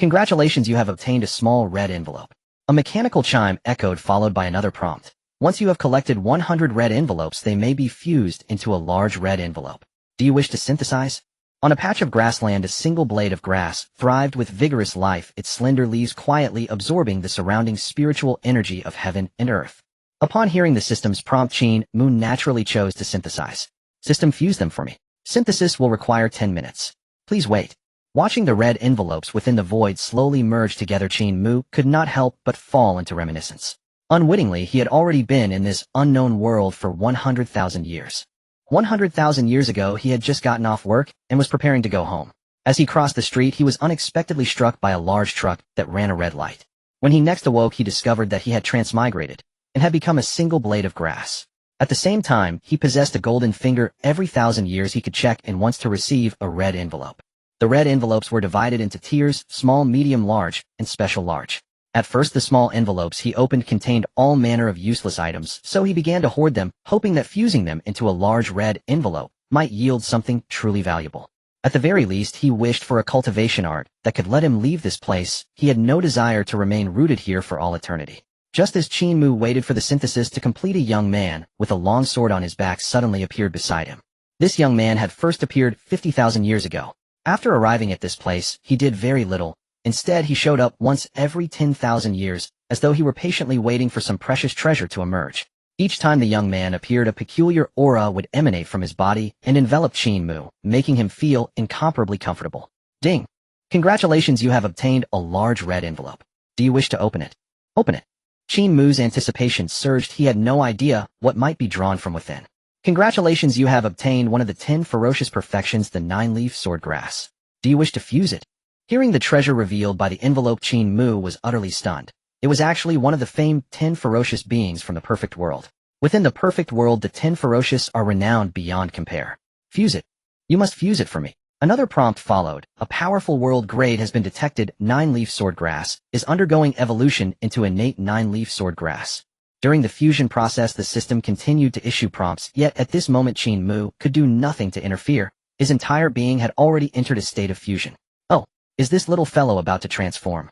Congratulations, you have obtained a small red envelope. A mechanical chime echoed, followed by another prompt. Once you have collected 100 red envelopes, they may be fused into a large red envelope. Do you wish to synthesize? On a patch of grassland, a single blade of grass thrived with vigorous life, its slender leaves quietly absorbing the surrounding spiritual energy of heaven and earth. Upon hearing the system's prompt, Qin Mu naturally chose to synthesize. System, fuse them for me. Synthesis will require 10 minutes. Please wait. Watching the red envelopes within the void slowly merge together, Qin Mu could not help but fall into reminiscence. Unwittingly, he had already been in this unknown world for 100,000 years. 100,000 years ago, he had just gotten off work and was preparing to go home. As he crossed the street, he was unexpectedly struck by a large truck that ran a red light. When he next awoke, he discovered that he had transmigrated and had become a single blade of grass. At the same time, he possessed a golden finger. Every 1,000 years he could check and wants to receive a red envelope. The red envelopes were divided into tiers: small, medium, large, and special large. At first, the small envelopes he opened contained all manner of useless items, so he began to hoard them, hoping that fusing them into a large red envelope might yield something truly valuable. At the very least, he wished for a cultivation art that could let him leave this place. He had no desire to remain rooted here for all eternity. Just as Qin Mu waited for the synthesis to complete, a young man with a long sword on his back suddenly appeared beside him. This young man had first appeared 50,000 years ago. After arriving at this place, he did very little. Instead, he showed up once every 10,000 years, as though he were patiently waiting for some precious treasure to emerge. Each time the young man appeared, a peculiar aura would emanate from his body and envelop Qin Mu, making him feel incomparably comfortable. Ding! Congratulations, you have obtained a large red envelope. Do you wish to open it? Open it. Qin Mu's anticipation surged. He had no idea what might be drawn from within. Congratulations, you have obtained one of the 10 ferocious perfections, the 9-leaf sword grass. Do you wish to fuse it? Hearing the treasure revealed by the envelope, Qin Mu was utterly stunned. It was actually one of the famed 10 ferocious beings from the perfect world. Within the perfect world, the 10 ferocious are renowned beyond compare. Fuse it. You must fuse it for me. Another prompt followed. A powerful world grade has been detected. 9-leaf sword grass is undergoing evolution into innate 9-leaf sword grass. During the fusion process, the system continued to issue prompts, yet at this moment Qin Mu could do nothing to interfere. His entire being had already entered a state of fusion. Oh, is this little fellow about to transform?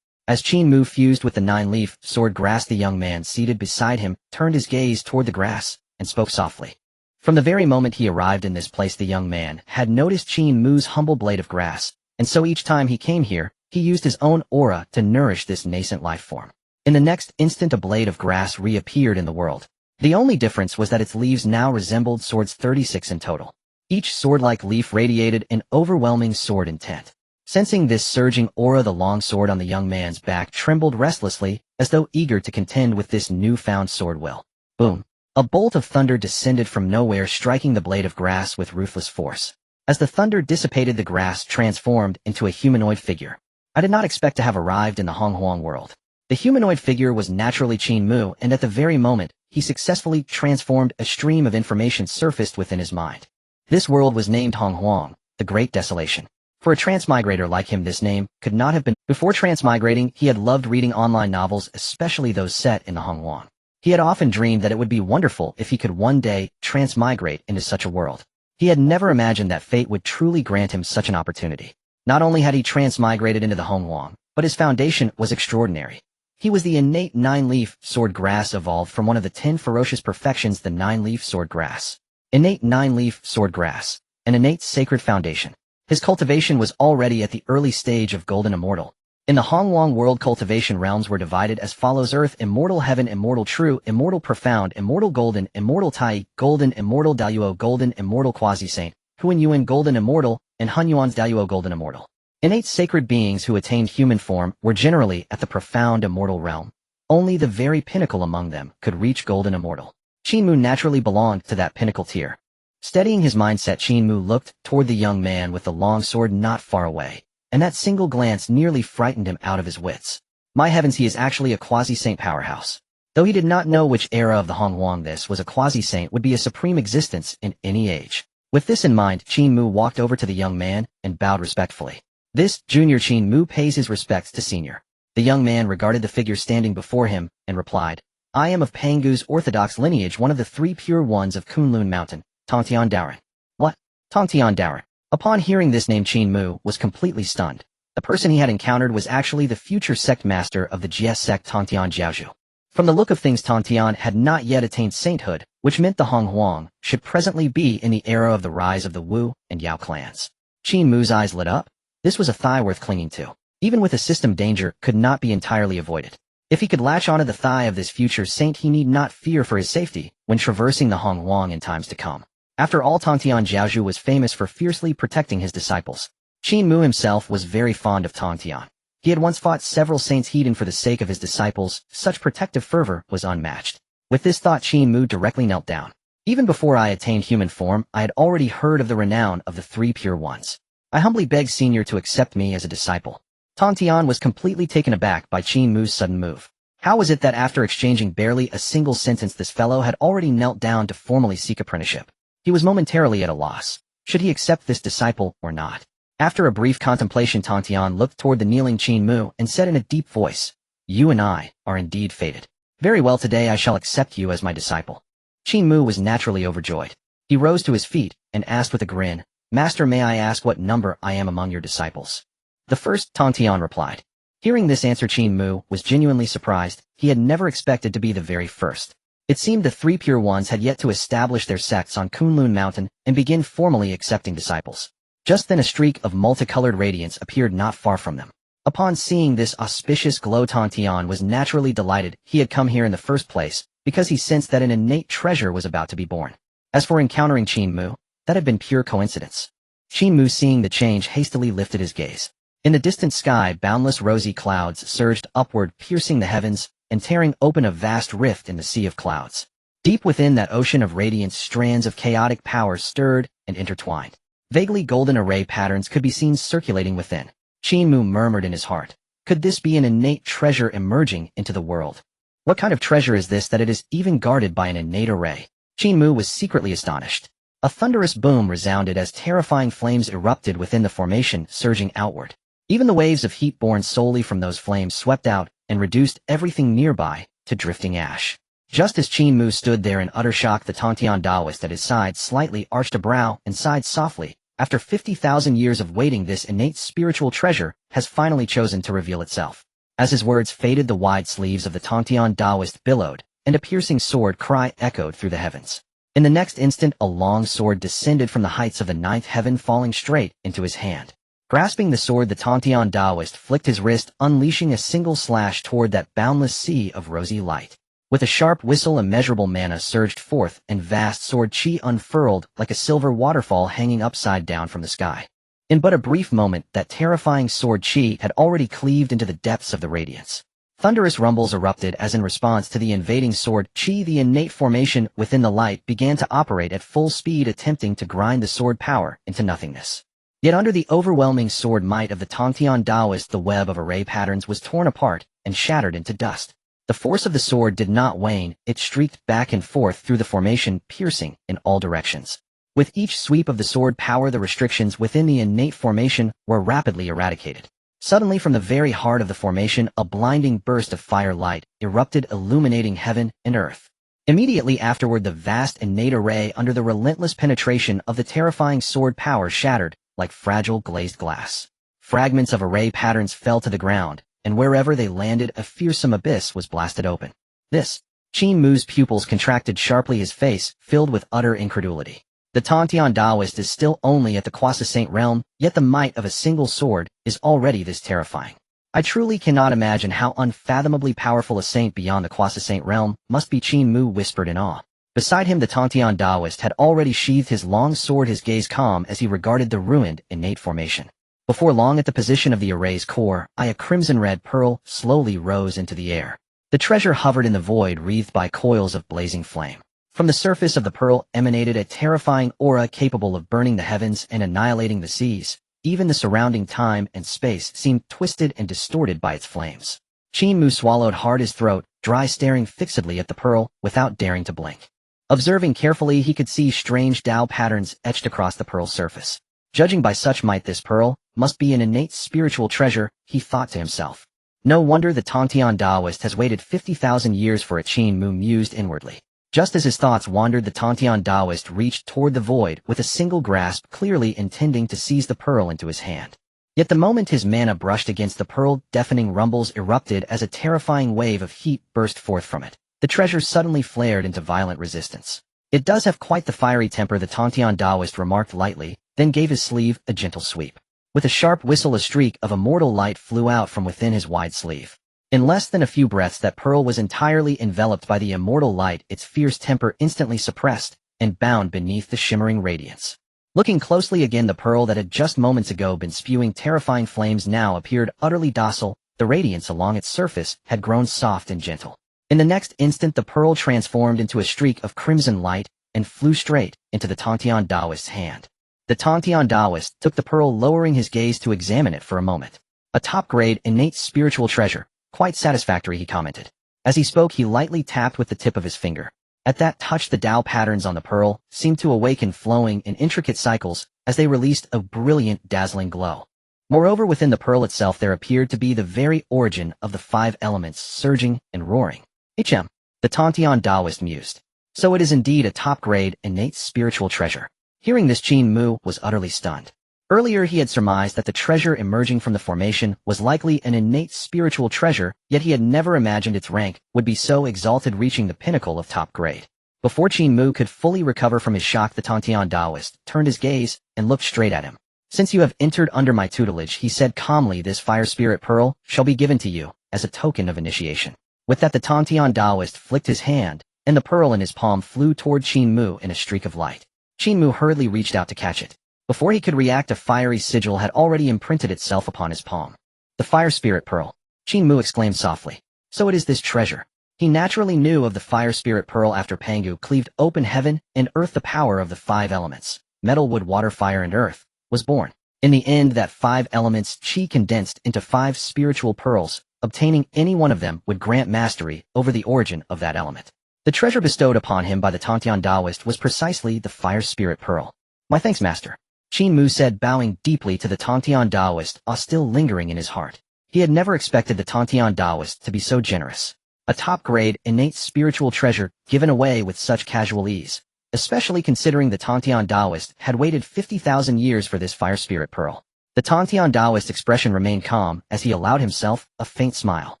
As Qin Mu fused with the 9-leaf sword grass, the young man seated beside him turned his gaze toward the grass and spoke softly. From the very moment he arrived in this place, the young man had noticed Qin Mu's humble blade of grass, and so each time he came here, he used his own aura to nourish this nascent life form. In the next instant, a blade of grass reappeared in the world. The only difference was that its leaves now resembled swords, 36 in total. Each sword-like leaf radiated an overwhelming sword intent. Sensing this surging aura, the long sword on the young man's back trembled restlessly, as though eager to contend with this newfound sword will. Boom! A bolt of thunder descended from nowhere, striking the blade of grass with ruthless force. As the thunder dissipated, the grass transformed into a humanoid figure. I did not expect to have arrived in the Honghuang world. The humanoid figure was naturally Qin Mu, and at the very moment he successfully transformed, a stream of information surfaced within his mind. This world was named Honghuang, the Great Desolation. For a transmigrator like him, this name could not have been. Before transmigrating, he had loved reading online novels, especially those set in the Honghuang. He had often dreamed that it would be wonderful if he could one day transmigrate into such a world. He had never imagined that fate would truly grant him such an opportunity. Not only had he transmigrated into the Honghuang, but his foundation was extraordinary. He was the innate 9-leaf sword grass evolved from one of the 10 ferocious perfections, the 9-leaf sword grass. Innate 9-leaf sword grass, an innate sacred foundation. His cultivation was already at the early stage of golden immortal. In the Honghuang world, cultivation realms were divided as follows: Earth, immortal; Heaven, immortal; True, immortal; Profound, immortal; Golden, immortal; Tai, golden, immortal; Daoyuo, golden, immortal; Quasi-saint, Huanyuan, golden, immortal; and Hunyuan's Daoyuo, golden, immortal. Innate sacred beings who attained human form were generally at the profound immortal realm. Only the very pinnacle among them could reach golden immortal. Qin Mu naturally belonged to that pinnacle tier. Steadying his mindset, Qin Mu looked toward the young man with the long sword not far away, and that single glance nearly frightened him out of his wits. My heavens, he is actually a quasi-saint powerhouse. Though he did not know which era of the Honghuang this was, a quasi-saint would be a supreme existence in any age. With this in mind, Qin Mu walked over to the young man and bowed respectfully. This, Junior Qin Mu pays his respects to Senior. The young man regarded the figure standing before him and replied, I am of Pangu's orthodox lineage, one of the 3 pure ones of Kunlun Mountain, Tongtian Daoren. What? Tongtian Daoren. Upon hearing this name, Qin Mu was completely stunned. The person he had encountered was actually the future sect master of the GS sect Tontian Jiaozhu. From the look of things, Tontian had not yet attained sainthood, which meant the Honghuang should presently be in the era of the rise of the Wu and Yao clans. Qin Mu's eyes lit up. This was a thigh worth clinging to. Even with a system danger could not be entirely avoided. If he could latch onto the thigh of this future saint, he need not fear for his safety when traversing the Honghuang in times to come. After all, Tontian Jiaozhu was famous for fiercely protecting his disciples. Qin Mu himself was very fond of Tontian. He had once fought several saints heathen for the sake of his disciples. Such protective fervor was unmatched. With this thought, Qin Mu directly knelt down. Even before I attained human form, I had already heard of the renown of the three pure ones. I humbly beg Senior to accept me as a disciple. Tontian was completely taken aback by Qin Mu's sudden move. How was it that after exchanging barely a single sentence, this fellow had already knelt down to formally seek apprenticeship? He was momentarily at a loss. Should he accept this disciple or not? After a brief contemplation, Tontian looked toward the kneeling Qin Mu and said in a deep voice, "You and I are indeed fated. Very well, today I shall accept you as my disciple." Qin Mu was naturally overjoyed. He rose to his feet and asked with a grin, "Master, may I ask what number I am among your disciples?" "The first," Tontian replied. Hearing this answer, Qin Mu was genuinely surprised. He had never expected to be the very first. It seemed the three pure ones had yet to establish their sects on Kunlun Mountain and begin formally accepting disciples. Just then a streak of multicolored radiance appeared not far from them. Upon seeing this auspicious glow, Tontian was naturally delighted he had come here in the first place, because he sensed that an innate treasure was about to be born. As for encountering Qin Mu, that had been pure coincidence. Qin Mu, seeing the change, hastily lifted his gaze. In the distant sky, boundless rosy clouds surged upward, piercing the heavens and tearing open a vast rift in the sea of clouds. Deep within that ocean of radiance, strands of chaotic power stirred and intertwined. Vaguely golden array patterns could be seen circulating within. Qin Mu murmured in his heart, "Could this be an innate treasure emerging into the world? What kind of treasure is this that it is even guarded by an innate array?" Qin Mu was secretly astonished. A thunderous boom resounded as terrifying flames erupted within the formation, surging outward. Even the waves of heat born solely from those flames swept out and reduced everything nearby to drifting ash. Just as Qin Mu stood there in utter shock, the Tontian Taoist at his side slightly arched a brow and sighed softly. After 50,000 years of waiting, this innate spiritual treasure has finally chosen to reveal itself. As his words faded, the wide sleeves of the Tontian Taoist billowed, and a piercing sword cry echoed through the heavens. In the next instant, a long sword descended from the heights of the ninth heaven, falling straight into his hand. Grasping the sword, the Tontian Taoist flicked his wrist, unleashing a single slash toward that boundless sea of rosy light. With a sharp whistle, immeasurable mana surged forth, and vast sword chi unfurled like a silver waterfall hanging upside down from the sky. In but a brief moment, that terrifying sword chi had already cleaved into the depths of the radiance. Thunderous rumbles erupted as, in response to the invading sword chi, the innate formation within the light began to operate at full speed, attempting to grind the sword power into nothingness. Yet under the overwhelming sword might of the Tontian Taoist, the web of array patterns was torn apart and shattered into dust. The force of the sword did not wane. It streaked back and forth through the formation, piercing in all directions. With each sweep of the sword power, the restrictions within the innate formation were rapidly eradicated. Suddenly, from the very heart of the formation, a blinding burst of fire light erupted, illuminating heaven and earth. Immediately afterward, the vast innate array under the relentless penetration of the terrifying sword power shattered like fragile glazed glass. Fragments of array patterns fell to the ground, and wherever they landed, a fearsome abyss was blasted open. This, Qin Mu's pupils contracted sharply, his face filled with utter incredulity. The Tontian Taoist is still only at the quasi-saint realm, yet the might of a single sword is already this terrifying. I truly cannot imagine how unfathomably powerful a saint beyond the quasi-saint realm must be, Qin Mu whispered in awe. Beside him, the Tontian Taoist had already sheathed his long sword, his gaze calm as he regarded the ruined innate formation. Before long, at the position of the array's core, a crimson-red pearl slowly rose into the air. The treasure hovered in the void, wreathed by coils of blazing flame. From the surface of the pearl emanated a terrifying aura capable of burning the heavens and annihilating the seas. Even the surrounding time and space seemed twisted and distorted by its flames. Qin Mu swallowed hard, his throat dry, staring fixedly at the pearl without daring to blink. Observing carefully, he could see strange Tao patterns etched across the pearl's surface. Judging by such might, this pearl must be an innate spiritual treasure, he thought to himself. No wonder the Tontian Taoist has waited 50,000 years for it, Qin Mu mused inwardly. Just as his thoughts wandered, the Tontian Taoist reached toward the void with a single grasp, clearly intending to seize the pearl into his hand. Yet the moment his mana brushed against the pearl, deafening rumbles erupted as a terrifying wave of heat burst forth from it. The treasure suddenly flared into violent resistance. It does have quite the fiery temper, the Tontian Taoist remarked lightly, then gave his sleeve a gentle sweep. With a sharp whistle, a streak of immortal light flew out from within his wide sleeve. In less than a few breaths, that pearl was entirely enveloped by the immortal light, its fierce temper instantly suppressed and bound beneath the shimmering radiance. Looking closely again, the pearl that had just moments ago been spewing terrifying flames now appeared utterly docile. The radiance along its surface had grown soft and gentle. In the next instant, the pearl transformed into a streak of crimson light and flew straight into the Tontian Taoist's hand. The Tontian Taoist took the pearl, lowering his gaze to examine it for a moment. A top-grade innate spiritual treasure. Quite satisfactory, he commented. As he spoke, he lightly tapped with the tip of his finger. At that touch, the Tao patterns on the pearl seemed to awaken, flowing in intricate cycles as they released a brilliant, dazzling glow. Moreover, within the pearl itself there appeared to be the very origin of the 5 elements, surging and roaring. The Tontian Taoist mused. So it is indeed a top-grade innate spiritual treasure. Hearing this, Qin Mu was utterly stunned. Earlier he had surmised that the treasure emerging from the formation was likely an innate spiritual treasure, yet he had never imagined its rank would be so exalted, reaching the pinnacle of top grade. Before Qin Mu could fully recover from his shock, the Tontian Taoist turned his gaze and looked straight at him. Since you have entered under my tutelage, he said calmly, this fire spirit pearl shall be given to you as a token of initiation. With that, the Tontian Taoist flicked his hand, and the pearl in his palm flew toward Qin Mu in a streak of light. Qin Mu hurriedly reached out to catch it. Before he could react, a fiery sigil had already imprinted itself upon his palm. The fire spirit pearl. Qin Mu exclaimed softly. So it is this treasure. He naturally knew of the fire spirit pearl after Pangu cleaved open heaven and earth. The power of the 5 elements, metal, wood, water, fire, and earth, was born. In the end, that 5 elements chi condensed into 5 spiritual pearls. Obtaining any one of them would grant mastery over the origin of that element. The treasure bestowed upon him by the Tontian Taoist was precisely the fire spirit pearl. My thanks, master, Qin Mu said, bowing deeply to the Tontian Taoist, awe still lingering in his heart. He had never expected the Tontian Taoist to be so generous. A top-grade, innate spiritual treasure given away with such casual ease, especially considering the Tontian Taoist had waited 50,000 years for this fire spirit pearl. The Tontian Taoist's expression remained calm as he allowed himself a faint smile.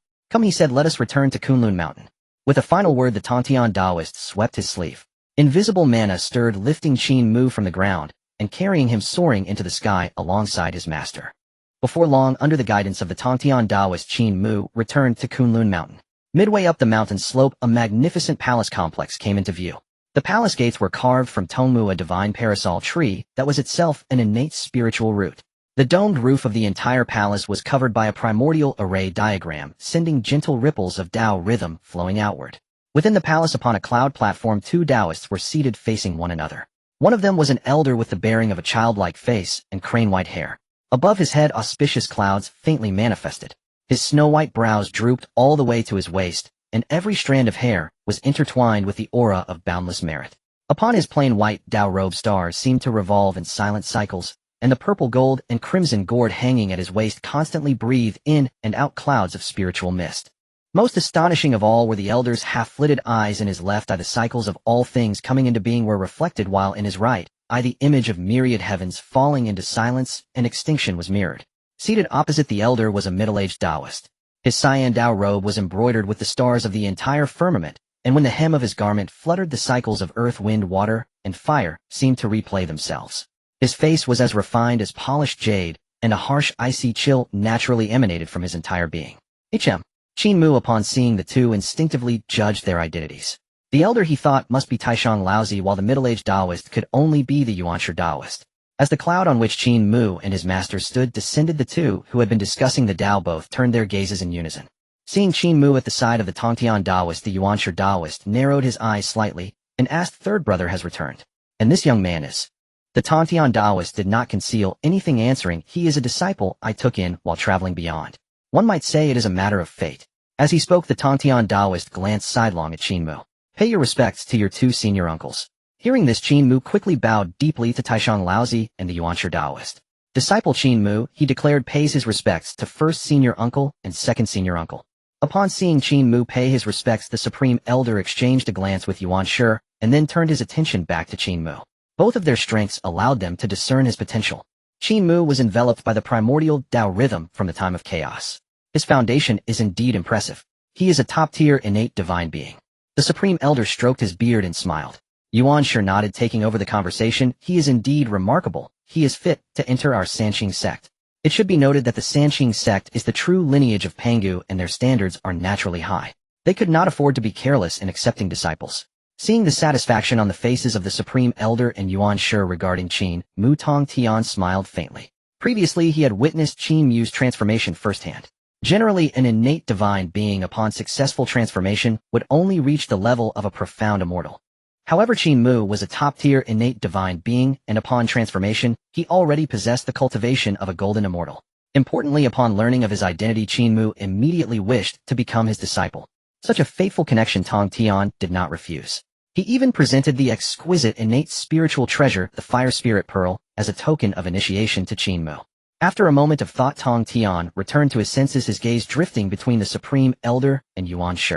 Come, he said, let us return to Kunlun Mountain. With a final word, the Tontian Taoist swept his sleeve. Invisible mana stirred, lifting Qin Mu from the ground and carrying him soaring into the sky alongside his master. Before long, under the guidance of the Tontian Taoist, Qin Mu returned to Kunlun Mountain. Midway up the mountain slope, a magnificent palace complex came into view. The palace gates were carved from Tongmu, a divine parasol tree that was itself an innate spiritual root. The domed roof of the entire palace was covered by a primordial array diagram, sending gentle ripples of Tao rhythm flowing outward. Within the palace, upon a cloud platform, 2 Taoists were seated facing one another. One of them was an elder with the bearing of a childlike face and crane-white hair. Above his head, auspicious clouds faintly manifested. His snow-white brows drooped all the way to his waist, and every strand of hair was intertwined with the aura of boundless merit. Upon his plain white Tao robe, stars seemed to revolve in silent cycles, and the purple, gold, and crimson gourd hanging at his waist constantly breathed in and out clouds of spiritual mist. Most astonishing of all were the elder's half-flitted eyes. In his left eye, the cycles of all things coming into being were reflected, while in his right eye the image of myriad heavens falling into silence and extinction was mirrored. Seated opposite the elder was a middle-aged Taoist. His cyan Tao robe was embroidered with the stars of the entire firmament, and when the hem of his garment fluttered, the cycles of earth, wind, water, and fire seemed to replay themselves. His face was as refined as polished jade, and a harsh, icy chill naturally emanated from his entire being. Qin Mu, upon seeing the two, instinctively judged their identities. The elder, he thought, must be Taishang Laozi, while the middle-aged Taoist could only be the Yuanshi Taoist. As the cloud on which Qin Mu and his master stood descended, the two who had been discussing the Tao both turned their gazes in unison. Seeing Qin Mu at the side of the Tontian Taoist, the Yuanshi Taoist narrowed his eyes slightly and asked, "Third brother has returned. And this young man is?" The Tontian Taoist did not conceal anything, answering, "He is a disciple I took in while traveling beyond. One might say it is a matter of fate." As he spoke, the Tontian Taoist glanced sidelong at Qin Mu. "Pay your respects to your 2 senior uncles." Hearing this, Qin Mu quickly bowed deeply to Taishang Laozi and the Yuanshi Taoist. Disciple Qin Mu, he declared, pays his respects to first senior uncle and second senior uncle. Upon seeing Qin Mu pay his respects, the supreme elder exchanged a glance with Yuan Shi and then turned his attention back to Qin Mu. Both of their strengths allowed them to discern his potential. Qin Mu was enveloped by the primordial Tao rhythm from the time of chaos. His foundation is indeed impressive. He is a top-tier innate divine being. The Supreme Elder stroked his beard and smiled. Yuan Shi nodded, taking over the conversation. He is indeed remarkable. He is fit to enter our Sanqing sect. It should be noted that the Sanqing sect is the true lineage of Pangu and their standards are naturally high. They could not afford to be careless in accepting disciples. Seeing the satisfaction on the faces of the Supreme Elder and Yuan Shi regarding Qin Mu, Tong Tian smiled faintly. Previously he had witnessed Qin Mu's transformation firsthand. Generally, an innate divine being upon successful transformation would only reach the level of a profound immortal. However, Qin Mu was a top-tier innate divine being, and upon transformation, he already possessed the cultivation of a golden immortal. Importantly, upon learning of his identity, Qin Mu immediately wished to become his disciple. Such a fateful connection Tong Tian did not refuse. He even presented the exquisite innate spiritual treasure, the Fire Spirit Pearl, as a token of initiation to Qin Mu. After a moment of thought, Tong Tian returned to his senses, his gaze drifting between the Supreme Elder and Yuan Shi.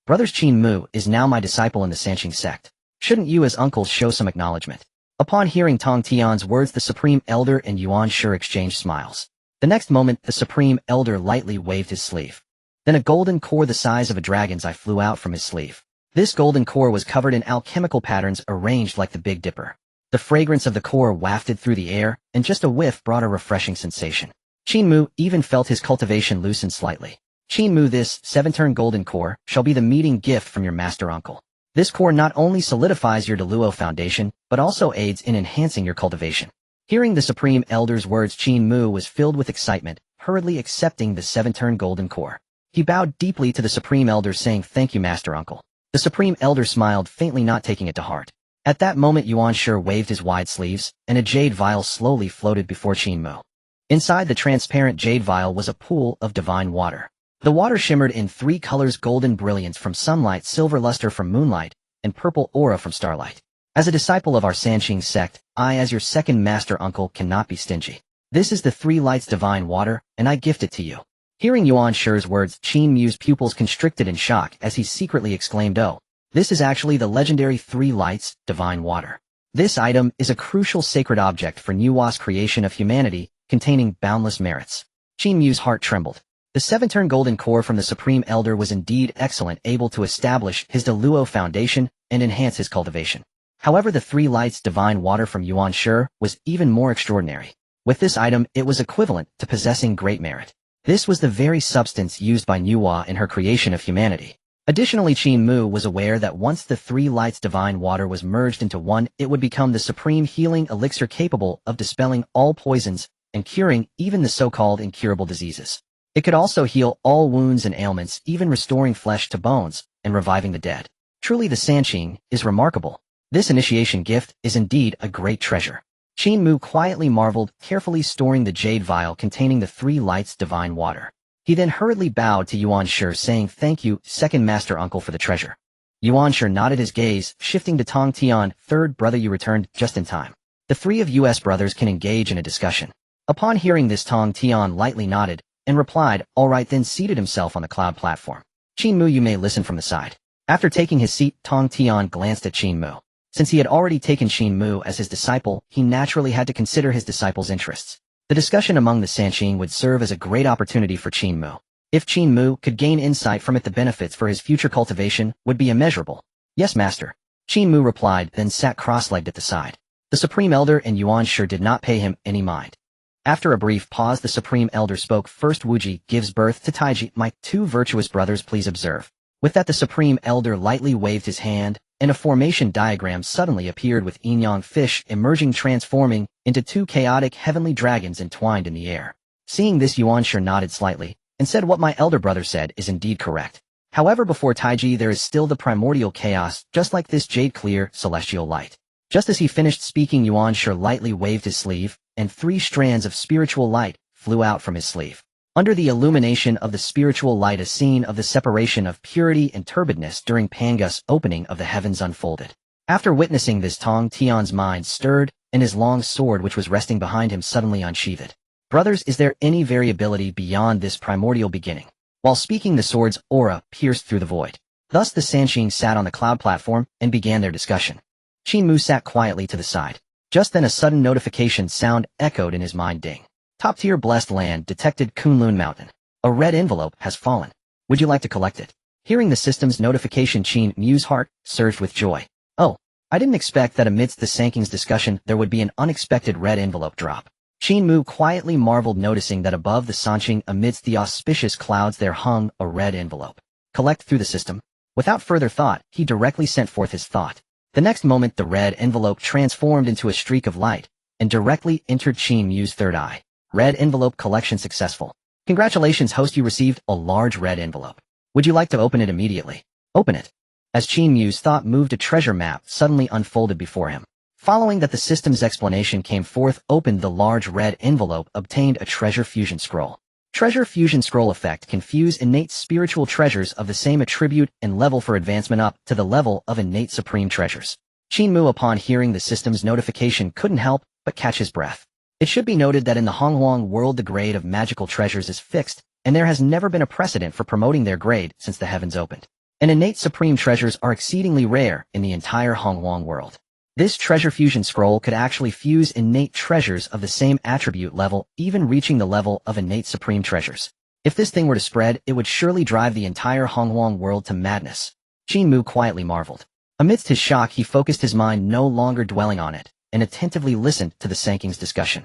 Brothers, Qin Mu is now my disciple in the Sanqing sect. Shouldn't you as uncles show some acknowledgement? Upon hearing Tong Tian's words, the Supreme Elder and Yuan Shi exchanged smiles. The next moment, the Supreme Elder lightly waved his sleeve. Then a golden core the size of a dragon's eye flew out from his sleeve. This golden core was covered in alchemical patterns arranged like the Big Dipper. The fragrance of the core wafted through the air, and just a whiff brought a refreshing sensation. Qin Mu even felt his cultivation loosen slightly. Qin Mu, this 7-turn golden core shall be the meeting gift from your master uncle. This core not only solidifies your Deluo foundation, but also aids in enhancing your cultivation. Hearing the Supreme Elder's words, Qin Mu was filled with excitement, hurriedly accepting the 7-turn golden core. He bowed deeply to the Supreme Elder, saying, "Thank you, master uncle." The Supreme Elder smiled faintly, not taking it to heart. At that moment, Yuan Shi waved his wide sleeves, and a jade vial slowly floated before Qin Mu. Inside the transparent jade vial was a pool of divine water. The water shimmered in 3 colors: golden brilliance from sunlight, silver luster from moonlight, and purple aura from starlight. As a disciple of our Sanqing sect, I, as your second master uncle, cannot be stingy. This is the 3 lights divine water, and I gift it to you. Hearing Yuan Shi's words, Qin Mu's pupils constricted in shock as he secretly exclaimed, "Oh, this is actually the legendary 3 lights divine water. This item is a crucial sacred object for Nuwa's creation of humanity, containing boundless merits." Qin Mu's heart trembled. The 7-turn golden core from the Supreme Elder was indeed excellent, able to establish his Deluo foundation and enhance his cultivation. However, the 3 lights divine water from Yuan Shi was even more extraordinary. With this item, it was equivalent to possessing great merit. This was the very substance used by Nuwa in her creation of humanity. Additionally, Qin Mu was aware that once the 3 lights divine water was merged into one, it would become the supreme healing elixir capable of dispelling all poisons and curing even the so-called incurable diseases. It could also heal all wounds and ailments, even restoring flesh to bones and reviving the dead. Truly, the Sanqing is remarkable. This initiation gift is indeed a great treasure. Qin Mu quietly marveled, carefully storing the jade vial containing the 3 lights divine water. He then hurriedly bowed to Yuan Shi, saying, "Thank you, second master uncle, for the treasure." Yuan Shi nodded, his gaze shifting to Tong Tian. "Third brother, you returned just in time. The 3 of US brothers can engage in a discussion." Upon hearing this, Tong Tian lightly nodded and replied, "All right," then seated himself on the cloud platform. "Qin Mu, you may listen from the side." After taking his seat, Tong Tian glanced at Qin Mu. Since he had already taken Qin Mu as his disciple, he naturally had to consider his disciple's interests. The discussion among the Sanqing would serve as a great opportunity for Qin Mu. If Qin Mu could gain insight from it, the benefits for his future cultivation would be immeasurable. "Yes, master," Qin Mu replied, then sat cross-legged at the side. The Supreme Elder and Yuan Shi did not pay him any mind. After a brief pause, the Supreme Elder spoke. "First, Wuji gives birth to Taiji, my 2 virtuous brothers, please observe." With that, the Supreme Elder lightly waved his hand, and a formation diagram suddenly appeared with yin-yang fish emerging, transforming into 2 chaotic heavenly dragons entwined in the air. Seeing this, Yuan Shi nodded slightly, and said, "What my elder brother said is indeed correct. However, before Taiji there is still the primordial chaos, just like this jade-clear celestial light." Just as he finished speaking, Yuan Shi lightly waved his sleeve, and 3 strands of spiritual light flew out from his sleeve. Under the illumination of the spiritual light, a scene of the separation of purity and turbidness during Pangu's opening of the heavens unfolded. After witnessing this, Tong Tian's mind stirred, and his long sword, which was resting behind him, suddenly unsheathed. "Brothers, is there any variability beyond this primordial beginning?" While speaking, the sword's aura pierced through the void. Thus the Sanqing sat on the cloud platform and began their discussion. Qin Mu sat quietly to the side. Just then a sudden notification sound echoed in his mind. Ding. Top-tier blessed land detected. Kunlun Mountain. A red envelope has fallen. Would you like to collect it? Hearing the system's notification, Qin Mu's heart surged with joy. Oh, I didn't expect that amidst the Sanking's discussion there would be an unexpected red envelope drop. Qin Mu quietly marveled, noticing that above the Sanqing, amidst the auspicious clouds, there hung a red envelope. Collect through the system. Without further thought, he directly sent forth his thought. The next moment the red envelope transformed into a streak of light and directly entered Qin Mu's third eye. Red envelope collection successful. Congratulations, host, you received a large red envelope. Would you like to open it immediately? Open it. As Qin Mu's thought moved, a treasure map suddenly unfolded before him. Following that, the system's explanation came forth. Opened the large red envelope, obtained a treasure fusion scroll. Treasure fusion scroll effect can fuse innate spiritual treasures of the same attribute and level for advancement up to the level of innate supreme treasures. Qin Mu, upon hearing the system's notification, couldn't help but catch his breath. It should be noted that in the Honghuang world the grade of magical treasures is fixed, and there has never been a precedent for promoting their grade since the heavens opened. And innate supreme treasures are exceedingly rare in the entire Honghuang world. This treasure fusion scroll could actually fuse innate treasures of the same attribute level, even reaching the level of innate supreme treasures. If this thing were to spread, it would surely drive the entire Honghuang world to madness. Qin Mu quietly marveled. Amidst his shock, he focused his mind, no longer dwelling on it, and attentively listened to the Sanking's discussion.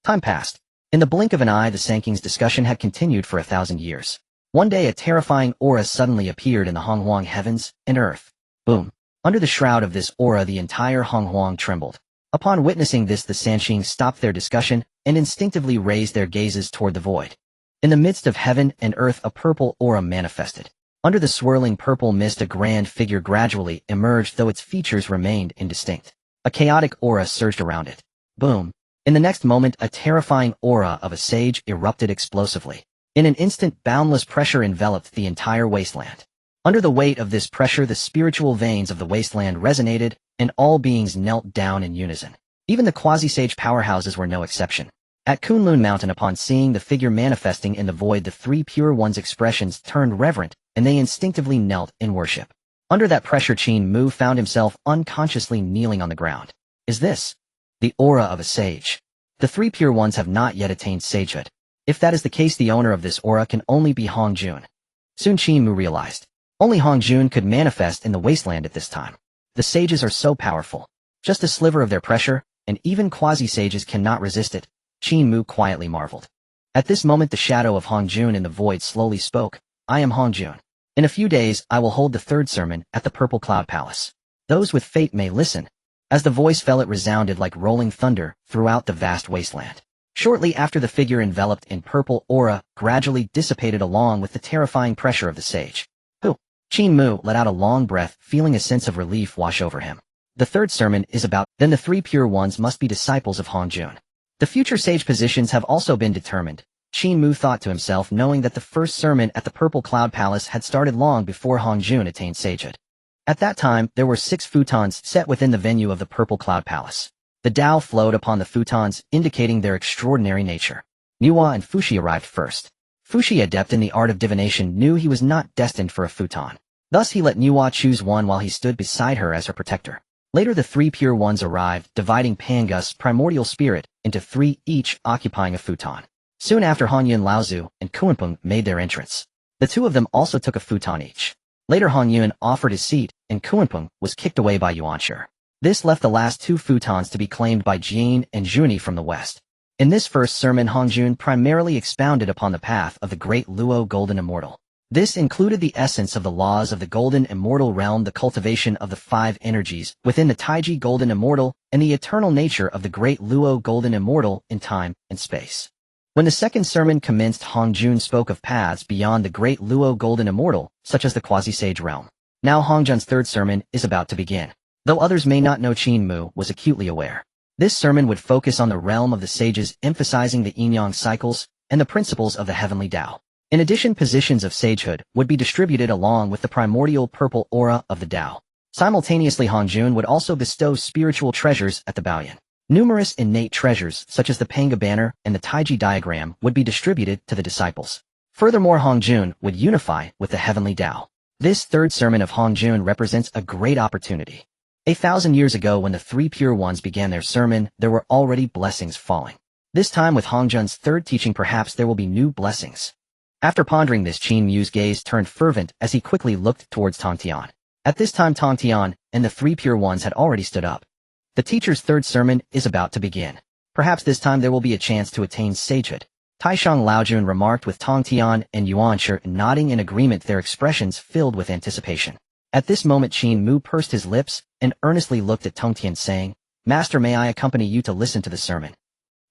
Time passed. In the blink of an eye, the Sanking's discussion had continued for 1,000 years. One day a terrifying aura suddenly appeared in the Honghuang heavens and earth. Boom. Under the shroud of this aura, the entire Honghuang trembled. Upon witnessing this, the Sanqing stopped their discussion and instinctively raised their gazes toward the void. In the midst of heaven and earth, a purple aura manifested. Under the swirling purple mist, a grand figure gradually emerged, though its features remained indistinct. A chaotic aura surged around it. Boom. In the next moment, a terrifying aura of a sage erupted explosively. In an instant, boundless pressure enveloped the entire wasteland. Under the weight of this pressure, the spiritual veins of the wasteland resonated, and all beings knelt down in unison. Even the quasi-sage powerhouses were no exception. At Kunlun Mountain, upon seeing the figure manifesting in the void, the three pure ones' expressions turned reverent, and they instinctively knelt in worship. Under that pressure, Qin Mu found himself unconsciously kneeling on the ground. Is this the aura of a sage? The three pure ones have not yet attained sagehood. If that is the case, the owner of this aura can only be Hongjun. Soon Qin Mu realized. Only Hongjun could manifest in the wasteland at this time. The sages are so powerful. Just a sliver of their pressure, and even quasi-sages cannot resist it. Qin Mu quietly marveled. At this moment, the shadow of Hongjun in the void slowly spoke. I am Hongjun. In a few days, I will hold the third sermon at the Purple Cloud Palace. Those with fate may listen. As the voice fell, it resounded like rolling thunder throughout the vast wasteland. Shortly after, the figure enveloped in purple aura gradually dissipated along with the terrifying pressure of the sage. Qin Mu let out a long breath, feeling a sense of relief wash over him. The third sermon is about, then the three pure ones must be disciples of Hongjun. The future sage positions have also been determined. Qin Mu thought to himself, knowing that the first sermon at the Purple Cloud Palace had started long before Hongjun attained sagehood. At that time, there were 6 futons set within the venue of the Purple Cloud Palace. The Tao flowed upon the futons, indicating their extraordinary nature. Nuwa and Fushi arrived first. Fushi, adept in the art of divination, knew he was not destined for a futon. Thus he let Nuwa choose one while he stood beside her as her protector. Later the 3 pure ones arrived, dividing Pangus' primordial spirit into 3, each occupying a futon. Soon after, Hanyun Laozu and Kuanpeng made their entrance. The 2 of them also took a futon each. Later Hanyun offered his seat, and Kuanpeng was kicked away by Yuanshi. This left the last 2 futons to be claimed by Jin and Zhuni from the west. In this first sermon, Hongjun primarily expounded upon the path of the great Luo Golden Immortal. This included the essence of the laws of the Golden Immortal Realm, the cultivation of the 5 energies within the Taiji Golden Immortal, and the eternal nature of the great Luo Golden Immortal in time and space. When the second sermon commenced, Hongjun spoke of paths beyond the great Luo Golden Immortal, such as the Quasi-Sage Realm. Now Hongjun's third sermon is about to begin. Though others may not know, Qin Mu was acutely aware. This sermon would focus on the realm of the sages, emphasizing the yin-yang cycles and the principles of the heavenly Tao. In addition, positions of sagehood would be distributed along with the primordial purple aura of the Tao. Simultaneously, Hongjun would also bestow spiritual treasures at the Baoyan. Numerous innate treasures, such as the Panga Banner and the Taiji Diagram, would be distributed to the disciples. Furthermore, Hongjun would unify with the heavenly Tao. This third sermon of Hongjun represents a great opportunity. 1,000 years ago when the three pure ones began their sermon, there were already blessings falling. This time with Hongjun's third teaching perhaps there will be new blessings. After pondering this, Qin Mu's gaze turned fervent as he quickly looked towards Tong Tian. At this time Tong Tian and the three pure ones had already stood up. The teacher's third sermon is about to begin. Perhaps this time there will be a chance to attain sagehood. Taishang Laojun remarked with Tong Tian and Yuan Shi nodding in agreement, their expressions filled with anticipation. At this moment Qin Mu pursed his lips and earnestly looked at Tong Tian saying, "Master, may I accompany you to listen to the sermon?"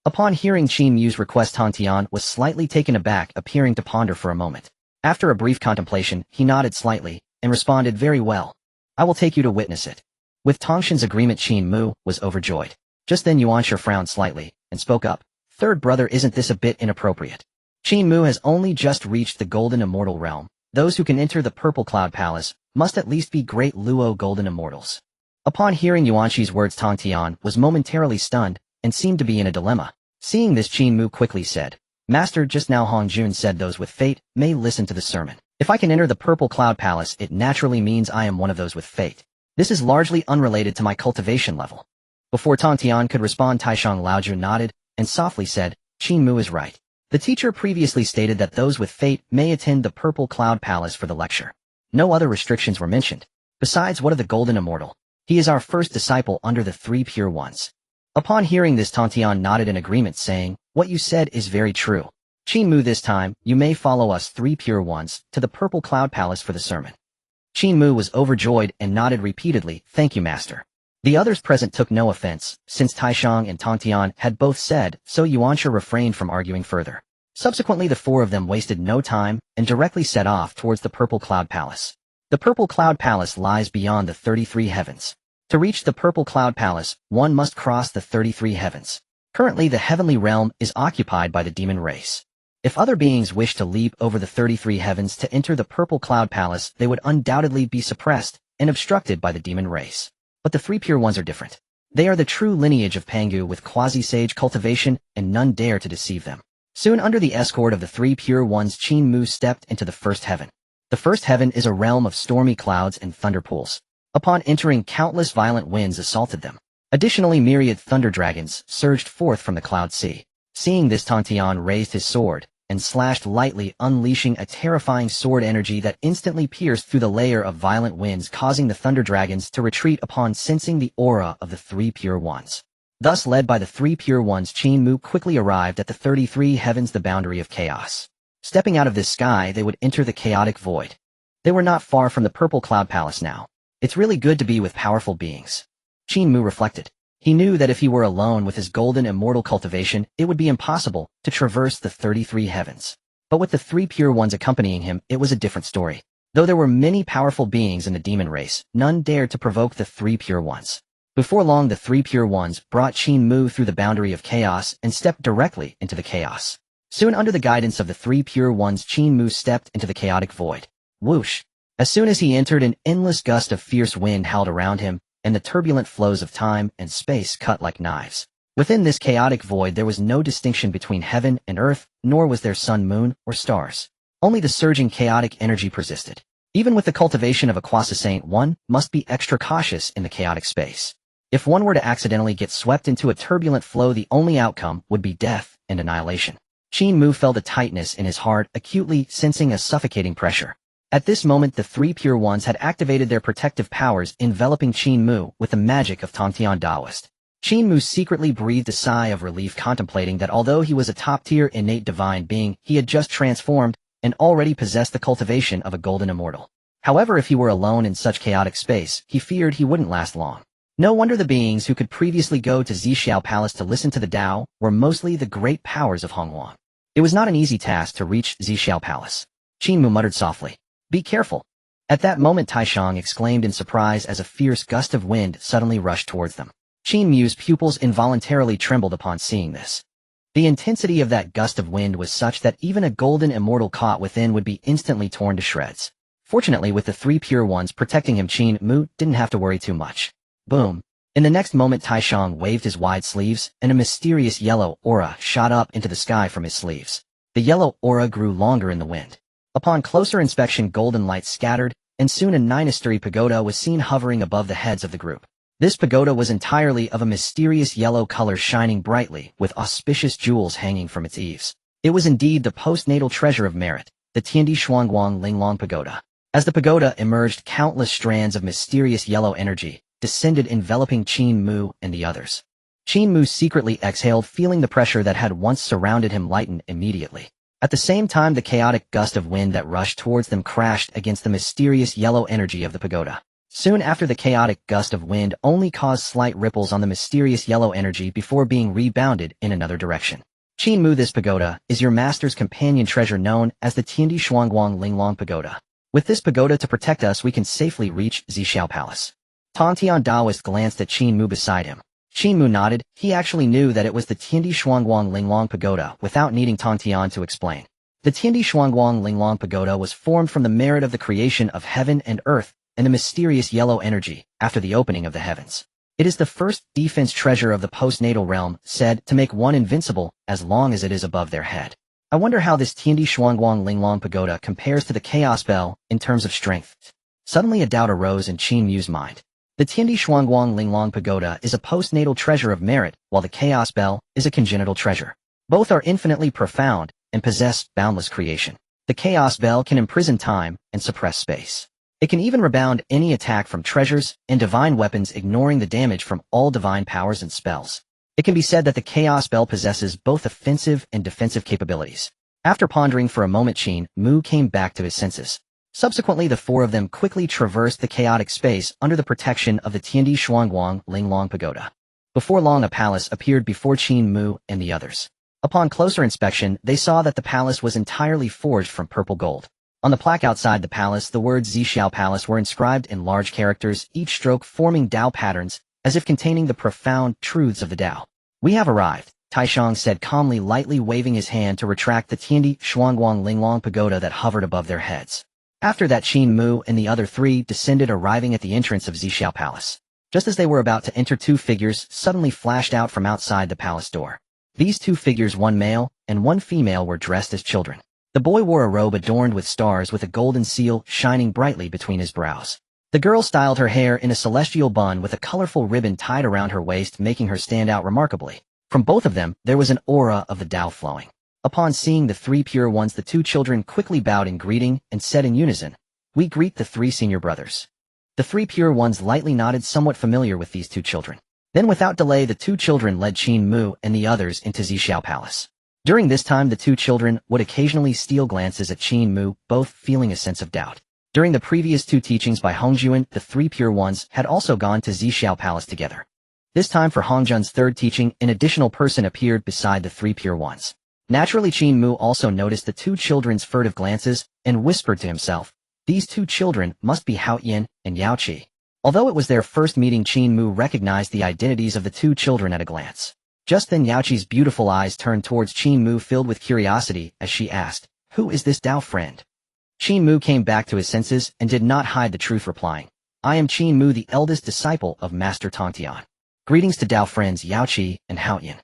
Upon hearing Qin Mu's request, Tong Tian was slightly taken aback, appearing to ponder for a moment. After a brief contemplation, he nodded slightly and responded, "Very well. I will take you to witness it." With Tongshan's agreement, Qin Mu was overjoyed. Just then Yuan Shi frowned slightly and spoke up. "Third brother, isn't this a bit inappropriate? Qin Mu has only just reached the Golden Immortal Realm. Those who can enter the Purple Cloud Palace must at least be great Luo Golden Immortals." Upon hearing Yuan Shi's words, Tong Tian was momentarily stunned and seemed to be in a dilemma. Seeing this, Qin Mu quickly said, "Master, just now Hongjun said those with fate may listen to the sermon. If I can enter the Purple Cloud Palace, it naturally means I am one of those with fate. This is largely unrelated to my cultivation level." Before Tong Tian could respond, Taishang Laojun nodded and softly said, "Qin Mu is right. The teacher previously stated that those with fate may attend the Purple Cloud Palace for the lecture. No other restrictions were mentioned. Besides, what of the Golden Immortal? He is our first disciple under the three pure ones." Upon hearing this, Tong Tian nodded in agreement, saying, "What you said is very true. Qin Mu, this time, you may follow us three pure ones to the Purple Cloud Palace for the sermon." Qin Mu was overjoyed and nodded repeatedly, "Thank you, master." The others present took no offense, since Taishang and Tong Tian had both said, so Yuan Shi refrained from arguing further. Subsequently, the four of them wasted no time and directly set off towards the Purple Cloud Palace. The Purple Cloud Palace lies beyond the 33 heavens. To reach the Purple Cloud Palace, one must cross the 33 heavens. Currently, the heavenly realm is occupied by the demon race. If other beings wish to leap over the 33 heavens to enter the Purple Cloud Palace, they would undoubtedly be suppressed and obstructed by the demon race. But the three pure ones are different. They are the true lineage of Pangu with quasi-sage cultivation, and none dare to deceive them. Soon under the escort of the three pure ones, Qin Mu stepped into the first heaven. The first heaven is a realm of stormy clouds and thunder pools. Upon entering, countless violent winds assaulted them. Additionally, myriad thunder dragons surged forth from the cloud sea. Seeing this, Tong Tian raised his sword and slashed lightly, unleashing a terrifying sword energy that instantly pierced through the layer of violent winds, causing the thunder dragons to retreat upon sensing the aura of the three pure ones. Thus, led by the three pure ones, Qin Mu quickly arrived at the 33 heavens, the boundary of chaos. Stepping out of this sky, they would enter the chaotic void. They were not far from the Purple Cloud Palace now. It's really good to be with powerful beings. Qin Mu reflected. He knew that if he were alone with his golden immortal cultivation, it would be impossible to traverse the 33 heavens. But with the three pure ones accompanying him, it was a different story. Though there were many powerful beings in the demon race, none dared to provoke the three pure ones. Before long, the three pure ones brought Qin Mu through the boundary of chaos and stepped directly into the chaos. Soon, under the guidance of the three pure ones, Qin Mu stepped into the chaotic void. Whoosh! As soon as he entered, an endless gust of fierce wind howled around him, and the turbulent flows of time and space cut like knives. Within this chaotic void there was no distinction between heaven and earth, nor was there sun, moon, or stars. Only the surging chaotic energy persisted. Even with the cultivation of a quasi-saint, one must be extra cautious in the chaotic space. If one were to accidentally get swept into a turbulent flow, the only outcome would be death and annihilation. Qin Mu felt a tightness in his heart, acutely sensing a suffocating pressure. At this moment, the three pure ones had activated their protective powers, enveloping Qin Mu with the magic of Tongtian Taoist. Qin Mu secretly breathed a sigh of relief, contemplating that although he was a top-tier innate divine being, he had just transformed and already possessed the cultivation of a golden immortal. However, if he were alone in such chaotic space, he feared he wouldn't last long. No wonder the beings who could previously go to Xiao Palace to listen to the Tao were mostly the great powers of Honghuang. It was not an easy task to reach Xiao Palace. Qin Mu muttered softly, "Be careful." At that moment, Taishang exclaimed in surprise as a fierce gust of wind suddenly rushed towards them. Qin Mu's pupils involuntarily trembled upon seeing this. The intensity of that gust of wind was such that even a golden immortal caught within would be instantly torn to shreds. Fortunately, with the three pure ones protecting him, Qin Mu didn't have to worry too much. Boom. In the next moment, Taishang waved his wide sleeves, and a mysterious yellow aura shot up into the sky from his sleeves. The yellow aura grew longer in the wind. Upon closer inspection, golden light scattered, and soon a 9-story pagoda was seen hovering above the heads of the group. This pagoda was entirely of a mysterious yellow color shining brightly, with auspicious jewels hanging from its eaves. It was indeed the postnatal treasure of merit, the Tiandi Shuangguang Linglong Pagoda. As the pagoda emerged, countless strands of mysterious yellow energy descended, enveloping Qin Mu and the others. Qin Mu secretly exhaled, feeling the pressure that had once surrounded him lighten immediately. At the same time, the chaotic gust of wind that rushed towards them crashed against the mysterious yellow energy of the pagoda. Soon after, the chaotic gust of wind only caused slight ripples on the mysterious yellow energy before being rebounded in another direction. Qin Mu, this pagoda is your master's companion treasure known as the Tiandi Shuangguang Linglong Pagoda. With this pagoda to protect us, we can safely reach Xiao Palace. Tongtian Daoist glanced at Qin Mu beside him. Qin Mu nodded. He actually knew that it was the Tiandi Shuangguang Linglong Pagoda without needing Tongtian to explain. The Tiandi Shuangguang Linglong Pagoda was formed from the merit of the creation of heaven and earth and the mysterious yellow energy after the opening of the heavens. It is the first defense treasure of the postnatal realm, said to make one invincible as long as it is above their head. I wonder how this Tiandi Shuangguang Linglong Pagoda compares to the Chaos Bell in terms of strength. Suddenly a doubt arose in Qin Mu's mind. The Tiandi Shuangguang Linglong Pagoda is a postnatal treasure of merit, while the Chaos Bell is a congenital treasure. Both are infinitely profound and possess boundless creation. The Chaos Bell can imprison time and suppress space. It can even rebound any attack from treasures and divine weapons, ignoring the damage from all divine powers and spells. It can be said that the Chaos Bell possesses both offensive and defensive capabilities. After pondering for a moment, Qin Mu came back to his senses. Subsequently, the four of them quickly traversed the chaotic space under the protection of the Tiandi Shuangguang Linglong Pagoda. Before long, a palace appeared before Qin Mu and the others. Upon closer inspection, they saw that the palace was entirely forged from purple gold. On the plaque outside the palace, the words Xiao Palace were inscribed in large characters, each stroke forming Dao patterns, as if containing the profound truths of the Dao. We have arrived, Taishang said calmly, lightly waving his hand to retract the Tiandi Shuangguang Linglong Pagoda that hovered above their heads. After that, Qin Mu and the other three descended, arriving at the entrance of Xiao Palace. Just as they were about to enter, two figures suddenly flashed out from outside the palace door. These two figures, one male and one female, were dressed as children. The boy wore a robe adorned with stars with a golden seal shining brightly between his brows. The girl styled her hair in a celestial bun with a colorful ribbon tied around her waist, making her stand out remarkably. From both of them, there was an aura of the Tao flowing. Upon seeing the three pure ones, the two children quickly bowed in greeting and said in unison, "We greet the three senior brothers." The three pure ones lightly nodded, somewhat familiar with these two children. Then without delay, the two children led Qin Mu and the others into Xiao Palace. During this time, the two children would occasionally steal glances at Qin Mu, both feeling a sense of doubt. During the previous two teachings by Hongjuan, the three pure ones had also gone to Xiao Palace together. This time, for Hongjuan's third teaching, an additional person appeared beside the three pure ones. Naturally, Qin Mu also noticed the two children's furtive glances and whispered to himself, "These two children must be Hao Yin and Yao Qi." Although it was their first meeting, Qin Mu recognized the identities of the two children at a glance. Just then, Yao Qi's beautiful eyes turned towards Qin Mu, filled with curiosity, as she asked, "Who is this Dao friend?" Qin Mu came back to his senses and did not hide the truth, replying, "I am Qin Mu, the eldest disciple of Master Tongtian. Greetings to Dao friends Yao Qi and Hao Yin."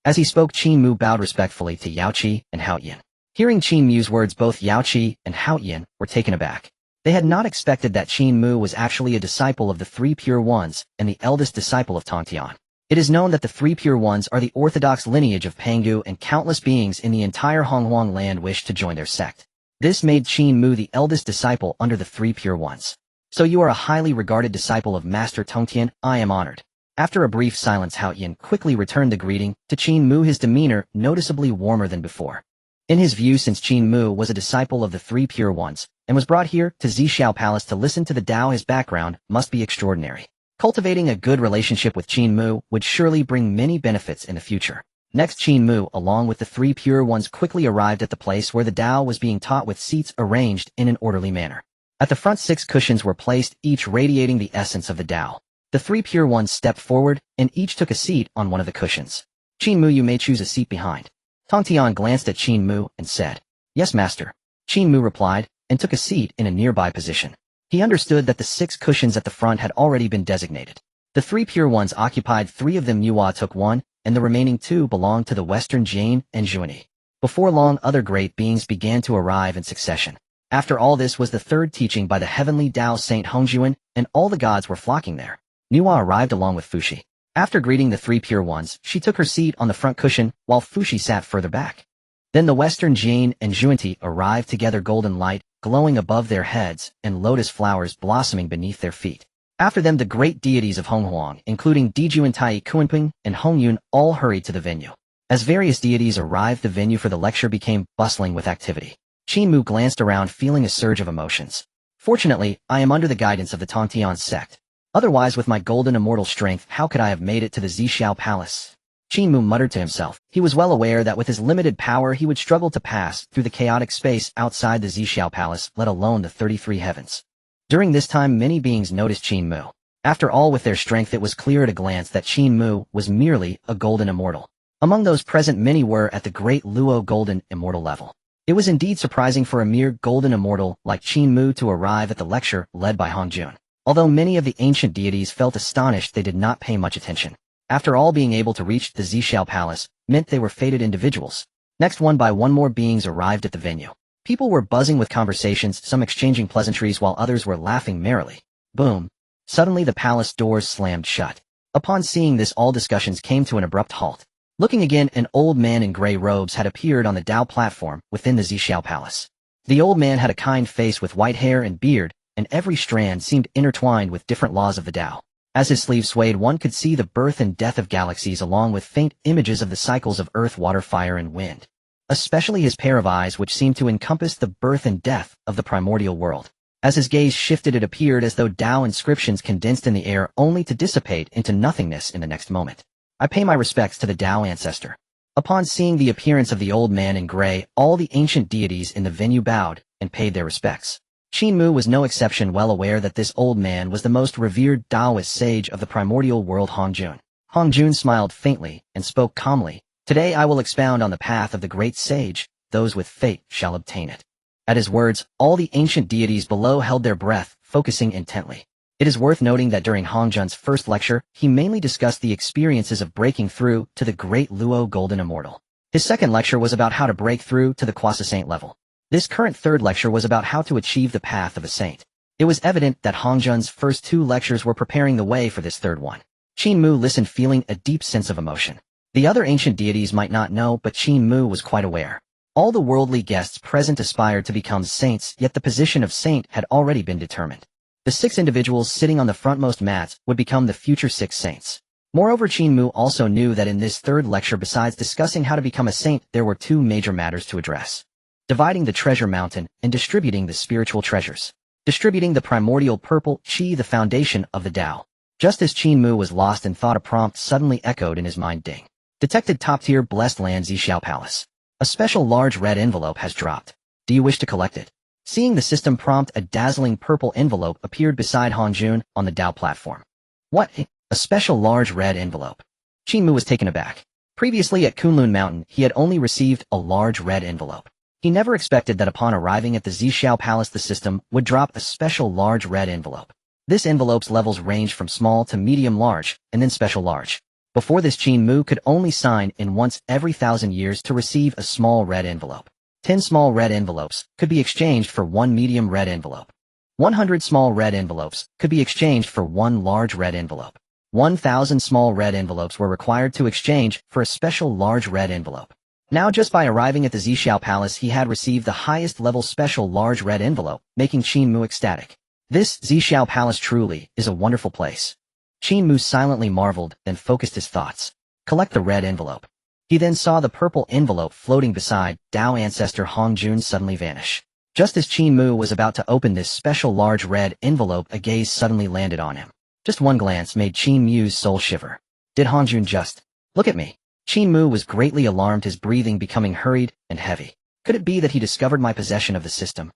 As he spoke, Qin Mu bowed respectfully to Yao Qi and Hao Yin. Hearing Qin Mu's words, both Yao Qi and Hao Yin were taken aback. They had not expected that Qin Mu was actually a disciple of the three pure ones and the eldest disciple of Tongtian. It is known that the three pure ones are the orthodox lineage of Pangu, and countless beings in the entire Honghuang land wished to join their sect. This made Qin Mu the eldest disciple under the three pure ones. "So you are a highly regarded disciple of Master Tongtian? I am honored." After a brief silence, Hao Yin quickly returned the greeting to Qin Mu, his demeanor noticeably warmer than before. In his view, since Qin Mu was a disciple of the three pure ones and was brought here to Xiao Palace to listen to the Tao, his background must be extraordinary. Cultivating a good relationship with Qin Mu would surely bring many benefits in the future. Next, Qin Mu, along with the three pure ones, quickly arrived at the place where the Tao was being taught, with seats arranged in an orderly manner. At the front, 6 cushions were placed, each radiating the essence of the Tao. The three pure ones stepped forward, and each took a seat on one of the cushions. "Qin Mu, you may choose a seat behind." Tongtian glanced at Qin Mu and said, "Yes, master." Qin Mu replied, and took a seat in a nearby position. He understood that the 6 cushions at the front had already been designated. The three pure ones occupied 3 of them. Yuhua took 1, and the remaining 2 belonged to the Western Jain and Zhuani. Before long, other great beings began to arrive in succession. After all, this was the third teaching by the heavenly Tao Saint Hongjuan, and all the gods were flocking there. Nuwa arrived along with Fushi. After greeting the three pure ones, she took her seat on the front cushion, while Fushi sat further back. Then the Western Jin and Zhunti arrived together, golden light glowing above their heads and lotus flowers blossoming beneath their feet. After them, the great deities of Honghuang, including Dijuantai Kuanping and Hongyun, all hurried to the venue. As various deities arrived, the venue for the lecture became bustling with activity. Qin Mu glanced around, feeling a surge of emotions. Fortunately, I am under the guidance of the Tongtian sect. Otherwise, with my golden immortal strength, how could I have made it to the Xiao Palace? Qin Mu muttered to himself. He was well aware that with his limited power he would struggle to pass through the chaotic space outside the Xiao Palace, let alone the 33 heavens. During this time, many beings noticed Qin Mu. After all, with their strength, it was clear at a glance that Qin Mu was merely a golden immortal. Among those present, many were at the great Luo golden immortal level. It was indeed surprising for a mere golden immortal like Qin Mu to arrive at the lecture led by Hongjun. Although many of the ancient deities felt astonished, they did not pay much attention. After all, being able to reach the Xiao Palace meant they were fated individuals. Next, one by one, more beings arrived at the venue. People were buzzing with conversations, some exchanging pleasantries while others were laughing merrily. Boom. Suddenly the palace doors slammed shut. Upon seeing this, all discussions came to an abrupt halt. Looking again, an old man in gray robes had appeared on the Dao platform within the Xiao Palace. The old man had a kind face with white hair and beard, and every strand seemed intertwined with different laws of the Dao. As his sleeve swayed, one could see the birth and death of galaxies along with faint images of the cycles of earth, water, fire, and wind. Especially his pair of eyes, which seemed to encompass the birth and death of the primordial world. As his gaze shifted, it appeared as though Dao inscriptions condensed in the air only to dissipate into nothingness in the next moment. I pay my respects to the Dao ancestor. Upon seeing the appearance of the old man in gray, all the ancient deities in the venue bowed and paid their respects. Qin Mu was no exception, well aware that this old man was the most revered Taoist sage of the primordial world, Hongjun. Hongjun smiled faintly and spoke calmly. Today I will expound on the path of the great sage. Those with fate shall obtain it. At his words, all the ancient deities below held their breath, focusing intently. It is worth noting that during Hongjun's first lecture, he mainly discussed the experiences of breaking through to the great Luo Golden Immortal. His second lecture was about how to break through to the quasi-saint level. This current third lecture was about how to achieve the path of a saint. It was evident that Hongjun's first two lectures were preparing the way for this third one. Qin Mu listened, feeling a deep sense of emotion. The other ancient deities might not know, but Qin Mu was quite aware. All the worldly guests present aspired to become saints, yet the position of saint had already been determined. The 6 individuals sitting on the frontmost mats would become the future 6 saints. Moreover, Qin Mu also knew that in this third lecture, besides discussing how to become a saint, there were 2 major matters to address. Dividing the treasure mountain and distributing the spiritual treasures. Distributing the primordial purple qi, the foundation of the Tao. Just as Qin Mu was lost in thought, a prompt suddenly echoed in his mind. Ding. Detected top-tier blessed land Xiao Palace. A special large red envelope has dropped. Do you wish to collect it? Seeing the system prompt, a dazzling purple envelope appeared beside Hongjun on the Dao platform. What? A special large red envelope? Qin Mu was taken aback. Previously at Kunlun Mountain, he had only received a large red envelope. He never expected that upon arriving at the Xiao Palace the system would drop a special large red envelope. This envelope's levels ranged from small to medium large, and then special large. Before this, Qin Mu could only sign in once every 1,000 years to receive a small red envelope. 10 small red envelopes could be exchanged for 1 medium red envelope. 100 small red envelopes could be exchanged for 1 large red envelope. 1,000 small red envelopes were required to exchange for a special large red envelope. Now, just by arriving at the Xiao Palace, he had received the highest level special large red envelope, making Qin Mu ecstatic. This Xiao Palace truly is a wonderful place. Qin Mu silently marveled, then focused his thoughts. Collect the red envelope. He then saw the purple envelope floating beside Dao ancestor Hongjun suddenly vanish. Just as Qin Mu was about to open this special large red envelope, a gaze suddenly landed on him. Just one glance made Qin Mu's soul shiver. Did Hongjun just look at me? Qin Mu was greatly alarmed, his breathing becoming hurried and heavy. Could it be that he discovered my possession of the system?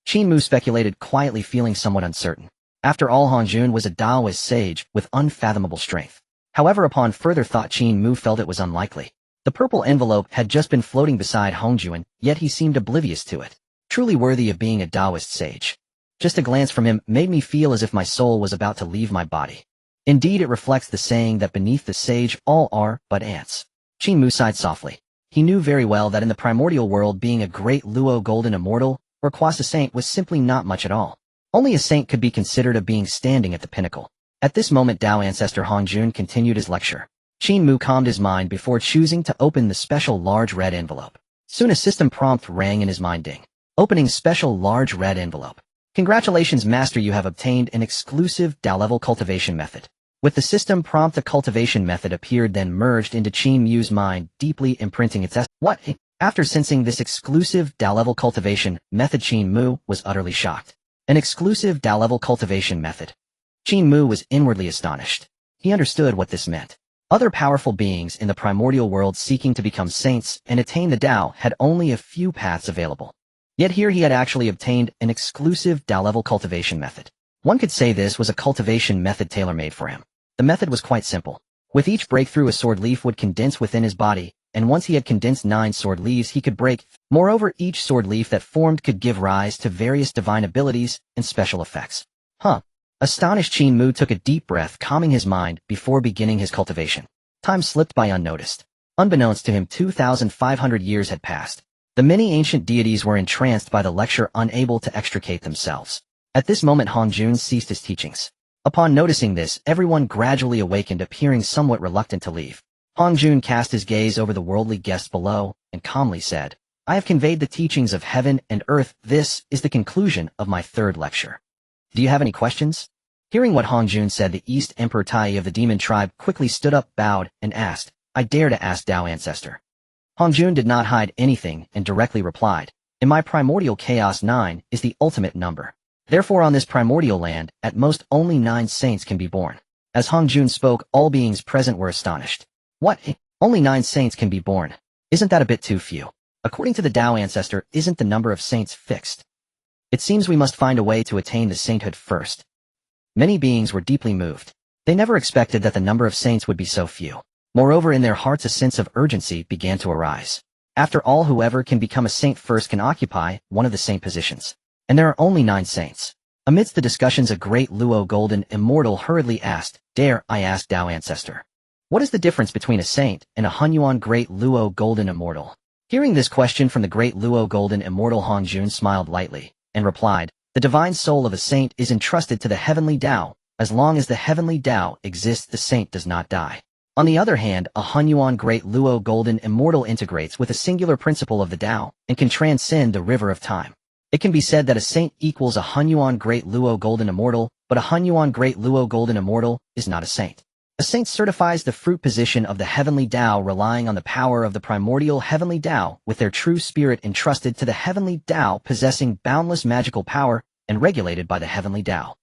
Qin Mu speculated quietly, feeling somewhat uncertain. After all, Hongjun was a Taoist sage with unfathomable strength. However, upon further thought, Qin Mu felt it was unlikely. The purple envelope had just been floating beside Hongjun, yet he seemed oblivious to it. Truly worthy of being a Taoist sage. Just a glance from him made me feel as if my soul was about to leave my body. Indeed, it reflects the saying that beneath the sage all are but ants. Qin Mu sighed softly. He knew very well that in the primordial world, being a great Luo golden immortal or quasi-saint was simply not much at all. Only a saint could be considered a being standing at the pinnacle. At this moment Tao Ancestor Hongjun continued his lecture. Qin Mu calmed his mind before choosing to open the special large red envelope. Soon a system prompt rang in his mind. Ding. Opening special large red envelope. Congratulations Master, you have obtained an exclusive Tao level cultivation method. With the system prompt, the cultivation method appeared, then merged into Qin Mu's mind, deeply imprinting its What? After sensing this exclusive Tao level cultivation method, Qin Mu was utterly shocked. An exclusive Tao level cultivation method. Qin Mu was inwardly astonished. He understood what this meant. Other powerful beings in the primordial world seeking to become saints and attain the Tao had only a few paths available. Yet here he had actually obtained an exclusive Tao level cultivation method. One could say this was a cultivation method tailor-made for him. The method was quite simple. With each breakthrough, a sword leaf would condense within his body, and once he had condensed 9 sword leaves he could break. Moreover, each sword leaf that formed could give rise to various divine abilities and special effects. Astonished, Qin Mu took a deep breath, calming his mind before beginning his cultivation. Time slipped by unnoticed. Unbeknownst to him, 2,500 years had passed. The many ancient deities were entranced by the lecture, unable to extricate themselves. At this moment Hongjun ceased his teachings. Upon noticing this, everyone gradually awakened, appearing somewhat reluctant to leave. Hongjun cast his gaze over the worldly guests below, and calmly said, I have conveyed the teachings of heaven and earth. This is the conclusion of my 3rd lecture. Do you have any questions? Hearing what Hongjun said, the East Emperor Tai of the demon tribe quickly stood up, bowed, and asked, I dare to ask Tao Ancestor. Hongjun did not hide anything and directly replied, in my primordial chaos 9 is the ultimate number. Therefore on this primordial land, at most only 9 saints can be born. As Hongjun spoke, all beings present were astonished. What? Only 9 saints can be born? Isn't that a bit too few? According to the Tao Ancestor, isn't the number of saints fixed? It seems we must find a way to attain the sainthood first. Many beings were deeply moved. They never expected that the number of saints would be so few. Moreover, in their hearts a sense of urgency began to arise. After all, whoever can become a saint first can occupy one of the saint positions. And there are only 9 saints. Amidst the discussions, a great Luo golden immortal hurriedly asked, Dare I ask Tao Ancestor? What is the difference between a saint and a Honghuang great Luo golden immortal? Hearing this question from the great Luo golden immortal, Hongjun smiled lightly, and replied, the divine soul of a saint is entrusted to the heavenly Tao. As long as the heavenly Tao exists, the saint does not die. On the other hand, a Honghuang great Luo golden immortal integrates with a singular principle of the Tao, and can transcend the river of time. It can be said that a saint equals a Honghuang great Luo golden immortal, but a Honghuang great Luo golden immortal is not a saint. A saint certifies the fruit position of the heavenly Tao, relying on the power of the primordial heavenly Tao, with their true spirit entrusted to the heavenly Tao, possessing boundless magical power, and regulated by the heavenly Tao.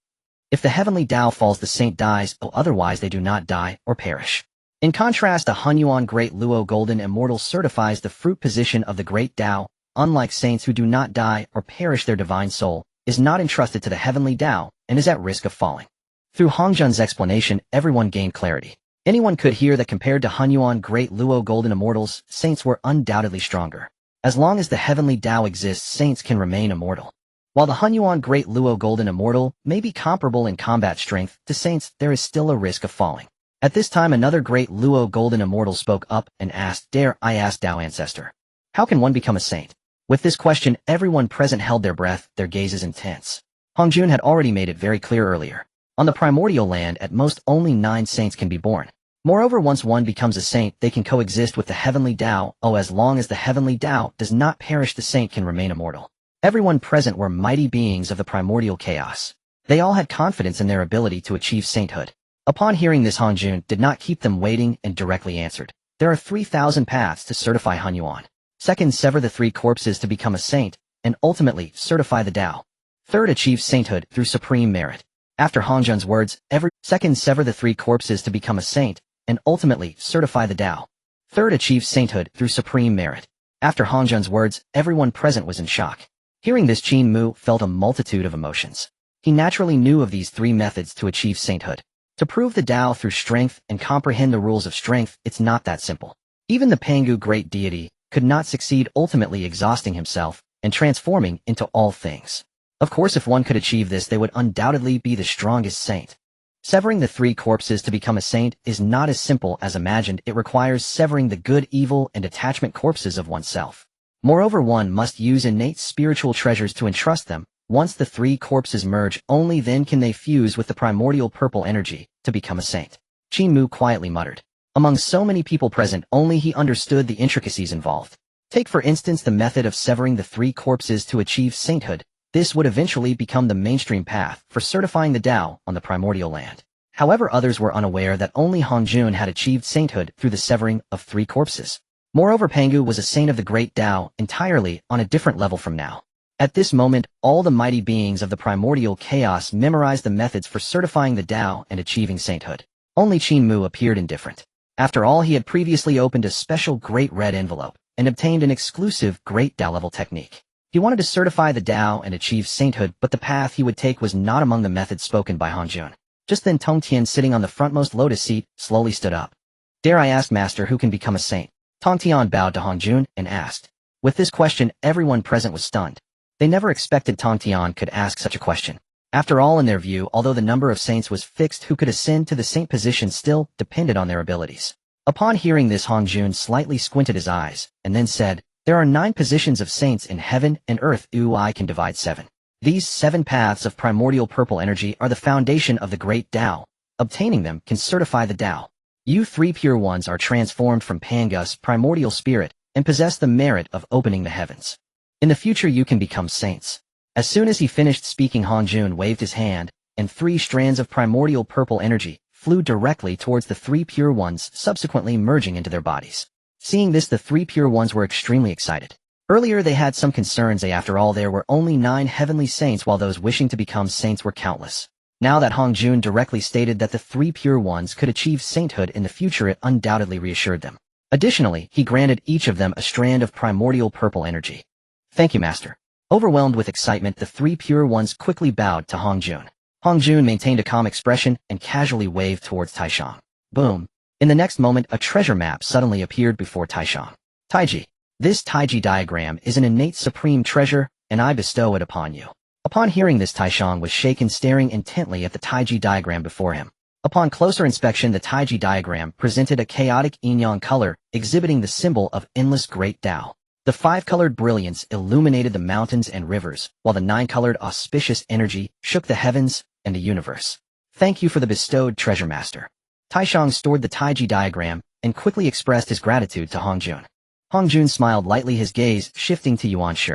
If the heavenly Tao falls, the saint dies, otherwise they do not die or perish. In contrast, a Honghuang great Luo golden immortal certifies the fruit position of the great Tao. Unlike saints who do not die or perish, their divine soul is not entrusted to the heavenly Tao, and is at risk of falling. Through Hongjun's explanation, everyone gained clarity. Anyone could hear that compared to Honghuang great Luo golden immortals, saints were undoubtedly stronger. As long as the heavenly Tao exists, saints can remain immortal. While the Honghuang great Luo golden immortal may be comparable in combat strength to saints, there is still a risk of falling. At this time, another great Luo golden immortal spoke up and asked, Dare I ask Tao Ancestor? How can one become a saint? With this question, everyone present held their breath, their gazes intense. Hongjun had already made it very clear earlier. On the primordial land, at most only 9 saints can be born. Moreover, once one becomes a saint, they can coexist with the heavenly Tao. As long as the heavenly Tao does not perish, the saint can remain immortal. Everyone present were mighty beings of the primordial chaos. They all had confidence in their ability to achieve sainthood. Upon hearing this, Hongjun did not keep them waiting and directly answered, There are 3,000 paths to certify Honghuang. Second, sever the 3 corpses to become a saint, and ultimately certify the Tao. Third, achieve sainthood through supreme merit. After Hongjun's words, Second, sever the 3 corpses to become a saint, and ultimately certify the Tao. Third, achieve sainthood through supreme merit. After Hongjun's words, everyone present was in shock. Hearing this, Qin Mu felt a multitude of emotions. He naturally knew of these 3 methods to achieve sainthood. To prove the Tao through strength and comprehend the rules of strength, it's not that simple. Even the Pangu great deity could not succeed, ultimately exhausting himself and transforming into all things. Of course, if one could achieve this, they would undoubtedly be the strongest saint. Severing the 3 corpses to become a saint is not as simple as imagined. It requires severing the good, evil, and attachment corpses of oneself. Moreover, one must use innate spiritual treasures to entrust them. Once the 3 corpses merge, only then can they fuse with the primordial purple energy, to become a saint. Qin Mu quietly muttered. Among so many people present, only he understood the intricacies involved. Take for instance the method of severing the 3 corpses to achieve sainthood. This would eventually become the mainstream path for certifying the Tao on the primordial land. However, others were unaware that only Hongjun had achieved sainthood through the severing of 3 corpses. Moreover, Pangu was a saint of the great Tao entirely on a different level from now. At this moment, all the mighty beings of the primordial chaos memorized the methods for certifying the Tao and achieving sainthood. Only Qin Mu appeared indifferent. After all, he had previously opened a special great red envelope and obtained an exclusive great Tao level technique. He wanted to certify the Tao and achieve sainthood, but the path he would take was not among the methods spoken by Hongjun. Just then Tong Tian, sitting on the frontmost lotus seat, slowly stood up. Dare I ask, Master, who can become a saint? Tong Tian bowed to Hongjun and asked. With this question, everyone present was stunned. They never expected Tong Tian could ask such a question. After all, in their view, although the number of saints was fixed, who could ascend to the saint position still depended on their abilities. Upon hearing this, Hongjun slightly squinted his eyes, and then said, there are 9 positions of saints in heaven and earth. I can divide 7. These 7 paths of primordial purple energy are the foundation of the great Tao. Obtaining them can certify the Tao. You 3 pure ones are transformed from Pangus primordial spirit and possess the merit of opening the heavens. In the future you can become saints. As soon as he finished speaking, Hongjun waved his hand, and 3 strands of primordial purple energy flew directly towards the 3 pure ones, subsequently merging into their bodies. Seeing this, the 3 pure ones were extremely excited. Earlier they had some concerns, after all there were only 9 heavenly saints while those wishing to become saints were countless. Now that Hongjun directly stated that the 3 pure ones could achieve sainthood in the future, it undoubtedly reassured them. Additionally, he granted each of them a strand of primordial purple energy. Thank you, Master. Overwhelmed with excitement, the 3 pure ones quickly bowed to Hongjun. Hongjun maintained a calm expression and casually waved towards Taishang. Boom. In the next moment, a treasure map suddenly appeared before Taishang. Taiji. This Taiji diagram is an innate supreme treasure, and I bestow it upon you. Upon hearing this, Taishang was shaken, staring intently at the Taiji diagram before him. Upon closer inspection, the Taiji diagram presented a chaotic yin-yang color, exhibiting the symbol of endless great Tao. The 5-colored brilliance illuminated the mountains and rivers, while the 9-colored auspicious energy shook the heavens and the universe. Thank you for the bestowed treasure, Master. Taishang stored the Taiji diagram and quickly expressed his gratitude to Hongjun. Hongjun smiled lightly, his gaze shifting to Yuan Shi.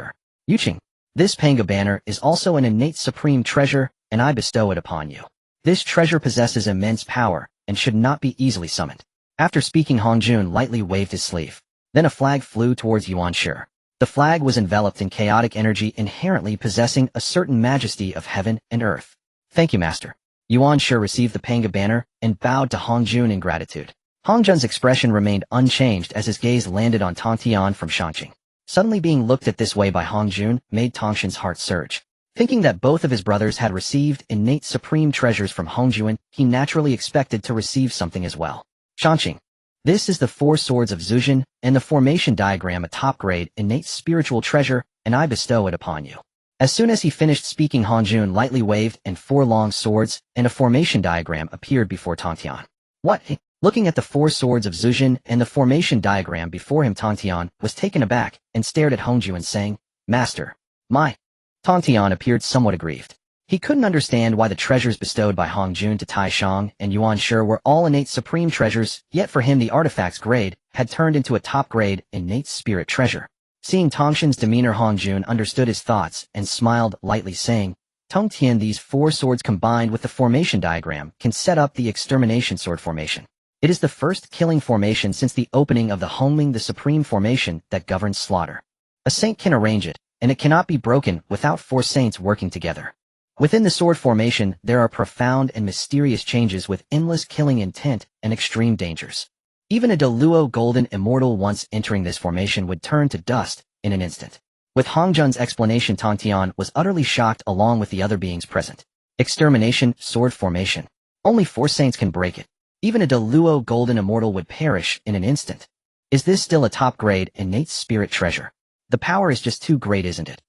Yuqing. This Panga banner is also an innate supreme treasure, and I bestow it upon you. This treasure possesses immense power and should not be easily summoned. After speaking, Hongjun lightly waved his sleeve. Then a flag flew towards Yuan Shi. The flag was enveloped in chaotic energy inherently possessing a certain majesty of heaven and earth. Thank you, Master. Yuan Shi received the Panga banner and bowed to Hongjun in gratitude. Hongjun's expression remained unchanged as his gaze landed on Tong Tian from Shangqing. Suddenly being looked at this way by Hongjun made Tongshan's heart surge. Thinking that both of his brothers had received innate supreme treasures from Hongjun, he naturally expected to receive something as well. Shangqing. This is the 4 swords of Zhuzhen and the formation diagram, a top-grade innate spiritual treasure, and I bestow it upon you. As soon as he finished speaking, Hongjun lightly waved and 4 long swords and a formation diagram appeared before Tong Tian. What? Looking at the 4 swords of Zhuzhen and the formation diagram before him, Tong Tian was taken aback and stared at Hongjun saying, Master, my... Tong Tian appeared somewhat aggrieved. He couldn't understand why the treasures bestowed by Hongjun to Taishang and Yuan Shi were all innate supreme treasures, yet for him the artifact's grade had turned into a top-grade innate spirit treasure. Seeing Tongshan's demeanor, Hongjun understood his thoughts and smiled lightly, saying, Tong Tian, these 4 swords combined with the formation diagram can set up the extermination sword formation. It is the first killing formation since the opening of the Hongming, the supreme formation that governs slaughter. A saint can arrange it, and it cannot be broken without 4 saints working together. Within the sword formation, there are profound and mysterious changes with endless killing intent and extreme dangers. Even a Deluo golden immortal once entering this formation would turn to dust in an instant. With Hongjun's explanation, Tong Tian was utterly shocked along with the other beings present. Extermination, sword formation. Only 4 saints can break it. Even a Deluo golden immortal would perish in an instant. Is this still a top-grade innate spirit treasure? The power is just too great, isn't it?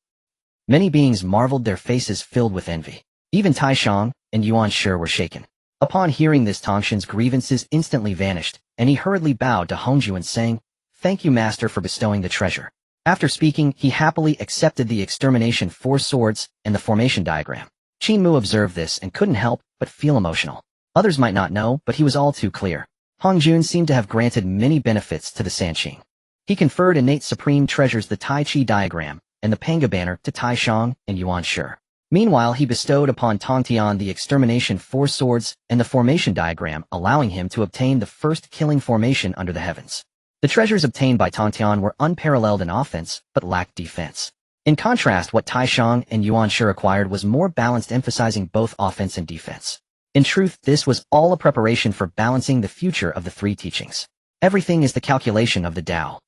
Many beings marveled, their faces filled with envy. Even Taishang and Yuan Shi were shaken. Upon hearing this, Tongshan's grievances instantly vanished, and he hurriedly bowed to Hongjun saying, Thank you, Master, for bestowing the treasure. After speaking, he happily accepted the extermination 4 swords and the formation diagram. Qin Mu observed this and couldn't help but feel emotional. Others might not know, but he was all too clear. Hongjun seemed to have granted many benefits to the Sanqing. He conferred innate supreme treasures the Tai Chi diagram and the Panga banner to Tai Shang and Yuan Shi. Meanwhile, he bestowed upon Tongtian the extermination four swords and the formation diagram, allowing him to obtain the first killing formation under the heavens. The treasures obtained by Tongtian were unparalleled in offense, but lacked defense. In contrast, what Tai Shang and Yuan Shi acquired was more balanced, emphasizing both offense and defense. In truth, this was all a preparation for balancing the future of the three teachings. Everything is the calculation of the Tao.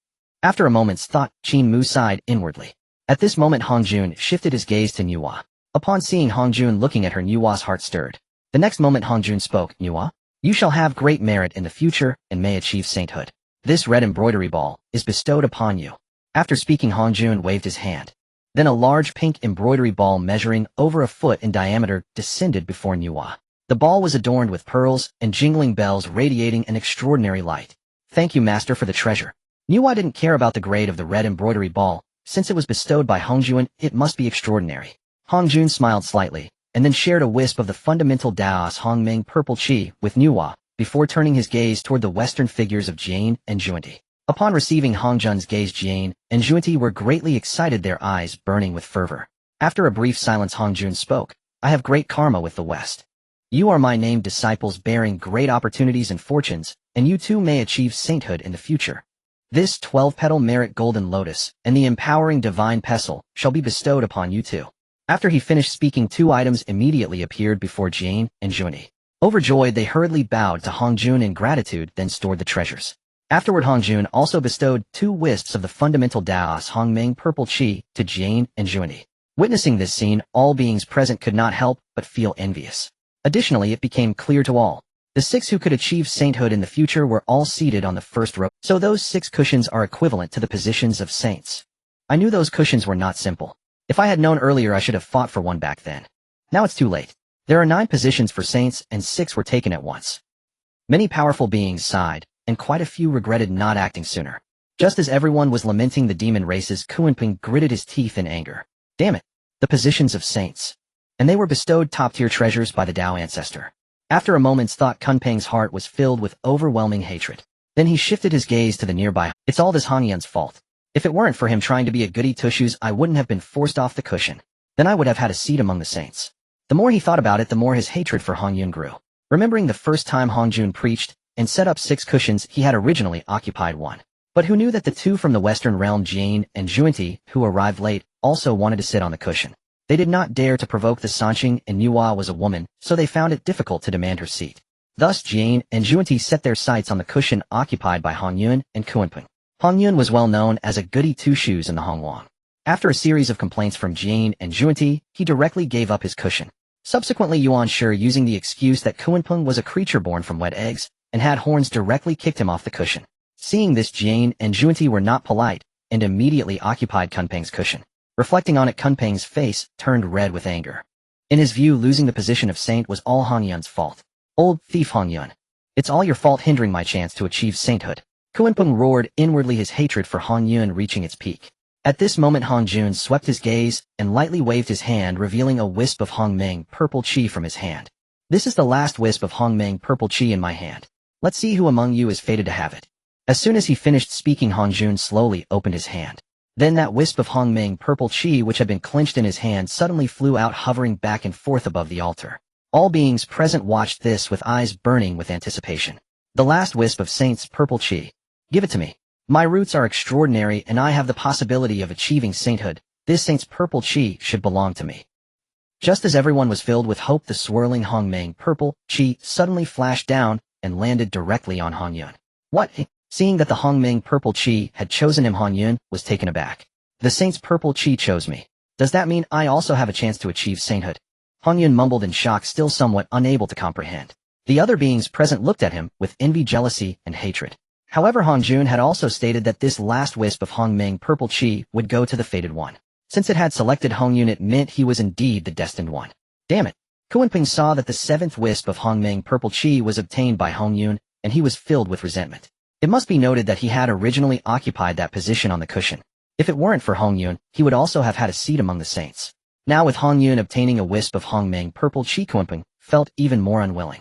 After a moment's thought, Qin Mu sighed inwardly. At this moment, Hongjun shifted his gaze to Nuwa. Upon seeing Hongjun looking at her, Nuwa's heart stirred. The next moment Hongjun spoke, "Nuwa, you shall have great merit in the future and may achieve sainthood. This red embroidery ball is bestowed upon you." After speaking, Hongjun waved his hand. Then a large pink embroidery ball measuring over a foot in diameter descended before Nuwa. The ball was adorned with pearls and jingling bells radiating an extraordinary light. "Thank you, master, for the treasure." Nuwa didn't care about the grade of the red embroidery ball. Since it was bestowed by Hongjun, it must be extraordinary. Hongjun smiled slightly, and then shared a wisp of the fundamental Daos Hongmeng purple chi with Nuwa, before turning his gaze toward the western figures of Jane and Zhunti. Upon receiving Hongjun's gaze, Jane and Zhunti were greatly excited, their eyes burning with fervor. After a brief silence, Hongjun spoke, "I have great karma with the West. You are my named disciples bearing great opportunities and fortunes, and you too may achieve sainthood in the future. This 12-petal merit golden lotus and the empowering divine pestle shall be bestowed upon you too." After he finished speaking, two items immediately appeared before Jane and Zhunti. Overjoyed, they hurriedly bowed to Hongjun in gratitude, then stored the treasures. Afterward, Hongjun also bestowed 2 wisps of the fundamental Daos Hongmeng purple chi to Jane and Zhunti. Witnessing this scene, all beings present could not help but feel envious. Additionally, it became clear to all. The 6 who could achieve sainthood in the future were all seated on the first row, so those 6 cushions are equivalent to the positions of saints. I knew those cushions were not simple. If I had known earlier, I should have fought for one back then. Now it's too late. There are 9 positions for saints, and 6 were taken at once. Many powerful beings sighed, and quite a few regretted not acting sooner. Just as everyone was lamenting the demon races, Kunping gritted his teeth in anger. Damn it! The positions of saints. And they were bestowed top-tier treasures by the Dao ancestor. After a moment's thought, Kunping's heart was filled with overwhelming hatred. Then he shifted his gaze to the nearby. "It's all this Hangyun's fault. If it weren't for him trying to be a goody two-shoes, I wouldn't have been forced off the cushion. Then I would have had a seat among the saints." The more he thought about it, the more his hatred for Hongyun grew. Remembering the first time Hongjun preached and set up 6 cushions, he had originally occupied 1. But who knew that the 2 from the western realm, Jane and Zhunti, who arrived late, also wanted to sit on the cushion. They did not dare to provoke the Sanqing, and Nuwa was a woman, so they found it difficult to demand her seat. Thus Jane and Zhunti set their sights on the cushion occupied by Hongyun and Kunping. Hongyun was well known as a goody two-shoes in the Honghuang. After a series of complaints from Jane and Zhunti, he directly gave up his cushion. Subsequently, Yuan Shi, using the excuse that Kunping was a creature born from wet eggs and had horns, directly kicked him off the cushion. Seeing this, Jane and Zhunti were not polite and immediately occupied Kunping's cushion. Reflecting on it, Kunping's face turned red with anger. In his view, losing the position of saint was all Hongyun's fault. "Old thief Hongyun. It's all your fault, hindering my chance to achieve sainthood." Kunping roared inwardly, his hatred for Hongyun reaching its peak. At this moment, Hongjun swept his gaze and lightly waved his hand, revealing a wisp of Hongmeng purple chi from his hand. "This is the last wisp of Hongmeng purple chi in my hand. Let's see who among you is fated to have it." As soon as he finished speaking, Hongjun slowly opened his hand. Then that wisp of Hongmeng purple chi, which had been clenched in his hand, suddenly flew out, hovering back and forth above the altar. All beings present watched this with eyes burning with anticipation. "The last wisp of Saint's purple chi. Give it to me. My roots are extraordinary and I have the possibility of achieving sainthood. This Saint's purple chi should belong to me." Just as everyone was filled with hope, the swirling Hongmeng purple chi suddenly flashed down and landed directly on Hongyun. "What?" Seeing that the Hongmeng purple chi had chosen him, Hongyun was taken aback. "The Saint's purple chi chose me. Does that mean I also have a chance to achieve sainthood?" Hongyun mumbled in shock, still somewhat unable to comprehend. The other beings present looked at him with envy, jealousy, and hatred. However, Hongjun had also stated that this last wisp of Hongmeng purple chi would go to the fated one. Since it had selected Hongyun, it meant he was indeed the destined one. Damn it! Kunping saw that the 7th wisp of Hongmeng purple chi was obtained by Hongyun, and he was filled with resentment. It must be noted that he had originally occupied that position on the cushion. If it weren't for Hongyun, he would also have had a seat among the saints. Now with Hongyun obtaining a wisp of Hongmeng purple chi, Kunping felt even more unwilling.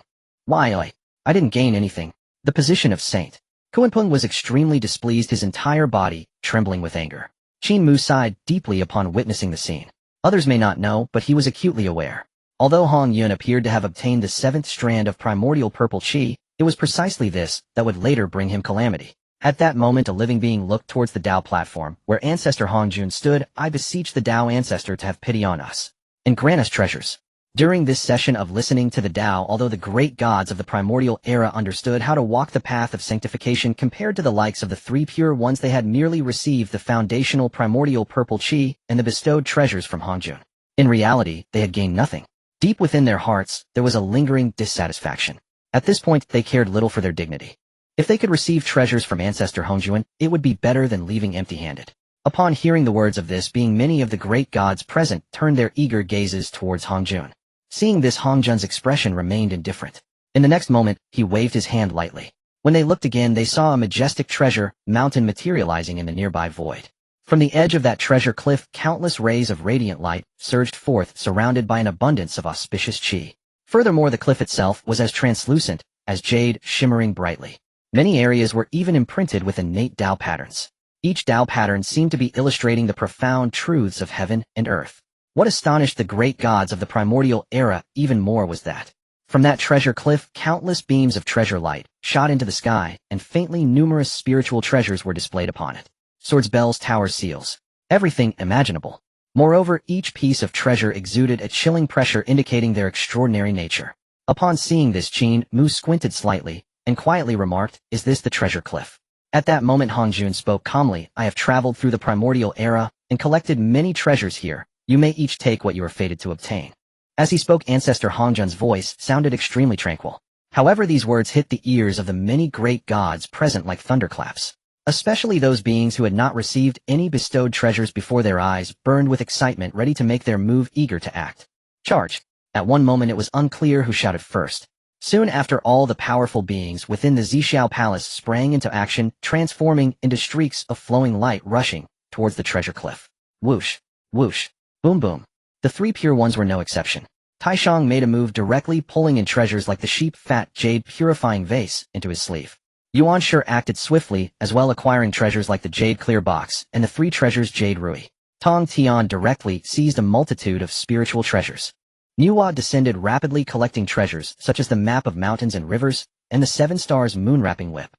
Why, I didn't gain anything. The position of Saint Zhunti was extremely displeased, his entire body trembling with anger. Qin Mu sighed deeply upon witnessing the scene. Others may not know, but he was acutely aware. Although Hong Yun appeared to have obtained the 7th strand of primordial purple qi, it was precisely this that would later bring him calamity. At that moment a living being looked towards the Dao platform, where Ancestor Hongjun stood. I beseech the Dao Ancestor to have pity on us and grant us treasures. During this session of listening to the Dao, although the great gods of the primordial era understood how to walk the path of sanctification compared to the likes of the 3 pure ones, they had merely received the foundational primordial purple qi and the bestowed treasures from Hongjun. In reality, they had gained nothing. Deep within their hearts, there was a lingering dissatisfaction. At this point, they cared little for their dignity. If they could receive treasures from Ancestor Hongjun, it would be better than leaving empty-handed. Upon hearing the words of this being, many of the great gods present turned their eager gazes towards Hongjun. Seeing this, Hongjun's expression remained indifferent. In the next moment, he waved his hand lightly. When they looked again, they saw a majestic treasure mountain materializing in the nearby void. From the edge of that treasure cliff, countless rays of radiant light surged forth, surrounded by an abundance of auspicious qi. Furthermore, the cliff itself was as translucent as jade, shimmering brightly. Many areas were even imprinted with innate Dao patterns. Each Dao pattern seemed to be illustrating the profound truths of heaven and earth. What astonished the great gods of the primordial era even more was that, from that treasure cliff, countless beams of treasure light shot into the sky, and faintly numerous spiritual treasures were displayed upon it. Swords, bells, towers, seals. Everything imaginable. Moreover, each piece of treasure exuded a chilling pressure indicating their extraordinary nature. Upon seeing this, Qin Mu squinted slightly and quietly remarked, "Is this the treasure cliff?" At that moment Hongjun spoke calmly, "I have traveled through the primordial era and collected many treasures here. You may each take what you are fated to obtain." As he spoke, Ancestor Hongjun's voice sounded extremely tranquil. However, these words hit the ears of the many great gods present like thunderclaps. Especially those beings who had not received any bestowed treasures before. Their eyes burned with excitement, ready to make their move, eager to act. Charge! At one moment it was unclear who shouted first. Soon after, all the powerful beings within the Xiao Palace sprang into action, transforming into streaks of flowing light rushing towards the treasure cliff. Whoosh! Whoosh! Boom boom. The 3 pure ones were no exception. Taishang made a move directly, pulling in treasures like the sheep fat jade purifying vase into his sleeve. Yuan Shi acted swiftly, as well, acquiring treasures like the jade clear box and the 3 treasures jade rui. Tong Tian directly seized a multitude of spiritual treasures. Nuwa descended rapidly, collecting treasures such as the map of mountains and rivers and the 7 stars moon-wrapping whip.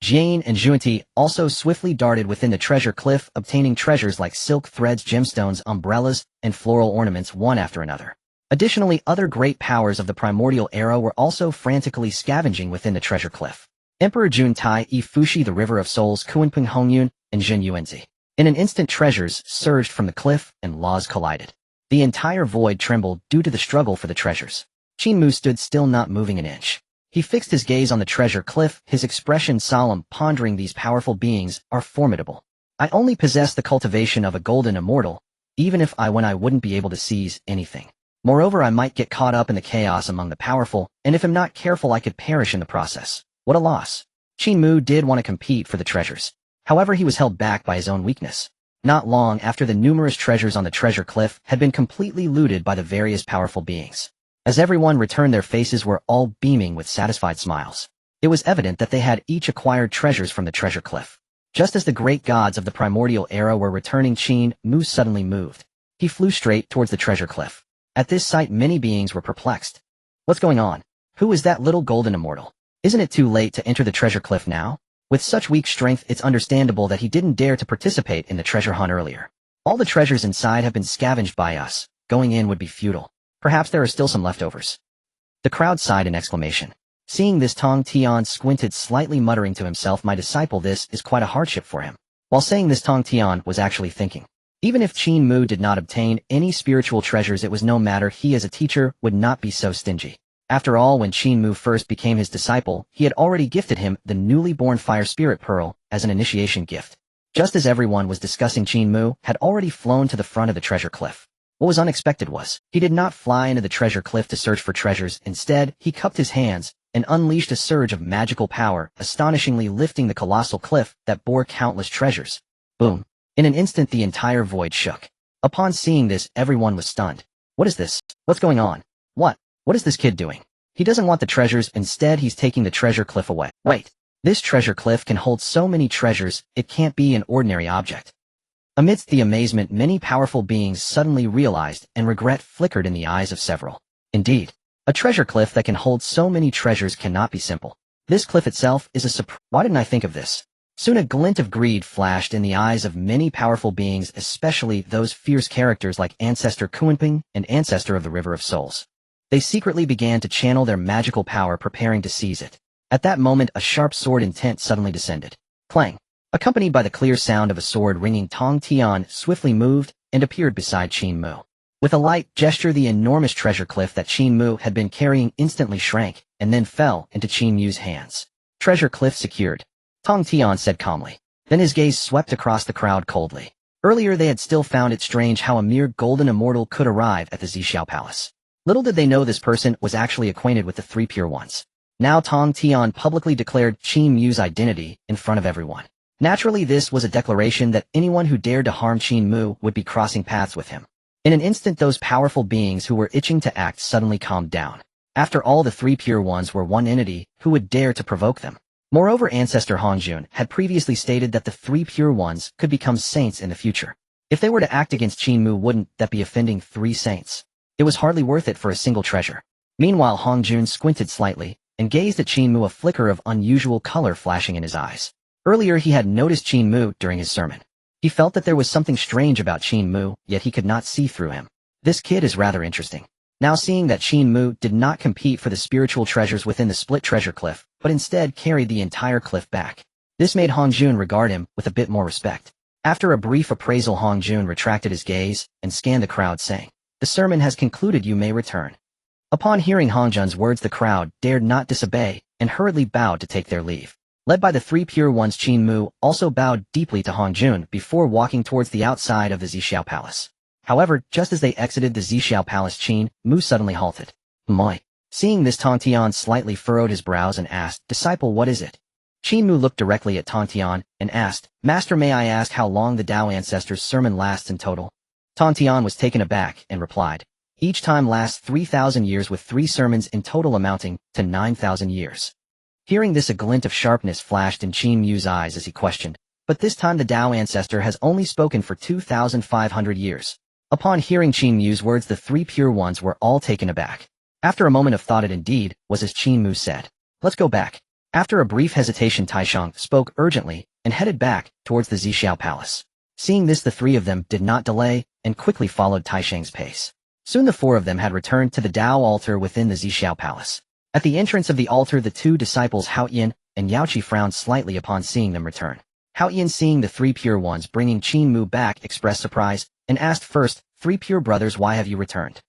Jian and Zhunti also swiftly darted within the treasure cliff, obtaining treasures like silk threads, gemstones, umbrellas, and floral ornaments one after another. Additionally, other great powers of the primordial era were also frantically scavenging within the treasure cliff. Emperor Jun Tai, Fushi, the River of Souls, Qinpeng Hongyun, and Jin Yuanzi. In an instant, treasures surged from the cliff and laws collided. The entire void trembled due to the struggle for the treasures. Qin Mu stood still, not moving an inch. He fixed his gaze on the treasure cliff, his expression solemn, pondering. These powerful beings are formidable. I only possess the cultivation of a golden immortal, even if I wouldn't be able to seize anything. Moreover, I might get caught up in the chaos among the powerful, and if I'm not careful I could perish in the process. What a loss. Qin Mu did want to compete for the treasures. However, he was held back by his own weakness. Not long after, the numerous treasures on the treasure cliff had been completely looted by the various powerful beings. As everyone returned, their faces were all beaming with satisfied smiles. It was evident that they had each acquired treasures from the treasure cliff. Just as the great gods of the primordial era were returning, Qin Mu suddenly moved. He flew straight towards the treasure cliff. At this sight, many beings were perplexed. What's going on? Who is that little golden immortal? Isn't it too late to enter the treasure cliff now? With such weak strength, it's understandable that he didn't dare to participate in the treasure hunt earlier. All the treasures inside have been scavenged by us. Going in would be futile. Perhaps there are still some leftovers. The crowd sighed in exclamation. Seeing this, Tong Tian squinted slightly, muttering to himself, "My disciple, this is quite a hardship for him." While saying this, Tong Tian was actually thinking. Even if Qin Mu did not obtain any spiritual treasures, it was no matter. He as a teacher would not be so stingy. After all, when Qin Mu first became his disciple, he had already gifted him the newly born Fire Spirit Pearl as an initiation gift. Just as everyone was discussing, Qin Mu had already flown to the front of the treasure cliff. What was unexpected was, he did not fly into the treasure cliff to search for treasures. Instead, he cupped his hands and unleashed a surge of magical power, astonishingly lifting the colossal cliff that bore countless treasures. Boom! In an instant, the entire void shook. Upon seeing this, everyone was stunned. What is this? What's going on? What is this kid doing? He doesn't want the treasures, instead he's taking the treasure cliff away. Wait, this treasure cliff can hold so many treasures, it can't be an ordinary object. Amidst the amazement, many powerful beings suddenly realized, and regret flickered in the eyes of several. Indeed, a treasure cliff that can hold so many treasures cannot be simple. This cliff itself is a surprise. Why didn't I think of this? Soon a glint of greed flashed in the eyes of many powerful beings, especially those fierce characters like Ancestor Kunping and Ancestor of the River of Souls. They secretly began to channel their magical power, preparing to seize it. At that moment, a sharp sword intent suddenly descended. Clang! Accompanied by the clear sound of a sword ringing, Tong Tian swiftly moved and appeared beside Qin Mu. With a light gesture, the enormous treasure cliff that Qin Mu had been carrying instantly shrank and then fell into Qin Mu's hands. Treasure cliff secured, Tong Tian said calmly. Then his gaze swept across the crowd coldly. Earlier they had still found it strange how a mere golden immortal could arrive at the Xiao Palace. Little did they know this person was actually acquainted with the three pure ones. Now Tong Tian publicly declared Qin Mu's identity in front of everyone. Naturally, this was a declaration that anyone who dared to harm Qin Mu would be crossing paths with him. In an instant, those powerful beings who were itching to act suddenly calmed down. After all, the three pure ones were one entity, who would dare to provoke them? Moreover, Ancestor Hongjun had previously stated that the three pure ones could become saints in the future. If they were to act against Qin Mu, wouldn't that be offending three saints? It was hardly worth it for a single treasure. Meanwhile, Hongjun squinted slightly and gazed at Qin Mu, a flicker of unusual color flashing in his eyes. Earlier he had noticed Qin Mu during his sermon. He felt that there was something strange about Qin Mu, yet he could not see through him. This kid is rather interesting. Now seeing that Qin Mu did not compete for the spiritual treasures within the split treasure cliff, but instead carried the entire cliff back. This made Hongjun regard him with a bit more respect. After a brief appraisal, Hongjun retracted his gaze and scanned the crowd, saying, "The sermon has concluded, you may return." Upon hearing Hongjun's words, the crowd dared not disobey and hurriedly bowed to take their leave. Led by the three pure ones, Qin Mu also bowed deeply to Hongjun before walking towards the outside of the Xiao Palace. However, just as they exited the Xiao Palace, Qin Mu suddenly halted. "Moi." Seeing this, Tong Tian slightly furrowed his brows and asked, "Disciple, what is it?" Qin Mu looked directly at Tong Tian and asked, "Master, may I ask how long the Tao Ancestors' sermon lasts in total?" Tong Tian was taken aback and replied, "Each time lasts 3,000 years, with 3 sermons in total amounting to 9,000 years. Hearing this, a glint of sharpness flashed in Qin Mu's eyes as he questioned, "But this time the Tao Ancestor has only spoken for 2,500 years. Upon hearing Qin Mu's words, the three pure ones were all taken aback. After a moment of thought, it indeed was as Qin Mu said. "Let's go back." After a brief hesitation, Taisheng spoke urgently and headed back towards the Xiao Palace. Seeing this, the three of them did not delay and quickly followed Taisheng's pace. Soon the 4 of them had returned to the Tao altar within the Xiao Palace. At the entrance of the altar, the 2 disciples Hao Yin and Yao Qi frowned slightly upon seeing them return. Hao Yin, seeing the 3 pure ones bringing Qin Mu back, expressed surprise and asked, "First, 3 pure brothers, why have you returned?"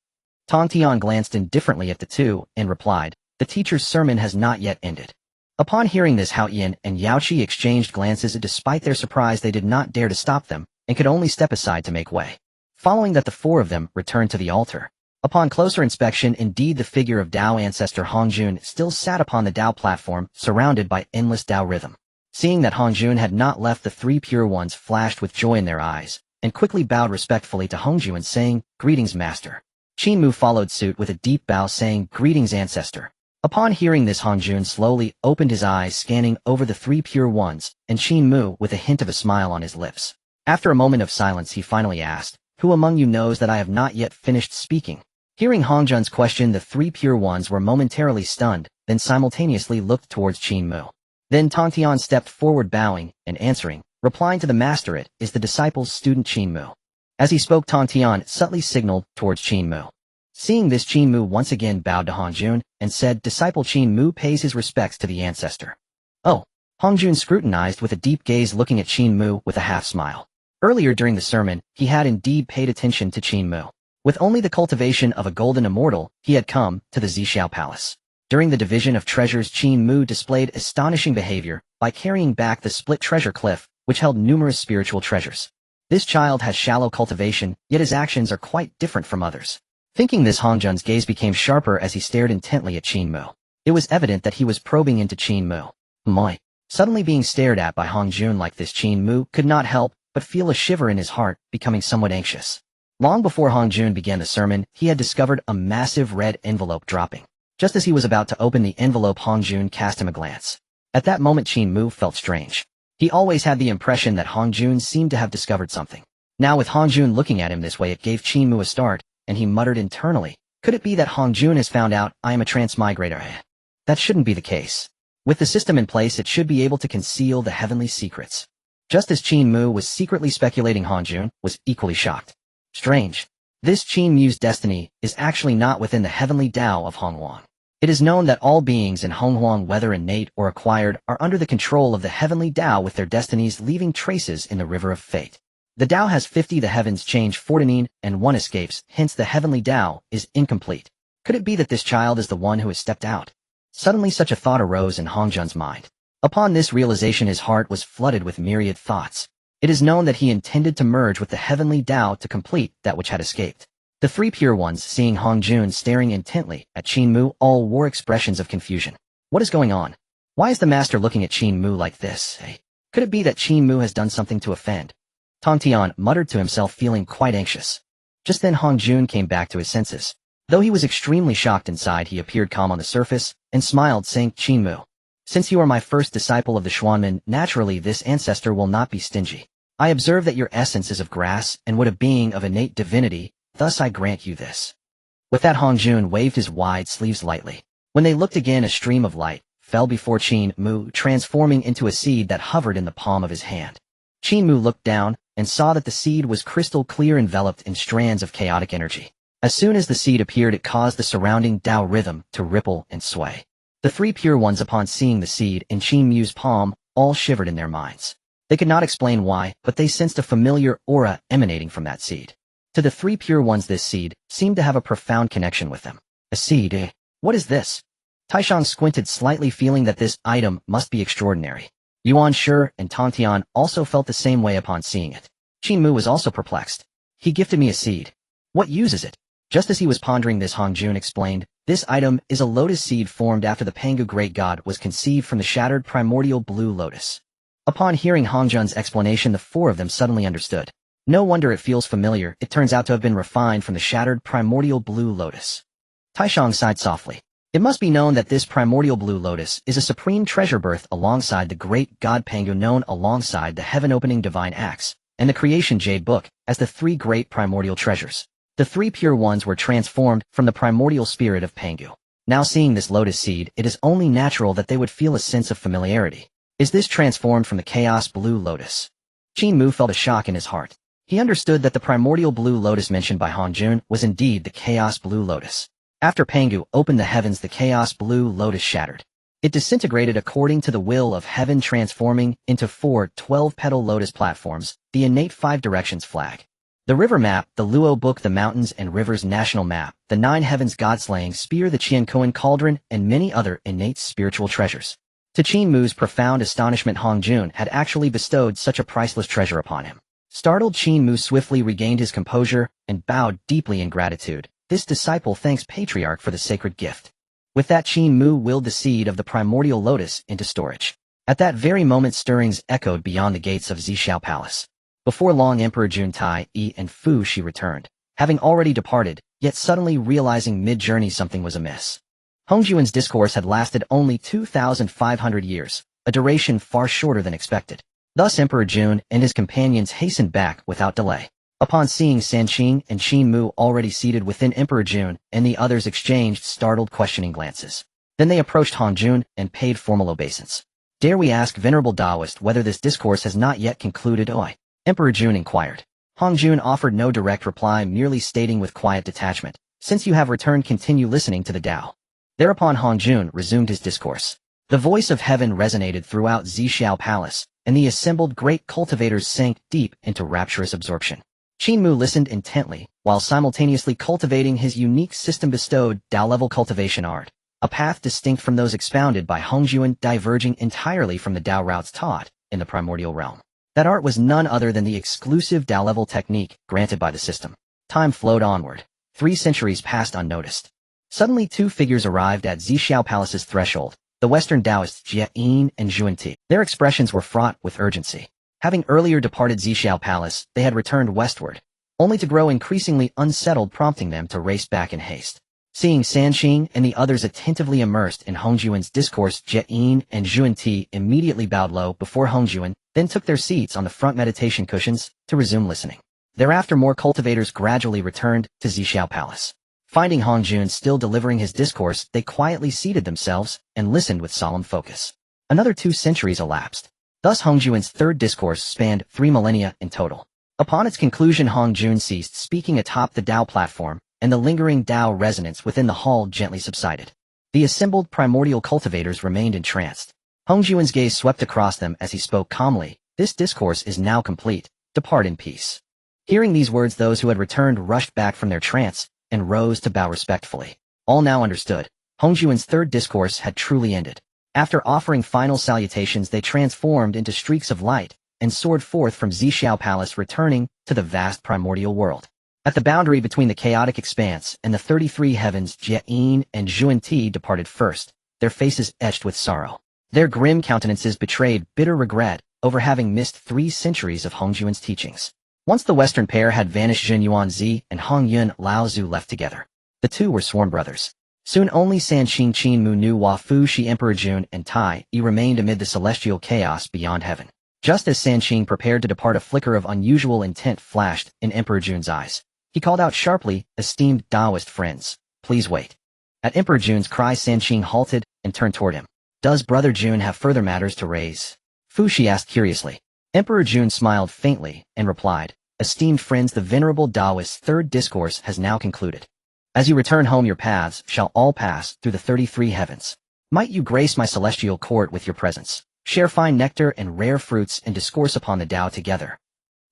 Tong Tian glanced indifferently at the 2 and replied, "The teacher's sermon has not yet ended." Upon hearing this, Hao Yin and Yao Qi exchanged glances. Despite their surprise, they did not dare to stop them and could only step aside to make way. Following that, the 4 of them returned to the altar. Upon closer inspection, indeed, the figure of Tao Ancestor Hongjun still sat upon the Tao platform, surrounded by endless Tao rhythm. Seeing that Hongjun had not left, the 3 pure ones flashed with joy in their eyes and quickly bowed respectfully to Hongjun, saying, "Greetings, Master." Qin Mu followed suit with a deep bow, saying, "Greetings, Ancestor." Upon hearing this, Hongjun slowly opened his eyes, scanning over the 3 pure ones and Qin Mu with a hint of a smile on his lips. After a moment of silence, he finally asked, "Who among you knows that I have not yet finished speaking?" Hearing Hongjun's question, the 3 pure ones were momentarily stunned, then simultaneously looked towards Qin Mu. Then Tong Tian stepped forward, bowing and answering, replying to the master, "It is the disciple's student Qin Mu." As he spoke, Tong Tian subtly signaled towards Qin Mu. Seeing this, Qin Mu once again bowed to Hongjun and said, "Disciple Qin Mu pays his respects to the ancestor." "Oh." Hongjun scrutinized with a deep gaze, looking at Qin Mu with a half smile. Earlier during the sermon, he had indeed paid attention to Qin Mu. With only the cultivation of a golden immortal, he had come to the Xiao Palace. During the division of treasures, Qin Mu displayed astonishing behavior by carrying back the split treasure cliff, which held numerous spiritual treasures. This child has shallow cultivation, yet his actions are quite different from others. Thinking this, Hongjun's gaze became sharper as he stared intently at Qin Mu. It was evident that he was probing into Qin Mu. Moi. Suddenly being stared at by Hongjun like this, Qin Mu could not help but feel a shiver in his heart, becoming somewhat anxious. Long before Hongjun began the sermon, he had discovered a massive red envelope dropping. Just as he was about to open the envelope, Hongjun cast him a glance. At that moment, Qin Mu felt strange. He always had the impression that Hongjun seemed to have discovered something. Now with Hongjun looking at him this way, it gave Qin Mu a start, and he muttered internally, could it be that Hongjun has found out I am a transmigrator? That shouldn't be the case. With the system in place, it should be able to conceal the heavenly secrets. Just as Qin Mu was secretly speculating, Hongjun was equally shocked. Strange. This Qin Mu's destiny is actually not within the heavenly Tao of Honghuang. It is known that all beings in Honghuang, whether innate or acquired, are under the control of the heavenly Tao, with their destinies leaving traces in the river of fate. The Tao has 50, the heavens change 49, and one escapes, hence the heavenly Tao is incomplete. Could it be that this child is the one who has stepped out? Suddenly such a thought arose in Hongjun's mind. Upon this realization, his heart was flooded with myriad thoughts. It is known that he intended to merge with the heavenly Tao to complete that which had escaped. The three pure ones, seeing Hongjun staring intently at Qin Mu, all wore expressions of confusion. What is going on? Why is the master looking at Qin Mu like this? Could it be that Qin Mu has done something to offend? Tong Tian muttered to himself, feeling quite anxious. Just then Hongjun came back to his senses. Though he was extremely shocked inside, he appeared calm on the surface and smiled, saying, Qin Mu, since you are my first disciple of the Xuanmen, naturally this ancestor will not be stingy. I observe that your essence is of grass and would a being of innate divinity, thus I grant you this. With that, Hongjun waved his wide sleeves lightly. When they looked again, a stream of light fell before Qin Mu, transforming into a seed that hovered in the palm of his hand. Qin Mu looked down and saw that the seed was crystal clear, enveloped in strands of chaotic energy. As soon as the seed appeared, it caused the surrounding Tao rhythm to ripple and sway. The three pure ones, upon seeing the seed in Qin Mu's palm, all shivered in their minds. They could not explain why, but they sensed a familiar aura emanating from that seed. To the three pure ones, this seed seemed to have a profound connection with them. A seed, eh? What is this? Taishang squinted slightly, feeling that this item must be extraordinary. Yuan Shi and Tong Tian also felt the same way upon seeing it. Qin Mu was also perplexed. He gifted me a seed. What use is it? Just as he was pondering this, Hongjun explained, this item is a lotus seed formed after the Pangu great god was conceived from the shattered primordial blue lotus. Upon hearing Hongjun's explanation, the four of them suddenly understood. No wonder it feels familiar, it turns out to have been refined from the shattered primordial blue lotus. Taishang sighed softly. It must be known that this primordial blue lotus is a supreme treasure birth alongside the great god Pangu, known alongside the heaven-opening divine axe and the creation jade book as the three great primordial treasures. The three pure ones were transformed from the primordial spirit of Pangu. Now seeing this lotus seed, it is only natural that they would feel a sense of familiarity. Is this transformed from the chaos blue lotus? Qin Mu felt a shock in his heart. He understood that the primordial blue lotus mentioned by Hongjun was indeed the chaos blue lotus. After Pangu opened the heavens, the chaos blue lotus shattered. It disintegrated according to the will of heaven, transforming into 4 12-petal lotus platforms, the innate 5 directions flag. The river map, the Luo book, the mountains and rivers national map, the 9 heavens god-slaying spear, the Qiankuan cauldron, and many other innate spiritual treasures. To Qin Mu's profound astonishment, Hongjun had actually bestowed such a priceless treasure upon him. Startled, Qin Mu swiftly regained his composure and bowed deeply in gratitude. This disciple thanks Patriarch for the sacred gift. With that, Qin Mu willed the seed of the primordial lotus into storage. At that very moment, stirrings echoed beyond the gates of Xiao Palace. Before long, Emperor Juntai, Yi, and Fu Shi returned, having already departed, yet suddenly realizing mid-journey something was amiss. Hongjun's discourse had lasted only 2,500 years, a duration far shorter than expected. Thus Emperor Jun and his companions hastened back without delay. Upon seeing Sanqing and Qin Mu already seated within, Emperor Jun and the others exchanged startled, questioning glances. Then they approached Hongjun and paid formal obeisance. Dare we ask, Venerable Taoist, whether this discourse has not yet concluded? Oi? Emperor Jun inquired. Hongjun offered no direct reply, merely stating with quiet detachment, since you have returned, continue listening to the Tao. Thereupon Hongjun resumed his discourse. The voice of heaven resonated throughout Xiao Palace, and the assembled great cultivators sank deep into rapturous absorption. Qin Mu listened intently, while simultaneously cultivating his unique system-bestowed Tao-level cultivation art, a path distinct from those expounded by Hongjun, diverging entirely from the Tao routes taught in the primordial realm. That art was none other than the exclusive Tao-level technique granted by the system. Time flowed onward. 3 centuries passed unnoticed. Suddenly 2 figures arrived at Xiao Palace's threshold, the Western Taoists Jia and Zhunti. Their expressions were fraught with urgency. Having earlier departed Xiao Palace, they had returned westward, only to grow increasingly unsettled, prompting them to race back in haste. Seeing Sanqing and the others attentively immersed in Hongjuan's discourse, Jie and Zhunti immediately bowed low before Hongjuan, then took their seats on the front meditation cushions to resume listening. Thereafter more cultivators gradually returned to Zhixiao Palace. Finding Hongjuan still delivering his discourse, they quietly seated themselves and listened with solemn focus. Another 2 centuries elapsed. Thus Hongjuan's third discourse spanned 3 millennia in total. Upon its conclusion, Hongjuan ceased speaking atop the Dao platform, and the lingering Dao resonance within the hall gently subsided. The assembled primordial cultivators remained entranced. Hongjuan's gaze swept across them as he spoke calmly. This discourse is now complete. Depart in peace. Hearing these words, those who had returned rushed back from their trance and rose to bow respectfully. All now understood. Hongjuan's third discourse had truly ended. After offering final salutations, they transformed into streaks of light and soared forth from Zhixiao Palace, returning to the vast primordial world. At the boundary between the chaotic expanse and the 33 heavens, Jie and Zhunti departed first, their faces etched with sorrow. Their grim countenances betrayed bitter regret over having missed 3 centuries of Hongjuan's teachings. Once the Western pair had vanished, Jin Yuanzi and Hong Yun Laozu left together. The 2 were sworn brothers. Soon only Sanqing, Qin Mu, Nu Hua, Fu Shi, Emperor Jun, and Tai Yi remained amid the celestial chaos beyond heaven. Just as Sanqing prepared to depart, a flicker of unusual intent flashed in Emperor Jun's eyes. He called out sharply, "Esteemed Taoist friends, please wait." At Emperor Jun's cry, Sanqing halted and turned toward him. "Does Brother Jun have further matters to raise?" Fu Shi asked curiously. Emperor Jun smiled faintly and replied, "Esteemed friends, the venerable Taoist's third discourse has now concluded. As you return home, your paths shall all pass through the 33 heavens. Might you grace my celestial court with your presence, share fine nectar and rare fruits, and discourse upon the Tao together."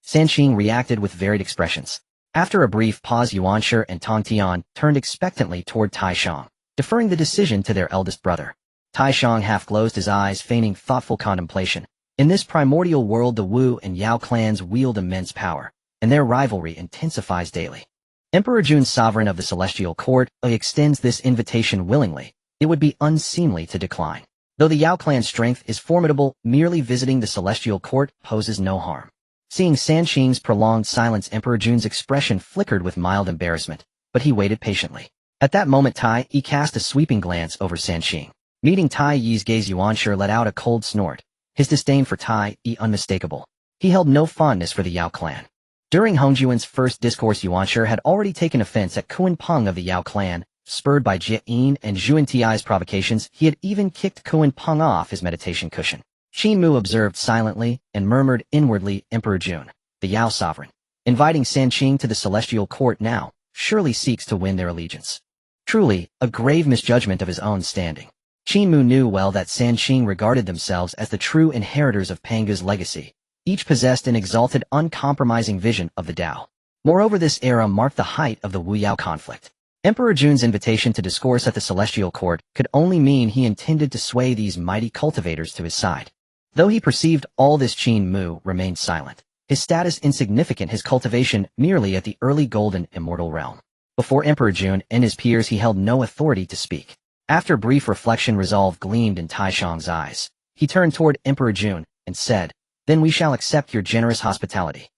Sanqing reacted with varied expressions. After a brief pause, Yuanshi and Tong Tian turned expectantly toward Tai Shang, deferring the decision to their eldest brother. Tai Shang half closed his eyes, feigning thoughtful contemplation. In this primordial world, the Wu and Yao clans wield immense power, and their rivalry intensifies daily. Emperor Jun, sovereign of the celestial court, extends this invitation willingly. It would be unseemly to decline. Though the Yao clan's strength is formidable, merely visiting the celestial court poses no harm. Seeing Sanqing's prolonged silence, Emperor Jun's expression flickered with mild embarrassment, but he waited patiently. At that moment, Tai Yi cast a sweeping glance over Sanqing. Meeting Tai Yi's gaze, Yuanshi let out a cold snort, his disdain for Tai Yi unmistakable. He held no fondness for the Yao clan. During Hongjuan's first discourse, Yuanshi had already taken offense at Qin Peng of the Yao clan. Spurred by Jie and Zhunti's provocations, he had even kicked Qin Peng off his meditation cushion. Qin Mu observed silently and murmured inwardly, "Emperor Jun, the Yao sovereign, inviting Sanqing to the celestial court now, surely seeks to win their allegiance. Truly, a grave misjudgment of his own standing." Qin Mu knew well that Sanqing regarded themselves as the true inheritors of Panga's legacy. Each possessed an exalted, uncompromising vision of the Tao. Moreover, this era marked the height of the Wu-Yao conflict. Emperor Jun's invitation to discourse at the celestial court could only mean he intended to sway these mighty cultivators to his side. Though he perceived all this, Qin Mu remained silent, his status insignificant, his cultivation merely at the early golden immortal realm. Before Emperor Jun and his peers, he held no authority to speak. After brief reflection, resolve gleamed in Tai Shang's eyes. He turned toward Emperor Jun and said, "Then we shall accept your generous hospitality."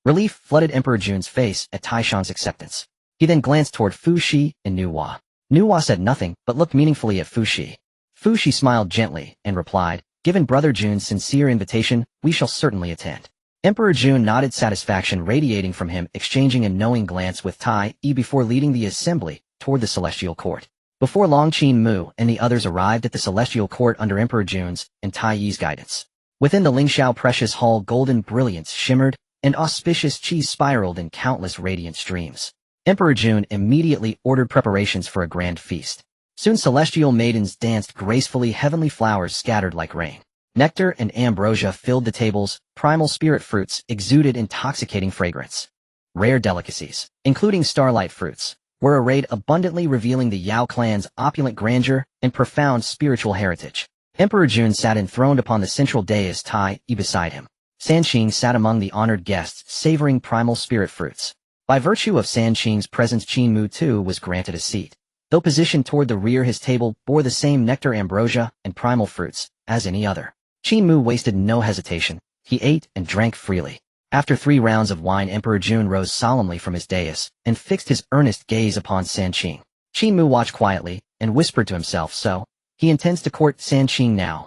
Relief flooded Emperor Jun's face at Tai Shang's acceptance. He then glanced toward Fu Shi and Nu Hua. Nu Hua said nothing, but looked meaningfully at Fu Shi. Fu Shi smiled gently and replied, "Given Brother Jun's sincere invitation, we shall certainly attend." Emperor Jun nodded, satisfaction radiating from him, exchanging a knowing glance with Tai Yi before leading the assembly toward the celestial court. Before long, Qin Mu and the others arrived at the celestial court under Emperor Jun's and Tai Yi's guidance. Within the Lingxiao precious hall, golden brilliance shimmered, and auspicious qi spiraled in countless radiant streams. Emperor Jun immediately ordered preparations for a grand feast. Soon celestial maidens danced gracefully, heavenly flowers scattered like rain. Nectar and ambrosia filled the tables, primal spirit fruits exuded intoxicating fragrance. Rare delicacies, including starlight fruits, were arrayed abundantly, revealing the Yao clan's opulent grandeur and profound spiritual heritage. Emperor Jun sat enthroned upon the central dais, Tai Yi beside him. Sanqing sat among the honored guests, savoring primal spirit fruits. By virtue of Sanqing's presence, Qin Mu too was granted a seat. Though positioned toward the rear, his table bore the same nectar, ambrosia, and primal fruits as any other. Qin Mu wasted no hesitation. He ate and drank freely. After 3 rounds of wine, Emperor Jun rose solemnly from his dais and fixed his earnest gaze upon Sanqing. Qin Mu watched quietly and whispered to himself, so he intends to court San Qing now.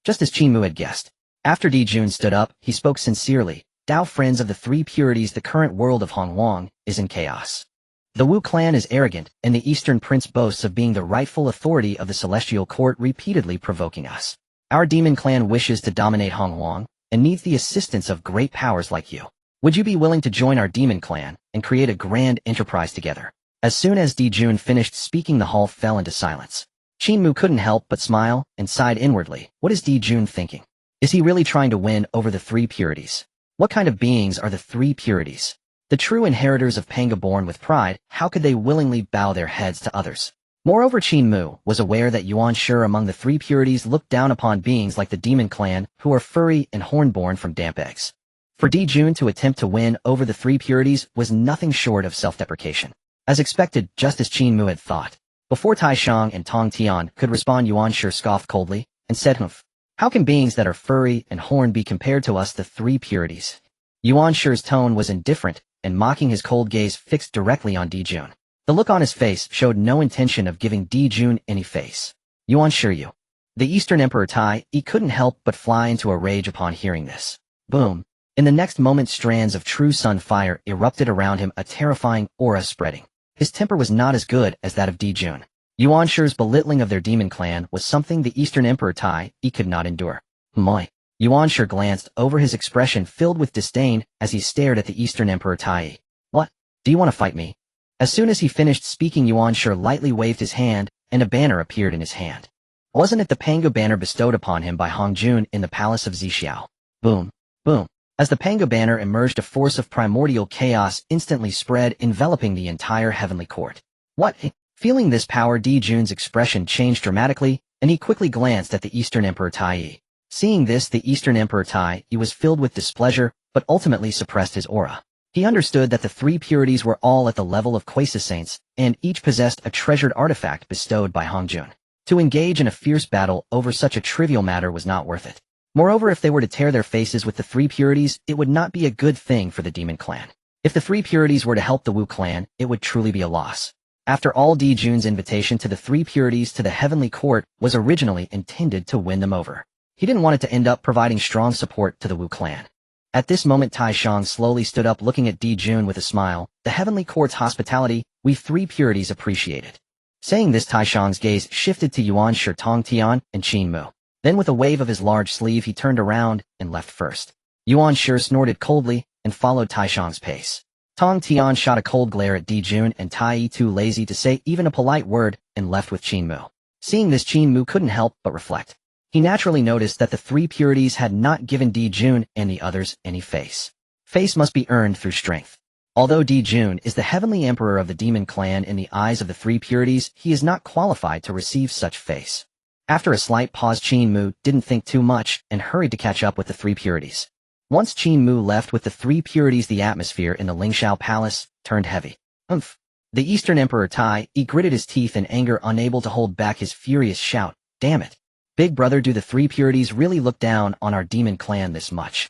Just as Qin Mu had guessed. After Di Jun stood up, he spoke sincerely. Dao friends of the three purities, the current world of Honghuang is in chaos. The Wu clan is arrogant, and the Eastern Prince boasts of being the rightful authority of the Celestial Court, repeatedly provoking us. Our demon clan wishes to dominate Honghuang, and needs the assistance of great powers like you. Would you be willing to join our demon clan, and create a grand enterprise together? As soon as Di Jun finished speaking, the hall fell into silence. Qin Mu couldn't help but smile, and sighed inwardly. What is Di Jun thinking? Is he really trying to win over the three purities? What kind of beings are the three purities? The true inheritors of Panga, born with pride. How could they willingly bow their heads to others? Moreover, Qin Mu was aware that Yuan Shi among the three purities looked down upon beings like the demon clan, who are furry and horn-born from damp eggs. For Di Jun to attempt to win over the three purities was nothing short of self-deprecation. As expected, just as Qin Mu had thought. Before Tai Shang and Tong Tian could respond, Yuan Shi scoffed coldly and said, "Humph. How can beings that are furry and horned be compared to us, the three purities?" Yuan Shi's tone was indifferent, and mocking, his cold gaze fixed directly on Di Jun. The look on his face showed no intention of giving Di Jun any face. Yuan Shi, you. The Eastern Emperor Tai Yi couldn't help but fly into a rage upon hearing this. Boom. In the next moment, strands of true sun fire erupted around him, a terrifying aura spreading. His temper was not as good as that of Di Jun. Yuan Shi's belittling of their demon clan was something the Eastern Emperor Tai Yi could not endure. Moi. Yuan Shi glanced over, his expression filled with disdain as he stared at the Eastern Emperor Tai Yi. What? Do you want to fight me? As soon as he finished speaking, Yuan Shi lightly waved his hand, and a banner appeared in his hand. Wasn't it the Panga banner bestowed upon him by Hong Jun in the palace of Zixiao? Boom. Boom. As the Panga banner emerged, a force of primordial chaos instantly spread, enveloping the entire heavenly court. What? Feeling this power, Di Jun's expression changed dramatically, and he quickly glanced at the Eastern Emperor Tai Yi. Seeing this, the Eastern Emperor Tai Yi was filled with displeasure, but ultimately suppressed his aura. He understood that the three purities were all at the level of quasi-saints, and each possessed a treasured artifact bestowed by Hong Jun. To engage in a fierce battle over such a trivial matter was not worth it. Moreover, if they were to tear their faces with the three purities, it would not be a good thing for the demon clan. If the three purities were to help the Wu clan, it would truly be a loss. After all, Di Jun's invitation to the three purities to the heavenly court was originally intended to win them over. He didn't want it to end up providing strong support to the Wu clan. At this moment, Tai Shang slowly stood up, looking at Di Jun with a smile. The heavenly court's hospitality, we three purities appreciate it. Saying this, Tai Shang's gaze shifted to Yuan Shi, Tong Tian, and Qin Mu. Then with a wave of his large sleeve, he turned around and left first. Yuan Shi snorted coldly and followed Tai Shang's pace. Tong Tian shot a cold glare at Di Jun, and Tai Yi, too lazy to say even a polite word, and left with Qin Mu. Seeing this, Qin Mu couldn't help but reflect. He naturally noticed that the three purities had not given Di Jun and the others any face. Face must be earned through strength. Although Di Jun is the heavenly emperor of the demon clan in the eyes of the three purities, he is not qualified to receive such face. After a slight pause, Qin Mu didn't think too much and hurried to catch up with the three purities. Once Qin Mu left with the three purities, the atmosphere in the Lingxiao Palace turned heavy. Umph. The Eastern Emperor Tai Yi gritted his teeth in anger, unable to hold back his furious shout. Damn it. Big brother, do the three purities really look down on our demon clan this much?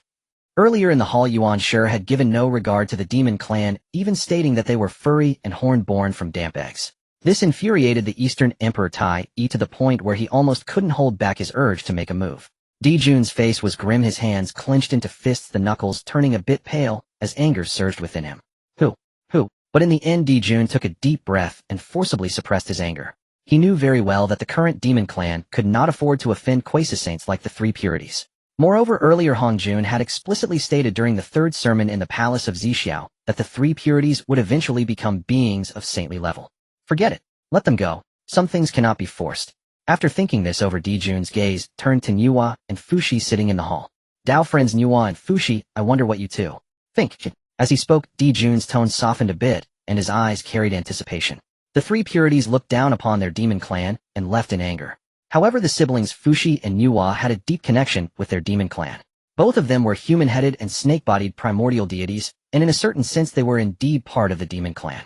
Earlier in the hall, Yuan Shi had given no regard to the demon clan, even stating that they were furry and horn-born from damp eggs. This infuriated the Eastern Emperor Tai Yi to the point where he almost couldn't hold back his urge to make a move. Di Jun's face was grim, his hands clenched into fists, the knuckles turning a bit pale as anger surged within him. Who? But in the end, Di Jun took a deep breath and forcibly suppressed his anger. He knew very well that the current demon clan could not afford to offend quasi-saints like the three purities. Moreover, earlier Hong Jun had explicitly stated during the third sermon in the palace of Zixiao that the three purities would eventually become beings of saintly level. Forget it. Let them go. Some things cannot be forced. After thinking this over, Di Jun's gaze turned to Nuwa and Fushi sitting in the hall. Dao friends Nuwa and Fushi, I wonder what you two think. As he spoke, Di Jun's tone softened a bit, and his eyes carried anticipation. The three purities looked down upon their demon clan and left in anger. However, the siblings Fushi and Nuwa had a deep connection with their demon clan. Both of them were human-headed and snake-bodied primordial deities, and in a certain sense they were indeed part of the demon clan.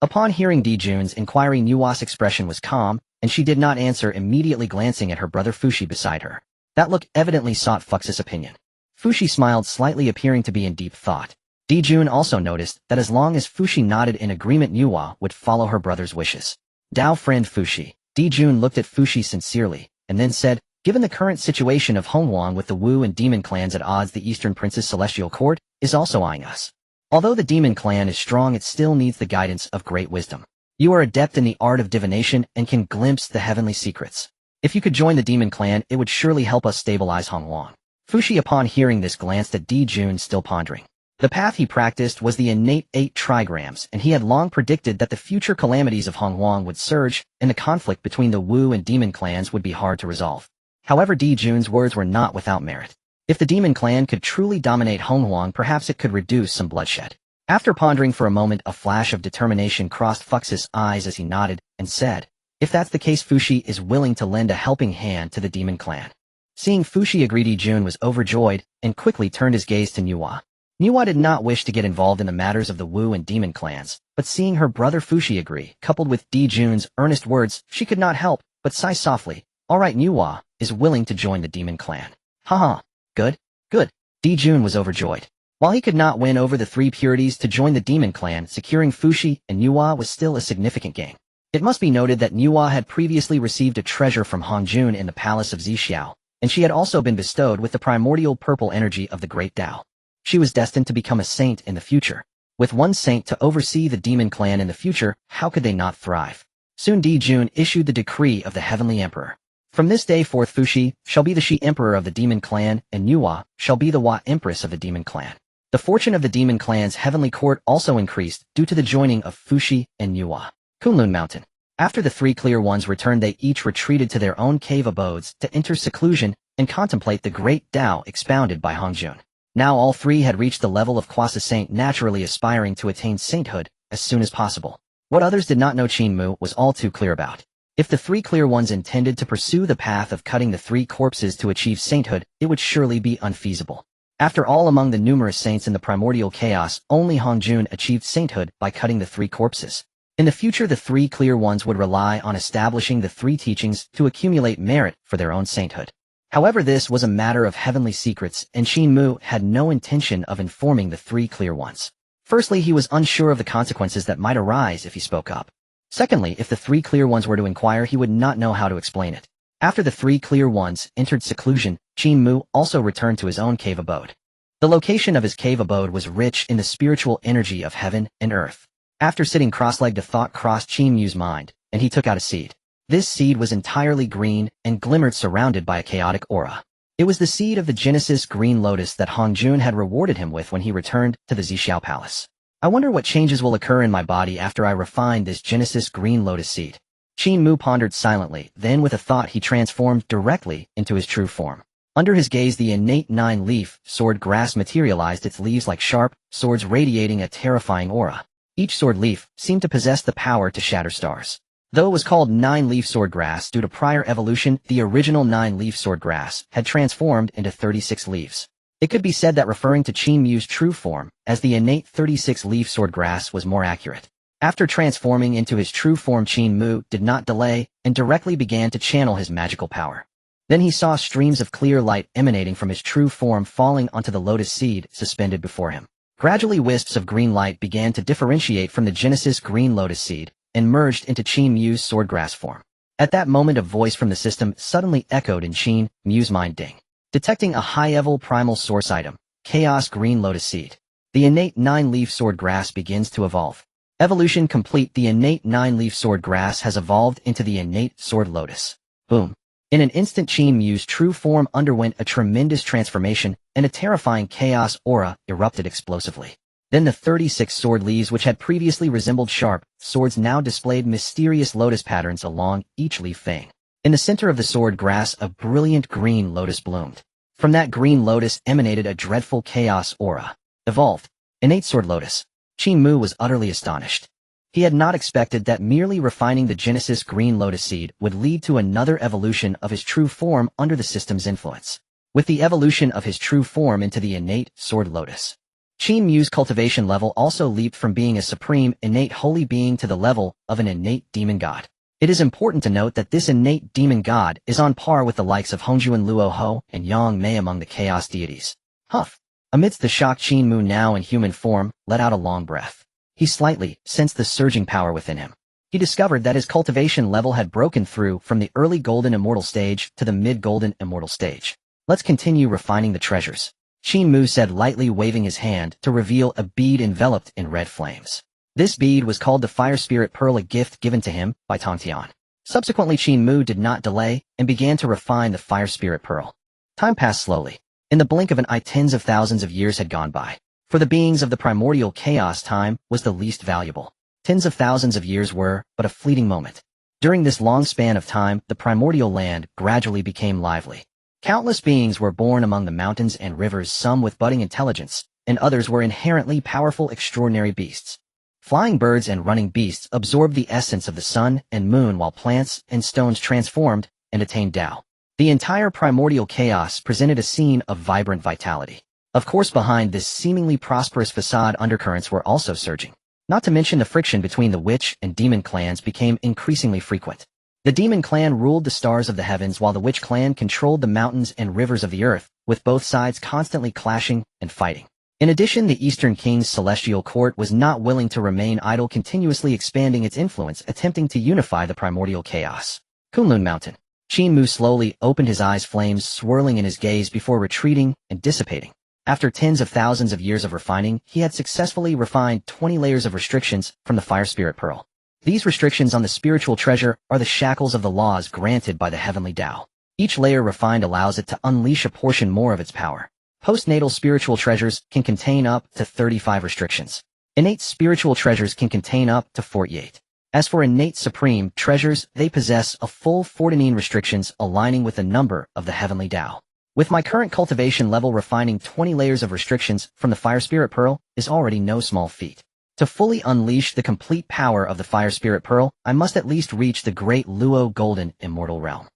Upon hearing Di Jun's inquiry, Nuwa's expression was calm, and she did not answer, immediately glancing at her brother Fushi beside her. That look evidently sought Fux's opinion. Fushi smiled slightly, appearing to be in deep thought. Di Jun also noticed that as long as Fushi nodded in agreement, Nuwa would follow her brother's wishes. Dao friend Fuxi. Di Jun looked at Fuxi sincerely, and then said, given the current situation of Honghuang with the Wu and Demon clans at odds, the Eastern Prince's celestial court is also eyeing us. Although the Demon clan is strong, it still needs the guidance of great wisdom. You are adept in the art of divination and can glimpse the heavenly secrets. If you could join the Demon clan, it would surely help us stabilize Honghuang. Fuxi, upon hearing this, glanced at Di Jun, still pondering. The path he practiced was the innate 8 trigrams, and he had long predicted that the future calamities of Honghuang would surge, and the conflict between the Wu and Demon clans would be hard to resolve. However, Di Jun's words were not without merit. If the Demon clan could truly dominate Honghuang, perhaps it could reduce some bloodshed. After pondering for a moment, a flash of determination crossed Fux's eyes as he nodded and said, if that's the case, Fuxi is willing to lend a helping hand to the Demon clan. Seeing Fuxi agree, Di Jun was overjoyed and quickly turned his gaze to Nuwa. Nuwa did not wish to get involved in the matters of the Wu and Demon clans, but seeing her brother Fuxi agree, coupled with Di Jun's earnest words, she could not help but sigh softly. All right, Nuwa is willing to join the Demon clan. Haha. Good. Good. Di Jun was overjoyed. While he could not win over the 3 purities to join the Demon clan, securing Fuxi and Nuwa was still a significant gain. It must be noted that Nuwa had previously received a treasure from Hongjun in the palace of Zixiao, and she had also been bestowed with the primordial purple energy of the Great Tao. She was destined to become a saint in the future. With one saint to oversee the Demon clan in the future, how could they not thrive? Soon Di Jun issued the decree of the Heavenly Emperor. From this day forth, Fuxi shall be the Shi Emperor of the Demon clan, and Nuwa shall be the Wa Empress of the Demon clan. The fortune of the Demon clan's heavenly court also increased due to the joining of Fuxi and Nuwa. Kunlun Mountain. After the 3 clear ones returned, they each retreated to their own cave abodes to enter seclusion and contemplate the great Tao expounded by Hongjun. Now all 3 had reached the level of quasi saint, naturally aspiring to attain sainthood as soon as possible. What others did not know, Qin Mu was all too clear about. If the 3 clear ones intended to pursue the path of cutting the 3 corpses to achieve sainthood, it would surely be unfeasible. After all, among the numerous saints in the primordial chaos, only Hongjun achieved sainthood by cutting the 3 corpses. In the future, the 3 clear ones would rely on establishing the 3 teachings to accumulate merit for their own sainthood. However, this was a matter of heavenly secrets, and Qin Mu had no intention of informing the 3 clear ones. Firstly, he was unsure of the consequences that might arise if he spoke up. Secondly, if the 3 clear ones were to inquire, he would not know how to explain it. After the 3 clear ones entered seclusion, Qin Mu also returned to his own cave abode. The location of his cave abode was rich in the spiritual energy of heaven and earth. After sitting cross-legged, a thought crossed Qin Mu's mind, and he took out a seed. This seed was entirely green and glimmered, surrounded by a chaotic aura. It was the seed of the Genesis Green Lotus that Hongjun had rewarded him with when he returned to the Zixiao Palace. I wonder what changes will occur in my body after I refine this Genesis Green Lotus seed. Qin Mu pondered silently, then with a thought he transformed directly into his true form. Under his gaze, the innate 9-leaf sword grass materialized, its leaves like sharp swords radiating a terrifying aura. Each sword leaf seemed to possess the power to shatter stars. Though it was called 9-leaf swordgrass due to prior evolution, the original 9-leaf swordgrass had transformed into 36 leaves. It could be said that referring to Qin Mu's true form as the innate 36-leaf swordgrass was more accurate. After transforming into his true form, Qin Mu did not delay and directly began to channel his magical power. Then he saw streams of clear light emanating from his true form falling onto the lotus seed suspended before him. Gradually, wisps of green light began to differentiate from the Genesis Green Lotus seed and merged into Qin Mu's swordgrass form. At that moment, a voice from the system suddenly echoed in Qin Mu's mind. Ding. Detecting a high-level primal source item, Chaos Green Lotus Seed. The innate 9-leaf swordgrass begins to evolve. Evolution complete. The innate 9-leaf swordgrass has evolved into the innate sword lotus. Boom. In an instant, Qin Mu's true form underwent a tremendous transformation, and a terrifying chaos aura erupted explosively. Then the 36 sword leaves, which had previously resembled sharp swords, now displayed mysterious lotus patterns along each leaf fang. In the center of the sword grass, a brilliant green lotus bloomed. From that green lotus emanated a dreadful chaos aura. Evolved. Innate sword lotus. Qin Mu was utterly astonished. He had not expected that merely refining the Genesis Green Lotus seed would lead to another evolution of his true form under the system's influence. With the evolution of his true form into the innate sword lotus, Qin Mu's cultivation level also leaped from being a supreme innate holy being to the level of an innate demon god. It is important to note that this innate demon god is on par with the likes of Hongjuan Luo Ho and Yang Mei among the chaos deities. Huff. Amidst the shock, Qin Mu, now in human form, let out a long breath. He slightly sensed the surging power within him. he discovered that his cultivation level had broken through from the early golden immortal stage to the mid-golden immortal stage. Let's continue refining the treasures, Qin Mu said, lightly waving his hand to reveal a bead enveloped in red flames. This bead was called the Fire Spirit Pearl, a gift given to him by Tong Tian. Subsequently, Qin Mu did not delay and began to refine the Fire Spirit Pearl. Time passed slowly. In the blink of an eye, tens of thousands of years had gone by. For the beings of the primordial chaos, time was the least valuable. Tens of thousands of years were but a fleeting moment. During this long span of time, the primordial land gradually became lively. Countless beings were born among the mountains and rivers, some with budding intelligence, and others were inherently powerful, extraordinary beasts. Flying birds and running beasts absorbed the essence of the sun and moon, while plants and stones transformed and attained Tao. The entire primordial chaos presented a scene of vibrant vitality. Of course, behind this seemingly prosperous facade, undercurrents were also surging. Not to mention the friction between the witch and demon clans became increasingly frequent. The demon clan ruled the stars of the heavens, while the witch clan controlled the mountains and rivers of the earth, with both sides constantly clashing and fighting. In addition, the Eastern King's celestial court was not willing to remain idle, continuously expanding its influence, attempting to unify the primordial chaos. Kunlun Mountain. Qin Mu slowly opened his eyes, flames swirling in his gaze before retreating and dissipating. After tens of thousands of years of refining, he had successfully refined 20 layers of restrictions from the Fire Spirit Pearl. These restrictions on the spiritual treasure are the shackles of the laws granted by the heavenly Tao. Each layer refined allows it to unleash a portion more of its power. Postnatal spiritual treasures can contain up to 35 restrictions. Innate spiritual treasures can contain up to 48. As for innate supreme treasures, they possess a full 49 restrictions, aligning with the number of the heavenly Tao. With my current cultivation level, refining 20 layers of restrictions from the Fire Spirit Pearl is already no small feat. To fully unleash the complete power of the Fire Spirit Pearl, I must at least reach the great Luo Golden Immortal Realm.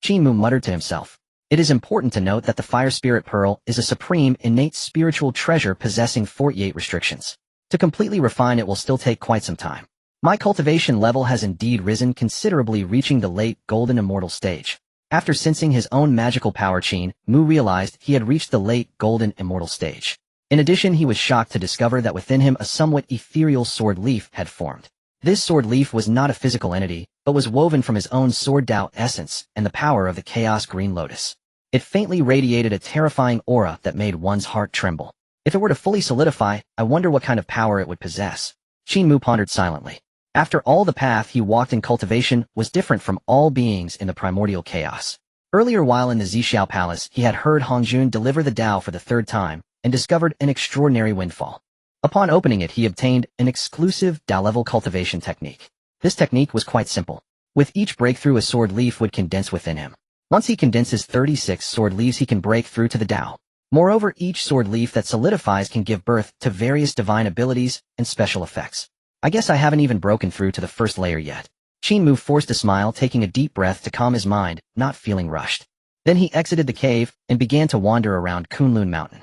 Qin Mu muttered to himself. It is important to note that the Fire Spirit Pearl is a supreme innate spiritual treasure possessing 48 restrictions. To completely refine it will still take quite some time. My cultivation level has indeed risen considerably, reaching the late Golden Immortal stage. After sensing his own magical power, Qin Mu realized he had reached the late Golden Immortal stage. In addition, he was shocked to discover that within him a somewhat ethereal sword leaf had formed. This sword leaf was not a physical entity, but was woven from his own sword Tao essence and the power of the Chaos Green Lotus. It faintly radiated a terrifying aura that made one's heart tremble. If it were to fully solidify, I wonder what kind of power it would possess. Qin Mu pondered silently. After all, the path he walked in cultivation was different from all beings in the primordial chaos. Earlier, while in the Zixiao Palace, he had heard Hongjun deliver the Tao for the third time and discovered an extraordinary windfall. Upon opening it, he obtained an exclusive Tao-level cultivation technique. This technique was quite simple. With each breakthrough, a sword leaf would condense within him. Once he condenses 36 sword leaves, he can break through to the Tao. Moreover, each sword leaf that solidifies can give birth to various divine abilities and special effects. I guess I haven't even broken through to the first layer yet. Qin Mu forced a smile, taking a deep breath to calm his mind, not feeling rushed. Then he exited the cave and began to wander around Kunlun Mountain.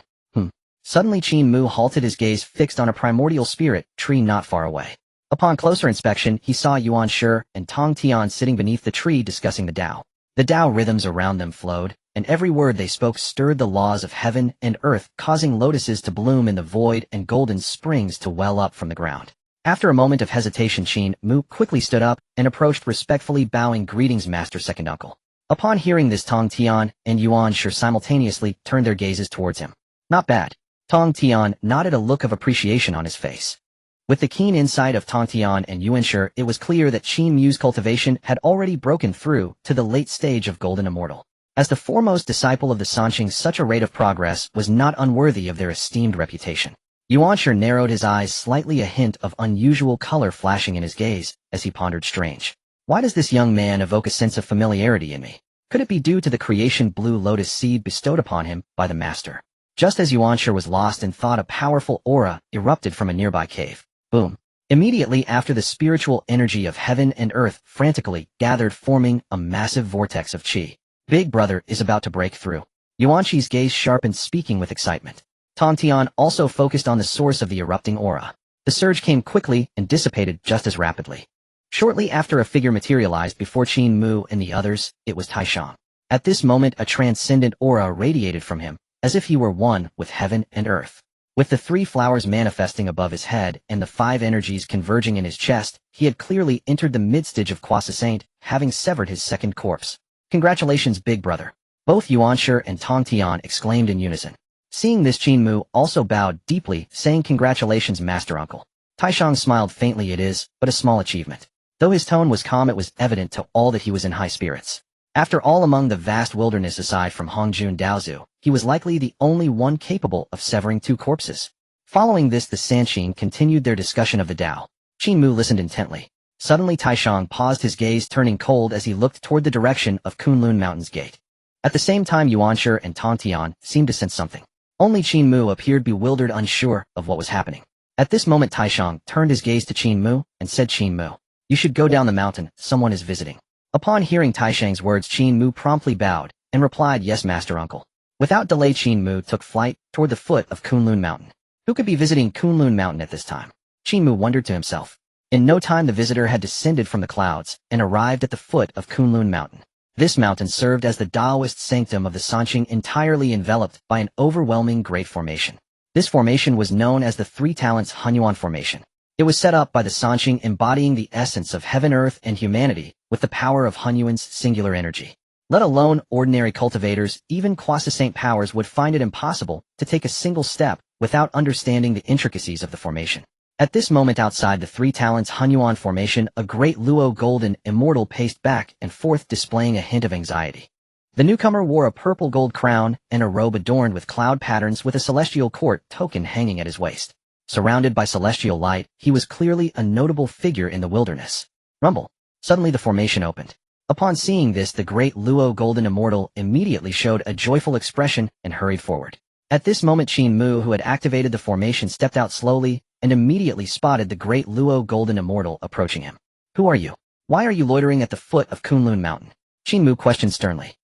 Suddenly Qin Mu halted, his gaze fixed on a primordial spirit tree not far away. Upon closer inspection, he saw Yuan Shi and Tong Tian sitting beneath the tree discussing the Tao. The Tao rhythms around them flowed, and every word they spoke stirred the laws of heaven and earth, causing lotuses to bloom in the void and golden springs to well up from the ground. After a moment of hesitation, Qin Mu quickly stood up and approached, respectfully bowing. Greetings, Master Second Uncle. Upon hearing this, Tong Tian and Yuan Shi simultaneously turned their gazes towards him. Not bad. Tong Tian nodded, a look of appreciation on his face. With the keen insight of Tong Tian and Yuan Shi, it was clear that Qin Mu's cultivation had already broken through to the late stage of Golden Immortal. As the foremost disciple of the Sanqing, such a rate of progress was not unworthy of their esteemed reputation. Yuan Shi narrowed his eyes slightly, a hint of unusual color flashing in his gaze, as he pondered. Strange. Why does this young man evoke a sense of familiarity in me? Could it be due to the creation blue lotus seed bestowed upon him by the master? Just as Yuan Shi was lost in thought, a powerful aura erupted from a nearby cave. Boom. Immediately after, the spiritual energy of heaven and earth frantically gathered, forming a massive vortex of qi. Big Brother is about to break through. Yuan Shi's gaze sharpened, speaking with excitement. Tong Tian also focused on the source of the erupting aura. The surge came quickly and dissipated just as rapidly. Shortly after, a figure materialized before Qin Mu and the others. It was Taishang. At this moment, a transcendent aura radiated from him, as if he were one with heaven and earth. With the 3 flowers manifesting above his head and the 5 energies converging in his chest, he had clearly entered the mid-stage of Saint, having severed his second corpse. Congratulations, big brother. Both Yuanshi and Tong Tian exclaimed in unison. Seeing this, Qin Mu also bowed deeply, saying congratulations, master uncle. Taishang smiled faintly. It is but a small achievement. Though his tone was calm, it was evident to all that he was in high spirits. After all, among the vast wilderness aside from Hongjun Daozu, he was likely the only one capable of severing 2 corpses. Following this, the Sanqing continued their discussion of the Dao. Qin Mu listened intently. Suddenly Taishang paused, his gaze turning cold as he looked toward the direction of Kunlun Mountain's gate. At the same time, Yuanshi and Tong Tian seemed to sense something. Only Qin Mu appeared bewildered, unsure of what was happening. At this moment, Taishang turned his gaze to Qin Mu and said, Qin Mu, you should go down the mountain, someone is visiting. Upon hearing Taishang's words, Qin Mu promptly bowed and replied, yes, master uncle. Without delay, Qin Mu took flight toward the foot of Kunlun Mountain. Who could be visiting Kunlun Mountain at this time? Qin Mu wondered to himself. In no time, the visitor had descended from the clouds and arrived at the foot of Kunlun Mountain. This mountain served as the Taoist sanctum of the Sanqing, entirely enveloped by an overwhelming great formation. This formation was known as the 3 Talents Honghuang Formation. It was set up by the Sanqing, embodying the essence of heaven, earth, and humanity with the power of Honghuang's singular energy. Let alone ordinary cultivators, even Saint powers would find it impossible to take a single step without understanding the intricacies of the formation. At this moment, outside the 3 Talents Honghuang Formation, a great Luo golden immortal paced back and forth, displaying a hint of anxiety. The newcomer wore a purple gold crown and a robe adorned with cloud patterns, with a celestial court token hanging at his waist. Surrounded by celestial light, he was clearly a notable figure in the wilderness. Rumble. Suddenly the formation opened. Upon seeing this, the great Luo golden immortal immediately showed a joyful expression and hurried forward. At this moment, Qin Mu, who had activated the formation, stepped out slowly and immediately spotted the great Luo golden immortal approaching him. Who are you? Why are you loitering at the foot of Kunlun Mountain? Qin Mu questioned sternly.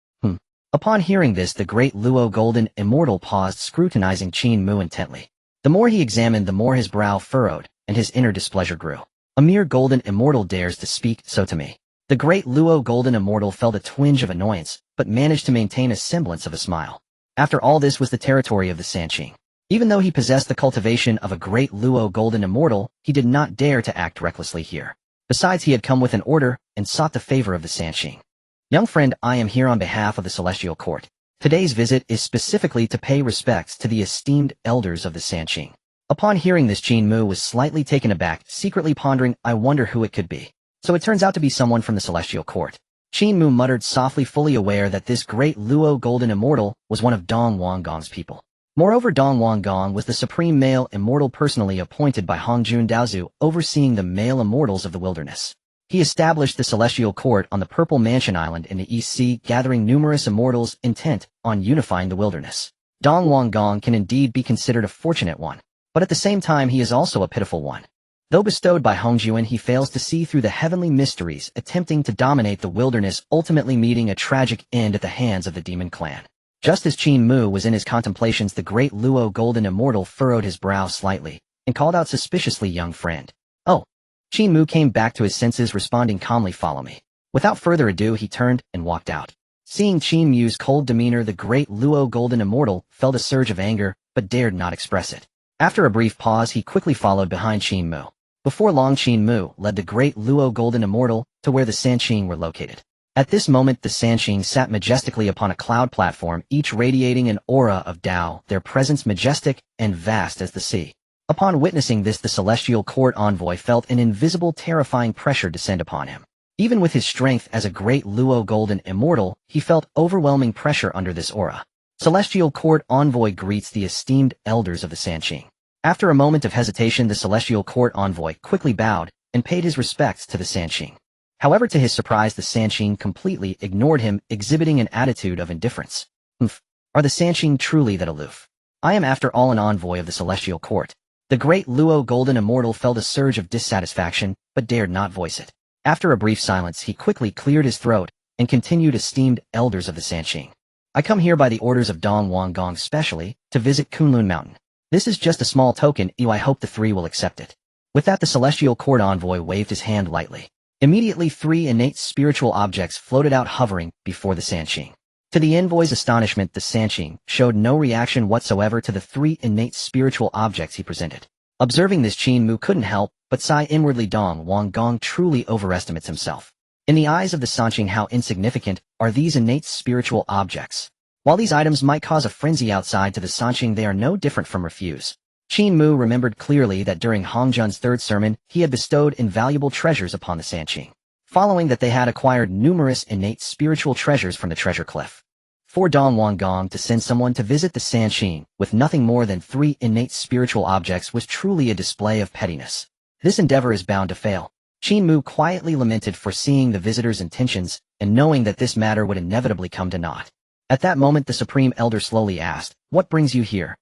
Upon hearing this, the great Luo golden immortal paused, scrutinizing Qin Mu intently. The more he examined, the more his brow furrowed, and his inner displeasure grew. A mere golden immortal dares to speak so to me. The great Luo golden immortal felt a twinge of annoyance, but managed to maintain a semblance of a smile. After all, this was the territory of the Sanqing. Even though he possessed the cultivation of a great Luo golden immortal, he did not dare to act recklessly here. Besides, he had come with an order and sought the favor of the Sanqing. Young friend, I am here on behalf of the Celestial Court. Today's visit is specifically to pay respects to the esteemed elders of the Sanqing. Upon hearing this, Qin Mu was slightly taken aback, secretly pondering, I wonder who it could be. So it turns out to be someone from the Celestial Court. Qin Mu muttered softly, fully aware that this great Luo golden immortal was one of Dong Wanggong's people. Moreover, Dong Wanggong was the supreme male immortal personally appointed by Hongjun Daozu, overseeing the male immortals of the wilderness. He established the Celestial Court on the Purple Mansion Island in the East Sea, gathering numerous immortals intent on unifying the wilderness. Dong Wanggong can indeed be considered a fortunate one, but at the same time he is also a pitiful one. Though bestowed by Hongjuan, he fails to see through the heavenly mysteries, attempting to dominate the wilderness, ultimately meeting a tragic end at the hands of the demon clan. Just as Qin Mu was in his contemplations, the great Luo golden immortal furrowed his brow slightly and called out suspiciously, young friend. Oh. Qin Mu came back to his senses, responding calmly, follow me. Without further ado, he turned and walked out. Seeing Qin Mu's cold demeanor, the great Luo golden immortal felt a surge of anger, but dared not express it. After a brief pause, he quickly followed behind Qin Mu. Before long, Qin Mu led the great Luo golden immortal to where the Sanqing were located. At this moment, the Sanqing sat majestically upon a cloud platform, each radiating an aura of Tao, their presence majestic and vast as the sea. Upon witnessing this, the Celestial Court envoy felt an invisible, terrifying pressure descend upon him. Even with his strength as a great Luo golden immortal, he felt overwhelming pressure under this aura. Celestial Court envoy greets the esteemed elders of the Sanqing. After a moment of hesitation, the Celestial Court envoy quickly bowed and paid his respects to the Sanqing. However, to his surprise, the Sanqing completely ignored him, exhibiting an attitude of indifference. Are the Sanqing truly that aloof? I am after all an envoy of the Celestial Court. The great Luo golden immortal felt a surge of dissatisfaction, but dared not voice it. After a brief silence, he quickly cleared his throat and continued, esteemed elders of the Sanqing. I come here by the orders of Dong Wanggong specially to visit Kunlun Mountain. This is just a small token, I hope the 3 will accept it. With that, the Celestial Court envoy waved his hand lightly. Immediately 3 innate spiritual objects floated out, hovering before the Sanqing. To the envoy's astonishment, the Sanqing showed no reaction whatsoever to the 3 innate spiritual objects he presented. Observing this, Qin Mu couldn't help but sigh inwardly. Dong Wanggong truly overestimates himself. In the eyes of the Sanqing, how insignificant are these innate spiritual objects? While these items might cause a frenzy outside, to the Sanqing they are no different from refuse. Qin Mu remembered clearly that during Hongjun's 3rd sermon he had bestowed invaluable treasures upon the Sanqing, following that they had acquired numerous innate spiritual treasures from the treasure cliff. For Dong Wanggong to send someone to visit the Sanqing with nothing more than 3 innate spiritual objects was truly a display of pettiness. This endeavor is bound to fail. Qin Mu quietly lamented, foreseeing the visitor's intentions and knowing that this matter would inevitably come to naught. At that moment the Supreme Elder slowly asked, "What brings you here?"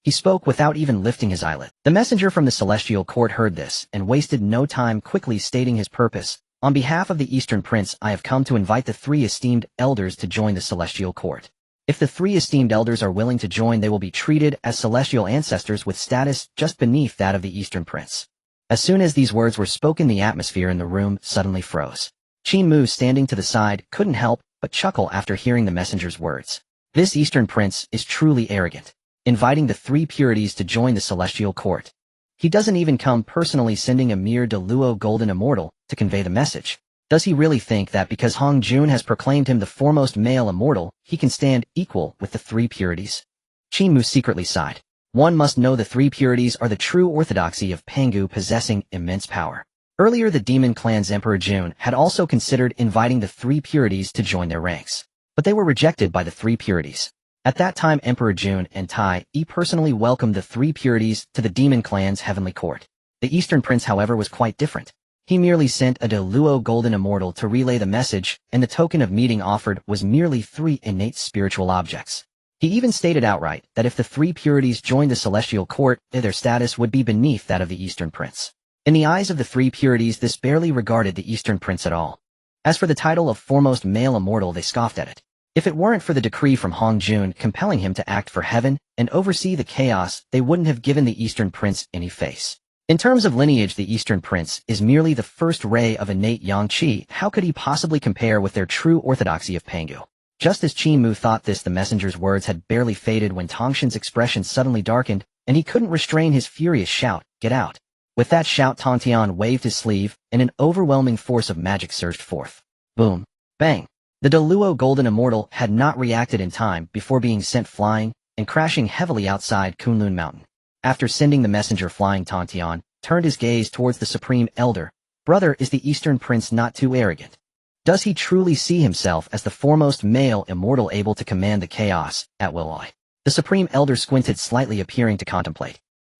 He spoke without even lifting his eyelid. The messenger from the Celestial Court heard this and wasted no time, quickly stating his purpose. "On behalf of the Eastern Prince, I have come to invite the 3 esteemed elders to join the Celestial Court. If the 3 esteemed elders are willing to join, they will be treated as celestial ancestors with status just beneath that of the Eastern Prince." As soon as these words were spoken, the atmosphere in the room suddenly froze. Qin Mu, standing to the side, couldn't help but chuckle after hearing the messenger's words. This Eastern Prince is truly arrogant, inviting the 3 purities to join the Celestial Court. He doesn't even come personally, sending a mere Deluo golden immortal to convey the message. Does he really think that because Hong Jun has proclaimed him the foremost male immortal, he can stand equal with the 3 purities? Qin Mu secretly sighed. One must know the 3 purities are the true orthodoxy of Pangu, possessing immense power. Earlier the Demon Clan's Emperor Jun had also considered inviting the 3 purities to join their ranks, but they were rejected by the 3 purities. At that time Emperor Jun and Tai personally welcomed the 3 purities to the Demon Clan's heavenly court. The Eastern Prince, however, was quite different. He merely sent a Deluo golden immortal to relay the message, and the token of meeting offered was merely 3 innate spiritual objects. He even stated outright that if the 3 purities joined the Celestial Court, their status would be beneath that of the Eastern Prince. In the eyes of the 3 purities, this barely regarded the Eastern Prince at all. As for the title of foremost male immortal, they scoffed at it. If it weren't for the decree from Hong Jun compelling him to act for heaven and oversee the chaos, they wouldn't have given the Eastern Prince any face. In terms of lineage, the Eastern Prince is merely the first ray of innate yang qi. How could he possibly compare with their true orthodoxy of Pangu? Just as Qin Mu thought this, the messenger's words had barely faded when Tongshan's expression suddenly darkened, and he couldn't restrain his furious shout, "Get out!" With that shout, Tongtian waved his sleeve, and an overwhelming force of magic surged forth. Boom! Bang! The Deluo Golden Immortal had not reacted in time before being sent flying and crashing heavily outside Kunlun Mountain. After sending the messenger flying, Tongtian turned his gaze towards the Supreme Elder. "Brother, is the Eastern Prince not too arrogant? Does he truly see himself as the foremost male immortal able to command the chaos at will?" The Supreme Elder squinted slightly, appearing to contemplate.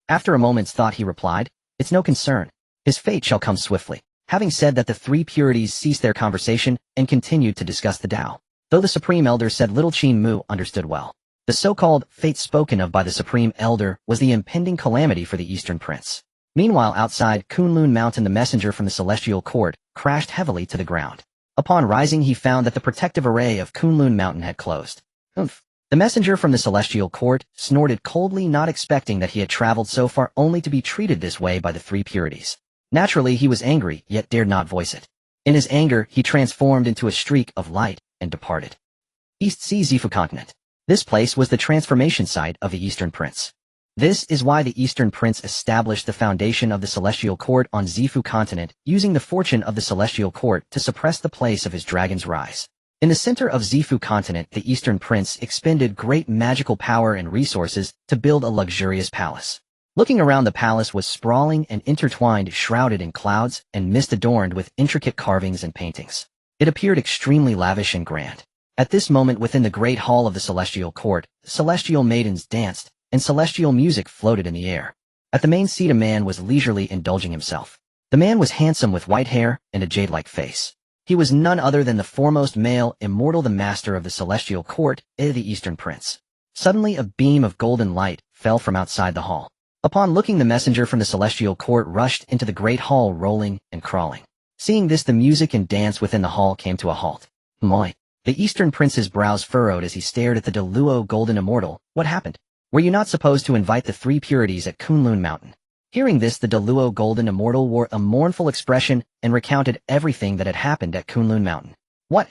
After a moment's thought he replied, "It's no concern. His fate shall come swiftly." Having said that, the 3 purities ceased their conversation and continued to discuss the Tao. Though the Supreme Elder said little, Qin Mu understood well. The so-called fate spoken of by the Supreme Elder was the impending calamity for the Eastern Prince. Meanwhile, outside Kunlun Mountain, the messenger from the Celestial Court crashed heavily to the ground. Upon rising, he found that the protective array of Kunlun Mountain had closed. Oomph! The messenger from the Celestial Court snorted coldly, not expecting that he had traveled so far only to be treated this way by the 3 purities. Naturally, he was angry, yet dared not voice it. In his anger, he transformed into a streak of light and departed. East Sea Zifu Continent. This place was the transformation site of the Eastern Prince. This is why the Eastern Prince established the foundation of the Celestial Court on Zifu Continent, using the fortune of the Celestial Court to suppress the place of his dragon's rise. In the center of Zifu Continent, the Eastern Prince expended great magical power and resources to build a luxurious palace. Looking around, the palace was sprawling and intertwined, shrouded in clouds and mist, adorned with intricate carvings and paintings. It appeared extremely lavish and grand. At this moment, within the great hall of the Celestial Court, celestial maidens danced, and celestial music floated in the air. At the main seat, a man was leisurely indulging himself. The man was handsome, with white hair and a jade-like face. He was none other than the foremost male immortal, the master of the Celestial Court, the Eastern Prince. Suddenly, a beam of golden light fell from outside the hall. Upon looking, the messenger from the Celestial Court rushed into the great hall, rolling and crawling. Seeing this, the music and dance within the hall came to a halt. Moi! The Eastern Prince's brows furrowed as he stared at the Deluo Golden Immortal. What happened? Were you not supposed to invite the 3 purities at Kunlun Mountain? Hearing this, the Deluo Golden Immortal wore a mournful expression and recounted everything that had happened at Kunlun Mountain. What?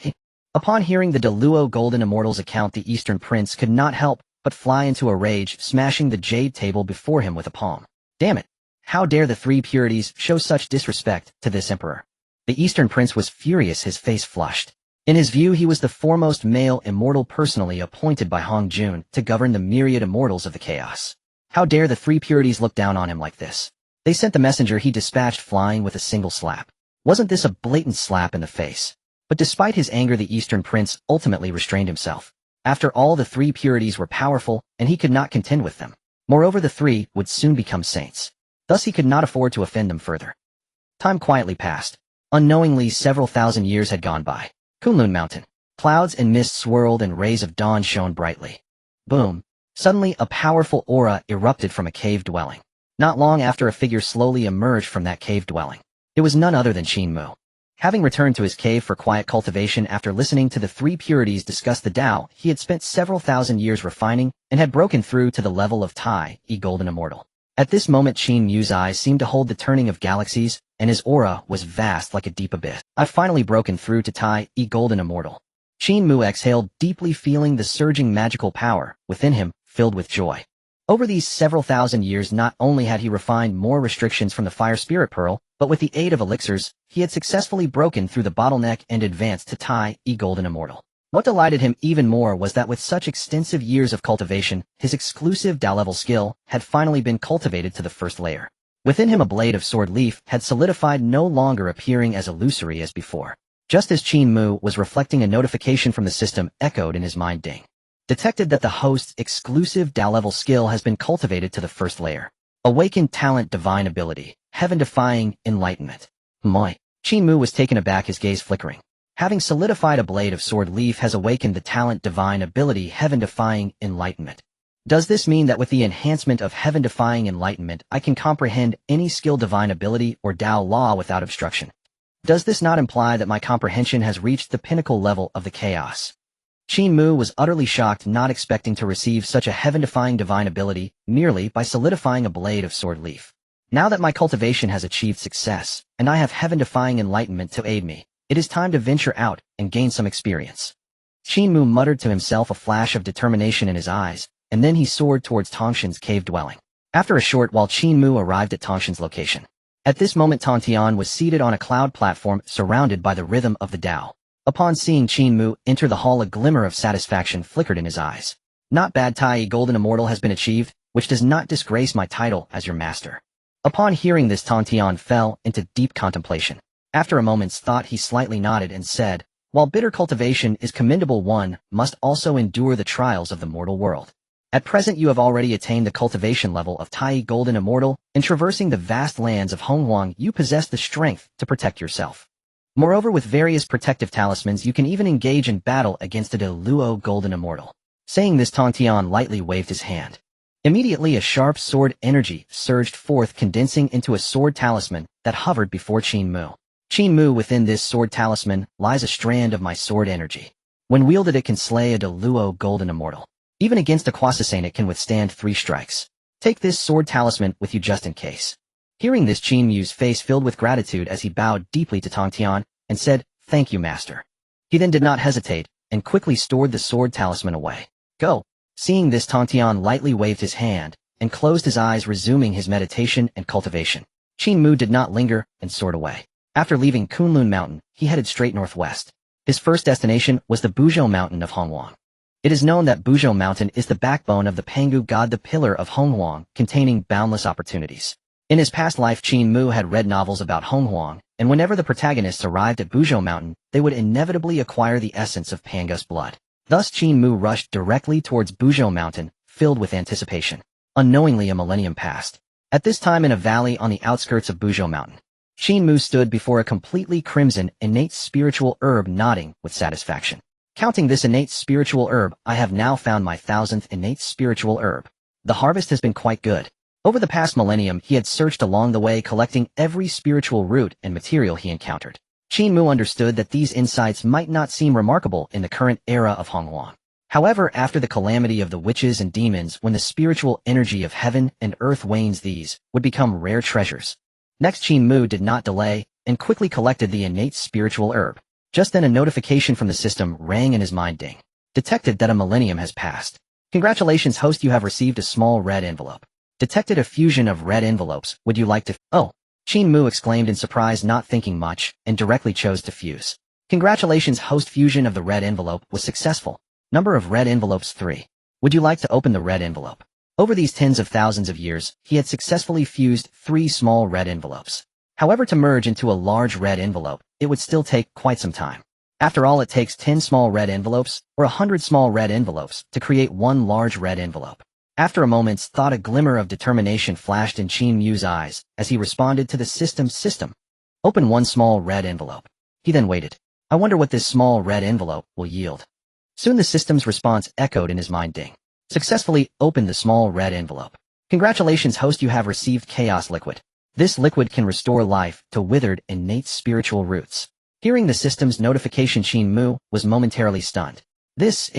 Upon hearing the Deluo Golden Immortal's account, the Eastern Prince could not help but fly into a rage, smashing the jade table before him with a palm. Damn it! How dare the three purities show such disrespect to this emperor? The Eastern Prince was furious, his face flushed. In his view, he was the foremost male immortal personally appointed by Hong Jun to govern the myriad immortals of the chaos. How dare the three purities look down on him like this? They sent the messenger he dispatched flying with a single slap. Wasn't this a blatant slap in the face? But despite his anger, the Eastern Prince ultimately restrained himself. After all, the three purities were powerful, and he could not contend with them. Moreover, the three would soon become saints. Thus he could not afford to offend them further. Time quietly passed. Unknowingly, several thousand years had gone by. Kunlun Mountain. Clouds and mist swirled and rays of dawn shone brightly. Boom. Suddenly, a powerful aura erupted from a cave dwelling. Not long after, a figure slowly emerged from that cave dwelling. It was none other than Qin Mu. Having returned to his cave for quiet cultivation after listening to the three purities discuss the Tao, he had spent several thousand years refining and had broken through to the level of Tai, Golden Immortal. At this moment, Qin Mu's eyes seemed to hold the turning of galaxies, and his aura was vast like a deep abyss. I've finally broken through to Tai, Golden Immortal. Qin Mu exhaled deeply, feeling the surging magical power within him, filled with joy. Over these several thousand years, not only had he refined more restrictions from the Fire Spirit Pearl, but with the aid of elixirs, he had successfully broken through the bottleneck and advanced to Tai, Golden Immortal. What delighted him even more was that with such extensive years of cultivation, his exclusive Tao-level skill had finally been cultivated to the first layer. Within him, a blade of sword leaf had solidified, no longer appearing as illusory as before. Just as Qin Mu was reflecting, a notification from the system echoed in his mind. Ding. Detected that the host's exclusive Tao-level skill has been cultivated to the first layer. Awakened talent, divine ability, heaven-defying enlightenment. Moi. Qin Mu was taken aback, his gaze flickering. Having solidified, a blade of sword leaf has awakened the talent, divine ability, heaven-defying enlightenment. Does this mean that with the enhancement of heaven-defying enlightenment, I can comprehend any skill, divine ability, or Tao law without obstruction? Does this not imply that my comprehension has reached the pinnacle level of the chaos? Qin Mu was utterly shocked, not expecting to receive such a heaven-defying divine ability merely by solidifying a blade of sword leaf. Now that my cultivation has achieved success, and I have heaven-defying enlightenment to aid me, it is time to venture out and gain some experience. Qin Mu muttered to himself, a flash of determination in his eyes, and then he soared towards Tongshan's cave dwelling. After a short while, Qin Mu arrived at Tongshan's location. At this moment, Tontian was seated on a cloud platform surrounded by the rhythm of the Tao. Upon seeing Qin Mu enter the hall, a glimmer of satisfaction flickered in his eyes. Not bad, Tai, Golden Immortal has been achieved, which does not disgrace my title as your master. Upon hearing this, Tontian fell into deep contemplation. After a moment's thought, he slightly nodded and said, while bitter cultivation is commendable, one must also endure the trials of the mortal world. At present you have already attained the cultivation level of Tai, Golden Immortal, and traversing the vast lands of Honghuang, you possess the strength to protect yourself. Moreover, with various protective talismans, you can even engage in battle against the Deluo Golden Immortal. Saying this, Tontian lightly waved his hand. Immediately, a sharp sword energy surged forth, condensing into a sword talisman that hovered before Qin Mu. Qin Mu, within this sword talisman lies a strand of my sword energy. When wielded, it can slay a Deluo Golden Immortal. Even against a Quasisane, it can withstand 3 strikes. Take this sword talisman with you just in case. Hearing this, Qin Mu's face filled with gratitude as he bowed deeply to Tongtian and said, "Thank you, master." He then did not hesitate and quickly stored the sword talisman away. Go. Seeing this, Tongtian lightly waved his hand and closed his eyes, resuming his meditation and cultivation. Qin Mu did not linger and soared away. After leaving Kunlun Mountain, he headed straight northwest. His first destination was the Buzhou Mountain of Honghuang. It is known that Buzhou Mountain is the backbone of the Pangu god, the pillar of Honghuang, containing boundless opportunities. In his past life, Qin Mu had read novels about Honghuang, and whenever the protagonists arrived at Buzhou Mountain, they would inevitably acquire the essence of Pangus blood. Thus, Qin Mu rushed directly towards Buzhou Mountain, filled with anticipation. Unknowingly, a millennium passed. At this time, in a valley on the outskirts of Buzhou Mountain, Qin Mu stood before a completely crimson, innate spiritual herb, nodding with satisfaction. Counting this innate spiritual herb, I have now found my 1000th innate spiritual herb. The harvest has been quite good. Over the past millennium, he had searched along the way, collecting every spiritual root and material he encountered. Qin Mu understood that these insights might not seem remarkable in the current era of Honghuang. However, after the calamity of the witches and demons, when the spiritual energy of heaven and earth wanes, these would become rare treasures. Next, Qin Mu did not delay and quickly collected the innate spiritual herb. Just then a notification from the system rang in his mind. Ding. Detected that a millennium has passed. Congratulations host, you have received a small red envelope. Detected a fusion of red envelopes, would you like to— Oh! Qin Mu exclaimed in surprise, not thinking much, and directly chose to fuse. Congratulations host, fusion of the red envelope was successful. Number of red envelopes 3. Would you like to open the red envelope? Over these tens of thousands of years, he had successfully fused 3 small red envelopes. However, to merge into a large red envelope, it would still take quite some time. After all, it takes 10 small red envelopes, or 100 small red envelopes, to create one large red envelope. After a moment's thought, a glimmer of determination flashed in Qin Mu's eyes as he responded to the system. Open one small red envelope. He then waited. I wonder what this small red envelope will yield. Soon the system's response echoed in his mind. Ding. Successfully opened the small red envelope. Congratulations host, you have received chaos liquid. This liquid can restore life to withered innate spiritual roots. Hearing the system's notification, Qin Mu was momentarily stunned. This,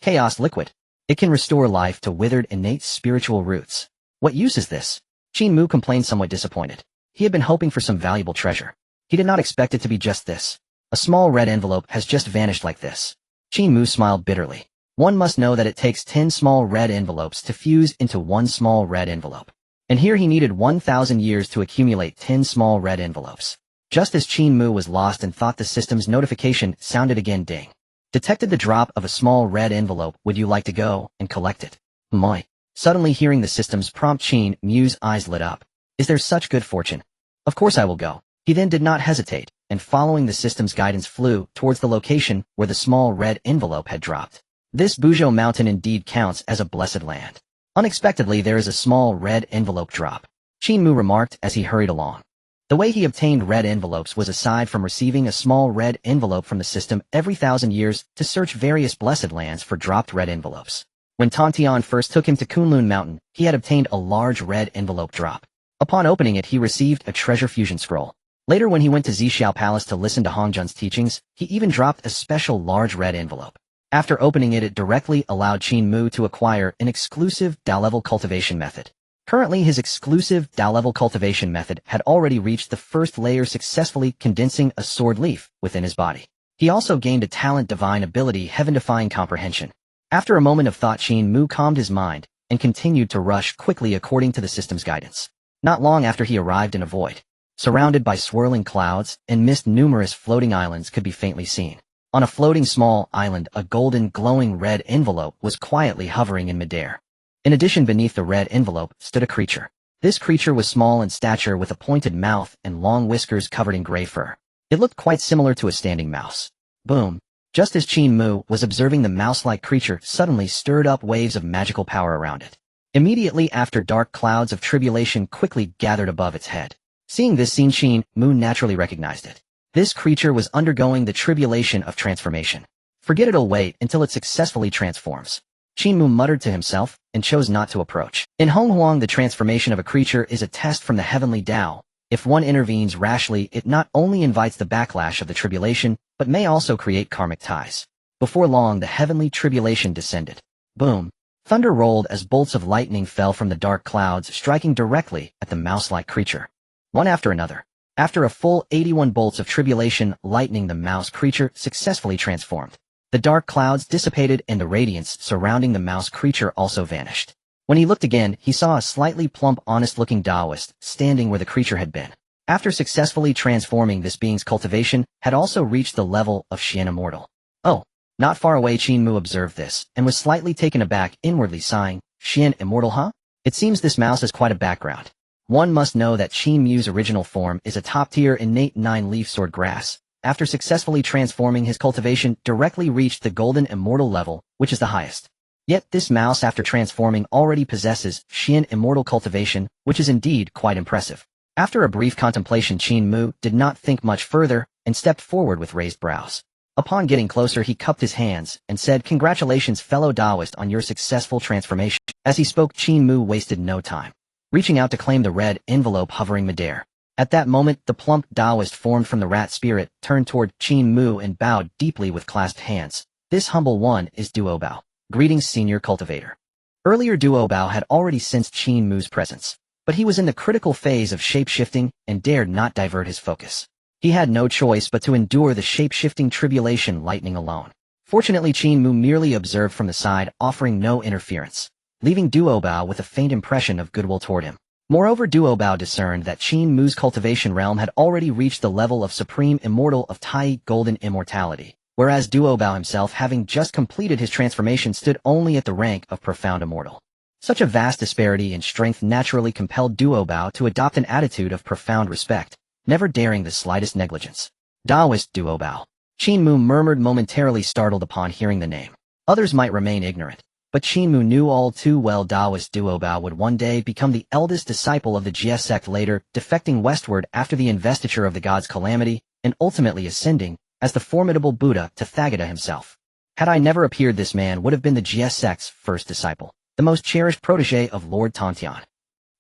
chaos liquid. It can restore life to withered innate spiritual roots. What use is this? Qin Mu complained, somewhat disappointed. He had been hoping for some valuable treasure. He did not expect it to be just this. A small red envelope has just vanished like this. Qin Mu smiled bitterly. One must know that it takes 10 small red envelopes to fuse into one small red envelope. And here he needed 1,000 years to accumulate 10 small red envelopes. Just as Qin Mu was lost in thought, the system's notification sounded again. Ding. Detected the drop of a small red envelope. Would you like to go and collect it? Moi. Suddenly hearing the system's prompt, Qin Mu's eyes lit up. Is there such good fortune? Of course I will go. He then did not hesitate, and following the system's guidance flew towards the location where the small red envelope had dropped. This Buzhou mountain indeed counts as a blessed land. Unexpectedly there is a small red envelope drop. Qin Mu remarked as he hurried along. The way he obtained red envelopes was, aside from receiving a small red envelope from the system every 1,000 years, to search various blessed lands for dropped red envelopes. When Tontian first took him to Kunlun Mountain, he had obtained a large red envelope drop. Upon opening it, he received a treasure fusion scroll. Later, when he went to Zhixiao Palace to listen to Hongjun's teachings, he even dropped a special large red envelope. After opening it, it directly allowed Qin Mu to acquire an exclusive Dao-level cultivation method. Currently, his exclusive Dao-level cultivation method had already reached the first layer, successfully condensing a sword leaf within his body. He also gained a talent, divine ability, heaven-defying comprehension. After a moment of thought, Qin Mu calmed his mind and continued to rush quickly according to the system's guidance. Not long after, he arrived in a void. Surrounded by swirling clouds and mist, numerous floating islands could be faintly seen. On a floating small island, a golden glowing red envelope was quietly hovering in midair. In addition, beneath the red envelope stood a creature. This creature was small in stature with a pointed mouth and long whiskers covered in gray fur. It looked quite similar to a standing mouse. Boom! Just as Qin Mu was observing, the mouse-like creature suddenly stirred up waves of magical power around it. Immediately after, dark clouds of tribulation quickly gathered above its head. Seeing this scene, Qin Mu naturally recognized it. This creature was undergoing the tribulation of transformation. Forget it'll wait until it successfully transforms. Qin Mu muttered to himself and chose not to approach. In Honghuang, the transformation of a creature is a test from the heavenly Tao. If one intervenes rashly, it not only invites the backlash of the tribulation, but may also create karmic ties. Before long, the heavenly tribulation descended. Boom! Thunder rolled as bolts of lightning fell from the dark clouds, striking directly at the mouse-like creature. One after another. After a full 81 bolts of tribulation lightning, the mouse creature successfully transformed. The dark clouds dissipated and the radiance surrounding the mouse creature also vanished. When he looked again, he saw a slightly plump, honest-looking Taoist standing where the creature had been. After successfully transforming, this being's cultivation had also reached the level of Xian Immortal. Oh! Not far away, Qin Mu observed this and was slightly taken aback, inwardly sighing. Xian Immortal, huh? It seems this mouse has quite a background. One must know that Qin Mu's original form is a top-tier innate 9-leaf sword grass. After successfully transforming, his cultivation directly reached the golden immortal level, which is the highest. Yet this mouse, after transforming, already possesses Xian Immortal cultivation, which is indeed quite impressive. After a brief contemplation, Qin Mu did not think much further and stepped forward with raised brows. Upon getting closer, he cupped his hands and said, "Congratulations, fellow Taoist, on your successful transformation." As he spoke, Qin Mu wasted no time, reaching out to claim the red envelope hovering midair. At that moment, the plump Taoist formed from the rat spirit turned toward Qin Mu and bowed deeply with clasped hands. "This humble one is Duo Bao. Greetings, senior cultivator." Earlier, Duo Bao had already sensed Qin Mu's presence, but he was in the critical phase of shape-shifting and dared not divert his focus. He had no choice but to endure the shape-shifting tribulation lightning alone. Fortunately, Qin Mu merely observed from the side, offering no interference, leaving Duo Bao with a faint impression of goodwill toward him. Moreover, Duo Bao discerned that Qin Mu's cultivation realm had already reached the level of supreme immortal of Tai Golden Immortality, whereas Duo Bao himself, having just completed his transformation, stood only at the rank of profound immortal. Such a vast disparity in strength naturally compelled Duo Bao to adopt an attitude of profound respect, never daring the slightest negligence. Taoist Duo Bao. Qin Mu murmured, momentarily startled upon hearing the name. Others might remain ignorant, but Qin Mu knew all too well Taoist Duo Bao would one day become the eldest disciple of the Jie sect, later defecting westward after the investiture of the god's calamity, and ultimately ascending as the formidable Buddha Tathagata himself. Had I never appeared, this man would have been the Jie sect's first disciple, the most cherished protege of Lord Tontian.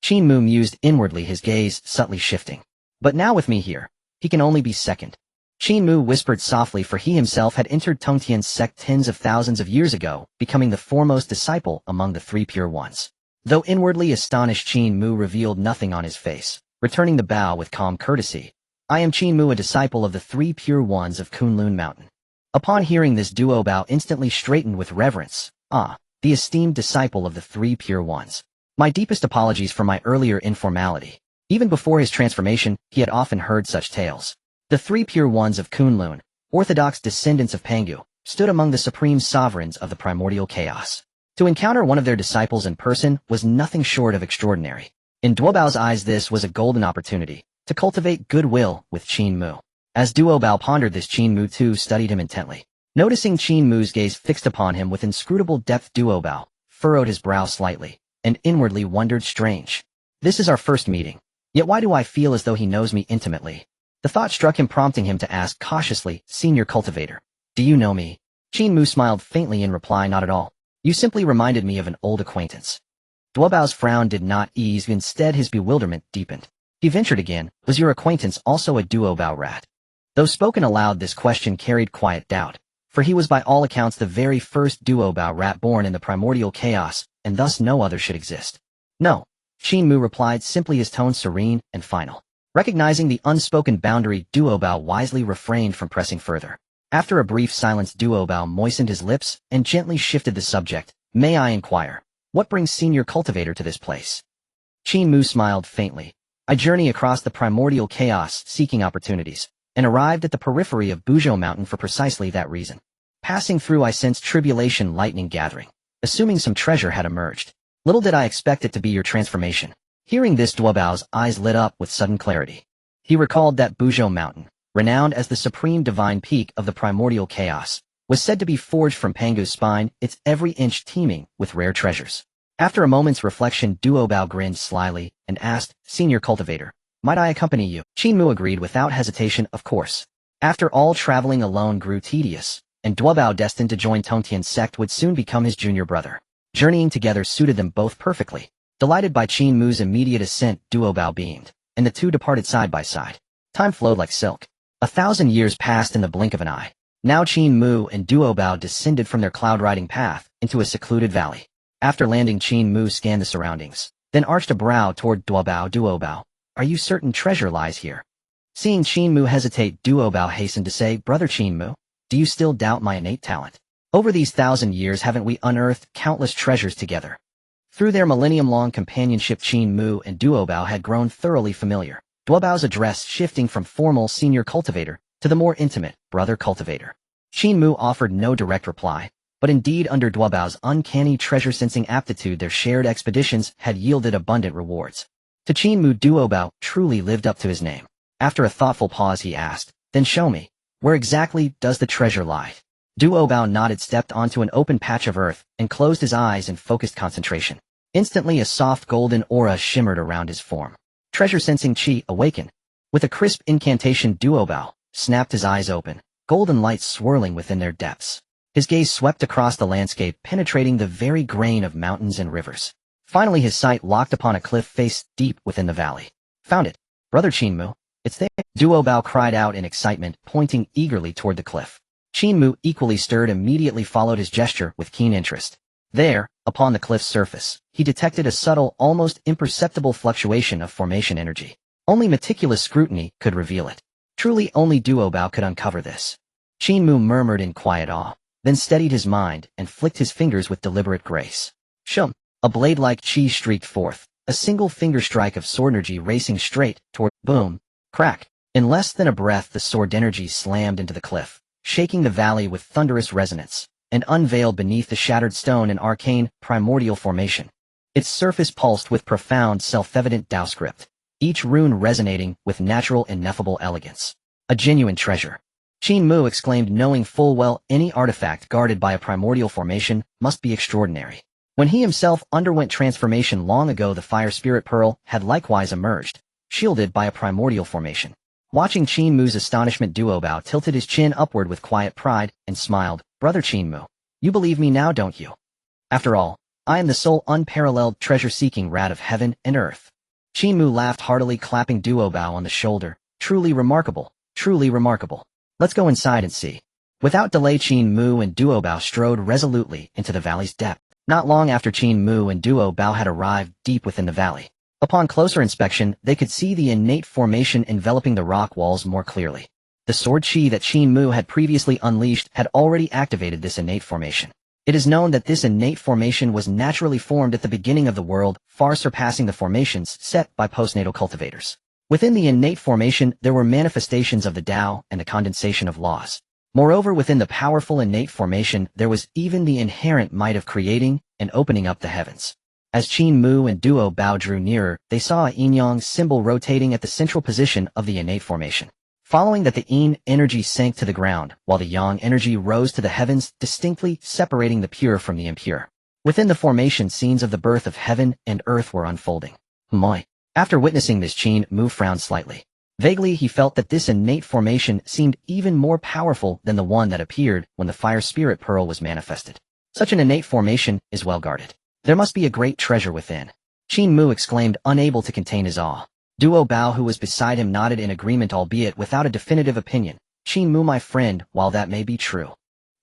Qin Mu mused inwardly, his gaze subtly shifting. But now with me here, he can only be second. Qin Mu whispered softly, for he himself had entered Tontian's sect tens of thousands of years ago, becoming the foremost disciple among the three pure ones. Though inwardly astonished, Qin Mu revealed nothing on his face, returning the bow with calm courtesy. I am Qin Mu, a disciple of the three pure ones of Kunlun Mountain. Upon hearing this, Duo Bao instantly straightened with reverence. Ah, the esteemed disciple of the three pure ones. My deepest apologies for my earlier informality. Even before his transformation, he had often heard such tales. The three pure ones of Kunlun, orthodox descendants of Pangu, stood among the supreme sovereigns of the primordial chaos. To encounter one of their disciples in person was nothing short of extraordinary. In Duo Bao's eyes, this was a golden opportunity to cultivate goodwill with Qin Mu. As Duo Bao pondered this, Qin Mu too studied him intently. Noticing Qin Mu's gaze fixed upon him with inscrutable depth, Duo Bao furrowed his brow slightly, and inwardly wondered, strange. This is our first meeting. Yet why do I feel as though he knows me intimately? The thought struck him, prompting him to ask cautiously, Senior Cultivator, do you know me? Qin Mu smiled faintly in reply, not at all. You simply reminded me of an old acquaintance. Duo Bao's frown did not ease, instead his bewilderment deepened. He ventured again, was your acquaintance also a Duo Bao rat? Though spoken aloud, this question carried quiet doubt, for he was by all accounts the very first Duo Bao rat born in the primordial chaos, and thus no other should exist. No, Qin Mu replied, simply, his tone serene and final. Recognizing the unspoken boundary, Duo Bao wisely refrained from pressing further. After a brief silence, Duo Bao moistened his lips and gently shifted the subject. May I inquire, what brings Senior Cultivator to this place? Qin Mu smiled faintly. I journey across the primordial chaos seeking opportunities, and arrived at the periphery of Buzhou Mountain for precisely that reason. Passing through, I sensed tribulation lightning gathering, assuming some treasure had emerged. Little did I expect it to be your transformation. Hearing this, Duo Bao's eyes lit up with sudden clarity. He recalled that Buzhou Mountain, renowned as the supreme divine peak of the primordial chaos, was said to be forged from Pangu's spine, its every inch teeming with rare treasures. After a moment's reflection, Duo Bao grinned slyly and asked, Senior Cultivator, might I accompany you? Qin Mu agreed without hesitation, of course. After all, traveling alone grew tedious, and Duo Bao, destined to join Tontian's sect, would soon become his junior brother. Journeying together suited them both perfectly. Delighted by Qin Mu's immediate assent, Duo Bao beamed, and the two departed side by side. Time flowed like silk. 1,000 years passed in the blink of an eye. Now Qin Mu and Duo Bao descended from their cloud-riding path into a secluded valley. After landing, Qin Mu scanned the surroundings, then arched a brow toward Duo Bao. Duo Bao, are you certain treasure lies here? Seeing Qin Mu hesitate, Duo Bao hastened to say, Brother Qin Mu, do you still doubt my innate talent? Over these 1,000 years, haven't we unearthed countless treasures together? Through their millennium-long companionship, Qin Mu and Duo Bao had grown thoroughly familiar. Duo Bao's address shifting from formal Senior Cultivator to the more intimate Brother Cultivator. Qin Mu offered no direct reply, but indeed, under Duo Bao's uncanny treasure-sensing aptitude, their shared expeditions had yielded abundant rewards. To Qin Mu, Duo Bao truly lived up to his name. After a thoughtful pause, he asked, then show me, where exactly does the treasure lie? Duo Bao nodded, stepped onto an open patch of earth, and closed his eyes in focused concentration. Instantly, a soft golden aura shimmered around his form. Treasure-sensing chi awakened. With a crisp incantation, Duo Bao snapped his eyes open, golden lights swirling within their depths. His gaze swept across the landscape, penetrating the very grain of mountains and rivers. Finally, his sight locked upon a cliff face deep within the valley. Found it, Brother Qin Mu. It's there. Duo Bao cried out in excitement, pointing eagerly toward the cliff. Qin Mu, equally stirred, immediately followed his gesture with keen interest. There, upon the cliff's surface, he detected a subtle, almost imperceptible fluctuation of formation energy. Only meticulous scrutiny could reveal it. Truly only Duo Bao could uncover this. Qin Mu murmured in quiet awe, then steadied his mind and flicked his fingers with deliberate grace. Shum! A blade-like chi streaked forth, a single finger strike of sword energy racing straight toward boom, crack. In less than a breath the sword energy slammed into the cliff, shaking the valley with thunderous resonance, and unveiled beneath the shattered stone an arcane, primordial formation. Its surface pulsed with profound, self-evident Tao script, each rune resonating with natural, ineffable elegance. A genuine treasure. Qin Mu exclaimed, knowing full well any artifact guarded by a primordial formation must be extraordinary. When he himself underwent transformation long ago, the fire spirit pearl had likewise emerged, shielded by a primordial formation. Watching Qin Mu's astonishment, Duo Bao tilted his chin upward with quiet pride and smiled. Brother Qin Mu, you believe me now, don't you? After all, I am the sole unparalleled treasure-seeking rat of heaven and earth. Qin Mu laughed heartily, clapping Duo Bao on the shoulder. Truly remarkable, truly remarkable. Let's go inside and see. Without delay, Qin Mu and Duo Bao strode resolutely into the valley's depth. Not long after Qin Mu and Duo Bao had arrived deep within the valley. Upon closer inspection, they could see the innate formation enveloping the rock walls more clearly. The sword chi that Qin Mu had previously unleashed had already activated this innate formation. It is known that this innate formation was naturally formed at the beginning of the world, far surpassing the formations set by postnatal cultivators. Within the innate formation, there were manifestations of the Tao and the condensation of laws. Moreover, within the powerful innate formation, there was even the inherent might of creating and opening up the heavens. As Qin Mu and Duo Bao drew nearer, they saw a yin-yang symbol rotating at the central position of the innate formation. Following that, the yin energy sank to the ground, while the yang energy rose to the heavens, distinctly separating the pure from the impure. Within the formation, scenes of the birth of heaven and earth were unfolding. Moi. After witnessing this, Qin Mu frowned slightly. Vaguely, he felt that this innate formation seemed even more powerful than the one that appeared when the fire spirit pearl was manifested. Such an innate formation is well guarded. There must be a great treasure within. Qin Mu exclaimed, unable to contain his awe. Duo Bao, who was beside him, nodded in agreement, albeit without a definitive opinion. Qin Mu, my friend, while that may be true,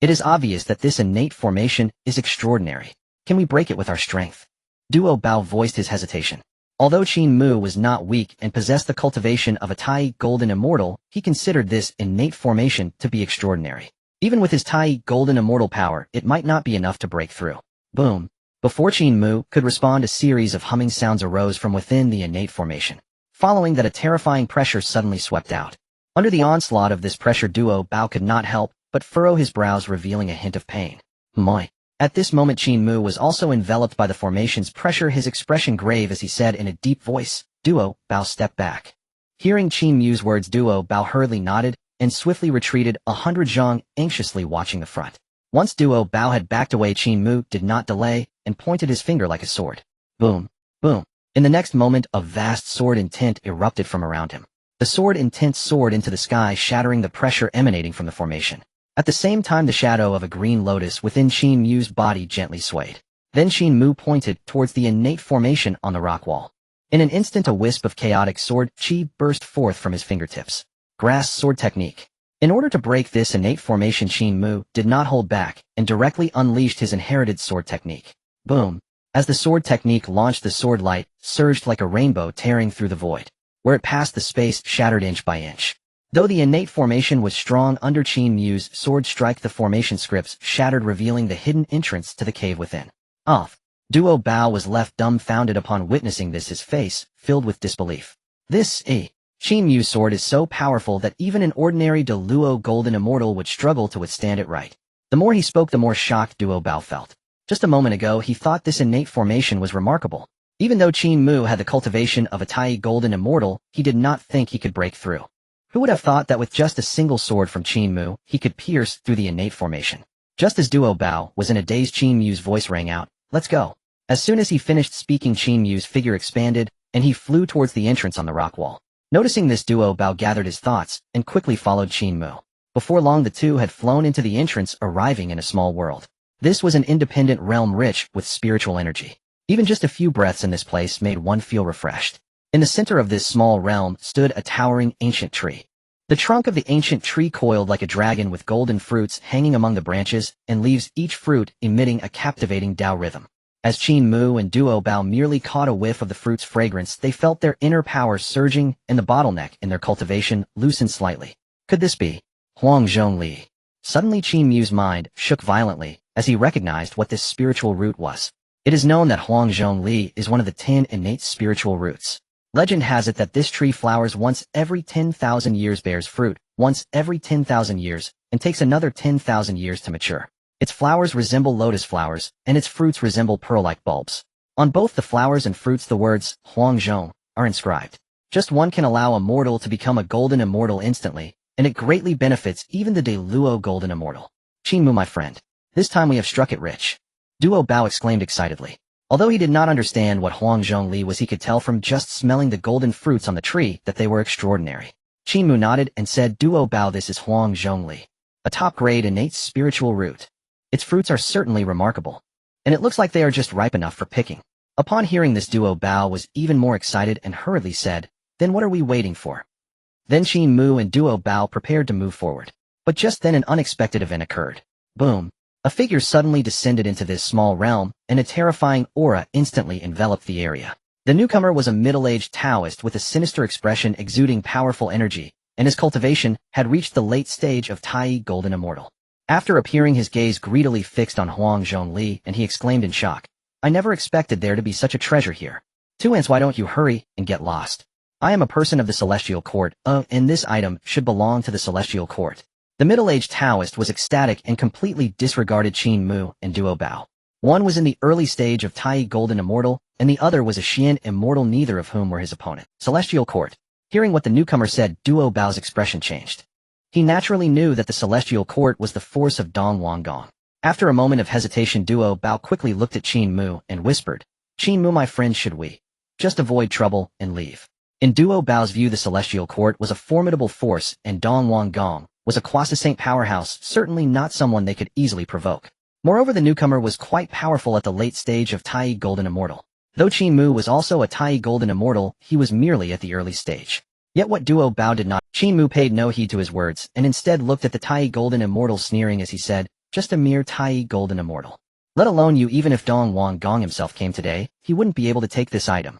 it is obvious that this innate formation is extraordinary. Can we break it with our strength? Duo Bao voiced his hesitation. Although Qin Mu was not weak and possessed the cultivation of a Tai Golden Immortal, he considered this innate formation to be extraordinary. Even with his Tai Golden Immortal power, it might not be enough to break through. Boom. Before Qin Mu could respond, a series of humming sounds arose from within the innate formation. Following that, a terrifying pressure suddenly swept out. Under the onslaught of this pressure, Duo Bao could not help but furrow his brows, revealing a hint of pain. Moi. At this moment, Qin Mu was also enveloped by the formation's pressure, his expression grave as he said in a deep voice, Duo Bao, step back. Hearing Qin Mu's words, Duo Bao hurriedly nodded and swiftly retreated, 100 zhang anxiously watching the front. Once Duo Bao had backed away, Qin Mu did not delay and pointed his finger like a sword. Boom, boom. In the next moment, a vast sword intent erupted from around him. The sword intent soared into the sky, shattering the pressure emanating from the formation. At the same time, the shadow of a green lotus within Qin Mu's body gently swayed. Then Qin Mu pointed towards the innate formation on the rock wall. In an instant, a wisp of chaotic sword chi burst forth from his fingertips. Grasp sword technique. In order to break this innate formation, Qin Mu did not hold back and directly unleashed his inherited sword technique. Boom. As the sword technique launched, the sword light surged like a rainbow, tearing through the void. Where it passed, the space shattered inch by inch. Though the innate formation was strong under Qin Mu's sword strike, the formation scripts shattered, revealing the hidden entrance to the cave within. Duo Bao was left dumbfounded upon witnessing this, his face filled with disbelief. Qin Mu's sword is so powerful that even an ordinary Deluo Golden Immortal would struggle to withstand it, right? The more he spoke, the more shocked Duo Bao felt. Just a moment ago, he thought this innate formation was remarkable. Even though Qin Mu had the cultivation of a Tai Golden Immortal, he did not think he could break through. Who would have thought that with just a single sword from Qin Mu, he could pierce through the innate formation? Just as Duo Bao was in a daze, Qin Mu's voice rang out, let's go. As soon as he finished speaking, Qin Mu's figure expanded, and he flew towards the entrance on the rock wall. Noticing this, Duo Bao gathered his thoughts and quickly followed Qin Mu. Before long, the two had flown into the entrance, arriving in a small world. This was an independent realm rich with spiritual energy. Even just a few breaths in this place made one feel refreshed. In the center of this small realm stood a towering ancient tree. The trunk of the ancient tree coiled like a dragon, with golden fruits hanging among the branches and leaves, each fruit emitting a captivating Tao rhythm. As Qin Mu and Duo Bao merely caught a whiff of the fruit's fragrance, they felt their inner power surging and the bottleneck in their cultivation loosened slightly. Could this be Huang Zhongli? Suddenly Qin Mu's mind shook violently as he recognized what this spiritual root was. It is known that Huang Zhongli is one of the 10 innate spiritual roots. Legend has it that this tree flowers once every 10,000 years, bears fruit once every 10,000 years, and takes another 10,000 years to mature. Its flowers resemble lotus flowers, and its fruits resemble pearl-like bulbs. On both the flowers and fruits the words Huang Zhong are inscribed. Just one can allow a mortal to become a golden immortal instantly, and it greatly benefits even the Deluo golden immortal. Qin Mu, my friend, this time we have struck it rich. Duo Bao exclaimed excitedly. Although he did not understand what Huang Zhongli was, he could tell from just smelling the golden fruits on the tree that they were extraordinary. Qin Mu nodded and said, Duo Bao, this is Huang Zhongli, a top-grade innate spiritual root. Its fruits are certainly remarkable, and it looks like they are just ripe enough for picking. Upon hearing this, Duo Bao was even more excited and hurriedly said, then what are we waiting for? Then Qin Mu and Duo Bao prepared to move forward. But just then an unexpected event occurred. Boom! A figure suddenly descended into this small realm, and a terrifying aura instantly enveloped the area. The newcomer was a middle-aged Taoist with a sinister expression exuding powerful energy, and his cultivation had reached the late stage of Tai Golden Immortal. After appearing, his gaze greedily fixed on Huang Zhongli, and he exclaimed in shock, I never expected there to be such a treasure here. Tuans, why don't you hurry and get lost? I am a person of the Celestial Court, and this item should belong to the Celestial Court. The middle-aged Taoist was ecstatic and completely disregarded Qin Mu and Duo Bao. One was in the early stage of Tai Golden Immortal, and the other was a Xian Immortal, neither of whom were his opponent. Celestial Court. Hearing what the newcomer said, Duo Bao's expression changed. He naturally knew that the Celestial Court was the force of Dong Wanggong. After a moment of hesitation, Duo Bao quickly looked at Qin Mu and whispered, Qin Mu, my friend, should we just avoid trouble and leave? In Duo Bao's view, the Celestial Court was a formidable force, and Dong Wanggong was a quasi-saint powerhouse, certainly not someone they could easily provoke. Moreover, the newcomer was quite powerful at the late stage of Tai Golden Immortal. Though Qin Mu was also a Tai Golden Immortal, he was merely at the early stage. Yet what Duo Bao did not. Qin Mu paid no heed to his words, and instead looked at the Tai Golden Immortal, sneering as he said, just a mere Tai Golden Immortal. Let alone you, even if Dong Wanggong himself came today, he wouldn't be able to take this item.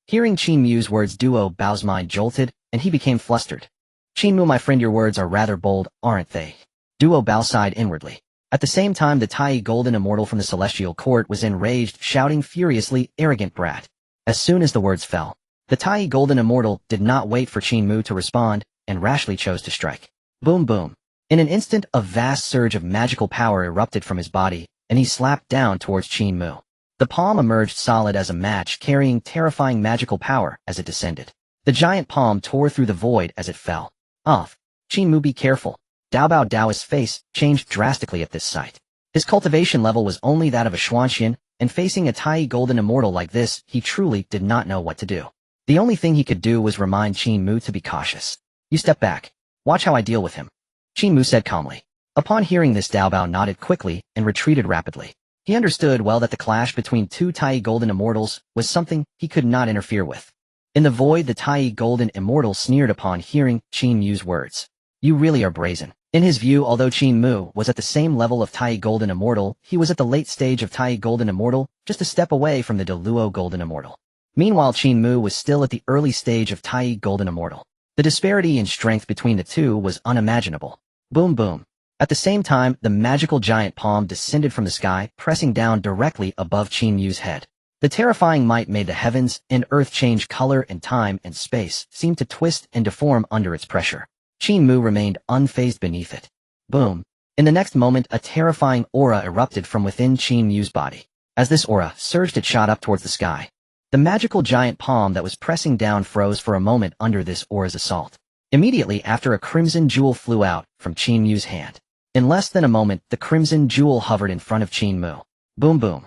Hearing Qin Mu's words, Duo Bao's mind jolted, and he became flustered. Qin Mu, my friend, your words are rather bold, aren't they? Duo Bao sighed inwardly. At the same time, the Tai Golden Immortal from the Celestial Court was enraged, shouting furiously, arrogant brat. As soon as the words fell, the Tai Golden Immortal did not wait for Qin Mu to respond, and rashly chose to strike. Boom boom. In an instant, a vast surge of magical power erupted from his body, and he slapped down towards Qin Mu. The palm emerged solid as a match, carrying terrifying magical power as it descended. The giant palm tore through the void as it fell. Off. Qin Mu, be careful. Dao Bao Dao's face changed drastically at this sight. His cultivation level was only that of a Xuanxian, and facing a Tai Golden Immortal like this, he truly did not know what to do. The only thing he could do was remind Qin Mu to be cautious. You step back. Watch how I deal with him. Qin Mu said calmly. Upon hearing this, Dao Bao nodded quickly and retreated rapidly. He understood well that the clash between two Tai Golden Immortals was something he could not interfere with. In the void, the Tai Golden Immortal sneered upon hearing Qin Mu's words. You really are brazen. In his view, although Qin Mu was at the same level of Tai Golden Immortal, he was at the late stage of Tai Golden Immortal, just a step away from the Deluo Golden Immortal. Meanwhile, Qin Mu was still at the early stage of Tai Golden Immortal. The disparity in strength between the two was unimaginable. Boom boom. At the same time, the magical giant palm descended from the sky, pressing down directly above Qin Mu's head. The terrifying might made the heavens and earth change color, and time and space seemed to twist and deform under its pressure. Qin Mu remained unfazed beneath it. Boom. In the next moment, a terrifying aura erupted from within Qin Mu's body. As this aura surged, it shot up towards the sky. The magical giant palm that was pressing down froze for a moment under this aura's assault. Immediately after, a crimson jewel flew out from Qin Mu's hand. In less than a moment, the crimson jewel hovered in front of Qin Mu. Boom boom.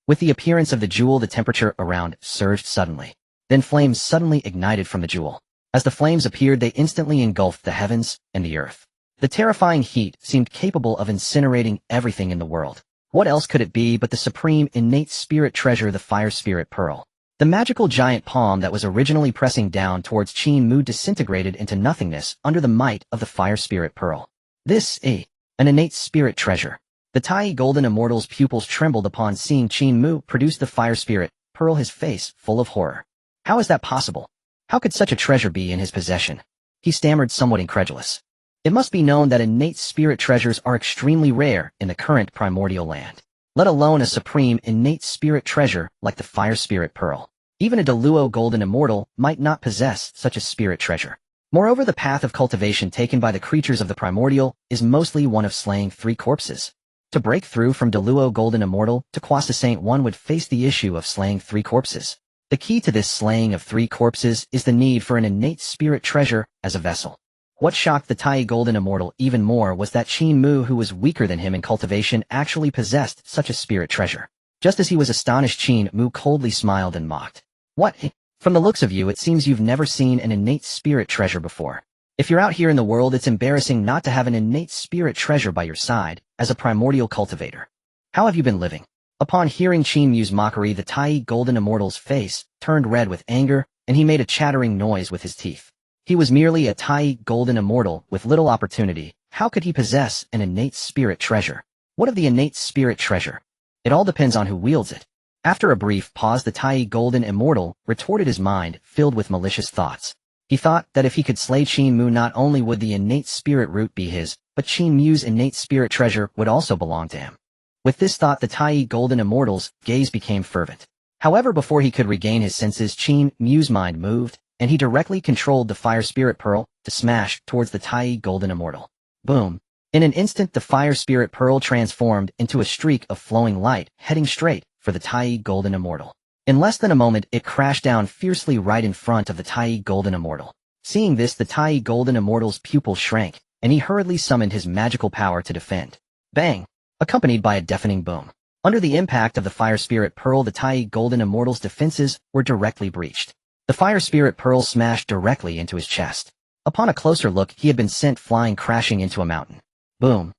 With the appearance of the jewel, the temperature around surged suddenly. Then flames suddenly ignited from the jewel. As the flames appeared, they instantly engulfed the heavens and the earth. The terrifying heat seemed capable of incinerating everything in the world. What else could it be but the supreme innate spirit treasure, the fire spirit pearl? The magical giant palm that was originally pressing down towards Qin Mu disintegrated into nothingness under the might of the fire spirit pearl. This, an innate spirit treasure. The Tai Golden Immortal's pupils trembled upon seeing Qin Mu produce the fire spirit pearl, his face full of horror. How is that possible? How could such a treasure be in his possession? He stammered, somewhat incredulous. It must be known that innate spirit treasures are extremely rare in the current primordial land, let alone a supreme innate spirit treasure like the fire spirit pearl. Even a Deluo Golden Immortal might not possess such a spirit treasure. Moreover, the path of cultivation taken by the creatures of the primordial is mostly one of slaying 3 corpses. To break through from Deluo Golden Immortal to Quasta Saint, one would face the issue of slaying 3 corpses. The key to this slaying of 3 corpses is the need for an innate spirit treasure as a vessel. What shocked the Tai Golden Immortal even more was that Qin Mu, who was weaker than him in cultivation, actually possessed such a spirit treasure. Just as he was astonished, Qin Mu coldly smiled and mocked. What? From the looks of you, it seems you've never seen an innate spirit treasure before. If you're out here in the world, it's embarrassing not to have an innate spirit treasure by your side as a primordial cultivator. How have you been living? Upon hearing Qin Mu's mockery, the Tai Golden Immortal's face turned red with anger, and he made a chattering noise with his teeth. He was merely a Tai Golden Immortal with little opportunity. How could he possess an innate spirit treasure? What of the innate spirit treasure? It all depends on who wields it. After a brief pause, the Tai Golden Immortal retorted, his mind filled with malicious thoughts. He thought that if he could slay Qin Mu, not only would the innate spirit root be his, but Qin Mu's innate spirit treasure would also belong to him. With this thought, the Tai Golden Immortal's gaze became fervent. However, before he could regain his senses, Qin Mu's mind moved, and he directly controlled the fire spirit pearl to smash towards the Tai Golden Immortal. Boom! In an instant, the fire spirit pearl transformed into a streak of flowing light, heading straight for the Tai Golden Immortal. In less than a moment, it crashed down fiercely right in front of the Tai Golden Immortal. Seeing this, the Tai Golden Immortal's pupil shrank, and he hurriedly summoned his magical power to defend. Bang! Accompanied by a deafening boom. Under the impact of the fire spirit pearl, the Tai Golden Immortal's defenses were directly breached. The fire spirit pearl smashed directly into his chest. Upon a closer look, he had been sent flying, crashing into a mountain. Boom!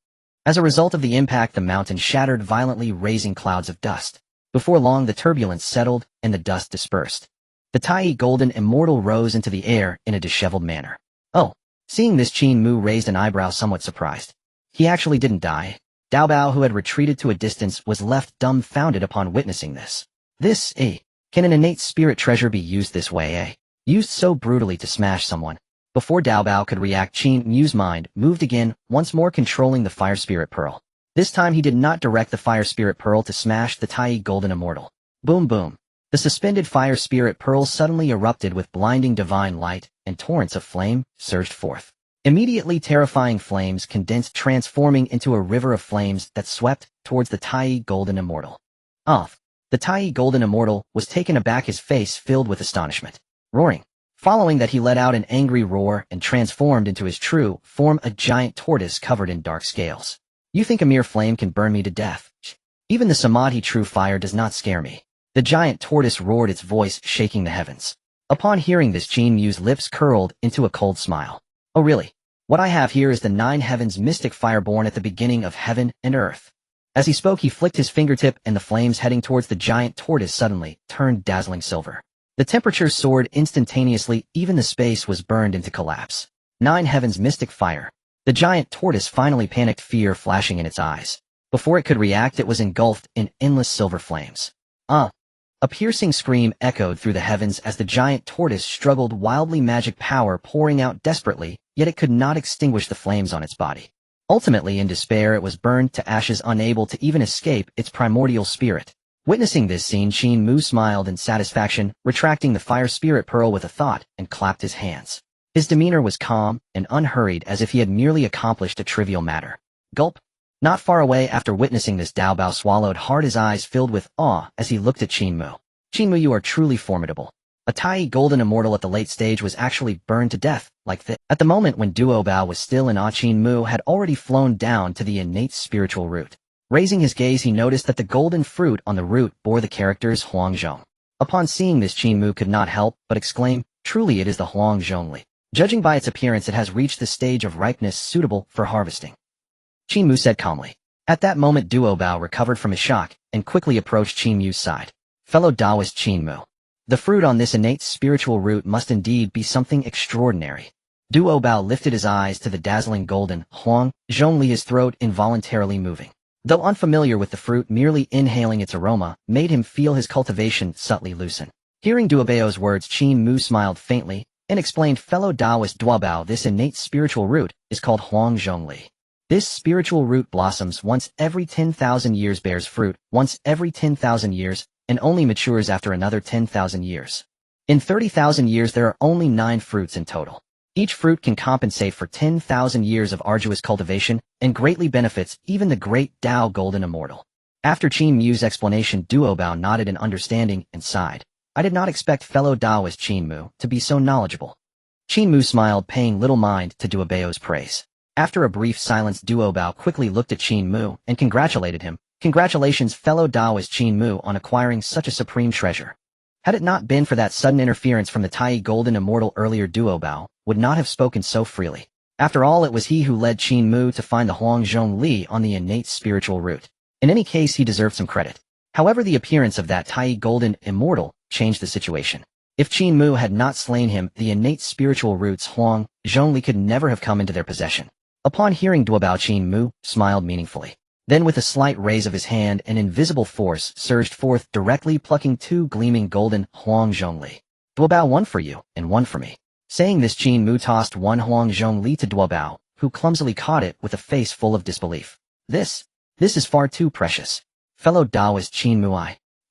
As a result of the impact, the mountain shattered violently, raising clouds of dust. Before long, the turbulence settled and the dust dispersed. The Tai Golden Immortal rose into the air in a disheveled manner. Oh! Seeing this, Qin Mu raised an eyebrow, somewhat surprised. He actually didn't die. Dao Bao, who had retreated to a distance, was left dumbfounded upon witnessing this. Can an innate spirit treasure be used this way, Used so brutally to smash someone? Before Dao Bao could react, Qin Mu's mind moved again, once more controlling the fire spirit pearl. This time he did not direct the fire spirit pearl to smash the Tai Golden Immortal. Boom boom. The suspended fire spirit pearl suddenly erupted with blinding divine light, and torrents of flame surged forth. Immediately, terrifying flames condensed, transforming into a river of flames that swept towards the Tai Golden Immortal. The Tai Golden Immortal was taken aback, his face filled with astonishment. Roaring. Following that, he let out an angry roar and transformed into his true form, a giant tortoise covered in dark scales. You think a mere flame can burn me to death? Even the Samadhi true fire does not scare me. The giant tortoise roared, its voice shaking the heavens. Upon hearing this, Qin Mu's lips curled into a cold smile. Oh really? What I have here is the 9 heavens mystic fire born at the beginning of heaven and earth. As he spoke, he flicked his fingertip, and the flames heading towards the giant tortoise suddenly turned dazzling silver. The temperature soared instantaneously, even the space was burned into collapse. 9 heavens mystic fire. The giant tortoise finally panicked, fear flashing in its eyes. Before it could react, it was engulfed in endless silver flames. A piercing scream echoed through the heavens as the giant tortoise struggled wildly, magic power pouring out desperately, yet it could not extinguish the flames on its body. Ultimately, in despair, it was burned to ashes, unable to even escape its primordial spirit. Witnessing this scene, Qin Mu smiled in satisfaction, retracting the fire spirit pearl with a thought, and clapped his hands. His demeanor was calm and unhurried, as if he had merely accomplished a trivial matter. Gulp. Not far away, after witnessing this, Dao Bao swallowed hard, his eyes filled with awe as he looked at Qin Mu. Qin Mu, you are truly formidable. A Tai Golden Immortal at the late stage was actually burned to death like this. At the moment when Duo Bao was still in awe, Qin Mu had already flown down to the innate spiritual root. Raising his gaze, he noticed that the golden fruit on the root bore the characters Huangzhong. Upon seeing this, Qin Mu could not help but exclaim, truly it is the Huangzhongli. Judging by its appearance, it has reached the stage of ripeness suitable for harvesting. Qin Mu said calmly. At that moment, Duo Bao recovered from his shock and quickly approached Qin Mu's side. Fellow Taoist Qin Mu. The fruit on this innate spiritual root must indeed be something extraordinary. Duo Bao lifted his eyes to the dazzling golden Huang Zhongli, his throat involuntarily moving. Though unfamiliar with the fruit, merely inhaling its aroma made him feel his cultivation subtly loosen. Hearing Duobao's words, Qin Mu smiled faintly and explained, fellow Taoist Duobao, this innate spiritual root is called Huang Li. This spiritual root blossoms once every 10,000 years, bears fruit once every 10,000 years, and only matures after another 10,000 years. In 30,000 years there are only 9 fruits in total. Each fruit can compensate for 10,000 years of arduous cultivation and greatly benefits even the great Tao Golden Immortal. After Qin Mu's explanation, Duobao nodded in understanding and sighed. I did not expect fellow Taoist Qin Mu to be so knowledgeable. Qin Mu smiled, paying little mind to Duobao's praise. After a brief silence, Duobao quickly looked at Qin Mu and congratulated him. Congratulations, fellow Taoist Qin Mu, on acquiring such a supreme treasure. Had it not been for that sudden interference from the Tai Golden Immortal earlier, Duobao would not have spoken so freely. After all, it was he who led Qin Mu to find the Huang Li on the innate spiritual root. In any case, he deserved some credit. However, the appearance of that Tai Golden Immortal changed the situation. If Qin Mu had not slain him, the innate spiritual roots Huang Li could never have come into their possession. Upon hearing Duobao, Qin Mu smiled meaningfully. Then with a slight raise of his hand, an invisible force surged forth, directly plucking 2 gleaming golden Huang Li. Duobao, one for you, and one for me. Saying this, Qin Mu tossed one Huang Li to Duobao, who clumsily caught it with a face full of disbelief. This is far too precious. Fellow Taoist Qin Mu,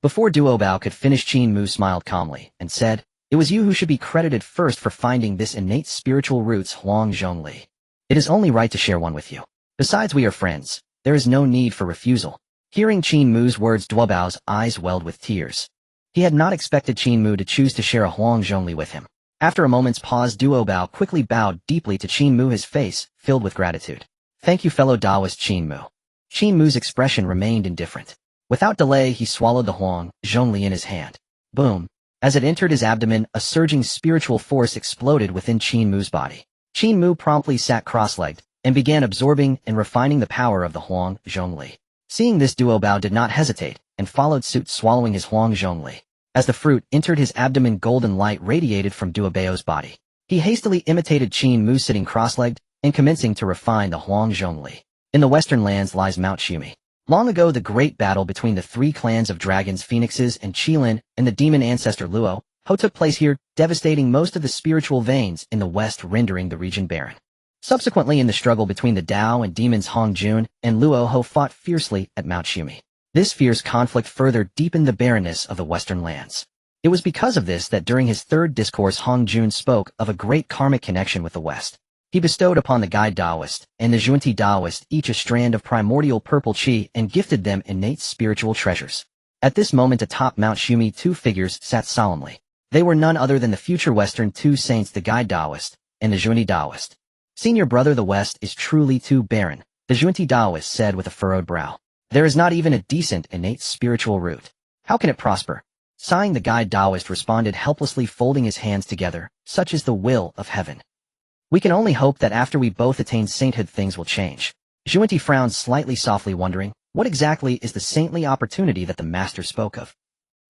Before Duobao could finish, Qin Mu smiled calmly and said, it was you who should be credited first for finding this innate spiritual roots Huang Li. It is only right to share one with you. Besides, we are friends. There is no need for refusal. Hearing Qin Mu's words, Duobao's eyes welled with tears. He had not expected Qin Mu to choose to share a Huang Li with him. After a moment's pause, Duobao quickly bowed deeply to Qin Mu, his face filled with gratitude. Thank you, fellow Taoist Qin Mu. Qin Mu's expression remained indifferent. Without delay, he swallowed the Huang Li in his hand. Boom! As it entered his abdomen, a surging spiritual force exploded within Qin Mu's body. Qin Mu promptly sat cross-legged and began absorbing and refining the power of the Huang Li. Seeing this, Duobao did not hesitate and followed suit, swallowing his Huang Li. As the fruit entered his abdomen, golden light radiated from Duobao's body. He hastily imitated Qin Mu, sitting cross-legged and commencing to refine the Huang Li. In the western lands lies Mount Xumi. Long ago, the great battle between the 3 clans of dragons, phoenixes, and Qilin and the demon ancestor Luo Ho took place here, devastating most of the spiritual veins in the west, rendering the region barren. Subsequently, in the struggle between the Tao and demons, Hong Jun and Luo Ho fought fiercely at Mount Xumi. This fierce conflict further deepened the barrenness of the western lands. It was because of this that during his 3rd discourse, Hong Jun spoke of a great karmic connection with the west. He bestowed upon the guide Taoist and the Zhunti Taoist each a strand of primordial purple qi and gifted them innate spiritual treasures. At this moment, atop Mount Xumi, 2 figures sat solemnly. They were none other than the future Western 2 saints, the guide Taoist and the Zhunti Taoist. Senior brother, the West is truly too barren, the Zhunti Taoist said with a furrowed brow. There is not even a decent innate spiritual root. How can it prosper? Sighing, the guide Taoist responded helplessly, folding his hands together. Such is the will of heaven. We can only hope that after we both attain sainthood, things will change. Zhunti frowned slightly, softly wondering, what exactly is the saintly opportunity that the master spoke of?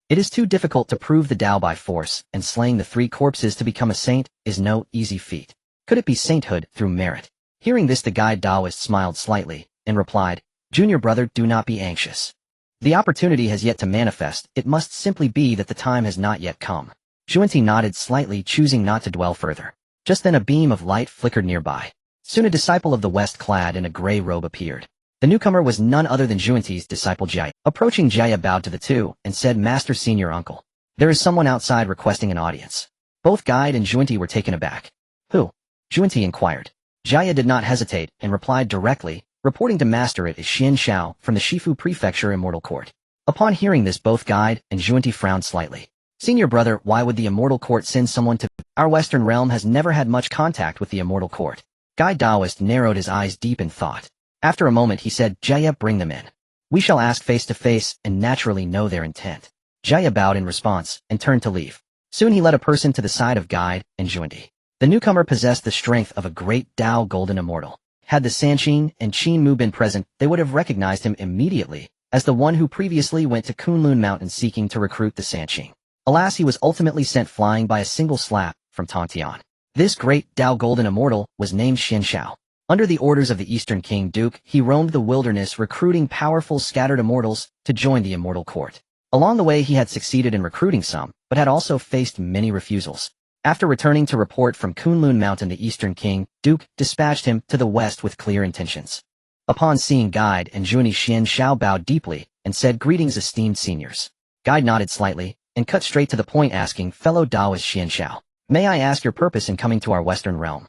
It is too difficult to prove the Tao by force, and slaying the 3 corpses to become a saint is no easy feat. Could it be sainthood through merit? Hearing this, the guide Taoist smiled slightly and replied, Junior brother, do not be anxious. The opportunity has yet to manifest. It must simply be that the time has not yet come. Zhunti nodded slightly, choosing not to dwell further. Just then a beam of light flickered nearby. Soon a disciple of the West clad in a gray robe appeared. The newcomer was none other than Zhunti's disciple Jia. Approaching, Jia bowed to the 2 and said, Master, Senior Uncle, there is someone outside requesting an audience. Both guide and Zhunti were taken aback. Who? Zhunti inquired. Jia did not hesitate and replied directly, reporting to Master, it is Xian Xiao from the Shifu Prefecture Immortal Court. Upon hearing this, both guide and Zhunti frowned slightly. Senior brother, why would the Immortal Court send someone to... Our Western realm has never had much contact with the Immortal Court. Guide Taoist narrowed his eyes deep in thought. After a moment he said, Jaya, bring them in. We shall ask face to face and naturally know their intent. Jaya bowed in response and turned to leave. Soon he led a person to the side of Guide and Zhunti. The newcomer possessed the strength of a great Tao Golden Immortal. Had the Sanqing and Qin Mu been present, they would have recognized him immediately as the one who previously went to Kunlun Mountain seeking to recruit the Sanqing. Alas, he was ultimately sent flying by a single slap from Tongtian. This great Tao Golden Immortal was named Xian Xiao. Under the orders of the Eastern King Duke, he roamed the wilderness recruiting powerful scattered immortals to join the immortal court. Along the way he had succeeded in recruiting some, but had also faced many refusals. After returning to report from Kunlun Mountain, the Eastern King Duke dispatched him to the west with clear intentions. Upon seeing Guide and Zhuni, Xian Xiao bowed deeply and said, "Greetings, esteemed seniors." Guide nodded slightly and cut straight to the point, asking, "Fellow Taoist Xian Xiao, may I ask your purpose in coming to our western realm?"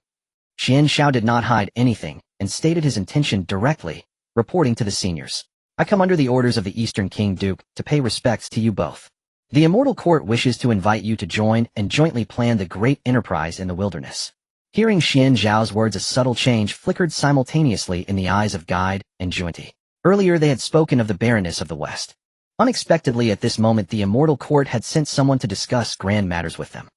Xian Xiao did not hide anything and stated his intention directly, reporting to the seniors. "I come under the orders of the Eastern King Duke to pay respects to you both. The Immortal Court wishes to invite you to join and jointly plan the great enterprise in the wilderness." Hearing Xian Zhao's words, a subtle change flickered simultaneously in the eyes of Guide and Zhunti. Earlier they had spoken of the barrenness of the West. Unexpectedly at this moment the Immortal Court had sent someone to discuss grand matters with them.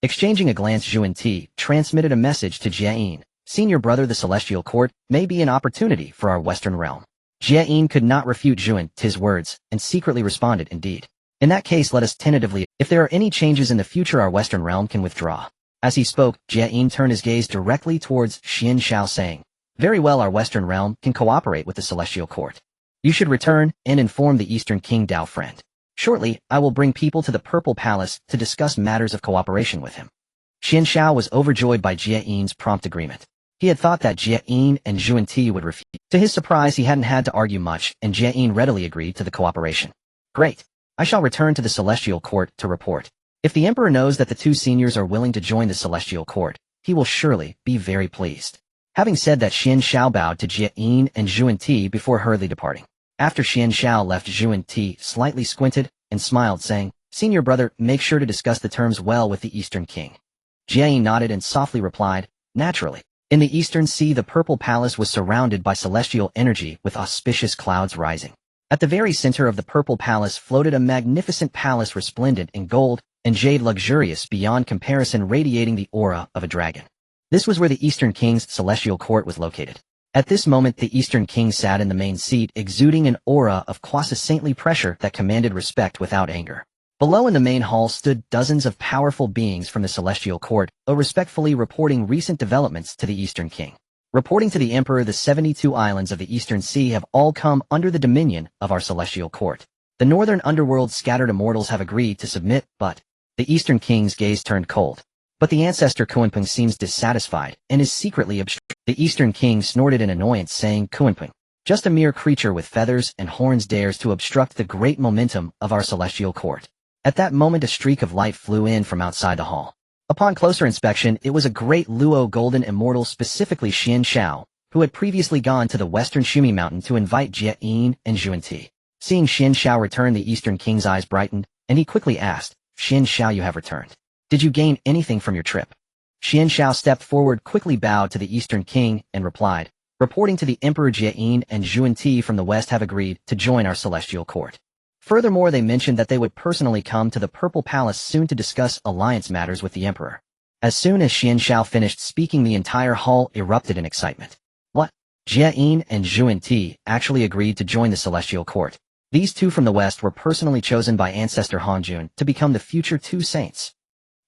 Exchanging a glance, Zhunti transmitted a message to Jieyin. "Senior brother, the Celestial Court may be an opportunity for our Western realm." Jieyin could not refute Zhunti's words and secretly responded, "Indeed. In that case, let us tentatively, if there are any changes in the future, our Western realm can withdraw." As he spoke, Jieyin turned his gaze directly towards Xian Xiao, saying, "Very well, our Western realm can cooperate with the Celestial Court. You should return and inform the Eastern King Dao friend. Shortly, I will bring people to the Purple Palace to discuss matters of cooperation with him." Xian Xiao was overjoyed by Jieyin's prompt agreement. He had thought that Jieyin and Zhunti would refuse. To his surprise, he hadn't had to argue much, and Jieyin readily agreed to the cooperation. "Great. I shall return to the Celestial Court to report. If the Emperor knows that the two seniors are willing to join the Celestial Court, he will surely be very pleased." Having said that, Xian Xiao bowed to Jieyin and Zhunti before hurriedly departing. After Xian Xiao left, Zhunti slightly squinted and smiled, saying, "Senior brother, make sure to discuss the terms well with the Eastern King." Jieyin nodded and softly replied, "Naturally." In the Eastern Sea, the Purple Palace was surrounded by celestial energy with auspicious clouds rising. At the very center of the Purple Palace floated a magnificent palace resplendent in gold and jade, luxurious beyond comparison, radiating the aura of a dragon. This was where the Eastern King's Celestial Court was located. At this moment, the Eastern King sat in the main seat, exuding an aura of quasi-saintly pressure that commanded respect without anger. Below in the main hall stood dozens of powerful beings from the Celestial Court, respectfully reporting recent developments to the Eastern King. Reporting to the Emperor, the 72 islands of the Eastern Sea have all come under the dominion of our Celestial Court. The northern underworld scattered immortals have agreed to submit, but the Eastern King's gaze turned cold. But the ancestor Kunpeng seems dissatisfied and is secretly obstructing. The Eastern King snorted in annoyance, saying, "Kunpeng, just a mere creature with feathers and horns, dares to obstruct the great momentum of our Celestial Court." At that moment a streak of light flew in from outside the hall. Upon closer inspection, it was a great Luo golden immortal, specifically Xian Xiao, who had previously gone to the western Shumi Mountain to invite Jieyin and Zhunti. Seeing Xian Xiao return, the Eastern King's eyes brightened, and he quickly asked, "Xian Xiao, you have returned. Did you gain anything from your trip?" Xian Xiao stepped forward, quickly bowed to the Eastern King, and replied, "Reporting to the Emperor, Jieyin and Zhunti from the west have agreed to join our Celestial Court. Furthermore, they mentioned that they would personally come to the Purple Palace soon to discuss alliance matters with the Emperor." As soon as Xian Xiao finished speaking, the entire hall erupted in excitement. What? Jieyin and Zhunti actually agreed to join the Celestial Court. These two from the west were personally chosen by Ancestor Hongjun to become the future two saints.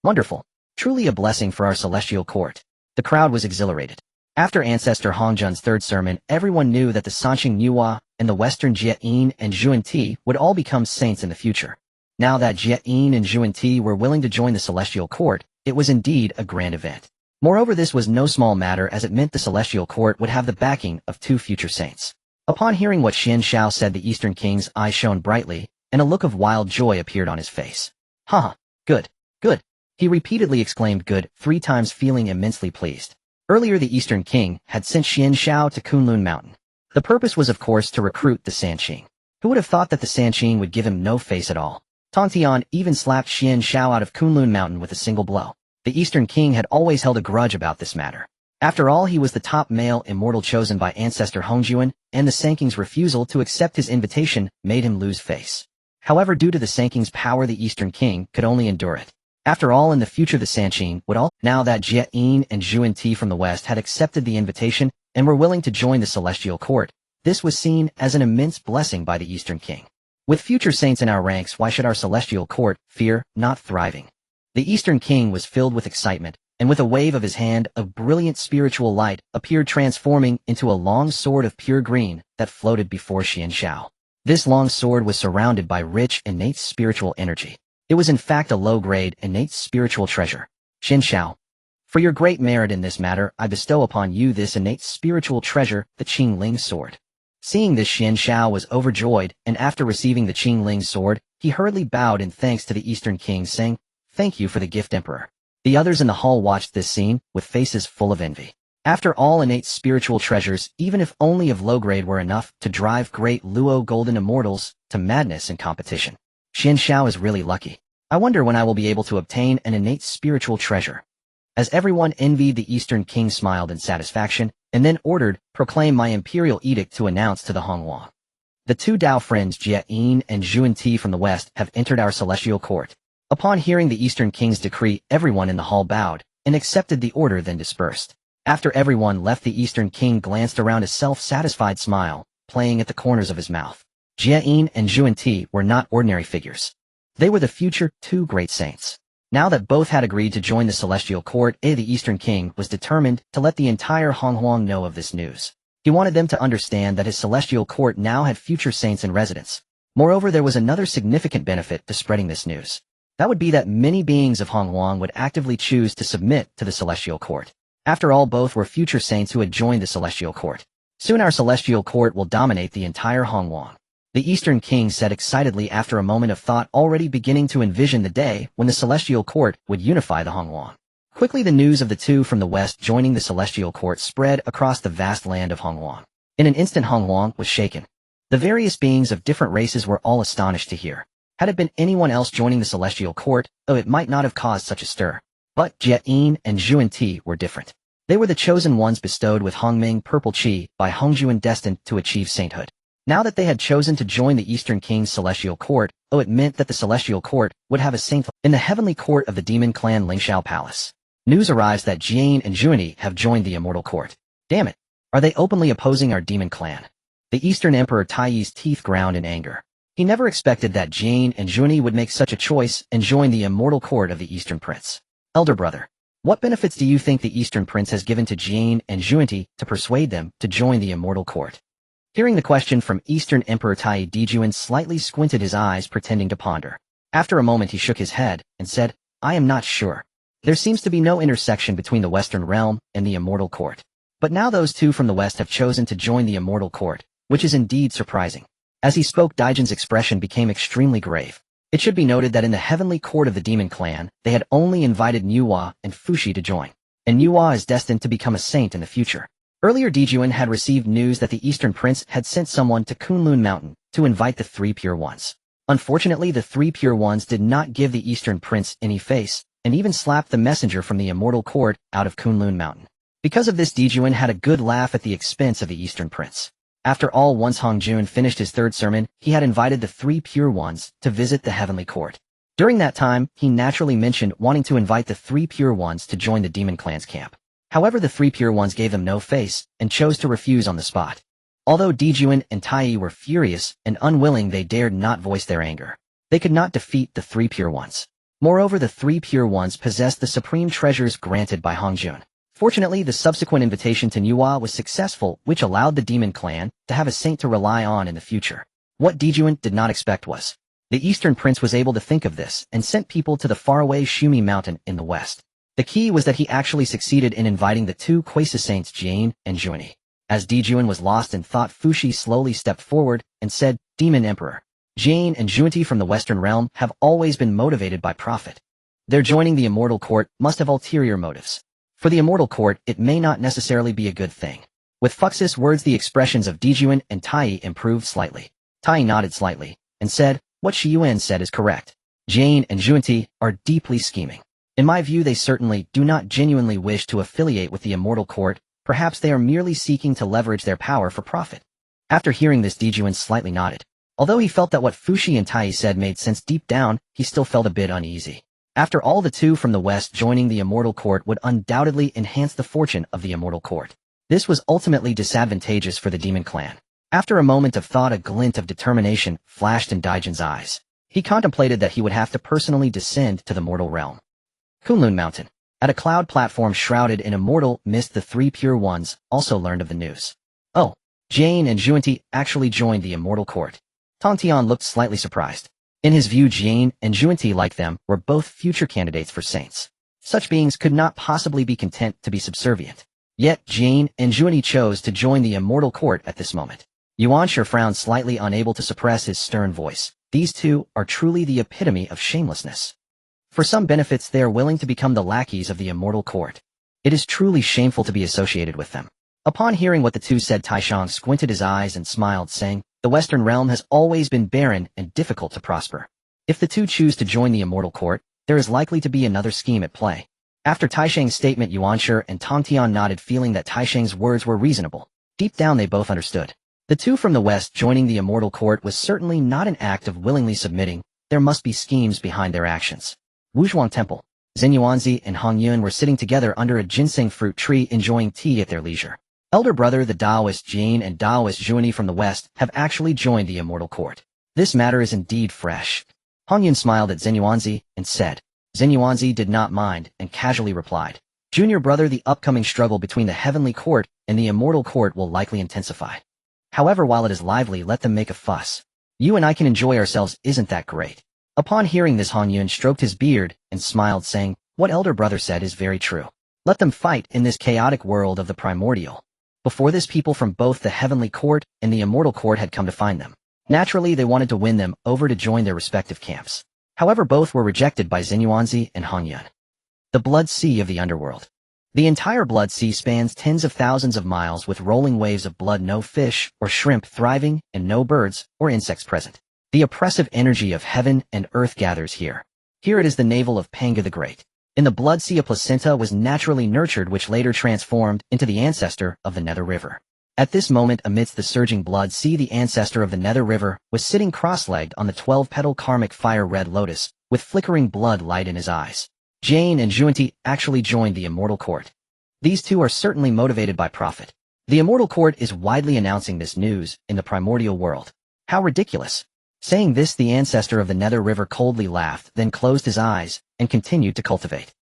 Wonderful. Truly a blessing for our Celestial Court. The crowd was exhilarated. After Ancestor Hongjun's third sermon, everyone knew that the Sanqing Nuwa and the Western Jieyin and Zhunti would all become saints in the future. Now that Jieyin and Zhunti were willing to join the Celestial Court, it was indeed a grand event. Moreover, this was no small matter, as it meant the Celestial Court would have the backing of two future saints. Upon hearing what Xian Xiao said, the Eastern King's eyes shone brightly, and a look of wild joy appeared on his face. "Ha! Good, good." He repeatedly exclaimed "good" 3 times, feeling immensely pleased. Earlier the Eastern King had sent Xian Xiao to Kunlun Mountain. The purpose was of course to recruit the Sanqing. Who would have thought that the Sanqing would give him no face at all? Tongtian even slapped Xian Xiao out of Kunlun Mountain with a single blow. The Eastern King had always held a grudge about this matter. After all, he was the top male immortal chosen by Ancestor Hongjun, and the Sanqing's refusal to accept his invitation made him lose face. However, due to the Sanqing's power, the Eastern King could only endure it. After all, in the future the Sanqing would all. Now that Jieyin and Zhunti from the west had accepted the invitation and were willing to join the Celestial Court, this was seen as an immense blessing by the Eastern King. With future saints in our ranks, why should our Celestial Court fear not thriving? The Eastern King was filled with excitement, and with a wave of his hand, a brilliant spiritual light appeared, transforming into a long sword of pure green that floated before Xiao. This long sword was surrounded by rich, innate spiritual energy. It was in fact a low-grade, innate spiritual treasure. Xiao, for your great merit in this matter, I bestow upon you this innate spiritual treasure, the Qingling sword. Seeing this, Xiao was overjoyed, and after receiving the Qingling sword, he hurriedly bowed in thanks to the Eastern King, saying, "Thank you for the gift, Emperor." The others in the hall watched this scene with faces full of envy. After all, innate spiritual treasures, even if only of low grade, were enough to drive great Luo golden immortals to madness and competition. Xiao is really lucky. I wonder when I will be able to obtain an innate spiritual treasure. As everyone envied, the Eastern King smiled in satisfaction, and then ordered, "Proclaim my imperial edict to announce to the Honghuang. The two Dao friends Jie and Zhunti from the west have entered our celestial court." Upon hearing the Eastern King's decree, everyone in the hall bowed, and accepted the order, then dispersed. After everyone left, the Eastern King glanced around, a self-satisfied smile playing at the corners of his mouth. Jie and Zhunti were not ordinary figures. They were the future two great saints. Now that both had agreed to join the celestial court, the Eastern King was determined to let the entire Honghuang know of this news. He wanted them to understand that his celestial court now had future saints in residence. Moreover, there was another significant benefit to spreading this news. That would be that many beings of Honghuang would actively choose to submit to the celestial court. After all, both were future saints who had joined the celestial court. Soon our celestial court will dominate the entire Honghuang. The Eastern King said excitedly after a moment of thought, already beginning to envision the day when the celestial court would unify the Honghuang. Quickly, the news of the two from the west joining the celestial court spread across the vast land of Honghuang. In an instant, Honghuang was shaken. The various beings of different races were all astonished to hear. Had it been anyone else joining the celestial court, it might not have caused such a stir. But Jie and Zhunti were different. They were the chosen ones bestowed with Hongming Purple Qi by Hongjuan, destined to achieve sainthood. Now that they had chosen to join the Eastern King's celestial court, it meant that the celestial court would have a saint in the heavenly court of the demon clan Lingxiao Palace. News arrives that Jie and Zhunti have joined the immortal court. Damn it! Are they openly opposing our demon clan? The Eastern Emperor Taiyi's teeth ground in anger. He never expected that Jie and Zhunti would make such a choice and join the immortal court of the Eastern Prince. Elder brother, what benefits do you think the Eastern Prince has given to Jie and Zhunti to persuade them to join the immortal court? Hearing the question from Eastern Emperor Taiyi, Dijuan slightly squinted his eyes, pretending to ponder. After a moment, he shook his head and said, "I am not sure. There seems to be no intersection between the Western realm and the immortal court. But now those two from the west have chosen to join the immortal court, which is indeed surprising." As he spoke, Dijuan's expression became extremely grave. It should be noted that in the heavenly court of the demon clan, they had only invited Nuwa and Fushi to join. And Nuwa is destined to become a saint in the future. Earlier, Dijuan had received news that the Eastern Prince had sent someone to Kunlun Mountain to invite the three pure ones. Unfortunately, the three pure ones did not give the Eastern Prince any face, and even slapped the messenger from the immortal court out of Kunlun Mountain. Because of this, Dijuan had a good laugh at the expense of the Eastern Prince. After all, once Hongjun finished his third sermon, he had invited the three pure ones to visit the heavenly court. During that time, he naturally mentioned wanting to invite the three pure ones to join the demon clan's camp. However, the three pure ones gave them no face and chose to refuse on the spot. Although Dijuan and Taiyi were furious and unwilling, they dared not voice their anger. They could not defeat the three pure ones. Moreover, the three pure ones possessed the supreme treasures granted by Hongjun. Fortunately, the subsequent invitation to Nuwa was successful, which allowed the demon clan to have a saint to rely on in the future. What Dijuan did not expect was the Eastern Prince was able to think of this and sent people to the faraway Shumi Mountain in the west. The key was that he actually succeeded in inviting the two Quasi saints Jie and Zhunti. As Dijuan was lost in thought, Fushi slowly stepped forward and said, "Demon Emperor, Jie and Zhunti from the Western realm have always been motivated by profit. Their joining the immortal court must have ulterior motives. For the immortal court, it may not necessarily be a good thing." With Fux's words, the expressions of Dijuan and Taiyi improved slightly. Taiyi nodded slightly and said, "What Shiyuan said is correct. Jie and Zhunti are deeply scheming. In my view, they certainly do not genuinely wish to affiliate with the immortal court. Perhaps they are merely seeking to leverage their power for profit." After hearing this, Dijuan slightly nodded. Although he felt that what Fushi and Taiyi said made sense deep down, he still felt a bit uneasy. After all, the two from the west joining the immortal court would undoubtedly enhance the fortune of the immortal court. This was ultimately disadvantageous for the demon clan. After a moment of thought, a glint of determination flashed in Dijuan's eyes. He contemplated that he would have to personally descend to the mortal realm. Kunlun Mountain. At a cloud platform shrouded in immortal mist, the three pure ones also learned of the news. Oh, Jane and Zhunti actually joined the immortal court. Tong Tian looked slightly surprised. In his view, Jane and Zhunti, like them, were both future candidates for saints. Such beings could not possibly be content to be subservient. Yet Jane and Zhunti chose to join the immortal court at this moment. Yuanshi frowned slightly, unable to suppress his stern voice. These two are truly the epitome of shamelessness. For some benefits, they are willing to become the lackeys of the immortal court. It is truly shameful to be associated with them. Upon hearing what the two said, Taishang squinted his eyes and smiled, saying, "The Western realm has always been barren and difficult to prosper. If the two choose to join the immortal court, there is likely to be another scheme at play." After Taishang's statement, Yuanshi and Tong Tian nodded, feeling that Taishang's words were reasonable. Deep down they both understood. The two from the West joining the immortal court was certainly not an act of willingly submitting. There must be schemes behind their actions. Wuzhuang Temple. Xinyuanzi and Hong Yun were sitting together under a ginseng fruit tree, enjoying tea at their leisure. Elder brother, the Taoist Jane and Taoist Zhunti from the West, have actually joined the immortal court. This matter is indeed fresh. Hong Yun smiled at Xinyuanzi and said. Xinyuanzi did not mind and casually replied, "Junior brother, the upcoming struggle between the heavenly court and the immortal court will likely intensify. However, while it is lively, let them make a fuss. You and I can enjoy ourselves, isn't that great?" Upon hearing this, Hong Yun stroked his beard and smiled, saying, "What elder brother said is very true. Let them fight in this chaotic world of the primordial." Before this, people from both the heavenly court and the immortal court had come to find them. Naturally, they wanted to win them over to join their respective camps. However, both were rejected by Xinyuanzi and Hong Yun. The Blood Sea of the Underworld. The entire Blood Sea spans tens of thousands of miles with rolling waves of blood, no fish or shrimp thriving, and no birds or insects present. The oppressive energy of heaven and earth gathers here. Here it is the navel of Panga the Great. In the Blood Sea, a placenta was naturally nurtured, which later transformed into the ancestor of the Nether River. At this moment, amidst the surging Blood Sea, the ancestor of the Nether River was sitting cross-legged on the 12-petal karmic fire-red lotus, with flickering blood light in his eyes. Jane and Zhunti actually joined the immortal court. These two are certainly motivated by profit. The immortal court is widely announcing this news in the primordial world. How ridiculous. Saying this, the ancestor of the Nether River coldly laughed, then closed his eyes and continued to cultivate.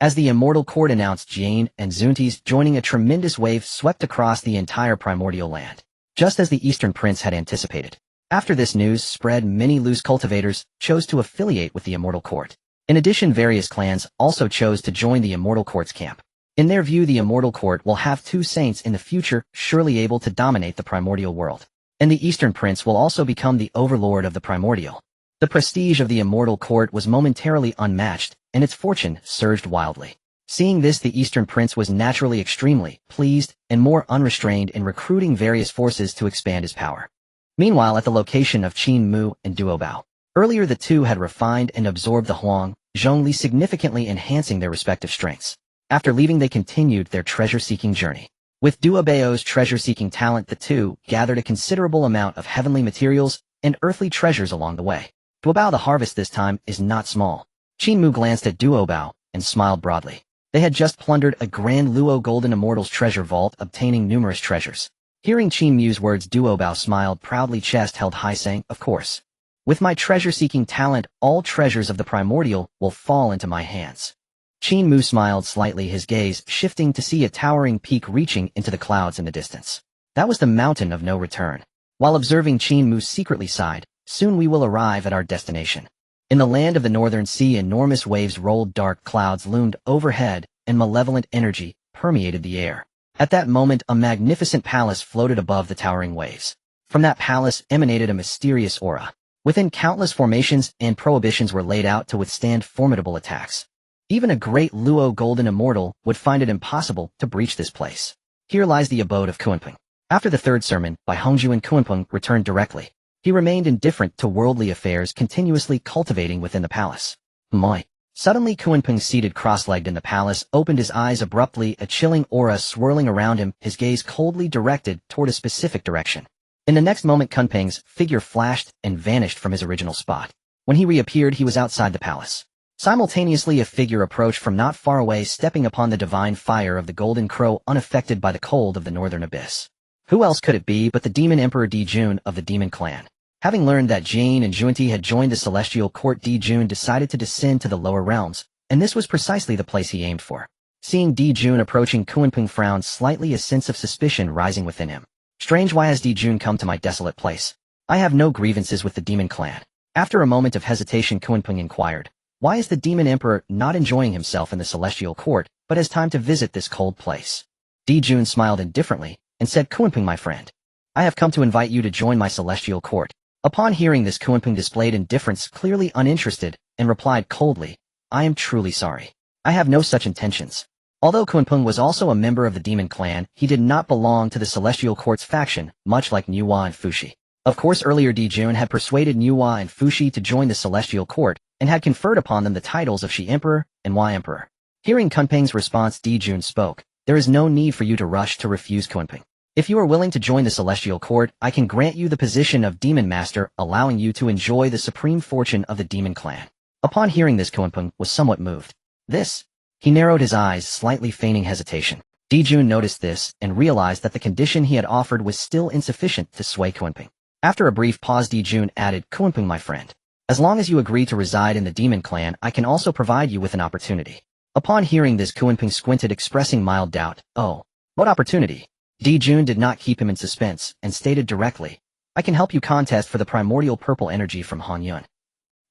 As the immortal court announced Jane and Zhunti's joining, a tremendous wave swept across the entire primordial land, just as the Eastern Prince had anticipated. After this news spread, many loose cultivators chose to affiliate with the immortal court. In addition, various clans also chose to join the immortal court's camp. In their view, the immortal court will have two saints in the future, surely able to dominate the primordial world. And the Eastern Prince will also become the overlord of the primordial. The prestige of the immortal court was momentarily unmatched, and its fortune surged wildly. Seeing this, the Eastern Prince was naturally extremely pleased and more unrestrained in recruiting various forces to expand his power. Meanwhile, at the location of Qin Mu and Duobao, earlier the two had refined and absorbed the Huang, Zhongli, significantly enhancing their respective strengths. After leaving, they continued their treasure-seeking journey. With Duobao's treasure-seeking talent, the two gathered a considerable amount of heavenly materials and earthly treasures along the way. Duobao, the harvest this time is not small. Qin Mu glanced at Duobao and smiled broadly. They had just plundered a grand Luo Golden Immortals treasure vault, obtaining numerous treasures. Hearing Qin Mu's words, Duobao smiled proudly, chest held high, saying, "Of course. With my treasure-seeking talent, all treasures of the primordial will fall into my hands." Qin Mu smiled slightly, his gaze shifting to see a towering peak reaching into the clouds in the distance. That was the mountain of no return. While observing, Qin Mu secretly sighed, "Soon we will arrive at our destination." In the land of the Northern Sea, enormous waves rolled, dark clouds loomed overhead, and malevolent energy permeated the air. At that moment, a magnificent palace floated above the towering waves. From that palace emanated a mysterious aura. Within, countless formations and prohibitions were laid out to withstand formidable attacks. Even a great Luo Golden Immortal would find it impossible to breach this place. Here lies the abode of Kunpeng. After the third sermon by Hongzhuan, Kunpeng returned directly. He remained indifferent to worldly affairs, continuously cultivating within the palace. Moi. Suddenly, Kunpeng, seated cross-legged in the palace, opened his eyes abruptly, a chilling aura swirling around him, his gaze coldly directed toward a specific direction. In the next moment, Kunpeng's figure flashed and vanished from his original spot. When he reappeared, he was outside the palace. Simultaneously, a figure approached from not far away, stepping upon the divine fire of the Golden Crow, unaffected by the cold of the northern abyss. Who else could it be but the Demon Emperor Dijun of the Demon Clan? Having learned that Jane and Zhunti had joined the Celestial Court, Dijun decided to descend to the lower realms, and this was precisely the place he aimed for. Seeing Di Jun approaching, Kunpeng frowned slightly, a sense of suspicion rising within him. Strange, why has Di Jun come to my desolate place? I have no grievances with the demon clan. After a moment of hesitation, Kunpeng inquired, why is the demon emperor not enjoying himself in the celestial court, but has time to visit this cold place? Di Jun smiled indifferently, and said, Kunpeng, my friend, I have come to invite you to join my celestial court. Upon hearing this, Kunpeng displayed indifference, clearly uninterested, and replied coldly, I am truly sorry. I have no such intentions. Although Kunpeng was also a member of the demon clan, he did not belong to the celestial court's faction, much like Nuwa and Fushi. Of course, earlier Di Jun had persuaded Nuwa and Fushi to join the celestial court, and had conferred upon them the titles of Shi Emperor and Wei Emperor. Hearing Kunpeng's response, Di Jun spoke, there is no need for you to rush to refuse, Kunpeng. If you are willing to join the celestial court, I can grant you the position of demon master, allowing you to enjoy the supreme fortune of the demon clan. Upon hearing this, Kunpeng was somewhat moved. This? He narrowed his eyes, slightly feigning hesitation. Di Jun noticed this, and realized that the condition he had offered was still insufficient to sway Kunpeng. After a brief pause, Di Jun added, Kunpeng, my friend, as long as you agree to reside in the demon clan, I can also provide you with an opportunity. Upon hearing this, Kunpeng squinted, expressing mild doubt. Oh, what opportunity? Di Jun did not keep him in suspense, and stated directly, I can help you contest for the primordial purple energy from Hongyun.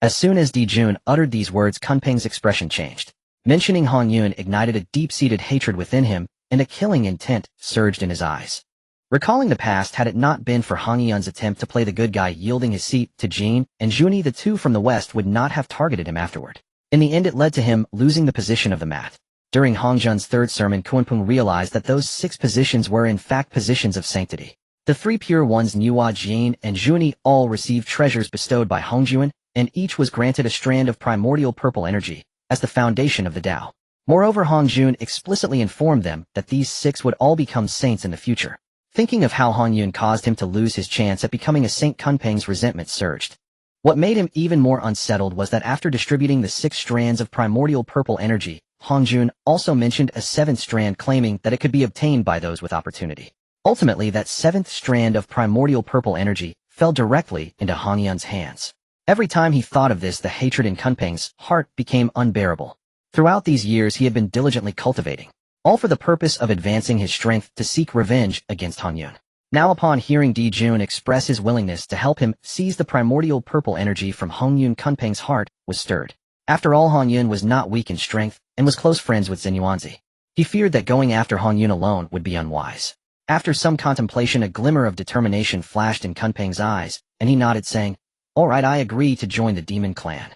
As soon as Di Jun uttered these words, Kunpeng's expression changed. Mentioning Hongyun ignited a deep-seated hatred within him, and a killing intent surged in his eyes. Recalling the past, had it not been for Hongyun's attempt to play the good guy, yielding his seat to Jin and Zhunti, the two from the west would not have targeted him afterward. In the end, it led to him losing the position of the mat. During Hongjun's third sermon, Kunpeng realized that those 6 positions were in fact positions of sanctity. The 3 pure ones, Nuwa, Jin, and Zhunti, all received treasures bestowed by Hongjun, and each was granted a strand of primordial purple energy as the foundation of the Tao. Moreover, Hongjun explicitly informed them that these 6 would all become saints in the future. Thinking of how Hongyun caused him to lose his chance at becoming a saint, Kunpeng's resentment surged. What made him even more unsettled was that after distributing the 6 strands of primordial purple energy, Hongjun also mentioned a 7th strand, claiming that it could be obtained by those with opportunity. Ultimately, that 7th strand of primordial purple energy fell directly into Hongyun's hands. Every time he thought of this, the hatred in Kunpeng's heart became unbearable. Throughout these years, he had been diligently cultivating, all for the purpose of advancing his strength to seek revenge against Hongyun. Now, upon hearing Di Jun express his willingness to help him seize the primordial purple energy from Hongyun, Kunpeng's heart was stirred. After all, Hongyun was not weak in strength, and was close friends with Zenyuanzi. He feared that going after Hongyun alone would be unwise. After some contemplation, a glimmer of determination flashed in Kunpeng's eyes, and he nodded, saying, All right, I agree to join the demon clan.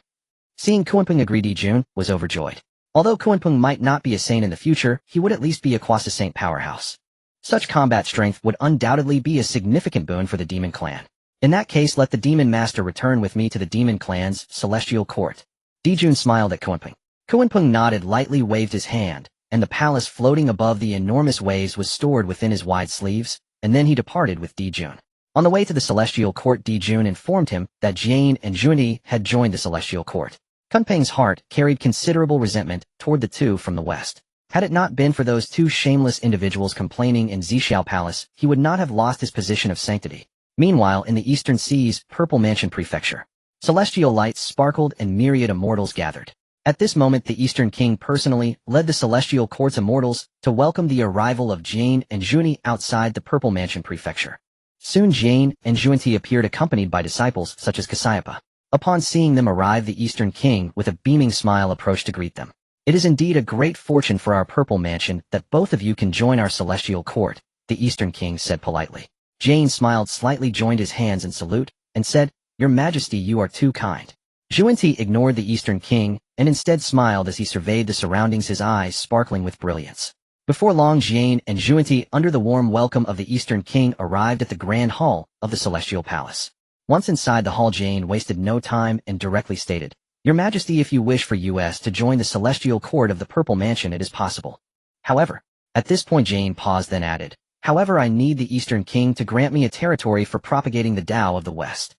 Seeing Kunpeng agree, Di Jun was overjoyed. Although Kunpeng might not be a saint in the future, he would at least be a quasi-saint powerhouse. Such combat strength would undoubtedly be a significant boon for the demon clan. In that case, let the demon master return with me to the demon clan's celestial court. Di Jun smiled at Kunpeng. Kunpeng nodded, lightly waved his hand, and the palace floating above the enormous waves was stored within his wide sleeves, and then he departed with Di Jun. On the way to the celestial court, Di Jun informed him that Jane and Zhunti had joined the celestial court. Kunpeng's heart carried considerable resentment toward the two from the west. Had it not been for those 2 shameless individuals complaining in Xiao Palace, he would not have lost his position of sanctity. Meanwhile, in the Eastern Sea's Purple Mansion Prefecture, celestial lights sparkled and myriad immortals gathered. At this moment, the Eastern King personally led the celestial court's immortals to welcome the arrival of Jane and Zhunti outside the Purple Mansion Prefecture. Soon Jane and Zhunti appeared, accompanied by disciples such as Kasyapa. Upon seeing them arrive, the Eastern King, with a beaming smile, approached to greet them. It is indeed a great fortune for our Purple Mansion that both of you can join our celestial court, the Eastern King said politely. Jane smiled slightly, joined his hands in salute, and said, Your Majesty, you are too kind. Zhunti ignored the Eastern King, and instead smiled as he surveyed the surroundings, his eyes sparkling with brilliance. Before long, Jane and Zhunti, under the warm welcome of the Eastern King, arrived at the Grand Hall of the Celestial Palace. Once inside the hall, Jane wasted no time and directly stated, Your Majesty, if you wish for us to join the celestial court of the Purple Mansion, it is possible. However, at this point Jane paused, then added, However, I need the Eastern King to grant me a territory for propagating the Tao of the West.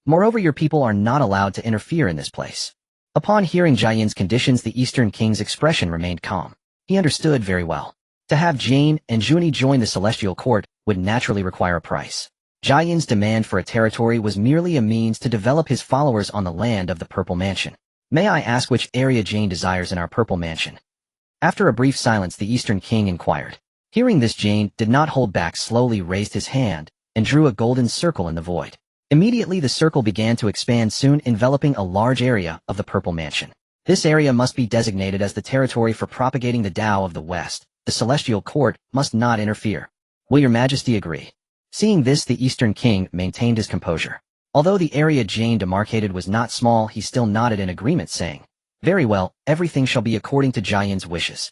Moreover, your people are not allowed to interfere in this place. Upon hearing Jiayin's conditions, the Eastern King's expression remained calm. He understood very well. To have Jane and Zhunti join the celestial court would naturally require a price. Jiayin's demand for a territory was merely a means to develop his followers on the land of the Purple Mansion. May I ask which area Jane desires in our purple mansion? After a brief silence, the Eastern King inquired. Hearing this, Jane did not hold back, slowly raised his hand, and drew a golden circle in the void. Immediately the circle began to expand, soon enveloping a large area of the purple mansion. This area must be designated as the territory for propagating the Tao of the West. The celestial court must not interfere. Will your majesty agree? Seeing this, the Eastern King maintained his composure. Although the area Jane demarcated was not small, he still nodded in agreement, saying, "Very well, everything shall be according to Jian's wishes."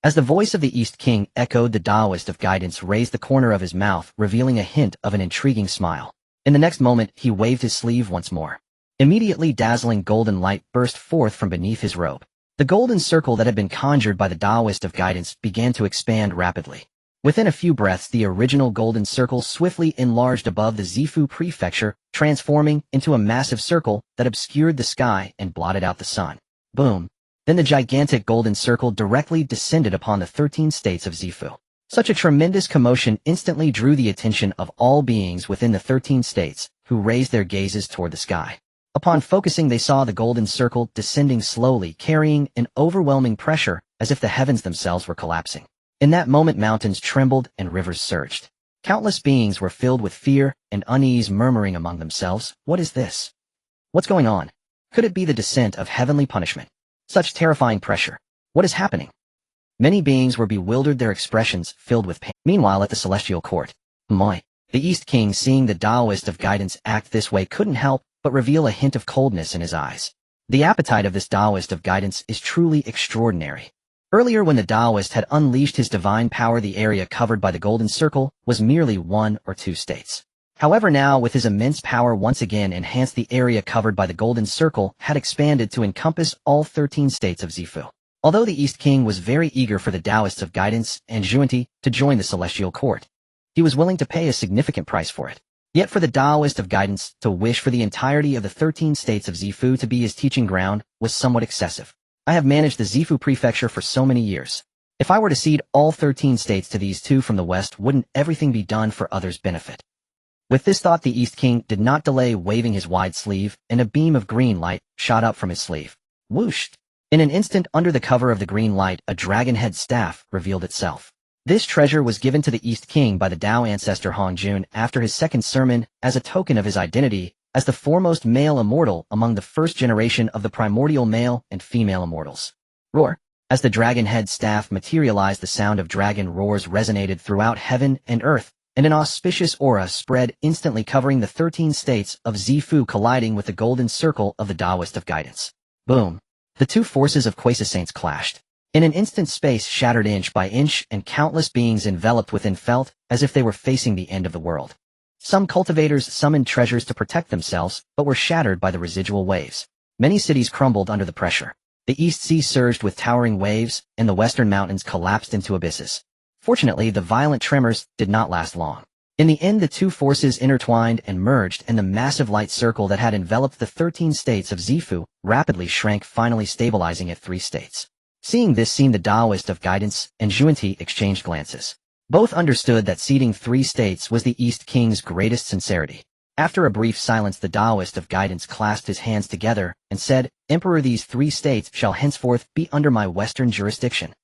As the voice of the East King echoed, the Taoist of guidance raised the corner of his mouth, revealing a hint of an intriguing smile. In the next moment, he waved his sleeve once more. Immediately, dazzling golden light burst forth from beneath his robe. The golden circle that had been conjured by the Taoist of guidance began to expand rapidly. Within a few breaths, the original golden circle swiftly enlarged above the Zifu prefecture, transforming into a massive circle that obscured the sky and blotted out the sun. Boom! Then the gigantic golden circle directly descended upon the 13 states of Zifu. Such a tremendous commotion instantly drew the attention of all beings within the 13 states, who raised their gazes toward the sky. Upon focusing, they saw the golden circle descending slowly, carrying an overwhelming pressure, as if the heavens themselves were collapsing. In that moment, mountains trembled and rivers surged. Countless beings were filled with fear and unease, murmuring among themselves, "What is this? What's going on? Could it be the descent of heavenly punishment? Such terrifying pressure. What is happening?" Many beings were bewildered, their expressions filled with pain. Meanwhile, at the celestial court, the East King, seeing the Taoist of guidance act this way, couldn't help but reveal a hint of coldness in his eyes. The appetite of this Taoist of guidance is truly extraordinary. Earlier, when the Taoist had unleashed his divine power, the area covered by the golden circle was merely 1 or 2 states. However, now, with his immense power once again enhanced, the area covered by the golden circle had expanded to encompass all 13 states of Zifu. Although the East King was very eager for the Taoists of guidance and Zhunti to join the celestial court, he was willing to pay a significant price for it. Yet for the Taoist of guidance to wish for the entirety of the 13 states of Zifu to be his teaching ground was somewhat excessive. I have managed the Zifu prefecture for so many years. If I were to cede all 13 states to these two from the west, wouldn't everything be done for others' benefit? With this thought, the East King did not delay, waving his wide sleeve, and a beam of green light shot up from his sleeve. Whoosh! In an instant, under the cover of the green light, a dragon-head staff revealed itself. This treasure was given to the East King by the Tao ancestor Hongjun after his second sermon, as a token of his identity as the foremost male immortal among the first generation of the primordial male and female immortals. Roar! As the dragon-head staff materialized, the sound of dragon roars resonated throughout heaven and earth, and an auspicious aura spread, instantly covering the 13 states of Zifu, colliding with the golden circle of the Taoist of guidance. Boom! The two forces of Quasi-Saints clashed. In an instant, space shattered inch by inch, and countless beings enveloped within felt as if they were facing the end of the world. Some cultivators summoned treasures to protect themselves, but were shattered by the residual waves. Many cities crumbled under the pressure. The East Sea surged with towering waves, and the western mountains collapsed into abysses. Fortunately, the violent tremors did not last long. In the end, the two forces intertwined and merged, and the massive light circle that had enveloped the 13 states of Zifu rapidly shrank, finally stabilizing at 3 states. Seeing this scene, the Taoist of guidance and Zhunti exchanged glances. Both understood that ceding 3 states was the East King's greatest sincerity. After a brief silence, the Taoist of guidance clasped his hands together and said, "Emperor, these 3 states shall henceforth be under my western jurisdiction."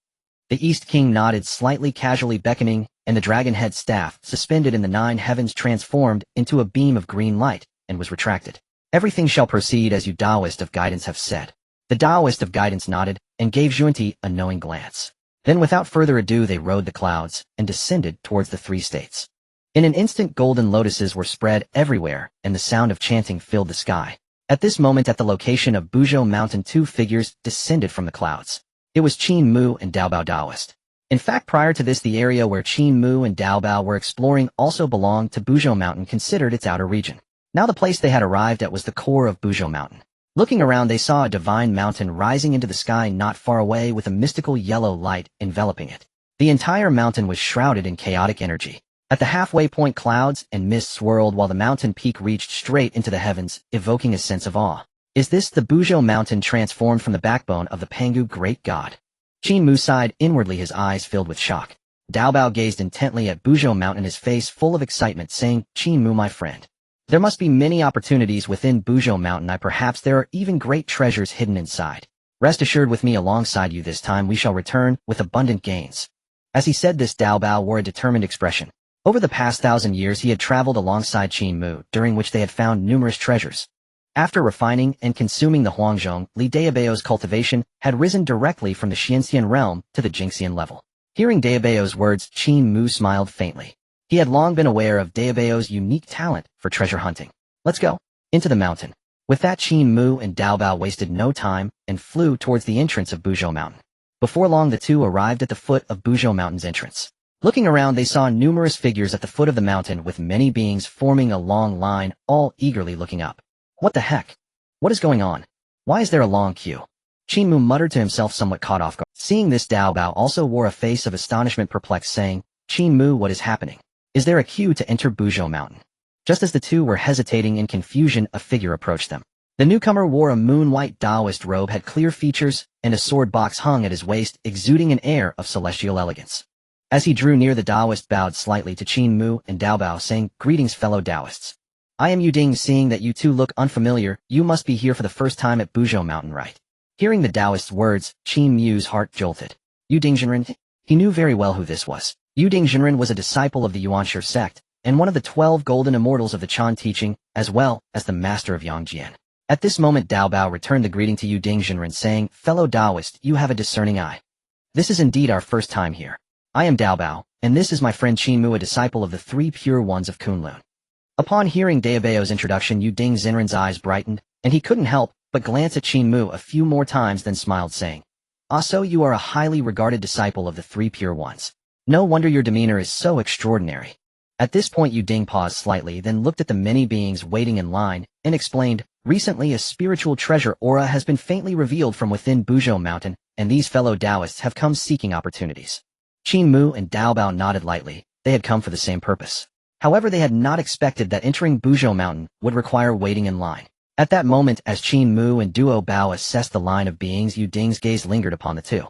The East King nodded slightly, casually beckoning, and the dragon-head staff, suspended in the 9 heavens, transformed into a beam of green light and was retracted. "Everything shall proceed as you Taoist of guidance have said." The Taoist of guidance nodded and gave Zhunti a knowing glance. Then, without further ado, they rode the clouds and descended towards the 3 states. In an instant, golden lotuses were spread everywhere, and the sound of chanting filled the sky. At this moment, at the location of Buzhou Mountain, 2 figures descended from the clouds. It was Qin Mu and Daobao Taoist. In fact, prior to this, the area where Qin Mu and Daobao were exploring also belonged to Buzhou Mountain, considered its outer region. Now the place they had arrived at was the core of Buzhou Mountain. Looking around, they saw a divine mountain rising into the sky not far away, with a mystical yellow light enveloping it. The entire mountain was shrouded in chaotic energy. At the halfway point, clouds and mist swirled while the mountain peak reached straight into the heavens, evoking a sense of awe. Is this the Buzhou Mountain transformed from the backbone of the Pangu great god? Qin Mu sighed inwardly, his eyes filled with shock. Daobao gazed intently at Buzhou Mountain, his face full of excitement, saying, "Qin Mu, my friend, There must be many opportunities within Buzhou Mountain. Perhaps there are even great treasures hidden inside. Rest assured, with me alongside you this time we shall return with abundant gains. As he said this, Dao Bao wore a determined expression. Over the past 1,000 years he had traveled alongside Qin Mu, during which they had found numerous treasures. After refining and consuming the Huangzhong, Li Daobao's cultivation had risen directly from the Xianxian realm to the Jingxian level. Hearing Daobao's words, Qin Mu smiled faintly. He had long been aware of Daobao's unique talent for treasure hunting. Let's go into the mountain. With that, Qin Mu and Dao Bao wasted no time and flew towards the entrance of Buzhou Mountain. Before long the two arrived at the foot of Buzhou Mountain's entrance. Looking around they saw numerous figures at the foot of the mountain, with many beings forming a long line, all eagerly looking up. What the heck? What is going on? Why is there a long queue? Qin Mu muttered to himself, somewhat caught off guard. Seeing this, Dao Bao also wore a face of astonishment, perplexed, saying, Qin Mu, what is happening? Is there a queue to enter Buzhou Mountain? Just as the two were hesitating in confusion, a figure approached them. The newcomer wore a moon-white Taoist robe, had clear features, and a sword box hung at his waist, exuding an air of celestial elegance. As he drew near, the Taoist bowed slightly to Qin Mu and Dao Bao, saying, Greetings, fellow Taoists. I am Yuding. Seeing that you two look unfamiliar, you must be here for the first time at Buzhou Mountain, right? Hearing the Taoist's words, Qin Mu's heart jolted. Yuding Zhenren? He knew very well who this was. Yuding Zhenren was a disciple of the Yuanshi sect, and one of the 12 golden immortals of the Chan teaching, as well as the master of Yangjian. At this moment Dao Bao returned the greeting to Yuding Zhenren, saying, Fellow Taoist, you have a discerning eye. This is indeed our first time here. I am Dao Bao, and this is my friend Qin Mu, a disciple of the three pure ones of Kunlun. Upon hearing Daobao's introduction, Yuding Zhenren's eyes brightened, and he couldn't help but glance at Qin Mu a few more times, then smiled, saying, So you are a highly regarded disciple of the three pure ones. No wonder your demeanor is so extraordinary. At this point Yuding paused slightly, then looked at the many beings waiting in line, and explained, Recently a spiritual treasure aura has been faintly revealed from within Buzhou Mountain, and these fellow Taoists have come seeking opportunities. Qin Mu and Dao Bao nodded lightly. They had come for the same purpose. However, they had not expected that entering Buzhou Mountain would require waiting in line. At that moment, as Qin Mu and Duo Bao assessed the line of beings, Yuding's gaze lingered upon the two.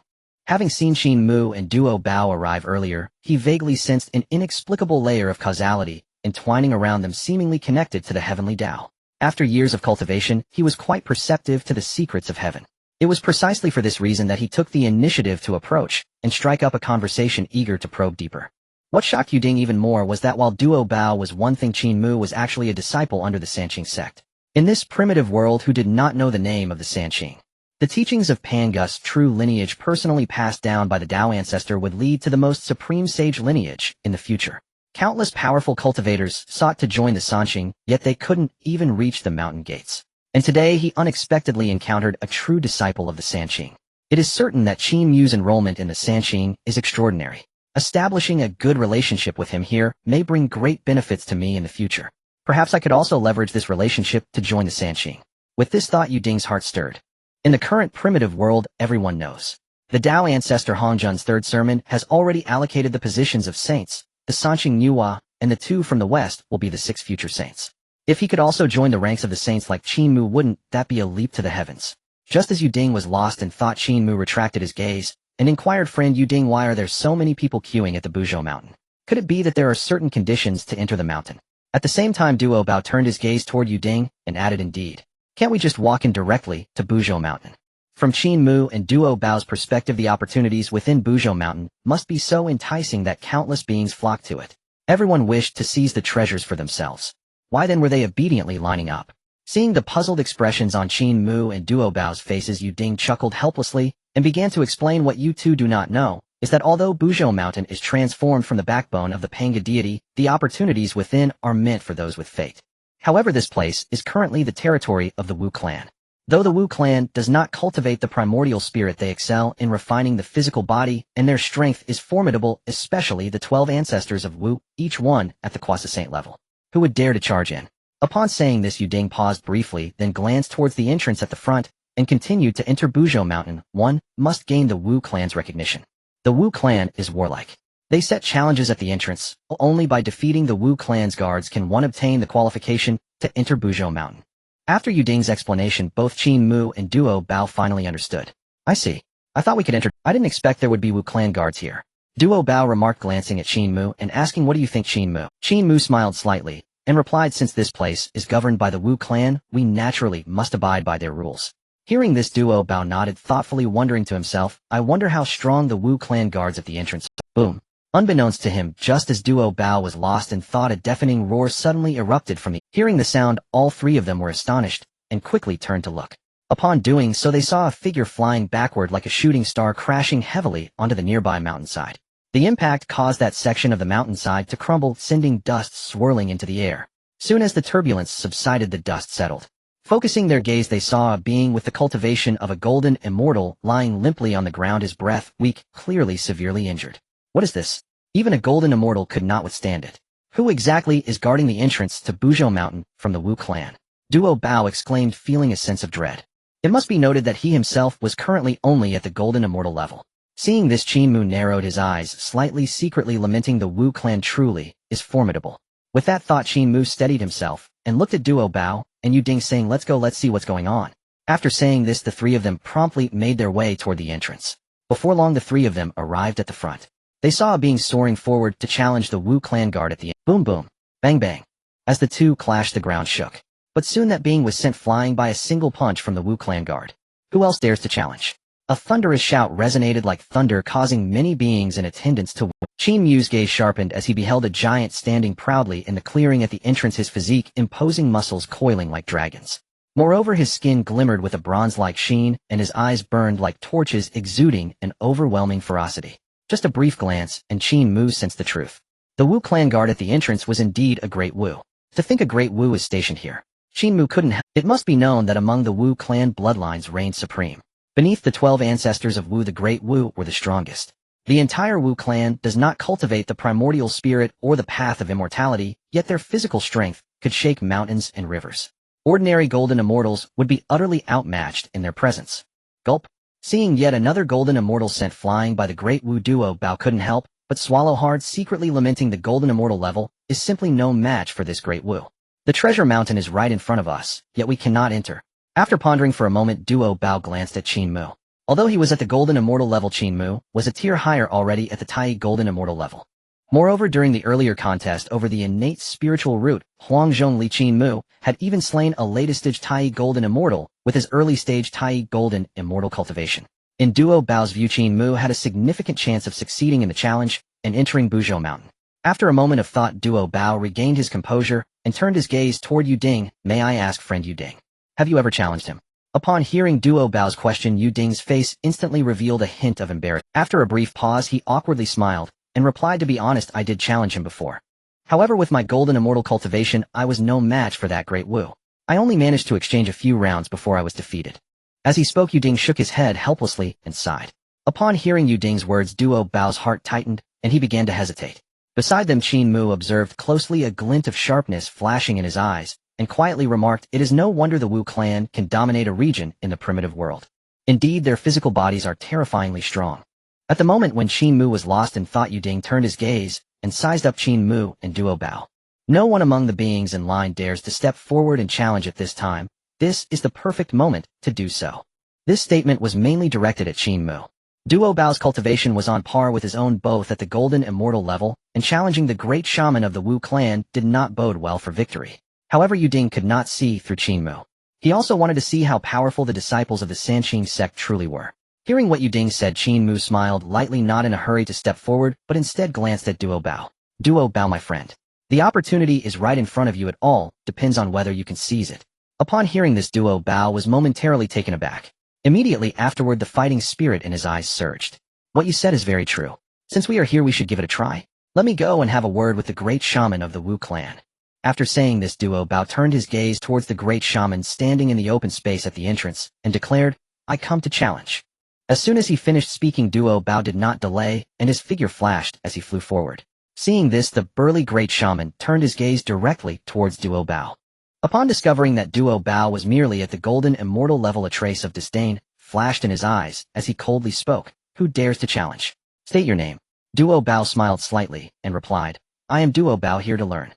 Having seen Qin Mu and Duo Bao arrive earlier, he vaguely sensed an inexplicable layer of causality entwining around them, seemingly connected to the heavenly Tao. After years of cultivation, he was quite perceptive to the secrets of heaven. It was precisely for this reason that he took the initiative to approach and strike up a conversation, eager to probe deeper. What shocked Yuding even more was that while Duo Bao was one thing, Qin Mu was actually a disciple under the Sanqing sect. In this primitive world, who did not know the name of the Sanqing? The teachings of Pangus, true lineage personally passed down by the Tao ancestor, would lead to the most supreme sage lineage in the future. Countless powerful cultivators sought to join the Sanqing, yet they couldn't even reach the mountain gates. And today he unexpectedly encountered a true disciple of the Sanqing. It is certain that Qin Mu's enrollment in the Sanqing is extraordinary. Establishing a good relationship with him here may bring great benefits to me in the future. Perhaps I could also leverage this relationship to join the Sanqing. With this thought, Yuding's heart stirred. In the current primitive world, everyone knows. The Tao ancestor Hongjun's third sermon has already allocated the positions of saints. The Sanqing Nuwa and the two from the west will be the 6 future saints. If he could also join the ranks of the saints like Qin Mu, wouldn't that be a leap to the heavens? Just as Yuding was lost in thought, Qin Mu retracted his gaze and inquired, Friend Yuding, why are there so many people queuing at the Buzhou Mountain? Could it be that there are certain conditions to enter the mountain? At the same time, Duo Bao turned his gaze toward Yuding and added, Indeed. Can't we just walk in directly to Buzhou Mountain? From Qin Mu and Duo Bao's perspective, the opportunities within Buzhou Mountain must be so enticing that countless beings flocked to it. Everyone wished to seize the treasures for themselves. Why then were they obediently lining up? Seeing the puzzled expressions on Qin Mu and Duo Bao's faces, Yuding chuckled helplessly and began to explain, What you two do not know is that although Buzhou Mountain is transformed from the backbone of the Panga deity, the opportunities within are meant for those with fate. However, this place is currently the territory of the Wu clan. Though the Wu clan does not cultivate the primordial spirit, they excel in refining the physical body, and their strength is formidable, especially the 12 ancestors of Wu, each one at the Quasi Saint level. Who would dare to charge in? Upon saying this, Yuding paused briefly, then glanced towards the entrance at the front, and continued to enter Buzhou Mountain. One must gain the Wu clan's recognition. The Wu clan is warlike. They set challenges at the entrance. Only by defeating the Wu clan's guards can one obtain the qualification to enter Buzhou Mountain. After Yuding's explanation, both Qin Mu and Duo Bao finally understood. I see. I thought we could enter. I didn't expect there would be Wu clan guards here. Duo Bao remarked, glancing at Qin Mu and asking, What do you think, Qin Mu? Qin Mu smiled slightly, and replied, since this place is governed by the Wu clan, we naturally must abide by their rules. Hearing this, Duo Bao nodded thoughtfully, wondering to himself, I wonder how strong the Wu clan guards at the entrance. Boom. Unbeknownst to him, just as Duo Bao was lost in thought, a deafening roar suddenly erupted from the. Hearing the sound, all three of them were astonished, and quickly turned to look. Upon doing so, they saw a figure flying backward like a shooting star, crashing heavily onto the nearby mountainside. The impact caused that section of the mountainside to crumble, sending dust swirling into the air. Soon as the turbulence subsided, the dust settled. Focusing their gaze, they saw a being with the cultivation of a golden immortal lying limply on the ground, his breath weak, clearly severely injured. What is this? Even a golden immortal could not withstand it. Who exactly is guarding the entrance to Buzhou Mountain from the Wu clan? Duo Bao exclaimed, feeling a sense of dread. It must be noted that he himself was currently only at the golden immortal level. Seeing this, Qin Mu narrowed his eyes, slightly secretly lamenting, the Wu clan truly is formidable. With that thought, Qin Mu steadied himself and looked at Duo Bao and Yu Ding, saying, let's go, let's see what's going on. After saying this, the three of them promptly made their way toward the entrance. Before long, the three of them arrived at the front. They saw a being soaring forward to challenge the Wu clan guard at the end. Boom boom, bang bang. As the two clashed, the ground shook. But soon that being was sent flying by a single punch from the Wu clan guard. Who else dares to challenge? A thunderous shout resonated like thunder, causing many beings in attendance to. Qin Mu's gaze sharpened as he beheld a giant standing proudly in the clearing at the entrance, his physique imposing, muscles coiling like dragons. Moreover, his skin glimmered with a bronze-like sheen, and his eyes burned like torches, exuding an overwhelming ferocity. Just a brief glance, and Qin Mu sensed the truth. The Wu clan guard at the entrance was indeed a great Wu. To think a great Wu is stationed here. Qin Mu couldn't help. It must be known that among the Wu clan, bloodlines reigned supreme. Beneath the 12 ancestors of Wu, the great Wu were the strongest. The entire Wu clan does not cultivate the primordial spirit or the path of immortality, yet their physical strength could shake mountains and rivers. Ordinary golden immortals would be utterly outmatched in their presence. Gulp. Seeing yet another golden immortal sent flying by the great Wu, Duo Bao couldn't help but swallow hard, secretly lamenting, the golden immortal level is simply no match for this great Wu. The treasure mountain is right in front of us, yet we cannot enter. After pondering for a moment, Duo Bao glanced at Qin Mu. Although he was at the golden immortal level, Qin Mu was a tier higher, already at the Tai golden immortal level. Moreover, during the earlier contest over the innate spiritual root, Huangzhong Li, Qin Mu had even slain a later stage Tai golden immortal with his early stage Tai golden immortal cultivation. In Duo Bao's view, Qin Mu had a significant chance of succeeding in the challenge and entering Buzhou Mountain. After a moment of thought, Duo Bao regained his composure and turned his gaze toward Yu Ding. May I ask, friend Yu Ding, have you ever challenged him? Upon hearing Duo Bao's question, Yu Ding's face instantly revealed a hint of embarrassment. After a brief pause, he awkwardly smiled and replied, to be honest, I did challenge him before. However, with my golden immortal cultivation, I was no match for that great Wu. I only managed to exchange a few rounds before I was defeated. As he spoke, Yu Ding shook his head helplessly and sighed. Upon hearing Yu Ding's words, Duo Bao's heart tightened and he began to hesitate. Beside them, Qin Mu observed closely, a glint of sharpness flashing in his eyes, and quietly remarked, it is no wonder the Wu clan can dominate a region in the primitive world. Indeed, their physical bodies are terrifyingly strong. At the moment when Qin Mu was lost in thought, Yu Ding turned his gaze and sized up Qin Mu and Duo Bao. No one among the beings in line dares to step forward and challenge at this time. This is the perfect moment to do so. This statement was mainly directed at Qin Mu. Duo Bao's cultivation was on par with his own, both at the golden immortal level, and challenging the great shaman of the Wu clan did not bode well for victory. However, Yu Ding could not see through Qin Mu. He also wanted to see how powerful the disciples of the Fengshen Sect truly were. Hearing what Yu Ding said, Qin Mu smiled lightly, not in a hurry to step forward, but instead glanced at Duo Bao. Duo Bao, my friend, the opportunity is right in front of you. It all depends on whether you can seize it. Upon hearing this, Duo Bao was momentarily taken aback. Immediately afterward, the fighting spirit in his eyes surged. What you said is very true. Since we are here, we should give it a try. Let me go and have a word with the great shaman of the Wu clan. After saying this, Duo Bao turned his gaze towards the great shaman standing in the open space at the entrance and declared, I come to challenge. As soon as he finished speaking, Duo Bao did not delay, and his figure flashed as he flew forward. Seeing this, the burly great shaman turned his gaze directly towards Duo Bao. Upon discovering that Duo Bao was merely at the golden immortal level, a trace of disdain flashed in his eyes as he coldly spoke. Who dares to challenge? State your name. Duo Bao smiled slightly and replied, I am Duo Bao, here to learn.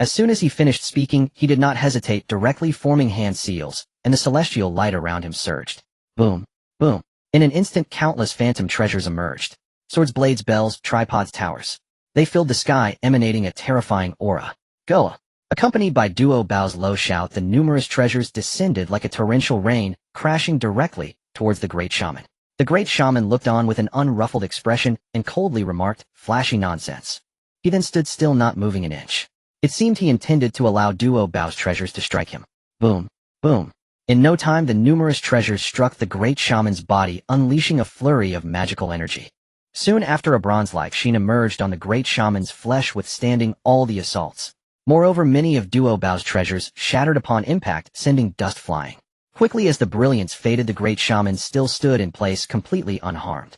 As soon as he finished speaking, he did not hesitate, directly forming hand seals, and the celestial light around him surged. Boom, boom. In an instant, countless phantom treasures emerged. Swords, blades, bells, tripods, towers. They filled the sky, emanating a terrifying aura. Goa. Accompanied by Duo Bao's low shout, the numerous treasures descended like a torrential rain, crashing directly towards the great shaman. The great shaman looked on with an unruffled expression and coldly remarked, "Flashy nonsense." He then stood still, not moving an inch. It seemed he intended to allow Duo Bao's treasures to strike him. Boom, boom. In no time, the numerous treasures struck the great shaman's body, unleashing a flurry of magical energy. Soon after, a bronze-like sheen emerged on the great shaman's flesh, withstanding all the assaults. Moreover, many of Duo Bao's treasures shattered upon impact, sending dust flying. Quickly as the brilliance faded, the great shaman still stood in place, completely unharmed.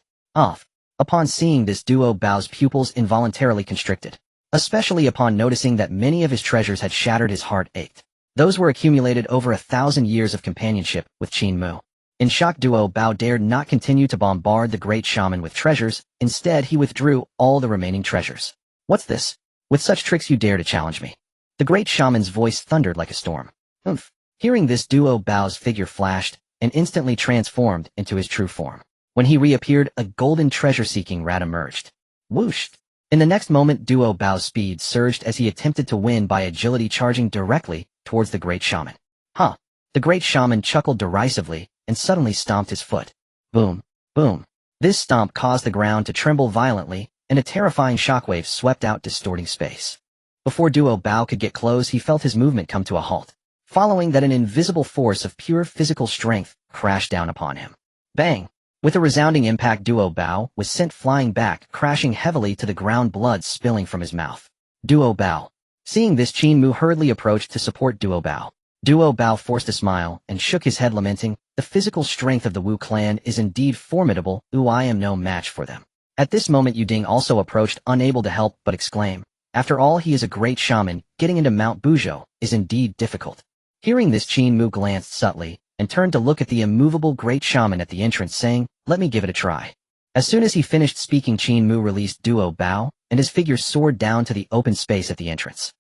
Upon seeing this, Duo Bao's pupils involuntarily constricted. Especially upon noticing that many of his treasures had shattered, his heart ached. Those were accumulated over 1,000 years of companionship with Qin Mu. In shock, Duo Bao dared not continue to bombard the great shaman with treasures. Instead, he withdrew all the remaining treasures. "What's this? With such tricks you dare to challenge me?" The great shaman's voice thundered like a storm. "Humph." Hearing this, Duo Bao's figure flashed and instantly transformed into his true form. When he reappeared, a golden treasure-seeking rat emerged. Whoosh! In the next moment, Duo Bao's speed surged as he attempted to win by agility, charging directly towards the great shaman. "Huh!" The great shaman chuckled derisively and suddenly stomped his foot. Boom! Boom! This stomp caused the ground to tremble violently, and a terrifying shockwave swept out, distorting space. Before Duo Bao could get close, he felt his movement come to a halt. Following that, an invisible force of pure physical strength crashed down upon him. Bang! With a resounding impact, Duo Bao was sent flying back, crashing heavily to the ground, blood spilling from his mouth. Duo Bao. Seeing this, Qin Mu hurriedly approached to support Duo Bao. Duo Bao forced a smile and shook his head, lamenting, "The physical strength of the Wu clan is indeed formidable. I am no match for them." At this moment, Yuding also approached, unable to help but exclaim, "After all, he is a great shaman. Getting into Mount Buzhou is indeed difficult." Hearing this, Qin Mu glanced subtly and turned to look at the immovable great shaman at the entrance, saying, "Let me give it a try." As soon as he finished speaking, Qin Mu released Duo Bao, and his figure soared down to the open space at the entrance.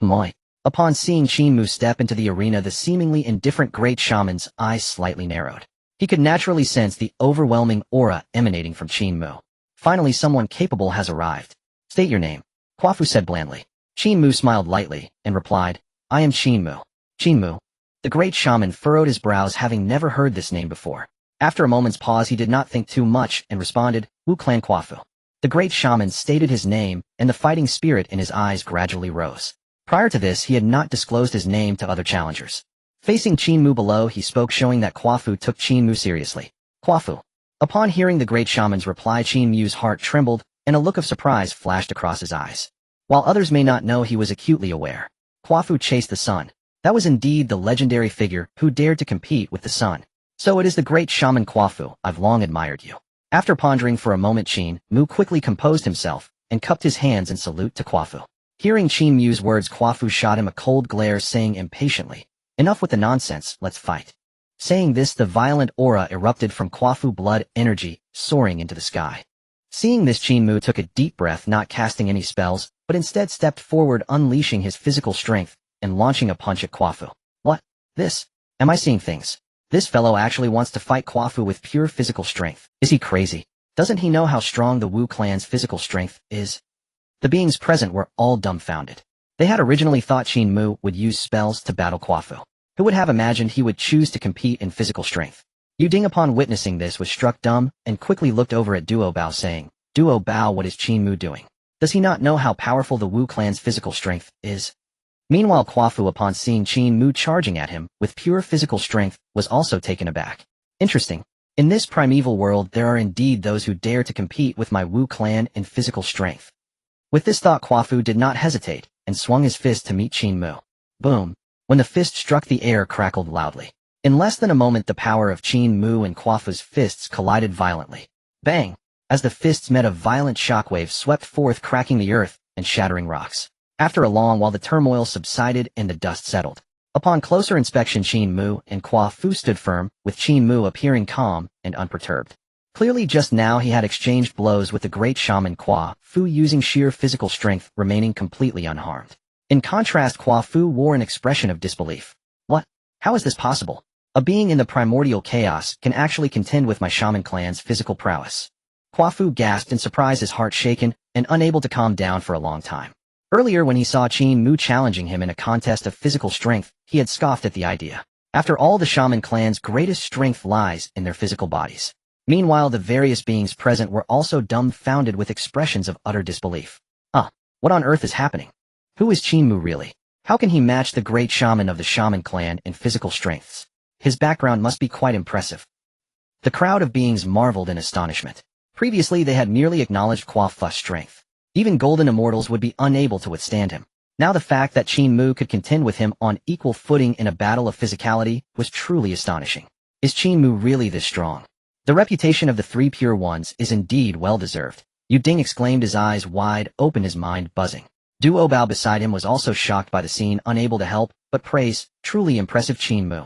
Moi! Upon seeing Qin Mu step into the arena, the seemingly indifferent great shaman's eyes slightly narrowed. He could naturally sense the overwhelming aura emanating from Qin Mu. Finally, someone capable has arrived. "State your name," Quafu said blandly. Qin Mu smiled lightly and replied, "I am Qin Mu." Qin Mu. The great shaman furrowed his brows, having never heard this name before. After a moment's pause, he did not think too much and responded, "Wu Clan Quafu." The great shaman stated his name, and the fighting spirit in his eyes gradually rose. Prior to this, he had not disclosed his name to other challengers. Facing Qin Mu below, he spoke, showing that Quafu took Qin Mu seriously. "Quafu." Upon hearing the great shaman's reply, Qin Mu's heart trembled, and a look of surprise flashed across his eyes. While others may not know, he was acutely aware. Quafu chased the sun. That was indeed the legendary figure who dared to compete with the sun. "So it is the great shaman Quafu. I've long admired you." After pondering for a moment, Qin Mu quickly composed himself and cupped his hands in salute to Quafu. Hearing Qin Mu's words, Quafu shot him a cold glare, saying impatiently, "Enough with the nonsense, let's fight." Saying this, the violent aura erupted from Quafu, blood energy soaring into the sky. Seeing this, Qin Mu took a deep breath, not casting any spells, but instead stepped forward, unleashing his physical strength and launching a punch at Quafu. "What? This? Am I seeing things? This fellow actually wants to fight Quafu with pure physical strength. Is he crazy? Doesn't he know how strong the Wu clan's physical strength is?" The beings present were all dumbfounded. They had originally thought Qin Mu would use spells to battle Quafu. Who would have imagined he would choose to compete in physical strength? Yuding, upon witnessing this, was struck dumb and quickly looked over at Duo Bao, saying, "Duo Bao, what is Qin Mu doing? Does he not know how powerful the Wu clan's physical strength is?" Meanwhile, Quafu, upon seeing Qin Mu charging at him with pure physical strength, was also taken aback. Interesting. In this primeval world, there are indeed those who dare to compete with my Wu clan in physical strength. With this thought, Quafu did not hesitate and swung his fist to meet Qin Mu. Boom! When the fist struck, the air crackled loudly. In less than a moment, the power of Qin Mu and Quafu's fists collided violently. Bang! As the fists met, a violent shockwave swept forth, cracking the earth and shattering rocks. After a long while, the turmoil subsided and the dust settled. Upon closer inspection, Qin Mu and Quafu stood firm, with Qin Mu appearing calm and unperturbed. Clearly, just now he had exchanged blows with the great shaman Quafu, using sheer physical strength, remaining completely unharmed. In contrast, Quafu wore an expression of disbelief. "What? How is this possible? A being in the primordial chaos can actually contend with my shaman clan's physical prowess." Quafu gasped in surprise, his heart shaken and unable to calm down for a long time. Earlier when he saw Qin Mu challenging him in a contest of physical strength, he had scoffed at the idea. After all, the shaman clan's greatest strength lies in their physical bodies. Meanwhile, the various beings present were also dumbfounded with expressions of utter disbelief. What on earth is happening? Who is Qin Mu really? How can he match the great shaman of the shaman clan in physical strengths? His background must be quite impressive. The crowd of beings marveled in astonishment. Previously they had merely acknowledged Qua Fu's strength. Even golden immortals would be unable to withstand him. Now the fact that Qin Mu could contend with him on equal footing in a battle of physicality was truly astonishing. Is Qin Mu really this strong? The reputation of the three pure ones is indeed well-deserved. Yu Ding exclaimed, his eyes wide open, his mind buzzing. Duo Bao beside him was also shocked by the scene, unable to help but praise truly impressive Qin Mu.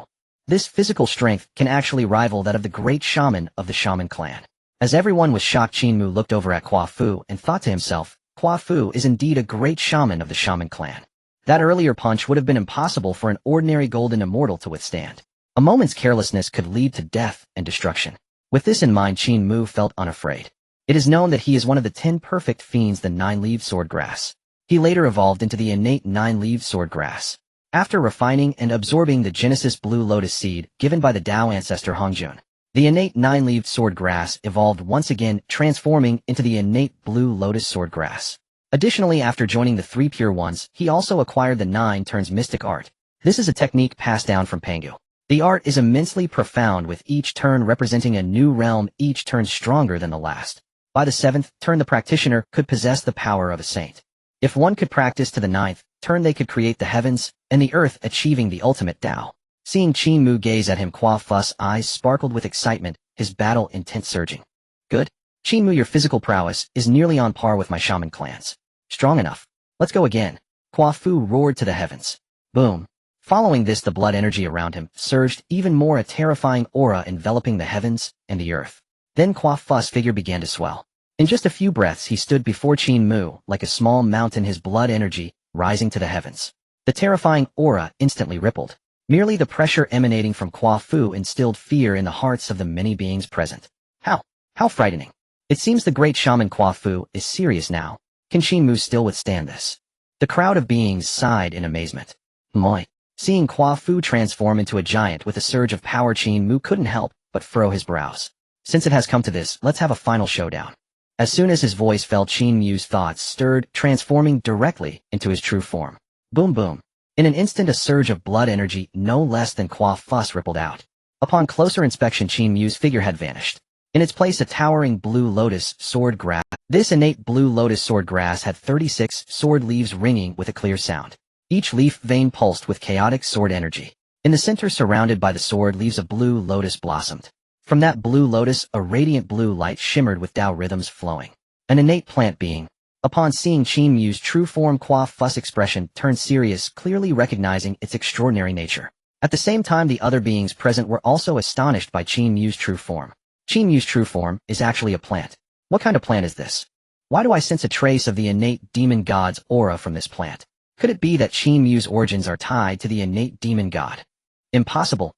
This physical strength can actually rival that of the great shaman of the shaman clan. As everyone was shocked, Qin Mu looked over at Qua Fu and thought to himself, Qua Fu is indeed a great shaman of the shaman clan. That earlier punch would have been impossible for an ordinary golden immortal to withstand. A moment's carelessness could lead to death and destruction. With this in mind, Qin Mu felt unafraid. It is known that he is one of the 10 perfect fiends, the 9-leaved swordgrass. He later evolved into the innate 9-leaved swordgrass. After refining and absorbing the Genesis Blue Lotus seed given by the Tao ancestor Hongjun, the innate 9-leaved swordgrass evolved once again, transforming into the innate Blue Lotus swordgrass. Additionally, after joining the three pure ones, he also acquired the 9 turns mystic art. This is a technique passed down from Pangu. The art is immensely profound, with each turn representing a new realm, each turn stronger than the last. By the 7th turn, the practitioner could possess the power of a saint. If one could practice to the 9th turn, they could create the heavens and the earth, achieving the ultimate Tao. Seeing Qin Mu gaze at him, Qua Fu's eyes sparkled with excitement, his battle intent surging. Good. Qin Mu, your physical prowess is nearly on par with my shaman clan's. Strong enough. Let's go again. Qua Fu roared to the heavens. Boom. Following this, the blood energy around him surged even more, a terrifying aura enveloping the heavens and the earth. Then Qua Fu's figure began to swell. In just a few breaths, he stood before Qin Mu like a small mountain, his blood energy rising to the heavens. The terrifying aura instantly rippled. Merely the pressure emanating from Qua Fu instilled fear in the hearts of the many beings present. How frightening. It seems the great shaman Qua Fu is serious now. Can Qin Mu still withstand this? The crowd of beings sighed in amazement. Moi. Seeing Qua Fu transform into a giant with a surge of power, Qin Mu couldn't help but furrow his brows. Since it has come to this, let's have a final showdown. As soon as his voice fell, Qin Mu's thoughts stirred, transforming directly into his true form. Boom boom. In an instant, a surge of blood energy no less than Qua Fu's rippled out. Upon closer inspection, Qin Mu's figure had vanished. In its place, a towering blue lotus sword grass. This innate blue lotus sword grass had 36 sword leaves ringing with a clear sound. Each leaf vein pulsed with chaotic sword energy. In the center, surrounded by the sword leaves, a blue lotus blossomed. From that blue lotus, a radiant blue light shimmered with Tao rhythms flowing. An innate plant being. Upon seeing Qin Mu's true form, Qua Fu's expression turned serious, clearly recognizing its extraordinary nature. At the same time, the other beings present were also astonished by Qin Mu's true form. Qin Mu's true form is actually a plant. What kind of plant is this? Why do I sense a trace of the innate demon god's aura from this plant? Could it be that Qin Mu's origins are tied to the innate demon god? Impossible.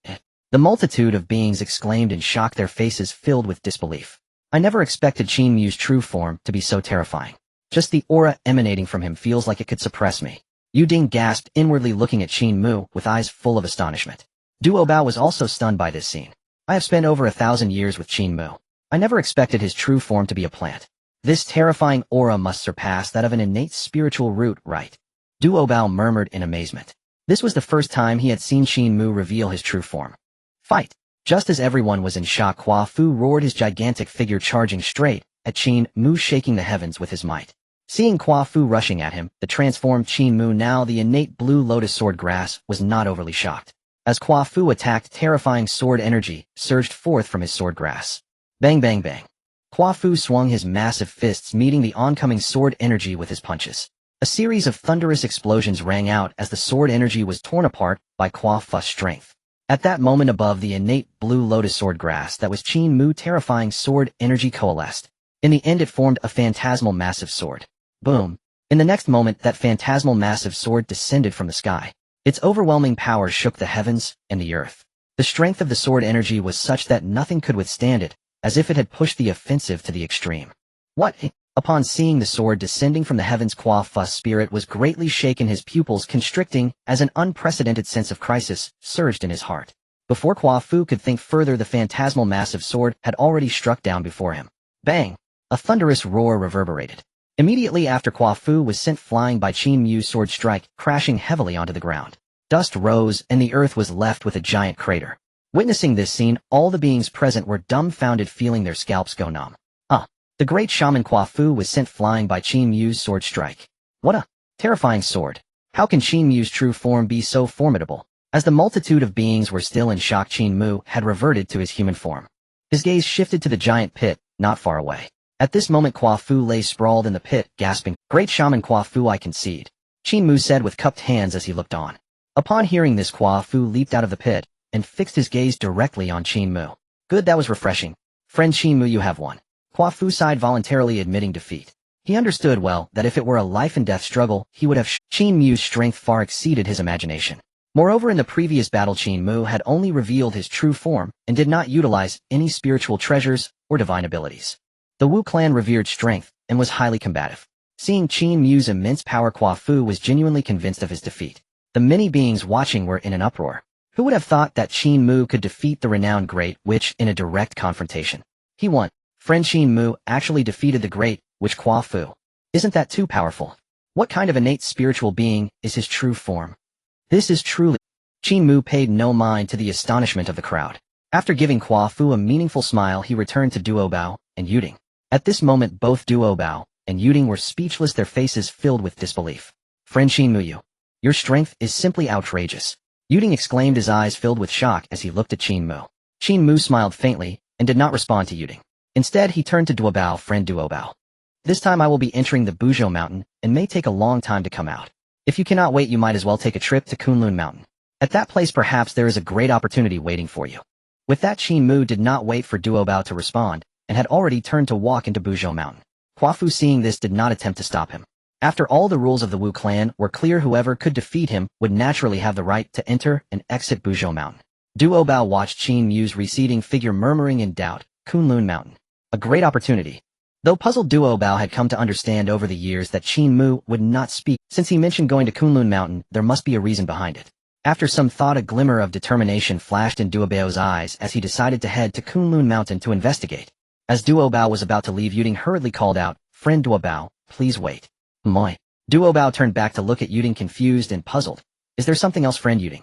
The multitude of beings exclaimed in shock, their faces filled with disbelief. I never expected Qin Mu's true form to be so terrifying. Just the aura emanating from him feels like it could suppress me. Yu Ding gasped, inwardly looking at Qin Mu with eyes full of astonishment. Duo Bao was also stunned by this scene. I have spent over 1,000 years with Qin Mu. I never expected his true form to be a plant. This terrifying aura must surpass that of an innate spiritual root, right? Duo Bao murmured in amazement. This was the first time he had seen Qin Mu reveal his true form. Fight! Just as everyone was in shock, Qua Fu roared, his gigantic figure charging straight at Qin Mu, shaking the heavens with his might. Seeing Qua Fu rushing at him, the transformed Qin Mu, now the innate blue lotus sword grass, was not overly shocked. As Qua Fu attacked, terrifying sword energy surged forth from his sword grass. Bang bang bang. Qua Fu swung his massive fists, meeting the oncoming sword energy with his punches. A series of thunderous explosions rang out as the sword energy was torn apart by Qua Fu's strength. At that moment, above the innate blue lotus sword grass that was Qin Mu, terrifying sword energy coalesced. In the end, it formed a phantasmal massive sword. Boom. In the next moment, that phantasmal massive sword descended from the sky. Its overwhelming power shook the heavens and the earth. The strength of the sword energy was such that nothing could withstand it, as if it had pushed the offensive to the extreme. What? Upon seeing the sword descending from the heavens, Qua Fu's spirit was greatly shaken, his pupils constricting as an unprecedented sense of crisis surged in his heart. Before Qua Fu could think further, the phantasmal massive sword had already struck down before him. Bang! A thunderous roar reverberated. Immediately after, Qua Fu was sent flying by Qin Mu's sword strike, crashing heavily onto the ground. Dust rose, and the earth was left with a giant crater. Witnessing this scene, all the beings present were dumbfounded, feeling their scalps go numb. The great shaman Qua Fu was sent flying by Qin Mu's sword strike. What a terrifying sword! How can Qin Mu's true form be so formidable? As the multitude of beings were still in shock, Qin Mu had reverted to his human form. His gaze shifted to the giant pit, not far away. At this moment, Qua Fu lay sprawled in the pit, gasping. Great shaman Qua Fu, I concede, Qin Mu said with cupped hands as he looked on. Upon hearing this, Qua Fu leaped out of the pit and fixed his gaze directly on Qin Mu. Good, that was refreshing. Friend Qin Mu, you have won. Qua Fu sighed, voluntarily admitting defeat. He understood well that if it were a life-and-death struggle, he would have Qin Mu's strength far exceeded his imagination. Moreover, in the previous battle, Qin Mu had only revealed his true form and did not utilize any spiritual treasures or divine abilities. The Wu clan revered strength and was highly combative. Seeing Qin Mu's immense power, Qua Fu was genuinely convinced of his defeat. The many beings watching were in an uproar. Who would have thought that Qin Mu could defeat the renowned Great Witch in a direct confrontation? He won. Friend Qin Mu actually defeated the Great Witch Qua Fu. Isn't that too powerful? What kind of innate spiritual being is his true form? This is truly... Qin Mu paid no mind to the astonishment of the crowd. After giving Qua Fu a meaningful smile, he returned to Duo Bao and Yuding. At this moment, both Duo Bao and Yuding were speechless, their faces filled with disbelief. Friend Qin Mu, your strength is simply outrageous. Yuding exclaimed, his eyes filled with shock as he looked at Qin Mu. Qin Mu smiled faintly and did not respond to Yuding. Instead, he turned to Duo Bao. Friend Duo Bao, this time I will be entering the Buzhou Mountain and may take a long time to come out. If you cannot wait, you might as well take a trip to Kunlun Mountain. At that place, perhaps there is a great opportunity waiting for you. With that, Qin Mu did not wait for Duo Bao to respond and had already turned to walk into Buzhou Mountain. Qua Fu, seeing this, did not attempt to stop him. After all, the rules of the Wu clan were clear. Whoever could defeat him would naturally have the right to enter and exit Buzhou Mountain. Duo Bao watched Qin Mu's receding figure, murmuring in doubt, Kunlun Mountain. A great opportunity. Though puzzled, Duo Bao had come to understand over the years that Qin Mu would not speak. Since he mentioned going to Kunlun Mountain, there must be a reason behind it. After some thought, a glimmer of determination flashed in Duo Bao's eyes as he decided to head to Kunlun Mountain to investigate. As Duo Bao was about to leave, Yuding hurriedly called out, Friend Duo Bao, please wait. Moi. Duo Bao turned back to look at Yuding, confused and puzzled. Is there something else, friend Yuding?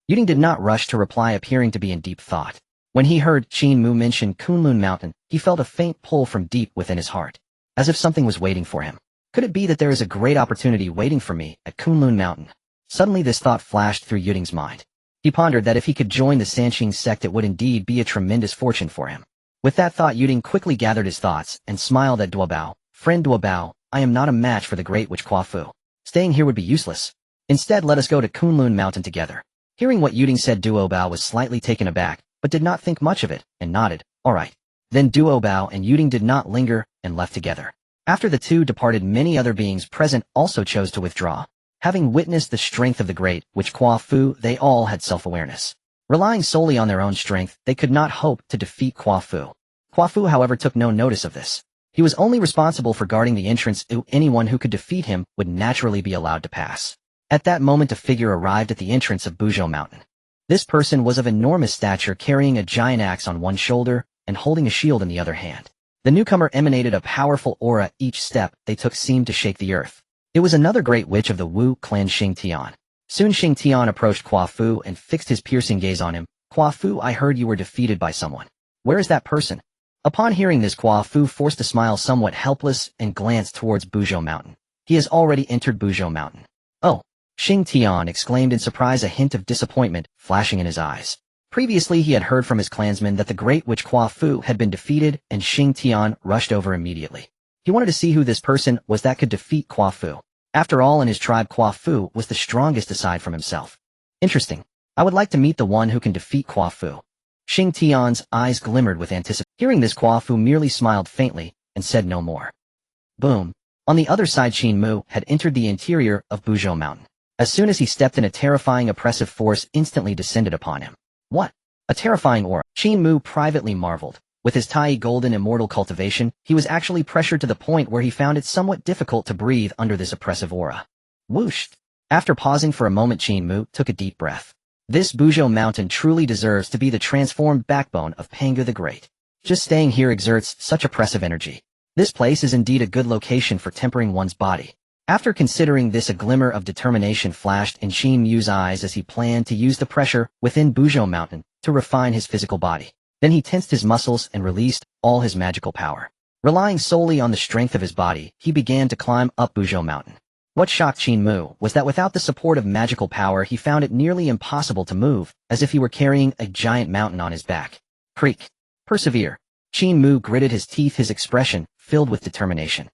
Yuding did not rush to reply, appearing to be in deep thought. When he heard Qin Mu mention Kunlun Mountain, he felt a faint pull from deep within his heart, as if something was waiting for him. Could it be that there is a great opportunity waiting for me at Kunlun Mountain? Suddenly this thought flashed through Yuding's mind. He pondered that if he could join the Fengshen Sect, it would indeed be a tremendous fortune for him. With that thought, Yuding quickly gathered his thoughts and smiled at Duo Bao. Friend Duo Bao, I am not a match for the Great Witch Qua Fu. Staying here would be useless. Instead, let us go to Kunlun Mountain together. Hearing what Yuding said, Duo Bao was slightly taken aback, but did not think much of it, and nodded. All right. Then Duo Bao and Yuding did not linger and left together. After the two departed, many other beings present also chose to withdraw. Having witnessed the strength of the Great Witch Qua Fu, they all had self-awareness. Relying solely on their own strength, they could not hope to defeat Qua Fu. Qua Fu, however, took no notice of this. He was only responsible for guarding the entrance. Anyone who could defeat him would naturally be allowed to pass. At that moment, a figure arrived at the entrance of Buzhou Mountain. This person was of enormous stature, carrying a giant axe on one shoulder and holding a shield in the other hand. The newcomer emanated a powerful aura. Each step they took seemed to shake the earth. It was another great witch of the Wu clan, Xing Tian. Soon Xing Tian approached Qua Fu and fixed his piercing gaze on him. Qua Fu, I heard you were defeated by someone. Where is that person? Upon hearing this, Qua Fu forced a smile, somewhat helpless, and glanced towards Buzhou Mountain. He has already entered Buzhou Mountain. Oh! Xing Tian exclaimed in surprise, a hint of disappointment flashing in his eyes. Previously, he had heard from his clansmen that the Great Witch Qua Fu had been defeated, and Xing Tian rushed over immediately. He wanted to see who this person was that could defeat Qua Fu. After all, in his tribe, Qua Fu was the strongest aside from himself. Interesting. I would like to meet the one who can defeat Qua Fu. Xing Tian's eyes glimmered with anticipation. Hearing this, Qua Fu merely smiled faintly and said no more. Boom. On the other side, Qin Mu had entered the interior of Buzhou Mountain. As soon as he stepped in, a terrifying oppressive force instantly descended upon him. What? A terrifying aura. Qin Mu privately marveled. With his Tai golden immortal cultivation, he was actually pressured to the point where he found it somewhat difficult to breathe under this oppressive aura. Whoosh! After pausing for a moment, Qin Mu took a deep breath. This Buzhou mountain truly deserves to be the transformed backbone of Pangu the Great. Just staying here exerts such oppressive energy. This place is indeed a good location for tempering one's body. After considering this, a glimmer of determination flashed in Qin Mu's eyes as he planned to use the pressure within Buzhou mountain to refine his physical body. Then he tensed his muscles and released all his magical power. Relying solely on the strength of his body, he began to climb up Buzhou mountain. What shocked Qin Mu was that without the support of magical power, he found it nearly impossible to move, as if he were carrying a giant mountain on his back. Creak. Persevere. Qin Mu gritted his teeth, his expression filled with determination.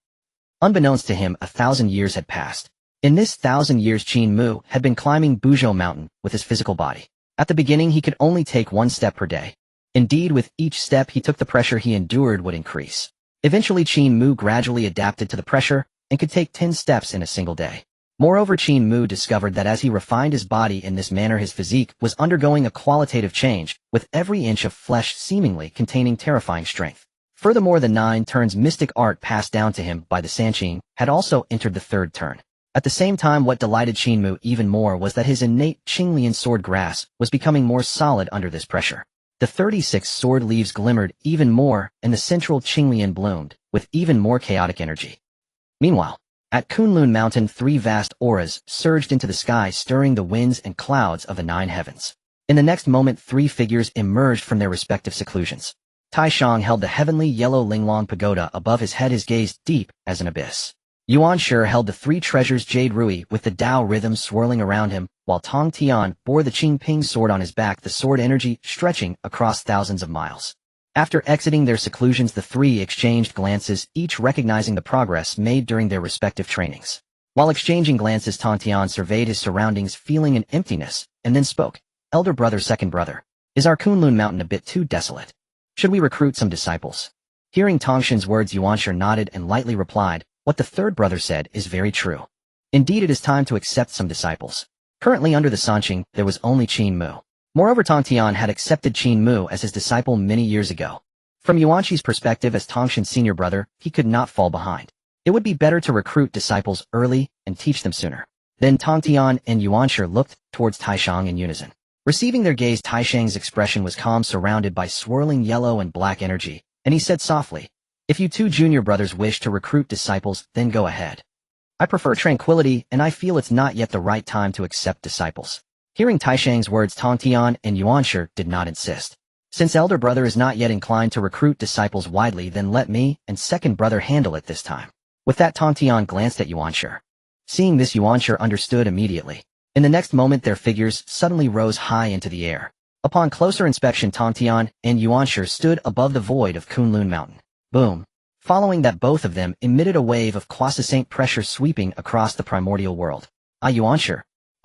Unbeknownst to him, 1,000 years had passed. In this 1,000 years, Qin Mu had been climbing Buzhou mountain with his physical body. At the beginning, he could only take 1 step per day. Indeed, with each step he took, the pressure he endured would increase. Eventually, Qin Mu gradually adapted to the pressure and could take 10 steps in a single day. Moreover, Qin Mu discovered that as he refined his body in this manner, his physique was undergoing a qualitative change, with every inch of flesh seemingly containing terrifying strength. Furthermore, the 9 turns mystic art passed down to him by the Sanqing had also entered the 3rd turn. At the same time, what delighted Qin Mu even more was that his innate Qinglian sword grasp was becoming more solid under this pressure. The 36 sword leaves glimmered even more, and the central Qinglian bloomed, with even more chaotic energy. Meanwhile, at Kunlun Mountain, 3 vast auras surged into the sky, stirring the winds and clouds of the 9 heavens. In the next moment, 3 figures emerged from their respective seclusions. Tai Shang held the heavenly yellow Linglong pagoda above his head, his gaze deep as an abyss. Yuan Shi held the 3 treasures Jade Rui with the Tao rhythm swirling around him, while Tong Tian bore the Qing Ping sword on his back, the sword energy stretching across thousands of miles. After exiting their seclusions, the 3 exchanged glances, each recognizing the progress made during their respective trainings. While exchanging glances, Tong Tian surveyed his surroundings, feeling an emptiness, and then spoke. Elder brother, second brother, is our Kunlun Mountain a bit too desolate? Should we recruit some disciples? Hearing Tongshin's words, Yuan Shi nodded and lightly replied, what the 3rd brother said is very true. Indeed, it is time to accept some disciples. Currently under the Sanqing, there was only Qin Mu. Moreover, Tong Tian had accepted Qin Mu as his disciple many years ago. From Yuan Shi's perspective as Tongshin's senior brother, he could not fall behind. It would be better to recruit disciples early and teach them sooner. Then Tong Tian and Yuan Shi looked towards Tai Shang in unison. Receiving their gaze, Tai Shang's expression was calm, surrounded by swirling yellow and black energy, and he said softly, if you 2 junior brothers wish to recruit disciples, then go ahead. I prefer tranquility, and I feel it's not yet the right time to accept disciples. Hearing Tai Shang's words, Tong Tian and Yuan Shi did not insist. Since elder brother is not yet inclined to recruit disciples widely, then let me and second brother handle it this time. With that, Tong Tian glanced at Yuan Shi. Seeing this, Yuan Shi understood immediately. In the next moment, their figures suddenly rose high into the air. Upon closer inspection, Tong Tian and Yuan Shi stood above the void of Kunlun Mountain. Boom. Following that, both of them emitted a wave of quiescent pressure sweeping across the primordial world. Yuan Shi.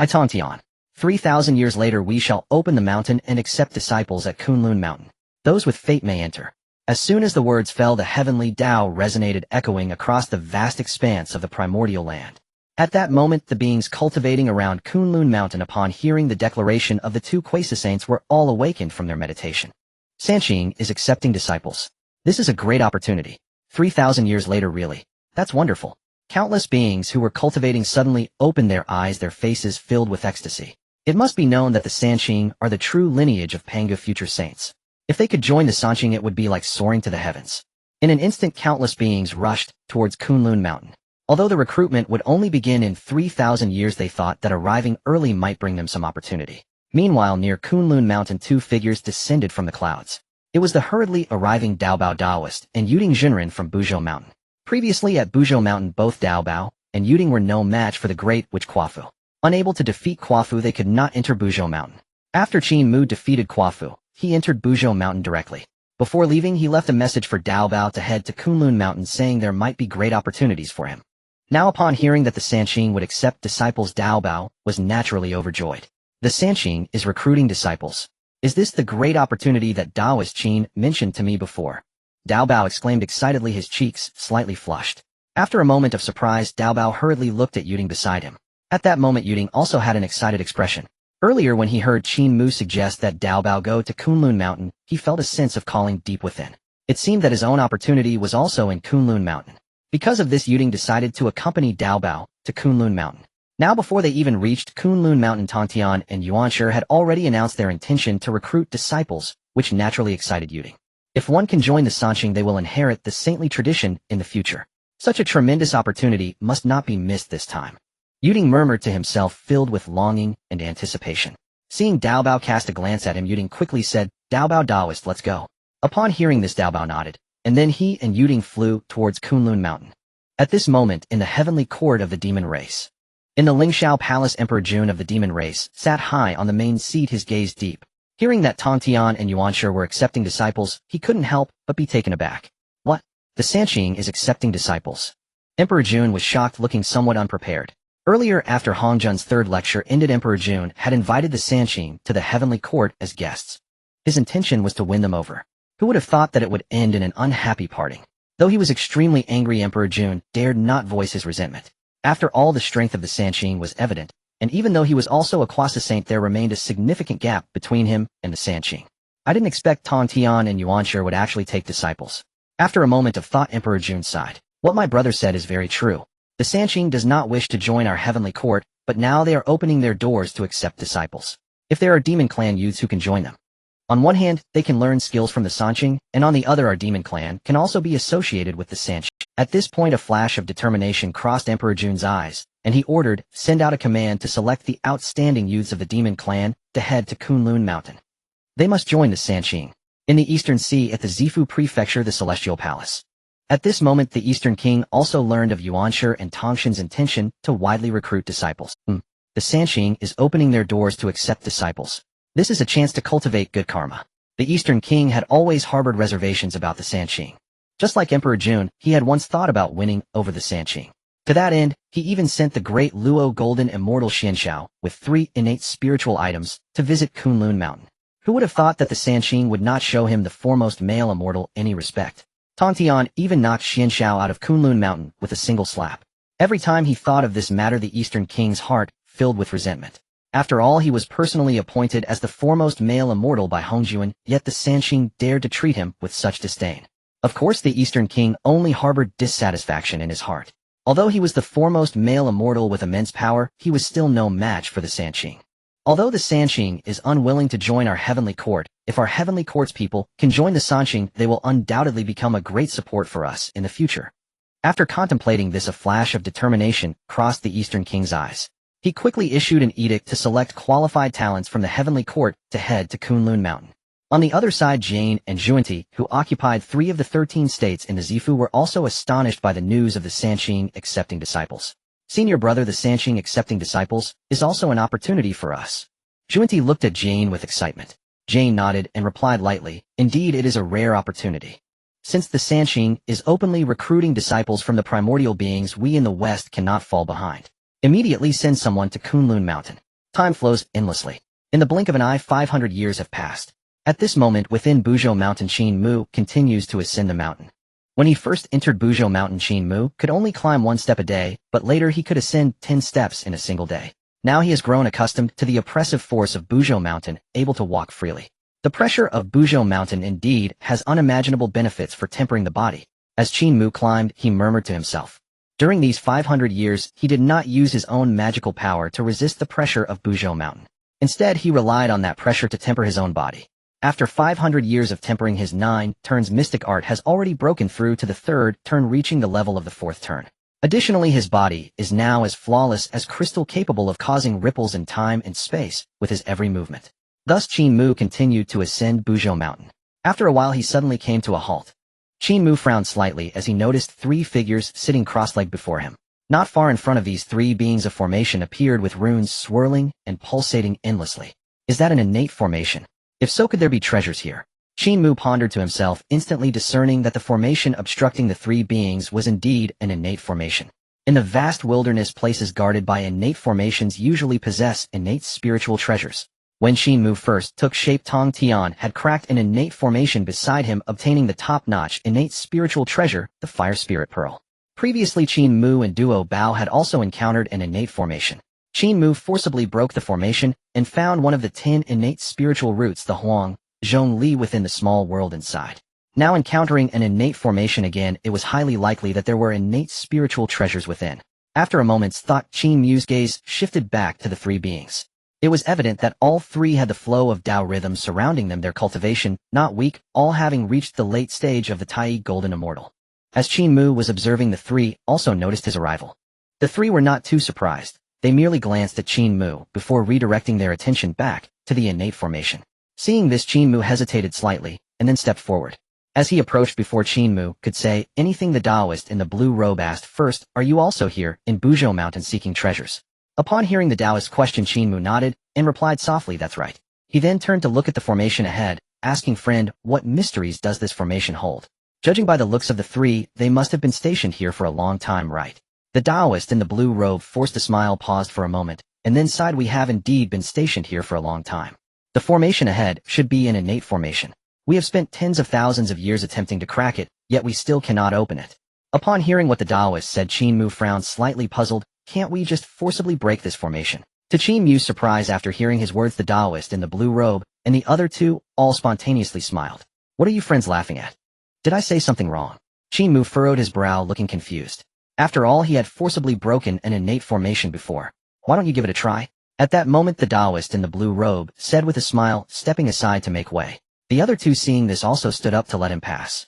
Tong Tian. 3,000 years later, we shall open the mountain and accept disciples at Kunlun Mountain. Those with fate may enter. As soon as the words fell, the heavenly Tao resonated, echoing across the vast expanse of the primordial land. At that moment, the beings cultivating around Kunlun Mountain, upon hearing the declaration of the 2 quiescents, were all awakened from their meditation. Sanqing is accepting disciples. This is a great opportunity. 3,000 years later, really. That's wonderful. Countless beings who were cultivating suddenly opened their eyes, their faces filled with ecstasy. It must be known that the Sanqing are the true lineage of Pangu future saints. If they could join the Sanqing, it would be like soaring to the heavens. In an instant, countless beings rushed towards Kunlun Mountain. Although the recruitment would only begin in 3,000 years, they thought that arriving early might bring them some opportunity. Meanwhile, near Kunlun Mountain, 2 figures descended from the clouds. It was the hurriedly arriving Daobao Daoist and Yuding Jinren from Buzhou Mountain. Previously at Buzhou Mountain, both Daobao and Yuding were no match for the great witch Quafu. Unable to defeat Quafu, they could not enter Buzhou Mountain. After Qin Mu defeated Quafu, he entered Buzhou Mountain directly. Before leaving, he left a message for Daobao to head to Kunlun Mountain, saying there might be great opportunities for him. Now, upon hearing that the Sanqing would accept disciples, Daobao was naturally overjoyed. The Sanqing is recruiting disciples. Is this the great opportunity that Daoist Qin mentioned to me before? Daobao exclaimed excitedly, his cheeks slightly flushed. After a moment of surprise, Daobao hurriedly looked at Yuding beside him. At that moment, Yuding also had an excited expression. Earlier, when he heard Qin Mu suggest that Daobao go to Kunlun Mountain, he felt a sense of calling deep within. It seemed that his own opportunity was also in Kunlun Mountain. Because of this, Yuding decided to accompany Dao Bao to Kunlun Mountain. Now before they even reached Kunlun Mountain, Tong Tian and Yuanshi had already announced their intention to recruit disciples, which naturally excited Yuding. If one can join the Sanqing, they will inherit the saintly tradition in the future. Such a tremendous opportunity must not be missed this time. Yuding murmured to himself, filled with longing and anticipation. Seeing Dao Bao cast a glance at him, Yuding quickly said, "Dao Bao Daoist, let's go." Upon hearing this, Dao Bao nodded, and then he and Yuding flew towards Kunlun Mountain. At this moment, in the heavenly court of the demon race. In the Lingxiao Palace, Emperor Jun of the demon race sat high on the main seat, his gaze deep. Hearing that Tong Tian and Yuanshi were accepting disciples, he couldn't help but be taken aback. What? The Sanqing is accepting disciples? Emperor Jun was shocked, looking somewhat unprepared. Earlier, after Hongjun's third lecture ended, Emperor Jun had invited the Sanqing to the heavenly court as guests. His intention was to win them over. Who would have thought that it would end in an unhappy parting? Though he was extremely angry, Emperor Jun dared not voice his resentment. After all, the strength of the Sanqing was evident, and even though he was also a Quasi Saint, there remained a significant gap between him and the Sanqing. I didn't expect Tong Tian and Yuanshi would actually take disciples. After a moment of thought, Emperor Jun sighed. What my brother said is very true. The Sanqing does not wish to join our heavenly court, but now they are opening their doors to accept disciples. If there are demon clan youths who can join them. On one hand, they can learn skills from the Sanqing, and on the other, our demon clan can also be associated with the Sanqing. At this point, a flash of determination crossed Emperor Jun's eyes, and he ordered, send out a command to select the outstanding youths of the demon clan to head to Kunlun Mountain. They must join the Sanqing. In the Eastern Sea at the Zifu Prefecture, the Celestial Palace. At this moment, the Eastern King also learned of Yuanshi and Tongshin's intention to widely recruit disciples. The Sanqing is opening their doors to accept disciples. This is a chance to cultivate good karma. The Eastern King had always harbored reservations about the Sanqing. Just like Emperor Jun, he had once thought about winning over the Sanqing. To that end, he even sent the great Luo Golden Immortal Xianxiao with 3 innate spiritual items to visit Kunlun Mountain. Who would have thought that the Sanqing would not show him the foremost male immortal any respect? Tong Tian even knocked Xianxiao out of Kunlun Mountain with a single slap. Every time he thought of this matter, the Eastern King's heart filled with resentment. After all, he was personally appointed as the foremost male immortal by Hongjuan, yet the Sanqing dared to treat him with such disdain. Of course, the Eastern King only harbored dissatisfaction in his heart. Although he was the foremost male immortal with immense power, he was still no match for the Sanqing. Although the Sanqing is unwilling to join our heavenly court, if our heavenly court's people can join the Sanqing, they will undoubtedly become a great support for us in the future. After contemplating this, a flash of determination crossed the Eastern King's eyes. He quickly issued an edict to select qualified talents from the heavenly court to head to Kunlun Mountain. On the other side, Jane and Zhunti, who occupied 3 of the 13 states in the Zifu, were also astonished by the news of the Sanqing accepting disciples. Senior brother, the Sanqing accepting disciples is also an opportunity for us. Zhunti looked at Jane with excitement. Jane nodded and replied lightly, indeed it is a rare opportunity. Since the Sanqing is openly recruiting disciples from the primordial beings, we in the West cannot fall behind. Immediately send someone to Kunlun Mountain. Time flows endlessly. In the blink of an eye, 500 years have passed. At this moment, within Buzhou Mountain, Qin Mu continues to ascend the mountain. When he first entered Buzhou Mountain, Qin Mu could only climb 1 step a day, but later he could ascend 10 steps in a single day. Now he has grown accustomed to the oppressive force of Buzhou Mountain, able to walk freely. The pressure of Buzhou Mountain indeed has unimaginable benefits for tempering the body. As Qin Mu climbed, he murmured to himself. During these 500 years, he did not use his own magical power to resist the pressure of Buzhou Mountain. Instead, he relied on that pressure to temper his own body. After 500 years of tempering, his 9 turns mystic art has already broken through to the 3rd turn, reaching the level of the 4th turn. Additionally, his body is now as flawless as crystal, capable of causing ripples in time and space with his every movement. Thus, Qin Mu continued to ascend Buzhou Mountain. After a while, he suddenly came to a halt. Qin Mu frowned slightly as he noticed 3 figures sitting cross-legged before him. Not far in front of these 3 beings, a formation appeared with runes swirling and pulsating endlessly. Is that an innate formation? If so, could there be treasures here? Qin Mu pondered to himself, instantly discerning that the formation obstructing the 3 beings was indeed an innate formation. In the vast wilderness, places guarded by innate formations usually possess innate spiritual treasures. When Qin Mu first took shape, Tong Tian had cracked an innate formation beside him, obtaining the top-notch innate spiritual treasure, the Fire Spirit Pearl. Previously, Qin Mu and Duo Bao had also encountered an innate formation. Qin Mu forcibly broke the formation and found one of the 10 innate spiritual roots, the Huang Zhong Li, within the small world inside. Now encountering an innate formation again, it was highly likely that there were innate spiritual treasures within. After a moment's thought, Qin Mu's gaze shifted back to the three beings. It was evident that all three had the flow of Tao rhythm surrounding them, their cultivation not weak, all having reached the late stage of the Tai Golden Immortal. As Qin Mu was observing, the three also noticed his arrival. The three were not too surprised. They merely glanced at Qin Mu before redirecting their attention back to the innate formation. Seeing this, Qin Mu hesitated slightly and then stepped forward. As he approached before Qin Mu could say anything, the Taoist in the blue robe asked, "First, are you also here in Buzhou Mountain seeking treasures?" Upon hearing the Taoist question, Qin Mu nodded and replied softly, "That's right." He then turned to look at the formation ahead, asking, "Friend, what mysteries does this formation hold?" Judging by the looks of the three, they must have been stationed here for a long time, right? The Taoist in the blue robe forced a smile, paused for a moment, and then sighed, "We have indeed been stationed here for a long time. The formation ahead should be an innate formation. We have spent tens of thousands of years attempting to crack it, yet we still cannot open it." Upon hearing what the Taoist said, Qin Mu frowned, slightly puzzled. "Can't we just forcibly break this formation?" To Qin Mu's surprise, after hearing his words, the Taoist in the blue robe and the other two all spontaneously smiled. "What are you friends laughing at? Did I say something wrong?" Qin Mu furrowed his brow, looking confused. After all, he had forcibly broken an innate formation before. "Why don't you give it a try?" At that moment, the Taoist in the blue robe said with a smile, stepping aside to make way. The other two, seeing this, also stood up to let him pass.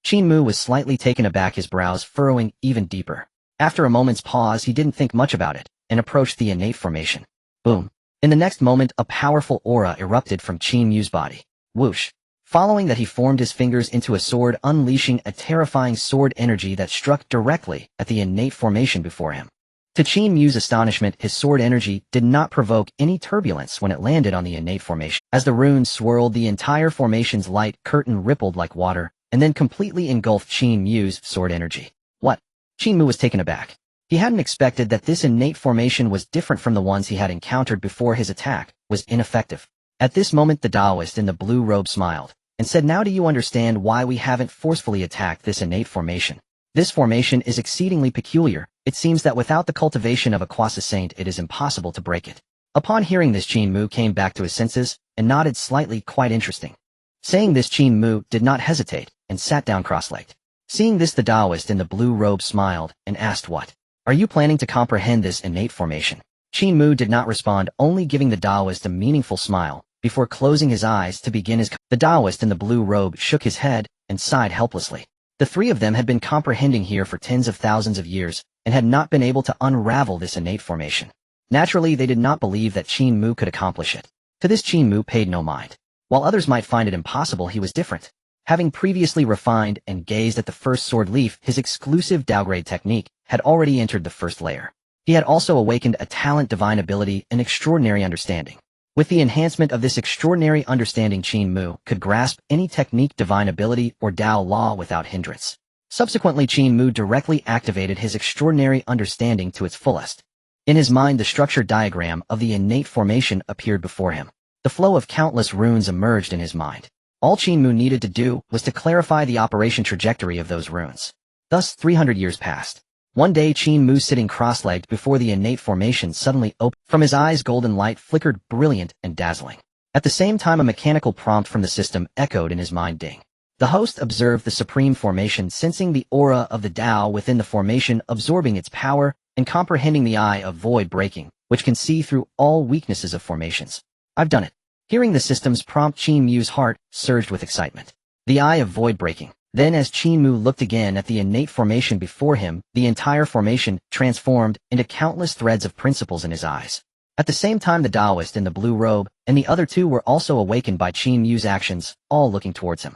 Qin Mu was slightly taken aback, his brows furrowing even deeper. After a moment's pause, he didn't think much about it and approached the innate formation. Boom. In the next moment, a powerful aura erupted from Qin Mu's body. Whoosh. Following that, he formed his fingers into a sword, unleashing a terrifying sword energy that struck directly at the innate formation before him. To Qin Mu's astonishment, his sword energy did not provoke any turbulence when it landed on the innate formation. As the runes swirled, the entire formation's light curtain rippled like water, and then completely engulfed Qin Mu's sword energy. What? Qin Mu was taken aback. He hadn't expected that this innate formation was different from the ones he had encountered before. His attack was ineffective. At this moment, the Taoist in the blue robe smiled and said, "Now do you understand why we haven't forcefully attacked this innate formation? This formation is exceedingly peculiar. It seems that without the cultivation of a Quasi Saint, it is impossible to break it." Upon hearing this, Qin Mu came back to his senses and nodded slightly. "Quite interesting." Saying this, Qin Mu did not hesitate and sat down cross-legged. Seeing this, the Taoist in the blue robe smiled and asked, "What? Are you planning to comprehend this innate formation?" Qin Mu did not respond, only giving the Taoist a meaningful smile before closing his eyes to begin his. The Taoist in the blue robe shook his head and sighed helplessly. The three of them had been comprehending here for tens of thousands of years and had not been able to unravel this innate formation. Naturally, they did not believe that Qin Mu could accomplish it. To this, Qin Mu paid no mind. While others might find it impossible, he was different. Having previously refined and gazed at the first sword leaf, his exclusive downgrade technique had already entered the first layer. He had also awakened a talent, divine ability, and extraordinary understanding. With the enhancement of this extraordinary understanding, Qin Mu could grasp any technique, divine ability, or Tao law without hindrance. Subsequently, Qin Mu directly activated his extraordinary understanding to its fullest. In his mind, the structure diagram of the innate formation appeared before him. The flow of countless runes emerged in his mind. All Qin Mu needed to do was to clarify the operation trajectory of those runes. Thus, 300 years passed. One day, Qin Mu, sitting cross-legged before the innate formation, suddenly opened. From his eyes, golden light flickered, brilliant and dazzling. At the same time, a mechanical prompt from the system echoed in his mind. Ding. The host observed the supreme formation, sensing the aura of the Tao within the formation, absorbing its power, and comprehending the eye of void breaking, which can see through all weaknesses of formations. "I've done it." Hearing the system's prompt, Qin Mu's heart surged with excitement. The eye of void breaking. Then, as Qin Mu looked again at the innate formation before him, the entire formation transformed into countless threads of principles in his eyes. At the same time, the Taoist in the blue robe and the other two were also awakened by Qin Mu's actions, all looking towards him.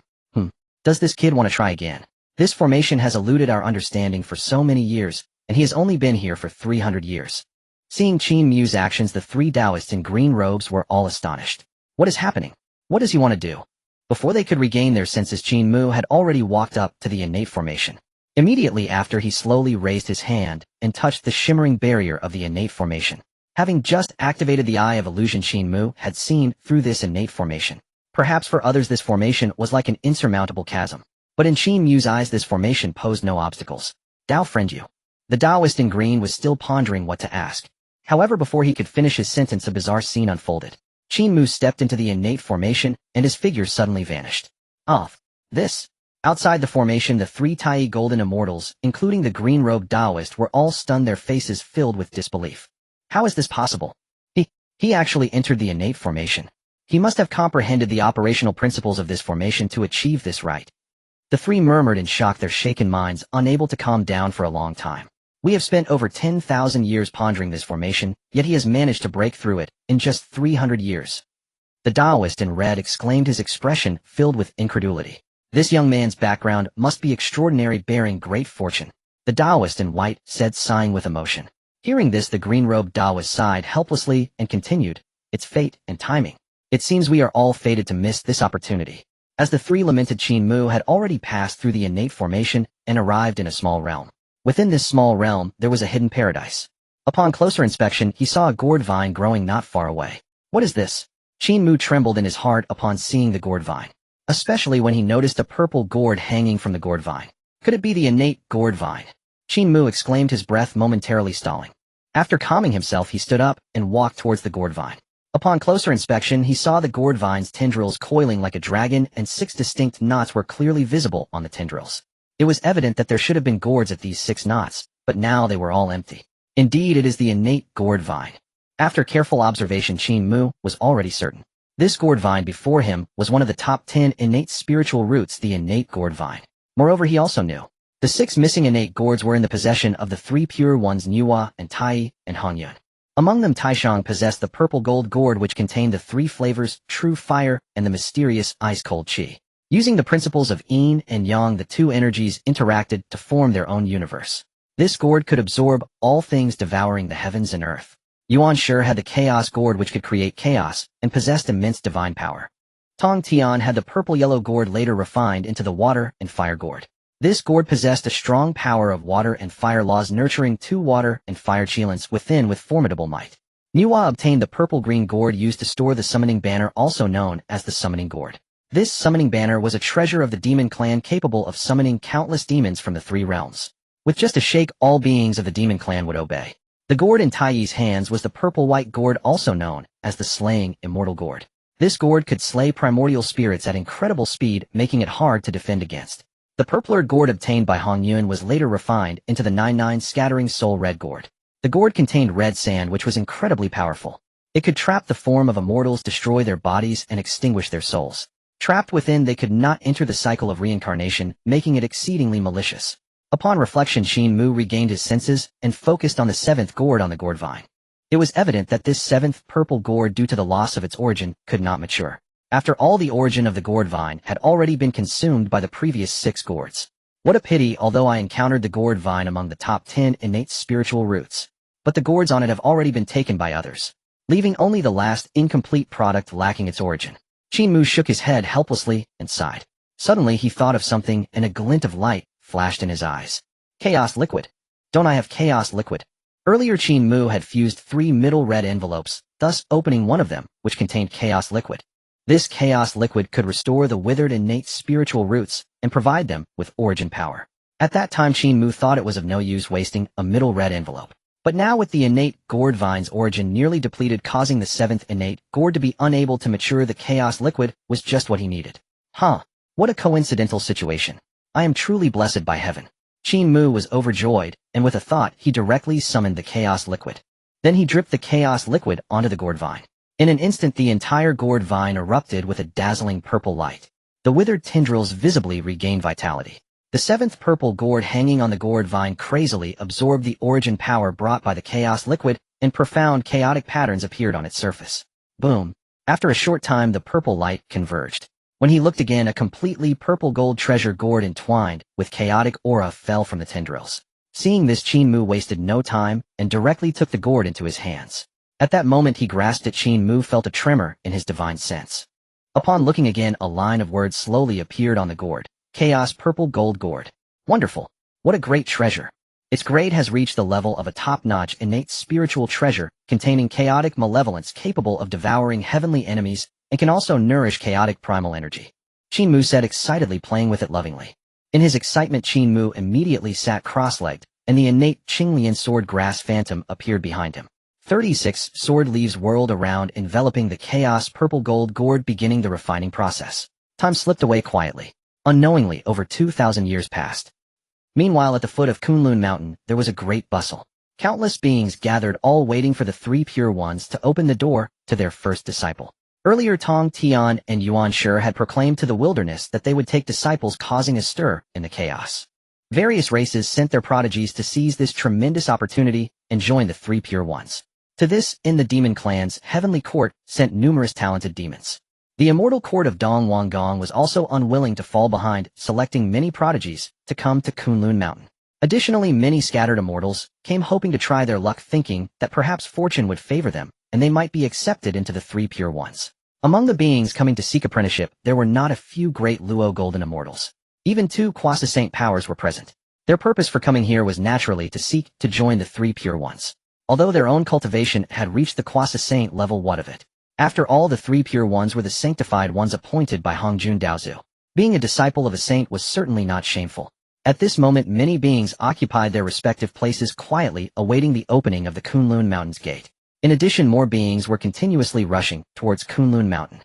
Does this kid want to try again? This formation has eluded our understanding for so many years, and he has only been here for 300 years. Seeing Qin Mu's actions, the three Taoists in green robes were all astonished. What is happening? What does he want to do? Before they could regain their senses, Qin Mu had already walked up to the innate formation. Immediately after, he slowly raised his hand and touched the shimmering barrier of the innate formation. Having just activated the Eye of Illusion, Qin Mu had seen through this innate formation. Perhaps for others this formation was like an insurmountable chasm. But in Qin Mu's eyes, this formation posed no obstacles. "Tao friend you." The Taoist in green was still pondering what to ask. However, before he could finish his sentence, a bizarre scene unfolded. Qin Mu stepped into the innate formation, and his figure suddenly vanished. Off. This. Outside the formation, the three Tai golden immortals, including the green-robed Taoist, were all stunned, their faces filled with disbelief. How is this possible? He actually entered the innate formation. He must have comprehended the operational principles of this formation to achieve this right. The three murmured in shock, their shaken minds unable to calm down for a long time. We have spent over 10,000 years pondering this formation, yet he has managed to break through it in just 300 years. The Taoist in red exclaimed, his expression filled with incredulity. This young man's background must be extraordinary, bearing great fortune. The Taoist in white said, sighing with emotion. Hearing this, the green-robed Taoist sighed helplessly and continued, it's fate and timing. It seems we are all fated to miss this opportunity. As the three lamented, Qin Mu had already passed through the innate formation and arrived in a small realm. Within this small realm, there was a hidden paradise. Upon closer inspection, he saw a gourd vine growing not far away. What is this? Qin Mu trembled in his heart upon seeing the gourd vine, especially when he noticed a purple gourd hanging from the gourd vine. Could it be the innate gourd vine? Qin Mu exclaimed, his breath momentarily stalling. After calming himself, he stood up and walked towards the gourd vine. Upon closer inspection, he saw the gourd vine's tendrils coiling like a dragon, and 6 distinct knots were clearly visible on the tendrils. It was evident that there should have been gourds at these 6 knots, but now they were all empty. Indeed, it is the innate gourd vine. After careful observation, Qin Mu was already certain. This gourd vine before him was one of the top 10 innate spiritual roots, the innate gourd vine. Moreover, he also knew the 6 missing innate gourds were in the possession of the 3 pure ones, Nuwa and Tai and Hongyun. Among them, Taishang possessed the purple gold gourd, which contained the 3 flavors, true fire and the mysterious ice-cold qi. Using the principles of yin and yang, the 2 energies interacted to form their own universe. This gourd could absorb all things, devouring the heavens and earth. Yuan Shi had the chaos gourd, which could create chaos and possessed immense divine power. Tong Tian had the purple-yellow gourd, later refined into the water and fire gourd. This gourd possessed a strong power of water and fire laws, nurturing 2 water and fire qilins within with formidable might. Nuwa obtained the purple-green gourd used to store the summoning banner, also known as the summoning gourd. This summoning banner was a treasure of the demon clan, capable of summoning countless demons from the 3 realms. With just a shake, all beings of the demon clan would obey. The gourd in Taiyi's hands was the purple-white gourd, also known as the slaying immortal gourd. This gourd could slay primordial spirits at incredible speed, making it hard to defend against. The purpler gourd obtained by Hongyun was later refined into the 99 scattering soul red gourd. The gourd contained red sand, which was incredibly powerful. It could trap the form of immortals, destroy their bodies, and extinguish their souls. Trapped within, they could not enter the cycle of reincarnation, making it exceedingly malicious. Upon reflection, Qin Mu regained his senses and focused on the 7th gourd on the gourd vine. It was evident that this 7th purple gourd, due to the loss of its origin, could not mature. After all, the origin of the gourd vine had already been consumed by the previous 6 gourds. What a pity, although I encountered the gourd vine among the top 10 innate spiritual roots. But the gourds on it have already been taken by others, leaving only the last incomplete product lacking its origin. Qin Mu shook his head helplessly and sighed. Suddenly he thought of something, and a glint of light flashed in his eyes. Chaos liquid. Don't I have chaos liquid? Earlier, Qin Mu had fused 3 middle red envelopes, thus opening one of them, which contained chaos liquid. This chaos liquid could restore the withered innate spiritual roots and provide them with origin power. At that time, Qin Mu thought it was of no use wasting a middle red envelope. But now, with the innate gourd vine's origin nearly depleted, causing the 7th innate gourd to be unable to mature, the chaos liquid was just what he needed. What a coincidental situation. I am truly blessed by heaven. Qin Mu was overjoyed, and with a thought, he directly summoned the chaos liquid. Then he dripped the chaos liquid onto the gourd vine. In an instant, the entire gourd vine erupted with a dazzling purple light. The withered tendrils visibly regained vitality. The 7th purple gourd hanging on the gourd vine crazily absorbed the origin power brought by the chaos liquid, and profound chaotic patterns appeared on its surface. Boom! After a short time, the purple light converged. When he looked again, a completely purple gold treasure gourd entwined with chaotic aura fell from the tendrils. Seeing this, Qin Mu wasted no time and directly took the gourd into his hands. At that moment he grasped it, Qin Mu felt a tremor in his divine sense. Upon looking again, a line of words slowly appeared on the gourd. Chaos purple gold gourd. Wonderful. What a great treasure. Its grade has reached the level of a top-notch innate spiritual treasure containing chaotic malevolence, capable of devouring heavenly enemies, and can also nourish chaotic primal energy. Qin Mu said excitedly, playing with it lovingly. In his excitement, Qin Mu immediately sat cross-legged, and the innate Qinglian sword grass phantom appeared behind him. 36 sword leaves whirled around, enveloping the chaos purple gold gourd, beginning the refining process. Time slipped away quietly. Unknowingly, over 2,000 years passed. Meanwhile, at the foot of Kunlun Mountain, there was a great bustle. Countless beings gathered, all waiting for the three pure ones to open the door to their first disciple. Earlier, Tong Tian and Yuan Shi had proclaimed to the wilderness that they would take disciples, causing a stir in the chaos. Various races sent their prodigies to seize this tremendous opportunity and join the three pure ones. To this, in the demon clan's heavenly court sent numerous talented demons. The immortal court of Dong Wanggong was also unwilling to fall behind, selecting many prodigies to come to Kunlun Mountain. Additionally, many scattered immortals came hoping to try their luck, thinking that perhaps fortune would favor them, and they might be accepted into the three pure ones. Among the beings coming to seek apprenticeship, there were not a few great Luo golden immortals. Even two Quasi Saint powers were present. Their purpose for coming here was naturally to seek to join the three pure ones. Although their own cultivation had reached the Quasi Saint level, what of it? After all, the three pure ones were the sanctified ones appointed by Hongjun Daozu. Being a disciple of a saint was certainly not shameful. At this moment, many beings occupied their respective places quietly, awaiting the opening of the Kunlun Mountain's gate. In addition, more beings were continuously rushing towards Kunlun Mountain.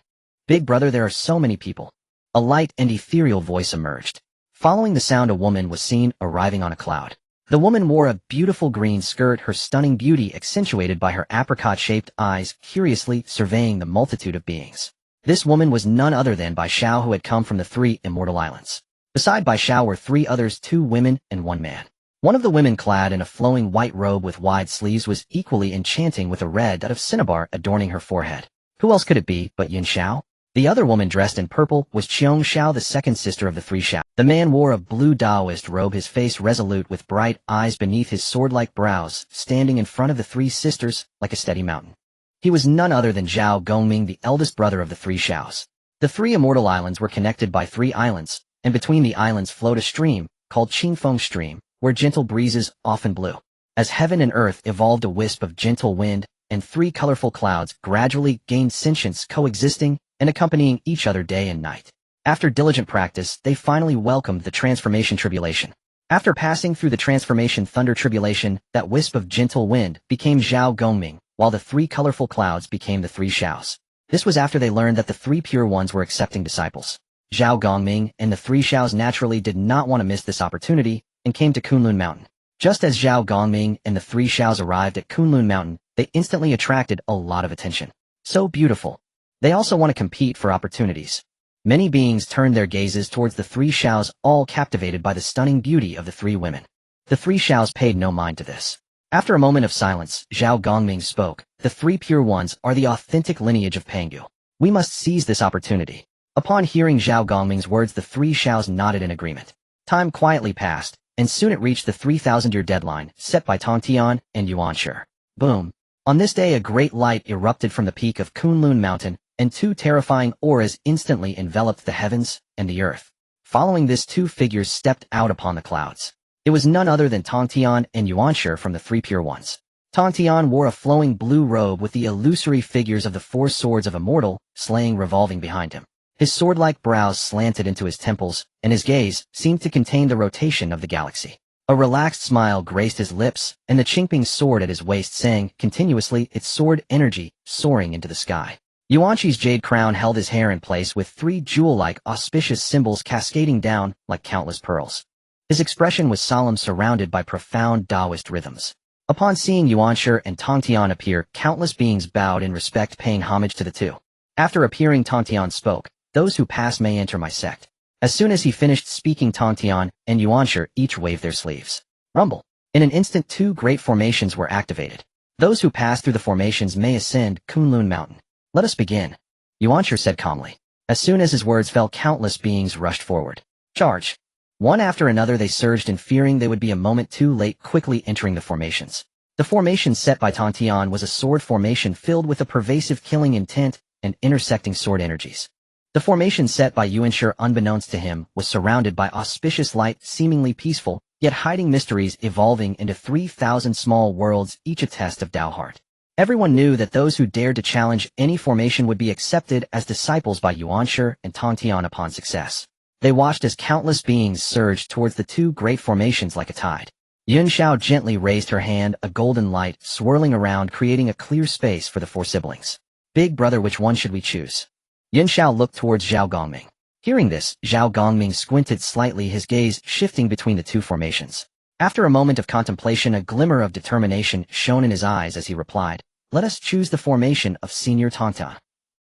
Big brother, there are so many people. A light and ethereal voice emerged. Following the sound, a woman was seen arriving on a cloud. The woman wore a beautiful green skirt, her stunning beauty accentuated by her apricot-shaped eyes, curiously surveying the multitude of beings. This woman was none other than Bai Xiao, who had come from the three immortal islands. Beside Bai Xiao were three others, two women and one man. One of the women, clad in a flowing white robe with wide sleeves, was equally enchanting, with a red dot of cinnabar adorning her forehead. Who else could it be but Yin Xiao? The other woman, dressed in purple, was Qiong Xiao, the second sister of the three Xiao. The man wore a blue Taoist robe, his face resolute with bright eyes beneath his sword-like brows, standing in front of the three sisters like a steady mountain. He was none other than Zhao Gongming, the eldest brother of the three Xiaos. The three immortal islands were connected by three islands, and between the islands flowed a stream, called Qinfeng Stream, where gentle breezes often blew. As heaven and earth evolved, a wisp of gentle wind and three colorful clouds gradually gained sentience, coexisting and accompanying each other day and night. After diligent practice, they finally welcomed the transformation tribulation. After passing through the transformation thunder tribulation, that wisp of gentle wind became Zhao Gongming, while the three colorful clouds became the three Xiaos. This was after they learned that the three pure ones were accepting disciples. Zhao Gongming and the three Xiaos naturally did not want to miss this opportunity and came to Kunlun Mountain. Just as Zhao Gongming and the three Xiaos arrived at Kunlun Mountain, they instantly attracted a lot of attention. So beautiful. They also want to compete for opportunities. Many beings turned their gazes towards the three Xiaos, all captivated by the stunning beauty of the three women. The three Xiaos paid no mind to this. After a moment of silence, Zhao Gongming spoke. The three pure ones are the authentic lineage of Pangu. We must seize this opportunity. Upon hearing Zhao Gongming's words, the three Xiaos nodded in agreement. Time quietly passed, and soon it reached the 3,000-year deadline set by Tong Tian and Yuan Shi. Boom. On this day, a great light erupted from the peak of Kunlun Mountain, and two terrifying auras instantly enveloped the heavens and the earth. Following this, two figures stepped out upon the clouds. It was none other than Tong Tian and Yuan Shi from the three pure ones. Tong Tian wore a flowing blue robe with the illusory figures of the four swords of immortal slaying revolving behind him. His sword-like brows slanted into his temples, and his gaze seemed to contain the rotation of the galaxy. A relaxed smile graced his lips, and the Qingping sword at his waist sang continuously, its sword energy soaring into the sky. Yuan Shi's jade crown held his hair in place, with three jewel-like auspicious symbols cascading down like countless pearls. His expression was solemn, surrounded by profound Taoist rhythms. Upon seeing Yuan Shi and Tong Tian appear, countless beings bowed in respect, paying homage to the two. After appearing, Tong Tian spoke. Those who pass may enter my sect. As soon as he finished speaking, Tong Tian and Yuan Shi each waved their sleeves. Rumble. In an instant, two great formations were activated. Those who pass through the formations may ascend Kunlun Mountain. Let us begin, Yuan Shi said calmly. As soon as his words fell, countless beings rushed forward. Charge. One after another they surged in, fearing they would be a moment too late, quickly entering the formations. The formation set by Tong Tian was a sword formation filled with a pervasive killing intent and intersecting sword energies. The formation set by Yuan Shi, unbeknownst to him, was surrounded by auspicious light, seemingly peaceful, yet hiding mysteries evolving into 3,000 small worlds, each a test of Tao heart. Everyone knew that those who dared to challenge any formation would be accepted as disciples by Yuan Shi and Tong Tian upon success. They watched as countless beings surged towards the two great formations like a tide. Yun Xiao gently raised her hand, a golden light swirling around, creating a clear space for the four siblings. Big brother, which one should we choose? Yun Xiao looked towards Zhao Gongming. Hearing this, Zhao Gongming squinted slightly, his gaze shifting between the two formations. After a moment of contemplation, a glimmer of determination shone in his eyes as he replied, "Let us choose the formation of Senior Tauntaun."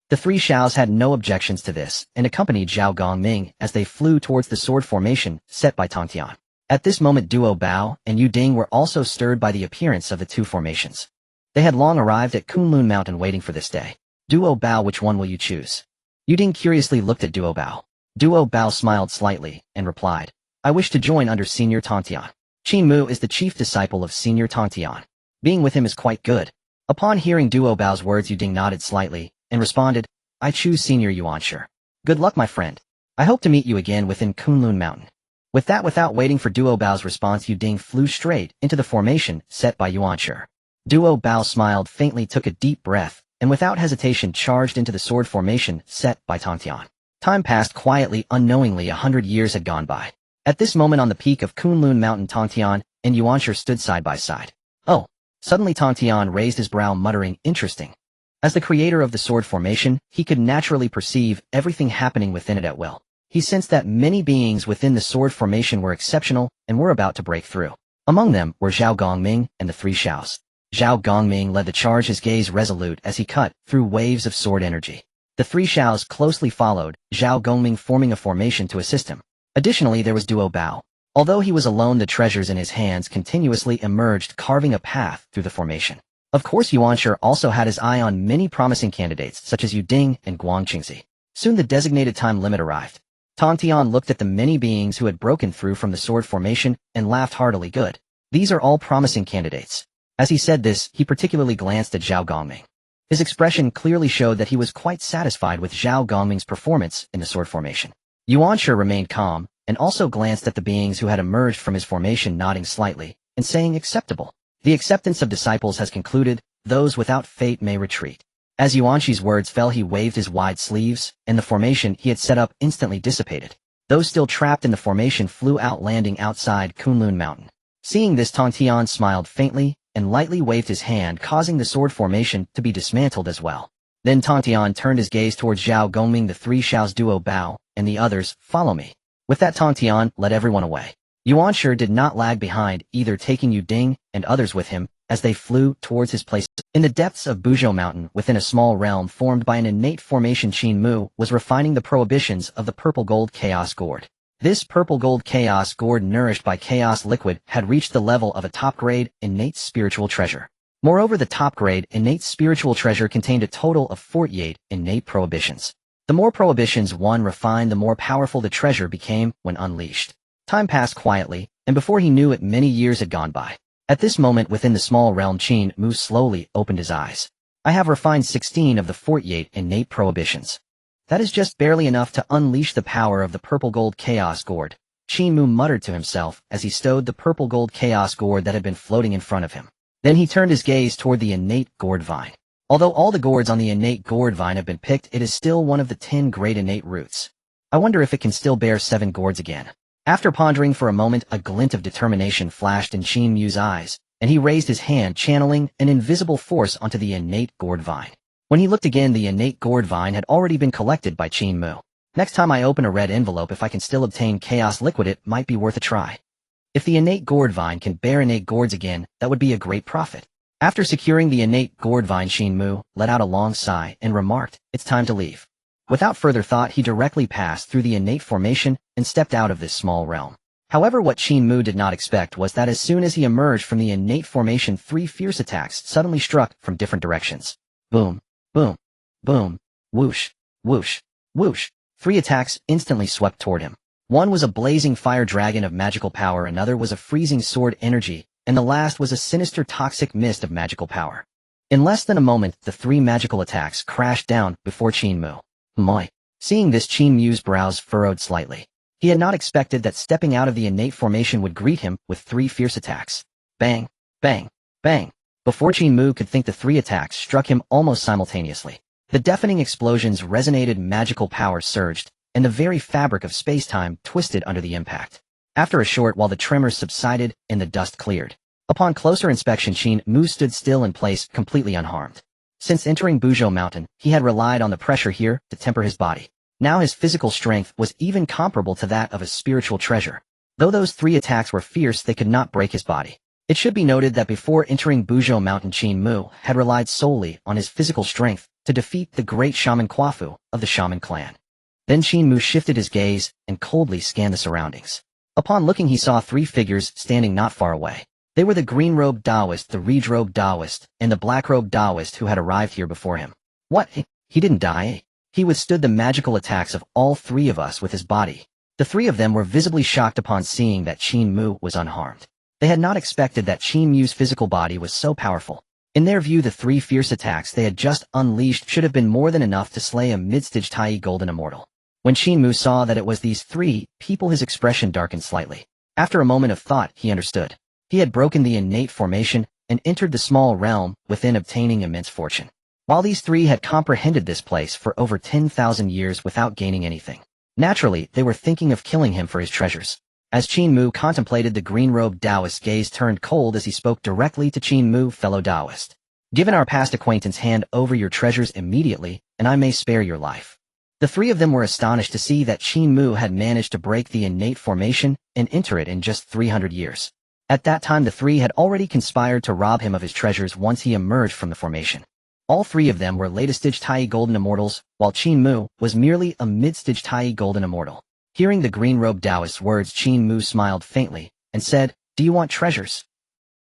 The three Xiaos had no objections to this, and accompanied Zhao Gongming as they flew towards the sword formation set by Tauntaun. At this moment, Duo Bao and Yu Ding were also stirred by the appearance of the two formations. They had long arrived at Kunlun Mountain waiting for this day. "Duo Bao, which one will you choose?" Yu Ding curiously looked at Duo Bao. Duo Bao smiled slightly and replied, "I wish to join under Senior Tauntaun. Qin Mu is the chief disciple of Senior Tauntaun. Being with him is quite good." Upon hearing Duo Bao's words, Yu Ding nodded slightly and responded, "I choose Senior Yuanshi. Good luck, my friend. I hope to meet you again within Kunlun Mountain." With that, without waiting for Duo Bao's response, Yu Ding flew straight into the formation set by Yuanshi. Duo Bao smiled faintly, took a deep breath, and without hesitation charged into the sword formation set by Tauntaun. Time passed quietly, unknowingly. 100 years had gone by. At this moment, on the peak of Kunlun Mountain, Tauntaun and Yuanshi stood side by side. "Oh!" Suddenly Tauntaun raised his brow, muttering, "Interesting." As the creator of the sword formation, he could naturally perceive everything happening within it at will. He sensed that many beings within the sword formation were exceptional and were about to break through. Among them were Zhao Gongming and the three Xiaos. Zhao Gongming led the charge, his gaze resolute as he cut through waves of sword energy. The three Xiaos closely followed, Zhao Gongming forming a formation to assist him. Additionally, there was Duo Bao. Although he was alone, the treasures in his hands continuously emerged, carving a path through the formation. Of course, Yuanshi also had his eye on many promising candidates, such as Yu Ding and Guang Qingzi. Soon the designated time limit arrived. Tauntaun looked at the many beings who had broken through from the sword formation and laughed heartily. "Good. These are all promising candidates." As he said this, he particularly glanced at Zhao Gongming. His expression clearly showed that he was quite satisfied with Zhao Gongming's performance in the sword formation. Yuanshi remained calm, and also glanced at the beings who had emerged from his formation, nodding slightly, and saying, "Acceptable. The acceptance of disciples has concluded, those without fate may retreat." As Yuanshi's words fell, he waved his wide sleeves, and the formation he had set up instantly dissipated. Those still trapped in the formation flew out, landing outside Kunlun Mountain. Seeing this, Tauntaun smiled faintly, and lightly waved his hand, causing the sword formation to be dismantled as well. Then Tauntaun turned his gaze towards Zhao Gongming, the three Xiaos, Duo Bao, and the others, "Follow me." With that, Tauntaun led everyone away. Yuanshi did not lag behind, either, taking Yu Ding and others with him as they flew towards his place. In the depths of Buzhou Mountain, within a small realm formed by an innate formation, Qin Mu was refining the prohibitions of the purple gold chaos gourd. This purple gold chaos gourd, nourished by chaos liquid, had reached the level of a top-grade innate spiritual treasure. Moreover, the top-grade innate spiritual treasure contained a total of 48 innate prohibitions. The more prohibitions one refined, the more powerful the treasure became when unleashed. Time passed quietly, and before he knew it, many years had gone by. At this moment, within the small realm, Qin Mu slowly opened his eyes. "I have refined 16 of the 48 innate prohibitions. That is just barely enough to unleash the power of the purple gold chaos gourd," Qin Mu muttered to himself as he stowed the purple gold chaos gourd that had been floating in front of him. Then he turned his gaze toward the innate gourd vine. Although all the gourds on the innate gourd vine have been picked, it is still one of the 10 great innate roots. I wonder if it can still bear 7 gourds again. After pondering for a moment, a glint of determination flashed in Qin Mu's eyes, and he raised his hand, channeling an invisible force onto the innate gourd vine. When he looked again, the innate gourd vine had already been collected by Qin Mu. "Next time I open a red envelope, if I can still obtain chaos liquid, it might be worth a try. If the innate gourd vine can bear innate gourds again, that would be a great profit." After securing the innate gourd vine, Qin Mu let out a long sigh and remarked, "It's time to leave." Without further thought, he directly passed through the innate formation and stepped out of this small realm. However, what Qin Mu did not expect was that as soon as he emerged from the innate formation, 3 fierce attacks suddenly struck from different directions. Boom, boom, boom, whoosh, whoosh, whoosh. 3 attacks instantly swept toward him. One was a blazing fire dragon of magical power, another was a freezing sword energy, and the last was a sinister toxic mist of magical power. In less than a moment, the 3 magical attacks crashed down before Qin Mu. Moi. Seeing this, Qin Mu's brows furrowed slightly. He had not expected that stepping out of the innate formation would greet him with 3 fierce attacks. Bang, bang, bang. Before Qin Mu could think, the 3 attacks struck him almost simultaneously. The deafening explosions resonated, magical power surged, and the very fabric of space-time twisted under the impact. After a short while, the tremors subsided and the dust cleared. Upon closer inspection, Qin Mu stood still in place, completely unharmed. Since entering Buzhou Mountain, he had relied on the pressure here to temper his body. Now his physical strength was even comparable to that of a spiritual treasure. Though those 3 attacks were fierce, they could not break his body. It should be noted that before entering Buzhou Mountain, Qin Mu had relied solely on his physical strength to defeat the great shaman Quafu of the shaman clan. Then Qin Mu shifted his gaze and coldly scanned the surroundings. Upon looking, he saw 3 figures standing not far away. They were the green-robed Taoist, the red-robed Taoist, and the black-robed Taoist who had arrived here before him. What? He didn't die? He withstood the magical attacks of all 3 of us with his body. The 3 of them were visibly shocked upon seeing that Qin Mu was unharmed. They had not expected that Qin Mu's physical body was so powerful. In their view, the 3 fierce attacks they had just unleashed should have been more than enough to slay a mid-stage Tai Golden Immortal. When Qin Mu saw that it was these 3 people, his expression darkened slightly. After a moment of thought, he understood. He had broken the innate formation and entered the small realm within, obtaining immense fortune. While these 3 had comprehended this place for over 10,000 years without gaining anything, naturally, they were thinking of killing him for his treasures. As Qin Mu contemplated, the green-robed Taoist's gaze turned cold as he spoke directly to Qin Mu, fellow Taoist. Given our past acquaintance, hand over your treasures immediately, and I may spare your life. The 3 of them were astonished to see that Qin Mu had managed to break the innate formation and enter it in just 300 years. At that time, the 3 had already conspired to rob him of his treasures once he emerged from the formation. All 3 of them were latest-stage Tai Golden Immortals, while Qin Mu was merely a mid-stage Tai Golden Immortal. Hearing the green-robed Taoist's words, Qin Mu smiled faintly and said, "Do you want treasures?"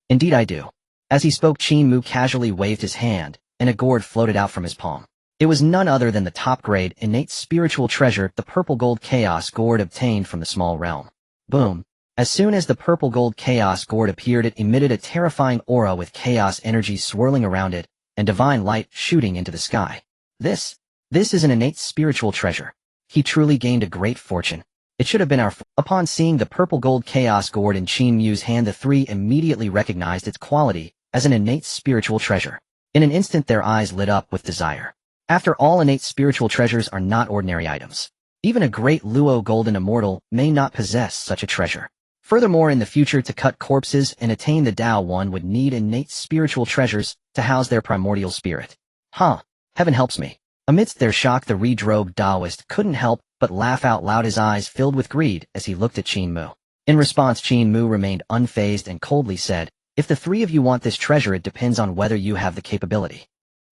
"Indeed I do." As he spoke, Qin Mu casually waved his hand, and a gourd floated out from his palm. It was none other than the top-grade innate spiritual treasure, the purple gold chaos gourd obtained from the small realm. Boom. As soon as the purple gold chaos gourd appeared, it emitted a terrifying aura with chaos energy swirling around it and divine light shooting into the sky. This is an innate spiritual treasure. He truly gained a great fortune. It should have been our Upon seeing the purple gold chaos gourd in Qin Mu's hand, the 3 immediately recognized its quality as an innate spiritual treasure. In an instant, their eyes lit up with desire. After all, innate spiritual treasures are not ordinary items. Even a great Luo Golden Immortal may not possess such a treasure. Furthermore, in the future, to cut corpses and attain the Tao, one would need innate spiritual treasures to house their primordial spirit. Heaven helps me. Amidst their shock, the red-robed Taoist couldn't help but laugh out loud, his eyes filled with greed as he looked at Qin Mu. In response, Qin Mu remained unfazed and coldly said, "If the 3 of you want this treasure, it depends on whether you have the capability."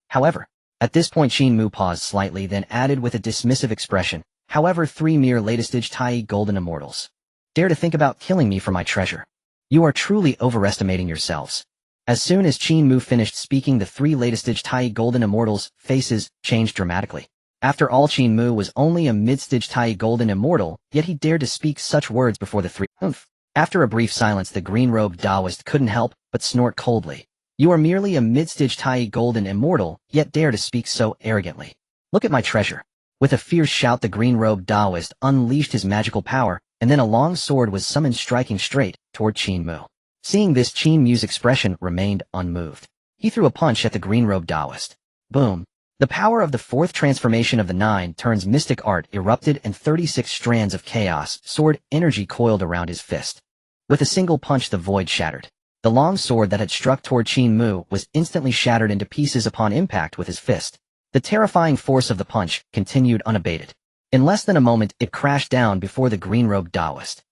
However, at this point Qin Mu paused slightly, then added with a dismissive expression, "However, 3 mere latest-stage Tai Golden Immortals dare to think about killing me for my treasure. You are truly overestimating yourselves." As soon as Qin Mu finished speaking, the 3 latest-stage Tai Golden Immortals' faces changed dramatically. After all, Qin Mu was only a mid-stage Tai Golden Immortal, yet he dared to speak such words before the 3. After a brief silence, the green-robed Taoist couldn't help but snort coldly. "You are merely a mid-stage Tai Golden Immortal, yet dare to speak so arrogantly. Look at my treasure." With a fierce shout, the green-robed Taoist unleashed his magical power, and then a long sword was summoned, striking straight toward Qin Mu. Seeing this, Qin Mu's expression remained unmoved. He threw a punch at the green-robed Taoist. Boom. The power of the 4th transformation of the 9 turns mystic art erupted, and 36 strands of chaos sword energy coiled around his fist. With a single punch, the void shattered. The long sword that had struck toward Qin Mu was instantly shattered into pieces upon impact with his fist. The terrifying force of the punch continued unabated. In less than a moment, it crashed down before the green-robed Taoist.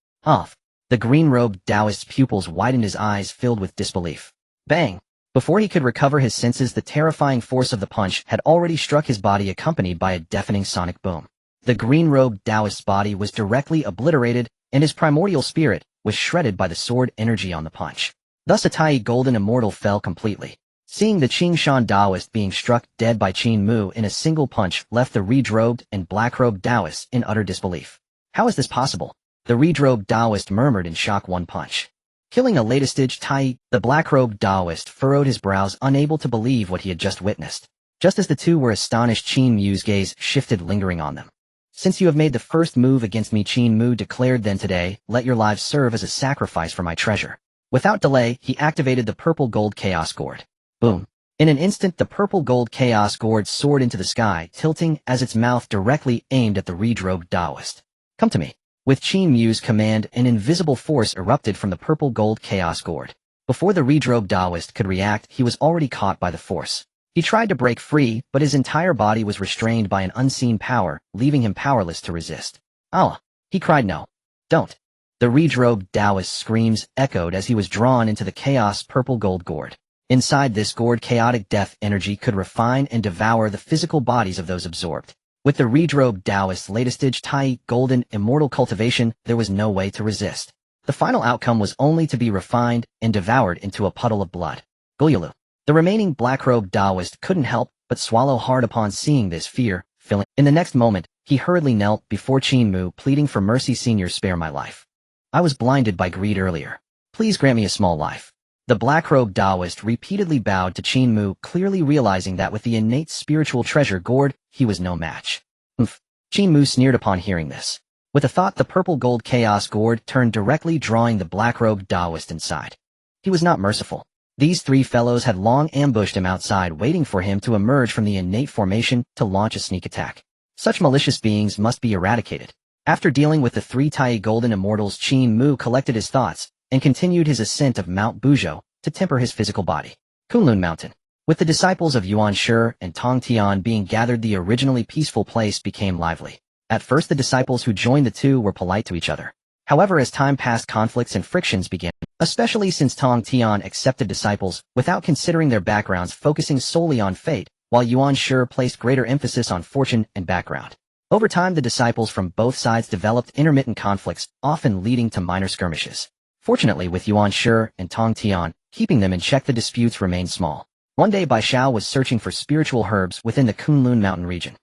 The green-robed Taoist's pupils widened, his eyes filled with disbelief. Bang! Before he could recover his senses, the terrifying force of the punch had already struck his body, accompanied by a deafening sonic boom. The green-robed Taoist's body was directly obliterated, and his primordial spirit was shredded by the sword energy on the punch. Thus a Tai Golden Immortal fell completely. Seeing the Qingshan Taoist being struck dead by Qin Mu in a single punch left the red-robed and black-robed Taoists in utter disbelief. How is this possible? The red-robed Taoist murmured in shock. "One punch. Killing a latest-stage Tai." The black-robed Taoist furrowed his brows, unable to believe what he had just witnessed. Just as the 2 were astonished, Qin Mu's gaze shifted, lingering on them. "Since you have made the first move against me," Qin Mu declared, "then today, let your lives serve as a sacrifice for my treasure." Without delay, he activated the purple gold chaos gourd. Boom. In an instant, the purple gold chaos gourd soared into the sky, tilting as its mouth directly aimed at the red-robed Taoist. "Come to me." With Qin Mu's command, an invisible force erupted from the purple gold chaos gourd. Before the red-robed Taoist could react, he was already caught by the force. He tried to break free, but his entire body was restrained by an unseen power, leaving him powerless to resist. "Allah!" he cried. "No. Don't." The red-robed Taoist screams echoed as he was drawn into the chaos purple gold gourd. Inside this gourd, chaotic death energy could refine and devour the physical bodies of those absorbed. With the red-robed Taoist's latest stage Tai golden immortal cultivation, there was no way to resist. The final outcome was only to be refined and devoured into a puddle of blood. Gulyulu. The remaining black-robed Taoist couldn't help but swallow hard upon seeing this fear filling. In the next moment, he hurriedly knelt before Qin Mu, pleading for mercy. "Senior, spare my life. I was blinded by greed earlier. Please grant me a small life." The black-robed Taoist repeatedly bowed to Qin Mu, clearly realizing that with the innate spiritual treasure gourd, he was no match. "Umph." Qin Mu sneered upon hearing this. With a thought, the purple gold chaos gourd turned directly, drawing the black-robed Taoist inside. He was not merciful. These three fellows had long ambushed him outside, waiting for him to emerge from the innate formation to launch a sneak attack. Such malicious beings must be eradicated. After dealing with the three Tai golden immortals, Qin Mu collected his thoughts and continued his ascent of Mount Buzhou to temper his physical body. Kunlun Mountain. With the disciples of Yuan Shi and Tong Tian being gathered, the originally peaceful place became lively. At first, the disciples who joined the two were polite to each other. However, as time passed, conflicts and frictions began, especially since Tong Tian accepted disciples without considering their backgrounds, focusing solely on fate, while Yuan Shi placed greater emphasis on fortune and background. Over time, the disciples from both sides developed intermittent conflicts, often leading to minor skirmishes. Fortunately, with Yuan Shi and Tong Tian keeping them in check, the disputes remained small. One day, Bai Xiao was searching for spiritual herbs within the Kunlun Mountain region.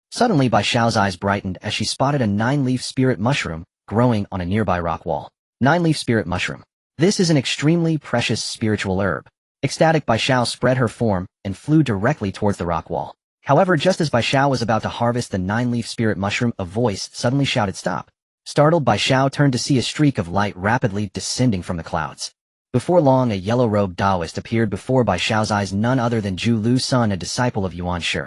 Suddenly, Bai Xiao's eyes brightened as she spotted a 9-leaf spirit mushroom growing on a nearby rock wall. 9-leaf spirit mushroom. This is an extremely precious spiritual herb. Ecstatic, Bai Xiao spread her form and flew directly towards the rock wall. However, just as Bai Xiao was about to harvest the 9-leaf spirit mushroom, a voice suddenly shouted, "Stop!" Startled, Bai Xiao turned to see a streak of light rapidly descending from the clouds. Before long, a yellow-robed Taoist appeared before Bai Xiao's eyes, none other than Zhu Lu Sun, a disciple of Yuan Shi.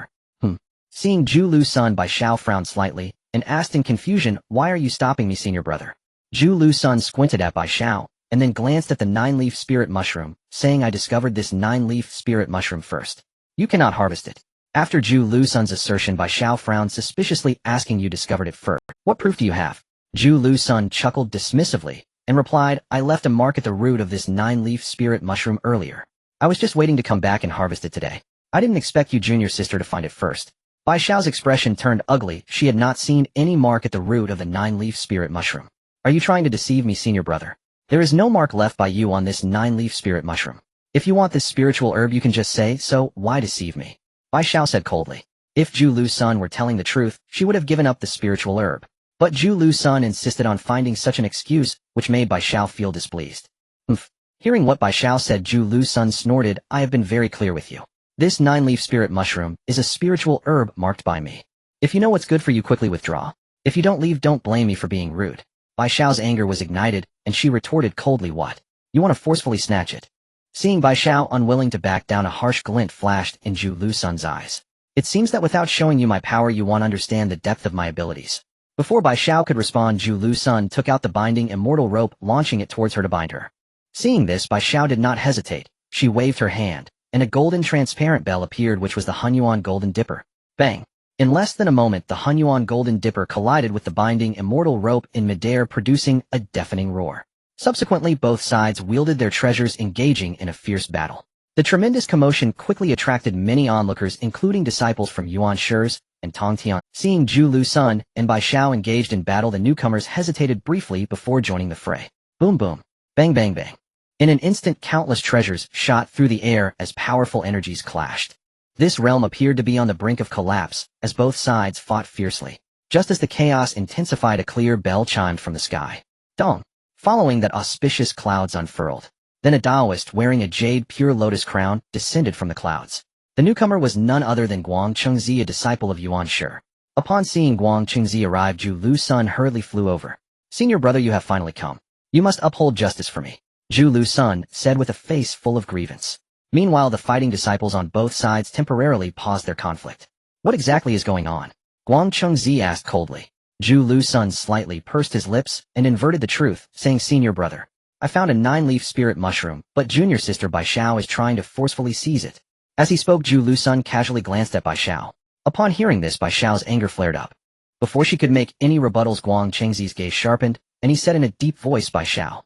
Seeing Zhu Lu Sun, Bai Xiao frowned slightly and asked in confusion, "Why are you stopping me, senior brother?" Zhu Lu Sun squinted at Bai Xiao and then glanced at the 9-leaf spirit mushroom, saying, "I discovered this 9-leaf spirit mushroom first. You cannot harvest it." After Zhu Lu Sun's assertion, Bai Xiao frowned suspiciously, asking, "You discovered it first? What proof do you have?" Zhu Lu Sun chuckled dismissively and replied, "I left a mark at the root of this 9-leaf spirit mushroom earlier. I was just waiting to come back and harvest it today. I didn't expect you junior sister to find it first." Bai Xiao's expression turned ugly. She had not seen any mark at the root of the 9-leaf spirit mushroom. "Are you trying to deceive me, senior brother? There is no mark left by you on this 9-leaf spirit mushroom. If you want this spiritual herb, you can just say so. Why deceive me?" Bai Xiao said coldly. If Zhu Lu Sun were telling the truth, she would have given up the spiritual herb. But Zhu Lu Sun insisted on finding such an excuse, which made Bai Xiao feel displeased. Hearing what Bai Xiao said, Zhu Lu Sun snorted, "I have been very clear with you. This 9-leaf spirit mushroom is a spiritual herb marked by me. If you know what's good for you, quickly withdraw. If you don't leave, don't blame me for being rude." Bai Xiao's anger was ignited, and she retorted coldly, "What? You want to forcefully snatch it?" Seeing Bai Xiao unwilling to back down, a harsh glint flashed in Zhu Lu Sun's eyes. "It seems that without showing you my power, you want to understand the depth of my abilities." Before Bai Xiao could respond, Zhu Lu Sun took out the binding immortal rope, launching it towards her to bind her. Seeing this, Bai Xiao did not hesitate. She waved her hand, and a golden transparent bell appeared, which was the Honghuang Golden Dipper. Bang! In less than a moment, the Honghuang Golden Dipper collided with the binding immortal rope in midair, producing a deafening roar. Subsequently, both sides wielded their treasures, engaging in a fierce battle. The tremendous commotion quickly attracted many onlookers, including disciples from Yuan Shi's and Tong Tian. Seeing Zhu Lu Sun and Bai Xiao engaged in battle, the newcomers hesitated briefly before joining the fray. Boom boom. Bang bang bang. In an instant, countless treasures shot through the air as powerful energies clashed. This realm appeared to be on the brink of collapse as both sides fought fiercely. Just as the chaos intensified, a clear bell chimed from the sky. Dong. Following that, auspicious clouds unfurled. Then a Taoist wearing a jade pure lotus crown descended from the clouds. The newcomer was none other than Guang Chengzi, a disciple of Yuan Shi. Upon seeing Guang Chengzi arrive, Zhu Lu Sun hurriedly flew over. "Senior brother, you have finally come. You must uphold justice for me," Zhu Lu Sun said with a face full of grievance. Meanwhile, the fighting disciples on both sides temporarily paused their conflict. "What exactly is going on?" Guang Chengzi asked coldly. Zhu Lu Sun slightly pursed his lips and inverted the truth, saying, "Senior brother, I found a 9-leaf spirit mushroom, but junior sister Bai Xiao is trying to forcefully seize it." As he spoke, Zhu Lusun casually glanced at Bai Xiao. Upon hearing this, Bai Xiao's anger flared up. Before she could make any rebuttals, Guang Qingzi's gaze sharpened, and he said in a deep voice, Bai Xiao,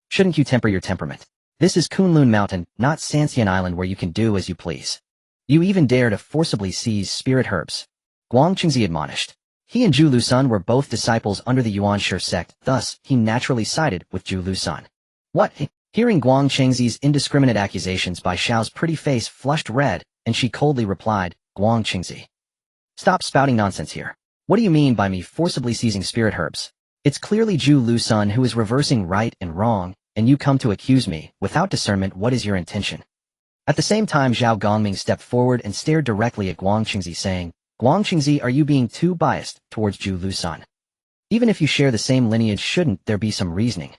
shouldn't you temper your temperament? This is Kunlun Mountain, not Sanxian Island where you can do as you please. You even dare to forcibly seize spirit herbs. Guang Qingzi admonished. He and Zhu Lusun were both disciples under the Yuanshi sect, thus he naturally sided with Zhu Lusun. What? Hearing Guang Qingzi's indiscriminate accusations, Bai Xiao's pretty face flushed red, and she coldly replied, Guang Qingzi, stop spouting nonsense here. What do you mean by me forcibly seizing spirit herbs? It's clearly Zhu Lusun who is reversing right and wrong, and you come to accuse me, without discernment. What is your intention? At the same time, Zhao Gongming stepped forward and stared directly at Guang Qingzi, saying, Guang Qingzi, are you being too biased towards Zhu Lusun? Even if you share the same lineage, shouldn't there be some reasoning?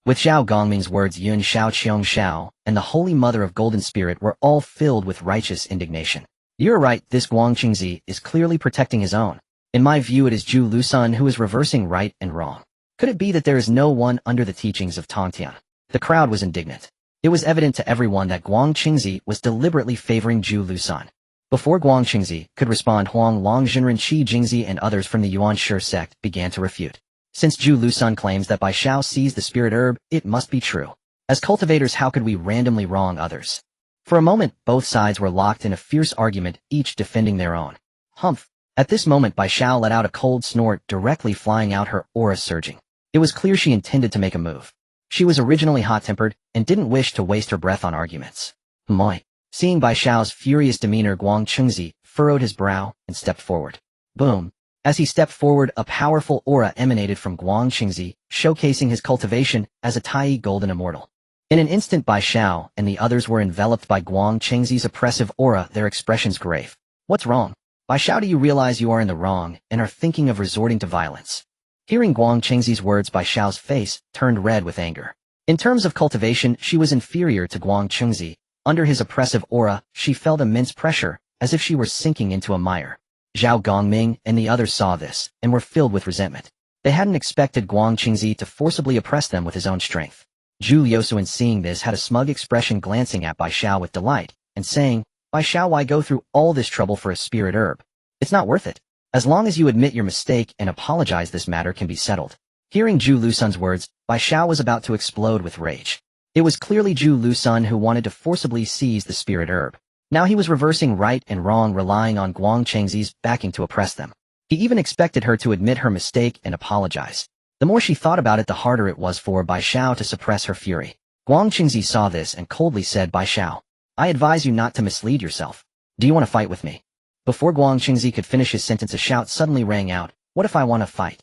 With Zhao Gongming's words, Yun Xiao Qiong Xiao and the Holy Mother of Golden Spirit were all filled with righteous indignation. You're right, this Guang Qingzi is clearly protecting his own. In my view, it is Zhu Lusun who is reversing right and wrong. Could it be that there is no one under the teachings of Tongtian? The crowd was indignant. It was evident to everyone that Guang Qingzi was deliberately favoring Zhu Lusun. Before Guang Qingzi could respond, Huang Long Jinren Qi Jingzi and others from the Yuanshi sect began to refute. Since Zhu Lusun claims that Bai Xiao seized the spirit herb, it must be true. As cultivators, how could we randomly wrong others? For a moment, both sides were locked in a fierce argument, each defending their own. Humph. At this moment, Bai Xiao let out a cold snort, directly flying out, her aura surging. It was clear she intended to make a move. She was originally hot-tempered and didn't wish to waste her breath on arguments. Moi. Seeing Bai Xiao's furious demeanor, Guang Qingzi furrowed his brow and stepped forward. Boom. As he stepped forward, a powerful aura emanated from Guang Qingzi, showcasing his cultivation as a Tai Golden Immortal. In an instant, Bai Xiao and the others were enveloped by Guang Qingzi's oppressive aura, their expressions grave. What's wrong? Bai Xiao, do you realize you are in the wrong and are thinking of resorting to violence? Hearing Guang Qingzi's words, Bai Xiao's face turned red with anger. In terms of cultivation, she was inferior to Guang Qingzi. Under his oppressive aura, she felt immense pressure, as if she were sinking into a mire. Zhao Gongming and the others saw this, and were filled with resentment. They hadn't expected Guang Qingzi to forcibly oppress them with his own strength. Zhu Yosuan, seeing this, had a smug expression, glancing at Bai Xiao with delight, and saying, Bai Xiao, why go through all this trouble for a spirit herb? It's not worth it. As long as you admit your mistake and apologize, this matter can be settled. Hearing Zhu Lusun's words, Bai Xiao was about to explode with rage. It was clearly Zhu Lusun who wanted to forcibly seize the spirit herb. Now he was reversing right and wrong, relying on Guang Qingzi's backing to oppress them. He even expected her to admit her mistake and apologize. The more she thought about it, the harder it was for Bai Xiao to suppress her fury. Guang Qingzi saw this and coldly said, Bai Xiao, I advise you not to mislead yourself. Do you want to fight with me? Before Guang Qingzi could finish his sentence, a shout suddenly rang out. What if I want to fight?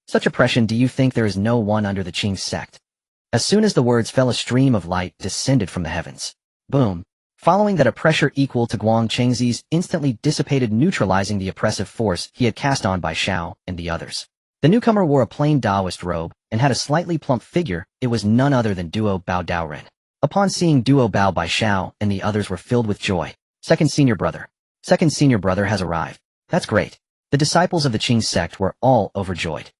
Such oppression, do you think there is no one under the Qin sect? As soon as the words fell, a stream of light descended from the heavens. Boom. Following that, a pressure equal to Guang Qingzi's instantly dissipated, neutralizing the oppressive force he had cast on Bai Xiao and the others. The newcomer wore a plain Taoist robe and had a slightly plump figure. It was none other than Duo Bao Daoren. Upon seeing Duo Bao, Bai Xiao and the others were filled with joy. Second senior brother has arrived. That's great. The disciples of the Qin sect were all overjoyed.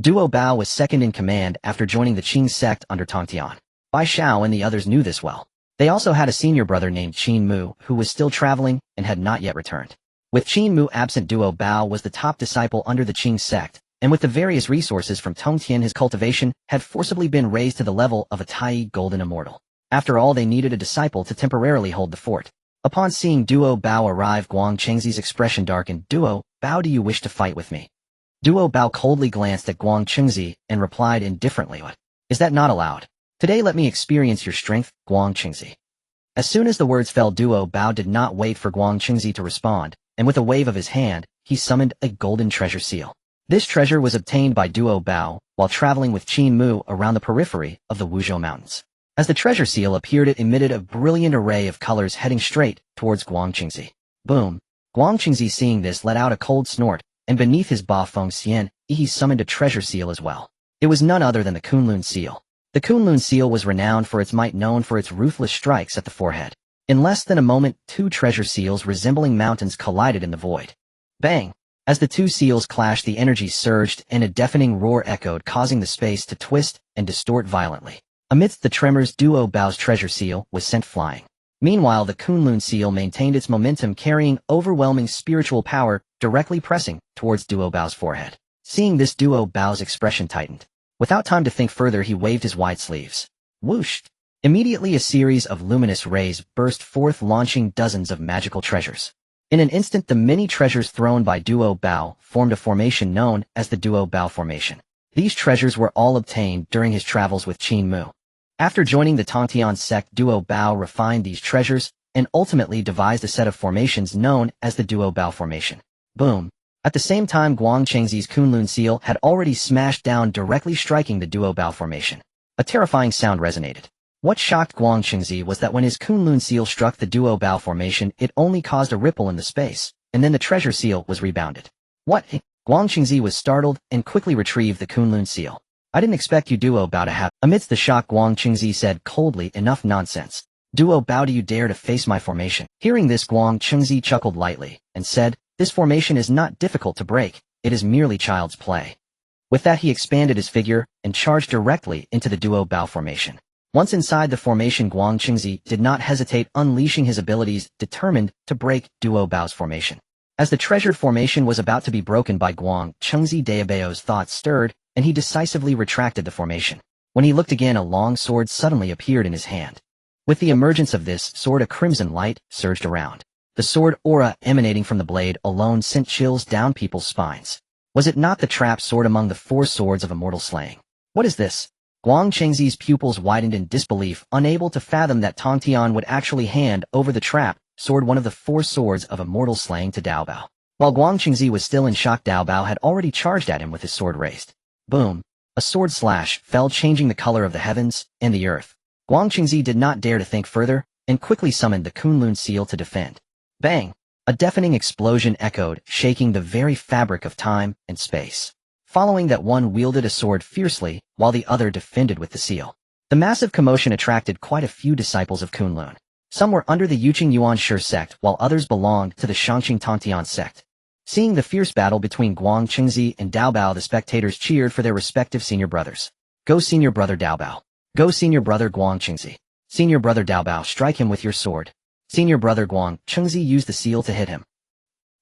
Duo Bao was second in command after joining the Qin sect under Tongtian. Bai Xiao and the others knew this well. They also had a senior brother named Qin Mu, who was still traveling and had not yet returned. With Qin Mu absent, Duo Bao was the top disciple under the Qin sect, and with the various resources from Tongtian, his cultivation had forcibly been raised to the level of a Tai Golden Immortal. After all, they needed a disciple to temporarily hold the fort. Upon seeing Duo Bao arrive, Guang Qingzi's expression darkened. Duo Bao, do you wish to fight with me? Duo Bao coldly glanced at Guang Qingzi and replied indifferently, What? Is that not allowed? Today let me experience your strength, Guang Qingzi. As soon as the words fell, Duo Bao did not wait for Guang Qingzi to respond, and with a wave of his hand, he summoned a golden treasure seal. This treasure was obtained by Duo Bao while traveling with Qin Mu around the periphery of the Wuzhou Mountains. As the treasure seal appeared, it emitted a brilliant array of colors heading straight towards Guang Qingzi. Boom! Guang Qingzi, seeing this, let out a cold snort, and beneath his Ba Feng Xian, he summoned a treasure seal as well. It was none other than the Kunlun seal. The Kunlun seal was renowned for its might, known for its ruthless strikes at the forehead. In less than a moment, two treasure seals resembling mountains collided in the void. Bang! As the two seals clashed, the energy surged and a deafening roar echoed, causing the space to twist and distort violently. Amidst the tremors, Duo Bao's treasure seal was sent flying. Meanwhile, the Kunlun seal maintained its momentum, carrying overwhelming spiritual power, directly pressing towards Duo Bao's forehead. Seeing this, Duo Bao's expression tightened. Without time to think further, he waved his wide sleeves. Whoosh! Immediately a series of luminous rays burst forth, launching dozens of magical treasures. In an instant, the many treasures thrown by Duo Bao formed a formation known as the Duo Bao Formation. These treasures were all obtained during his travels with Qin Mu. After joining the Tongtian sect, Duo Bao refined these treasures and ultimately devised a set of formations known as the Duo Bao Formation. Boom! At the same time, Guang Chengxi's Kunlun seal had already smashed down, directly striking the Duo Bao Formation. A terrifying sound resonated. What shocked Guang Chengxi was that when his Kunlun seal struck the Duo Bao Formation, it only caused a ripple in the space, and then the treasure seal was rebounded. What? Guang Chengxi was startled and quickly retrieved the Kunlun seal. I didn't expect you Duo Bao to have. Amidst the shock, Guang Chengxi said coldly, enough nonsense. Duo Bao, do you dare to face my formation? Hearing this, Guang Chengxi chuckled lightly and said, this formation is not difficult to break, it is merely child's play. With that, he expanded his figure and charged directly into the Duo Bao Formation. Once inside the formation, Guang Chengxi did not hesitate, unleashing his abilities, determined to break Duo Bao's formation. As the treasured formation was about to be broken by Guang Chengxi, Daobao's thoughts stirred, and he decisively retracted the formation. When he looked again, a long sword suddenly appeared in his hand. With the emergence of this sword, a crimson light surged around. The sword aura emanating from the blade alone sent chills down people's spines. Was it not the trap sword among the 4 swords of immortal slaying? What is this? Guang Chengxi's pupils widened in disbelief, unable to fathom that Tongtian would actually hand over the trap sword, one of the 4 swords of immortal slaying, to Dao Bao. While Guang Chengxi was still in shock, Dao Bao had already charged at him with his sword raised. Boom! A sword slash fell, changing the color of the heavens and the earth. Guang Chengxi did not dare to think further and quickly summoned the Kunlun seal to defend. Bang! A deafening explosion echoed, shaking the very fabric of time and space. Following that, one wielded a sword fiercely, while the other defended with the seal. The massive commotion attracted quite a few disciples of Kunlun. Some were under the Yuqing Yuanshi sect, while others belonged to the Shangqing Tongtian sect. Seeing the fierce battle between Guang Chengxi and Dao Bao, the spectators cheered for their respective senior brothers. Go senior brother Dao Bao. Go senior brother Guang Chengxi. Senior brother Dao Bao, strike him with your sword. Senior brother Guang Chengxi used the seal to hit him.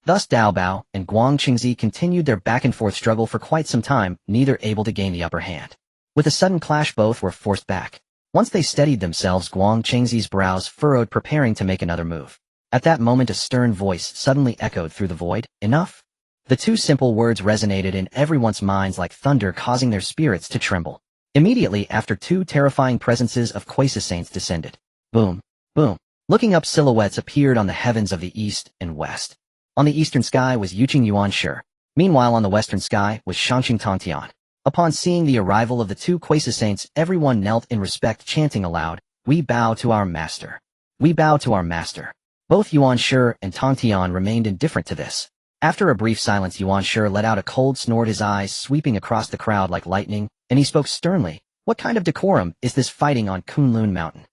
Thus Dao Bao and Guang Chengxi continued their back-and-forth struggle for quite some time, neither able to gain the upper hand. With a sudden clash, both were forced back. Once they steadied themselves, Guang Chengxi's brows furrowed, preparing to make another move. At that moment, a stern voice suddenly echoed through the void. Enough! The 2 simple words resonated in everyone's minds like thunder, causing their spirits to tremble. Immediately after, 2 terrifying presences of Quasi Saints descended. Boom! Boom! Looking up, silhouettes appeared on the heavens of the east and west. On the eastern sky was Yuqing Yuanshi. Meanwhile, on the western sky was Shangqing Tongtian. Upon seeing the arrival of the 2 Quasi Saints, everyone knelt in respect, chanting aloud, "We bow to our master. We bow to our master." Both Yuanshi and Tongtian remained indifferent to this. After a brief silence, Yuanshi let out a cold snort, his eyes sweeping across the crowd like lightning, and he spoke sternly. What kind of decorum is this fighting on Kunlun Mountain?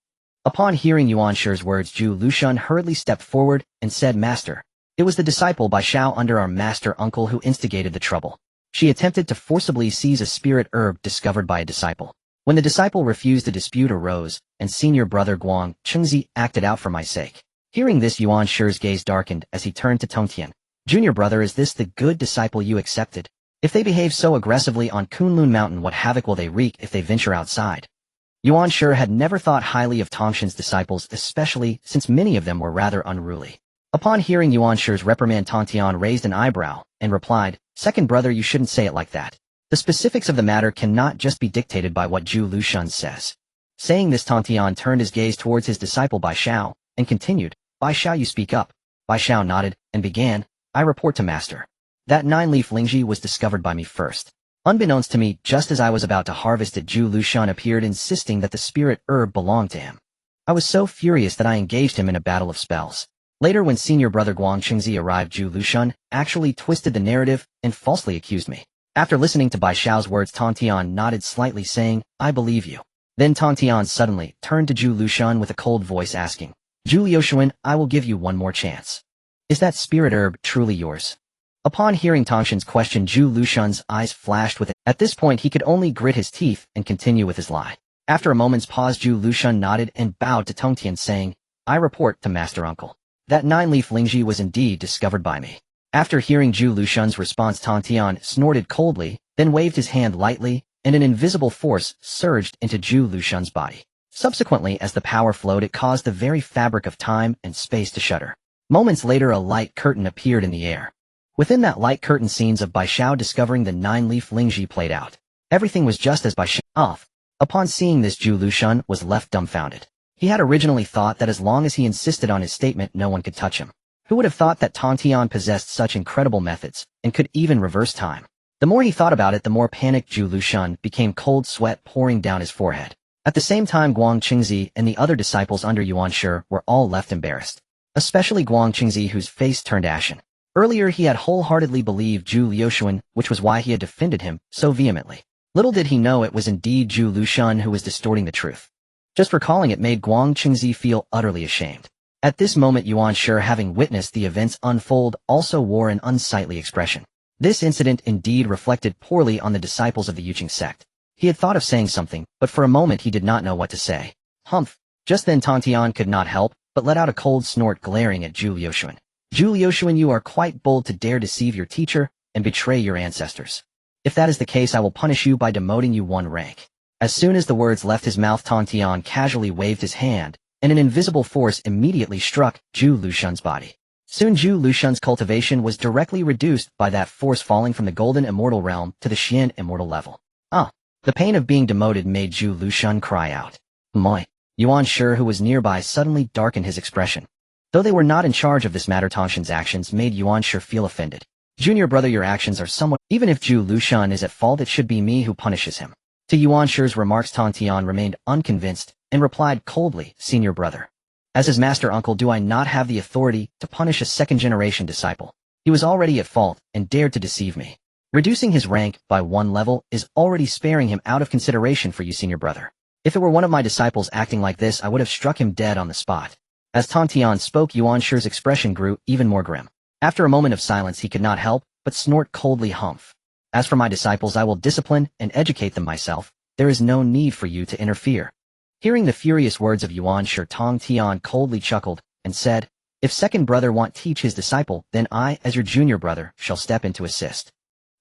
Upon hearing Yuanshi's words, Zhu Lushun hurriedly stepped forward and said, Master, it was the disciple Bai Xiao under our master uncle who instigated the trouble. She attempted to forcibly seize a spirit herb discovered by a disciple. When the disciple refused, a dispute arose, and senior brother Guang Chengxi acted out for my sake. Hearing this, Yuanshi's gaze darkened as he turned to Tongtian. Junior brother, is this the good disciple you accepted? If they behave so aggressively on Kunlun Mountain, what havoc will they wreak if they venture outside? Yuanshi had never thought highly of Tongshan's disciples, especially since many of them were rather unruly. Upon hearing Yuanshi's reprimand, Tongtian raised an eyebrow and replied, Second brother, you shouldn't say it like that. The specifics of the matter cannot just be dictated by what Zhu Lushun says. Saying this, Tongtian turned his gaze towards his disciple Bai Xiao and continued, Bai Xiao, you speak up. Bai Xiao nodded and began, I report to master. That 9-leaf Lingji was discovered by me first. Unbeknownst to me, just as I was about to harvest it, Zhu Lushun appeared, insisting that the spirit herb belonged to him. I was so furious that I engaged him in a battle of spells. Later, when senior brother Guang Chengxi arrived, Zhu Lushun actually twisted the narrative and falsely accused me. After listening to Bai Xiao's words, Tongtian nodded slightly, saying, I believe you. Then Tongtian suddenly turned to Zhu Lushun with a cold voice, asking, Zhu Liuxuan, I will give you one more chance. Is that spirit herb truly yours? Upon hearing Tongshan's question, Zhu Lushun's eyes flashed with it. At this point, he could only grit his teeth and continue with his lie. After a moment's pause, Zhu Lushun nodded and bowed to Tongtian, saying, I report to Master Uncle. That 9-leaf Lingji was indeed discovered by me. After hearing Zhu Lushan's response, Tang Tian snorted coldly, then waved his hand lightly, and an invisible force surged into Zhu Lushan's body. Subsequently, as the power flowed, it caused the very fabric of time and space to shudder. Moments later, a light curtain appeared in the air. Within that light curtain, scenes of Bai Xiao discovering the 9-leaf Lingji played out. Everything was just as Bai Xiao off. Upon seeing this, Zhu Lushan was left dumbfounded. He had originally thought that as long as he insisted on his statement, no one could touch him. Who would have thought that Tang Tian possessed such incredible methods, and could even reverse time? The more he thought about it, the more panicked Zhu Lushan became, cold sweat pouring down his forehead. At the same time, Guang Qingzi and the other disciples under Yuan Shi were all left embarrassed. Especially Guang Qingzi, whose face turned ashen. Earlier he had wholeheartedly believed Zhu Liuxuan, which was why he had defended him so vehemently. Little did he know it was indeed Zhu Lushan who was distorting the truth. Just recalling it made Guang Qingzi feel utterly ashamed. At this moment, Yuan Shi, having witnessed the events unfold, also wore an unsightly expression. This incident indeed reflected poorly on the disciples of the Yuqing sect. He had thought of saying something, but for a moment he did not know what to say. Humph! Just then Tang Tian could not help but let out a cold snort, glaring at Zhu Liuxuan. Zhu Liuxuan, you are quite bold to dare deceive your teacher and betray your ancestors. If that is the case, I will punish you by demoting you 1 rank. As soon as the words left his mouth, Tang Tian casually waved his hand, and an invisible force immediately struck Zhu Lushan's body. Soon Zhu Lushan's cultivation was directly reduced by that force, falling from the Golden Immortal realm to the Xian Immortal level. The pain of being demoted made Zhu Lushan cry out. Moi! Yuan Shi, who was nearby, suddenly darkened his expression. Though they were not in charge of this matter, Tangshan's actions made Yuan Shi feel offended. Junior brother, your actions are somewhat— even if Zhu Lushan is at fault, it should be me who punishes him. To Yuan Shi's remarks, Tang Tian remained unconvinced and replied coldly, Senior brother. As his master uncle, do I not have the authority to punish a second-generation disciple? He was already at fault and dared to deceive me. Reducing his rank by 1 level is already sparing him out of consideration for you, senior brother. If it were one of my disciples acting like this, I would have struck him dead on the spot. As Tang Tian spoke, Yuan Shi's expression grew even more grim. After a moment of silence, he could not help but snort coldly, humph. As for my disciples, I will discipline and educate them myself. There is no need for you to interfere. Hearing the furious words of Yuan Shi, Tang Tian coldly chuckled and said, if second brother want teach his disciple, then I, as your junior brother, shall step in to assist.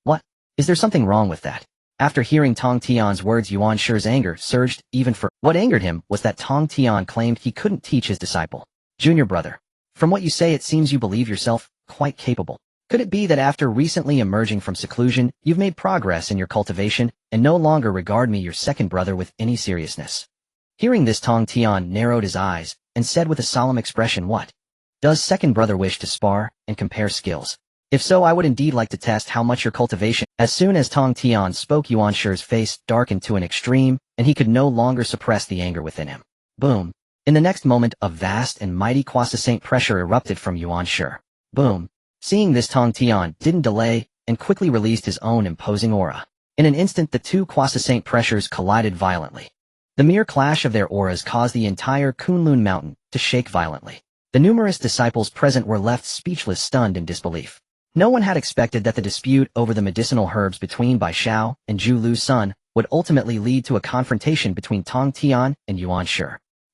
What? Is there something wrong with that? After hearing Tang Tian's words, Yuan Shi's anger surged even further. What angered him was that Tang Tian claimed he couldn't teach his disciple. Junior brother, from what you say, it seems you believe yourself quite capable. Could it be that after recently emerging from seclusion, you've made progress in your cultivation and no longer regard me, your second brother, with any seriousness? Hearing this, Tang Tian narrowed his eyes and said with a solemn expression, what? Does second brother wish to spar and compare skills? If so, I would indeed like to test how much your cultivation— As soon as Tang Tian spoke, Yuan Shi's face darkened to an extreme, and he could no longer suppress the anger within him. Boom. In the next moment, a vast and mighty quiescent pressure erupted from Yuan Shi. Boom. Seeing this, Tang Tian didn't delay and quickly released his own imposing aura. In an instant, the two quiescent pressures collided violently. The mere clash of their auras caused the entire Kunlun mountain to shake violently. The numerous disciples present were left speechless, stunned in disbelief. No one had expected that the dispute over the medicinal herbs between Bai Xiao and Zhu Lusun would ultimately lead to a confrontation between Tang Tian and Yuan Shi.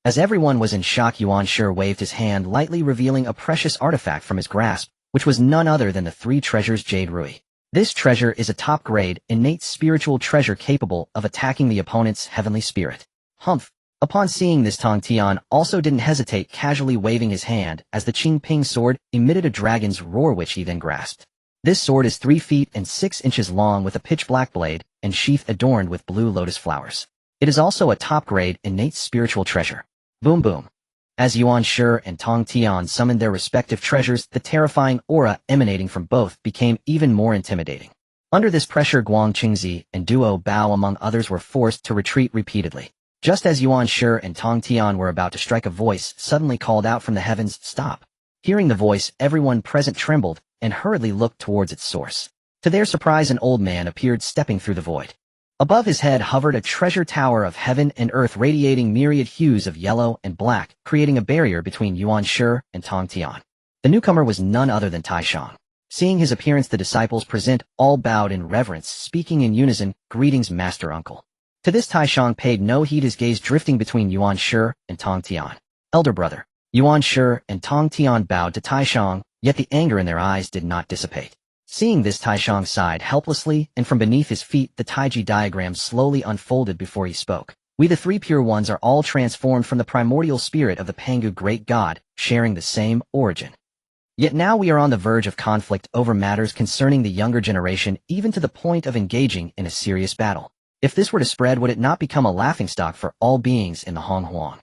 As everyone was in shock, Yuan Shi waved his hand lightly, revealing a precious artifact from his grasp, which was none other than the 3 treasures Jade Rui. This treasure is a top-grade, innate spiritual treasure capable of attacking the opponent's heavenly spirit. Humph. Upon seeing this, Tang Tian also didn't hesitate, casually waving his hand as the Qing Ping sword emitted a dragon's roar, which he then grasped. This sword is 3 feet and 6 inches long with a pitch-black blade and sheath adorned with blue lotus flowers. It is also a top-grade, innate spiritual treasure. Boom boom. As Yuan Shi and Tang Tian summoned their respective treasures, the terrifying aura emanating from both became even more intimidating. Under this pressure, Guang Qingzi and Duo Bao, among others, were forced to retreat repeatedly. Just as Yuan Shi and Tang Tian were about to strike, a voice suddenly called out from the heavens, "Stop!" Hearing the voice, everyone present trembled and hurriedly looked towards its source. To their surprise, an old man appeared stepping through the void. Above his head hovered a treasure tower of heaven and earth, radiating myriad hues of yellow and black, creating a barrier between Yuan Shi and Tang Tian. The newcomer was none other than Tai Shang. Seeing his appearance, the disciples present all bowed in reverence, speaking in unison, "Greetings, Master Uncle." To this, Tai Shang paid no heed, his gaze drifting between Yuan Shi and Tang Tian. "Elder brother, Yuan Shi and Tong Tian bowed to Taishang, yet the anger in their eyes did not dissipate. Seeing this, Taishang sighed helplessly, and from beneath his feet the Taiji diagram slowly unfolded before he spoke. We the three pure ones are all transformed from the primordial spirit of the Pangu great god, sharing the same origin. Yet now we are on the verge of conflict over matters concerning the younger generation, even to the point of engaging in a serious battle. If this were to spread, would it not become a laughingstock for all beings in the Honghuang?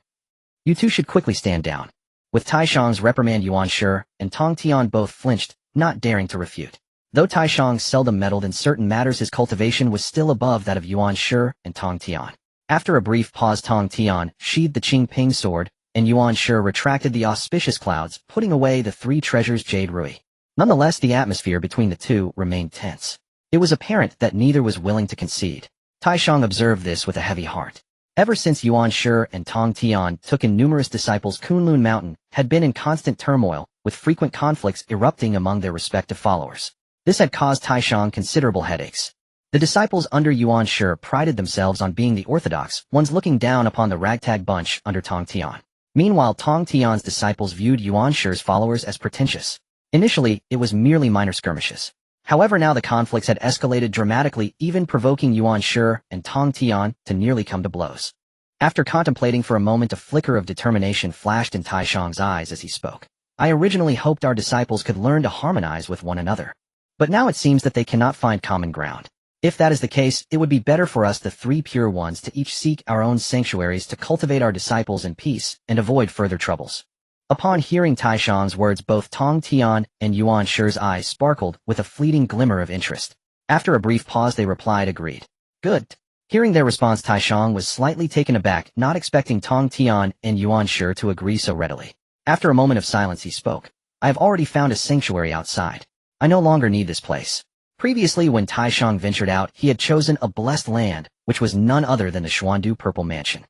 You two should quickly stand down. With Taishang's reprimand, Yuan Shi and Tong Tian both flinched, not daring to refute. Though Taishang seldom meddled in certain matters, his cultivation was still above that of Yuan Shi and Tong Tian. After a brief pause, Tong Tian sheathed the Qingping sword, and Yuan Shi retracted the auspicious clouds, putting away the three treasures Jade Rui. Nonetheless, the atmosphere between the two remained tense. It was apparent that neither was willing to concede. Taishang observed this with a heavy heart. Ever since Yuan Shi and Tong Tian took in numerous disciples, Kunlun Mountain had been in constant turmoil, with frequent conflicts erupting among their respective followers. This had caused Taishang considerable headaches. The disciples under Yuan Shi prided themselves on being the orthodox ones, looking down upon the ragtag bunch under Tong Tian. Meanwhile, Tong Tian's disciples viewed Yuan Shi's followers as pretentious. Initially, it was merely minor skirmishes. However, now the conflicts had escalated dramatically, even provoking Yuan Shi and Tong Tian to nearly come to blows. After contemplating for a moment, a flicker of determination flashed in Taishang's eyes as he spoke. I originally hoped our disciples could learn to harmonize with one another. But now it seems that they cannot find common ground. If that is the case, it would be better for us, the three pure ones, to each seek our own sanctuaries to cultivate our disciples in peace and avoid further troubles. Upon hearing Taishang's words, both Tong Tian and Yuan Shi's eyes sparkled with a fleeting glimmer of interest. After a brief pause, they replied, agreed. Good. Hearing their response, Taishang was slightly taken aback, not expecting Tong Tian and Yuan Shi to agree so readily. After a moment of silence, he spoke. I have already found a sanctuary outside. I no longer need this place. Previously, when Taishang ventured out, he had chosen a blessed land, which was none other than the Xuandu Purple Mansion.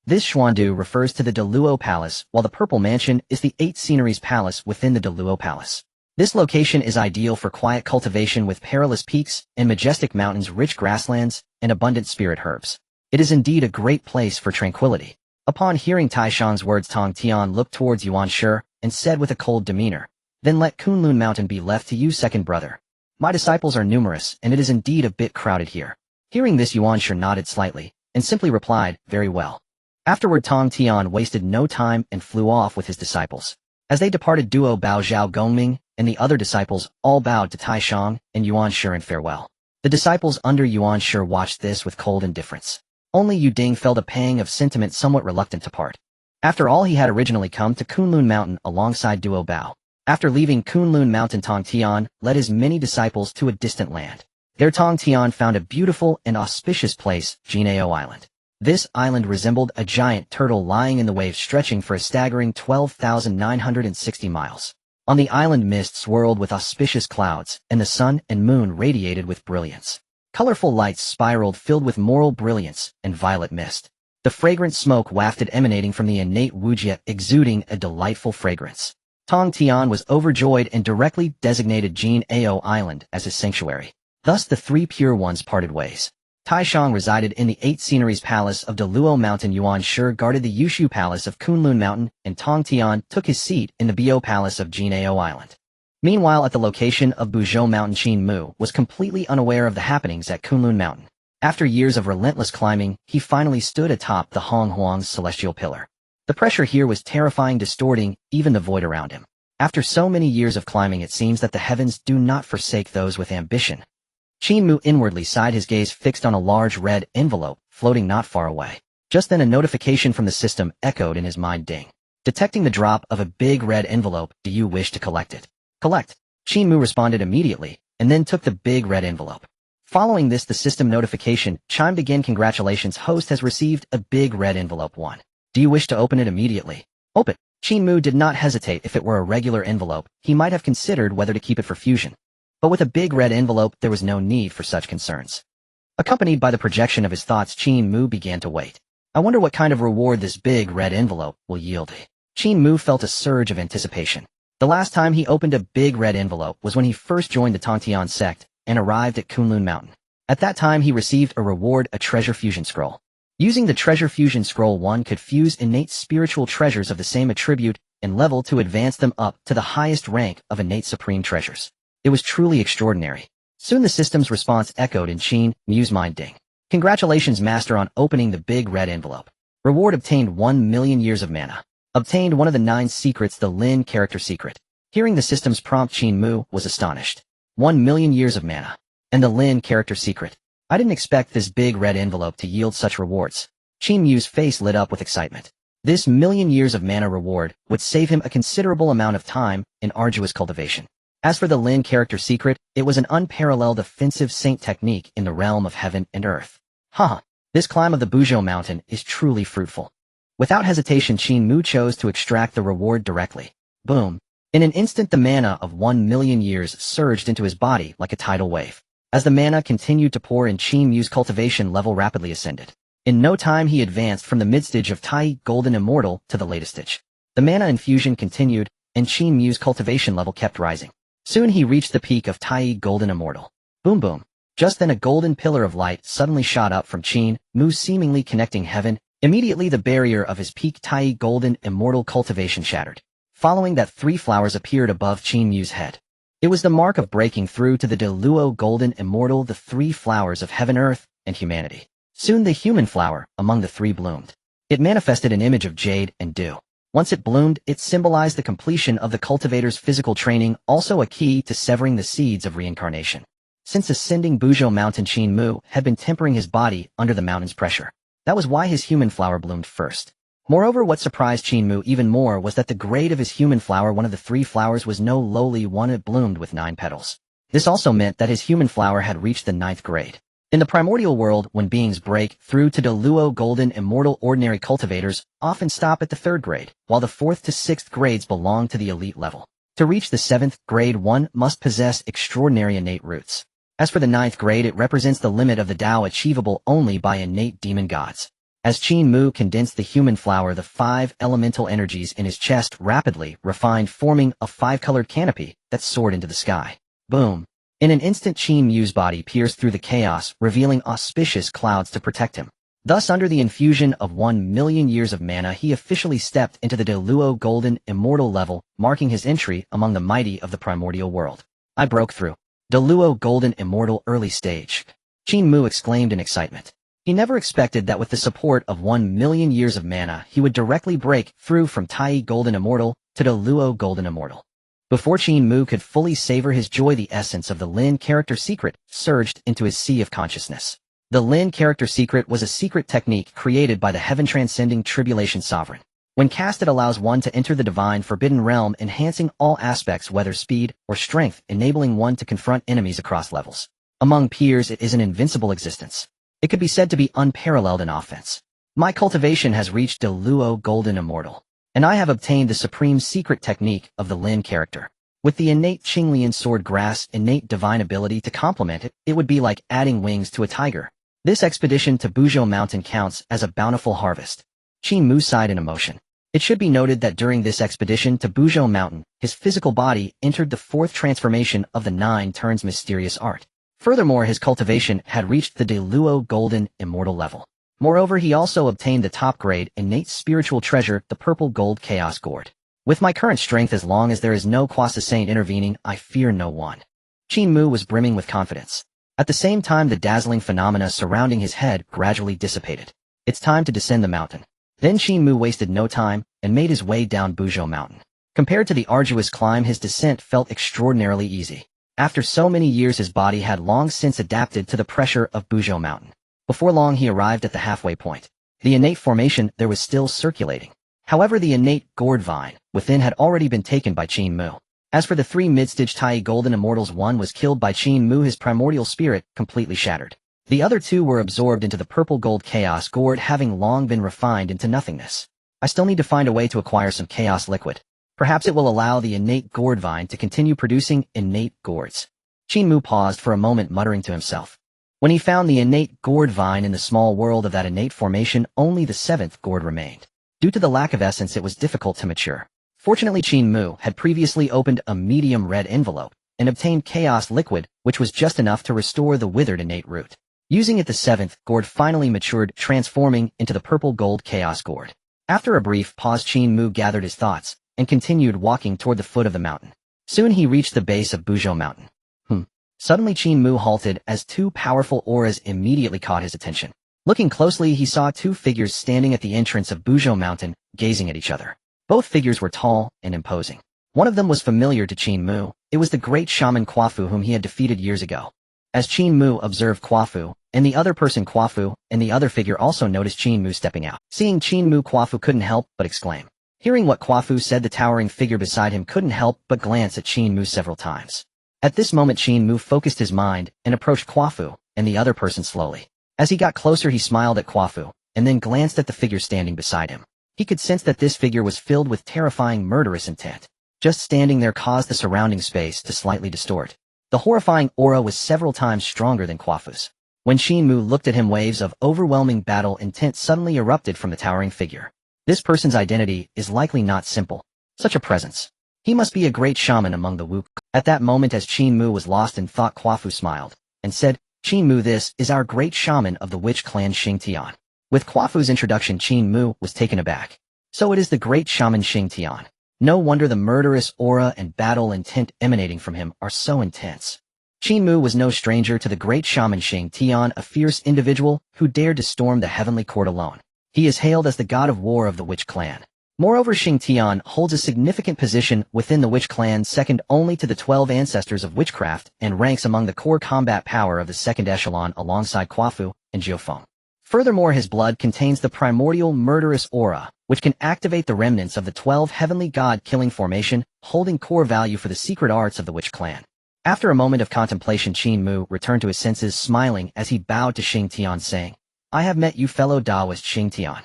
This Xuandu refers to the Deluo Palace, while the Purple Mansion is the 8 Sceneries Palace within the Deluo Palace. This location is ideal for quiet cultivation with perilous peaks and majestic mountains, rich grasslands, and abundant spirit herbs. It is indeed a great place for tranquility. Upon hearing Taishang's words, Tong Tian looked towards Yuan Shi and said with a cold demeanor, Then let Kunlun Mountain be left to you, second brother. My disciples are numerous, and it is indeed a bit crowded here. Hearing this, Yuan Shi nodded slightly, and simply replied, very well. Afterward, Tong Tian wasted no time and flew off with his disciples. As they departed, Duo Bao Zhao Gongming and the other disciples all bowed to Taishang and Yuan Shi in farewell. The disciples under Yuan Shi watched this with cold indifference. Only Yu Ding felt a pang of sentiment, somewhat reluctant to part. After all, he had originally come to Kunlun Mountain alongside Duo Bao. After leaving Kunlun Mountain, Tong Tian led his many disciples to a distant land. There Tong Tian found a beautiful and auspicious place, Jinao Island. This island resembled a giant turtle lying in the waves, stretching for a staggering 12,960 miles. On the island, mist swirled with auspicious clouds, and the sun and moon radiated with brilliance. Colorful lights spiraled, filled with moral brilliance and violet mist. The fragrant smoke wafted, emanating from the innate wujia, exuding a delightful fragrance. Tong Tian was overjoyed and directly designated Jinao Island as his sanctuary. Thus the three pure ones parted ways. Taishang resided in the 8 Sceneries Palace of Deluo Mountain, Yuan Shi guarded the Yushu Palace of Kunlun Mountain, and Tong Tian took his seat in the Bio Palace of Jinao Island. Meanwhile, at the location of Buzhou Mountain, Qin Mu was completely unaware of the happenings at Kunlun Mountain. After years of relentless climbing, he finally stood atop the Honghuang's celestial pillar. The pressure here was terrifying, distorting even the void around him. After so many years of climbing, it seems that the heavens do not forsake those with ambition. Qin Mu inwardly sighed, his gaze fixed on a large red envelope floating not far away. Just then a notification from the system echoed in his mind. Ding. Detecting the drop of a big red envelope, do you wish to collect it? Collect. Qin Mu responded immediately, and then took the big red envelope. Following this, the system notification chimed again. Congratulations, host has received a big red envelope 1. Do you wish to open it immediately? Open. Qin Mu did not hesitate. If it were a regular envelope, he might have considered whether to keep it for fusion. But with a big red envelope, there was no need for such concerns. Accompanied by the projection of his thoughts, Qin Mu began to wait. I wonder what kind of reward this big red envelope will yield. Qin Mu felt a surge of anticipation. The last time he opened a big red envelope was when he first joined the Tongtian sect and arrived at Kunlun Mountain. At that time, he received a reward, a treasure fusion scroll. Using the treasure fusion scroll, one could fuse innate spiritual treasures of the same attribute in level to advance them up to the highest rank of innate supreme treasures. It was truly extraordinary. Soon the system's response echoed in Qin Mu's mind. Ding. Congratulations, Master, on opening the big red envelope. Reward obtained 1,000,000 years of mana. Obtained one of the 9 secrets, the Lin character secret. Hearing the system's prompt, Qin Mu was astonished. 1,000,000 years of mana. And the Lin character secret. I didn't expect this big red envelope to yield such rewards. Qin Mu's face lit up with excitement. This 1,000,000 years of mana reward would save him a considerable amount of time in arduous cultivation. As for the Lin character secret, it was an unparalleled offensive saint technique in the realm of heaven and earth. Haha, this climb of the Buzhou mountain is truly fruitful. Without hesitation, Qin Mu chose to extract the reward directly. Boom. In an instant, the mana of 1,000,000 years surged into his body like a tidal wave. As the mana continued to pour in, Qin Mu's cultivation level rapidly ascended. In no time, he advanced from the mid-stage of Tai Golden Immortal to the latest stage. The mana infusion continued, and Qin Mu's cultivation level kept rising. Soon he reached the peak of Tai Golden Immortal. Boom boom. Just then a golden pillar of light suddenly shot up from Qin Mu, seemingly connecting heaven. Immediately the barrier of his peak Tai Golden Immortal cultivation shattered. Following that, 3 flowers appeared above Qin Mu's head. It was the mark of breaking through to the Deluo Golden Immortal, the 3 flowers of heaven, earth, and humanity. Soon the human flower among the 3 bloomed. It manifested an image of jade and dew. Once it bloomed, it symbolized the completion of the cultivator's physical training, also a key to severing the seeds of reincarnation. Since ascending Buzhou Mountain, Qin Mu had been tempering his body under the mountain's pressure. That was why his human flower bloomed first. Moreover, what surprised Qin Mu even more was that the grade of his human flower, one of the 3 flowers, was no lowly one. It bloomed with 9 petals. This also meant that his human flower had reached the 9th grade. In the primordial world, when beings break through to Deluo Golden Immortal, ordinary cultivators often stop at the 3rd grade, while the 4th to 6th grades belong to the elite level. To reach the 7th grade, one must possess extraordinary innate roots. As for the 9th grade, it represents the limit of the Tao, achievable only by innate demon gods. As Qin Mu condensed the human flower, the 5 elemental energies in his chest rapidly refined, forming a 5-colored canopy that soared into the sky. Boom. In an instant, Qin Mu's body pierced through the chaos, revealing auspicious clouds to protect him. Thus, under the infusion of 1,000,000 years of mana, he officially stepped into the Deluo Golden Immortal level, marking his entry among the mighty of the primordial world. I broke through. Deluo Golden Immortal early stage. Qin Mu exclaimed in excitement. He never expected that with the support of 1,000,000 years of mana, he would directly break through from Tai Golden Immortal to Deluo Golden Immortal. Before Qin Mu could fully savor his joy, the essence of the Lin character secret surged into his sea of consciousness. The Lin character secret was a secret technique created by the heaven-transcending Tribulation Sovereign. When cast, it allows one to enter the divine forbidden realm, enhancing all aspects, whether speed or strength, enabling one to confront enemies across levels. Among peers, it is an invincible existence. It could be said to be unparalleled in offense. My cultivation has reached Deluo Golden Immortal, and I have obtained the supreme secret technique of the Lin character. With the innate Qinglian sword grass innate divine ability to complement it, it would be like adding wings to a tiger. This expedition to Buzhou Mountain counts as a bountiful harvest. Qin Mu sighed in emotion. It should be noted that during this expedition to Buzhou Mountain, his physical body entered the 4th transformation of the 9 turns mysterious art. Furthermore, his cultivation had reached the Deluo Golden Immortal level. Moreover, he also obtained the top grade innate spiritual treasure, the Purple Gold Chaos Gourd. With my current strength, as long as there is no quasi saint intervening, I fear no one. Qin Mu was brimming with confidence. At the same time, the dazzling phenomena surrounding his head gradually dissipated. It's time to descend the mountain. Then Qin Mu wasted no time and made his way down Buzhou Mountain. Compared to the arduous climb, his descent felt extraordinarily easy. After so many years, his body had long since adapted to the pressure of Buzhou Mountain. Before long, he arrived at the halfway point. The innate formation there was still circulating. However, the innate gourd vine within had already been taken by Qin Mu. As for the 3 mid-stage Tai Golden Immortals, one was killed by Qin Mu, his primordial spirit completely shattered. The other 2 were absorbed into the Purple Gold Chaos Gourd, having long been refined into nothingness. I still need to find a way to acquire some chaos liquid. Perhaps it will allow the innate gourd vine to continue producing innate gourds. Qin Mu paused for a moment, muttering to himself. When he found the innate gourd vine in the small world of that innate formation, only the 7th gourd remained. Due to the lack of essence, it was difficult to mature. Fortunately, Qin Mu had previously opened a medium red envelope and obtained chaos liquid, which was just enough to restore the withered innate root. Using it, the 7th gourd finally matured, transforming into the Purple Gold Chaos Gourd. After a brief pause, Qin Mu gathered his thoughts and continued walking toward the foot of the mountain. Soon he reached the base of Buzhou Mountain. Suddenly Qin Mu halted as two powerful auras immediately caught his attention. Looking closely, he saw two figures standing at the entrance of Buzhou Mountain, gazing at each other. Both figures were tall and imposing. One of them was familiar to Qin Mu. It was the great shaman Quafu whom he had defeated years ago. As Qin Mu observed Quafu, and the other person Quafu, and the other figure also noticed Qin Mu stepping out. Seeing Qin Mu, Quafu couldn't help but exclaim. Hearing what Quafu said, the towering figure beside him couldn't help but glance at Qin Mu several times. At this moment Qin Mu focused his mind and approached Quafu and the other person slowly. As he got closer he smiled at Quafu, and then glanced at the figure standing beside him. He could sense that this figure was filled with terrifying murderous intent. Just standing there caused the surrounding space to slightly distort. The horrifying aura was several times stronger than Quafu's. When Qin Mu looked at him, waves of overwhelming battle intent suddenly erupted from the towering figure. This person's identity is likely not simple. Such a presence. He must be a great shaman among the Wu. At that moment, as Qin Mu was lost in thought, Quafu smiled and said, "Qin Mu, this is our great shaman of the witch clan Xingtian." With Quafu's introduction, Qin Mu was taken aback. So it is the great shaman Xingtian. No wonder the murderous aura and battle intent emanating from him are so intense. Qin Mu was no stranger to the great shaman Xingtian, a fierce individual who dared to storm the heavenly court alone. He is hailed as the god of war of the witch clan. Moreover, Xingtian holds a significant position within the witch clan, second only to the 12 ancestors of witchcraft, and ranks among the core combat power of the second echelon alongside Quafu and Jiufeng. Furthermore, his blood contains the primordial murderous aura, which can activate the remnants of the 12 heavenly god-killing formation, holding core value for the secret arts of the witch clan. After a moment of contemplation, Qin Mu returned to his senses, smiling as he bowed to Xingtian, saying, "I have met you, fellow Taoist Xingtian."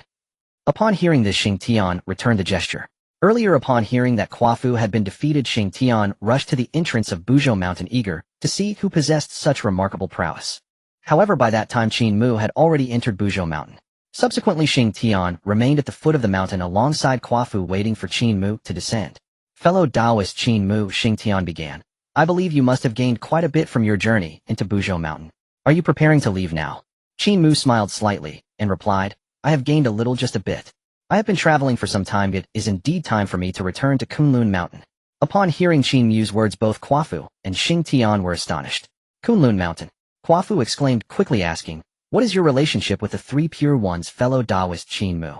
Upon hearing this, Xingtian returned the gesture. Earlier, upon hearing that Quafu had been defeated, Xingtian rushed to the entrance of Buzhou Mountain, eager to see who possessed such remarkable prowess. However, by that time Qin Mu had already entered Buzhou Mountain. Subsequently, Xingtian remained at the foot of the mountain alongside Quafu, waiting for Qin Mu to descend. "Fellow Taoist Qin Mu," Xingtian began, "I believe you must have gained quite a bit from your journey into Buzhou Mountain. Are you preparing to leave now?" Qin Mu smiled slightly and replied, "I have gained a little, just a bit. I have been traveling for some time. It is indeed time for me to return to Kunlun Mountain." Upon hearing Qin Mu's words, both Quafu and Xingtian were astonished. "Kunlun Mountain?" Quafu exclaimed, quickly asking, "What is your relationship with the three pure ones, fellow Taoist Qin Mu?"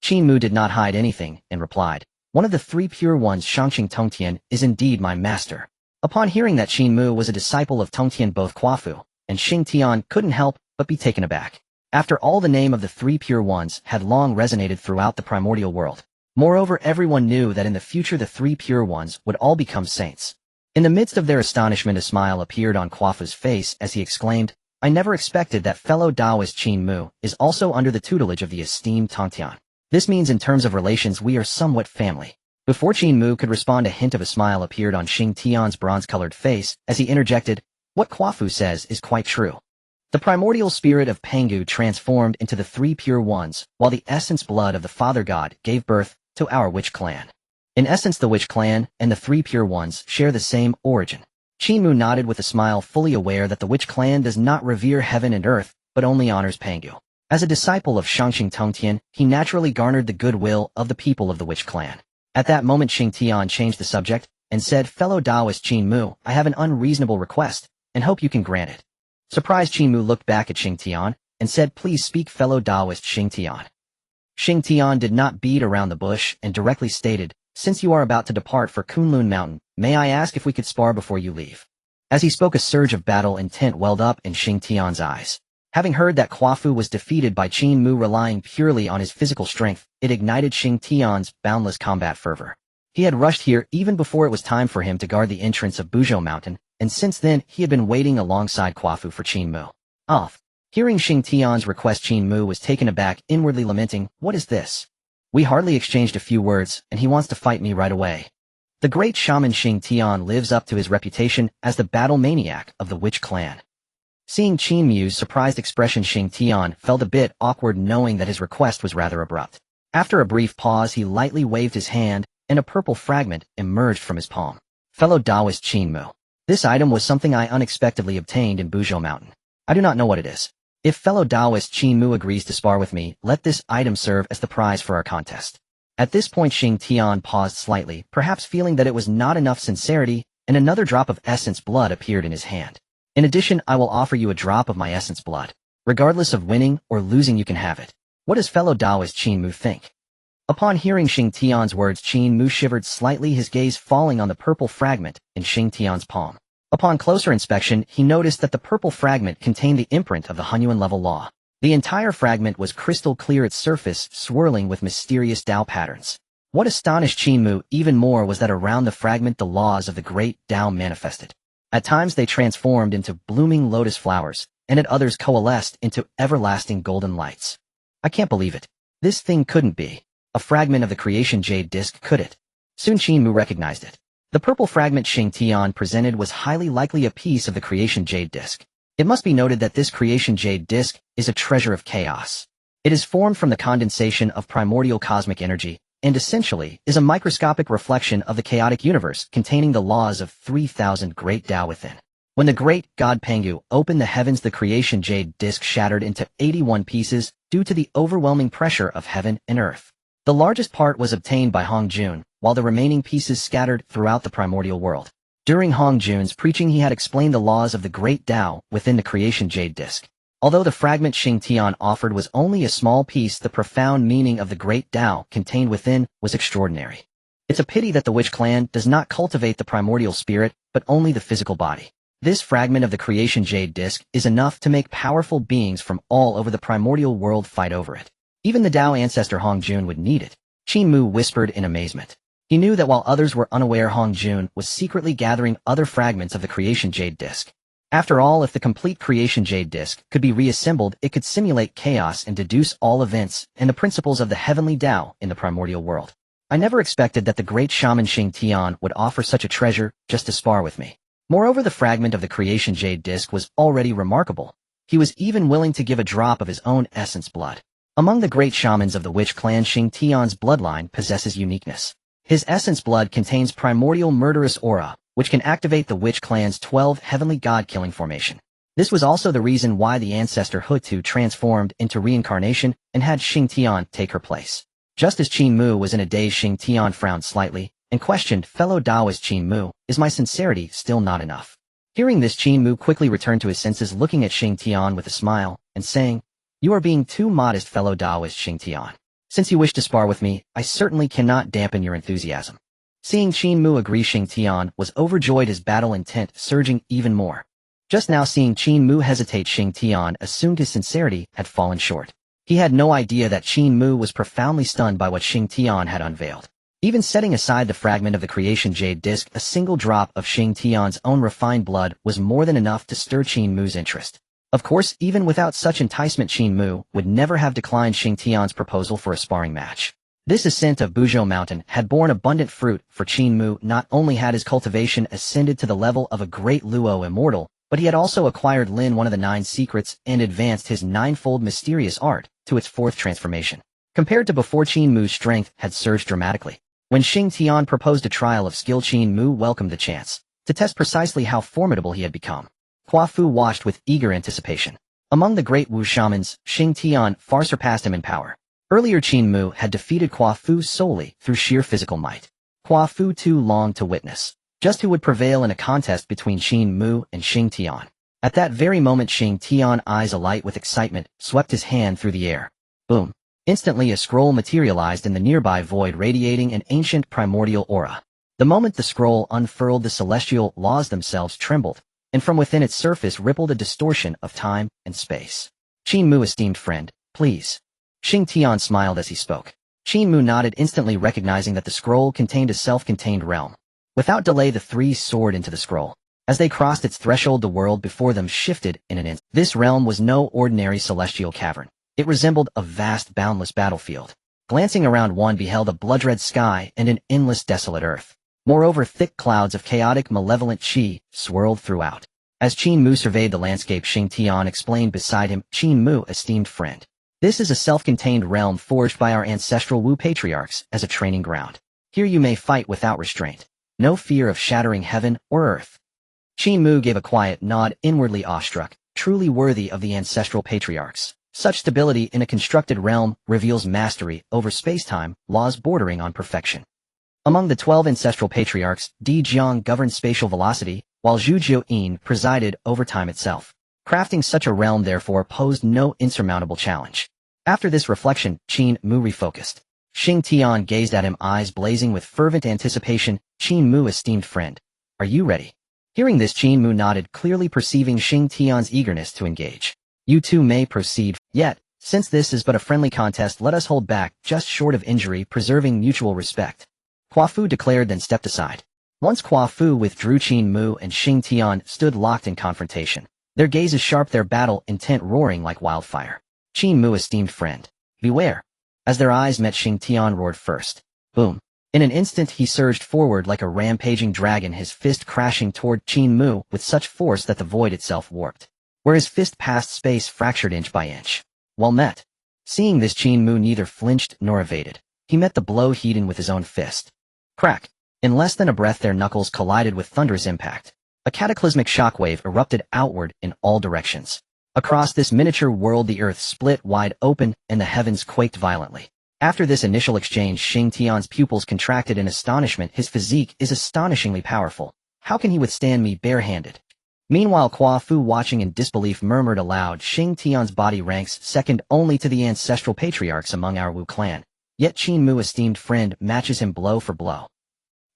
Qin Mu did not hide anything and replied, "One of the three pure ones, Shangqing Tongtian, is indeed my master." Upon hearing that Qin Mu was a disciple of Tongtian, both Quafu and Xingtian couldn't help but be taken aback. After all, the name of the three pure ones had long resonated throughout the primordial world. Moreover, everyone knew that in the future the three pure ones would all become saints. In the midst of their astonishment, a smile appeared on Quafu's face as he exclaimed, "I never expected that fellow Taoist Qin Mu is also under the tutelage of the esteemed Tongtian. This means in terms of relations we are somewhat family." Before Qin Mu could respond, a hint of a smile appeared on Xingtian's bronze-colored face as he interjected, "What Quafu says is quite true." The primordial spirit of Pangu transformed into the three pure ones, while the essence blood of the father god gave birth to our witch clan. In essence, the witch clan and the three pure ones share the same origin. Qin Mu nodded with a smile, fully aware that the witch clan does not revere heaven and earth, but only honors Pangu. As a disciple of Shangqing Tongtian, he naturally garnered the goodwill of the people of the witch clan. At that moment, Xingtian changed the subject and said, "Fellow Taoist Qin Mu, I have an unreasonable request, and hope you can grant it." Surprised, Qin Mu looked back at Xingtian and said, "Please speak, fellow Taoist Xingtian." Xingtian did not beat around the bush and directly stated, "Since you are about to depart for Kunlun Mountain, may I ask if we could spar before you leave?" As he spoke, a surge of battle intent welled up in Xingtian's eyes. Having heard that Quafu was defeated by Qin Mu relying purely on his physical strength, it ignited Xingtian's boundless combat fervor. He had rushed here even before it was time for him to guard the entrance of Buzhou Mountain, and since then he had been waiting alongside Quafu for Qin Mu. Hearing Xingtian's request, Qin Mu was taken aback, inwardly lamenting, "What is this? We hardly exchanged a few words, and he wants to fight me right away." The great shaman Xingtian lives up to his reputation as the battle maniac of the witch clan. Seeing Qin Mu's surprised expression, Xingtian felt a bit awkward, knowing that his request was rather abrupt. After a brief pause, he lightly waved his hand, and a purple fragment emerged from his palm. "Fellow Taoist Qin Mu, this item was something I unexpectedly obtained in Buzhou Mountain. I do not know what it is. If fellow Taoist Qin Mu agrees to spar with me, let this item serve as the prize for our contest." At this point Xing Tian paused slightly, perhaps feeling that it was not enough sincerity, and another drop of essence blood appeared in his hand. In addition, I will offer you a drop of my essence blood. Regardless of winning or losing, you can have it. What does fellow Taoist Qin Mu think? Upon hearing Xing Tian's words, Qin Mu shivered slightly, his gaze falling on the purple fragment in Xing Tian's palm. Upon closer inspection, he noticed that the purple fragment contained the imprint of the Honghuang level law. The entire fragment was crystal clear, its surface swirling with mysterious Tao patterns. What astonished Qin Mu even more was that around the fragment the laws of the great Tao manifested. At times they transformed into blooming lotus flowers, and at others coalesced into everlasting golden lights. I can't believe it. This thing couldn't be a fragment of the creation jade disc, could it? Soon Qin Mu recognized it. The purple fragment Xing Tian presented was highly likely a piece of the creation jade disc. It must be noted that this creation jade disc is a treasure of chaos. It is formed from the condensation of primordial cosmic energy, and essentially is a microscopic reflection of the chaotic universe containing the laws of 3,000 great Tao within. When the great god Pangu opened the heavens, the creation jade disc shattered into 81 pieces due to the overwhelming pressure of heaven and earth. The largest part was obtained by Hong Jun, while the remaining pieces scattered throughout the primordial world. During Hong Jun's preaching, he had explained the laws of the great Tao within the creation jade disc. Although the fragment Xing Tian offered was only a small piece, the profound meaning of the great Tao contained within was extraordinary. It's a pity that the witch clan does not cultivate the primordial spirit, but only the physical body. This fragment of the creation jade disc is enough to make powerful beings from all over the primordial world fight over it. Even the Tao ancestor Hong Jun would need it. Qin Mu whispered in amazement. He knew that while others were unaware, Hong Jun was secretly gathering other fragments of the creation jade disc. After all, if the complete creation jade disc could be reassembled, it could simulate chaos and deduce all events and the principles of the heavenly Tao in the primordial world. I never expected that the great shaman Xing Tian would offer such a treasure just to spar with me. Moreover, the fragment of the creation jade disc was already remarkable. He was even willing to give a drop of his own essence blood. Among the great shamans of the witch clan, Xing Tian's bloodline possesses uniqueness. His essence blood contains primordial murderous aura, which can activate the witch clan's 12 heavenly god-killing formation. This was also the reason why the ancestor Hutu transformed into reincarnation and had Xing Tian take her place. Just as Qin Mu was in a daze, Xing Tian frowned slightly and questioned, fellow Taoist Qin Mu, is my sincerity still not enough? Hearing this, Qin Mu quickly returned to his senses, looking at Xing Tian with a smile and saying, you are being too modest, fellow Taoist Xing Tian. Since you wish to spar with me, I certainly cannot dampen your enthusiasm. Seeing Qin Mu agree, Xing Tian was overjoyed, his battle intent surging even more. Just now seeing Qin Mu hesitate, Xing Tian assumed his sincerity had fallen short. He had no idea that Qin Mu was profoundly stunned by what Xing Tian had unveiled. Even setting aside the fragment of the creation jade disc, a single drop of Xing Tian's own refined blood was more than enough to stir Qin Mu's interest. Of course, even without such enticement, Qin Mu would never have declined Xing Tian's proposal for a sparring match. This ascent of Buzhou Mountain had borne abundant fruit for Qin Mu. Not only had his cultivation ascended to the level of a great Luo immortal, but he had also acquired Lin, one of the 9 secrets, and advanced his 9-fold mysterious art to its 4th transformation. Compared to before, Qin Mu's strength had surged dramatically. When Xing Tian proposed a trial of skill, Qin Mu welcomed the chance to test precisely how formidable he had become. Hua Fu watched with eager anticipation. Among the great Wu shamans, Xing Tian far surpassed him in power. Earlier, Qin Mu had defeated Hua Fu solely through sheer physical might. Hua Fu too longed to witness just who would prevail in a contest between Qin Mu and Xing Tian. At that very moment, Xing Tian, eyes alight with excitement, swept his hand through the air. Boom! Instantly, a scroll materialized in the nearby void, radiating an ancient primordial aura. The moment the scroll unfurled, the celestial laws themselves trembled, and from within its surface rippled a distortion of time and space. Qin Mu, esteemed friend, please. Xing Tian smiled as he spoke. Qin Mu nodded, instantly recognizing that the scroll contained a self-contained realm. Without delay, the 3 soared into the scroll. As they crossed its threshold, the world before them shifted in an instant. This realm was no ordinary celestial cavern. It resembled a vast, boundless battlefield. Glancing around, one beheld a blood-red sky and an endless, desolate earth. Moreover, thick clouds of chaotic, malevolent qi swirled throughout. As Qin Mu surveyed the landscape, Xing Tian explained beside him, Qin Mu, esteemed friend. This is a self-contained realm forged by our ancestral Wu patriarchs as a training ground. Here you may fight without restraint. No fear of shattering heaven or earth. Qin Mu gave a quiet nod, inwardly awestruck, truly worthy of the ancestral patriarchs. Such stability in a constructed realm reveals mastery over space-time, laws bordering on perfection. Among the 12 ancestral patriarchs, Di Jiang governed spatial velocity, while Zhu Jiuyin presided over time itself. Crafting such a realm therefore posed no insurmountable challenge. After this reflection, Qin Mu refocused. Xing Tian gazed at him, eyes blazing with fervent anticipation. Qin Mu, esteemed friend, are you ready? Hearing this, Qin Mu nodded, clearly perceiving Xing Tian's eagerness to engage. You two may proceed. Yet, since this is but a friendly contest, let us hold back, just short of injury, preserving mutual respect. Hua Fu declared, then stepped aside. Once Hua Fu withdrew, Qin Mu and Xing Tian stood locked in confrontation. Their gazes sharp, their battle intent roaring like wildfire. Qin Mu, esteemed friend, beware. As their eyes met, Xing Tian roared first. Boom. In an instant he surged forward like a rampaging dragon, his fist crashing toward Qin Mu with such force that the void itself warped. Where his fist passed, space fractured inch by inch. Well met. Seeing this, Qin Mu neither flinched nor evaded. He met the blow heaped in with his own fist. Crack. In less than a breath their knuckles collided with thunderous impact. A cataclysmic shockwave erupted outward in all directions. Across this miniature world the earth split wide open and the heavens quaked violently. After this initial exchange, Xing Tian's pupils contracted in astonishment. His physique is astonishingly powerful. How can he withstand me barehanded? Meanwhile, Hua Fu, watching in disbelief, murmured aloud, Xing Tian's body ranks second only to the ancestral patriarchs among our Wu clan. Yet Qin Mu, esteemed friend, matches him blow for blow.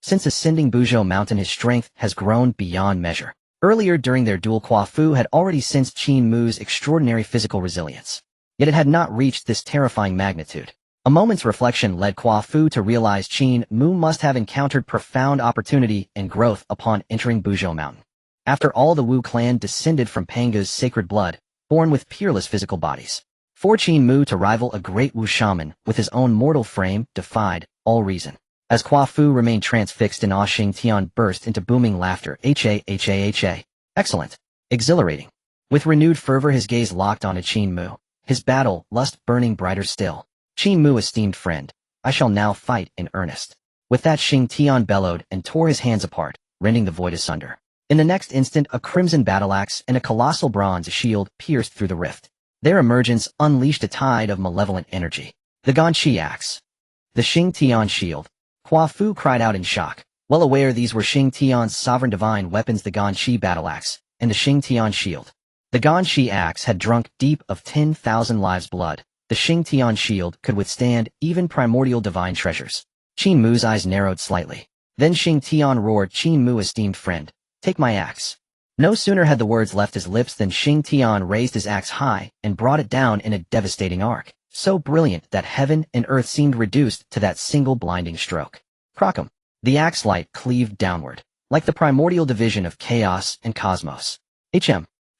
Since ascending Buzhou Mountain, his strength has grown beyond measure. Earlier during their duel, Hua Fu had already sensed Qin Mu's extraordinary physical resilience. Yet it had not reached this terrifying magnitude. A moment's reflection led Hua Fu to realize Qin Mu must have encountered profound opportunity and growth upon entering Buzhou Mountain. After all, the Wu clan descended from Panga's sacred blood, born with peerless physical bodies. For Qin Mu to rival a great Wu shaman with his own mortal frame defied all reason. As Hua Fu remained transfixed in awe, Xing Tian burst into booming laughter. Ha. Excellent. Exhilarating. With renewed fervor his gaze locked onto Qin Mu, his battle lust burning brighter still. Qin Mu, esteemed friend, I shall now fight in earnest. With that, Xing Tian bellowed and tore his hands apart, rending the void asunder. In the next instant, a crimson battle-axe and a colossal bronze shield pierced through the rift. Their emergence unleashed a tide of malevolent energy. The Ganqi axe. The Xing Tian shield. Hua Fu cried out in shock, well aware these were Xing Tian's sovereign divine weapons, the Ganqi battle-axe and the Xing Tian shield. The Ganqi axe had drunk deep of 10,000 lives' blood. The Xing Tian shield could withstand even primordial divine treasures. Qin Mu's eyes narrowed slightly. Then Xing Tian roared, Qin Mu, esteemed friend, take my axe. No sooner had the words left his lips than Xing Tian raised his axe high and brought it down in a devastating arc, so brilliant that heaven and earth seemed reduced to that single blinding stroke. Crockum. The axe light cleaved downward, like the primordial division of chaos and cosmos.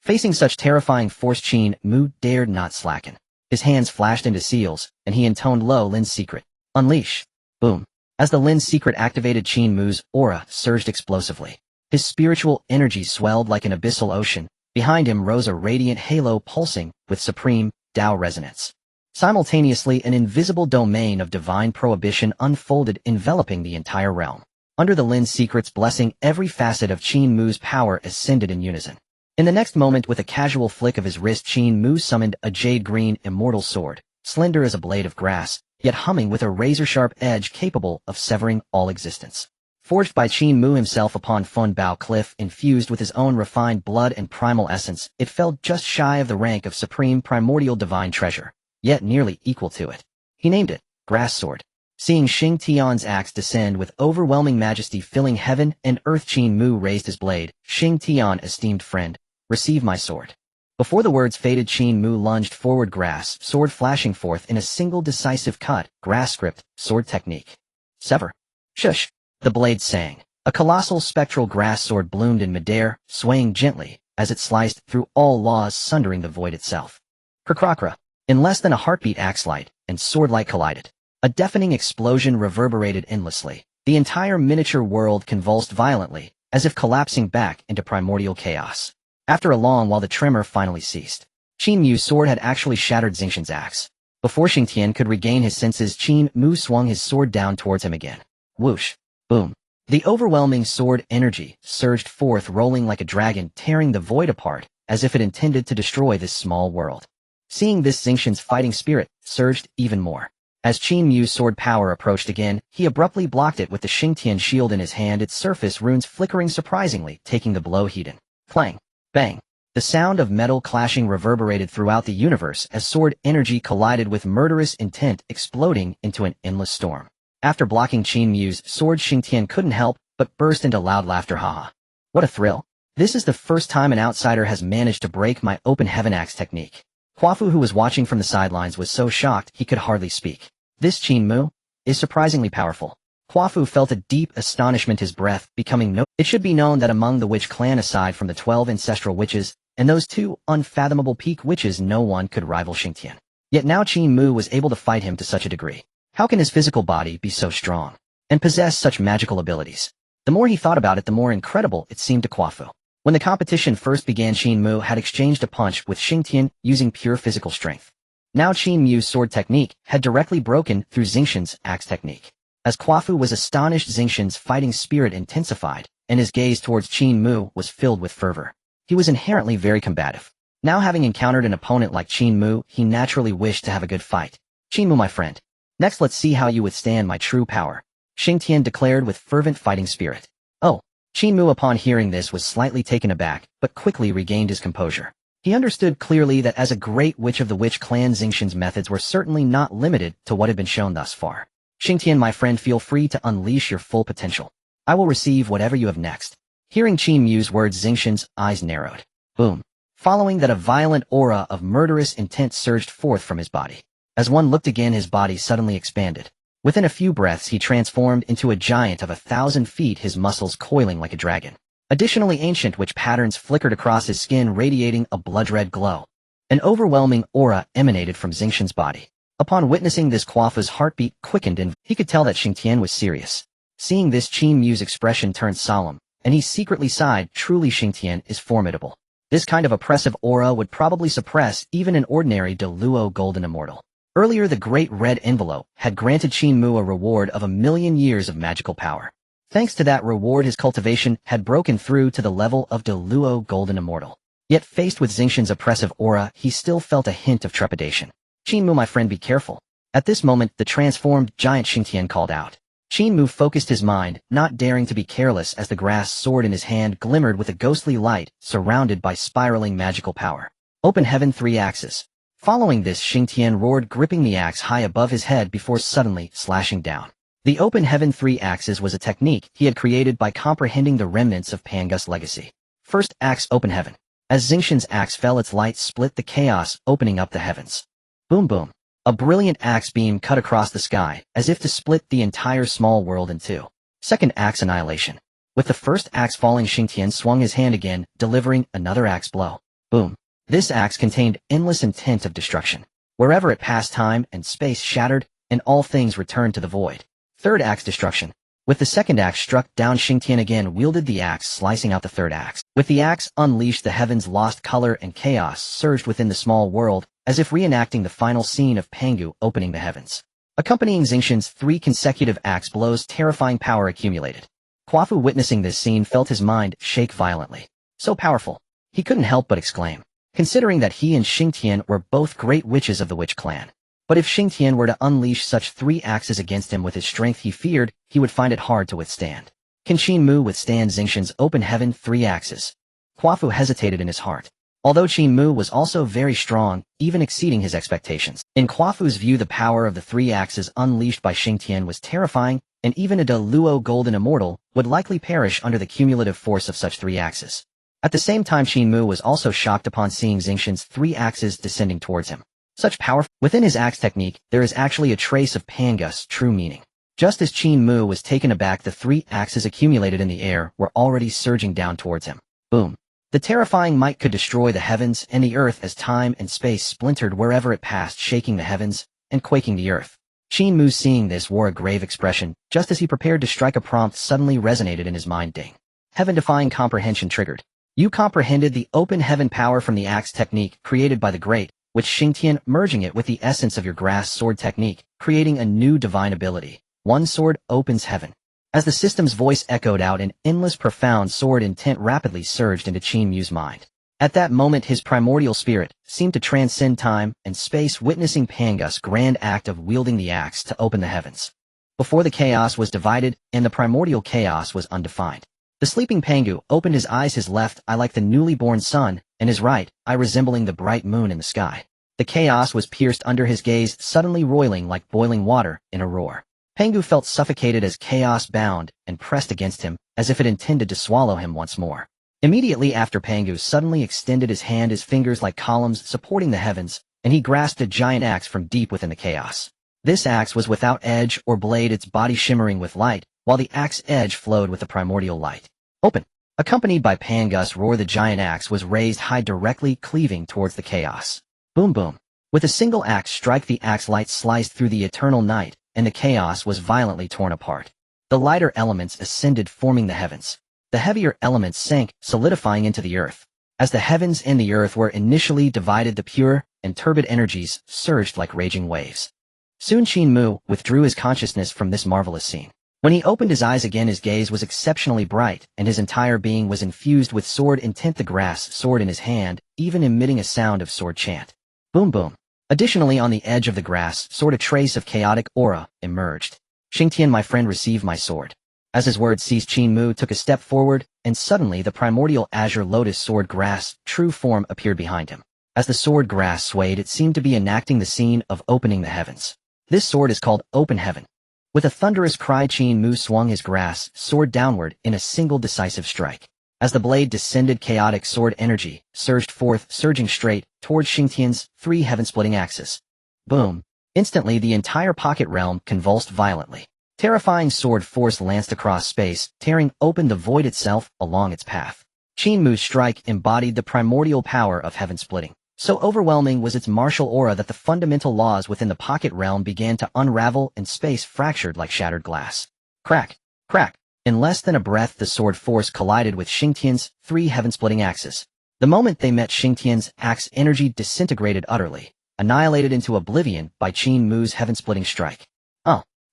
Facing such terrifying force, Qin Mu dared not slacken. His hands flashed into seals, and he intoned low Lin's secret. Unleash. Boom. As the Lin's secret activated, Qin Mu's aura surged explosively. His spiritual energy swelled like an abyssal ocean. Behind him rose a radiant halo pulsing with supreme Tao resonance. Simultaneously, an invisible domain of divine prohibition unfolded, enveloping the entire realm. Under the Lin's secret's blessing, every facet of Qin Mu's power ascended in unison. In the next moment, with a casual flick of his wrist, Qin Mu summoned a jade-green immortal sword, slender as a blade of grass, yet humming with a razor-sharp edge capable of severing all existence. Forged by Qin Mu himself upon Fun Bao Cliff, infused with his own refined blood and primal essence, it fell just shy of the rank of supreme primordial divine treasure, yet nearly equal to it. He named it Grass Sword. Seeing Xing Tian's axe descend with overwhelming majesty filling heaven and earth, Qin Mu raised his blade. Xing Tian, esteemed friend, receive my sword. Before the words faded, Qin Mu lunged forward, grass sword flashing forth in a single decisive cut. Grass script, sword technique. Sever. Shush. The blade sang. A colossal spectral grass sword bloomed in midair, swaying gently as it sliced through all laws, sundering the void itself. Krakrakra. In less than a heartbeat, axe light and sword light collided. A deafening explosion reverberated endlessly. The entire miniature world convulsed violently, as if collapsing back into primordial chaos. After a long while, the tremor finally ceased. Qin Mu's sword had actually shattered Xingshen's axe. Before Xing Tian could regain his senses, Qin Mu swung his sword down towards him again. Whoosh. Boom. The overwhelming sword energy surged forth, rolling like a dragon, tearing the void apart, as if it intended to destroy this small world. Seeing this, Xingqian's fighting spirit surged even more. As Qin Mu's sword power approached again, he abruptly blocked it with the Xingtian shield in his hand, its surface runes flickering surprisingly, taking the blow heeded. Clang! Bang! The sound of metal clashing reverberated throughout the universe as sword energy collided with murderous intent, exploding into an endless storm. After blocking Qin Mu's sword, Xingtian couldn't help but burst into loud laughter. Haha. What a thrill. This is the first time an outsider has managed to break my open heaven axe technique. Quafu, who was watching from the sidelines, was so shocked he could hardly speak. This Qin Mu is surprisingly powerful. Quafu felt a deep astonishment, his breath becoming no. It should be known that among the witch clan, aside from the 12 ancestral witches and those 2 unfathomable peak witches, no one could rival Xingtian. Yet now Qin Mu was able to fight him to such a degree. How can his physical body be so strong and possess such magical abilities? The more he thought about it, the more incredible it seemed to Quafu. When the competition first began, Qin Mu had exchanged a punch with Xingtian using pure physical strength. Now Qin Mu's sword technique had directly broken through Xingqian's axe technique. As Quafu was astonished, Xingqian's fighting spirit intensified, and his gaze towards Qin Mu was filled with fervor. He was inherently very combative. Now, having encountered an opponent like Qin Mu, he naturally wished to have a good fight. Qin Mu, my friend. Next, let's see how you withstand my true power, Xingtian declared with fervent fighting spirit. Oh! Qin Mu, upon hearing this, was slightly taken aback, but quickly regained his composure. He understood clearly that as a great witch of the witch clan, Xingqian's methods were certainly not limited to what had been shown thus far. Xingtian, my friend, feel free to unleash your full potential. I will receive whatever you have next. Hearing Qin Mu's words, Xingqian's eyes narrowed. Boom. Following that, a violent aura of murderous intent surged forth from his body. As one looked again, his body suddenly expanded. Within a few breaths, he transformed into a giant of 1,000 feet, his muscles coiling like a dragon. Additionally, ancient witch patterns flickered across his skin, radiating a blood-red glow. An overwhelming aura emanated from Xingqian's body. Upon witnessing this, Quafu's heartbeat quickened, and he could tell that Xingtian was serious. Seeing this, Qin Mu's expression turned solemn, and he secretly sighed. Truly, Xingtian is formidable. This kind of oppressive aura would probably suppress even an ordinary Deluo golden immortal. Earlier, the Great Red Envelope had granted Qin Mu a reward of 1,000,000 years of magical power. Thanks to that reward, his cultivation had broken through to the level of Deluo Golden Immortal. Yet faced with Xingqian's oppressive aura, he still felt a hint of trepidation. Qin Mu, my friend, be careful. At this moment, the transformed giant Xingtian called out. Qin Mu focused his mind, not daring to be careless, as the grass sword in his hand glimmered with a ghostly light, surrounded by spiraling magical power. Open Heaven 3 Axes. Following this, Xingtian roared, gripping the axe high above his head before suddenly slashing down. The Open Heaven 3 Axes was a technique he had created by comprehending the remnants of Pangus' legacy. First axe, Open Heaven. As Xingqian's axe fell, its light split the chaos, opening up the heavens. Boom boom. A brilliant axe beam cut across the sky, as if to split the entire small world in two. Second axe, Annihilation. With the first axe falling, Xingtian swung his hand again, delivering another axe blow. Boom. This axe contained endless intent of destruction. Wherever it passed, time and space shattered, and all things returned to the void. Third axe, Destruction. With the second axe struck down, Xingtian again wielded the axe, slicing out the third axe. With the axe unleashed, the heavens lost color and chaos surged within the small world, as if reenacting the final scene of Pangu opening the heavens. Accompanying Xingqian's 3 consecutive axe blows, terrifying power accumulated. Quafu, witnessing this scene, felt his mind shake violently. So powerful. He couldn't help but exclaim, considering that he and Xingtian were both great witches of the witch clan. But if Xingtian were to unleash such 3 axes against him with his strength, he feared he would find it hard to withstand. Can Qin Mu withstand Xingqian's Open Heaven 3 axes? Quafu hesitated in his heart. Although Qin Mu was also very strong, even exceeding his expectations. In Quafu's view, the power of the 3 axes unleashed by Xingtian was terrifying, and even a Deluo Golden Immortal would likely perish under the cumulative force of such 3 axes. At the same time, Qin Mu was also shocked upon seeing Xingqian's 3 axes descending towards him. Such power. Within his axe technique, there is actually a trace of Pangus' true meaning. Just as Qin Mu was taken aback, the 3 axes accumulated in the air were already surging down towards him. Boom. The terrifying might could destroy the heavens and the earth as time and space splintered wherever it passed, shaking the heavens and quaking the earth. Qin Mu, seeing this, wore a grave expression. Just as he prepared to strike, a prompt suddenly resonated in his mind. Ding. Heaven-defying comprehension triggered. You comprehended the Open Heaven power from the axe technique created by the Great, which Xingtian, merging it with the essence of your grass sword technique, creating a new divine ability. One sword opens heaven. As the system's voice echoed out, an endless profound sword intent rapidly surged into Qin Mu's mind. At that moment his primordial spirit seemed to transcend time and space, witnessing Pangus' grand act of wielding the axe to open the heavens. Before the chaos was divided and the primordial chaos was undefined. The sleeping Pangu opened his eyes, his left eye like the newly born sun, and his right eye resembling the bright moon in the sky. The chaos was pierced under his gaze, suddenly roiling like boiling water in a roar. Pangu felt suffocated as chaos bound and pressed against him, as if it intended to swallow him once more. Immediately after, Pangu suddenly extended his hand, his fingers like columns supporting the heavens, and he grasped a giant axe from deep within the chaos. This axe was without edge or blade, its body shimmering with light, while the axe edge flowed with the primordial light. Open! Accompanied by Pangus' roar, the giant axe was raised high, directly cleaving towards the chaos. Boom boom. With a single axe strike, the axe light sliced through the eternal night, and the chaos was violently torn apart. The lighter elements ascended, forming the heavens. The heavier elements sank, solidifying into the earth. As the heavens and the earth were initially divided, the pure and turbid energies surged like raging waves. Soon Qin Mu withdrew his consciousness from this marvelous scene. When he opened his eyes again, his gaze was exceptionally bright, and his entire being was infused with sword intent, the grass sword in his hand, even emitting a sound of sword chant. Boom boom. Additionally, on the edge of the grass sword, a trace of chaotic aura emerged. Xingtian, my friend, receive my sword. As his words ceased, Qin Mu took a step forward, and suddenly the primordial azure lotus sword grass true form appeared behind him. As the sword grass swayed, it seemed to be enacting the scene of opening the heavens. This sword is called Open Heaven. With a thunderous cry, Qin Mu swung his grass sword downward in a single decisive strike. As the blade descended, chaotic sword energy surged forth, surging straight towards Xingtian's 3 heaven-splitting axes. Boom! Instantly, the entire pocket realm convulsed violently. Terrifying sword force lanced across space, tearing open the void itself along its path. Qin Mu's strike embodied the primordial power of heaven splitting. So overwhelming was its martial aura that the fundamental laws within the pocket realm began to unravel and space fractured like shattered glass. Crack! Crack! In less than a breath, the sword force collided with Xingtian's 3 heaven-splitting axes. The moment they met, Xingtian's axe energy disintegrated utterly, annihilated into oblivion by Qin Mu's heaven-splitting strike.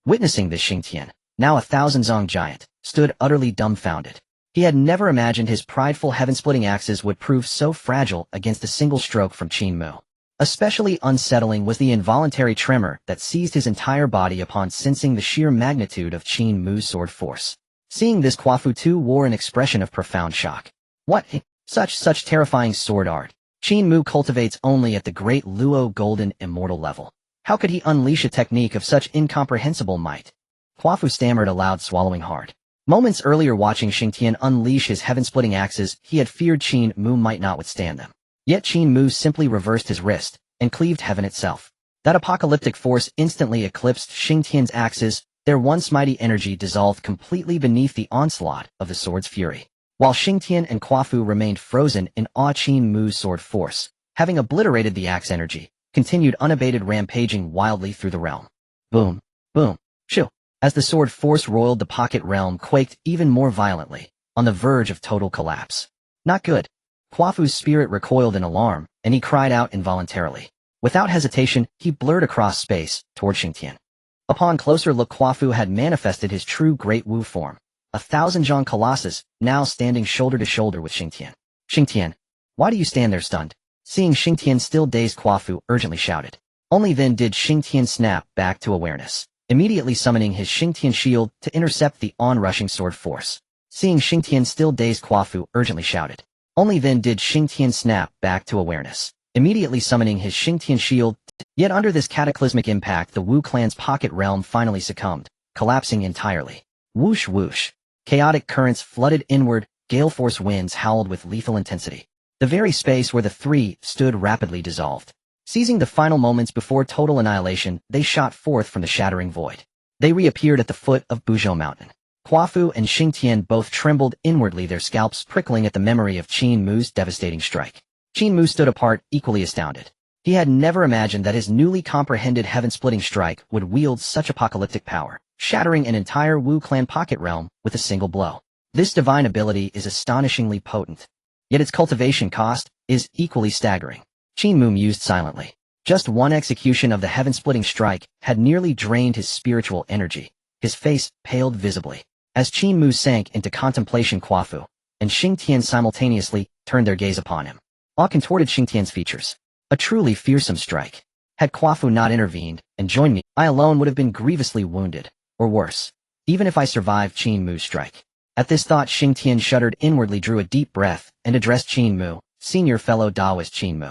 Witnessing this, Xingtian, now a 1,000-zong giant, stood utterly dumbfounded. He had never imagined his prideful heaven-splitting axes would prove so fragile against a single stroke from Qin Mu. Especially unsettling was the involuntary tremor that seized his entire body upon sensing the sheer magnitude of Qin Mu's sword force. Seeing this, Quafu too wore an expression of profound shock. What? Such terrifying sword art. Qin Mu cultivates only at the great Luo golden immortal level. How could he unleash a technique of such incomprehensible might? Quafu stammered aloud, swallowing hard. Moments earlier, watching Xingtian unleash his heaven-splitting axes, he had feared Qin Mu might not withstand them. Yet Qin Mu simply reversed his wrist and cleaved heaven itself. That apocalyptic force instantly eclipsed Xingtian's axes, their once mighty energy dissolved completely beneath the onslaught of the sword's fury. While Xingtian and Quafu remained frozen in awe, Qin Mu's sword force, having obliterated the axe energy, continued unabated, rampaging wildly through the realm. Boom, boom, shoo. As the sword force roiled, the pocket realm quaked even more violently, on the verge of total collapse. Not good. Quafu's spirit recoiled in alarm, and he cried out involuntarily. Without hesitation, he blurred across space toward Xingtian. Upon closer look, Quafu had manifested his true Great Wu form, a 1,000-zhong colossus, now standing shoulder to shoulder with Xingtian. Xingtian, why do you stand there stunned? Seeing Xingtian still dazed, Quafu urgently shouted. Only then did Xingtian snap back to awareness, immediately summoning his Xingtian shield to intercept the onrushing sword force. Seeing Xingtian still dazed, Quafu urgently shouted. Only then did Xingtian snap back to awareness, immediately summoning his Xingtian shield. Yet under this cataclysmic impact, the Wu clan's pocket realm finally succumbed, collapsing entirely. Whoosh whoosh. Chaotic currents flooded inward, gale force winds howled with lethal intensity. The very space where the 3 stood rapidly dissolved. Seizing the final moments before total annihilation, they shot forth from the shattering void. They reappeared at the foot of Buzhou Mountain. Quafu and Xingtian both trembled inwardly, their scalps prickling at the memory of Qin Mu's devastating strike. Qin Mu stood apart, equally astounded. He had never imagined that his newly comprehended heaven-splitting strike would wield such apocalyptic power, shattering an entire Wu clan pocket realm with a single blow. This divine ability is astonishingly potent. Yet its cultivation cost is equally staggering. Qin Mu mused silently. Just one execution of the heaven-splitting strike had nearly drained his spiritual energy. His face paled visibly. As Qin Mu sank into contemplation, Quafu and Xingtian simultaneously turned their gaze upon him. Awe contorted Xingtian's features. A truly fearsome strike. Had Quafu not intervened and joined me, I alone would have been grievously wounded, or worse, even if I survived Qin Mu's strike. At this thought, Xingtian shuddered inwardly, drew a deep breath, and addressed Qin Mu, senior fellow Taoist Qin Mu.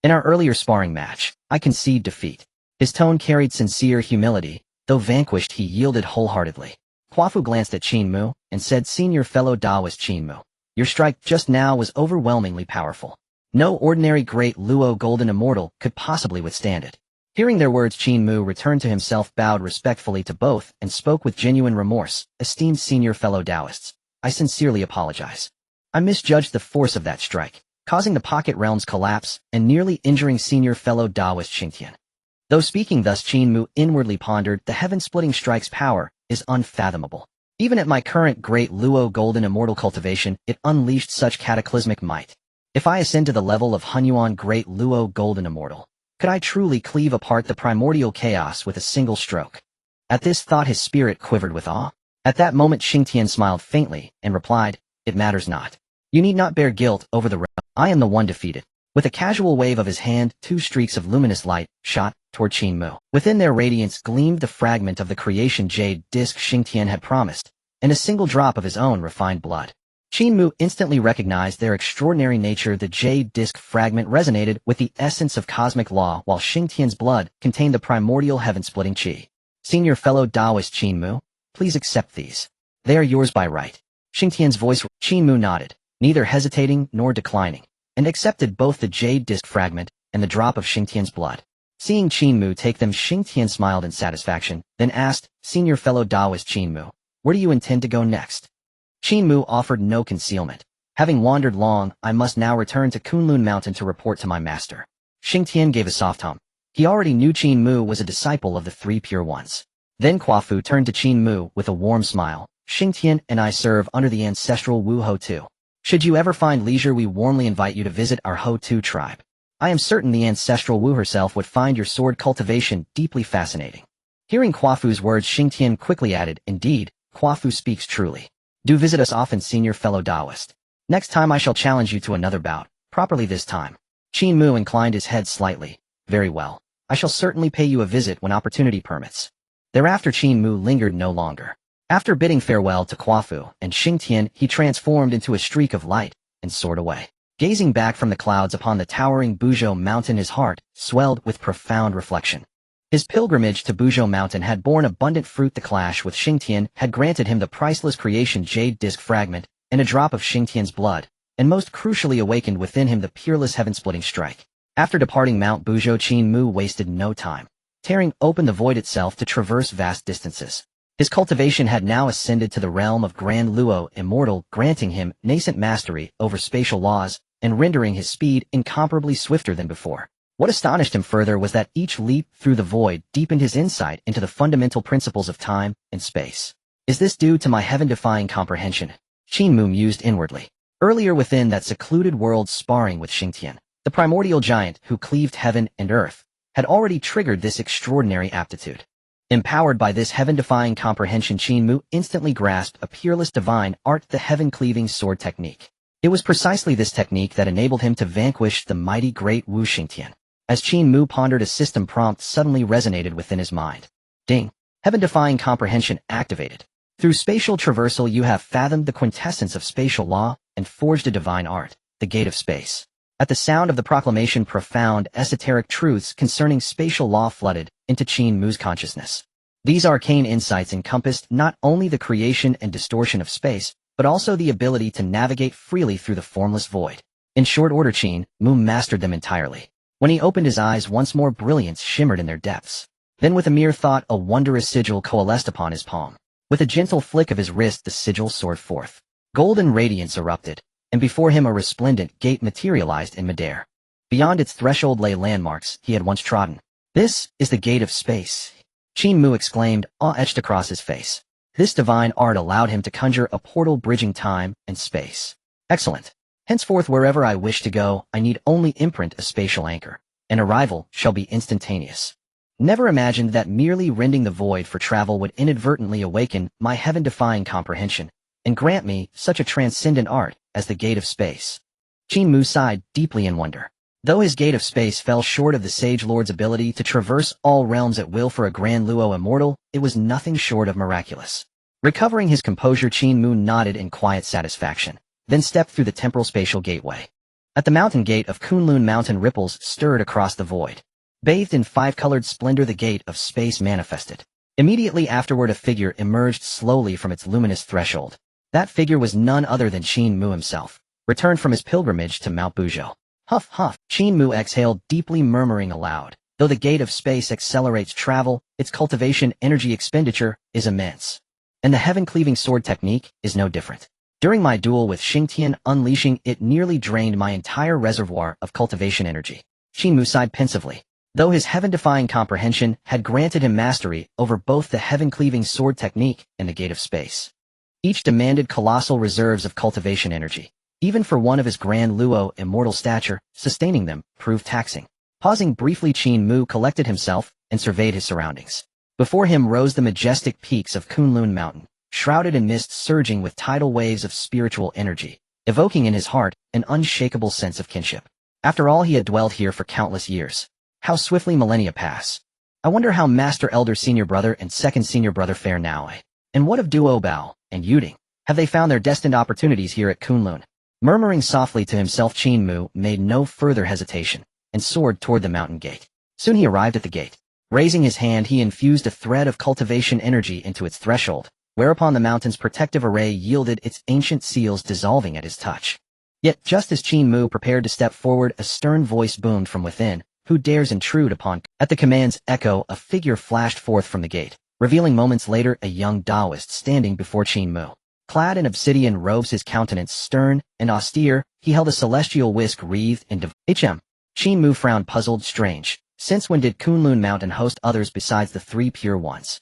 In our earlier sparring match, I conceded defeat. His tone carried sincere humility. Though vanquished, he yielded wholeheartedly. Quafu glanced at Qin Mu and said, senior fellow Taoist Qin Mu, your strike just now was overwhelmingly powerful. No ordinary great Luo golden immortal could possibly withstand it. Hearing their words, Qin Mu returned to himself, bowed respectfully to both, and spoke with genuine remorse. Esteemed senior fellow Taoists, I sincerely apologize. I misjudged the force of that strike, causing the pocket realm's collapse and nearly injuring senior fellow Taoist Xingtian. Though speaking thus, Qin Mu inwardly pondered, the heaven-splitting strike's power is unfathomable. Even at my current great Luo golden immortal cultivation, it unleashed such cataclysmic might. If I ascend to the level of Honghuang great Luo golden immortal, could I truly cleave apart the primordial chaos with a single stroke? At this thought, his spirit quivered with awe. At that moment, Xingtian smiled faintly and replied, it matters not. You need not bear guilt over the realm. I am the one defeated. With a casual wave of his hand, 2 streaks of luminous light shot toward Qin Mu. Within their radiance gleamed the fragment of the creation jade disc Xingtian had promised, and a single drop of his own refined blood. Qin Mu instantly recognized their extraordinary nature. The jade disc fragment resonated with the essence of cosmic law, while Xingtian's blood contained the primordial heaven-splitting qi. Senior fellow Taoist Qin Mu, please accept these. They are yours by right. Xingtian's voice. Qin Mu nodded, neither hesitating nor declining, and accepted both the jade disc fragment and the drop of Xingtian's blood. Seeing Qin Mu take them, Xingtian smiled in satisfaction, then asked, senior fellow Taoist Qin Mu, where do you intend to go next? Qin Mu offered no concealment. Having wandered long, I must now return to Kunlun Mountain to report to my master. Xingtian gave a soft hum. He already knew Qin Mu was a disciple of the 3 Pure Ones. Then Quafu turned to Qin Mu with a warm smile. Xingtian and I serve under the ancestral Wu Ho Tu. Should you ever find leisure, we warmly invite you to visit our Ho Tu tribe. I am certain the ancestral Wu herself would find your sword cultivation deeply fascinating. Hearing Quafu's words, Xingtian quickly added, indeed, Quafu speaks truly. Do visit us often, senior fellow Taoist. Next time I shall challenge you to another bout, properly this time. Qin Mu inclined his head slightly. Very well. I shall certainly pay you a visit when opportunity permits. Thereafter Qin Mu lingered no longer. After bidding farewell to Quafu and Xingtian, he transformed into a streak of light and soared away. Gazing back from the clouds upon the towering Buzhou Mountain, his heart swelled with profound reflection. His pilgrimage to Buzhou Mountain had borne abundant fruit. The clash with Xingtian had granted him the priceless creation jade disc fragment and a drop of Xingtian's blood, and most crucially awakened within him the peerless heaven-splitting strike. After departing Mount Buzhou, Qin Mu wasted no time, tearing open the void itself to traverse vast distances. His cultivation had now ascended to the realm of Grand Luo Immortal, granting him nascent mastery over spatial laws and rendering his speed incomparably swifter than before. What astonished him further was that each leap through the void deepened his insight into the fundamental principles of time and space. Is this due to my heaven-defying comprehension? Qin Mu mused inwardly. Earlier within that secluded world, sparring with Xingtian, the primordial giant who cleaved heaven and earth, had already triggered this extraordinary aptitude. Empowered by this heaven-defying comprehension, Qin Mu instantly grasped a peerless divine art, the heaven-cleaving sword technique. It was precisely this technique that enabled him to vanquish the mighty great Wu Xingtian. As Qin Mu pondered, a system prompt suddenly resonated within his mind. Ding! Heaven-defying comprehension activated. Through spatial traversal, you have fathomed the quintessence of spatial law and forged a divine art, the gate of space. At the sound of the proclamation, profound, esoteric truths concerning spatial law flooded into Qin Mu's consciousness. These arcane insights encompassed not only the creation and distortion of space, but also the ability to navigate freely through the formless void. In short order, Qin Mu mastered them entirely. When he opened his eyes once more, brilliance shimmered in their depths. Then with a mere thought, a wondrous sigil coalesced upon his palm. With a gentle flick of his wrist, the sigil soared forth. Golden radiance erupted, and before him a resplendent gate materialized in midair. Beyond its threshold lay landmarks he had once trodden. This is the gate of space, Qin Mu exclaimed, awe etched across his face. This divine art allowed him to conjure a portal bridging time and space. Excellent. Henceforth, wherever I wish to go, I need only imprint a spatial anchor, and arrival shall be instantaneous. Never imagined that merely rending the void for travel would inadvertently awaken my heaven-defying comprehension, and grant me such a transcendent art as the gate of space. Qin Mu sighed deeply in wonder. Though his gate of space fell short of the Sage Lord's ability to traverse all realms at will for a Grand Luo immortal, it was nothing short of miraculous. Recovering his composure, Qin Mu nodded in quiet satisfaction, then stepped through the temporal spatial gateway. At the mountain gate of Kunlun Mountain, ripples stirred across the void. Bathed in five-colored splendor, the gate of space manifested. Immediately afterward, a figure emerged slowly from its luminous threshold. That figure was none other than Qin Mu himself, returned from his pilgrimage to Mount Buzhou. Huff, huff. Qin Mu exhaled deeply, murmuring aloud. Though the gate of space accelerates travel, its cultivation energy expenditure is immense. And the heaven-cleaving sword technique is no different. During my duel with Xingtian, unleashing it nearly drained my entire reservoir of cultivation energy. Qin Mu sighed pensively. Though his heaven-defying comprehension had granted him mastery over both the heaven-cleaving sword technique and the gate of space, each demanded colossal reserves of cultivation energy. Even for one of his Grand Luo immortal stature, sustaining them proved taxing. Pausing briefly, Qin Mu collected himself and surveyed his surroundings. Before him rose the majestic peaks of Kunlun Mountain, shrouded in mist surging with tidal waves of spiritual energy, evoking in his heart an unshakable sense of kinship. After all, he had dwelled here for countless years. How swiftly millennia pass. I wonder how Master Elder Senior Brother and Second Senior Brother fare now. And what of Duo Bao and Yuding? Have they found their destined opportunities here at Kunlun? Murmuring softly to himself, Qin Mu made no further hesitation, and soared toward the mountain gate. Soon he arrived at the gate. Raising his hand, he infused a thread of cultivation energy into its threshold, whereupon the mountain's protective array yielded its ancient seals, dissolving at his touch. Yet just as Qin Mu prepared to step forward, a stern voice boomed from within. Who dares intrude upon? At the command's echo, a figure flashed forth from the gate, revealing moments later a young Taoist standing before Qin Mu. Clad in obsidian robes, his countenance stern and austere, he held a celestial whisk wreathed in Qin Mu frowned, puzzled. Strange. Since when did Kunlun Mountain host others besides the three pure ones?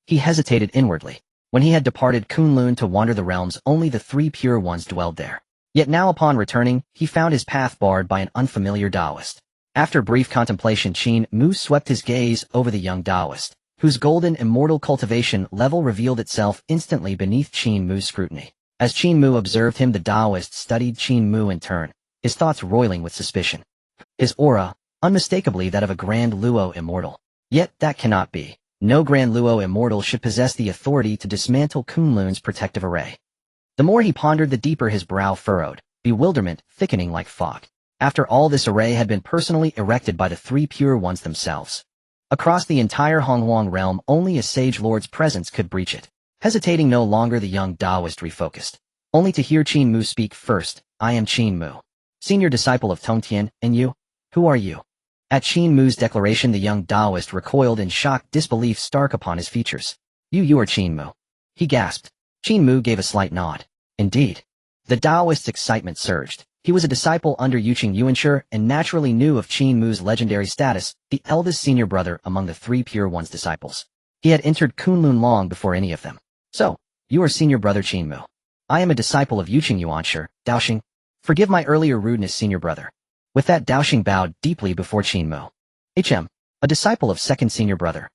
He hesitated inwardly. When he had departed Kunlun to wander the realms, only the three pure ones dwelled there. Yet now, upon returning, he found his path barred by an unfamiliar Taoist. After brief contemplation, Qin Mu swept his gaze over the young Taoist, whose golden immortal cultivation level revealed itself instantly beneath Qin Mu's scrutiny. As Qin Mu observed him, the Taoist studied Qin Mu in turn, his thoughts roiling with suspicion. His aura, unmistakably that of a Grand Luo immortal. Yet that cannot be. No Grand Luo immortal should possess the authority to dismantle Kunlun's protective array. The more he pondered, the deeper his brow furrowed, bewilderment thickening like fog. After all, this array had been personally erected by the three pure ones themselves. Across the entire Honghuang realm, only a Sage Lord's presence could breach it. Hesitating no longer, the young Taoist refocused, only to hear Qin Mu speak first. I am Qin Mu, senior disciple of Tongtian, and you? Who are you? At Qin Mu's declaration, the young Taoist recoiled in shock, disbelief stark upon his features. You are Qin Mu, he gasped. Qin Mu gave a slight nod. Indeed. The Taoist's excitement surged. He was a disciple under Yuqing Yuanshi and naturally knew of Qin Mu's legendary status, the eldest senior brother among the three pure ones disciples. He had entered Kunlun long before any of them. So, you are senior brother Qin Mu. I am a disciple of Yuqing Yuanshi, Daoxing. Forgive my earlier rudeness, senior brother. With that, Daoxing bowed deeply before Qin Mu. A disciple of second senior brother.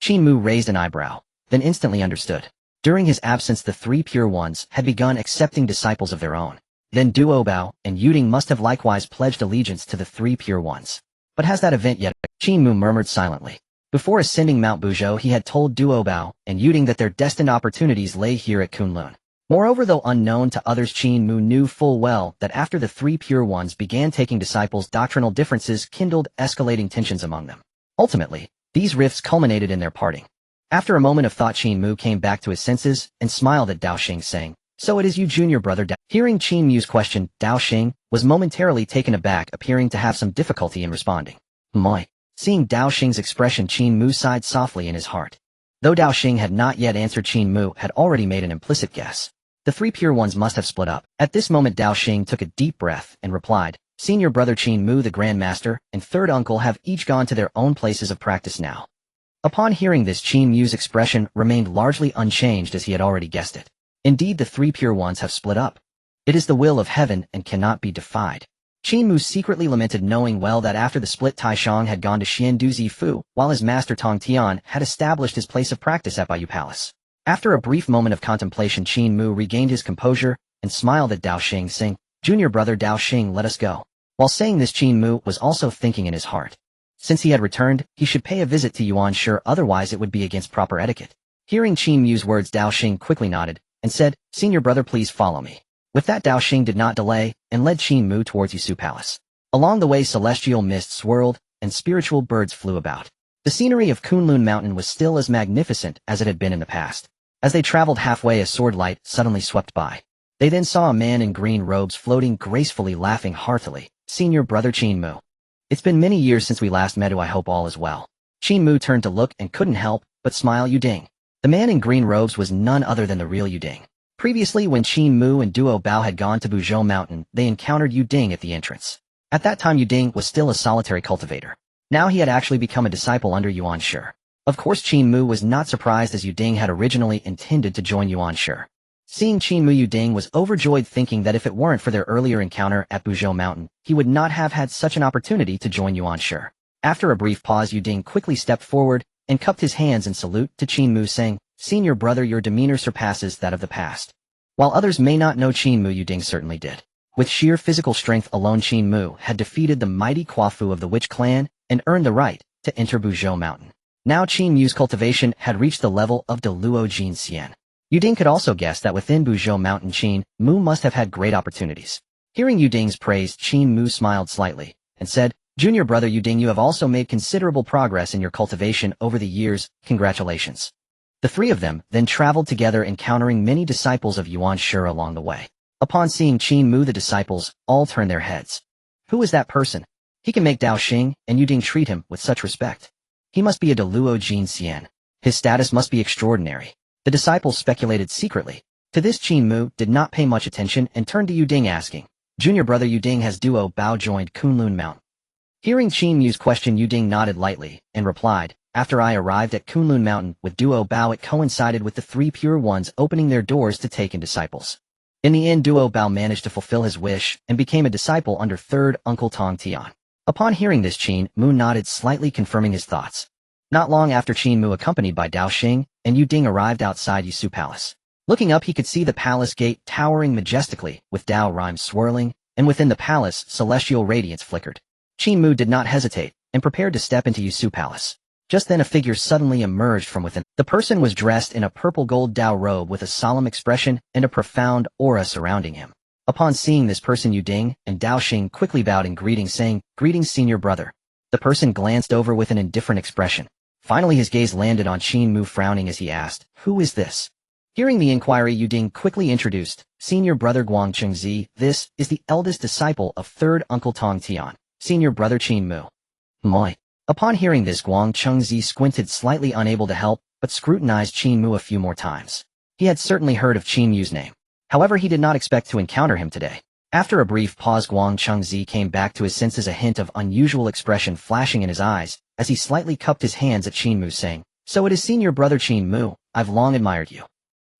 Qin Mu raised an eyebrow, then instantly understood. During his absence, the three pure ones had begun accepting disciples of their own. Then Duo Bao and Yuding must have likewise pledged allegiance to the three pure ones. But has that event yet? Qin Mu murmured silently. Before ascending Mount Buzhou, he had told Duo Bao and Yuding that their destined opportunities lay here at Kunlun. Moreover, though unknown to others, Qin Mu knew full well that after the three pure ones began taking disciples, doctrinal differences kindled escalating tensions among them. Ultimately, these rifts culminated in their parting. After a moment of thought, Qin Mu came back to his senses and smiled at Daoxing, saying, So it is you, junior brother Dao. Hearing Qin Mu's question, Daoxing was momentarily taken aback, appearing to have some difficulty in responding. My. Seeing Daoxing's expression, Qin Mu sighed softly in his heart. Though Daoxing had not yet answered, Qin Mu had already made an implicit guess. The three pure ones must have split up. At this moment, Daoxing took a deep breath and replied, Senior brother Qin Mu, the Grand Master, and third uncle have each gone to their own places of practice now. Upon hearing this, Qin Mu's expression remained largely unchanged, as he had already guessed it. Indeed, the three pure ones have split up. It is the will of heaven and cannot be defied. Qin Mu secretly lamented, knowing well that after the split, Taishang had gone to Xiandu Zifu, while his master Tong Tian had established his place of practice at Baiyu Palace. After a brief moment of contemplation, Qin Mu regained his composure and smiled at Daoxing, saying, Junior brother Dao Xing, let us go. While saying this, Qin Mu was also thinking in his heart. Since he had returned, he should pay a visit to Yuan Shi, otherwise it would be against proper etiquette. Hearing Qin Mu's words, Dao Xing quickly nodded and said, Senior brother, please follow me. With that, Dao Xing did not delay and led Qin Mu towards Yusu Palace. Along the way, celestial mists swirled and spiritual birds flew about. The scenery of Kunlun Mountain was still as magnificent as it had been in the past. As they traveled halfway, a sword light suddenly swept by. They then saw a man in green robes floating gracefully, laughing heartily. Senior brother Qin Mu. It's been many years since we last met. I hope all is well. Qin Mu turned to look and couldn't help but smile. Yuding. The man in green robes was none other than the real Yuding. Previously, when Qin Mu and Duo Bao had gone to Buzhou Mountain, they encountered Yuding at the entrance. At that time, Yuding was still a solitary cultivator. Now he had actually become a disciple under Yuan Shi. Of course, Qin Mu was not surprised, as Yuding had originally intended to join Yuan Shi. Seeing Qin Mu, Yuding was overjoyed, thinking that if it weren't for their earlier encounter at Buzhou Mountain, he would not have had such an opportunity to join Yuan Shi. After a brief pause, Yuding quickly stepped forward and cupped his hands in salute to Qin Mu, saying, Senior brother, your demeanor surpasses that of the past. While others may not know Qin Mu, Yuding certainly did. With sheer physical strength alone, Qin Mu had defeated the mighty Quafu of the Witch clan and earned the right to enter Buzhou Mountain. Now Qin Mu's cultivation had reached the level of Deluo Jin Xian. Yuding could also guess that within Buzhou Mountain, Qin Mu must have had great opportunities. Hearing Yuding's praise, Qin Mu smiled slightly and said, Junior brother Yuding, you have also made considerable progress in your cultivation over the years. Congratulations. The three of them then traveled together, encountering many disciples of Yuan Shi along the way. Upon seeing Qin Mu, the disciples all turned their heads. Who is that person? He can make Dao Xing and Yuding treat him with such respect. He must be a Deluo Jin Xian. His status must be extraordinary. The disciples speculated secretly. To this, Qin Mu did not pay much attention and turned to Yuding, asking, Junior brother Yuding, has Duo Bao joined Kunlun Mountain? Hearing Qin Mu's question, Yuding nodded lightly and replied, After I arrived at Kunlun Mountain with Duo Bao, it coincided with the three pure ones opening their doors to take in disciples. In the end, Duo Bao managed to fulfill his wish and became a disciple under third Uncle Tong Tian. Upon hearing this, Qin Mu nodded slightly, confirming his thoughts. Not long after, Qin Mu, accompanied by Dao Xing and Yuding, arrived outside Yusu Palace. Looking up, he could see the palace gate towering majestically, with Dao rhymes swirling, and within the palace, celestial radiance flickered. Qin Mu did not hesitate and prepared to step into Yusu Palace. Just then, a figure suddenly emerged from within. The person was dressed in a purple gold Dao robe with a solemn expression and a profound aura surrounding him. Upon seeing this person, Yuding and Dao Xing quickly bowed in greeting, saying, Greetings, senior brother. The person glanced over with an indifferent expression. Finally, his gaze landed on Qin Mu, frowning as he asked, Who is this? Hearing the inquiry, Yuding quickly introduced, Senior brother Guang Chengzi. This is the eldest disciple of third Uncle Tong Tian, Senior brother Qin Mu. Moi. Upon hearing this, Guang Chengzi squinted slightly, unable to help, but scrutinized Qin Mu a few more times. He had certainly heard of Qin Mu's name. However, he did not expect to encounter him today. After a brief pause, Guang Chengzi came back to his senses, a hint of unusual expression flashing in his eyes, as he slightly cupped his hands at Qin Mu, saying, So it is senior brother Qin Mu, I've long admired you.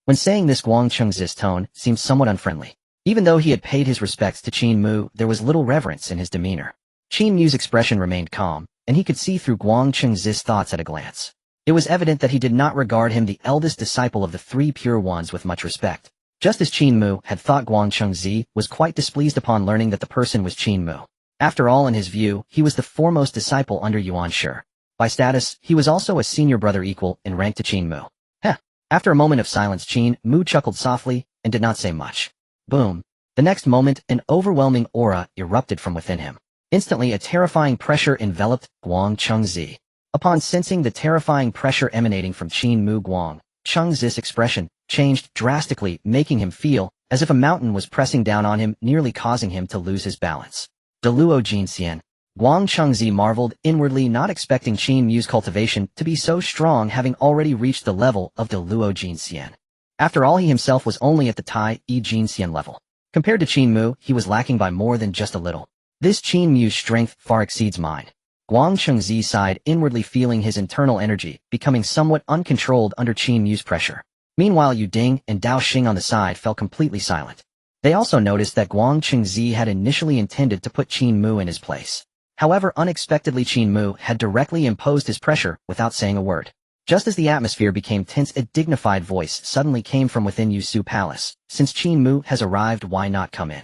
When saying this, Guang Chengzi's tone seemed somewhat unfriendly. Even though he had paid his respects to Qin Mu, there was little reverence in his demeanor. Qin Mu's expression remained calm, and he could see through Guang Chengzi's thoughts at a glance. It was evident that he did not regard him, the eldest disciple of the three pure ones, with much respect. Just as Qin Mu had thought, Guang Chengzi was quite displeased upon learning that the person was Qin Mu. After all, in his view, he was the foremost disciple under Yuan Shi. By status, he was also a senior brother equal in rank to Qin Mu. Heh. After a moment of silence, Qin Mu chuckled softly and did not say much. Boom. The next moment, an overwhelming aura erupted from within him. Instantly, a terrifying pressure enveloped Guang Chengzi. Upon sensing the terrifying pressure emanating from Qin Mu, Guang Chengzi's expression changed drastically, making him feel as if a mountain was pressing down on him, nearly causing him to lose his balance. Deluo Jin Xian. Guang Chengzi marveled inwardly, not expecting Qin Mu's cultivation to be so strong, having already reached the level of Deluo Jin Xian. After all, he himself was only at the Tai E Jin Xian level. Compared to Qin Mu, he was lacking by more than just a little. This Qin Mu's strength far exceeds mine. Guang Chengzi sighed inwardly, feeling his internal energy becoming somewhat uncontrolled under Qin Mu's pressure. Meanwhile, Yuding and Dao Xing on the side fell completely silent. They also noticed that Guang Chengzi had initially intended to put Qin Mu in his place. However, unexpectedly, Qin Mu had directly imposed his pressure without saying a word. Just as the atmosphere became tense, a dignified voice suddenly came from within Yusu Palace. Since Qin Mu has arrived, why not come in?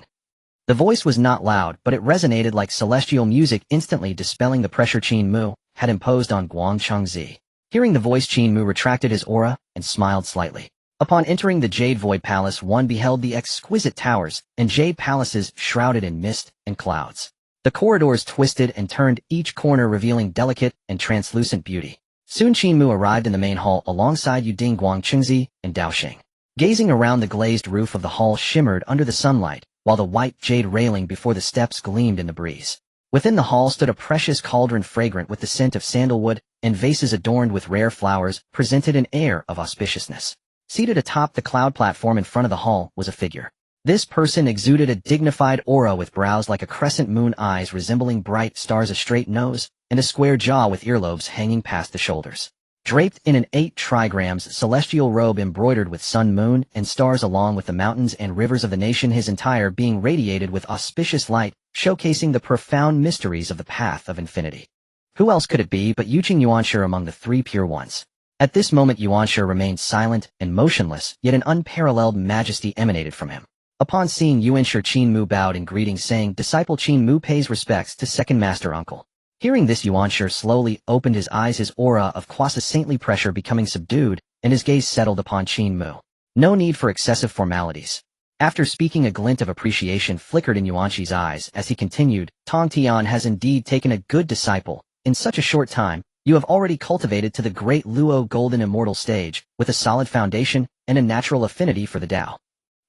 The voice was not loud, but it resonated like celestial music, instantly dispelling the pressure Qin Mu had imposed on Guangchengzi. Hearing the voice, Qin Mu retracted his aura and smiled slightly. Upon entering the Jade Void Palace, one beheld the exquisite towers and jade palaces shrouded in mist and clouds. The corridors twisted and turned, each corner revealing delicate and translucent beauty. Soon Qin Mu arrived in the main hall alongside Yuding Guangchengzi and Daoxing. Gazing around, the glazed roof of the hall shimmered under the sunlight, while the white jade railing before the steps gleamed in the breeze. Within the hall stood a precious cauldron fragrant with the scent of sandalwood, and vases adorned with rare flowers presented an air of auspiciousness. Seated atop the cloud platform in front of the hall was a figure. This person exuded a dignified aura with brows like a crescent moon, eyes resembling bright stars, a straight nose, and a square jaw with earlobes hanging past the shoulders. Draped in an 8 trigrams celestial robe embroidered with sun, moon, and stars along with the mountains and rivers of the nation, his entire being radiated with auspicious light, showcasing the profound mysteries of the path of infinity. Who else could it be but Yuqing Yuanshi among the 3 pure ones? At this moment Yuanshi remained silent and motionless, yet an unparalleled majesty emanated from him. Upon seeing Yuanshi, Qin Mu bowed in greeting, saying, "Disciple Qin Mu pays respects to second master uncle." Hearing this, Yuanshi slowly opened his eyes, his aura of quasi saintly pressure becoming subdued, and his gaze settled upon Qin Mu. No need for excessive formalities. After speaking, a glint of appreciation flickered in Yuanshi's eyes as he continued, "Tong Tian has indeed taken a good disciple. In such a short time, you have already cultivated to the great Luo Golden Immortal stage, with a solid foundation and a natural affinity for the Tao."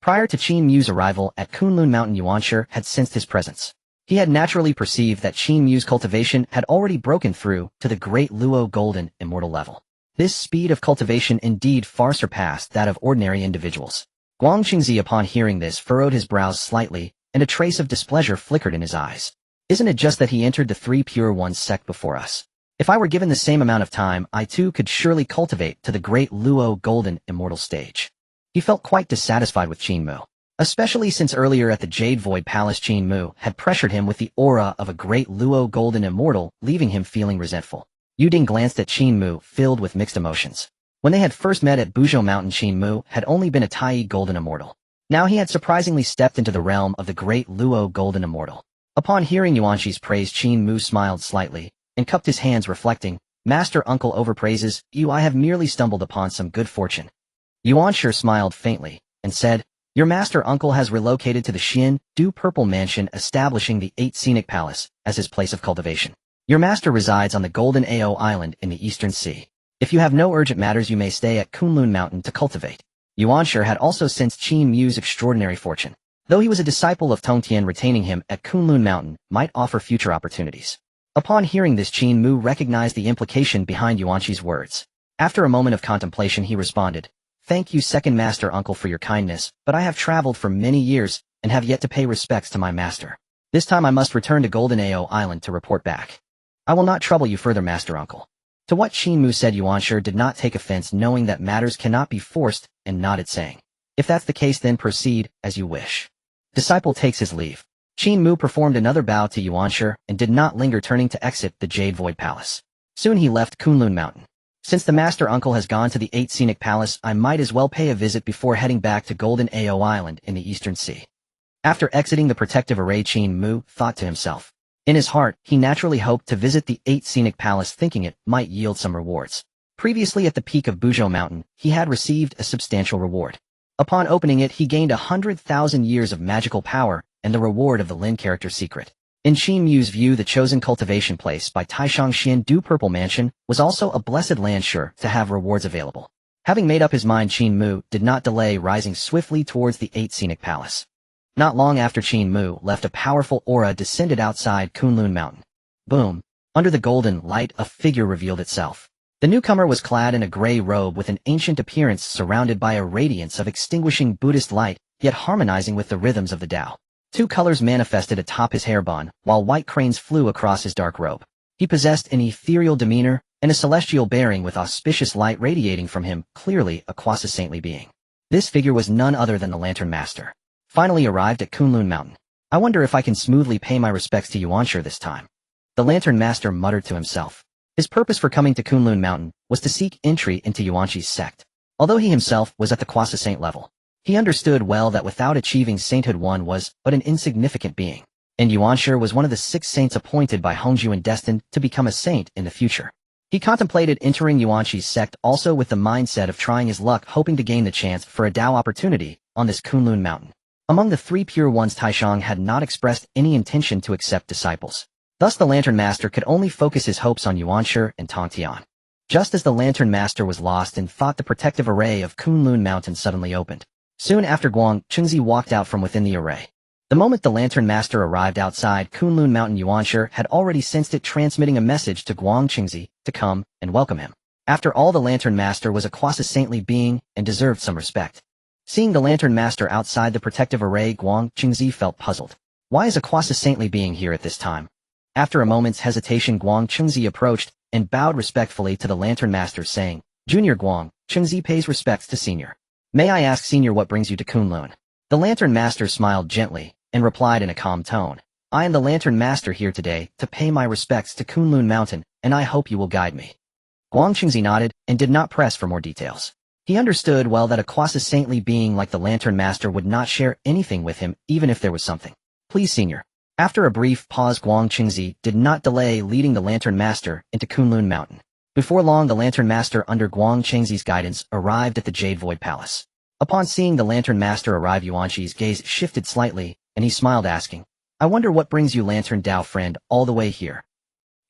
Prior to Qin Mu's arrival at Kunlun Mountain, Yuanshi had sensed his presence. He had naturally perceived that Qin Mu's cultivation had already broken through to the great Luo Golden Immortal level. This speed of cultivation indeed far surpassed that of ordinary individuals. Guangchengzi, upon hearing this, furrowed his brows slightly, and a trace of displeasure flickered in his eyes. Isn't it just that he entered the 3 pure ones sect before us? If I were given the same amount of time, I too could surely cultivate to the great Luo Golden Immortal stage. He felt quite dissatisfied with Qin Mu, especially since earlier at the Jade Void Palace Qin Mu had pressured him with the aura of a great Luo Golden Immortal, leaving him feeling resentful. Yuding glanced at Qin Mu, filled with mixed emotions. When they had first met at Buzhou Mountain, Qin Mu had only been a Tai Golden Immortal. Now he had surprisingly stepped into the realm of the great Luo Golden Immortal. Upon hearing Yuanshi's praise, Qin Mu smiled slightly and cupped his hands, reflecting, "Master uncle overpraises you. I have merely stumbled upon some good fortune." Yuanshi smiled faintly and said, "Your master uncle has relocated to the Xian Du Purple Mansion, establishing the 8 Scenic Palace as his place of cultivation. Your master resides on the Golden Ao Island in the Eastern Sea. If you have no urgent matters, you may stay at Kunlun Mountain to cultivate." Yuanshi had also sensed Qin Mu's extraordinary fortune. Though he was a disciple of Tongtian, retaining him at Kunlun Mountain might offer future opportunities. Upon hearing this, Qin Mu recognized the implication behind Yuanshi's words. After a moment of contemplation, he responded, "Thank you, second master uncle, for your kindness, but I have traveled for many years and have yet to pay respects to my master. This time I must return to Golden Ao Island to report back. I will not trouble you further, master uncle." To what Qin Mu said, Yuanshi did not take offense, knowing that matters cannot be forced, and nodded, saying, "If that's the case, then proceed as you wish." Disciple takes his leave. Qin Mu performed another bow to Yuanshi and did not linger, turning to exit the Jade Void Palace. Soon he left Kunlun Mountain. Since the master uncle has gone to the 8 Scenic Palace, I might as well pay a visit before heading back to Golden Ao Island in the Eastern Sea. After exiting the protective array, Qin Mu thought to himself. In his heart, he naturally hoped to visit the 8 Scenic Palace, thinking it might yield some rewards. Previously at the peak of Buzhou Mountain, he had received a substantial reward. Upon opening it, he gained 100,000 years of magical power and the reward of the Lin character secret. In Qin Mu's view, the chosen cultivation place by Taishang Xian Du Purple Mansion was also a blessed land, sure to have rewards available. Having made up his mind, Qin Mu did not delay, rising swiftly towards the 8 Scenic Palace. Not long after Qin Mu left, a powerful aura descended outside Kunlun Mountain. Boom! Under the golden light, a figure revealed itself. The newcomer was clad in a gray robe with an ancient appearance, surrounded by a radiance of extinguishing Buddhist light, yet harmonizing with the rhythms of the Tao. 2 colors manifested atop his hairband, while white cranes flew across his dark robe. He possessed an ethereal demeanor and a celestial bearing, with auspicious light radiating from him, clearly a quasi-saintly being. This figure was none other than the Lantern Master. Finally arrived at Kunlun Mountain. I wonder if I can smoothly pay my respects to Yuanshi this time. The Lantern Master muttered to himself. His purpose for coming to Kunlun Mountain was to seek entry into Yuanshi's sect. Although he himself was at the quasi-saint level, He understood well that without achieving sainthood one was but an insignificant being, and Yuanshi was one of the 6 saints appointed by Hongzhu and destined to become a saint in the future. He contemplated entering Yuanshi's sect also with the mindset of trying his luck, hoping to gain the chance for a Dao opportunity on this Kunlun mountain. Among the 3 pure ones, Taishang had not expressed any intention to accept disciples. Thus the Lantern Master could only focus his hopes on Yuanshi and Tongtian. Just as the Lantern Master was lost in thought, the protective array of Kunlun Mountain suddenly opened. Soon after, Guang Chengzi walked out from within the array. The moment the Lantern Master arrived outside Kunlun Mountain, Yuanshi had already sensed it, transmitting a message to Guang Chengzi to come and welcome him. After all, the Lantern Master was a quasi-saintly being and deserved some respect. Seeing the Lantern Master outside the protective array, Guang Chengzi felt puzzled. Why is a quasi-saintly being here at this time? After a moment's hesitation, Guang Chengzi approached and bowed respectfully to the Lantern Master, saying, "Junior Guang Chengzi pays respects to Senior. May I ask, Senior, what brings you to Kunlun?" The Lantern Master smiled gently and replied in a calm tone, "I am the Lantern Master here today to pay my respects to Kunlun Mountain, and I hope you will guide me." Guang Chengzi nodded and did not press for more details. He understood well that a quasi-saintly being like the Lantern Master would not share anything with him, even if there was something. "Please, Senior." After a brief pause, Guang Chengzi did not delay, leading the Lantern Master into Kunlun Mountain. Before long, the Lantern Master, under Guang Chengzi's guidance, arrived at the Jade Void Palace. Upon seeing the Lantern Master arrive, Yuanshi's gaze shifted slightly, and he smiled, asking, "I wonder what brings you, Lantern Dao friend, all the way here?"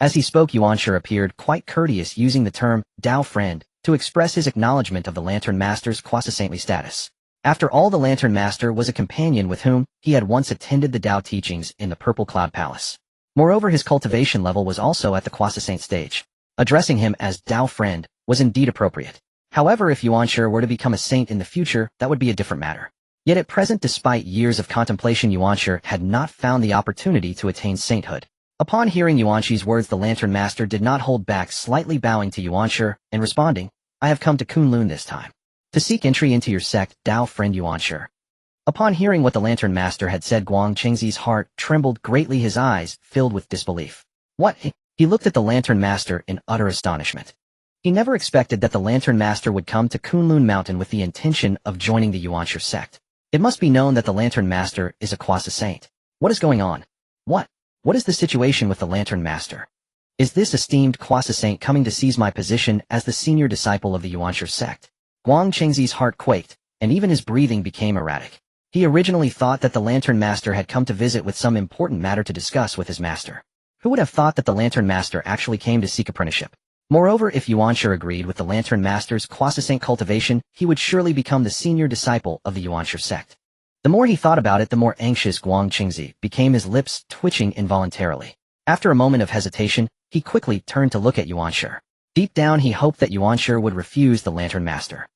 As he spoke, Yuanshi appeared quite courteous, using the term Dao friend to express his acknowledgement of the Lantern Master's quasi-saintly status. After all, the Lantern Master was a companion with whom he had once attended the Dao teachings in the Purple Cloud Palace. Moreover, his cultivation level was also at the quasi-saint stage. Addressing him as Dao friend was indeed appropriate. However, if Yuanshi were to become a saint in the future, that would be a different matter. Yet at present, despite years of contemplation, Yuanshi had not found the opportunity to attain sainthood. Upon hearing Yuanshi's words, the Lantern Master did not hold back, slightly bowing to Yuanshi and responding, "I have come to Kunlun this time to seek entry into your sect, Dao friend Yuanshi." Upon hearing what the Lantern Master had said, Guang Chengzi's heart trembled greatly, his eyes filled with disbelief. "What?" He looked at the Lantern Master in utter astonishment. He never expected that the Lantern Master would come to Kunlun Mountain with the intention of joining the Yuanshi sect. It must be known that the Lantern Master is a quasi-saint. What is going on? What is the situation with the Lantern Master? Is this esteemed quasi-saint coming to seize my position as the senior disciple of the Yuanshi sect? Guang Chengzi's heart quaked, and even his breathing became erratic. He originally thought that the Lantern Master had come to visit with some important matter to discuss with his master. Who would have thought that the Lantern Master actually came to seek apprenticeship? Moreover, if Yuanshi agreed with the Lantern Master's quasi-saint cultivation, he would surely become the senior disciple of the Yuanshi sect. The more he thought about it, the more anxious Guang Chengzi became, his lips twitching involuntarily. After a moment of hesitation, he quickly turned to look at Yuanshi. Deep down, he hoped that Yuanshi would refuse the Lantern Master.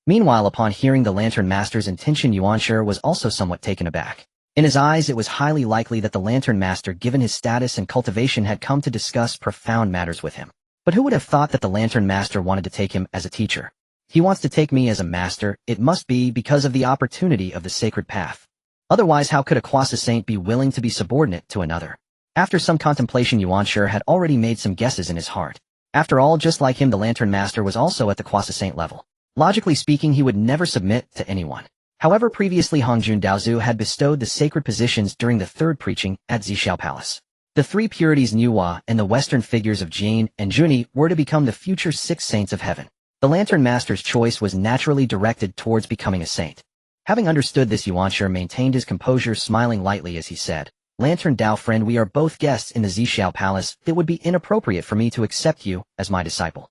Meanwhile, upon hearing the Lantern Master's intention, Yuanshi was also somewhat taken aback. In his eyes, it was highly likely that the Lantern Master, given his status and cultivation, had come to discuss profound matters with him. But who would have thought that the Lantern Master wanted to take him as a teacher? He wants to take me as a master. It must be because of the opportunity of the sacred path. Otherwise, how could a quasi-saint be willing to be subordinate to another? After some contemplation, Yuanshi had already made some guesses in his heart. After all, just like him, the Lantern Master was also at the quasi-saint level. Logically speaking, he would never submit to anyone. However, previously Hongjun Daozu had bestowed the sacred positions during the third preaching at Zhixiao Palace. The 3 purities Nuwa and the western figures of Qin and Zhunti were to become the future 6 saints of heaven. The Lantern Master's choice was naturally directed towards becoming a saint. Having understood this, Yuanshi maintained his composure, smiling lightly as he said, "Lantern Dao friend, we are both guests in the Zhixiao Palace. It would be inappropriate for me to accept you as my disciple."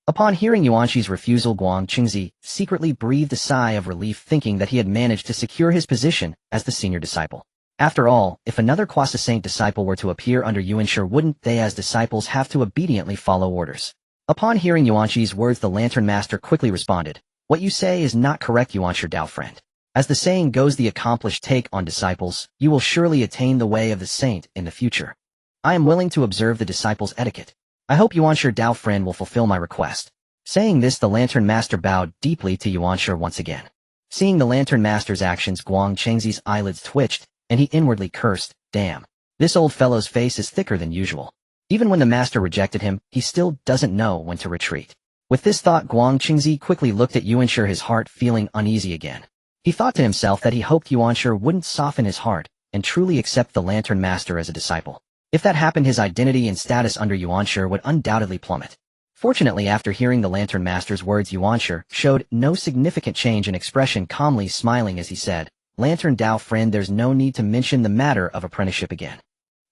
Upon hearing Yuanshi's refusal, Guang Chengzi secretly breathed a sigh of relief, thinking that he had managed to secure his position as the senior disciple. After all, if another quasi-saint disciple were to appear under Yuanshi, wouldn't they as disciples have to obediently follow orders? Upon hearing Yuanshi's words, the Lantern Master quickly responded, "What you say is not correct, Yuanshi Dao friend. As the saying goes, the accomplished take on disciples. You will surely attain the way of the saint in the future. I am willing to observe the disciples' etiquette. I hope Yuanshi Dao friend will fulfill my request." Saying this, the Lantern Master bowed deeply to Yuanshi once again. Seeing the Lantern Master's actions, Guang Chengzi's eyelids twitched, and he inwardly cursed, "Damn. This old fellow's face is thicker than usual. Even when the master rejected him, he still doesn't know when to retreat." With this thought, Guang Chengzi quickly looked at Yuanshi, his heart feeling uneasy again. He thought to himself that he hoped Yuanshi wouldn't soften his heart and truly accept the Lantern Master as a disciple. If that happened, his identity and status under Yuanshi would undoubtedly plummet. Fortunately, after hearing the Lantern Master's words, Yuanshi showed no significant change in expression, calmly smiling as he said, "Lantern Dao friend, there's no need to mention the matter of apprenticeship again.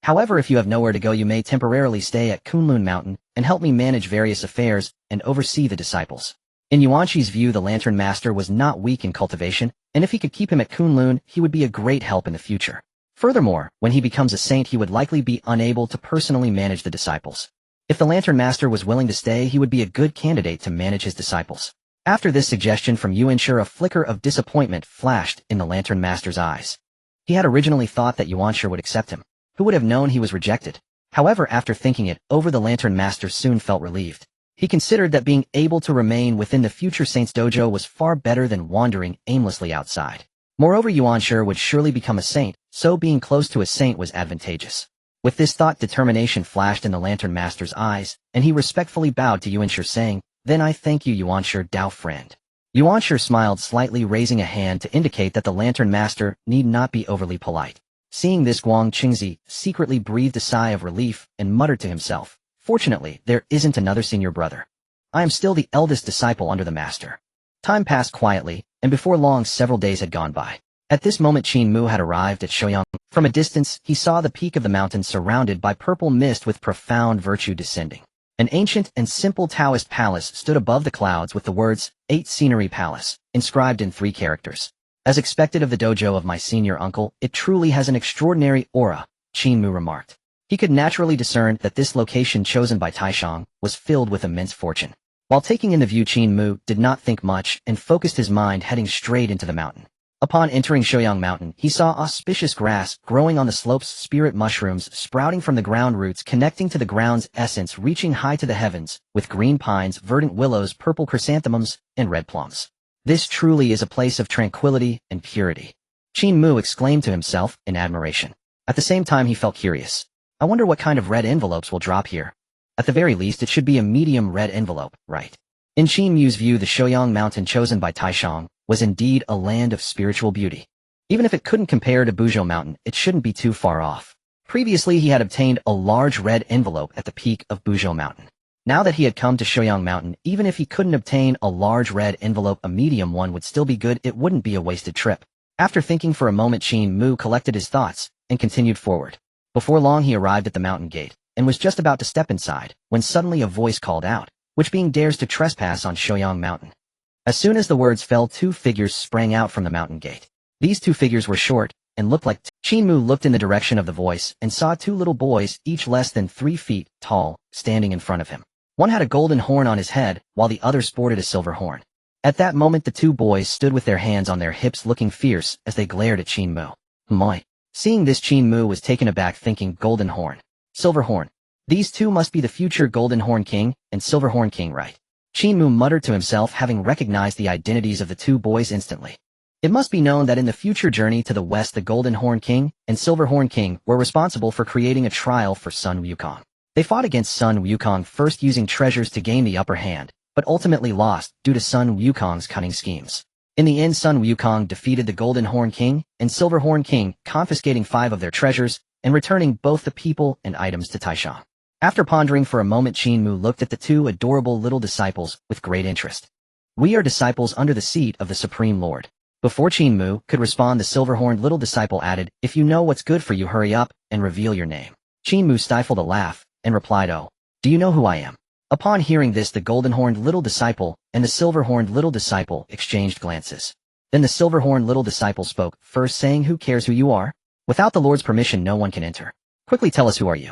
However, if you have nowhere to go, you may temporarily stay at Kunlun Mountain and help me manage various affairs and oversee the disciples." In Yuanshi's view, the Lantern Master was not weak in cultivation, and if he could keep him at Kunlun, he would be a great help in the future. Furthermore, when he becomes a saint, he would likely be unable to personally manage the disciples. If the Lantern Master was willing to stay, he would be a good candidate to manage his disciples. After this suggestion from Yuanshi, a flicker of disappointment flashed in the Lantern Master's eyes. He had originally thought that Yuanshi would accept him. Who would have known he was rejected? However, after thinking it over, the Lantern Master soon felt relieved. He considered that being able to remain within the future saint's dojo was far better than wandering aimlessly outside. Moreover, Yuanshi would surely become a saint, so being close to a saint was advantageous. With this thought, determination flashed in the Lantern Master's eyes, and he respectfully bowed to Yuanshi, saying, "Then I thank you, Yuanshi Dao friend." Yuanshi smiled slightly, raising a hand to indicate that the Lantern Master need not be overly polite. Seeing this, Guang Qingzi secretly breathed a sigh of relief and muttered to himself, "Fortunately, there isn't another senior brother. I am still the eldest disciple under the master." Time passed quietly, and before long several days had gone by. At this moment, Qin Mu had arrived at Shoyang. From a distance, he saw the peak of the mountain surrounded by purple mist with profound virtue descending. An ancient and simple Taoist palace stood above the clouds with the words, 8 Scenery Palace, inscribed in 3 characters. As expected of the dojo of my senior uncle, it truly has an extraordinary aura, Qin Mu remarked. He could naturally discern that this location chosen by Taishang was filled with immense fortune. While taking in the view, Qin Mu did not think much and focused his mind heading straight into the mountain. Upon entering Shoyang Mountain, he saw auspicious grass growing on the slopes, spirit mushrooms sprouting from the ground roots connecting to the ground's essence reaching high to the heavens, with green pines, verdant willows, purple chrysanthemums, and red plums. This truly is a place of tranquility and purity. Qin Mu exclaimed to himself in admiration. At the same time, he felt curious. I wonder what kind of red envelopes will drop here. At the very least, it should be a medium red envelope, right? In Qin Mu's view, the Shoyang Mountain chosen by Taishang was indeed a land of spiritual beauty. Even if it couldn't compare to Buzhou Mountain, it shouldn't be too far off. Previously, he had obtained a large red envelope at the peak of Buzhou Mountain. Now that he had come to Shoyang Mountain, even if he couldn't obtain a large red envelope, a medium one would still be good. It wouldn't be a wasted trip. After thinking for a moment, Qin Mu collected his thoughts and continued forward. Before long, he arrived at the mountain gate and was just about to step inside when suddenly a voice called out, "Which being dares to trespass on Shoyang Mountain?" As soon as the words fell, 2 figures sprang out from the mountain gate. These 2 figures were short and looked like Qin Mu looked in the direction of the voice and saw 2 little boys, each less than 3 feet tall, standing in front of him. One had a golden horn on his head, while the other sported a silver horn. At that moment, the 2 boys stood with their hands on their hips, looking fierce as they glared at Qin Mu. "Moi." Seeing this, Qin Mu was taken aback, thinking, golden horn, silver horn. These 2 must be the future Golden Horn King and Silver Horn King, right? Qin Mu muttered to himself, having recognized the identities of the 2 boys instantly. It must be known that in the future journey to the west, the Golden Horn King and Silver Horn King were responsible for creating a trial for Sun Wukong. They fought against Sun Wukong, first using treasures to gain the upper hand, but ultimately lost due to Sun Wukong's cunning schemes. In the end, Sun Wukong defeated the Golden Horn King and Silver Horn King, confiscating 5 of their treasures and returning both the people and items to Taishang. After pondering for a moment, Qin Mu looked at the 2 adorable little disciples with great interest. "We are disciples under the seat of the Supreme Lord." Before Qin Mu could respond, the silver-horned little disciple added, "If you know what's good for you, hurry up and reveal your name." Qin Mu stifled a laugh and replied, "Oh, do you know who I am?" Upon hearing this, the golden-horned little disciple and the silver-horned little disciple exchanged glances. Then the silver-horned little disciple spoke, first saying, "Who cares who you are? Without the Lord's permission, no one can enter. Quickly tell us, who are you?"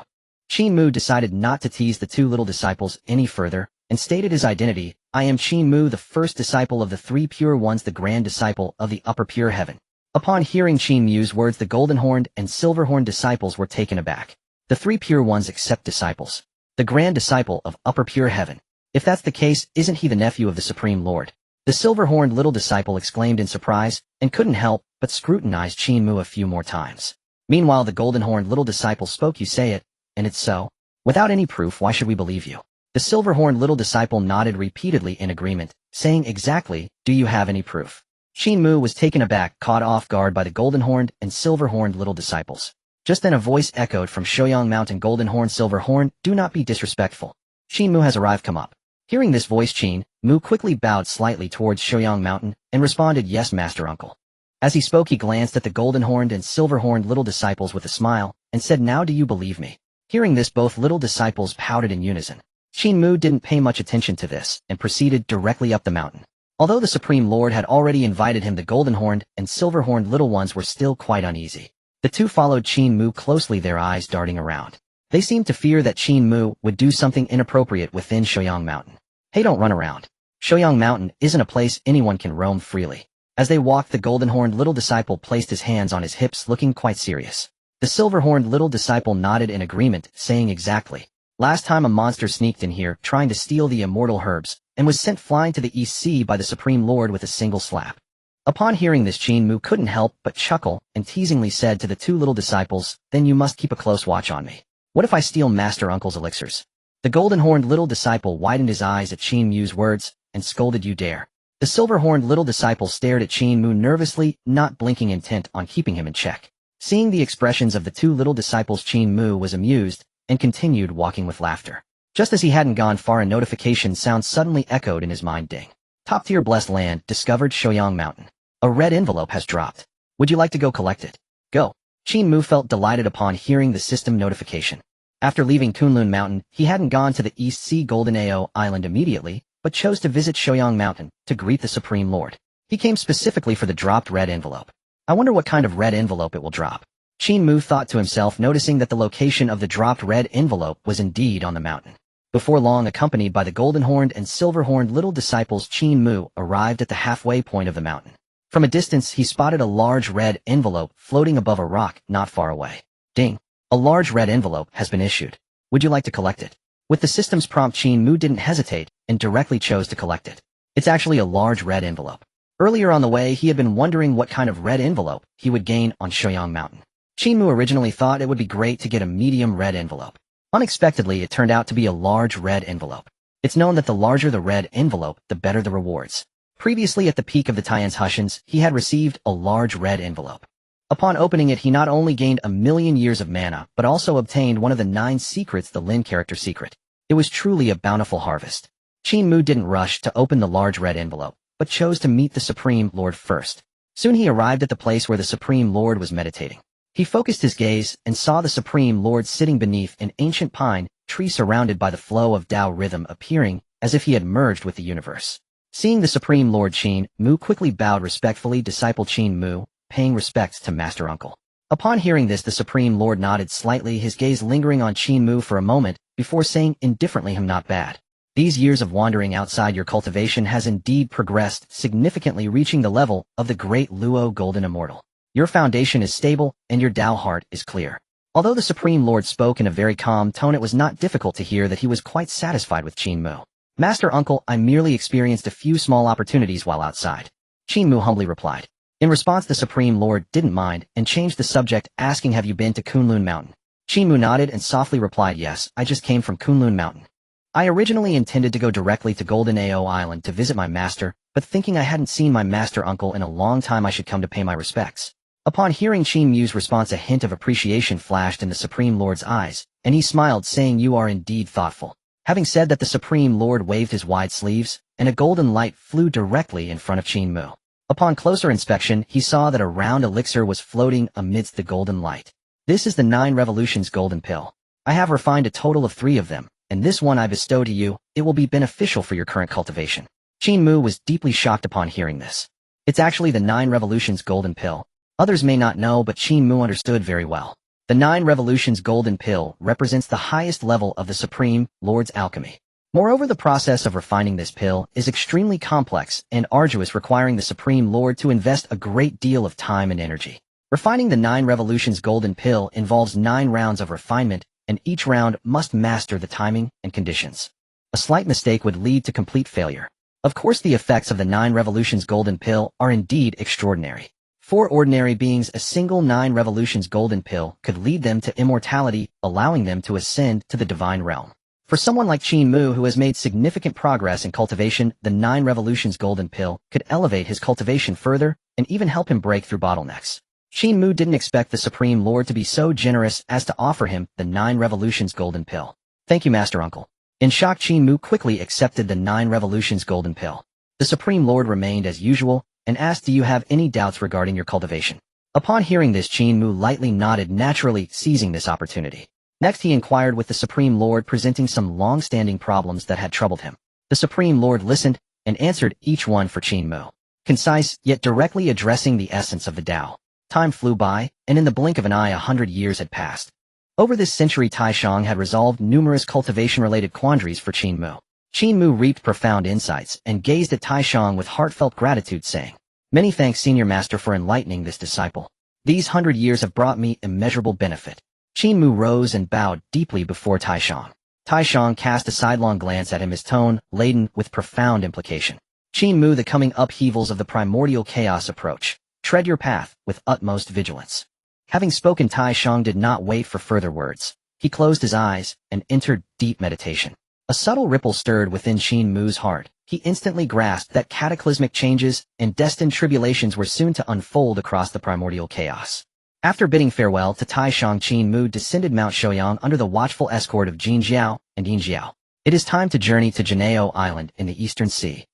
Qin Mu decided not to tease the 2 little disciples any further and stated his identity. "I am Qin Mu, the first disciple of the 3 pure ones, the grand disciple of the upper pure heaven." Upon hearing Qin Mu's words, the golden-horned and silver-horned disciples were taken aback. The 3 pure ones accept disciples. The grand disciple of upper pure heaven. If that's the case, isn't he the nephew of the Supreme Lord? The silver-horned little disciple exclaimed in surprise and couldn't help but scrutinize Qin Mu a few more times. Meanwhile, the golden-horned little disciple spoke, "You say it, and it's so. Without any proof, why should we believe you?" The silver-horned little disciple nodded repeatedly in agreement, saying, "Exactly, do you have any proof?" Qin Mu was taken aback, caught off guard by the golden-horned and silver-horned little disciples. Just then a voice echoed from Shoyang Mountain, golden-horned, silver-horned, do not be disrespectful. Qin Mu has arrived, come up. Hearing this voice, Qin Mu quickly bowed slightly towards Shoyang Mountain and responded, yes, Master Uncle. As he spoke, he glanced at the golden-horned and silver-horned little disciples with a smile and said, now do you believe me? Hearing this, both little disciples pouted in unison. Qin Mu didn't pay much attention to this and proceeded directly up the mountain. Although the Supreme Lord had already invited him, the golden-horned and silver-horned little ones were still quite uneasy. The two followed Qin Mu closely, their eyes darting around. They seemed to fear that Qin Mu would do something inappropriate within Shoyang Mountain. Hey, don't run around. Shoyang Mountain isn't a place anyone can roam freely. As they walked, the golden-horned little disciple placed his hands on his hips, looking quite serious. The silver-horned little disciple nodded in agreement, saying, exactly. Last time a monster sneaked in here, trying to steal the immortal herbs, and was sent flying to the East Sea by the Supreme Lord with a single slap. Upon hearing this, Qin Mu couldn't help but chuckle and teasingly said to the two little disciples, then you must keep a close watch on me. What if I steal Master Uncle's elixirs? The golden-horned little disciple widened his eyes at Qin Mu's words and scolded, you dare. The silver-horned little disciple stared at Qin Mu nervously, not blinking, intent on keeping him in check. Seeing the expressions of the two little disciples, Qin Mu was amused and continued walking with laughter. Just as he hadn't gone far, a notification sound suddenly echoed in his mind. Ding. Top-tier blessed land discovered, Shoyang Mountain. A red envelope has dropped. Would you like to go collect it? Go. Qin Mu felt delighted upon hearing the system notification. After leaving Kunlun Mountain, he hadn't gone to the East Sea Golden Ao Island immediately, but chose to visit Shoyang Mountain to greet the Supreme Lord. He came specifically for the dropped red envelope. I wonder what kind of red envelope it will drop. Qin Mu thought to himself, noticing that the location of the dropped red envelope was indeed on the mountain. Before long, accompanied by the golden-horned and silver-horned little disciples, Qin Mu arrived at the halfway point of the mountain. From a distance, he spotted a large red envelope floating above a rock not far away. Ding! A large red envelope has been issued. Would you like to collect it? With the system's prompt, Qin Mu didn't hesitate and directly chose to collect it. It's actually a large red envelope. Earlier on the way, he had been wondering what kind of red envelope he would gain on Shoyang Mountain. Qin Mu originally thought it would be great to get a medium red envelope. Unexpectedly, it turned out to be a large red envelope. It's known that the larger the red envelope, the better the rewards. Previously, at the peak of the Tian's Hushins, he had received a large red envelope. Upon opening it, he not only gained 1,000,000 years of mana, but also obtained one of the 9 secrets, the Lin character secret. It was truly a bountiful harvest. Qin Mu didn't rush to open the large red envelope, but chose to meet the Supreme Lord first. Soon he arrived at the place where the Supreme Lord was meditating. He focused his gaze and saw the Supreme Lord sitting beneath an ancient pine tree surrounded by the flow of Tao rhythm, appearing as if he had merged with the universe. Seeing the Supreme Lord, Qin Mu quickly bowed respectfully, disciple Qin Mu, paying respects to Master Uncle. Upon hearing this, the Supreme Lord nodded slightly, his gaze lingering on Qin Mu for a moment before saying indifferently, him not bad. These years of wandering outside your cultivation has indeed progressed significantly, reaching the level of the great Luo Golden Immortal. Your foundation is stable, and your Tao heart is clear. Although the Supreme Lord spoke in a very calm tone, it was not difficult to hear that he was quite satisfied with Qin Mu. Master Uncle, I merely experienced a few small opportunities while outside. Qin Mu humbly replied. In response, the Supreme Lord didn't mind and changed the subject, asking, have you been to Kunlun Mountain? Qin Mu nodded and softly replied, yes, I just came from Kunlun Mountain. I originally intended to go directly to Golden Ao Island to visit my master, but thinking I hadn't seen my Master Uncle in a long time, I should come to pay my respects. Upon hearing Qin Mu's response, a hint of appreciation flashed in the Supreme Lord's eyes, and he smiled, saying, you are indeed thoughtful. Having said that, the Supreme Lord waved his wide sleeves, and a golden light flew directly in front of Qin Mu. Upon closer inspection, he saw that a round elixir was floating amidst the golden light. This is the 9 Revolutions Golden Pill. I have refined a total of 3 of them, and this one I bestow to you. It will be beneficial for your current cultivation. Qin Mu was deeply shocked upon hearing this. It's actually the 9 Revolutions Golden Pill. Others may not know, but Qin Mu understood very well. The 9 Revolutions Golden Pill represents the highest level of the Supreme Lord's alchemy. Moreover, the process of refining this pill is extremely complex and arduous, requiring the Supreme Lord to invest a great deal of time and energy. Refining the 9 Revolutions Golden Pill involves 9 rounds of refinement, and each round must master the timing and conditions. A slight mistake would lead to complete failure. Of course, the effects of the 9 Revolutions Golden Pill are indeed extraordinary. For ordinary beings, a single 9 Revolutions Golden Pill could lead them to immortality, allowing them to ascend to the divine realm. For someone like Qin Mu who has made significant progress in cultivation, the 9 Revolutions Golden Pill could elevate his cultivation further and even help him break through bottlenecks. Qin Mu didn't expect the Supreme Lord to be so generous as to offer him the 9 Revolutions Golden Pill. Thank you, Master Uncle. In shock, Qin Mu quickly accepted the 9 Revolutions Golden Pill. The Supreme Lord remained as usual and asked, do you have any doubts regarding your cultivation? Upon hearing this, Qin Mu lightly nodded, naturally seizing this opportunity. Next he inquired with the Supreme Lord, presenting some long-standing problems that had troubled him. The Supreme Lord listened and answered each one for Qin Mu, concise yet directly addressing the essence of the Tao. Time flew by, and in the blink of an eye 100 years had passed. Over this century, Taishang had resolved numerous cultivation-related quandaries for Qin Mu. Qin Mu reaped profound insights and gazed at Taishang with heartfelt gratitude, saying, "Many thanks, Senior Master, for enlightening this disciple. These 100 years have brought me immeasurable benefit." Qin Mu rose and bowed deeply before Taishang. Taishang cast a sidelong glance at him, his tone laden with profound implication. "Qin Mu, the coming upheavals of the primordial chaos approach. Tread your path with utmost vigilance." Having spoken, Taishang did not wait for further words. He closed his eyes and entered deep meditation. A subtle ripple stirred within Qin Mu's heart. He instantly grasped that cataclysmic changes and destined tribulations were soon to unfold across the primordial chaos. After bidding farewell to Taishang, Qin Mu descended Mount Shouyang under the watchful escort of Jin Jiao and Yin Jiao. It is time to journey to Janeo Island in the Eastern Sea.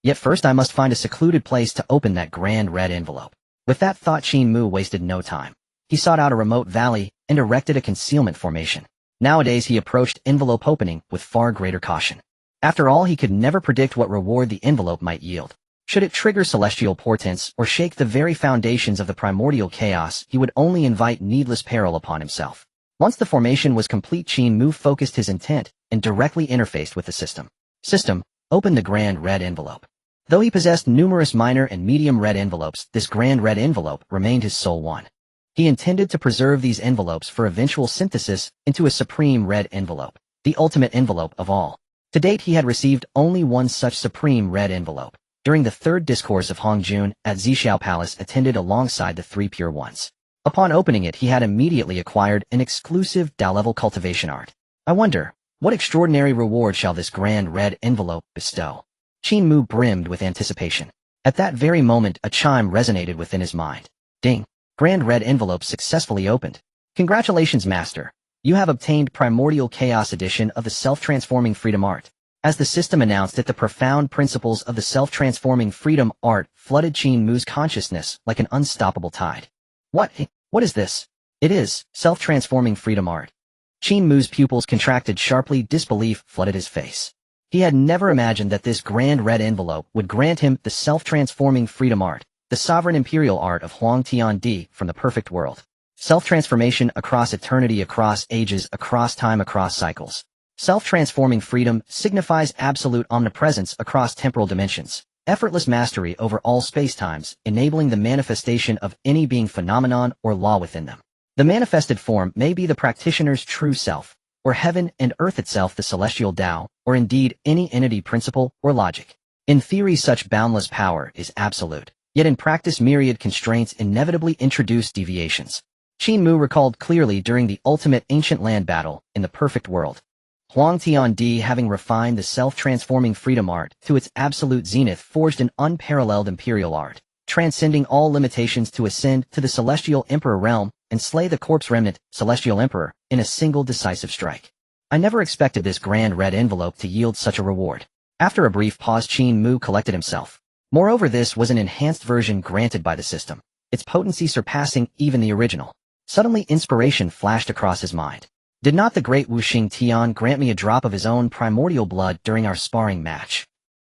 Yet first I must find a secluded place to open that grand red envelope. With that thought, Qin Mu wasted no time. He sought out a remote valley and erected a concealment formation. Nowadays he approached envelope opening with far greater caution. After all, he could never predict what reward the envelope might yield. Should it trigger celestial portents or shake the very foundations of the primordial chaos, he would only invite needless peril upon himself. Once the formation was complete, Qin Mu focused his intent and directly interfaced with the system. System, open the grand red envelope. Though he possessed numerous minor and medium red envelopes, this grand red envelope remained his sole one. He intended to preserve these envelopes for eventual synthesis into a supreme red envelope, the ultimate envelope of all. To date he had received only one such supreme red envelope. During the third discourse of Hongjun at Zhixiao Palace, attended alongside the 3 pure ones. Upon opening it, he had immediately acquired an exclusive Tao-level cultivation art. I wonder, what extraordinary reward shall this grand red envelope bestow? Qin Mu brimmed with anticipation. At that very moment, a chime resonated within his mind. Ding! Grand red envelope successfully opened. Congratulations, Master. You have obtained Primordial Chaos Edition of the Self-Transforming Freedom Art. As the system announced it, the profound principles of the self-transforming freedom art flooded Qin Mu's consciousness like an unstoppable tide. What is this? It is self-transforming freedom art. Qin Mu's pupils contracted sharply, disbelief flooded his face. He had never imagined that this grand red envelope would grant him the self-transforming freedom art, the sovereign imperial art of Huang Tiandi from the perfect world. Self-transformation across eternity, across ages, across time, across cycles. Self-transforming freedom signifies absolute omnipresence across temporal dimensions, effortless mastery over all spacetimes, enabling the manifestation of any being, phenomenon, or law within them. The manifested form may be the practitioner's true self, or heaven and earth itself, the celestial Tao, or indeed any entity, principle, or logic. In theory, such boundless power is absolute, yet in practice myriad constraints inevitably introduce deviations. Qin Mu recalled clearly during the ultimate ancient land battle in the perfect world. Huang Tiandi, having refined the self-transforming freedom art to its absolute zenith, forged an unparalleled imperial art, transcending all limitations to ascend to the celestial emperor realm and slay the corpse remnant, celestial emperor, in a single decisive strike. I never expected this grand red envelope to yield such a reward. After a brief pause, Qin Mu collected himself. Moreover, this was an enhanced version granted by the system, its potency surpassing even the original. Suddenly inspiration flashed across his mind. Did not the great Wu Xing Tian grant me a drop of his own primordial blood during our sparring match?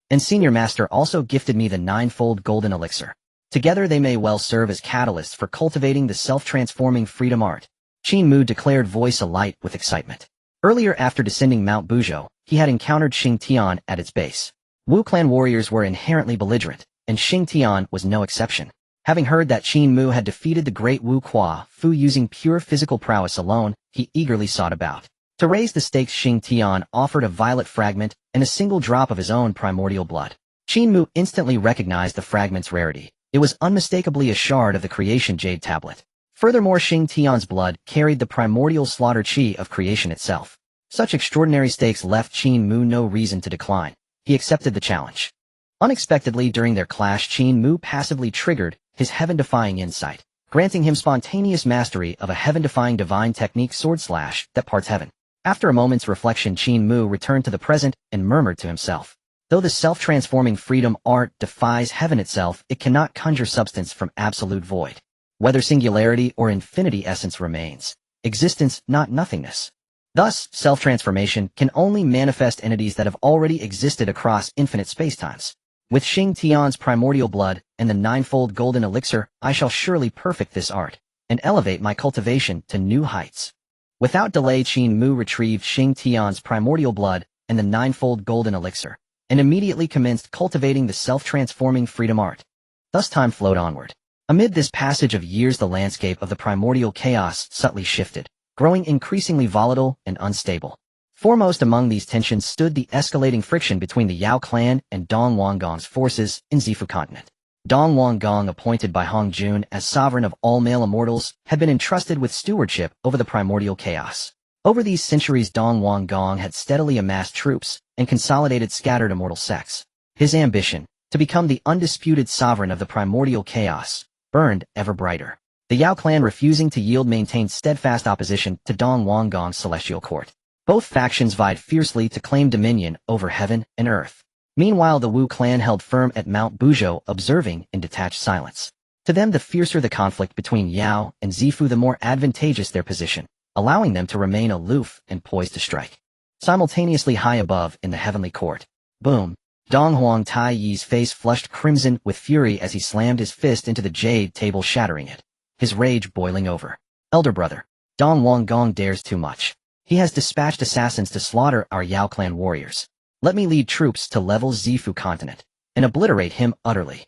And Senior Master also gifted me the 9-fold golden elixir. Together they may well serve as catalysts for cultivating the self-transforming freedom art. Qin Mu declared, voice alight with excitement. Earlier, after descending Mount Buzhou, he had encountered Xing Tian at its base. Wu clan warriors were inherently belligerent, and Xing Tian was no exception. Having heard that Qin Mu had defeated the great Wu Qua Fu using pure physical prowess alone, he eagerly sought about. To raise the stakes, Xing Tian offered a violet fragment and a single drop of his own primordial blood. Qin Mu instantly recognized the fragment's rarity. It was unmistakably a shard of the creation jade tablet. Furthermore, Xing Tian's blood carried the primordial slaughter chi of creation itself. Such extraordinary stakes left Qin Mu no reason to decline. He accepted the challenge. Unexpectedly during their clash, Qin Mu passively triggered his heaven-defying insight, granting him spontaneous mastery of a heaven-defying divine technique sword slash that parts heaven. After a moment's reflection, Qin Mu returned to the present and murmured to himself. Though the self-transforming freedom art defies heaven itself, it cannot conjure substance from absolute void. Whether singularity or infinity, essence remains. Existence, not nothingness. Thus, self-transformation can only manifest entities that have already existed across infinite spacetimes. With Xing Tian's primordial blood and the ninefold golden elixir, I shall surely perfect this art and elevate my cultivation to new heights. Without delay, Qin Mu retrieved Xing Tian's primordial blood and the ninefold golden elixir, and immediately commenced cultivating the self-transforming freedom art. Thus time flowed onward. Amid this passage of years, the landscape of the primordial chaos subtly shifted, growing increasingly volatile and unstable. Foremost among these tensions stood the escalating friction between the Yao clan and Dong Wanggong's forces in Zifu continent. Dong Wanggong, appointed by Hong Jun as sovereign of all male immortals, had been entrusted with stewardship over the primordial chaos. Over these centuries, Dong Wanggong had steadily amassed troops and consolidated scattered immortal sects. His ambition, to become the undisputed sovereign of the primordial chaos, burned ever brighter. The Yao clan, refusing to yield, maintained steadfast opposition to Dong Wanggong's celestial court. Both factions vied fiercely to claim dominion over heaven and earth. Meanwhile, the Wu clan held firm at Mount Buzhou, observing in detached silence. To them, the fiercer the conflict between Yao and Zifu, the more advantageous their position, allowing them to remain aloof and poised to strike. Simultaneously, high above in the heavenly court, boom, Dong Huang Taiyi's face flushed crimson with fury as he slammed his fist into the jade table, shattering it, his rage boiling over. Elder brother, Dong Wanggong dares too much. He has dispatched assassins to slaughter our Yao clan warriors. Let me lead troops to level Zifu continent and obliterate him utterly.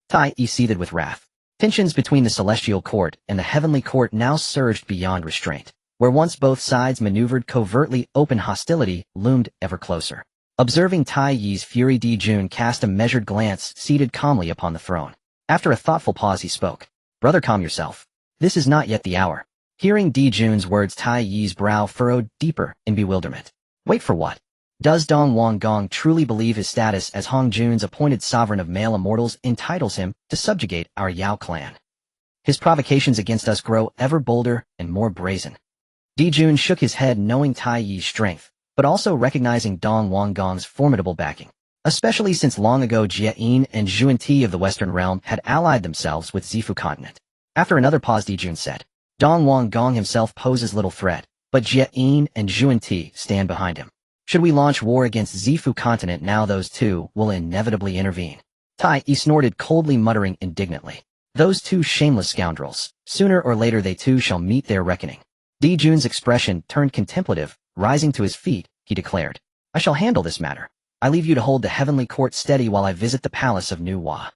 Tai Yi seethed with wrath. Tensions between the celestial court and the heavenly court now surged beyond restraint. Where once both sides maneuvered covertly, open hostility loomed ever closer. Observing Tai Yi's fury, Di Jun cast a measured glance, seated calmly upon the throne. After a thoughtful pause, he spoke. Brother, calm yourself. This is not yet the hour. Hearing Di Jun's words, Tai Yi's brow furrowed deeper in bewilderment. Wait for what? Does Dong Wanggong truly believe his status as Hong Jun's appointed sovereign of male immortals entitles him to subjugate our Yao clan? His provocations against us grow ever bolder and more brazen. Di Jun shook his head, knowing Tai Yi's strength, but also recognizing Dong Wanggong's formidable backing, especially since long ago Jie and Zhunti of the Western Realm had allied themselves with Zifu continent. After another pause, Di Jun said, Dong Wanggong himself poses little threat, but Jie and Zhunti stand behind him. Should we launch war against Zifu continent now, those two will inevitably intervene. Tai Yi snorted coldly, muttering indignantly. Those two shameless scoundrels. Sooner or later they too shall meet their reckoning. Di Jun's expression turned contemplative. Rising to his feet, he declared, I shall handle this matter. I leave you to hold the heavenly court steady while I visit the palace of Nuwa.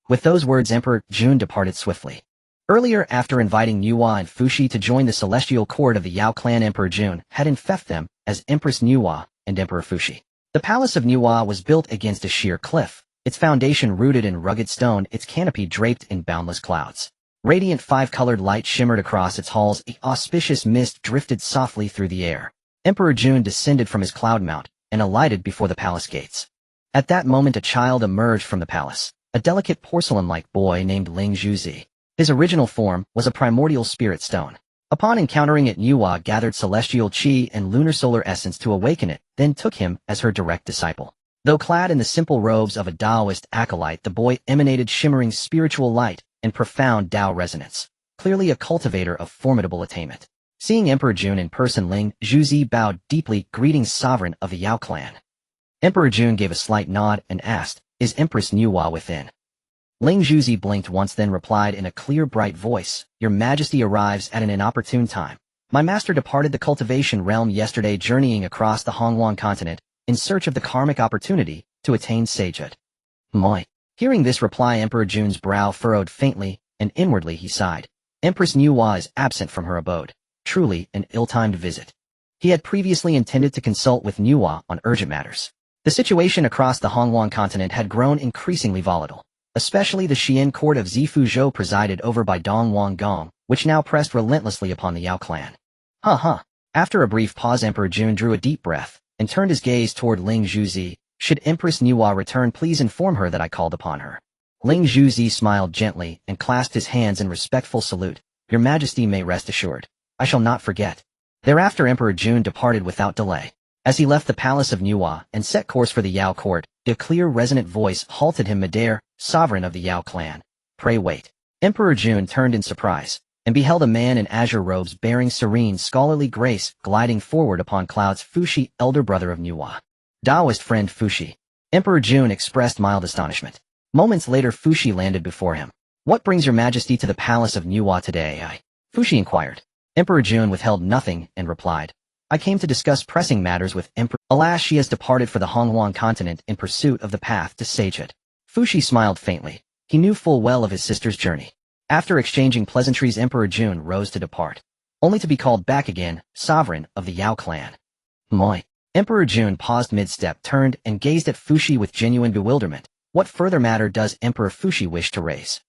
With those words, Emperor Jun departed swiftly. Earlier, after inviting Nuwa and Fuxi to join the celestial court of the Yao clan, Emperor Jun had infected them as Empress Nuwa and Emperor Fuxi. The palace of Nuwa was built against a sheer cliff, its foundation rooted in rugged stone, its canopy draped in boundless clouds. Radiant five-colored light shimmered across its halls, an auspicious mist drifted softly through the air. Emperor Jun descended from his cloud mount and alighted before the palace gates. At that moment, a child emerged from the palace, a delicate porcelain-like boy named Ling Zhuzi. His original form was a primordial spirit stone. Upon encountering it, Nuwa gathered celestial qi and lunar solar essence to awaken it, then took him as her direct disciple. Though clad in the simple robes of a Taoist acolyte, the boy emanated shimmering spiritual light and profound Tao resonance, clearly a cultivator of formidable attainment. Seeing Emperor Jun in person, Ling Zhuzi bowed deeply. Greetings, sovereign of the Yao clan. Emperor Jun gave a slight nod and asked, Is Empress Nuwa within? Ling Zhuzi blinked once, then replied in a clear, bright voice, Your Majesty arrives at an inopportune time. My master departed the cultivation realm yesterday, journeying across the Honghuang continent in search of the karmic opportunity to attain sagehood. Moi. Hearing this reply, Emperor Jun's brow furrowed faintly, and inwardly he sighed. Empress Nuwa is absent from her abode. Truly an ill-timed visit. He had previously intended to consult with Nuwa on urgent matters. The situation across the Honghuang continent had grown increasingly volatile, especially the Xian court of Zifuzhou presided over by Dong Wanggong, which now pressed relentlessly upon the Yao clan. After a brief pause, Emperor Jun drew a deep breath and turned his gaze toward Ling Zhuzi. Should Empress Nuwa return, please inform her that I called upon her. Ling Zhuzi smiled gently and clasped his hands in respectful salute. Your Majesty may rest assured. I shall not forget. Thereafter Emperor Jun departed without delay. As he left the palace of Nuwa and set course for the Yao court, a clear resonant voice halted him midair. Sovereign of the Yao clan. Pray wait. Emperor Jun turned in surprise and beheld a man in azure robes bearing serene scholarly grace gliding forward upon clouds. Fushi, elder brother of Nuwa. Taoist friend Fushi. Emperor Jun expressed mild astonishment. Moments later Fushi landed before him. What brings your majesty to the palace of Nuwa today? Fushi inquired. Emperor Jun withheld nothing and replied. I came to discuss pressing matters with Emperor. Alas, she has departed for the Honghuang continent in pursuit of the path to sagehood. Fushi smiled faintly. He knew full well of his sister's journey. After exchanging pleasantries, Emperor Jun rose to depart, only to be called back again, sovereign of the Yao clan. Moi. Emperor Jun paused mid-step, turned, and gazed at Fushi with genuine bewilderment. What further matter does Emperor Fushi wish to raise?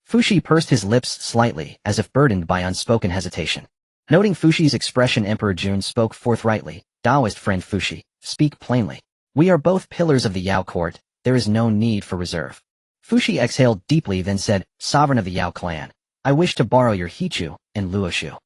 Fushi pursed his lips slightly, as if burdened by unspoken hesitation. Noting Fushi's expression, Emperor Jun spoke forthrightly. Taoist friend Fushi, speak plainly. We are both pillars of the Yao court. There is no need for reserve. Fushi exhaled deeply, then said, Sovereign of the Yao clan, I wish to borrow your Hichu and Luoshu.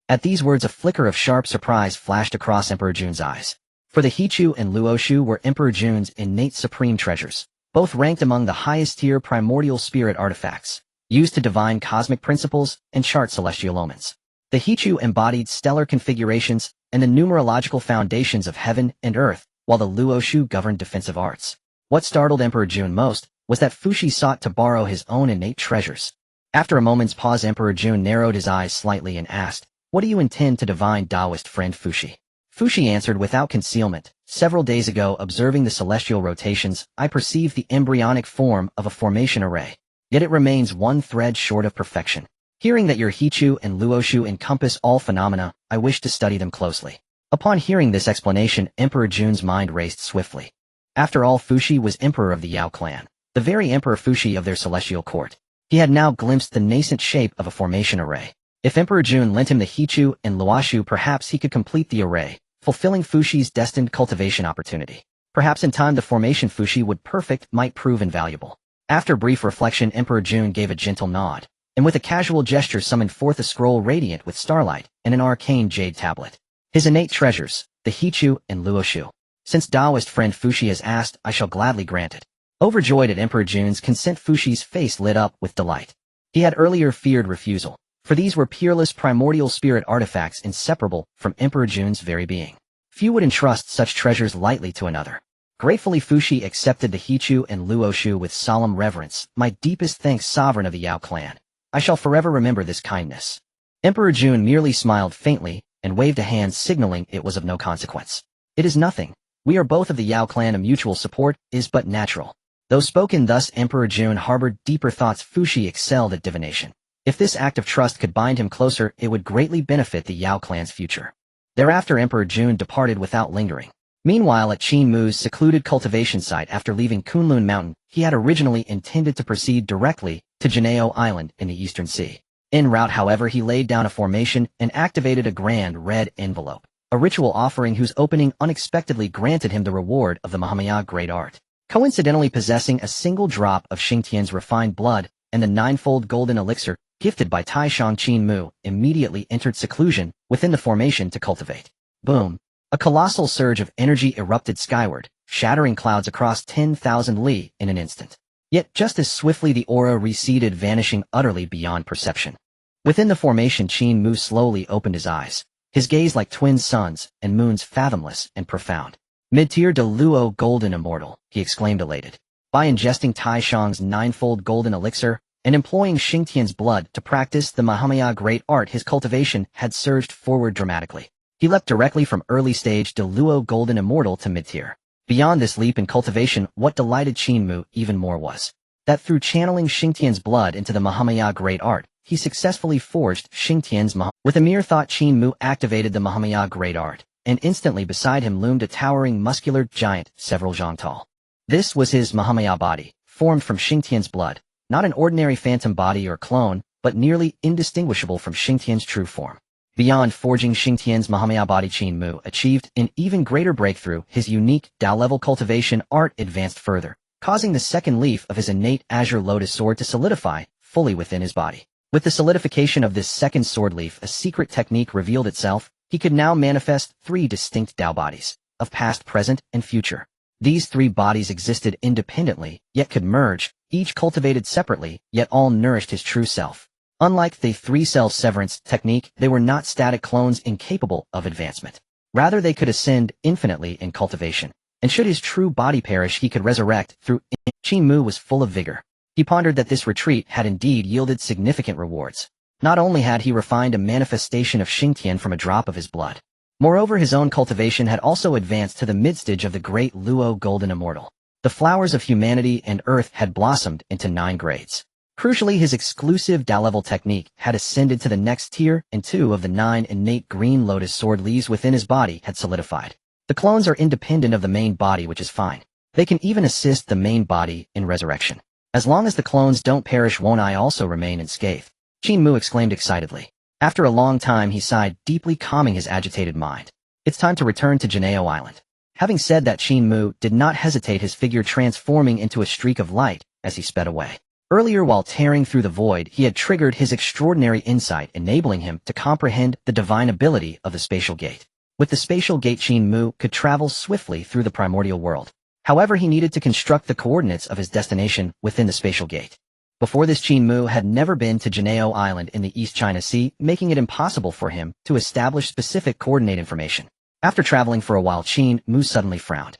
At these words a flicker of sharp surprise flashed across Emperor Jun's eyes. For the Hichu and Luoshu were Emperor Jun's innate supreme treasures, both ranked among the highest-tier primordial spirit artifacts, used to divine cosmic principles and chart celestial omens. The Hichu embodied stellar configurations and the numerological foundations of heaven and earth, while the Luoshu governed defensive arts. What startled Emperor Jun most was that Fushi sought to borrow his own innate treasures. After a moment's pause, Emperor Jun narrowed his eyes slightly and asked, What do you intend to divine, Taoist friend Fushi? Fushi answered without concealment. Several days ago, observing the celestial rotations, I perceived the embryonic form of a formation array. Yet it remains one thread short of perfection. Hearing that your Hichu and Luoshu encompass all phenomena, I wish to study them closely. Upon hearing this explanation, Emperor Jun's mind raced swiftly. After all, Fushi was emperor of the Yao clan, the very Emperor Fushi of their celestial court. He had now glimpsed the nascent shape of a formation array. If Emperor Jun lent him the Hichu and Luoshu, perhaps he could complete the array, fulfilling Fushi's destined cultivation opportunity. Perhaps in time the formation Fushi would perfect might prove invaluable. After brief reflection, Emperor Jun gave a gentle nod, and with a casual gesture summoned forth a scroll radiant with starlight and an arcane jade tablet. His innate treasures, the Hichu and Luoshu. Since Taoist friend Fushi has asked, I shall gladly grant it. Overjoyed at Emperor Jun's consent, Fushi's face lit up with delight. He had earlier feared refusal, for these were peerless primordial spirit artifacts inseparable from Emperor Jun's very being. Few would entrust such treasures lightly to another. Gratefully Fushi accepted the Hichu and Luoshu with solemn reverence. My deepest thanks, sovereign of the Yao clan. I shall forever remember this kindness. Emperor Jun merely smiled faintly and waved a hand signaling it was of no consequence. It is nothing. We are both of the Yao clan, and mutual support is but natural. Though spoken thus, Emperor Jun harbored deeper thoughts. Fushi excelled at divination. If this act of trust could bind him closer, it would greatly benefit the Yao clan's future. Thereafter Emperor Jun departed without lingering. Meanwhile, at Qin Mu's secluded cultivation site after leaving Kunlun Mountain, he had originally intended to proceed directly to Janeo Island in the Eastern Sea. En route, however, he laid down a formation and activated a grand red envelope, a ritual offering whose opening unexpectedly granted him the reward of the Mahamaya Great Art. Coincidentally possessing a single drop of Xingtian's refined blood and the ninefold golden elixir gifted by Taishang, Qin Mu immediately entered seclusion within the formation to cultivate. Boom! A colossal surge of energy erupted skyward, shattering clouds across 10,000 li in an instant. Yet just as swiftly the aura receded, vanishing utterly beyond perception. Within the formation, Qin Mu slowly opened his eyes, his gaze like twin suns and moons, fathomless and profound. Mid-tier de Luo golden immortal, he exclaimed elated. By ingesting Taishang's ninefold golden elixir and employing Xingtian's blood to practice the Mahamaya Great Art, his cultivation had surged forward dramatically. He leapt directly from early stage de Luo golden immortal to mid-tier. Beyond this leap in cultivation, what delighted Qin Mu even more was that through channeling Xingtian's blood into the Mahamaya Great Art, he successfully forged Xingtian's Mahamaya. With a mere thought, Qin Mu activated the Mahamaya Great Art, and instantly beside him loomed a towering muscular giant several zhang tall. This was his Mahamaya body, formed from Xingtian's blood, not an ordinary phantom body or clone, but nearly indistinguishable from Xingtian's true form. Beyond forging Xingtian's Mahamaya body, Qin Mu achieved an even greater breakthrough. His unique Dao-level cultivation art advanced further, causing the second leaf of his innate Azure Lotus sword to solidify fully within his body. With the solidification of this second sword leaf, a secret technique revealed itself. He could now manifest 3 distinct Dao bodies, of past, present, and future. These 3 bodies existed independently, yet could merge, each cultivated separately, yet all nourished his true self. Unlike the 3-cell severance technique, they were not static clones incapable of advancement. Rather, they could ascend infinitely in cultivation. And should his true body perish, he could resurrect through. Qin Mu was full of vigor. He pondered that this retreat had indeed yielded significant rewards. Not only had he refined a manifestation of Xingtian from a drop of his blood. Moreover, his own cultivation had also advanced to the midstage of the great Luo Golden Immortal. The flowers of humanity and earth had blossomed into 9 grades. Crucially, his exclusive Dao-level technique had ascended to the next tier, and 2 of the 9 innate green lotus sword leaves within his body had solidified. The clones are independent of the main body, which is fine. They can even assist the main body in resurrection. As long as the clones don't perish, won't I also remain unscathed? Qin Mu exclaimed excitedly. After a long time, he sighed deeply, calming his agitated mind. It's time to return to Jinao Island. Having said that, Qin Mu did not hesitate, his figure transforming into a streak of light as he sped away. Earlier, while tearing through the void, he had triggered his extraordinary insight, enabling him to comprehend the divine ability of the spatial gate. With the spatial gate, Qin Mu could travel swiftly through the primordial world. However, he needed to construct the coordinates of his destination within the spatial gate. Before this, Qin Mu had never been to Jinao Island in the East China Sea, making it impossible for him to establish specific coordinate information. After traveling for a while, Qin Mu suddenly frowned.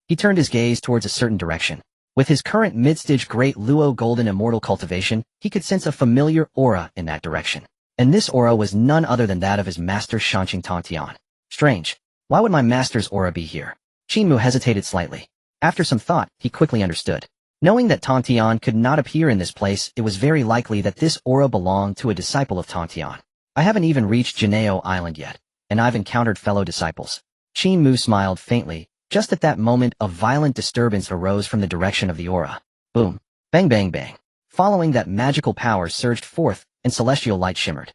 He turned his gaze towards a certain direction. With his current mid-stage Great Luo Golden Immortal cultivation, he could sense a familiar aura in that direction. And this aura was none other than that of his master Shanqing Tongtian. Strange. Why would my master's aura be here? Qin Mu hesitated slightly. After some thought, he quickly understood. Knowing that Tongtian could not appear in this place, it was very likely that this aura belonged to a disciple of Tongtian. I haven't even reached Jinao Island yet, and I've encountered fellow disciples. Qin Mu smiled faintly. Just at that moment, a violent disturbance arose from the direction of the aura. Boom. Bang bang bang. Following that, magical power surged forth, and celestial light shimmered.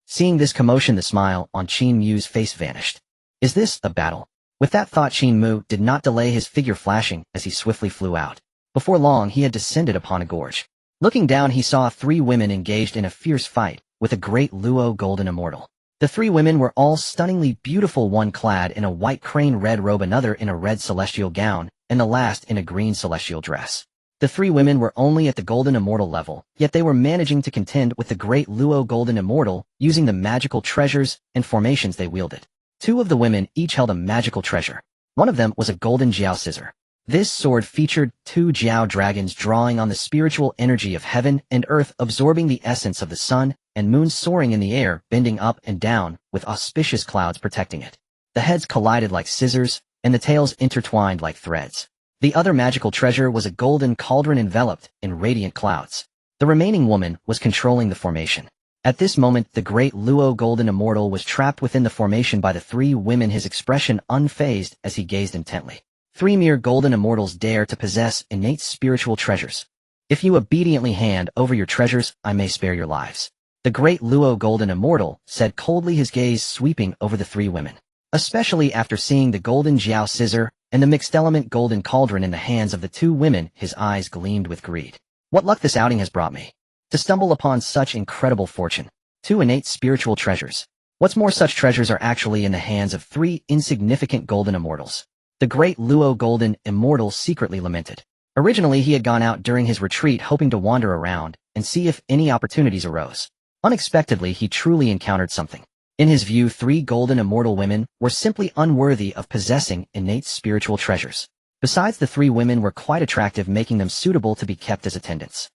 Seeing this commotion, the smile on Qin Mu's face vanished. Is this a battle? With that thought, Qin Mu did not delay, his figure flashing as he swiftly flew out. Before long, he had descended upon a gorge. Looking down, he saw 3 women engaged in a fierce fight with a great Luo Golden Immortal. The 3 women were all stunningly beautiful, one clad in a white crane red robe, another in a red celestial gown, and the last in a green celestial dress. The 3 women were only at the Golden Immortal level, yet they were managing to contend with the great Luo Golden Immortal using the magical treasures and formations they wielded. 2 of the women each held a magical treasure. One of them was a golden Xiao Scissor. This sword featured 2 Jiao dragons drawing on the spiritual energy of heaven and earth, absorbing the essence of the sun and moon, soaring in the air, bending up and down, with auspicious clouds protecting it. The heads collided like scissors, and the tails intertwined like threads. The other magical treasure was a golden cauldron enveloped in radiant clouds. The remaining woman was controlling the formation. At this moment, the great Luo Golden Immortal was trapped within the formation by the 3 women, his expression unfazed as he gazed intently. 3 mere Golden Immortals dare to possess innate spiritual treasures. If you obediently hand over your treasures, I may spare your lives. The great Luo Golden Immortal said coldly, his gaze sweeping over the 3 women. Especially after seeing the golden Xiao Scissor and the mixed-element golden cauldron in the hands of the 2 women, his eyes gleamed with greed. What luck this outing has brought me. To stumble upon such incredible fortune. 2 innate spiritual treasures. What's more, such treasures are actually in the hands of 3 insignificant Golden Immortals. The great Luo Golden Immortal secretly lamented. Originally, he had gone out during his retreat hoping to wander around and see if any opportunities arose. Unexpectedly, he truly encountered something. In his view, 3 Golden Immortal women were simply unworthy of possessing innate spiritual treasures. Besides, the 3 women were quite attractive, making them suitable to be kept as attendants.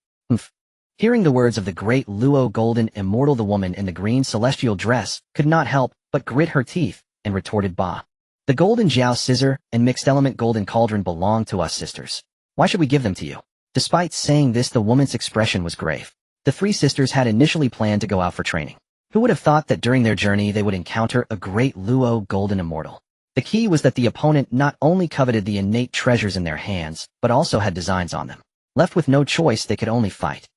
Hearing the words of the great Luo Golden Immortal, the woman in the green celestial dress could not help but grit her teeth and retorted, "Bah. The golden Xiao Scissor and mixed-element golden cauldron belong to us sisters. Why should we give them to you?" Despite saying this, the woman's expression was grave. The 3 sisters had initially planned to go out for training. Who would have thought that during their journey they would encounter a great Luo Golden Immortal? The key was that the opponent not only coveted the innate treasures in their hands, but also had designs on them. Left with no choice, they could only fight.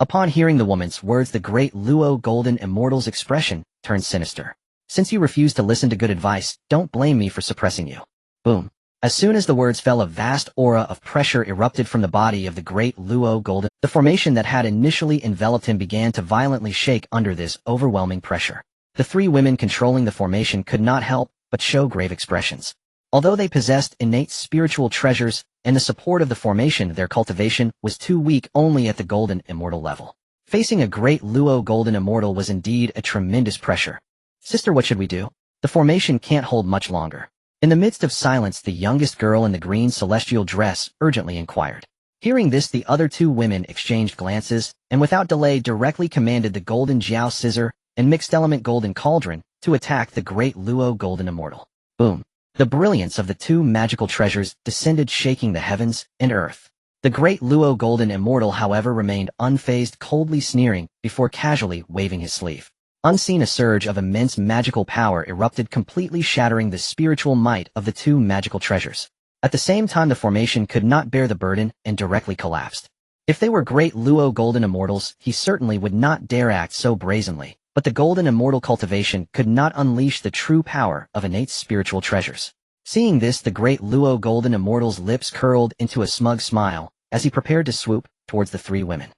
Upon hearing the woman's words, the great Luo Golden Immortal's expression turned sinister. Since you refuse to listen to good advice, don't blame me for suppressing you. Boom. As soon as the words fell, a vast aura of pressure erupted from the body of the great Luo Golden. The formation that had initially enveloped him began to violently shake under this overwhelming pressure. The three women controlling the formation could not help but show grave expressions. Although they possessed innate spiritual treasures and the support of the formation, their cultivation was too weak only at the Golden Immortal level. Facing a great Luo Golden Immortal was indeed a tremendous pressure. Sister, what should we do? The formation can't hold much longer. In the midst of silence, the youngest girl in the green celestial dress urgently inquired. Hearing this, the other two women exchanged glances, and without delay directly commanded the Golden Xiao Scissor and Mixed Element Golden Cauldron to attack the great Luo Golden Immortal. Boom. The brilliance of the two magical treasures descended, shaking the heavens and earth. The great Luo Golden Immortal, however, remained unfazed, coldly sneering before casually waving his sleeve. Unseen, a surge of immense magical power erupted, completely shattering the spiritual might of the two magical treasures. At the same time, the formation could not bear the burden and directly collapsed. If they were great Luo Golden Immortals, he certainly would not dare act so brazenly, but the Golden Immortal cultivation could not unleash the true power of innate spiritual treasures. Seeing this, the great Luo Golden Immortal's lips curled into a smug smile as he prepared to swoop towards the three women.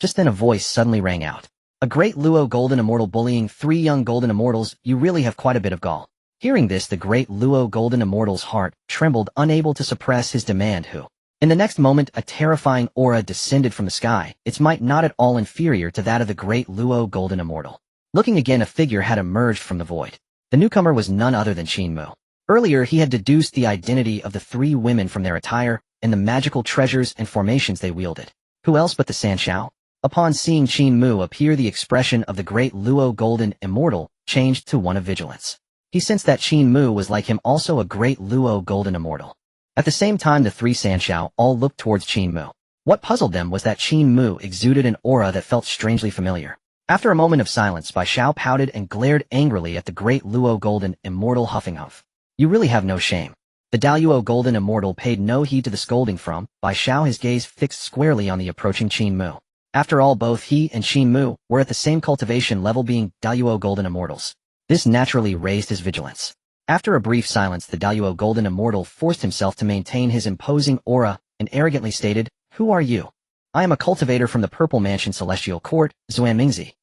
Just then a voice suddenly rang out. A great Luo Golden Immortal bullying three young Golden Immortals, you really have quite a bit of gall. Hearing this, the great Luo Golden Immortal's heart trembled, unable to suppress his demand. Who? In the next moment, a terrifying aura descended from the sky, its might not at all inferior to that of the great Luo Golden Immortal. Looking again, a figure had emerged from the void. The newcomer was none other than Qin Mu. Earlier, he had deduced the identity of the three women from their attire and the magical treasures and formations they wielded. Who else but the Sanshao? Upon seeing Qin Mu appear, the expression of the great Luo Golden Immortal changed to one of vigilance. He sensed that Qin Mu was like him, also a great Luo Golden Immortal. At the same time, the three Sanshao all looked towards Qin Mu. What puzzled them was that Qin Mu exuded an aura that felt strangely familiar. After a moment of silence, Bai Xiao pouted and glared angrily at the great Luo Golden Immortal, huffing huff. You really have no shame. The Daluo Golden Immortal paid no heed to the scolding from Bai Xiao, his gaze fixed squarely on the approaching Qin Mu. After all, both he and Qin Mu were at the same cultivation level, being Daluo Golden Immortals. This naturally raised his vigilance. After a brief silence, the Daluo Golden Immortal forced himself to maintain his imposing aura and arrogantly stated, Who are you? I am a cultivator from the Purple Mansion Celestial Court, Xuanmingzi.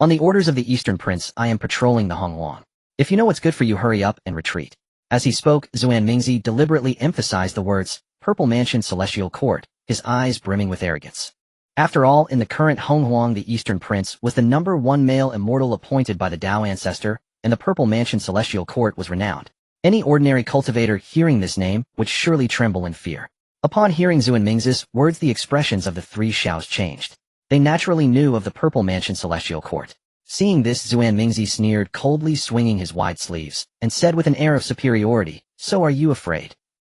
On the orders of the Eastern Prince, I am patrolling the Honghuang. If you know what's good for you, hurry up and retreat. As he spoke, Xuanmingzi deliberately emphasized the words, Purple Mansion Celestial Court, his eyes brimming with arrogance. After all, in the current Honghuang, the Eastern Prince was the #1 male immortal appointed by the Dao ancestor, and the Purple Mansion Celestial Court was renowned. Any ordinary cultivator hearing this name would surely tremble in fear. Upon hearing Xuanmingzi's words, the expressions of the three Xiaos changed. They naturally knew of the Purple Mansion Celestial Court. Seeing this, Xuanmingzi sneered, coldly swinging his wide sleeves, and said with an air of superiority, So are you afraid?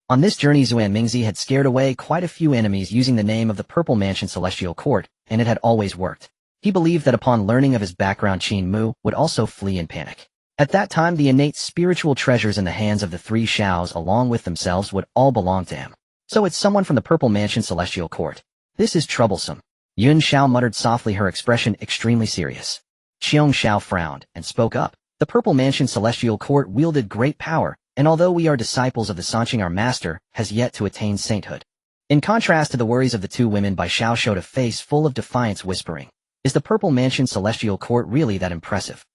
On this journey, Xuanmingzi had scared away quite a few enemies using the name of the Purple Mansion Celestial Court, and it had always worked. He believed that upon learning of his background, Qin Mu would also flee in panic. At that time, the innate spiritual treasures in the hands of the three Xiaos along with themselves would all belong to him. So it's someone from the Purple Mansion Celestial Court. This is troublesome. Yun Xiao muttered softly, her expression extremely serious. Qiong Xiao frowned and spoke up. The Purple Mansion Celestial Court wielded great power, and although we are disciples of the Sanqing, our master has yet to attain sainthood. In contrast to the worries of the two women, Bai Xiao showed a face full of defiance, whispering, Is the Purple Mansion Celestial Court really that impressive?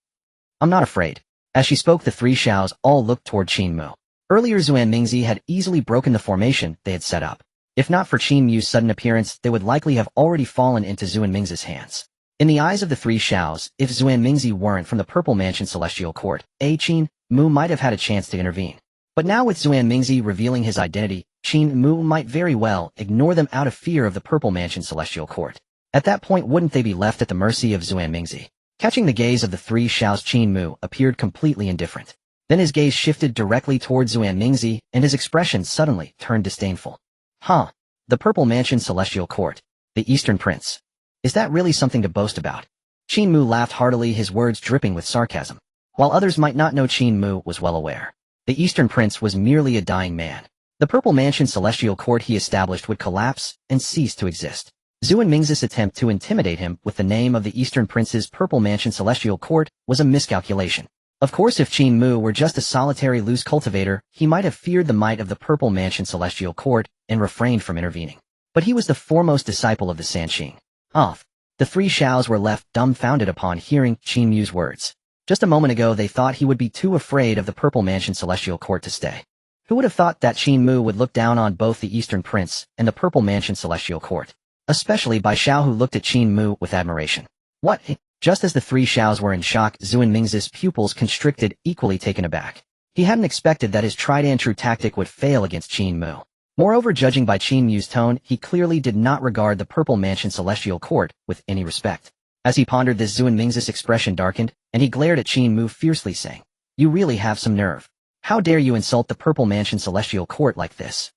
I'm not afraid. As she spoke, the three Xiaos all looked toward Qin Mu. Earlier, Xuanmingzi had easily broken the formation they had set up. If not for Qin Mu's sudden appearance, they would likely have already fallen into Xuanmingzi's hands. In the eyes of the three Xiaos, if Xuanmingzi weren't from the Purple Mansion Celestial Court, Qin Mu might have had a chance to intervene. But now with Xuanmingzi revealing his identity, Qin Mu might very well ignore them out of fear of the Purple Mansion Celestial Court. At that point, wouldn't they be left at the mercy of Xuanmingzi? Catching the gaze of the three Xiaos, Qin Mu appeared completely indifferent. Then his gaze shifted directly towards Xuanmingzi, and his expression suddenly turned disdainful. Huh. The Purple Mansion Celestial Court. The Eastern Prince. Is that really something to boast about? Qin Mu laughed heartily, his words dripping with sarcasm. While others might not know, Qin Mu was well aware. The Eastern Prince was merely a dying man. The Purple Mansion Celestial Court he established would collapse and cease to exist. Zhu Enming's attempt to intimidate him with the name of the Eastern Prince's Purple Mansion Celestial Court was a miscalculation. Of course, if Qin Mu were just a solitary loose cultivator, he might have feared the might of the Purple Mansion Celestial Court and refrained from intervening. But he was the foremost disciple of the Sanqing. The three Xiaos were left dumbfounded upon hearing Qin Mu's words. Just a moment ago they thought he would be too afraid of the Purple Mansion Celestial Court to stay. Who would have thought that Qin Mu would look down on both the Eastern Prince and the Purple Mansion Celestial Court? Especially Bai Xiao, who looked at Qin Mu with admiration. What? Just as the three Xiaos were in shock, Zhu Enming's pupils constricted, equally taken aback. He hadn't expected that his tried-and-true tactic would fail against Qin Mu. Moreover, judging by Qin Mu's tone, he clearly did not regard the Purple Mansion Celestial Court with any respect. As he pondered this, Zhu Enming's expression darkened, and he glared at Qin Mu fiercely, saying, "You really have some nerve. How dare you insult the Purple Mansion Celestial Court like this?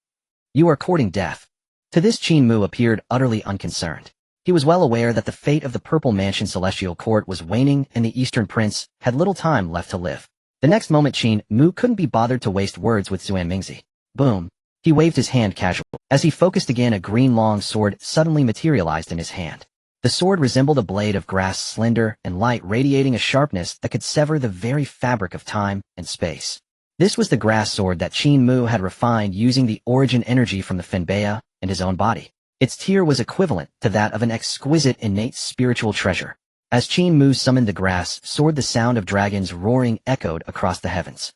You are courting death." To this, Qin Mu appeared utterly unconcerned. He was well aware that the fate of the Purple Mansion Celestial Court was waning and the Eastern Prince had little time left to live. The next moment Qin Mu couldn't be bothered to waste words with Zhu Enming. Boom. He waved his hand casually. As he focused again, a green long sword suddenly materialized in his hand. The sword resembled a blade of grass, slender and light, radiating a sharpness that could sever the very fabric of time and space. This was the grass sword that Qin Mu had refined using the origin energy from the Fenbei and his own body. Its tier was equivalent to that of an exquisite innate spiritual treasure. As Qin Mu summoned the grass sword, the sound of dragons roaring echoed across the heavens.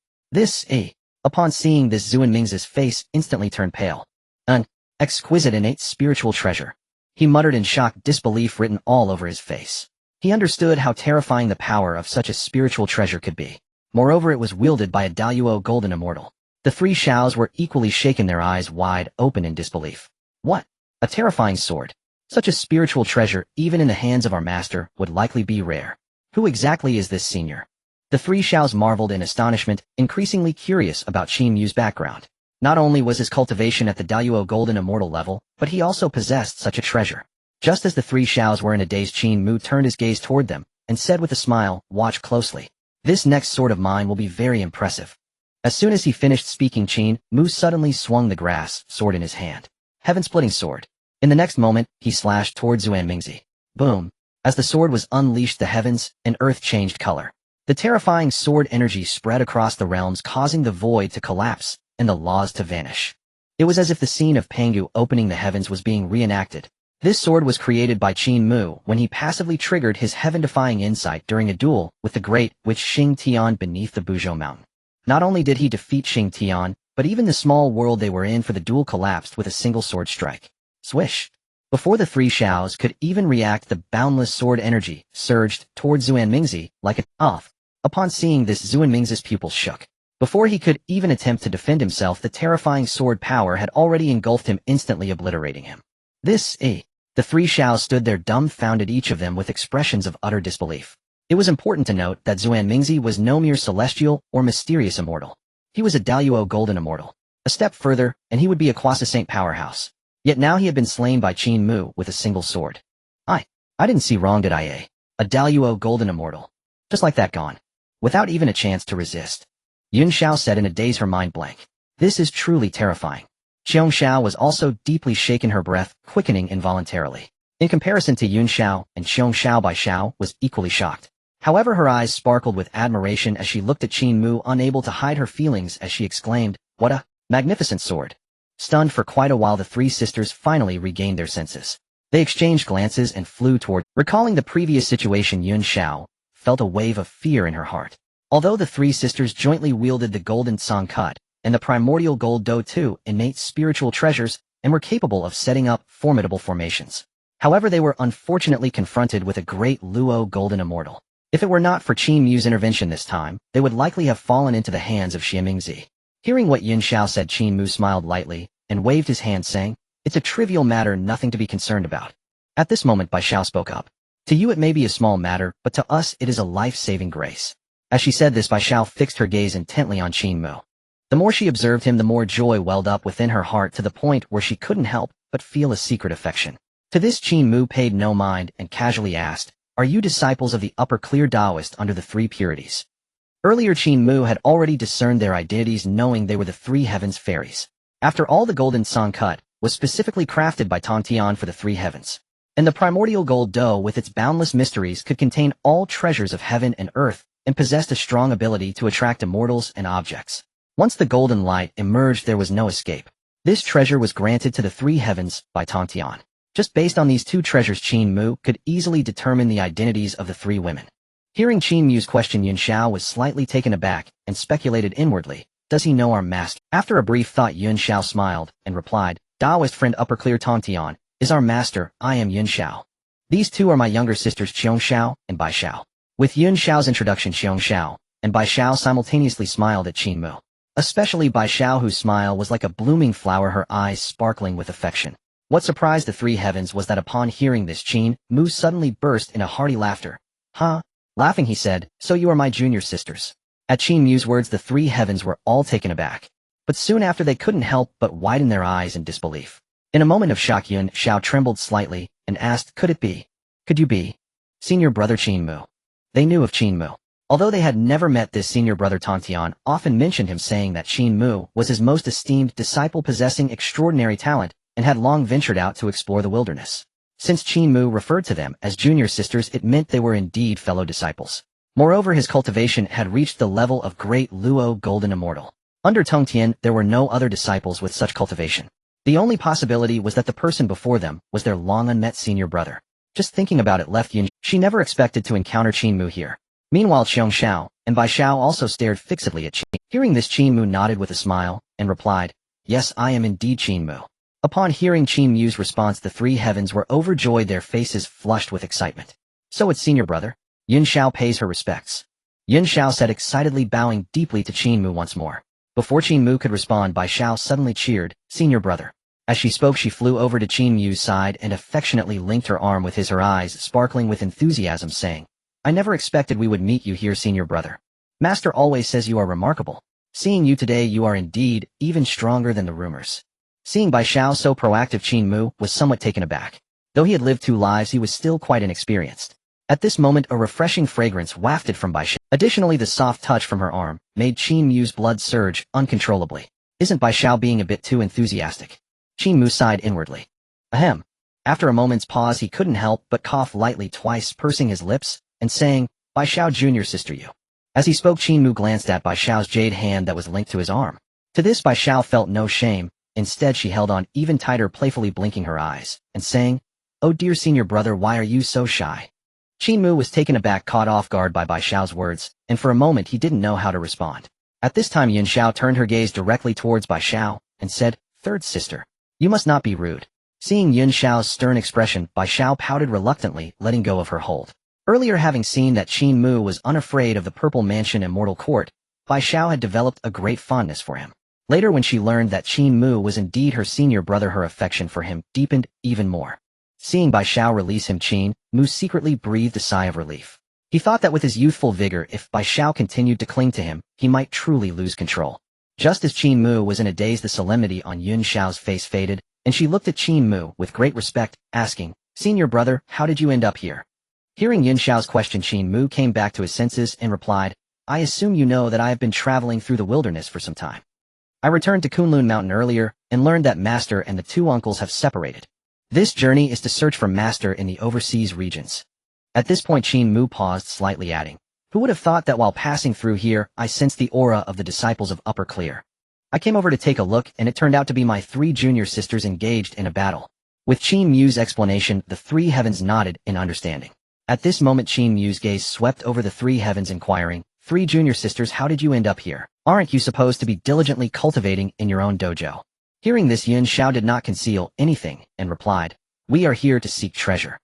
Upon seeing this, Zhu Enming's face instantly turned pale. An exquisite innate spiritual treasure. He muttered in shock, disbelief written all over his face. He understood how terrifying the power of such a spiritual treasure could be. Moreover, it was wielded by a Daluo golden immortal. The three Xiaos were equally shaken, their eyes wide open in disbelief. What? A terrifying sword. Such a spiritual treasure, even in the hands of our master, would likely be rare. Who exactly is this senior? The three Xiaos marveled in astonishment, increasingly curious about Qin Mu's background. Not only was his cultivation at the Daluo Golden Immortal level, but he also possessed such a treasure. Just as the three Xiaos were in a daze, Qin Mu turned his gaze toward them, and said with a smile, "Watch closely. This next sword of mine will be very impressive." As soon as he finished speaking, Qin Mu suddenly swung the grass sword in his hand. Heaven-splitting sword. In the next moment, he slashed toward Zhu Enming. Boom. As the sword was unleashed, the heavens and earth changed color. The terrifying sword energy spread across the realms, causing the void to collapse and the laws to vanish. It was as if the scene of Pangu opening the heavens was being reenacted. This sword was created by Qin Mu when he passively triggered his heaven-defying insight during a duel with the great witch Xing Tian beneath the Buzhou Mountain. Not only did he defeat Xing Tian, but even the small world they were in for the duel collapsed with a single sword strike. Swish! Before the three Xiaos could even react, the boundless sword energy surged toward Zhu Enming like a off. Upon seeing this, Zhu Enming's pupils shook. Before he could even attempt to defend himself, the terrifying sword power had already engulfed him, instantly obliterating him. The three Xiaos stood there dumbfounded, each of them with expressions of utter disbelief. It was important to note that Zhu Enming was no mere celestial or mysterious immortal. He was a Daluo Golden Immortal. A step further, and he would be a Quasi-Saint powerhouse. Yet now he had been slain by Qin Mu with a single sword. I didn't see wrong, did I? A Daluo Golden Immortal. Just like that, gone. Without even a chance to resist. Yun Xiao said in a daze, her mind blank. This is truly terrifying. Xiong Xiao was also deeply shaken, her breath quickening involuntarily. In comparison to Yun Xiao and Xiong Xiao, Bai Xiao was equally shocked. However, her eyes sparkled with admiration as she looked at Qin Mu, unable to hide her feelings as she exclaimed, "What a magnificent sword!" Stunned for quite a while, the three sisters finally regained their senses. They exchanged glances and flew toward. Recalling the previous situation, Yun Xiao felt a wave of fear in her heart. Although the three sisters jointly wielded the Golden Song Cut and the Primordial Gold Do, two innate spiritual treasures, and were capable of setting up formidable formations. However, they were unfortunately confronted with a great Luo Golden Immortal. If it were not for Qin Mu's intervention this time, they would likely have fallen into the hands of Xiamingzi. Hearing what Yun Xiao said, Qin Mu smiled lightly and waved his hand, saying, "It's a trivial matter, nothing to be concerned about." At this moment, Bai Xiao spoke up. "To you it may be a small matter, but to us it is a life-saving grace." As she said this, Bai Xiao fixed her gaze intently on Qin Mu. The more she observed him, the more joy welled up within her heart, to the point where she couldn't help but feel a secret affection. To this, Qin Mu paid no mind and casually asked, "Are you disciples of the upper clear Taoist under the three purities?" Earlier, Qin Mu had already discerned their identities, knowing they were the three heavens fairies. After all, the Golden Song Cut was specifically crafted by Tong Tian for the three heavens. And the primordial gold dough with its boundless mysteries could contain all treasures of heaven and earth, and possessed a strong ability to attract immortals and objects. Once the golden light emerged, there was no escape. This treasure was granted to the three heavens by Tong Tian. Just based on these two treasures, Qin Mu could easily determine the identities of the three women. Hearing Qin Mu's question, Yun Xiao was slightly taken aback and speculated inwardly, does he know our master? After a brief thought, Yun Xiao smiled and replied, Daoist friend Upper Clear Tong Tian is our master. I am Yun Xiao. These two are my younger sisters Qiong Xiao and Bai Xiao. With Yun Xiao's introduction, Qiong Xiao and Bai Xiao simultaneously smiled at Qin Mu. Especially Bai Xiao, whose smile was like a blooming flower, her eyes sparkling with affection. What surprised the three heavens was that upon hearing this, Qin Mu suddenly burst in a hearty laughter. Huh? Laughing, he said, so you are my junior sisters. At Qin Mu's words, the three heavens were all taken aback. But soon after, they couldn't help but widen their eyes in disbelief. In a moment of shock, Yun Xiao trembled slightly and asked, could it be? Could you be senior brother Qin Mu? They knew of Qin Mu. Although they had never met this senior brother, Tong Tian often mentioned him, saying that Qin Mu was his most esteemed disciple, possessing extraordinary talent, and had long ventured out to explore the wilderness. Since Qin Mu referred to them as junior sisters, it meant they were indeed fellow disciples. Moreover, his cultivation had reached the level of great Luo Golden Immortal. Under Tong Tian, there were no other disciples with such cultivation. The only possibility was that the person before them was their long unmet senior brother. Just thinking about it left Yun. She never expected to encounter Qin Mu here. Meanwhile, Xiong Xiao and Bai Xiao also stared fixedly at Qin. Hearing this, Qin Mu nodded with a smile and replied, yes, I am indeed Qin Mu. Upon hearing Qin Mu's response, the three heavens were overjoyed, their faces flushed with excitement. So it's senior brother? Yun Xiao pays her respects. Yun Xiao said excitedly, bowing deeply to Qin Mu once more. Before Qin Mu could respond, Bai Xiao suddenly cheered, senior brother. As she spoke, she flew over to Qin Mu's side and affectionately linked her arm with his, her eyes sparkling with enthusiasm, saying, I never expected we would meet you here, senior brother. Master always says you are remarkable. Seeing you today, you are indeed even stronger than the rumors. Seeing Bai Xiao so proactive, Qin Mu was somewhat taken aback. Though he had lived 2 lives, he was still quite inexperienced. At this moment, a refreshing fragrance wafted from Bai Xiao. Additionally, the soft touch from her arm made Qin Mu's blood surge uncontrollably. Isn't Bai Xiao being a bit too enthusiastic? Qin Mu sighed inwardly. Ahem. After a moment's pause, he couldn't help but cough lightly twice, pursing his lips and saying, Bai Xiao, junior sister, you. As he spoke, Qin Mu glanced at Bai Xiao's jade hand that was linked to his arm. To this, Bai Xiao felt no shame. Instead, she held on even tighter, playfully blinking her eyes and saying, oh dear senior brother, why are you so shy? Qin Mu was taken aback, caught off guard by Bai Xiao's words, and for a moment he didn't know how to respond. At this time, Yun Xiao turned her gaze directly towards Bai Xiao and said, third sister, you must not be rude. Seeing Yun Xiao's stern expression, Bai Xiao pouted reluctantly, letting go of her hold. Earlier, having seen that Qin Mu was unafraid of the Purple Mansion Immortal Court, Bai Xiao had developed a great fondness for him. Later, when she learned that Qin Mu was indeed her senior brother, her affection for him deepened even more. Seeing Bai Xiao release him, Qin Mu secretly breathed a sigh of relief. He thought that with his youthful vigor, if Bai Xiao continued to cling to him, he might truly lose control. Just as Qin Mu was in a daze, the solemnity on Yun Xiao's face faded, and she looked at Qin Mu with great respect, asking, senior brother, how did you end up here? Hearing Yun Xiao's question, Qin Mu came back to his senses and replied, I assume you know that I have been traveling through the wilderness for some time. I returned to Kunlun Mountain earlier and learned that Master and the 2 uncles have separated. This journey is to search for Master in the overseas regions. At this point, Qin Mu paused slightly, adding, who would have thought that while passing through here, I sensed the aura of the disciples of Upper Clear. I came over to take a look, and it turned out to be my 3 junior sisters engaged in a battle. With Qin Mu's explanation, the 3 heavens nodded in understanding. At this moment, Qin Mu's gaze swept over the 3 heavens, inquiring, 3 junior sisters, how did you end up here? Aren't you supposed to be diligently cultivating in your own dojo? Hearing this, Yun Xiao did not conceal anything and replied, we are here to seek treasure.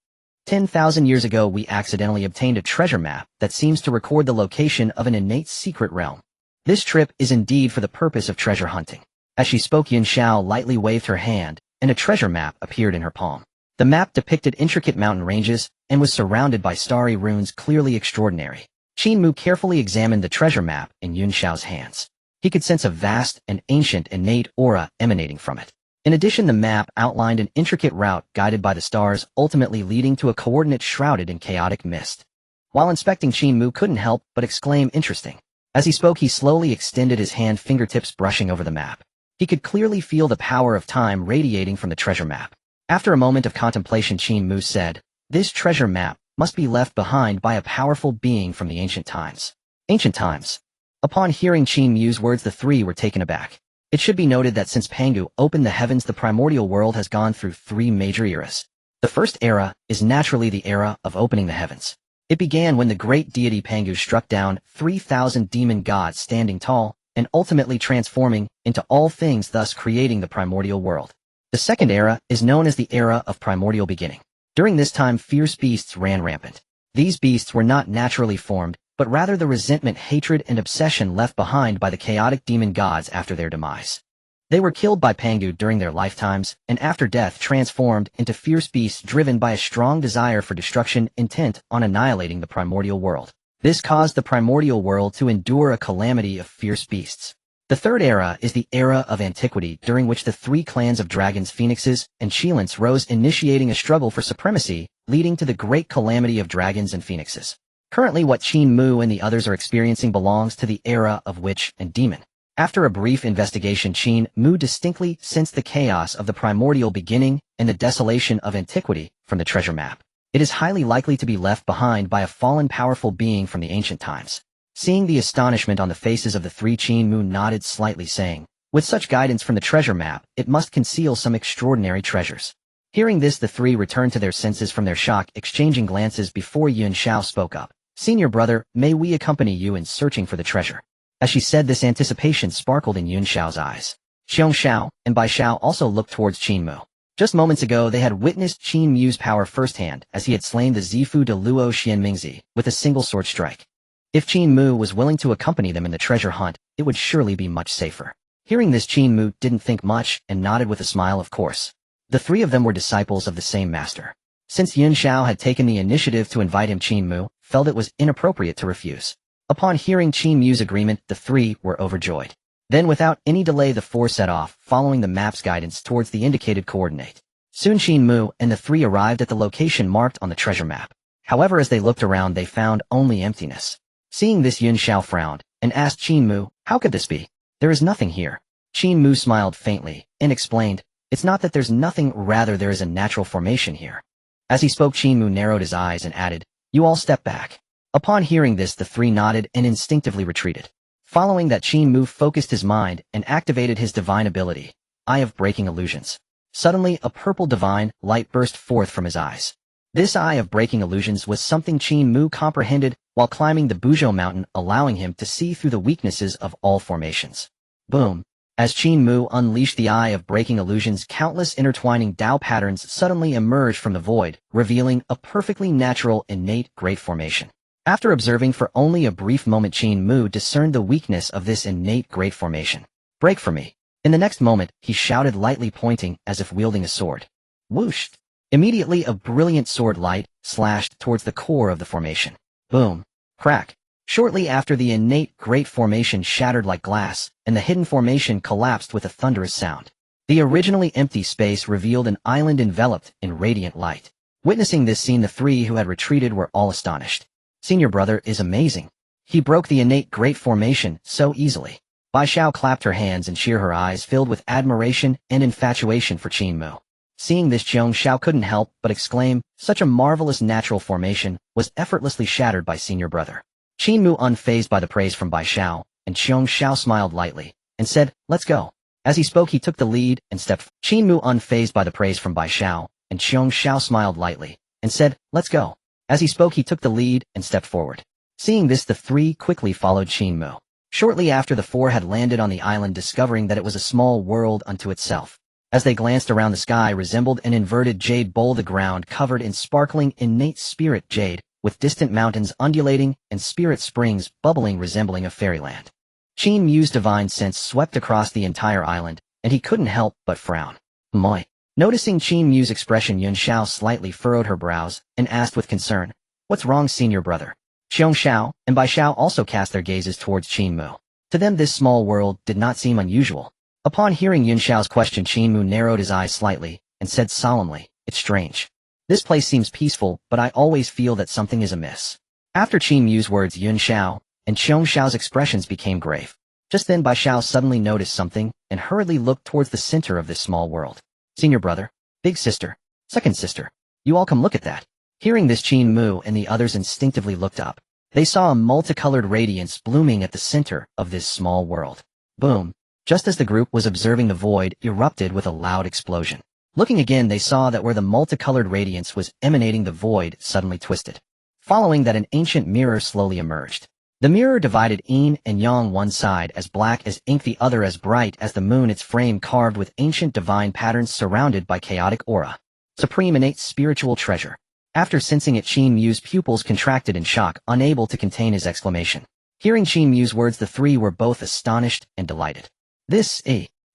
10,000 years ago, we accidentally obtained a treasure map that seems to record the location of an innate secret realm. This trip is indeed for the purpose of treasure hunting. As she spoke, Yun Xiao lightly waved her hand, and a treasure map appeared in her palm. The map depicted intricate mountain ranges and was surrounded by starry runes, clearly extraordinary. Qin Mu carefully examined the treasure map in Yun Xiao's hands. He could sense a vast and ancient innate aura emanating from it. In addition, the map outlined an intricate route guided by the stars, ultimately leading to a coordinate shrouded in chaotic mist. While inspecting, Qin Mu couldn't help but exclaim, interesting. As he spoke, he slowly extended his hand, fingertips brushing over the map. He could clearly feel the power of time radiating from the treasure map. After a moment of contemplation, Qin Mu said, "This treasure map must be left behind by a powerful being from the ancient times." Ancient times. Upon hearing Qin Mu's words, the three were taken aback. It should be noted that since Pangu opened the heavens, the primordial world has gone through three major eras. The first era is naturally the era of opening the heavens. It began when the great deity Pangu struck down 3,000 demon gods standing tall and ultimately transforming into all things, thus creating the primordial world. The second era is known as the era of primordial beginning. During this time, fierce beasts ran rampant. These beasts were not naturally formed, but rather the resentment, hatred, and obsession left behind by the chaotic demon gods after their demise. They were killed by Pangu during their lifetimes, and after death transformed into fierce beasts driven by a strong desire for destruction, intent on annihilating the primordial world. This caused the primordial world to endure a calamity of fierce beasts. The third era is the era of antiquity, during which the three clans of dragons, phoenixes, and Qilins rose, initiating a struggle for supremacy, leading to the great calamity of dragons and phoenixes. Currently, what Qin Mu and the others are experiencing belongs to the era of witch and demon. After a brief investigation, Qin Mu distinctly sensed the chaos of the primordial beginning and the desolation of antiquity from the treasure map. It is highly likely to be left behind by a fallen powerful being from the ancient times. Seeing the astonishment on the faces of the three, Qin Mu nodded slightly, saying, "With such guidance from the treasure map, it must conceal some extraordinary treasures." Hearing this, the three returned to their senses from their shock, exchanging glances before Yuan Shao spoke up. "Senior brother, may we accompany you in searching for the treasure?" As she said this, anticipation sparkled in Yuan Shao's eyes. Xiong Shao and Bai Shao also looked towards Qin Mu. Just moments ago, they had witnessed Qin Mu's power firsthand as he had slain the Zifu de Luo Xianmingzi with a single sword strike. If Qin Mu was willing to accompany them in the treasure hunt, it would surely be much safer. Hearing this, Qin Mu didn't think much and nodded with a smile. Of course. The three of them were disciples of the same master. Since Yuan Shao had taken the initiative to invite him, Qin Mu felt it was inappropriate to refuse. Upon hearing Qin Mu's agreement, the three were overjoyed. Then, without any delay, the four set off, following the map's guidance towards the indicated coordinate. Soon Qin Mu and the three arrived at the location marked on the treasure map. However, as they looked around, they found only emptiness. Seeing this, Yuan Shao frowned and asked Qin Mu, "How could this be? There is nothing here." Qin Mu smiled faintly and explained, "It's not that there's nothing, rather there is a natural formation here." As he spoke, Qin Mu narrowed his eyes and added, "You all step back." Upon hearing this, the three nodded and instinctively retreated. Following that, Qin Mu focused his mind and activated his divine ability, Eye of Breaking Illusions. Suddenly, a purple divine light burst forth from his eyes. This Eye of Breaking Illusions was something Qin Mu comprehended while climbing the Buzhou mountain, allowing him to see through the weaknesses of all formations. Boom! As Qin Mu unleashed the Eye of Breaking Illusions, countless intertwining Dao patterns suddenly emerged from the void, revealing a perfectly natural, innate great formation. After observing for only a brief moment, Qin Mu discerned the weakness of this innate great formation. "Break for me." In the next moment, he shouted, lightly pointing as if wielding a sword. Whoosh! Immediately, a brilliant sword light slashed towards the core of the formation. Boom! Crack! Shortly after, the innate great formation shattered like glass, and the hidden formation collapsed with a thunderous sound. The originally empty space revealed an island enveloped in radiant light. Witnessing this scene, the three who had retreated were all astonished. "Senior brother is amazing. He broke the innate great formation so easily." Bai Shao clapped her hands and her eyes filled with admiration and infatuation for Qin Mu. Seeing this, Xiong Shao couldn't help but exclaim, "Such a marvelous natural formation was effortlessly shattered by senior brother." Qin Mu, unfazed by the praise from Bai Shao, and Xiong Shao smiled lightly and said, "Let's go." As he spoke, he took the lead and stepped. Qin Mu, unfazed by the praise from Bai Shao, and Xiong Shao smiled lightly and said, "Let's go." As he spoke, he took the lead and stepped forward. Seeing this, the three quickly followed Qin Mu. Shortly after, the four had landed on the island, discovering that it was a small world unto itself. As they glanced around, the sky resembled an inverted jade bowl, the ground covered in sparkling innate spirit jade, with distant mountains undulating and spirit springs bubbling, resembling a fairyland. Qin Mu's divine sense swept across the entire island, and he couldn't help but frown. Moi. Noticing Qin Mu's expression, Yuan Shao slightly furrowed her brows and asked with concern, "What's wrong, senior brother?" Xiong Shao and Bai Shao also cast their gazes towards Qin Mu. To them, this small world did not seem unusual. Upon hearing Yuan Shao's question, Qin Mu narrowed his eyes slightly and said solemnly, "It's strange. This place seems peaceful, but I always feel that something is amiss." After Qin Mu's words, Yuan Shao and Xiong Shao's expressions became grave. Just then, Bai Shao suddenly noticed something and hurriedly looked towards the center of this small world. "Senior brother, Big sister. Second sister. You all come look at that. Hearing this, Qin Mu and the others instinctively looked up. They saw a multicolored radiance blooming at the center of this small world. Boom. Just as the group was observing, the void erupted with a loud explosion. Looking again, they saw that where the multicolored radiance was emanating, the void suddenly twisted. Following that, an ancient mirror slowly emerged. The mirror divided yin and yang, one side as black as ink, the other as bright as the moon, its frame carved with ancient divine patterns surrounded by chaotic aura. Supreme innate spiritual treasure. After sensing it, Qin Mu's pupils contracted in shock, unable to contain his exclamation. Hearing Qin Mu's words, the three were both astonished and delighted. This,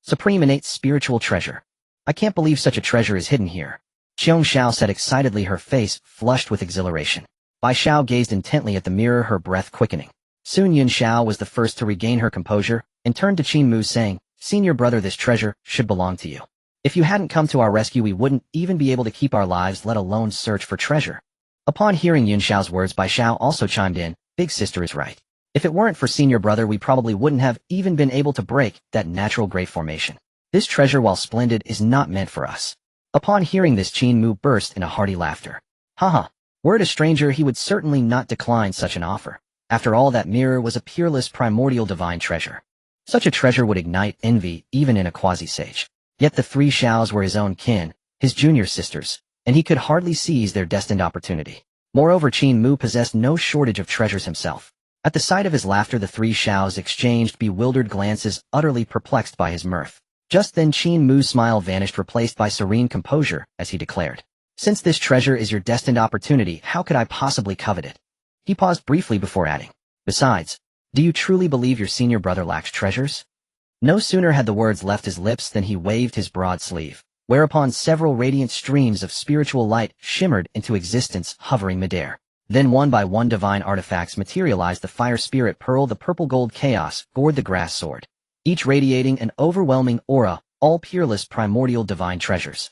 supreme innate spiritual treasure. I can't believe such a treasure is hidden here. Xiao said excitedly, her face flushed with exhilaration. Bai Xiao gazed intently at the mirror, her breath quickening. Soon Yun Xiao was the first to regain her composure and turned to Qin Mu, saying, "Senior brother, this treasure should belong to you. If you hadn't come to our rescue, we wouldn't even be able to keep our lives, let alone search for treasure." Upon hearing Yun Xiao's words, Bai Xiao also chimed in, "Big sister is right. If it weren't for senior brother, we probably wouldn't have even been able to break that natural great formation. This treasure, while splendid, is not meant for us." Upon hearing this, Qin Mu burst in a hearty laughter. Haha, were it a stranger, he would certainly not decline such an offer. After all, that mirror was a peerless primordial divine treasure. Such a treasure would ignite envy even in a quasi-sage. Yet the three Xiaos were his own kin, his junior sisters, and he could hardly seize their destined opportunity. Moreover, Qin Mu possessed no shortage of treasures himself. At the sight of his laughter, the three Xiaos exchanged bewildered glances, utterly perplexed by his mirth. Just then Qin Mu's smile vanished, replaced by serene composure, as he declared, "Since this treasure is your destined opportunity, how could I possibly covet it?" He paused briefly before adding, "Besides, do you truly believe your senior brother lacks treasures?" No sooner had the words left his lips than he waved his broad sleeve, whereupon several radiant streams of spiritual light shimmered into existence, hovering midair. Then one by one divine artifacts materialized: the fire spirit pearl, the purple gold chaos gourd, the grass sword, each radiating an overwhelming aura, all peerless primordial divine treasures.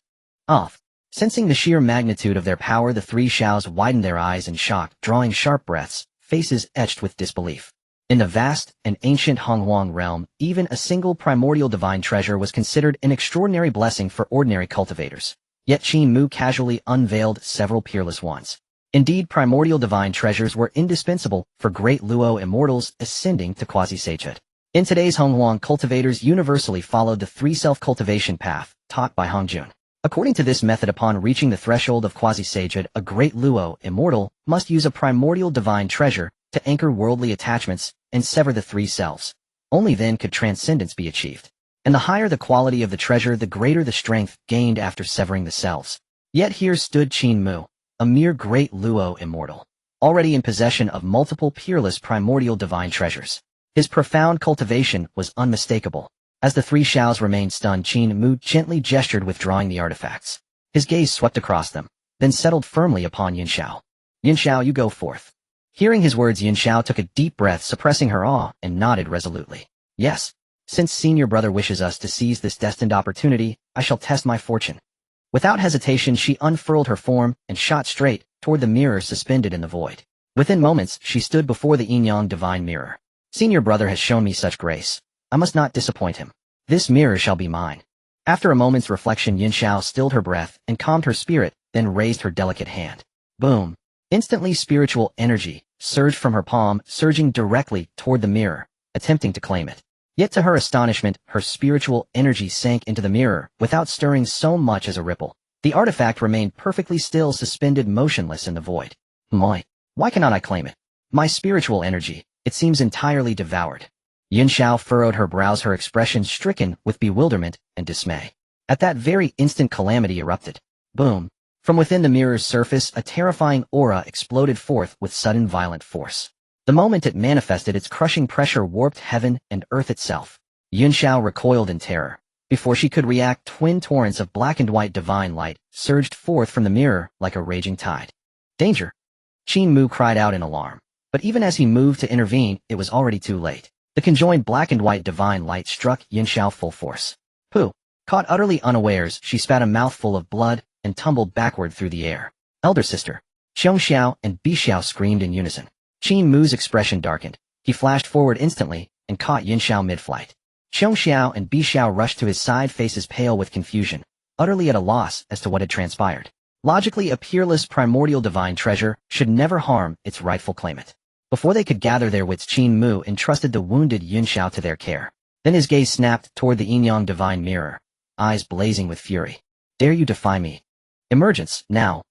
Sensing the sheer magnitude of their power, the three Xiaos widened their eyes in shock, drawing sharp breaths, faces etched with disbelief. In the vast and ancient Honghuang realm, even a single primordial divine treasure was considered an extraordinary blessing for ordinary cultivators. Yet Qin Mu casually unveiled several peerless ones. Indeed, primordial divine treasures were indispensable for great Luo immortals ascending to quasi-sagehood. In today's Honghuang, cultivators universally followed the three self-cultivation path taught by Hongjun. According to this method, upon reaching the threshold of quasi-sagehood, a great Luo immortal must use a primordial divine treasure to anchor worldly attachments and sever the three selves. Only then could transcendence be achieved. And the higher the quality of the treasure, the greater the strength gained after severing the selves. Yet here stood Qin Mu, a mere great Luo immortal, already in possession of multiple peerless primordial divine treasures. His profound cultivation was unmistakable. As the three Xiaos remained stunned, Qin Mu gently gestured, withdrawing the artifacts. His gaze swept across them, then settled firmly upon Yin Xiao. "Yin Xiao, you go forth." Hearing his words, Yin Xiao took a deep breath, suppressing her awe, and nodded resolutely. "Yes, since senior brother wishes us to seize this destined opportunity, I shall test my fortune." Without hesitation, she unfurled her form and shot straight toward the mirror suspended in the void. Within moments, she stood before the yin-yang divine mirror. "Senior brother has shown me such grace. I must not disappoint him. This mirror shall be mine." After a moment's reflection, Yin Xiao stilled her breath and calmed her spirit, then raised her delicate hand. Boom! Instantly, spiritual energy surged from her palm, surging directly toward the mirror, attempting to claim it. Yet to her astonishment, her spiritual energy sank into the mirror without stirring so much as a ripple. The artifact remained perfectly still, suspended motionless in the void. Why cannot I claim it? My spiritual energy, it seems entirely devoured. Yin Xiao furrowed her brows, her expression stricken with bewilderment and dismay. At that very instant, calamity erupted. Boom! From within the mirror's surface, a terrifying aura exploded forth with sudden violent force. The moment it manifested, its crushing pressure warped heaven and earth itself. Yin Xiao recoiled in terror. Before she could react, twin torrents of black and white divine light surged forth from the mirror like a raging tide. "Danger!" Qin Mu cried out in alarm. But even as he moved to intervene, it was already too late. The conjoined black and white divine light struck Yin Xiao full force. Pooh! Caught utterly unawares, she spat a mouthful of blood and tumbled backward through the air. "Elder sister!" Xiong Xiao and Bi Xiao screamed in unison. Qin Mu's expression darkened. He flashed forward instantly and caught Yin Xiao mid-flight. Xiong Xiao and Bi Xiao rushed to his side, faces pale with confusion. utterly at a loss as to what had transpired. Logically, a peerless primordial divine treasure should never harm its rightful claimant. Before they could gather their wits, Qin Mu entrusted the wounded Yun Xiao to their care. Then his gaze snapped toward the Yin-Yang divine mirror, eyes blazing with fury. Dare you defy me? Emergence, now.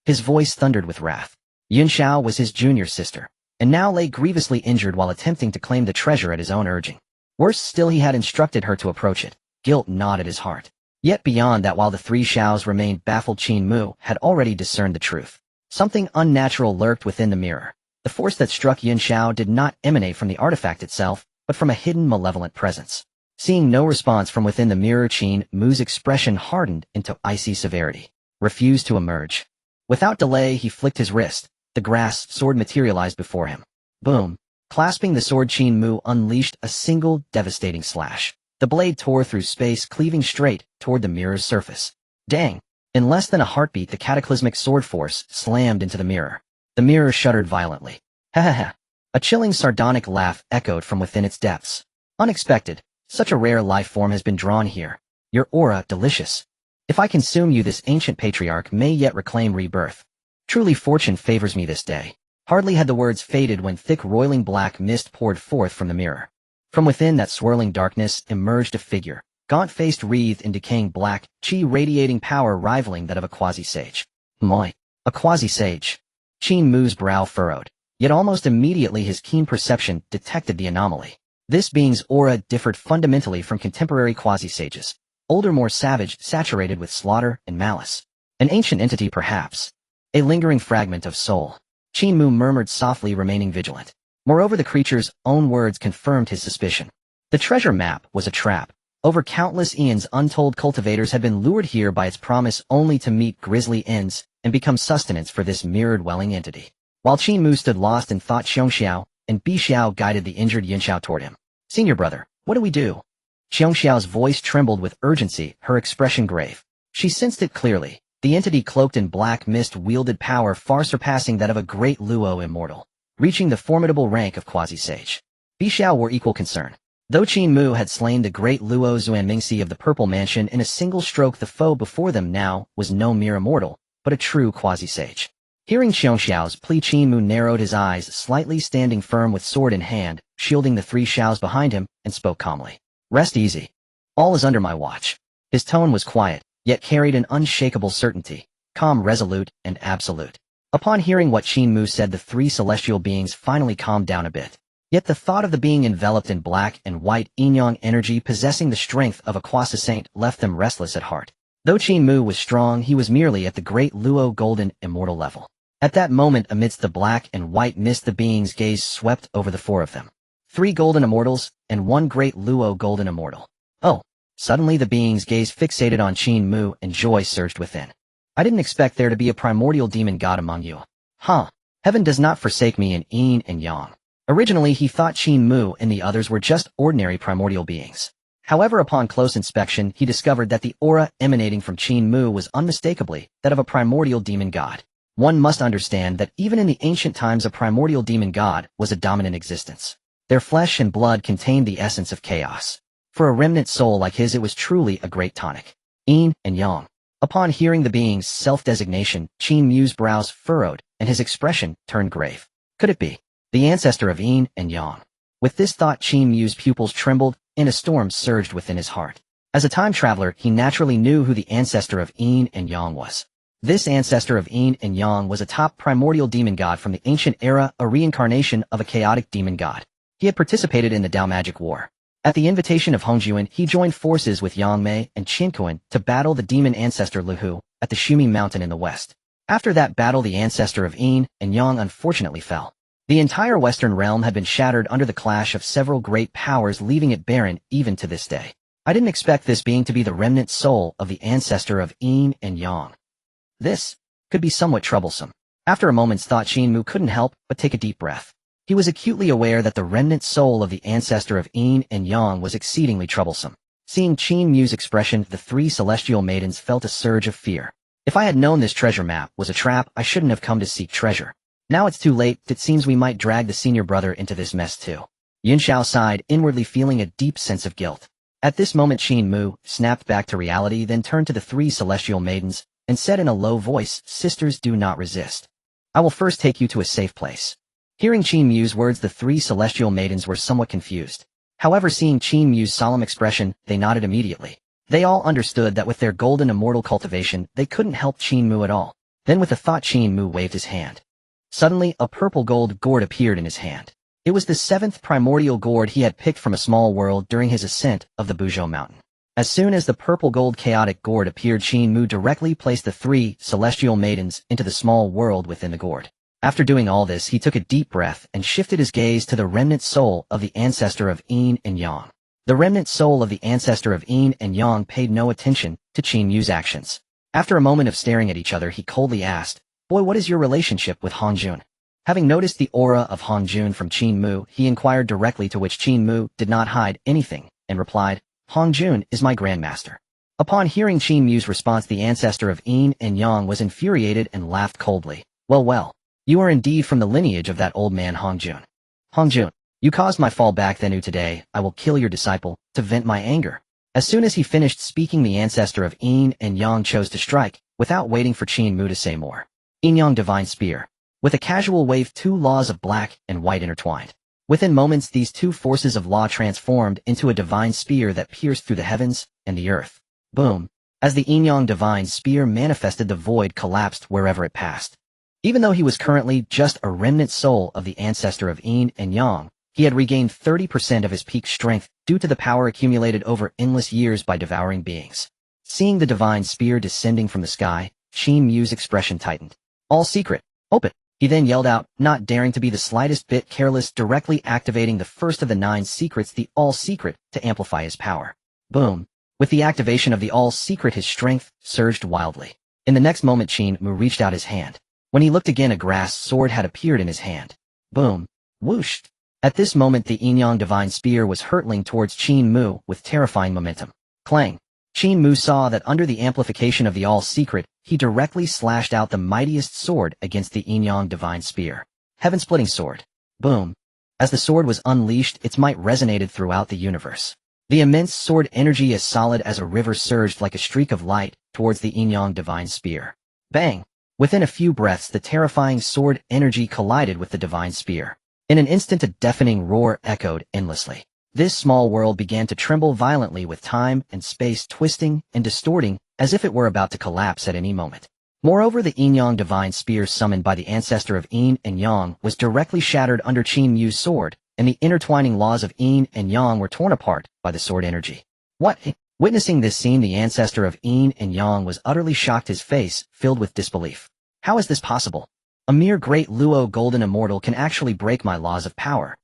His voice thundered with wrath. Yun Xiao was his junior sister, and now lay grievously injured while attempting to claim the treasure at his own urging. Worse still, he had instructed her to approach it. Guilt gnawed at his heart. Yet beyond that, while the three Xiaos remained baffled, Qin Mu had already discerned the truth. Something unnatural lurked within the mirror. The force that struck Yun Xiao did not emanate from the artifact itself, but from a hidden malevolent presence. Seeing no response from within the mirror, Qin Mu's expression hardened into icy severity. Refused to emerge. Without delay, he flicked his wrist. The grasped sword materialized before him. Boom. Clasping the sword, Qin Mu unleashed a single devastating slash. The blade tore through space, cleaving straight toward the mirror's surface. Dang! In less than a heartbeat, the cataclysmic sword force slammed into the mirror. The mirror shuddered violently. Ha ha ha. A chilling sardonic laugh echoed from within its depths. Unexpected. Such a rare life form has been drawn here. Your aura, delicious. If I consume you, this ancient patriarch may yet reclaim rebirth. Truly fortune favors me this day. Hardly had the words faded when thick roiling black mist poured forth from the mirror. From within that swirling darkness emerged a figure, gaunt-faced, wreathed in decaying black, chi radiating power rivaling that of a quasi-sage. Moi. A quasi-sage. Qin Mu's brow furrowed, yet almost immediately his keen perception detected the anomaly. This being's aura differed fundamentally from contemporary quasi-sages. Older, more savage, saturated with slaughter and malice. An ancient entity, perhaps. A lingering fragment of soul. Qin Mu murmured softly, remaining vigilant. Moreover, the creature's own words confirmed his suspicion. The treasure map was a trap. Over countless eons, untold cultivators had been lured here by its promise, only to meet grisly ends and become sustenance for this mirror-dwelling entity. While Qin Mu stood lost in thought, Xiong Xiao and Bi Xiao guided the injured Yun Xiao toward him. Senior brother, what do we do? Xiong Xiao's voice trembled with urgency, her expression grave. She sensed it clearly. The entity cloaked in black mist wielded power far surpassing that of a great Luo immortal, reaching the formidable rank of quasi-sage. Bi Xiao wore equal concern. Though Qin Mu had slain the great Luo Xuanmingxi of the Purple Mansion in a single stroke, the foe before them now was no mere immortal, but a true quasi-sage. Hearing Xiong Xiao's plea, Qin Mu narrowed his eyes slightly, standing firm with sword in hand, shielding the three Xiaos behind him, and spoke calmly. Rest easy. All is under my watch. His tone was quiet, yet carried an unshakable certainty, calm, resolute, and absolute. Upon hearing what Qin Mu said, the three celestial beings finally calmed down a bit. Yet the thought of the being enveloped in black and white yin-yang energy possessing the strength of a quasi-saint left them restless at heart. Though Qin Mu was strong, he was merely at the great Luo golden immortal level. At that moment, amidst the black and white mist, the being's gaze swept over the four of them. 3 golden immortals, and 1 great Luo golden immortal. Oh! Suddenly the being's gaze fixated on Qin Mu, and joy surged within. I didn't expect there to be a primordial demon god among you. Huh. Heaven does not forsake me in yin and yang. Originally he thought Qin Mu and the others were just ordinary primordial beings. However, upon close inspection, he discovered that the aura emanating from Qin Mu was unmistakably that of a primordial demon god. One must understand that even in the ancient times, a primordial demon god was a dominant existence. Their flesh and blood contained the essence of chaos. For a remnant soul like his, it was truly a great tonic. Yin and yang. Upon hearing the being's self-designation, Qin Mu's brows furrowed, and his expression turned grave. Could it be the ancestor of yin and yang? With this thought, Qin Mu's pupils trembled, and a storm surged within his heart. As a time traveler, he naturally knew who the ancestor of yin and yang was. This ancestor of yin and yang was a top primordial demon god from the ancient era, a reincarnation of a chaotic demon god. He had participated in the Dao Magic War. At the invitation of Hongjuan, he joined forces with Yang Mei and Qin Kuan to battle the demon ancestor Lu Hu at the Xumi Mountain in the west. After that battle, the ancestor of yin and yang unfortunately fell. The entire western realm had been shattered under the clash of several great powers, leaving it barren even to this day. I didn't expect this being to be the remnant soul of the ancestor of yin and yang. This could be somewhat troublesome. After a moment's thought, Qin Mu couldn't help but take a deep breath. He was acutely aware that the remnant soul of the ancestor of yin and yang was exceedingly troublesome. Seeing Qin Mu's expression, the 3 celestial maidens felt a surge of fear. If I had known this treasure map was a trap, I shouldn't have come to seek treasure. Now it's too late. It seems we might drag the senior brother into this mess too. Yun Xiao sighed, inwardly feeling a deep sense of guilt. At this moment Qin Mu snapped back to reality, then turned to the three celestial maidens and said in a low voice, "Sisters, do not resist. I will first take you to a safe place." Hearing Qin Mu's words, the three celestial maidens were somewhat confused. However, seeing Qin Mu's solemn expression, they nodded immediately. They all understood that with their golden immortal cultivation, they couldn't help Qin Mu at all. Then with a thought, Qin Mu waved his hand. Suddenly, a purple gold gourd appeared in his hand. It was the 7th primordial gourd he had picked from a small world during his ascent of the Buzhou mountain. As soon as the purple gold chaotic gourd appeared, Qin Mu directly placed the three celestial maidens into the small world within the gourd. After doing all this, he took a deep breath and shifted his gaze to the remnant soul of the ancestor of Yin and Yang. The remnant soul of the ancestor of Yin and Yang paid no attention to Qin Mu's actions. After a moment of staring at each other, he coldly asked, "Boy, what is your relationship with Hongjun?" Having noticed the aura of Hongjun from Qin Mu, he inquired directly, to which Qin Mu did not hide anything and replied, "Hongjun is my grandmaster." Upon hearing Qin Mu's response, the ancestor of Yin and Yang was infuriated and laughed coldly. Well, you are indeed from the lineage of that old man Hongjun. Hongjun, you caused my fall back then. Today, I will kill your disciple to vent my anger. As soon as he finished speaking, the ancestor of Yin and Yang chose to strike, without waiting for Qin Mu to say more. Yin Yang Divine Spear. With a casual wave, two laws of black and white intertwined. Within moments, these two forces of law transformed into a divine spear that pierced through the heavens and the earth. Boom. As the Yin Yang Divine Spear manifested, the void collapsed wherever it passed. Even though he was currently just a remnant soul of the ancestor of Yin and Yang, he had regained 30% of his peak strength due to the power accumulated over endless years by devouring beings. Seeing the divine spear descending from the sky, Qin Mu's expression tightened. "All secret, open," he then yelled out, not daring to be the slightest bit careless, directly activating the first of the 9 secrets, the All Secret, to amplify his power. Boom. With the activation of the All Secret, his strength surged wildly. In the next moment, Qin Mu reached out his hand. When he looked again, a grass sword had appeared in his hand. Boom. Whoosh. At this moment, the Yin Yang Divine Spear was hurtling towards Qin Mu with terrifying momentum. Clang. Qin Mu saw that under the amplification of the All Secret, he directly slashed out the mightiest sword against the Yin Yang Divine Spear. Heaven-splitting sword. Boom. As the sword was unleashed, its might resonated throughout the universe. The immense sword energy, as solid as a river, surged like a streak of light towards the Yin Yang Divine Spear. Bang! Within a few breaths, the terrifying sword energy collided with the divine spear. In an instant, a deafening roar echoed endlessly. This small world began to tremble violently, with time and space twisting and distorting as if it were about to collapse at any moment. Moreover, the Yin Yang Divine Spear summoned by the ancestor of Yin and Yang was directly shattered under Qin Mu's sword, and the intertwining laws of Yin and Yang were torn apart by the sword energy. What? Witnessing this scene, the ancestor of Yin and Yang was utterly shocked, his face filled with disbelief. How is this possible? A mere great Luo golden immortal can actually break my laws of power.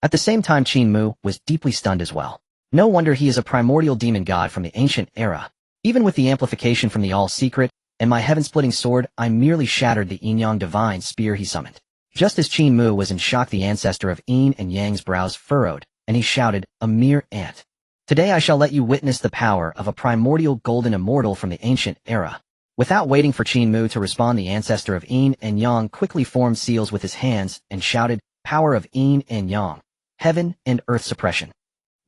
At the same time, Qin Mu was deeply stunned as well. No wonder he is a primordial demon god from the ancient era. Even with the amplification from the All Secret and my heaven-splitting sword, I merely shattered the Yin Yang Divine Spear he summoned. Just as Qin Mu was in shock, the ancestor of Yin and Yang's brows furrowed, and he shouted, "A mere ant. Today I shall let you witness the power of a primordial golden immortal from the ancient era." Without waiting for Qin Mu to respond, the ancestor of Yin and Yang quickly formed seals with his hands and shouted, "Power of Yin and Yang. Heaven and earth suppression."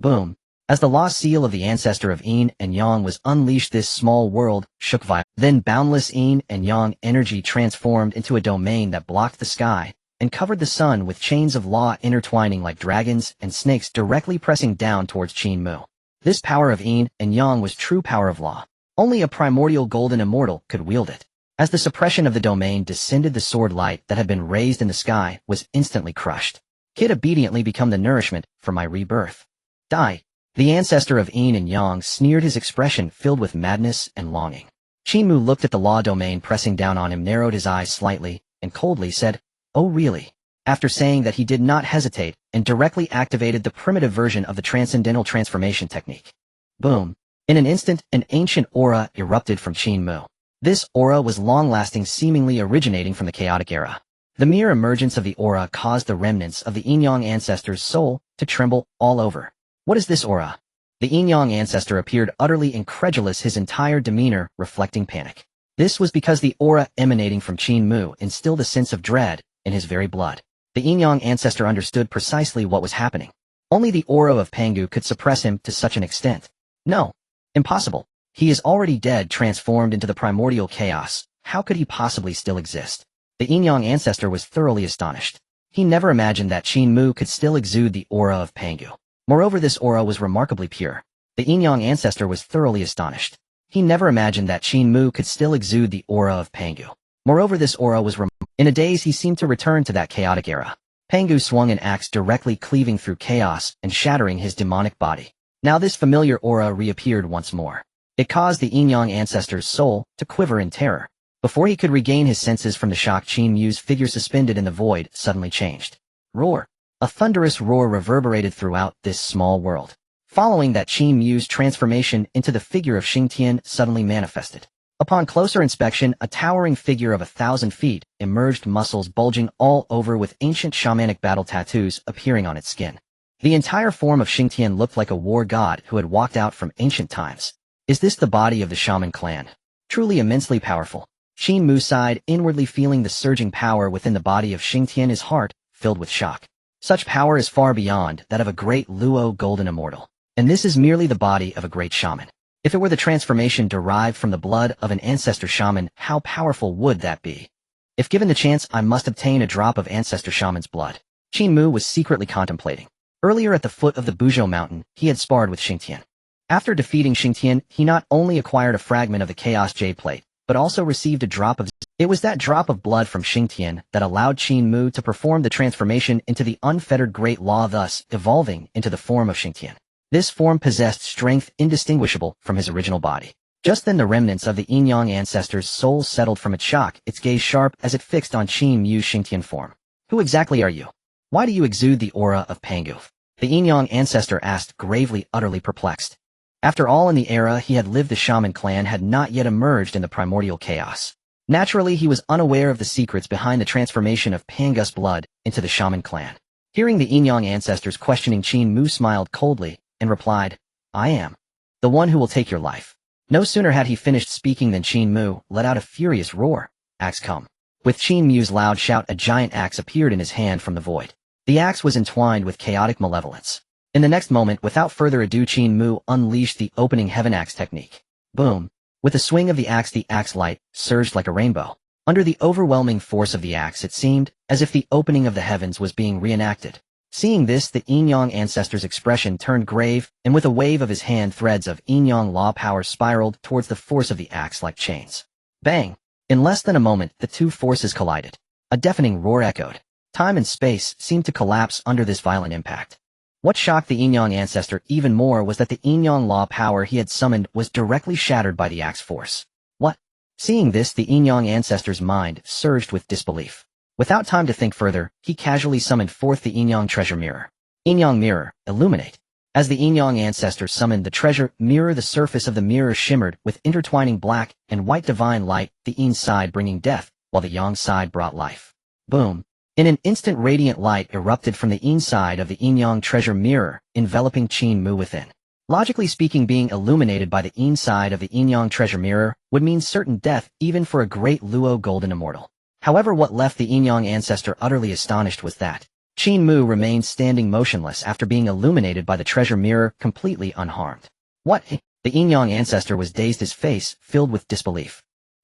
Boom. As the lost seal of the ancestor of Yin and Yang was unleashed, this small world shook violently. Then boundless Yin and Yang energy transformed into a domain that blocked the sky and covered the sun, with chains of law intertwining like dragons and snakes directly pressing down towards Qin Mu. This power of Yin and Yang was true power of law. Only a primordial golden immortal could wield it. As the suppression of the domain descended, the sword light that had been raised in the sky was instantly crushed. Kid obediently become the nourishment for my rebirth. Die. The ancestor of Yin and Yang sneered, his expression filled with madness and longing. Qin Mu looked at the law domain pressing down on him, narrowed his eyes slightly, and coldly said, "Oh really?" After saying that, he did not hesitate and directly activated the primitive version of the transcendental transformation technique. Boom. In an instant, an ancient aura erupted from Qin Mu. This aura was long-lasting, seemingly originating from the chaotic era. The mere emergence of the aura caused the remnants of the Yin Yang ancestor's soul to tremble all over. What is this aura? The Yin Yang ancestor appeared utterly incredulous, his entire demeanor reflecting panic. This was because the aura emanating from Qin Mu instilled a sense of dread in his very blood. The Yin Yang ancestor understood precisely what was happening. Only the aura of Pangu could suppress him to such an extent. No. Impossible. He is already dead, transformed into the primordial chaos. How could he possibly still exist? The Yin-Yang ancestor was thoroughly astonished. He never imagined that Qin Mu could still exude the aura of Pangu. Moreover, this aura was remarkably pure. The Yin-Yang ancestor was thoroughly astonished. He never imagined that Qin Mu could still exude the aura of Pangu. Moreover, this aura was in a daze he seemed to return to that chaotic era. Pangu swung an axe directly cleaving through chaos and shattering his demonic body. Now this familiar aura reappeared once more. It caused the Yin-Yang ancestor's soul to quiver in terror. Before he could regain his senses from the shock, Qin Mu's figure suspended in the void suddenly changed. Roar! A thunderous roar reverberated throughout this small world. Following that, Qin Mu's transformation into the figure of Xingtian suddenly manifested. Upon closer inspection, a towering figure of 1,000 feet emerged, muscles bulging all over with ancient shamanic battle tattoos appearing on its skin. The entire form of Xingtian looked like a war god who had walked out from ancient times. Is this the body of the shaman clan? Truly immensely powerful. Qin Mu sighed, inwardly feeling the surging power within the body of Xingtian, his heart filled with shock. Such power is far beyond that of a great Luo golden immortal. And this is merely the body of a great shaman. If it were the transformation derived from the blood of an ancestor shaman, how powerful would that be? If given the chance, I must obtain a drop of ancestor shaman's blood. Qin Mu was secretly contemplating. Earlier at the foot of the Buzhou mountain, he had sparred with Xingtian. After defeating Xingtian, he not only acquired a fragment of the Chaos Jade Plate, but also received a drop of... It was that drop of blood from Xingtian that allowed Qin Mu to perform the transformation into the unfettered Great Law, thus evolving into the form of Xingtian. This form possessed strength indistinguishable from his original body. Just then the remnants of the Yin-Yang ancestor's soul settled from its shock, its gaze sharp as it fixed on Qin Mu's Xingtian form. Who exactly are you? Why do you exude the aura of Pangu? The Yin-Yang ancestor asked, gravely, utterly perplexed. After all, in the era he had lived, the shaman clan had not yet emerged in the primordial chaos. Naturally, he was unaware of the secrets behind the transformation of Pangu's blood into the shaman clan. Hearing the Yin-Yang ancestors questioning, Qin Mu smiled coldly and replied, I am the one who will take your life. No sooner had he finished speaking than Qin Mu let out a furious roar. Axe come. With Qin Mu's loud shout, a giant axe appeared in his hand from the void. The axe was entwined with chaotic malevolence. In the next moment, without further ado, Qin Mu unleashed the opening heaven axe technique. Boom! With a swing of the axe light surged like a rainbow. Under the overwhelming force of the axe, it seemed as if the opening of the heavens was being reenacted. Seeing this, the Yin-Yang ancestor's expression turned grave, and with a wave of his hand, threads of Yin-Yang law power spiraled towards the force of the axe like chains. Bang! In less than a moment, the two forces collided. A deafening roar echoed. Time and space seemed to collapse under this violent impact. What shocked the Yin-Yang ancestor even more was that the Yin-Yang law power he had summoned was directly shattered by the axe force. What? Seeing this, the Yin-Yang ancestor's mind surged with disbelief. Without time to think further, he casually summoned forth the Yin-Yang treasure mirror. Yin-Yang mirror, illuminate. As the Yin-Yang ancestor summoned the treasure mirror, the surface of the mirror shimmered with intertwining black and white divine light, the Yin side bringing death, while the Yang side brought life. Boom! In an instant, radiant light erupted from the Yin side of the Yin-Yang treasure mirror, enveloping Qin Mu within. Logically speaking, being illuminated by the Yin side of the Yin-Yang treasure mirror would mean certain death even for a great Luo golden immortal. However, what left the Yin-Yang ancestor utterly astonished was that Qin Mu remained standing motionless after being illuminated by the treasure mirror, completely unharmed. What? The Yin-Yang ancestor was dazed, his face filled with disbelief.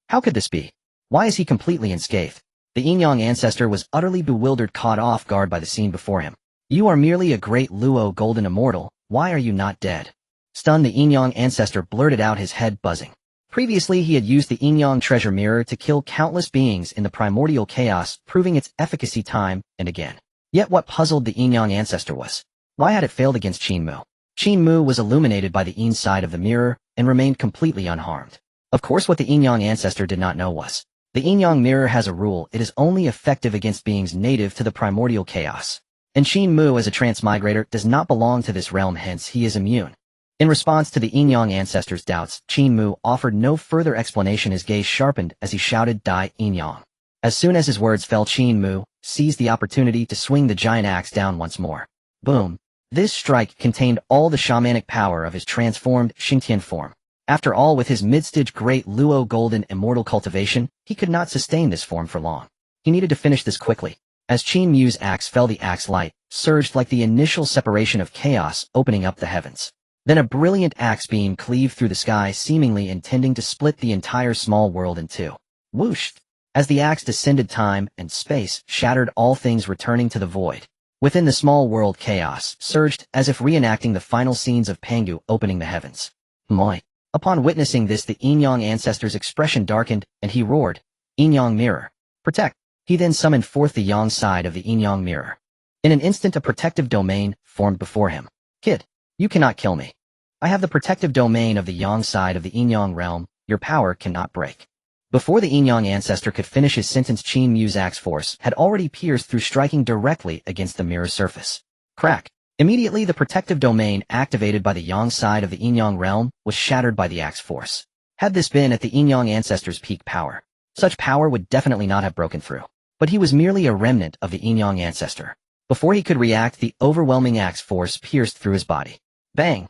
How could this be? Why is he completely unscathed? The Yin-Yang ancestor was utterly bewildered, caught off guard by the scene before him. You are merely a great Luo golden immortal, why are you not dead? Stunned, the Yin-Yang ancestor blurted out, his head buzzing. Previously, he had used the Yin-Yang treasure mirror to kill countless beings in the primordial chaos, proving its efficacy time and again. Yet what puzzled the Yin-Yang ancestor was, why had it failed against Qin Mu? Qin Mu was illuminated by the Yin side of the mirror and remained completely unharmed. Of course, what the Yin-Yang ancestor did not know was, the Yin-Yang mirror has a rule: it is only effective against beings native to the primordial chaos. And Qin Mu, as a transmigrator, does not belong to this realm, hence he is immune. In response to the Yin-Yang ancestor's doubts, Qin Mu offered no further explanation, his gaze sharpened as he shouted, Die, Yin-Yang. As soon as his words fell, Qin Mu seized the opportunity to swing the giant axe down once more. Boom! This strike contained all the shamanic power of his transformed Xingtian form. After all, with his mid-stage great Luo golden immortal cultivation, he could not sustain this form for long. He needed to finish this quickly. As Qin Mu's axe fell, the axe light surged like the initial separation of chaos opening up the heavens. Then a brilliant axe beam cleaved through the sky, seemingly intending to split the entire small world in two. Whoosh! As the axe descended, time and space shattered, all things returning to the void. Within the small world, chaos surged, as if reenacting the final scenes of Pangu opening the heavens. Moi! Upon witnessing this, the Yin-Yang ancestor's expression darkened, and he roared, "Yin-Yang mirror, protect!" He then summoned forth the Yang side of the Yin-Yang mirror. In an instant, a protective domain formed before him. "Kid, you cannot kill me. I have the protective domain of the Yang side of the Yin-Yang realm. Your power cannot break." Before the Yin-Yang ancestor could finish his sentence, Qin Mu's axe force had already pierced through, striking directly against the mirror surface. Crack! Immediately, the protective domain activated by the Yang side of the Yin-Yang realm was shattered by the axe force. Had this been at the Yin-Yang ancestor's peak power, such power would definitely not have broken through. But he was merely a remnant of the Yin-Yang ancestor. Before he could react, the overwhelming axe force pierced through his body. Bang!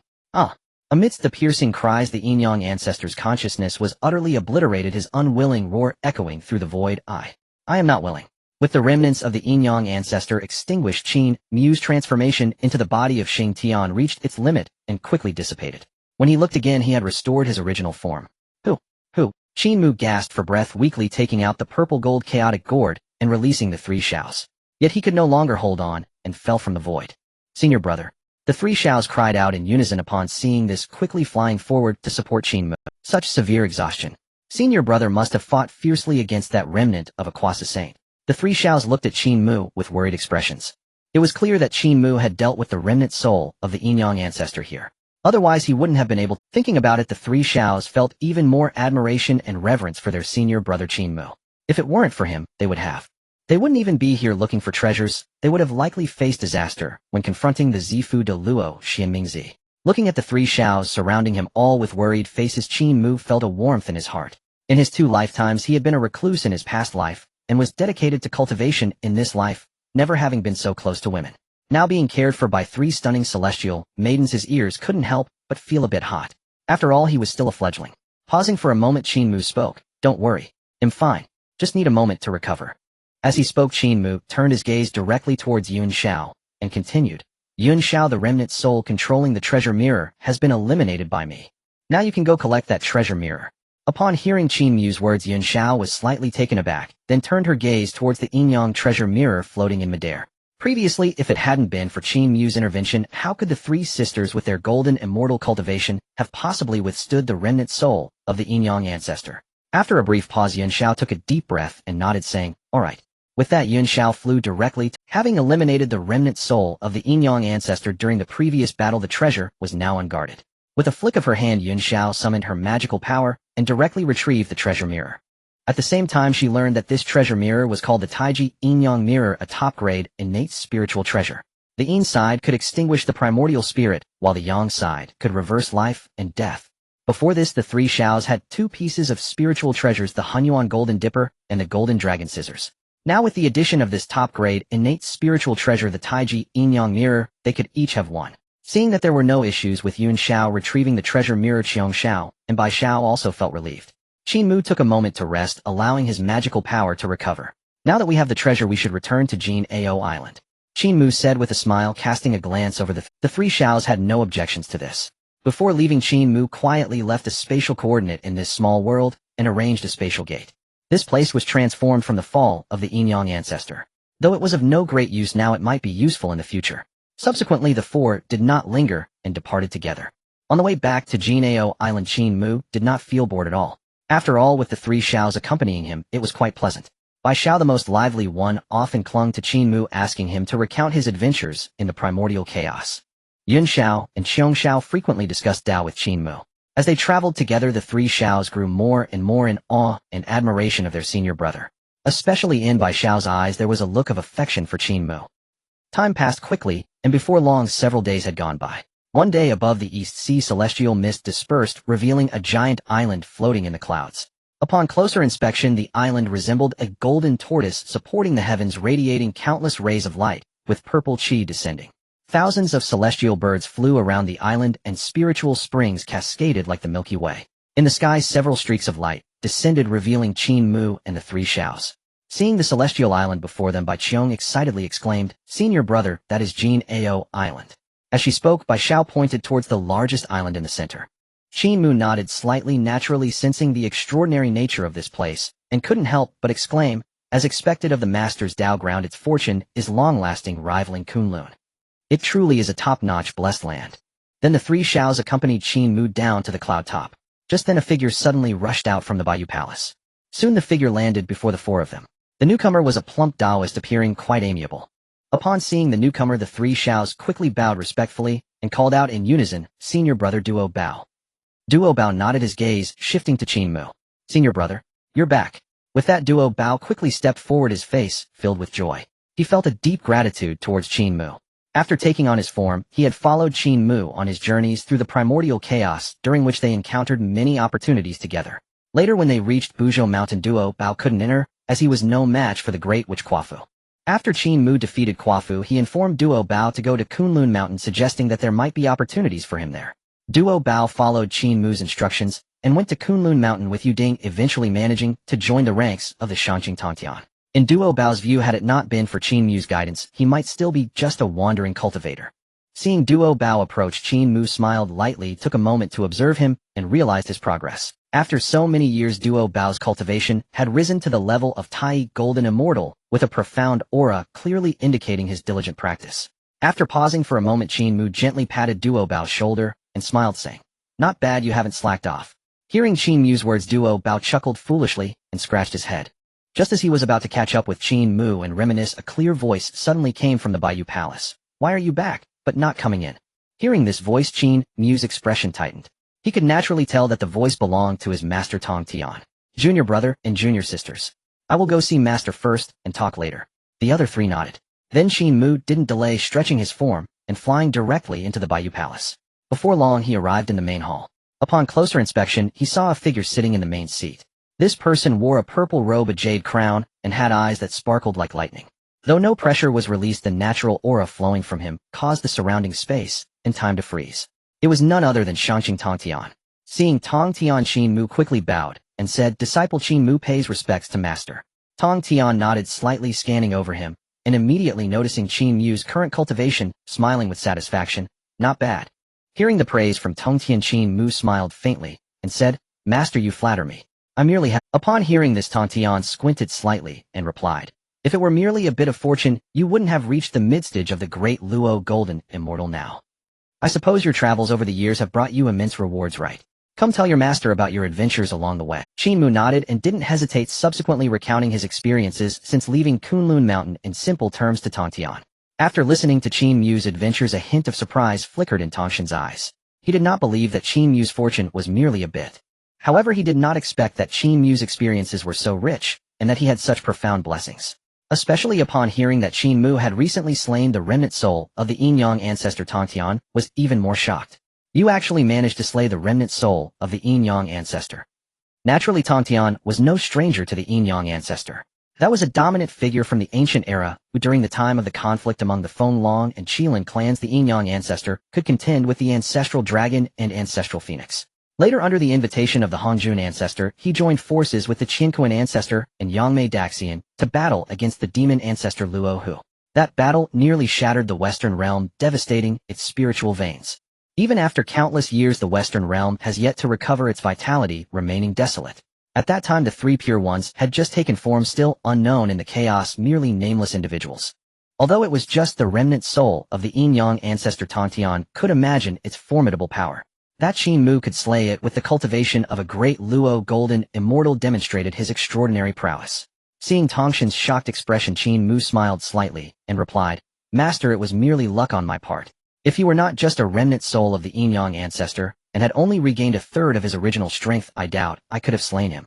Amidst the piercing cries, the Yin-Yang ancestor's consciousness was utterly obliterated, his unwilling roar echoing through the void. I am not willing. With the remnants of the Yin-Yang ancestor extinguished, Qin Mu's transformation into the body of Xing Tian reached its limit and quickly dissipated. When he looked again, he had restored his original form. Who? Qin Mu gasped for breath, weakly taking out the purple gold chaotic gourd and releasing the three Xiaos. Yet he could no longer hold on and fell from the void. "Senior brother." The three Xiaos cried out in unison upon seeing this, quickly flying forward to support Qin Mu. Such severe exhaustion. Senior brother must have fought fiercely against that remnant of a Quasi Saint. The three Xiaos looked at Qin Mu with worried expressions. It was clear that Qin Mu had dealt with the remnant soul of the Yin-Yang ancestor here. Otherwise he wouldn't have been able. Thinking about it, the three Xiaos felt even more admiration and reverence for their senior brother Qin Mu. If it weren't for him, they wouldn't even be here looking for treasures. They would have likely faced disaster when confronting the Zifu de Luo Xianmingzi. Looking at the three Xiaos surrounding him, all with worried faces, Qin Mu felt a warmth in his heart. In his 2 lifetimes, he had been a recluse in his past life, and was dedicated to cultivation in this life, never having been so close to women. Now being cared for by 3 stunning celestial maidens, his ears couldn't help but feel a bit hot. After all, he was still a fledgling. Pausing for a moment, Qin Mu spoke. "Don't worry. I'm fine. Just need a moment to recover." As he spoke, Qin Mu turned his gaze directly towards Yun Xiao, and continued, "Yun Xiao, the remnant soul controlling the treasure mirror, has been eliminated by me. Now you can go collect that treasure mirror." Upon hearing Qin Mu's words, Yun Xiao was slightly taken aback, then turned her gaze towards the Yin-Yang treasure mirror floating in midair. Previously, if it hadn't been for Qin Mu's intervention, how could the 3 sisters with their golden immortal cultivation have possibly withstood the remnant soul of the Yin-Yang ancestor? After a brief pause, Yun Xiao took a deep breath and nodded, saying, "All right." With that, Yun Xiao flew directly to, having eliminated the remnant soul of the Yin-Yang ancestor during the previous battle, the treasure was now unguarded. With a flick of her hand, Yun Xiao summoned her magical power and directly retrieved the treasure mirror. At the same time, she learned that this treasure mirror was called the Taiji Yin-Yang mirror, a top-grade innate spiritual treasure. The Yin side could extinguish the primordial spirit, while the Yang side could reverse life and death. Before this, the 3 Xiaos had 2 pieces of spiritual treasures, the Hunyuan Golden Dipper and the Golden Dragon Scissors. Now with the addition of this top-grade innate spiritual treasure, the Taiji Yin-Yang mirror, they could each have 1. Seeing that there were no issues with Yun Xiao retrieving the treasure mirror, Qiong Xiao and Bai Xiao also felt relieved. Qin Mu took a moment to rest, allowing his magical power to recover. "Now that we have the treasure, we should return to Jin Ao Island," Qin Mu said with a smile, casting a glance over the 3 Xiaos had no objections to this. Before leaving, Qin Mu quietly left a spatial coordinate in this small world and arranged a spatial gate. This place was transformed from the fall of the Yin-Yang ancestor. Though it was of no great use now, it might be useful in the future. Subsequently, the 4 did not linger and departed together. On the way back to Jin Ao Island, Qin Mu did not feel bored at all. After all, with the 3 Xiaos accompanying him, it was quite pleasant. Bai Xiao, the most lively one, often clung to Qin Mu, asking him to recount his adventures in the primordial chaos. Yun Xiao and Qiong Xiao frequently discussed Dao with Qin Mu. As they traveled together, the 3 Xiaos grew more and more in awe and admiration of their senior brother. Especially in Bai Xiao's eyes, there was a look of affection for Qin Mu. Time passed quickly, and before long several days had gone by. One day, above the East Sea, celestial mist dispersed, revealing a giant island floating in the clouds. Upon closer inspection, the island resembled a golden tortoise supporting the heavens, radiating countless rays of light, with purple chi descending. Thousands of celestial birds flew around the island, and spiritual springs cascaded like the Milky Way. In the sky, several streaks of light descended, revealing Qin Mu and the 3 Xiaos. Seeing the celestial island before them, Bai Qiong excitedly exclaimed, "Senior brother, that is Jin Ao Island." As she spoke, Bai Xiao pointed towards the largest island in the center. Qin Mu nodded slightly, naturally sensing the extraordinary nature of this place, and couldn't help but exclaim, as expected of the master's Dao ground, its fortune is long-lasting, rivaling Kunlun. It truly is a top-notch blessed land. Then the three Xiaos accompanied Qin Mu down to the cloud top. Just then a figure suddenly rushed out from the Bayou Palace. Soon the figure landed before the four of them. The newcomer was a plump Taoist appearing quite amiable. Upon seeing the newcomer, the three Xiaos quickly bowed respectfully and called out in unison, "Senior brother Duo Bao." Duo Bao nodded, his gaze shifting to Qin Mu. "Senior brother, you're back." With that, Duo Bao quickly stepped forward, his face filled with joy. He felt a deep gratitude towards Qin Mu. After taking on his form, he had followed Qin Mu on his journeys through the primordial chaos, during which they encountered many opportunities together. Later, when they reached Buzhou Mountain, Duo Bao couldn't enter, as he was no match for the great witch Quafu. After Qin Mu defeated Quafu, he informed Duo Bao to go to Kunlun Mountain, suggesting that there might be opportunities for him there. Duo Bao followed Qin Mu's instructions and went to Kunlun Mountain with Yu Ding, eventually managing to join the ranks of the Shanqing Tongtian. In Duo Bao's view, had it not been for Qin Mu's guidance, he might still be just a wandering cultivator. Seeing Duo Bao approach, Qin Mu smiled lightly, took a moment to observe him, and realized his progress. After so many years, Duo Bao's cultivation had risen to the level of Tai Golden Immortal, with a profound aura clearly indicating his diligent practice. After pausing for a moment, Qin Mu gently patted Duo Bao's shoulder and smiled, saying, "Not bad, you haven't slacked off." Hearing Qin Mu's words, Duo Bao chuckled foolishly and scratched his head. Just as he was about to catch up with Qin Mu and reminisce, a clear voice suddenly came from the Bayou Palace. "Why are you back, but not coming in?" Hearing this voice, Qin Mu's expression tightened. He could naturally tell that the voice belonged to his master Tong Tian. "Junior brother and junior sisters. I will go see master first and talk later." The other three nodded. Then Qin Mu didn't delay, stretching his form and flying directly into the Bayou Palace. Before long, he arrived in the main hall. Upon closer inspection, he saw a figure sitting in the main seat. This person wore a purple robe, a jade crown, and had eyes that sparkled like lightning. Though no pressure was released, the natural aura flowing from him caused the surrounding space and time to freeze. It was none other than Shanqing Tongtian. Seeing Tongtian, Qin Mu quickly bowed and said, "Disciple Qin Mu pays respects to master." Tongtian nodded slightly, scanning over him, and immediately noticing Qin Mu's current cultivation, smiling with satisfaction. "Not bad." Hearing the praise from Tongtian, Qin Mu smiled faintly and said, "Master, you flatter me. I merely have—" Upon hearing this, Tongtian squinted slightly and replied, "If it were merely a bit of fortune, you wouldn't have reached the mid-stage of the great Luo Golden Immortal now. I suppose your travels over the years have brought you immense rewards, right? Come tell your master about your adventures along the way." Qin Mu nodded and didn't hesitate, subsequently recounting his experiences since leaving Kunlun Mountain in simple terms to Tongtian. After listening to Qin Mu's adventures, a hint of surprise flickered in Tongshan's eyes. He did not believe that Qin Mu's fortune was merely a bit. However, he did not expect that Qin Mu's experiences were so rich, and that he had such profound blessings. Especially upon hearing that Qin Mu had recently slain the remnant soul of the Yin-Yang ancestor, Tongtian was even more shocked. "You actually managed to slay the remnant soul of the Yin-Yang ancestor." Naturally, Tongtian was no stranger to the Yin-Yang ancestor. That was a dominant figure from the ancient era, who during the time of the conflict among the Fenglong and Qilin clans, the Yin-Yang ancestor could contend with the ancestral dragon and ancestral phoenix. Later, under the invitation of the Hongjun ancestor, he joined forces with the Qianquan ancestor and Yangmei Daxian to battle against the demon ancestor Luo Hu. That battle nearly shattered the Western realm, devastating its spiritual veins. Even after countless years, the Western realm has yet to recover its vitality, remaining desolate. At that time, the three Pure Ones had just taken form, still unknown in the chaos, merely nameless individuals. Although it was just the remnant soul of the Yin-Yang ancestor, Tongtian could imagine its formidable power. That Qin Mu could slay it with the cultivation of a great Luo Golden Immortal demonstrated his extraordinary prowess. Seeing Tongshan's shocked expression, Qin Mu smiled slightly and replied, "Master, it was merely luck on my part. If he were not just a remnant soul of the Yin-Yang ancestor, and had only regained a third of his original strength, I doubt I could have slain him."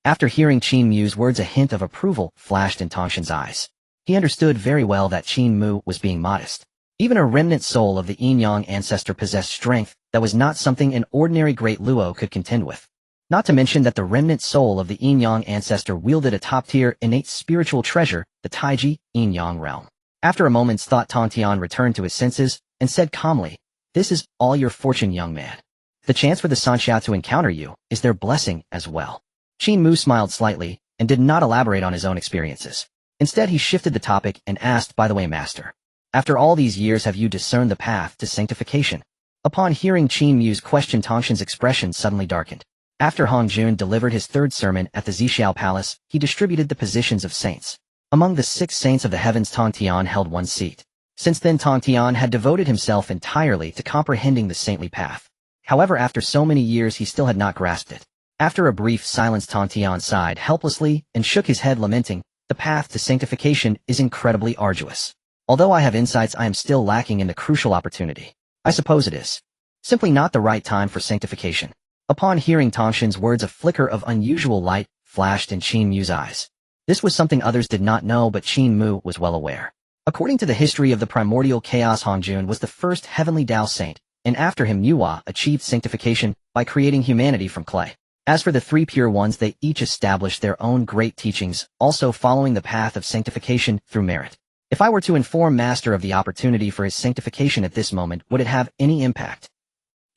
After hearing Qin Mu's words, a hint of approval flashed in Tongshan's eyes. He understood very well that Qin Mu was being modest. Even a remnant soul of the Yin-Yang ancestor possessed strength that was not something an ordinary great Luo could contend with. Not to mention that the remnant soul of the Yin-Yang ancestor wielded a top-tier innate spiritual treasure, the Taiji Yin-Yang realm. After a moment's thought, Tongtian returned to his senses and said calmly, "This is all your fortune, young man. The chance for the Sanxia to encounter you is their blessing as well." Qin Mu smiled slightly and did not elaborate on his own experiences. Instead, he shifted the topic and asked, "By the way, Master, after all these years have you discerned the path to sanctification?" Upon hearing Qin Mu's question, Tongshan's expression suddenly darkened. After Hongjun delivered his third sermon at the Zixiao Palace, he distributed the positions of saints. Among the 6 saints of the heavens, Tong Tian held 1 seat. Since then, Tong Tian had devoted himself entirely to comprehending the saintly path. However, after so many years, he still had not grasped it. After a brief silence, Tong Tian sighed helplessly and shook his head, lamenting, "The path to sanctification is incredibly arduous. Although I have insights, I am still lacking in the crucial opportunity. I suppose it is simply not the right time for sanctification." Upon hearing Tongshan's words, a flicker of unusual light flashed in Qin Mu's eyes. This was something others did not know, but Qin Mu was well aware. According to the history of the primordial chaos, Hongjun was the first heavenly Tao saint, and after him Nuwa achieved sanctification by creating humanity from clay. As for the 3 pure ones, they each established their own great teachings, also following the path of sanctification through merit. If I were to inform Master of the opportunity for his sanctification at this moment, would it have any impact?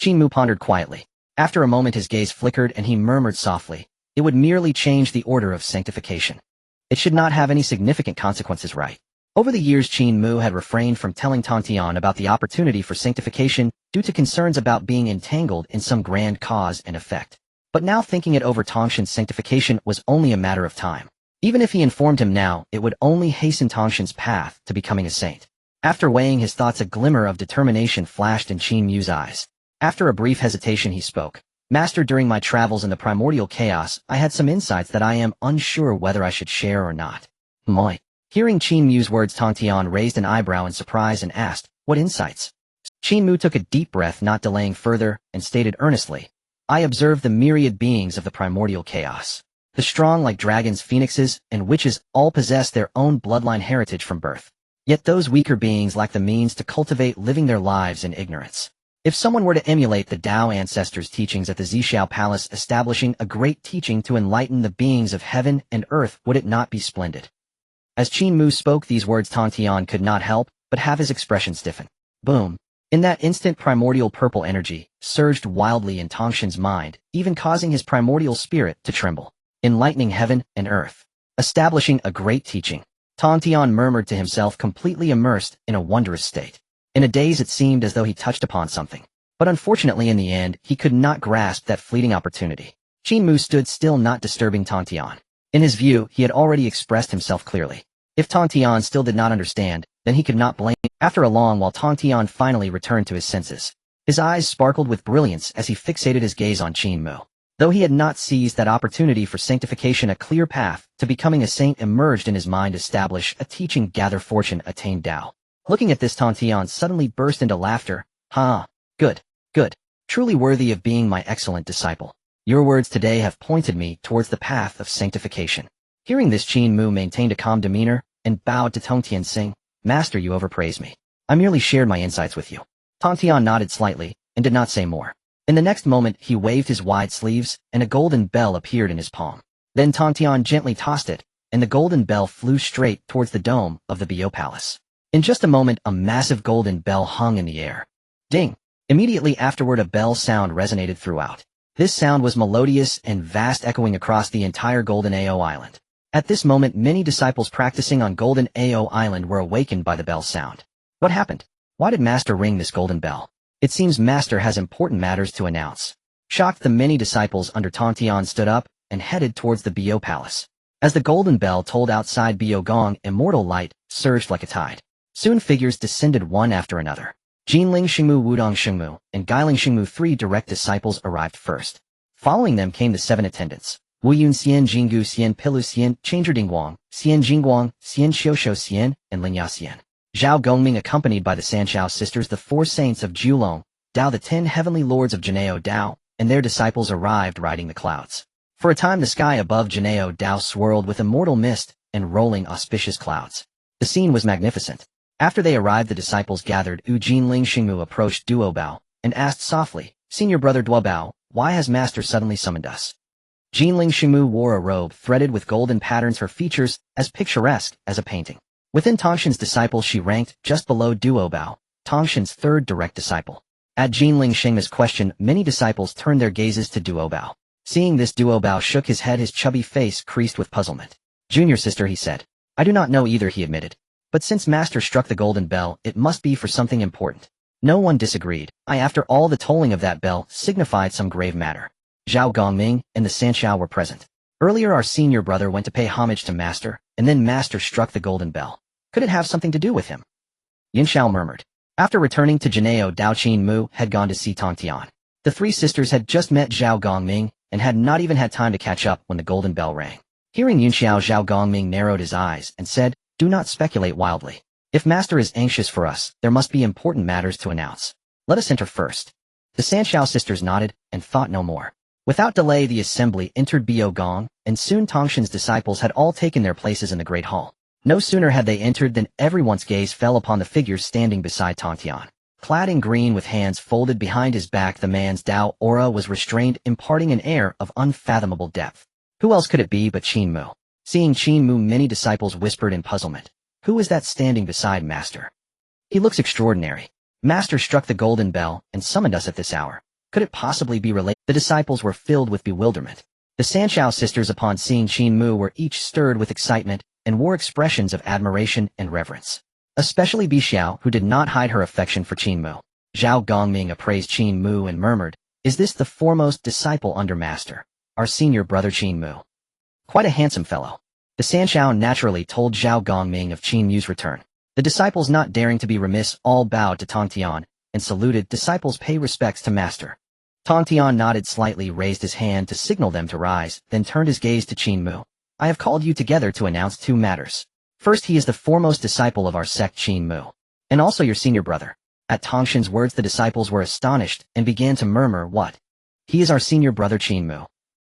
Qin Mu pondered quietly. After a moment, his gaze flickered and he murmured softly, "It would merely change the order of sanctification. It should not have any significant consequences, right?" Over the years, Qin Mu had refrained from telling Tong Tian about the opportunity for sanctification due to concerns about being entangled in some grand cause and effect. But now, thinking it over, Tongshan's sanctification was only a matter of time. Even if he informed him now, it would only hasten Tongshan's path to becoming a saint. After weighing his thoughts, a glimmer of determination flashed in Qin Mu's eyes. After a brief hesitation, he spoke. "Master, during my travels in the primordial chaos, I had some insights that I am unsure whether I should share or not." Moi. Hearing Qin Mu's words, Tong Tian raised an eyebrow in surprise and asked, "What insights?" Qin Mu took a deep breath, not delaying further, and stated earnestly, "I observed the myriad beings of the primordial chaos. The strong, like dragons, phoenixes, and witches, all possess their own bloodline heritage from birth. Yet those weaker beings lack the means to cultivate, living their lives in ignorance. If someone were to emulate the Tao ancestors' teachings at the Zixiao Palace, establishing a great teaching to enlighten the beings of heaven and earth, would it not be splendid?" As Qin Mu spoke these words, Tong Tian could not help but have his expression stiffen. Boom. In that instant, primordial purple energy surged wildly in Tongshan's mind, even causing his primordial spirit to tremble. Enlightening heaven and earth. Establishing a great teaching. Tong Tian murmured to himself, completely immersed in a wondrous state. In a daze, it seemed as though he touched upon something. But unfortunately, in the end, he could not grasp that fleeting opportunity. Qin Mu stood still, not disturbing Tong Tian. In his view, he had already expressed himself clearly. If Tong Tian still did not understand, then he could not blame him. After a long while, Tong Tian finally returned to his senses. His eyes sparkled with brilliance as he fixated his gaze on Qin Mu. Though he had not seized that opportunity for sanctification, a clear path to becoming a saint emerged in his mind. Establish a teaching, gather fortune, attain Tao. Looking at this, Tong Tian suddenly burst into laughter. "Ha! Good, good. Truly worthy of being my excellent disciple. Your words today have pointed me towards the path of sanctification." Hearing this, Qin Mu maintained a calm demeanor and bowed to Tong Tian, saying, "Master, you overpraise me. I merely shared my insights with you." Tong Tian nodded slightly and did not say more. In the next moment, he waved his wide sleeves, and a golden bell appeared in his palm. Then Tong Tian gently tossed it, and the golden bell flew straight towards the dome of the Bio Palace. In just a moment, a massive golden bell hung in the air. Ding! Immediately afterward, a bell sound resonated throughout. This sound was melodious and vast, echoing across the entire Golden Ao Island. At this moment, many disciples practicing on Golden Ao Island were awakened by the bell sound. What happened? Why did Master ring this golden bell? It seems Master has important matters to announce. Shocked, the many disciples under Tong Tian stood up and headed towards the Bio Palace. As the golden bell tolled outside Bio Gong, immortal light surged like a tide. Soon figures descended one after another. Jinling Xingmu, Wudong Xingmu, and Guiling Xingmu, 3 direct disciples, arrived first. Following them came the 7 attendants. Wuyun Xian, Jinggu Xian, Pilu Xian, Changer Dingguang, Xian Jingguang, Xian Xiuxiu Xian, and Lingya Xian. Zhao Gongming, accompanied by the Xiao Sisters, the 4 saints of Julong, Dao, the 10 heavenly lords of Janeo Dao, and their disciples arrived riding the clouds. For a time, the sky above Janeo Dao swirled with immortal mist and rolling auspicious clouds. The scene was magnificent. After they arrived, the disciples gathered. Jinling Xingmu approached Duobao and asked softly, "Senior brother Duobao, why has Master suddenly summoned us?" Jinling Xingmu wore a robe threaded with golden patterns, her features as picturesque as a painting. Within Tongshan's disciples, she ranked just below Duobao, Tongshan's 3rd direct disciple. At Jinling Xingmu's question, many disciples turned their gazes to Duobao. Seeing this, Duo Bao shook his head, his chubby face creased with puzzlement. Junior sister, he said. I do not know either, he admitted. But since Master struck the golden bell, it must be for something important. No one disagreed. After all, the tolling of that bell signified some grave matter. Zhao Gongming and the Sanxiao were present. Earlier our senior brother went to pay homage to Master, and then Master struck the golden bell. Could it have something to do with him? Yin Xiao murmured. After returning to Jineo, Qin Mu had gone to see Tongtian. The three sisters had just met Zhao Gongming, and had not even had time to catch up when the golden bell rang. Hearing Yin Xiao, Zhao Gongming narrowed his eyes and said, Do not speculate wildly. If Master is anxious for us, there must be important matters to announce. Let us enter first. The Sanxiao sisters nodded and thought no more. Without delay, the assembly entered Bio Gong, and soon Tongshan's disciples had all taken their places in the great hall. No sooner had they entered than everyone's gaze fell upon the figures standing beside Tongtian. Clad in green with hands folded behind his back, the man's Dao aura was restrained, imparting an air of unfathomable depth. Who else could it be but Qin Mu? Seeing Qin Mu, many disciples whispered in puzzlement. Who is that standing beside Master? He looks extraordinary. Master struck the golden bell and summoned us at this hour. Could it possibly be related? The disciples were filled with bewilderment. The Sanxiao sisters, upon seeing Qin Mu, were each stirred with excitement and wore expressions of admiration and reverence. Especially Bi Xiao, who did not hide her affection for Qin Mu. Zhao Gongming appraised Qin Mu and murmured, Is this the foremost disciple under Master? Our senior brother Qin Mu. Quite a handsome fellow. The Sanxiao naturally told Zhao Gongming of Qin Mu's return. The disciples, not daring to be remiss, all bowed to Tongtian and saluted. Disciples pay respects to Master. Tongtian nodded slightly, raised his hand to signal them to rise, then turned his gaze to Qin Mu. I have called you together to announce two matters. First, he is the foremost disciple of our sect, Qin Mu, and also your senior brother. At Tongshan's words, the disciples were astonished and began to murmur, What? He is our senior brother Qin Mu.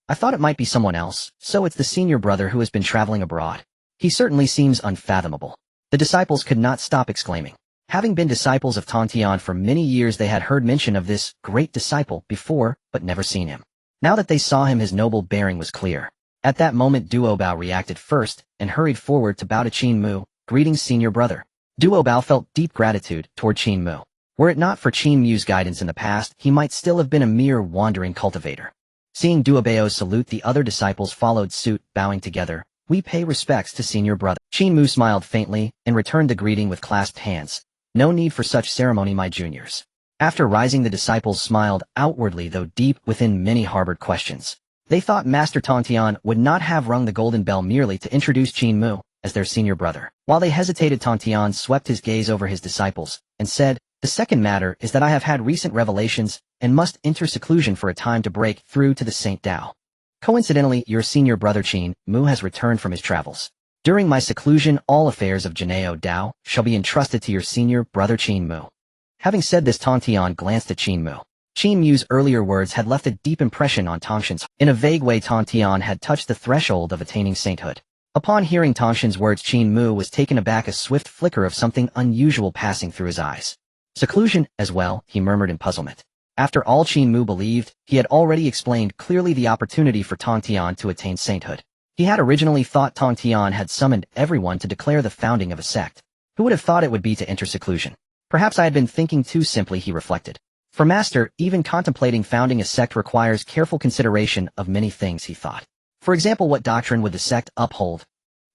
I thought it might be someone else, so it's the senior brother who has been traveling abroad. He certainly seems unfathomable. The disciples could not stop exclaiming. Having been disciples of Tongtian for many years, they had heard mention of this great disciple before, but never seen him. Now that they saw him, his noble bearing was clear. At that moment, Duo Bao reacted first and hurried forward to bow to Qin Mu. Greetings, senior brother. Duo Bao felt deep gratitude toward Qin Mu. Were it not for Qin Mu's guidance in the past, he might still have been a mere wandering cultivator. Seeing Duo Bao salute, the other disciples followed suit, bowing together. We pay respects to senior brother. Qin Mu smiled faintly and returned the greeting with clasped hands. No need for such ceremony, my juniors. After rising, the disciples smiled outwardly, though deep within many harbored questions. They thought Master Tongtian would not have rung the golden bell merely to introduce Qin Mu as their senior brother. While they hesitated, Tongtian swept his gaze over his disciples and said, The second matter is that I have had recent revelations and must enter seclusion for a time to break through to the Saint Dao. Coincidentally, your senior brother Qin Mu has returned from his travels. During my seclusion, all affairs of Jineo Dao shall be entrusted to your senior brother Qin Mu. Having said this, Tongtian glanced at Qin Mu. Qin Mu's earlier words had left a deep impression on Tongshan's. In a vague way, Tongtian had touched the threshold of attaining sainthood. Upon hearing Tongshan's words, Qin Mu was taken aback, a swift flicker of something unusual passing through his eyes. Seclusion, as well, he murmured in puzzlement. After all, Qin Mu believed he had already explained clearly the opportunity for Tongtian to attain sainthood. He had originally thought Tongtian had summoned everyone to declare the founding of a sect. Who would have thought it would be to enter seclusion? Perhaps I had been thinking too simply, he reflected. For Master, even contemplating founding a sect requires careful consideration of many things, he thought. For example, what doctrine would the sect uphold?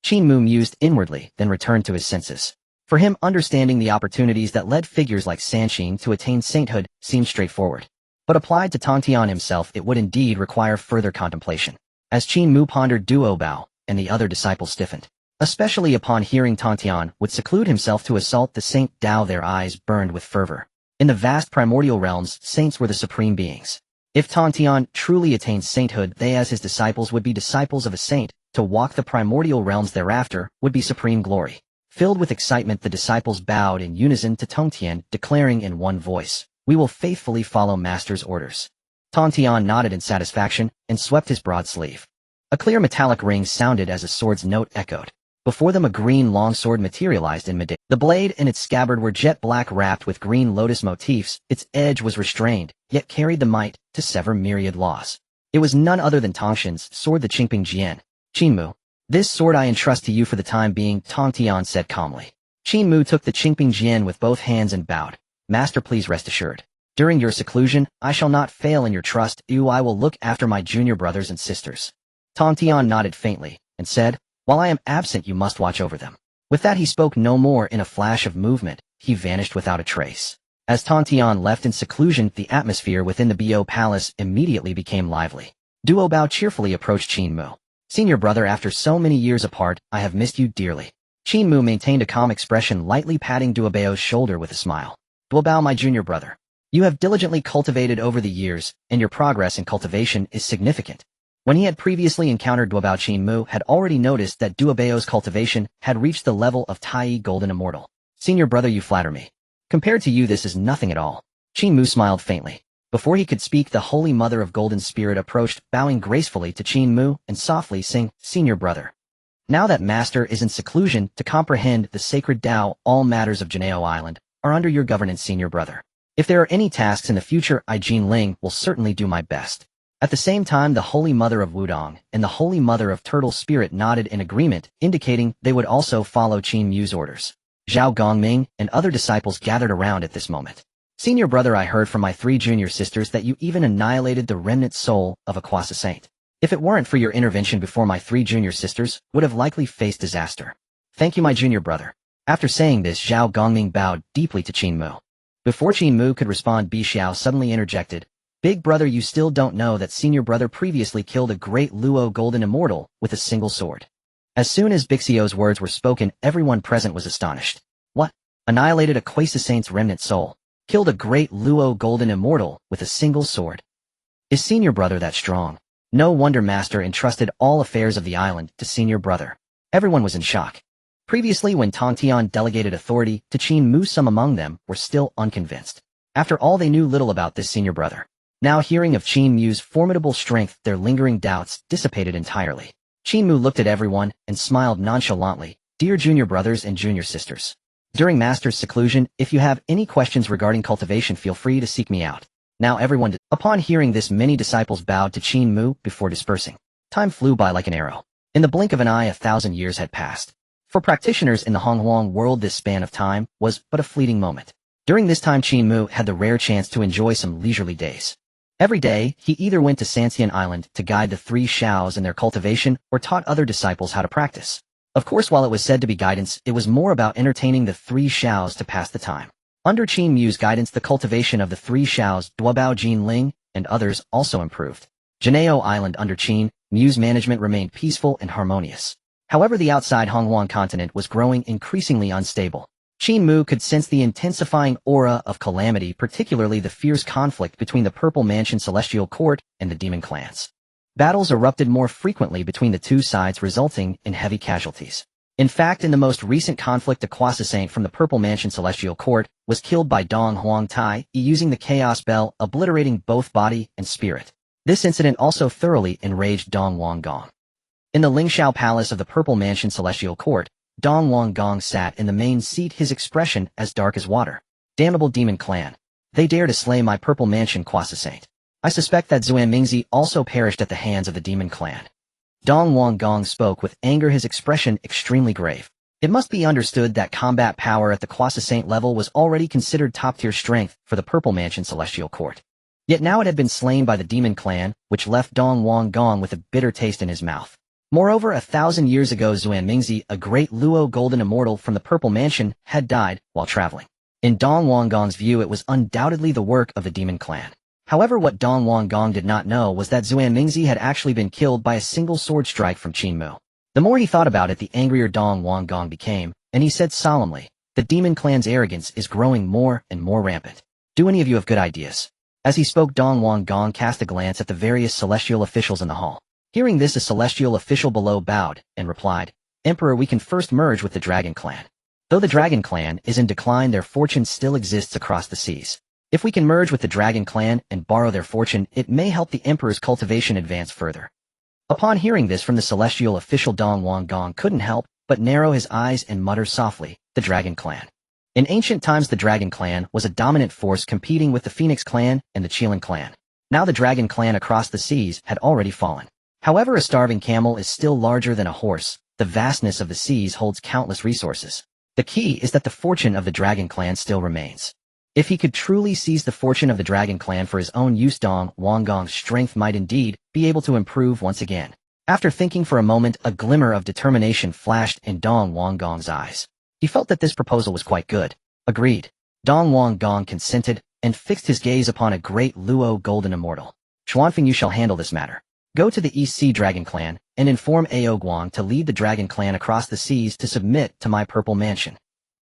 Qin Mu mused inwardly, then returned to his senses. For him, understanding the opportunities that led figures like Sanxin to attain sainthood seemed straightforward. But applied to Tongtian himself, it would indeed require further contemplation. As Qin Mu pondered, Duo Bao and the other disciples stiffened. Especially upon hearing Tongtian would seclude himself to assault the Saint Dao, their eyes burned with fervor. In the vast primordial realms, saints were the supreme beings. If Tongtian truly attained sainthood, they as his disciples would be disciples of a saint. To walk the primordial realms thereafter would be supreme glory. Filled with excitement, the disciples bowed in unison to Tongtian, declaring in one voice, We will faithfully follow Master's orders. Tongtian nodded in satisfaction and swept his broad sleeve. A clear metallic ring sounded as a sword's note echoed. Before them, a green longsword materialized in mid-air. The blade and its scabbard were jet black, wrapped with green lotus motifs. Its edge was restrained, yet carried the might to sever myriad laws. It was none other than Tongshan's sword, the Qingping Jian. Qin Mu, this sword I entrust to you for the time being, Tongtian said calmly. Qin Mu took the Qingping Jian with both hands and bowed. Master, please rest assured. During your seclusion, I shall not fail in your trust. I will look after my junior brothers and sisters. Tong Tian nodded faintly, and said, while I am absent you must watch over them. With that he spoke no more. In a flash of movement, he vanished without a trace. As Tong Tian left in seclusion, the atmosphere within the Bo Palace immediately became lively. Duo Bao cheerfully approached Qin Mu. Senior brother, after so many years apart, I have missed you dearly. Qin Mu maintained a calm expression, lightly patting Duo Bao's shoulder with a smile. Duo Bao, my junior brother. You have diligently cultivated over the years, and your progress in cultivation is significant. When he had previously encountered Duo Bao, Qin Mu had already noticed that Duo Bao's cultivation had reached the level of Tai Golden Immortal. Senior brother, you flatter me. Compared to you this is nothing at all. Qin Mu smiled faintly. Before he could speak, the Holy Mother of Golden Spirit approached, bowing gracefully to Qin Mu and softly saying, Senior brother. Now that Master is in seclusion to comprehend the sacred Tao, all matters of Janeo Island are under your governance, senior brother. If there are any tasks in the future, I Jin Ling will certainly do my best. At the same time, the Holy Mother of Wudong and the Holy Mother of Turtle Spirit nodded in agreement, indicating they would also follow Qin Mu's orders. Zhao Gongming and other disciples gathered around at this moment. Senior brother, I heard from my 3 junior sisters that you even annihilated the remnant soul of a Quasi Saint. If it weren't for your intervention before, my 3 junior sisters would have likely faced disaster. Thank you, my junior brother. After saying this, Zhao Gongming bowed deeply to Qin Mu. Before Qin Mu could respond, Bi Xiao suddenly interjected, Big brother, you still don't know that senior brother previously killed a great Luo Golden Immortal with a single sword. As soon as Bixio's words were spoken, everyone present was astonished. What? Annihilated a Quasi Saint's remnant soul? Killed a great Luo Golden Immortal with a single sword? Is senior brother that strong? No wonder Master entrusted all affairs of the island to senior brother. Everyone was in shock. Previously, when Tong Tian delegated authority to Qin Mu, some among them were still unconvinced. After all, they knew little about this senior brother. Now, hearing of Qin Mu's formidable strength, their lingering doubts dissipated entirely. Qin Mu looked at everyone and smiled nonchalantly. Dear junior brothers and junior sisters. During Master's seclusion, if you have any questions regarding cultivation, feel free to seek me out. Now everyone Upon hearing this, many disciples bowed to Qin Mu before dispersing. Time flew by like an arrow. In the blink of an eye, 1,000 years had passed. For practitioners in the Honghuang world, this span of time was but a fleeting moment. During this time, Qin Mu had the rare chance to enjoy some leisurely days. Every day, he either went to Sanxian Island to guide the 3 Xiaos in their cultivation or taught other disciples how to practice. Of course, while it was said to be guidance, it was more about entertaining the 3 Xiaos to pass the time. Under Qin Mu's guidance, the cultivation of the 3 Xiaos, Duobao, Jin Ling, and others also improved. Janeo Island under Qin Mu's management remained peaceful and harmonious. However, the outside Honghuang continent was growing increasingly unstable. Qin Mu could sense the intensifying aura of calamity, particularly the fierce conflict between the Purple Mansion Celestial Court and the demon clans. Battles erupted more frequently between the 2 sides, resulting in heavy casualties. In fact, in the most recent conflict, a Quasi Saint from the Purple Mansion Celestial Court was killed by Dong Huang Tai using the Chaos Bell, obliterating both body and spirit. This incident also thoroughly enraged Dong Wang Gong. In the Lingxiao Palace of the Purple Mansion Celestial Court, Dong Wang Gong sat in the main seat, his expression as dark as water. Damnable demon clan. They dare to slay my Purple Mansion Quasi Saint. I suspect that Zuan Mingzi also perished at the hands of the demon clan. Dong Wang Gong spoke with anger, his expression extremely grave. It must be understood that combat power at the Quasi Saint level was already considered top-tier strength for the Purple Mansion Celestial Court. Yet now it had been slain by the demon clan, which left Dong Wang Gong with a bitter taste in his mouth. Moreover, 1,000 years ago, Zuan Mingzi, a great Luo Golden Immortal from the Purple Mansion, had died while traveling. In Dong Wang Gong's view, it was undoubtedly the work of the demon clan. However, what Dong Wang Gong did not know was that Zuan Mingzi had actually been killed by a single sword strike from Qin Mu. The more he thought about it, the angrier Dong Wang Gong became, and he said solemnly, the demon clan's arrogance is growing more and more rampant. Do any of you have good ideas? As he spoke, Dong Wang Gong cast a glance at the various celestial officials in the hall. Hearing this, a celestial official below bowed and replied, Emperor, we can first merge with the Dragon Clan. Though the Dragon Clan is in decline, their fortune still exists across the seas. If we can merge with the Dragon Clan and borrow their fortune, it may help the Emperor's cultivation advance further. Upon hearing this from the celestial official, Dong Wang Gong couldn't help but narrow his eyes and mutter softly, the Dragon Clan. In ancient times, the Dragon Clan was a dominant force competing with the Phoenix Clan and the Qilin Clan. Now the Dragon Clan across the seas had already fallen. However, a starving camel is still larger than a horse. The vastness of the seas holds countless resources. The key is that the fortune of the Dragon Clan still remains. If he could truly seize the fortune of the Dragon Clan for his own use, Dong Wangong's strength might indeed be able to improve once again. After thinking for a moment, a glimmer of determination flashed in Dong Wangong's eyes. He felt that this proposal was quite good. Agreed. Dong Wangong consented and fixed his gaze upon a great Luo golden immortal. Xuanfeng, you shall handle this matter. Go to the East Sea Dragon Clan and inform Ao Guang to lead the Dragon Clan across the seas to submit to my purple mansion.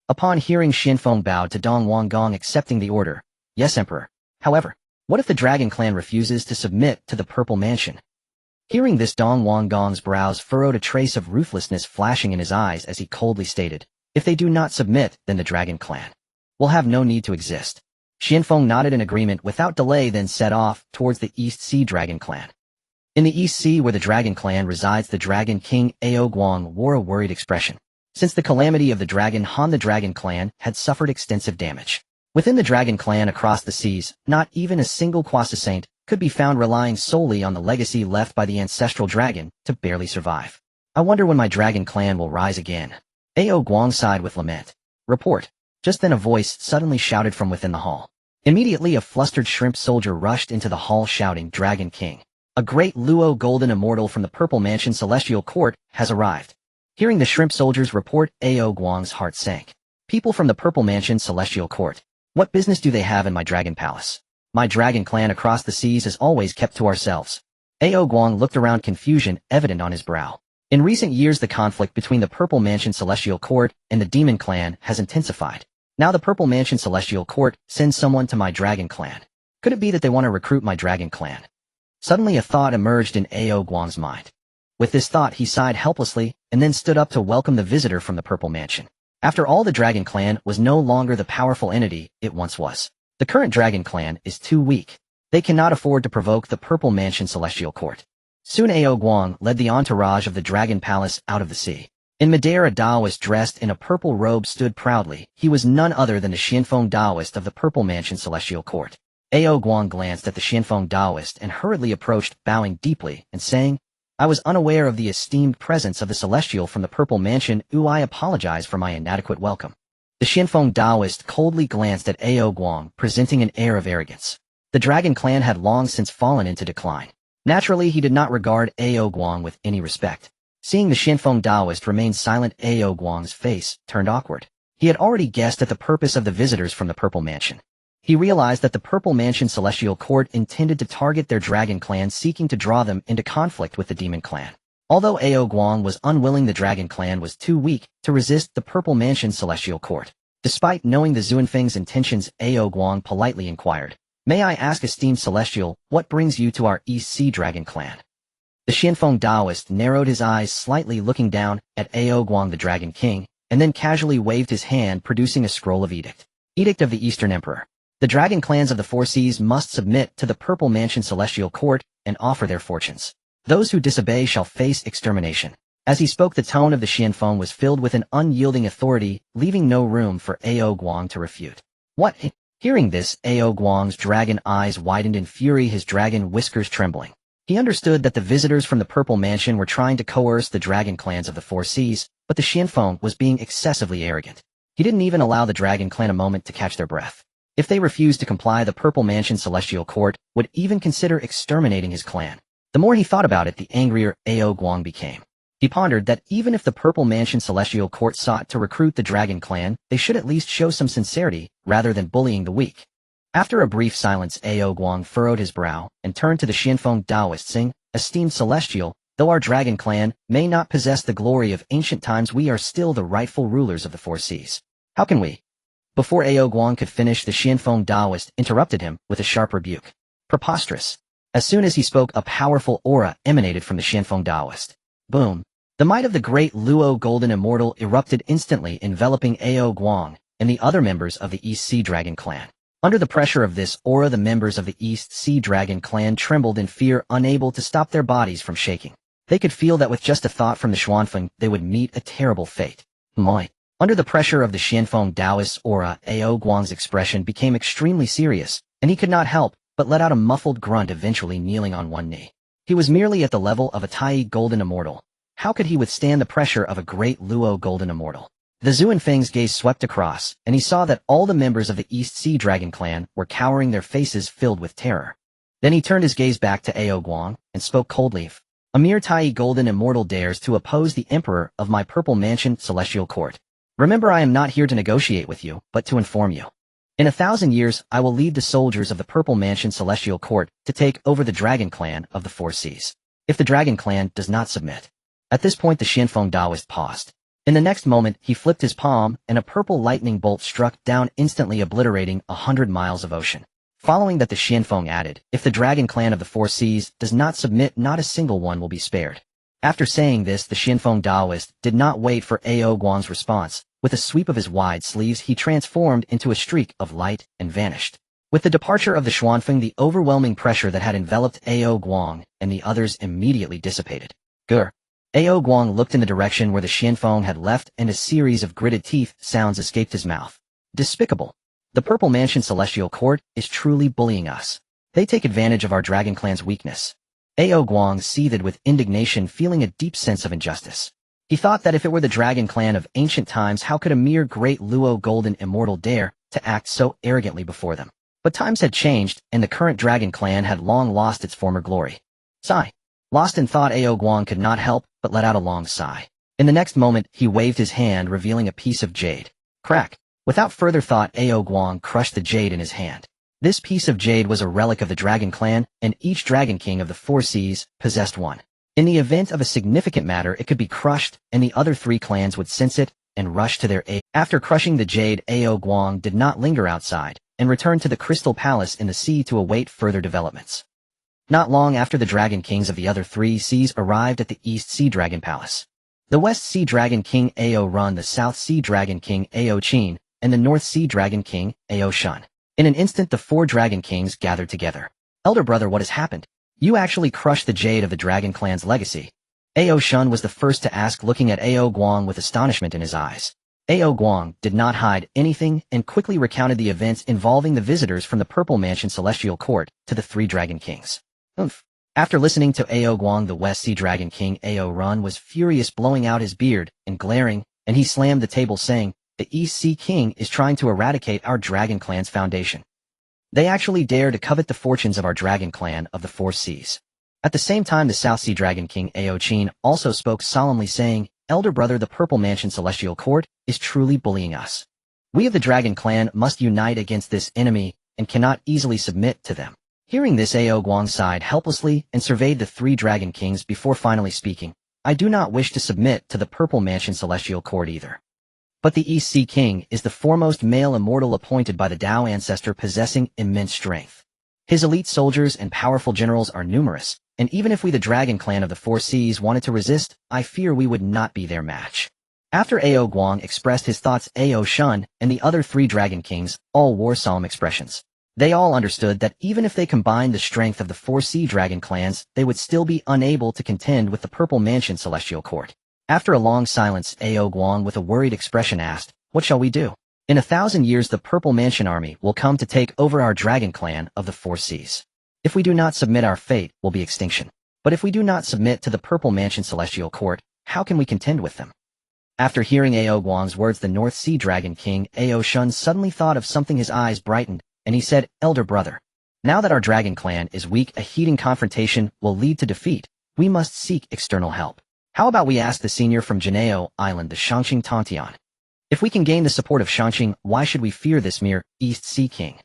Upon hearing, Xianfeng bowed to Dong Wangong, accepting the order. Yes, Emperor. However, what if the Dragon Clan refuses to submit to the purple mansion? Hearing this, Dong Wangong's brows furrowed, a trace of ruthlessness flashing in his eyes as he coldly stated, if they do not submit, then the Dragon Clan will have no need to exist. Xianfeng nodded in agreement without delay, then set off towards the East Sea Dragon Clan. In the East Sea, where the Dragon Clan resides, the Dragon King Ao Guang wore a worried expression. Since the calamity of the Dragon Han, the Dragon Clan had suffered extensive damage. Within the Dragon Clan across the seas, not even a single Quasi-Saint could be found, relying solely on the legacy left by the ancestral dragon to barely survive. I wonder when my Dragon Clan will rise again. Ao Guang sighed with lament. Report. Just then a voice suddenly shouted from within the hall. Immediately a flustered shrimp soldier rushed into the hall shouting, Dragon King, a great Luo golden immortal from the Purple Mansion Celestial Court has arrived. Hearing the shrimp soldier's report, Ao Guang's heart sank. People from the Purple Mansion Celestial Court. What business do they have in my Dragon Palace? My Dragon Clan across the seas is always kept to ourselves. Ao Guang looked around, confusion evident on his brow. In recent years, the conflict between the Purple Mansion Celestial Court and the Demon Clan has intensified. Now the Purple Mansion Celestial Court sends someone to my Dragon Clan. Could it be that they want to recruit my Dragon Clan? Suddenly a thought emerged in Ao Guang's mind. With this thought, he sighed helplessly and then stood up to welcome the visitor from the Purple Mansion. After all, the Dragon Clan was no longer the powerful entity it once was. The current Dragon Clan is too weak. They cannot afford to provoke the Purple Mansion Celestial Court. Soon Ao Guang led the entourage of the Dragon Palace out of the sea. In midair, a Taoist dressed in a purple robe stood proudly. He was none other than the Xianfeng Taoist of the Purple Mansion Celestial Court. Ao Guang glanced at the Xianfeng Taoist and hurriedly approached, bowing deeply and saying, I was unaware of the esteemed presence of the Celestial from the Purple Mansion. I apologize for my inadequate welcome. The Xianfeng Taoist coldly glanced at Ao Guang, presenting an air of arrogance. The Dragon Clan had long since fallen into decline. Naturally, he did not regard Ao Guang with any respect. Seeing the Xianfeng Taoist remain silent, Ao Guang's face turned awkward. He had already guessed at the purpose of the visitors from the Purple Mansion. He realized that the Purple Mansion Celestial Court intended to target their Dragon Clan, seeking to draw them into conflict with the Demon Clan. Although Ao Guang was unwilling, the Dragon Clan was too weak to resist the Purple Mansion Celestial Court. Despite knowing the Xuanfeng's intentions, Ao Guang politely inquired, May I ask, esteemed Celestial, what brings you to our East Sea Dragon Clan? The Xianfeng Taoist narrowed his eyes slightly, looking down at Ao Guang, the Dragon King, and then casually waved his hand, producing a scroll of edict. Edict of the Eastern Emperor. The Dragon Clans of the Four Seas must submit to the Purple Mansion Celestial Court and offer their fortunes. Those who disobey shall face extermination. As he spoke, the tone of the Xianfeng was filled with an unyielding authority, leaving no room for Ao Guang to refute. What? Hearing this, Ao Guang's dragon eyes widened in fury, his dragon whiskers trembling. He understood that the visitors from the Purple Mansion were trying to coerce the Dragon Clans of the Four Seas, but the Xianfeng was being excessively arrogant. He didn't even allow the Dragon Clan a moment to catch their breath. If they refused to comply, the Purple Mansion Celestial Court would even consider exterminating his clan. The more he thought about it, the angrier Ao Guang became. He pondered that even if the Purple Mansion Celestial Court sought to recruit the Dragon Clan, they should at least show some sincerity rather than bullying the weak. After a brief silence, Ao Guang furrowed his brow and turned to the Xianfeng Taoist, saying, Esteemed Celestial, though our Dragon Clan may not possess the glory of ancient times, we are still the rightful rulers of the Four Seas. How can we? Before Ao Guang could finish, the Xianfeng Taoist interrupted him with a sharp rebuke. Preposterous. As soon as he spoke, a powerful aura emanated from the Xianfeng Taoist. Boom. The might of the great Luo Golden Immortal erupted instantly, enveloping Ao Guang and the other members of the East Sea Dragon Clan. Under the pressure of this aura, the members of the East Sea Dragon Clan trembled in fear, unable to stop their bodies from shaking. They could feel that with just a thought from the Xuanfeng, they would meet a terrible fate. Moi. Under the pressure of the Xianfeng Taoist's aura, Ao Guang's expression became extremely serious, and he could not help but let out a muffled grunt, eventually kneeling on one knee. He was merely at the level of a Tai Golden Immortal. How could he withstand the pressure of a great Luo Golden Immortal? The Zuanfeng's gaze swept across, and he saw that all the members of the East Sea Dragon clan were cowering, their faces filled with terror. Then he turned his gaze back to Ao Guang and spoke coldly. A mere Tai golden immortal dares to oppose the Emperor of my Purple Mansion Celestial Court. Remember, I am not here to negotiate with you, but to inform you. In 1,000 years, I will lead the soldiers of the Purple Mansion Celestial Court to take over the Dragon Clan of the Four Seas. If the Dragon Clan does not submit. At this point, the Xianfeng Daoist paused. In the next moment, he flipped his palm, and a purple lightning bolt struck down, instantly obliterating 100 miles of ocean. Following that, the Xianfeng added, if the Dragon Clan of the Four Seas does not submit, not a single one will be spared. After saying this, the Xianfeng Daoist did not wait for Ao Guang's response. With a sweep of his wide sleeves, he transformed into a streak of light and vanished. With the departure of the Xuanfeng, the overwhelming pressure that had enveloped Ao Guang and the others immediately dissipated. Grr. Ao Guang looked in the direction where the Xianfeng had left, and a series of gritted teeth sounds escaped his mouth. Despicable. The Purple Mansion Celestial Court is truly bullying us. They take advantage of our Dragon Clan's weakness. Ao Guang seethed with indignation, feeling a deep sense of injustice. He thought that if it were the Dragon Clan of ancient times, how could a mere great Luo golden immortal dare to act so arrogantly before them? But times had changed, and the current Dragon Clan had long lost its former glory. Sigh. Lost in thought, Ao Guang could not help but let out a long sigh. In the next moment, he waved his hand, revealing a piece of jade. Crack. Without further thought, Ao Guang crushed the jade in his hand. This piece of jade was a relic of the Dragon Clan, and each Dragon King of the Four Seas possessed one. In the event of a significant matter, it could be crushed, and the other three clans would sense it and rush to their aid. After crushing the jade, Ao Guang did not linger outside, and returned to the Crystal Palace in the sea to await further developments. Not long after, the Dragon Kings of the other three seas arrived at the East Sea Dragon Palace. The West Sea Dragon King Ao Run, the South Sea Dragon King Ao Qin, and the North Sea Dragon King Ao Shun. In an instant, the four Dragon Kings gathered together. Elder brother, what has happened? You actually crushed the jade of the Dragon Clan's legacy. Ao Shun was the first to ask, looking at Ao Guang with astonishment in his eyes. Ao Guang did not hide anything and quickly recounted the events involving the visitors from the Purple Mansion Celestial Court to the three Dragon Kings. After listening to Ao Guang, the West Sea Dragon King Ao Run was furious, blowing out his beard and glaring, and he slammed the table, saying, the East Sea King is trying to eradicate our Dragon Clan's foundation. They actually dare to covet the fortunes of our Dragon Clan of the Four Seas. At the same time, the South Sea Dragon King Ao Qin also spoke solemnly, saying, Elder brother, the Purple Mansion Celestial Court is truly bullying us. We of the Dragon Clan must unite against this enemy and cannot easily submit to them. Hearing this, Ao Guang sighed helplessly and surveyed the three Dragon Kings before finally speaking. I do not wish to submit to the Purple Mansion Celestial Court either. But the East Sea King is the foremost male immortal appointed by the Tao ancestor, possessing immense strength. His elite soldiers and powerful generals are numerous, and even if we the Dragon Clan of the Four Seas wanted to resist, I fear we would not be their match. After Ao Guang expressed his thoughts, Ao Shun and the other three Dragon Kings all wore solemn expressions. They all understood that even if they combined the strength of the Four Sea Dragon clans, they would still be unable to contend with the Purple Mansion Celestial Court. After a long silence, Ao Guang with a worried expression asked, what shall we do? In 1,000 years, the Purple Mansion army will come to take over our Dragon Clan of the Four Seas. If we do not submit, our fate will be extinction. But if we do not submit to the Purple Mansion Celestial Court, how can we contend with them? After hearing Ao Guang's words, the North Sea Dragon King Ao Shun suddenly thought of something. His eyes brightened, and he said, Elder brother, now that our Dragon Clan is weak, a heating confrontation will lead to defeat. We must seek external help. How about we ask the senior from Janeo Island, the Shangqing Tontian? If we can gain the support of Shangqing, why should we fear this mere East Sea King?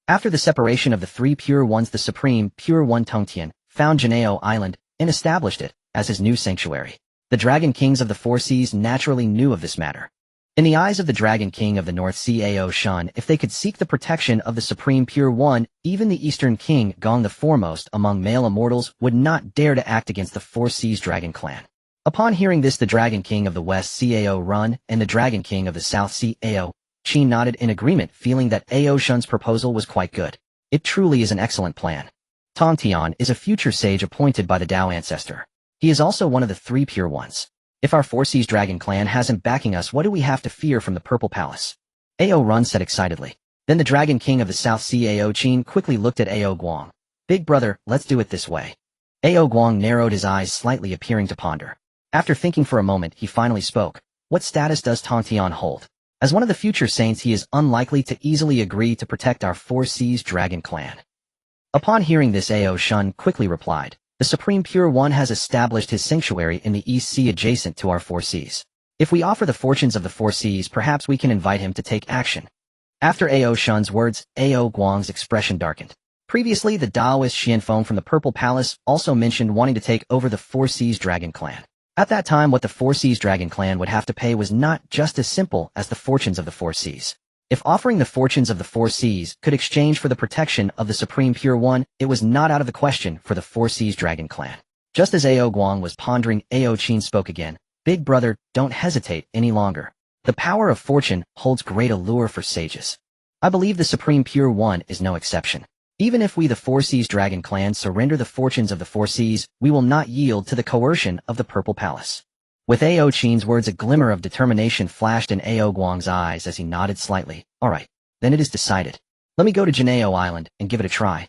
After the separation of the three Pure Ones, the Supreme Pure One Tongtian found Janeo Island and established it as his new sanctuary. The Dragon Kings of the Four Seas naturally knew of this matter. In the eyes of the Dragon King of the North Sea Ao Shun, if they could seek the protection of the Supreme Pure One, even the Eastern King Gong, the foremost among male immortals, would not dare to act against the Four Seas Dragon Clan. Upon hearing this, the Dragon King of the West Sea Ao Run and the Dragon King of the South Sea Ao Qin nodded in agreement, feeling that Ao Shun's proposal was quite good. It truly is an excellent plan. Tongtian is a future sage appointed by the Tao ancestor. He is also one of the three Pure Ones. If our Four Seas Dragon Clan hasn't backing us, what do we have to fear from the Purple Palace? Ao Run said excitedly. Then the Dragon King of the South Sea Ao Qin quickly looked at Ao Guang. Big brother, let's do it this way. Ao Guang narrowed his eyes slightly, appearing to ponder. After thinking for a moment, he finally spoke. what status does Tongtian hold? As one of the future saints, he is unlikely to easily agree to protect our Four Seas Dragon clan. Upon hearing this, Ao Shun quickly replied, the Supreme Pure One has established his sanctuary in the East Sea adjacent to our Four Seas. If we offer the fortunes of the Four Seas, perhaps we can invite him to take action. After Ao Shun's words, Ao Guang's expression darkened. Previously, the Daoist Xianfeng from the Purple Palace also mentioned wanting to take over the Four Seas Dragon clan. At that time, what the Four Seas Dragon clan would have to pay was not just as simple as the fortunes of the Four Seas. If offering the fortunes of the Four Seas could exchange for the protection of the Supreme Pure One, it was not out of the question for the Four Seas Dragon clan. Just as Ao Guang was pondering, Ao Qin spoke again. Big brother, don't hesitate any longer. The power of fortune holds great allure for sages. I believe the Supreme Pure One is no exception. Even if we the Four Seas Dragon clan surrender the fortunes of the Four Seas, we will not yield to the coercion of the Purple Palace. With Ao Qin's words, a glimmer of determination flashed in Ao Guang's eyes as he nodded slightly. All right, then it is decided. Let me go to Janeo Island and give it a try.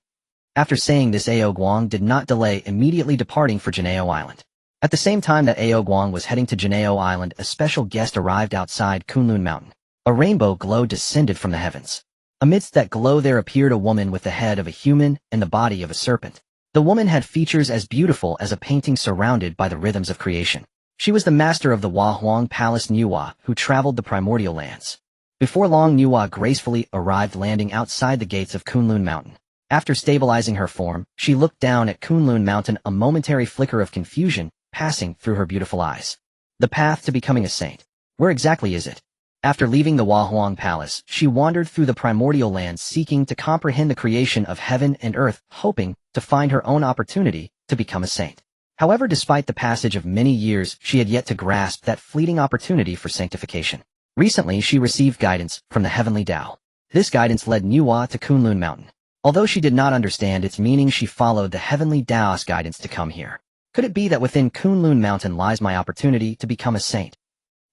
After saying this, Ao Guang did not delay, immediately departing for Janeo Island. At the same time that Ao Guang was heading to Janeo Island, a special guest arrived outside Kunlun Mountain. A rainbow glow descended from the heavens. Amidst that glow there appeared a woman with the head of a human and the body of a serpent. The woman had features as beautiful as a painting surrounded by the rhythms of creation. She was the master of the Huang Palace Nuwa, who traveled the primordial lands. Before long, Nuwa gracefully arrived, landing outside the gates of Kunlun Mountain. After stabilizing her form, she looked down at Kunlun Mountain, a momentary flicker of confusion passing through her beautiful eyes. The path to becoming a saint. Where exactly is it? After leaving the Huang Palace, she wandered through the primordial lands, seeking to comprehend the creation of heaven and earth, hoping to find her own opportunity to become a saint. However, despite the passage of many years, she had yet to grasp that fleeting opportunity for sanctification. Recently, she received guidance from the heavenly Tao. This guidance led Nuwa to Kunlun Mountain. Although she did not understand its meaning, she followed the heavenly Tao's guidance to come here. Could it be that within Kunlun Mountain lies my opportunity to become a saint?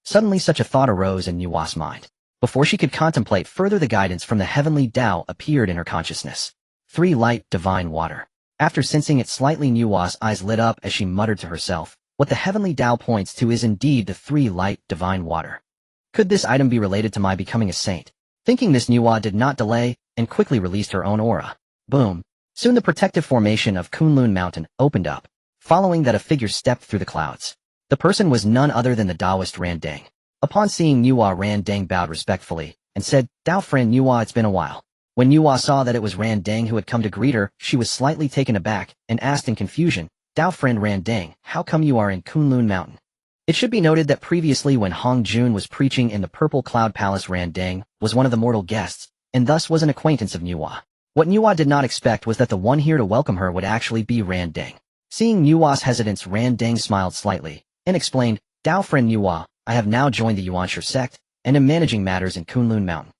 Suddenly such a thought arose in Nuwa's mind. Before she could contemplate further, the guidance from the heavenly Tao appeared in her consciousness. 3 light divine water. After sensing it slightly, Nuwa's eyes lit up as she muttered to herself, what the heavenly Tao points to is indeed the 3 light divine water. Could this item be related to my becoming a saint? Thinking this, Nuwa did not delay and quickly released her own aura. Boom. Soon the protective formation of Kunlun Mountain opened up. Following that, a figure stepped through the clouds. The person was none other than the Taoist Randang. Upon seeing Nuwa, Randang bowed respectfully and said, Tao friend Nuwa, it's been a while. When Nuwa saw that it was Randang who had come to greet her, she was slightly taken aback and asked in confusion, Tao friend Randang, how come you are in Kunlun Mountain? It should be noted that previously when Hong Jun was preaching in the Purple Cloud Palace, Randang was one of the mortal guests, and thus was an acquaintance of Nuwa. What Nuwa did not expect was that the one here to welcome her would actually be Randang. Seeing Nuwa's hesitance, Randang smiled slightly and explained, Tao friend Nuwa, I have now joined the Yuanshi sect and am managing matters in Kunlun Mountain.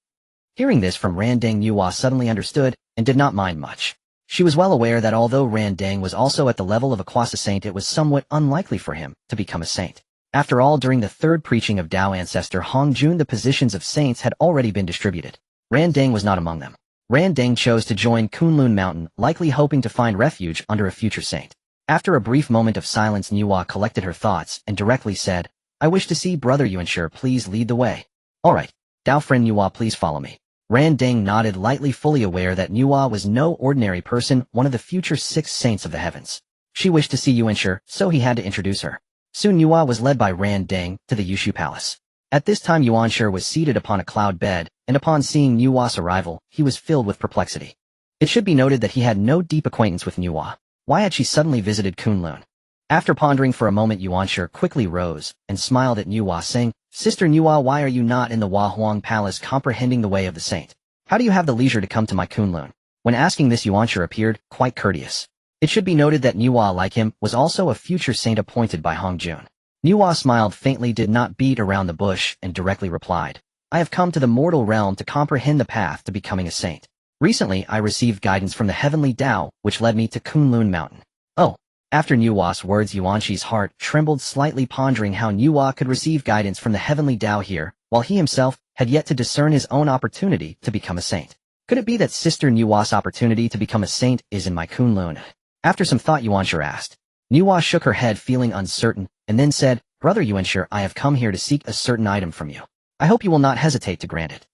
Hearing this from Randang, Nuwa suddenly understood and did not mind much. She was well aware that although Randang was also at the level of a quasi-saint, it was somewhat unlikely for him to become a saint. After all, during the 3rd preaching of Tao ancestor Hong Jun, the positions of saints had already been distributed. Randang was not among them. Randang chose to join Kunlun Mountain, likely hoping to find refuge under a future saint. After a brief moment of silence, Nuwa collected her thoughts and directly said, I wish to see Brother Yuanshi, please lead the way. Alright, Tao friend Nuwa, please follow me. Randang nodded lightly, fully aware that Nuwa was no ordinary person, one of the future 6 saints of the heavens. She wished to see Yuanshi, so he had to introduce her. Soon Nuwa was led by Randang to the Yushu Palace. At this time, Yuanshi was seated upon a cloud bed, and upon seeing Nuwa's arrival, he was filled with perplexity. It should be noted that he had no deep acquaintance with Nuwa. Why had she suddenly visited Kunlun? After pondering for a moment, Yuanshi quickly rose and smiled at Nuwa, saying, Sister Nuwa, why are you not in the Huang Palace comprehending the way of the saint? How do you have the leisure to come to my Kunlun? When asking this, Yuanshi appeared quite courteous. It should be noted that Nuwa, like him, was also a future saint appointed by Hong Jun. Nuwa smiled faintly, did not beat around the bush, and directly replied, I have come to the mortal realm to comprehend the path to becoming a saint. Recently, I received guidance from the heavenly Tao, which led me to Kunlun Mountain. Oh. After Nuwa's words, Yuanshi's heart trembled slightly, pondering how Nuwa could receive guidance from the heavenly Tao here, while he himself had yet to discern his own opportunity to become a saint. Could it be that Sister Nuwa's opportunity to become a saint is in my Kunlun? After some thought, Yuanshi asked. Nuwa shook her head, feeling uncertain, and then said, Brother Yuanshi, I have come here to seek a certain item from you. I hope you will not hesitate to grant it.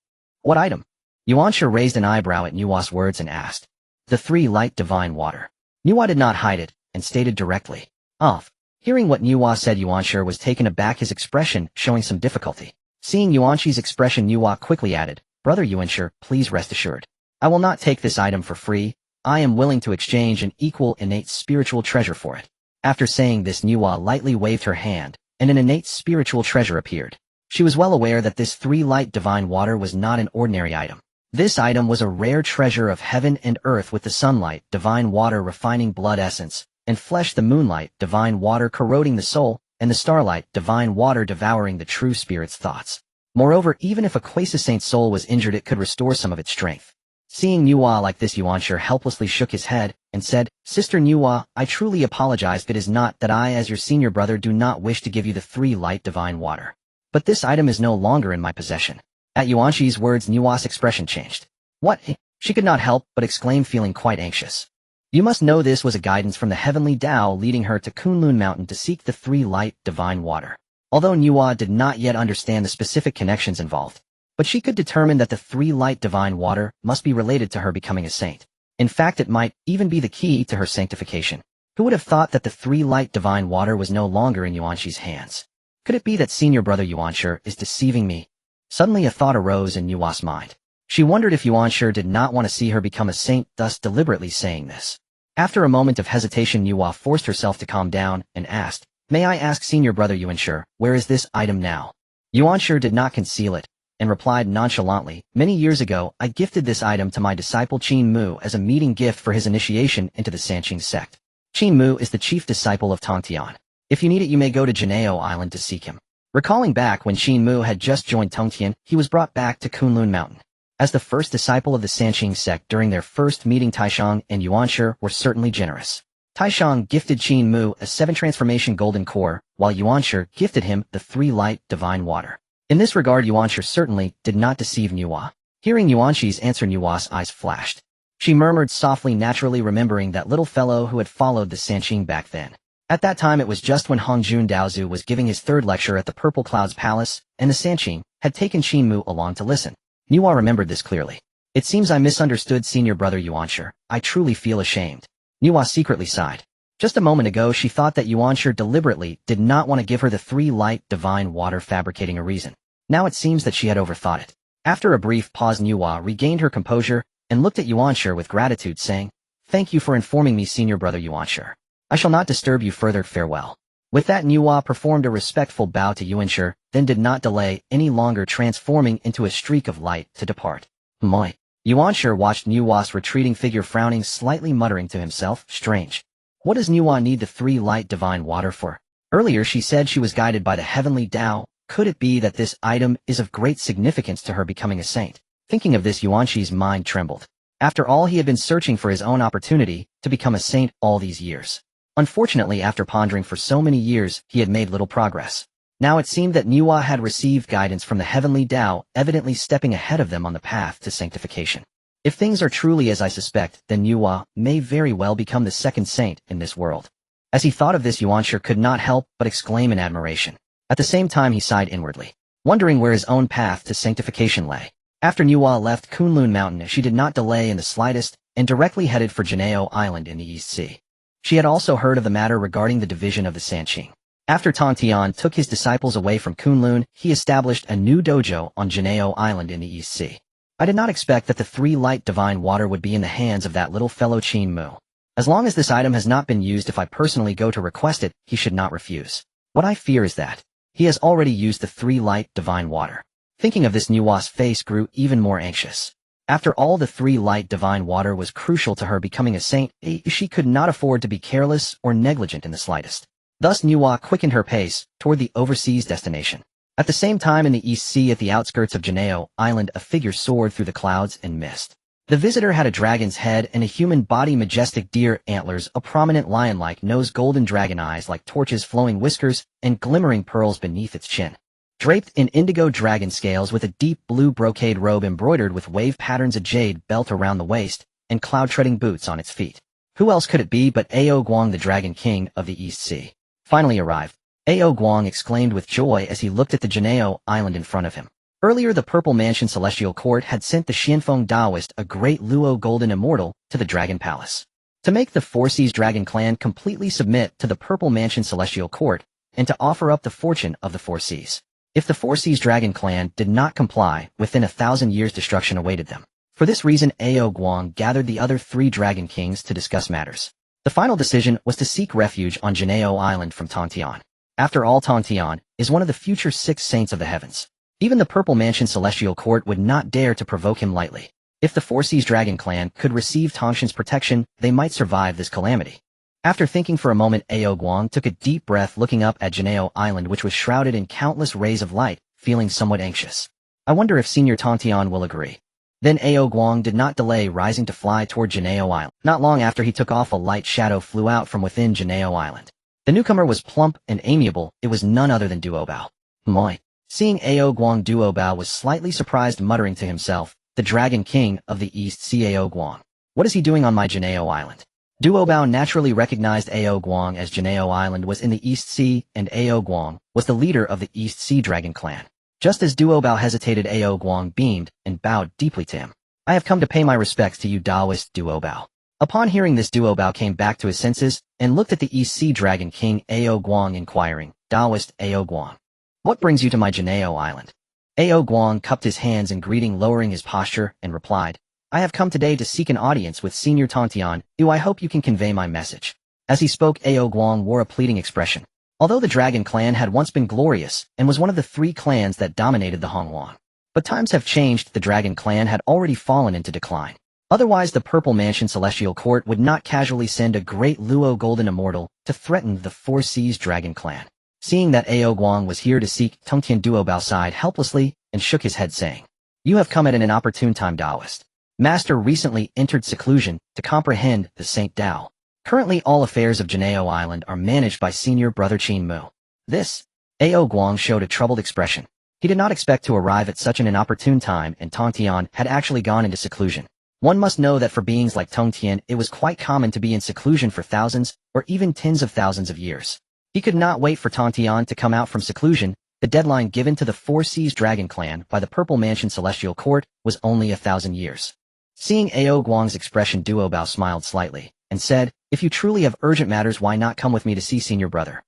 What item? Yuanshi raised an eyebrow at Nuwa's words and asked. The 3 light divine water. Nuwa did not hide it, and stated directly. Off. Hearing what Nuwa said, Yuanshi was taken aback, his expression showing some difficulty. Seeing Yuanshi's expression, Nuwa quickly added, Brother Yuanshi, please rest assured. I will not take this item for free. I am willing to exchange an equal innate spiritual treasure for it. After saying this, Nuwa lightly waved her hand, and an innate spiritual treasure appeared. She was well aware that this 3 light divine water was not an ordinary item. This item was a rare treasure of heaven and earth, with the sunlight, divine water refining blood essence, and flesh, the moonlight, divine water corroding the soul, and the starlight, divine water devouring the true spirit's thoughts. Moreover, even if a quasi-saint's soul was injured, it could restore some of its strength. Seeing Nuwa like this, Yuanshi helplessly shook his head and said, Sister Nuwa, I truly apologize. It is not that I, as your senior brother, do not wish to give you the 3 light divine water. But this item is no longer in my possession. At Yuanshi's words, Nuwa's expression changed. What? She could not help but exclaim, feeling quite anxious. You must know this was a guidance from the heavenly Tao leading her to Kunlun Mountain to seek the 3 light divine water. Although Nuwa did not yet understand the specific connections involved, but she could determine that the 3 light divine water must be related to her becoming a saint. In fact, it might even be the key to her sanctification. Who would have thought that the 3 light divine water was no longer in Yuanshi's hands? Could it be that senior brother Yuanshi is deceiving me? Suddenly a thought arose in Nuwa's mind. She wondered if Yuanshi did not want to see her become a saint, thus deliberately saying this. After a moment of hesitation, Nuwa forced herself to calm down and asked, May I ask senior brother Yuanshi, where is this item now? Yuanshi did not conceal it, and replied nonchalantly, Many years ago, I gifted this item to my disciple Qin Mu as a meeting gift for his initiation into the Fengshen Sect. Qin Mu is the chief disciple of Tongtian. If you need it, you may go to Jinao Island to seek him. Recalling back when Qin Mu had just joined Tongtian, he was brought back to Kunlun Mountain. As the first disciple of the Fengshen Sect during their first meeting, Taishang and Yuanshi were certainly generous. Taishang gifted Qin Mu a 7 transformation golden core, while Yuanshi gifted him the 3 light divine water. In this regard, Yuanshi certainly did not deceive Nuwa. Hearing Yuanshi's answer, Nuwa's eyes flashed. She murmured softly, naturally remembering that little fellow who had followed the Fengshen back then. At that time, it was just when Hongjun Daozu was giving his 3rd lecture at the Purple Clouds Palace, and the Fengshen had taken Qin Mu along to listen. Nuwa remembered this clearly. It seems I misunderstood senior brother Yuanshi. I truly feel ashamed. Nuwa secretly sighed. Just a moment ago, she thought that Yuanshi deliberately did not want to give her the 3 light divine water, fabricating a reason. Now it seems that she had overthought it. After a brief pause, Nuwa regained her composure and looked at Yuanshi with gratitude, saying, Thank you for informing me, senior brother Yuanshi. I shall not disturb you further. Farewell. With that, Nuwa performed a respectful bow to Yuanshi, then did not delay any longer, transforming into a streak of light to depart. Moi. Yuanshi watched Nuwa's retreating figure, frowning slightly, muttering to himself, Strange. What does Nuwa need the 3 light divine water for? Earlier she said she was guided by the heavenly Tao. Could it be that this item is of great significance to her becoming a saint? Thinking of this, Yuanshi's mind trembled. After all, he had been searching for his own opportunity to become a saint all these years. Unfortunately, after pondering for so many years, he had made little progress. Now it seemed that Nuwa had received guidance from the heavenly Tao, evidently stepping ahead of them on the path to sanctification. If things are truly as I suspect, then Nuwa may very well become the 2nd saint in this world. As he thought of this, Yuanshi could not help but exclaim in admiration. At the same time, he sighed inwardly, wondering where his own path to sanctification lay. After Nuwa left Kunlun Mountain, she did not delay in the slightest, and directly headed for Jinao Island in the East Sea. She had also heard of the matter regarding the division of the Fengshen. After Tongtian took his disciples away from Kunlun, he established a new dojo on Jinao Island in the East Sea. I did not expect that the 3 light divine water would be in the hands of that little fellow Qin Mu. As long as this item has not been used, if I personally go to request it, he should not refuse. What I fear is that he has already used the 3 light divine water. Thinking of this, Nuwa's face grew even more anxious. After all, the 3 light divine water was crucial to her becoming a saint. She could not afford to be careless or negligent in the slightest. Thus Nuwa quickened her pace toward the overseas destination. At the same time, in the East Sea at the outskirts of Jinao Island, a figure soared through the clouds and mist. The visitor had a dragon's head and a human body, majestic deer antlers, a prominent lion-like nose, golden dragon eyes like torches, flowing whiskers, and glimmering pearls beneath its chin. Draped in indigo dragon scales, with a deep blue brocade robe embroidered with wave patterns, a jade belt around the waist, and cloud-treading boots on its feet. Who else could it be but Ao Guang, the Dragon King of the East Sea? Finally arrived. Ao Guang exclaimed with joy as he looked at the Jinao island in front of him. Earlier the Purple Mansion Celestial Court had sent the Xianfeng Daoist, a great Luo Golden Immortal, to the Dragon Palace. To make the Four Seas Dragon Clan completely submit to the Purple Mansion Celestial Court, and to offer up the fortune of the Four Seas. If the Four Seas Dragon Clan did not comply, within 1,000 years destruction awaited them. For this reason Ao Guang gathered the other 3 Dragon Kings to discuss matters. The final decision was to seek refuge on Jinao Island from Tongtian. After all, Tongtian is one of the future 6 saints of the heavens. Even the Purple Mansion Celestial Court would not dare to provoke him lightly. If the Four Seas Dragon Clan could receive Tongshan's protection, they might survive this calamity. After thinking for a moment, Ao Guang took a deep breath, looking up at Jinao Island, which was shrouded in countless rays of light, feeling somewhat anxious. I wonder if Senior Tongtian will agree. Then Ao Guang did not delay, rising to fly toward Jinao Island. Not long after he took off, a light shadow flew out from within Jinao Island. The newcomer was plump and amiable. It was none other than Duo Bao. Moi. Seeing Ao Guang, Duo Bao was slightly surprised, muttering to himself, "The Dragon King of the East Sea, Ao Guang. What is he doing on my Jinao Island?" Duo Bao naturally recognized Ao Guang, as Jinao Island was in the East Sea, and Ao Guang was the leader of the East Sea Dragon Clan. Just as Duo Bao hesitated, Ao Guang beamed and bowed deeply to him. "I have come to pay my respects to you, Taoist Duo Bao." Upon hearing this, Duo Bao came back to his senses and looked at the East Sea Dragon King Ao Guang, inquiring, "Taoist Ao Guang, what brings you to my Jinao Island?" Ao Guang cupped his hands in greeting, lowering his posture, and replied, "I have come today to seek an audience with Senior Tongtian. I hope you can convey my message." As he spoke, Ao Guang wore a pleading expression. Although the Dragon Clan had once been glorious and was one of the 3 clans that dominated the Honghuang, but times have changed. The Dragon Clan had already fallen into decline. Otherwise, the Purple Mansion Celestial Court would not casually send a great Luo Golden Immortal to threaten the Four Seas Dragon Clan. Seeing that Ao Guang was here to seek, Tongtian, Duo Bao sighed helplessly and shook his head, saying, "You have come at an opportune time, Taoist. Master recently entered seclusion to comprehend the Saint Dao. Currently all affairs of Jinao Island are managed by Senior Brother Qin Mu." This, Ao Guang showed a troubled expression. He did not expect to arrive at such an inopportune time, and Tongtian had actually gone into seclusion. One must know that for beings like Tongtian, it was quite common to be in seclusion for thousands or even tens of thousands of years. He could not wait for Tongtian to come out from seclusion. The deadline given to the Four Seas Dragon Clan by the Purple Mansion Celestial Court was only 1,000 years. Seeing Ao Guang's expression, Duo Bao smiled slightly and said, "If you truly have urgent matters, why not come with me to see Senior Brother?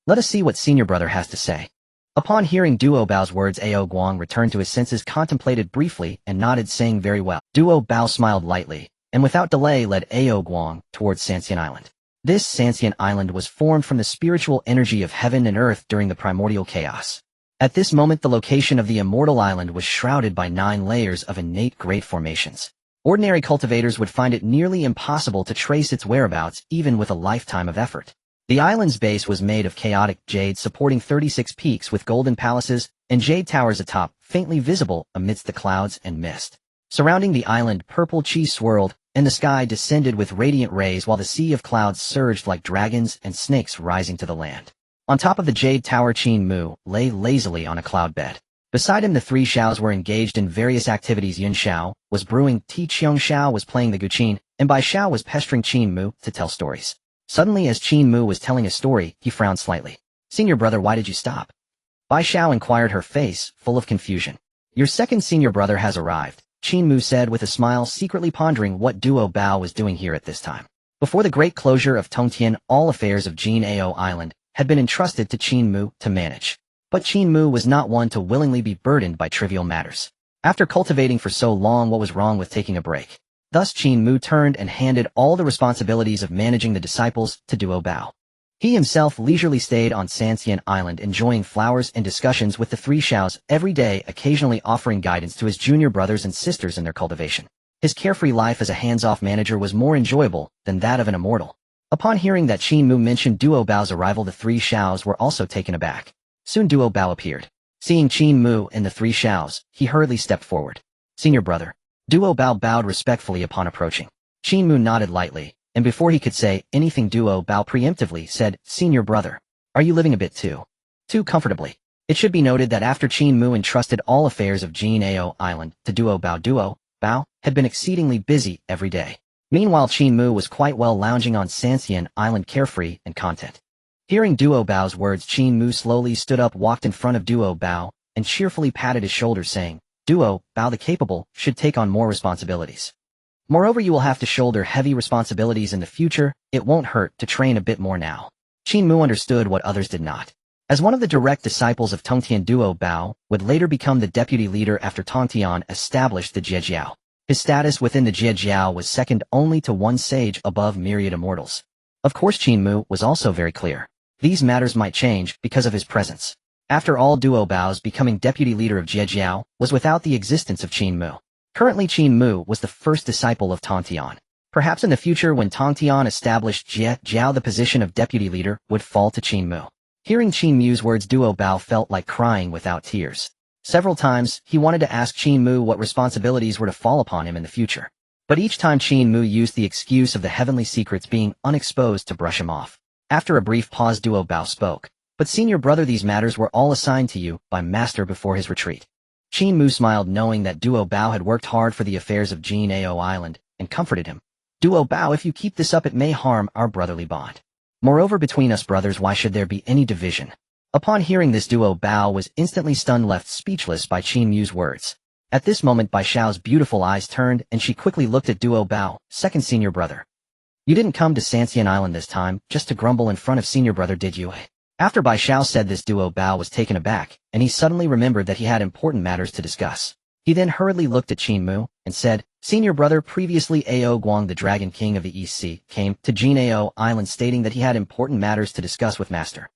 Let us see what Senior Brother has to say." Upon hearing Duo Bao's words, Ao Guang returned to his senses, contemplated briefly, and nodded, saying, "Very well." Duo Bao smiled lightly, and without delay led Ao Guang towards Sansien Island. This Sansien Island was formed from the spiritual energy of heaven and earth during the primordial chaos. At this moment, the location of the immortal island was shrouded by 9 layers of innate great formations. Ordinary cultivators would find it nearly impossible to trace its whereabouts, even with a lifetime of effort. The island's base was made of chaotic jade, supporting 36 peaks with golden palaces and jade towers atop, faintly visible amidst the clouds and mist. Surrounding the island, purple chi swirled, and the sky descended with radiant rays, while the sea of clouds surged like dragons and snakes rising to the land. On top of the jade tower, Qin Mu lay lazily on a cloud bed. Beside him, the 3 Xiaos were engaged in various activities. Yun Xiao was brewing tea, Qiong Xiao was playing the guqin, and Bai Xiao was pestering Qin Mu to tell stories. Suddenly, as Qin Mu was telling a story, he frowned slightly. "Senior Brother, why did you stop?" Bai Xiao inquired, her face full of confusion. "Your second Senior Brother has arrived," Qin Mu said with a smile, secretly pondering what Duo Bao was doing here at this time. Before the great closure of Tongtian, all affairs of Jinao Island had been entrusted to Qin Mu to manage. But Qin Mu was not one to willingly be burdened by trivial matters. After cultivating for so long, what was wrong with taking a break? Thus Qin Mu turned and handed all the responsibilities of managing the disciples to Duo Bao. He himself leisurely stayed on Sansien Island, enjoying flowers and discussions with the 3 Xiaos every day, occasionally offering guidance to his junior brothers and sisters in their cultivation. His carefree life as a hands-off manager was more enjoyable than that of an immortal. Upon hearing that Qin Mu mentioned Duo Bao's arrival, the 3 Xiaos were also taken aback. Soon Duo Bao appeared. Seeing Qin Mu and the 3 Xiaos, he hurriedly stepped forward. "Senior Brother." Duo Bao bowed respectfully upon approaching. Qin Mu nodded lightly, and before he could say anything, Duo Bao preemptively said, "Senior Brother, are you living a bit too comfortably?" It should be noted that after Qin Mu entrusted all affairs of Jinao Island to Duo Bao had been exceedingly busy every day. Meanwhile, Qin Mu was quite well, lounging on Sansien Island, carefree and content. Hearing Duo Bao's words, Qin Mu slowly stood up, walked in front of Duo Bao, and cheerfully patted his shoulders, saying, Duo Bao the capable should take on more responsibilities. Moreover, you will have to shoulder heavy responsibilities in the future. It won't hurt to train a bit more now. Qin Mu understood what others did not. As one of the direct disciples of Tongtian, Duo Bao would later become the deputy leader after Tongtian established the Jiejiao. His status within the Jiejiao was second only to one sage above myriad immortals. Of course, Qin Mu was also very clear. These matters might change because of his presence. After all, Duo Bao's becoming deputy leader of Jiejiao was without the existence of Qin Mu. Currently, Qin Mu was the first disciple of Tongtian. Perhaps in the future, when Tongtian established Jiejiao, the position of deputy leader would fall to Qin Mu. Hearing Qin Mu's words, Duo Bao felt like crying without tears. Several times, he wanted to ask Qin Mu what responsibilities were to fall upon him in the future. But each time Qin Mu used the excuse of the heavenly secrets being unexposed to brush him off. After a brief pause, Duo Bao spoke. But senior brother, these matters were all assigned to you by Master before his retreat. Qin Mu smiled, knowing that Duo Bao had worked hard for the affairs of Jinao Island, and comforted him. Duo Bao, if you keep this up, it may harm our brotherly bond. Moreover, between us brothers, why should there be any division? Upon hearing this, Duo Bao was instantly stunned, left speechless by Qin Mu's words. At this moment, Bai Xiao's beautiful eyes turned, and she quickly looked at Duo Bao, second senior brother. You didn't come to Sanxian Island this time, just to grumble in front of senior brother, did you? After Bai Xiao said this, Duo Bao was taken aback, and he suddenly remembered that he had important matters to discuss. He then hurriedly looked at Qin Mu, and said, Senior brother, previously Ao Guang, the Dragon King of the East Sea, came to Jinao Island stating that he had important matters to discuss with Master.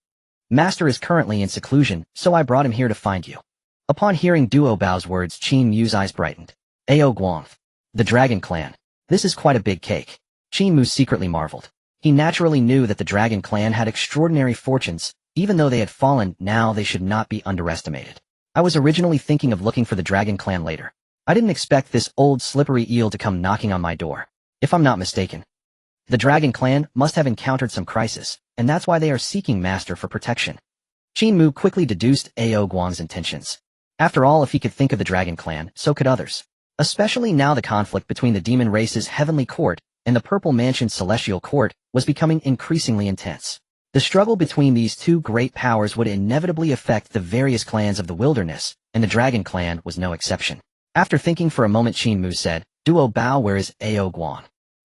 Master is currently in seclusion, so I brought him here to find you. Upon hearing Duo Bao's words, Qin Mu's eyes brightened. Ao Guang, the Dragon Clan. This is quite a big cake. Qin Mu secretly marveled. He naturally knew that the Dragon Clan had extraordinary fortunes. Even though they had fallen, now they should not be underestimated. I was originally thinking of looking for the Dragon Clan later. I didn't expect this old slippery eel to come knocking on my door. If I'm not mistaken, the Dragon Clan must have encountered some crisis, and that's why they are seeking Master for protection. Qin Mu quickly deduced Ao Guang's intentions. After all, if he could think of the Dragon Clan, so could others. Especially now the conflict between the demon race's Heavenly Court and the Purple Mansion's Celestial Court was becoming increasingly intense. The struggle between these two great powers would inevitably affect the various clans of the wilderness, and the Dragon Clan was no exception. After thinking for a moment, Qin Mu said, Duo Bao, where is Ao Guang?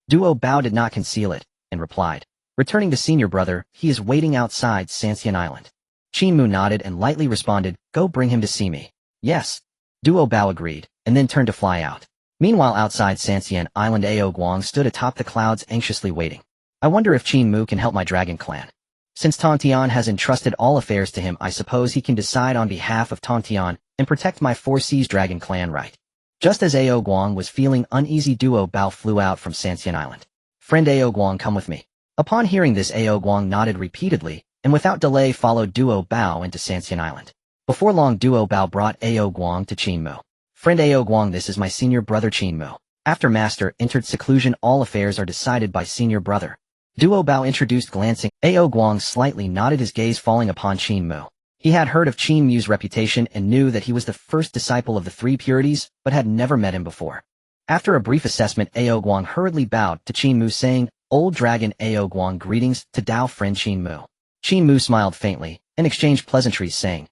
Duo Bao did not conceal it, and replied, returning to senior brother, he is waiting outside Sanxian Island. Qin Mu nodded and lightly responded, go bring him to see me. Yes. Duo Bao agreed, and then turned to fly out. Meanwhile, outside Sanxian Island, Ao Guang stood atop the clouds anxiously waiting. I wonder if Qin Mu can help my Dragon Clan. Since Tongtian has entrusted all affairs to him, I suppose he can decide on behalf of Tongtian and protect my Four Seas Dragon Clan, right? Just as Ao Guang was feeling uneasy, Duo Bao flew out from Sanxian Island. Friend Ao Guang, come with me. Upon hearing this, Ao Guang nodded repeatedly, and without delay followed Duo Bao into Sanxian Island. Before long, Duo Bao brought Ao Guang to Qin Mu. Friend Ao Guang, this is my senior brother Qin Mu. After Master entered seclusion, all affairs are decided by senior brother. Duo Bao introduced, glancing. Ao Guang slightly nodded, his gaze falling upon Qin Mu. He had heard of Qin Mu's reputation and knew that he was the first disciple of the Three Purities, but had never met him before. After a brief assessment, Ao Guang hurriedly bowed to Qin Mu, saying, Old Dragon Ao Guang, greetings to Dao friend Qin Mu. Qin Mu smiled faintly, and exchanged pleasantries, saying,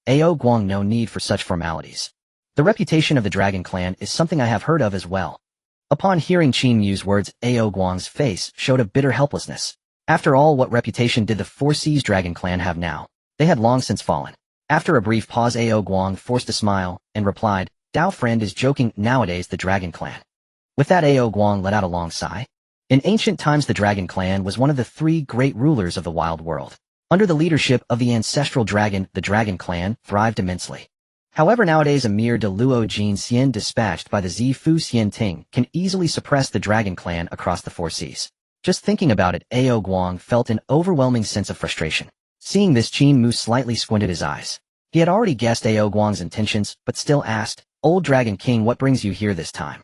Ao Guang, no need for such formalities. The reputation of the Dragon Clan is something I have heard of as well. Upon hearing Qin Mu's words, Ao Guang's face showed a bitter helplessness. After all, what reputation did the Four Seas Dragon Clan have now? They had long since fallen. After a brief pause, Ao Guang forced a smile, and replied, Dao friend is joking, nowadays the Dragon Clan. With that, Ao Guang let out a long sigh. In ancient times, the Dragon Clan was one of the three great rulers of the wild world. Under the leadership of the ancestral dragon, the Dragon Clan thrived immensely. However, nowadays a mere de Luo Jin Xian dispatched by the Zifu Xian Ting can easily suppress the Dragon Clan across the Four Seas. Just thinking about it, Ao Guang felt an overwhelming sense of frustration. Seeing this, Qin Mu slightly squinted his eyes. He had already guessed Ao Guang's intentions, but still asked, Old Dragon King, what brings you here this time?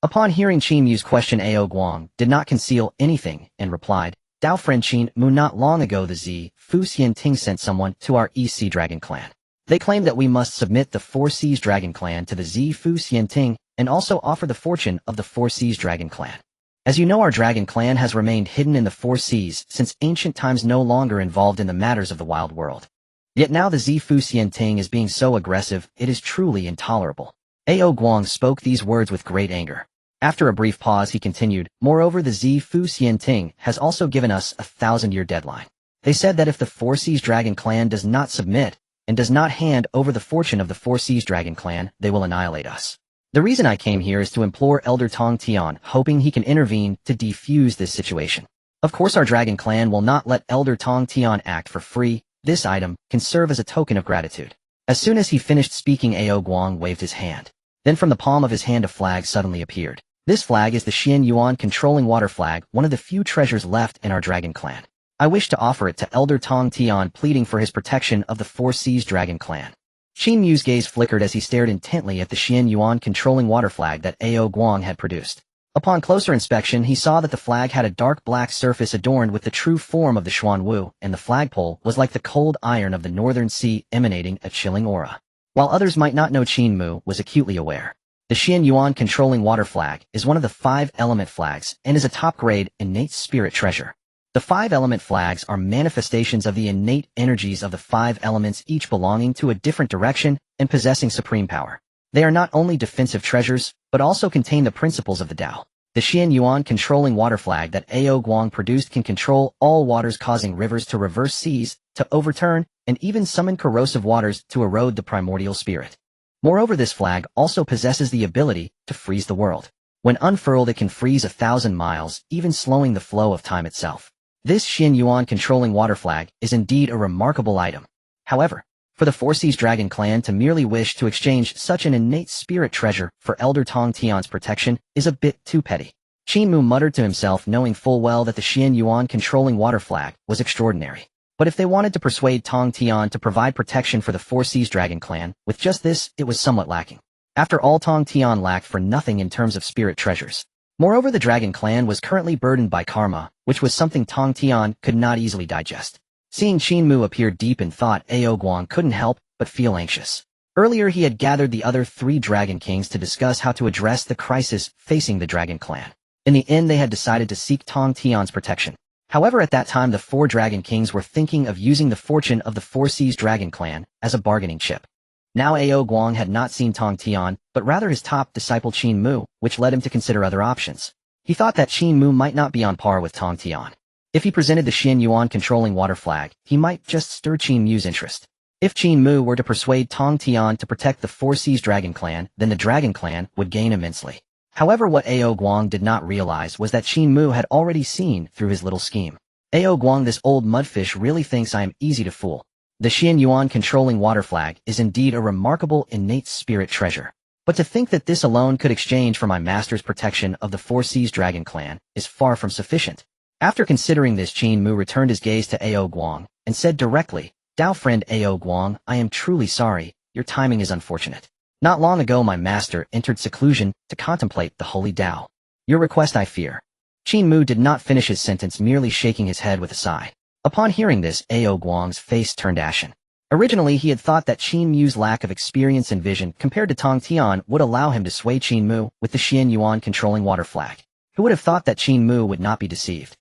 Upon hearing Qin Mu's question, Ao Guang did not conceal anything, and replied, Dao friend Qin Mu, not long ago the Zifu Xian Ting sent someone to our East Sea Dragon Clan. They claim that we must submit the Four Seas Dragon Clan to the Zifu Xian Ting, and also offer the fortune of the Four Seas Dragon Clan. As you know, our dragon clan has remained hidden in the four seas since ancient times, no longer involved in the matters of the wild world. Yet now the Zifu Xianting is being so aggressive, it is truly intolerable. Ao Guang spoke these words with great anger. After a brief pause he continued, moreover the Zifu Xianting has also given us a 1,000-year deadline. They said that if the Four Seas Dragon Clan does not submit, and does not hand over the fortune of the Four Seas Dragon Clan, they will annihilate us. The reason I came here is to implore Elder Tong Tian, hoping he can intervene to defuse this situation. Of course our Dragon Clan will not let Elder Tong Tian act for free. This item can serve as a token of gratitude. As soon as he finished speaking, Ao Guang waved his hand. Then from the palm of his hand a flag suddenly appeared. This flag is the Xian Yuan controlling water flag, one of the few treasures left in our Dragon Clan. I wish to offer it to Elder Tong Tian, pleading for his protection of the Four Seas Dragon Clan. Qin Mu's gaze flickered as he stared intently at the Xian Yuan controlling water flag that Ao Guang had produced. Upon closer inspection, he saw that the flag had a dark black surface adorned with the true form of the Xuan Wu, and the flagpole was like the cold iron of the northern sea, emanating a chilling aura. While others might not know, Qin Mu was acutely aware. The Xian Yuan controlling water flag is one of the 5-element flags and is a top-grade innate spirit treasure. The 5-element flags are manifestations of the innate energies of the 5 elements, each belonging to a different direction and possessing supreme power. They are not only defensive treasures, but also contain the principles of the Tao. The Xian Yuan controlling water flag that Ao Guang produced can control all waters, causing rivers to reverse seas, to overturn, and even summon corrosive waters to erode the primordial spirit. Moreover, this flag also possesses the ability to freeze the world. When unfurled, it can freeze 1,000 miles, even slowing the flow of time itself. This Xian Yuan controlling water flag is indeed a remarkable item. However, for the Four Seas Dragon Clan to merely wish to exchange such an innate spirit treasure for Elder Tong Tian's protection is a bit too petty. Qin Mu muttered to himself, knowing full well that the Xian Yuan controlling water flag was extraordinary. But if they wanted to persuade Tong Tian to provide protection for the Four Seas Dragon Clan, with just this, it was somewhat lacking. After all, Tong Tian lacked for nothing in terms of spirit treasures. Moreover, the Dragon Clan was currently burdened by karma, which was something Tong Tian could not easily digest. Seeing Qin Mu appear deep in thought, Ao Guang couldn't help but feel anxious. Earlier he had gathered the other 3 Dragon Kings to discuss how to address the crisis facing the Dragon Clan. In the end, they had decided to seek Tong Tian's protection. However, at that time the 4 Dragon Kings were thinking of using the fortune of the Four Seas Dragon Clan as a bargaining chip. Now Ao Guang had not seen Tong Tian, but rather his top disciple Qin Mu, which led him to consider other options. He thought that Qin Mu might not be on par with Tong Tian. If he presented the Xian Yuan controlling water flag, he might just stir Qin Mu's interest. If Qin Mu were to persuade Tong Tian to protect the Four Seas Dragon Clan, then the Dragon Clan would gain immensely. However, what Ao Guang did not realize was that Qin Mu had already seen through his little scheme. Ao Guang, this old mudfish really thinks I am easy to fool. The Xian Yuan controlling water flag is indeed a remarkable innate spirit treasure. But to think that this alone could exchange for my master's protection of the Four Seas Dragon Clan is far from sufficient. After considering this, Qin Mu returned his gaze to Ao Guang and said directly, Dao friend Ao Guang, I am truly sorry, your timing is unfortunate. Not long ago my master entered seclusion to contemplate the holy Tao. Your request I fear. Qin Mu did not finish his sentence, merely shaking his head with a sigh. Upon hearing this, Ao Guang's face turned ashen. Originally he had thought that Qin Mu's lack of experience and vision compared to Tong Tian would allow him to sway Qin Mu with the Xian Yuan controlling water flag. Who would have thought that Qin Mu would not be deceived?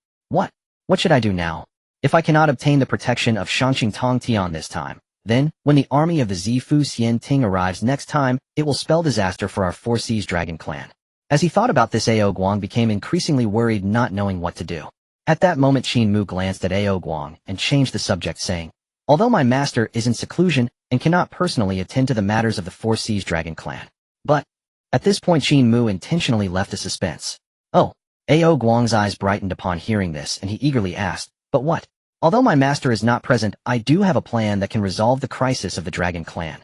What should I do now? If I cannot obtain the protection of Shangqing Tong Tian this time, then, when the army of the Zifu Xianting arrives next time, it will spell disaster for our Four Seas Dragon Clan. As he thought about this, Ao Guang became increasingly worried, not knowing what to do. At that moment Qin Mu glanced at Ao Guang and changed the subject, saying, although my master is in seclusion and cannot personally attend to the matters of the Four Seas Dragon Clan. But, at this point Qin Mu intentionally left a suspense. Oh. Ao Guang's eyes brightened upon hearing this, and he eagerly asked, but what? Although my master is not present, I do have a plan that can resolve the crisis of the Dragon Clan.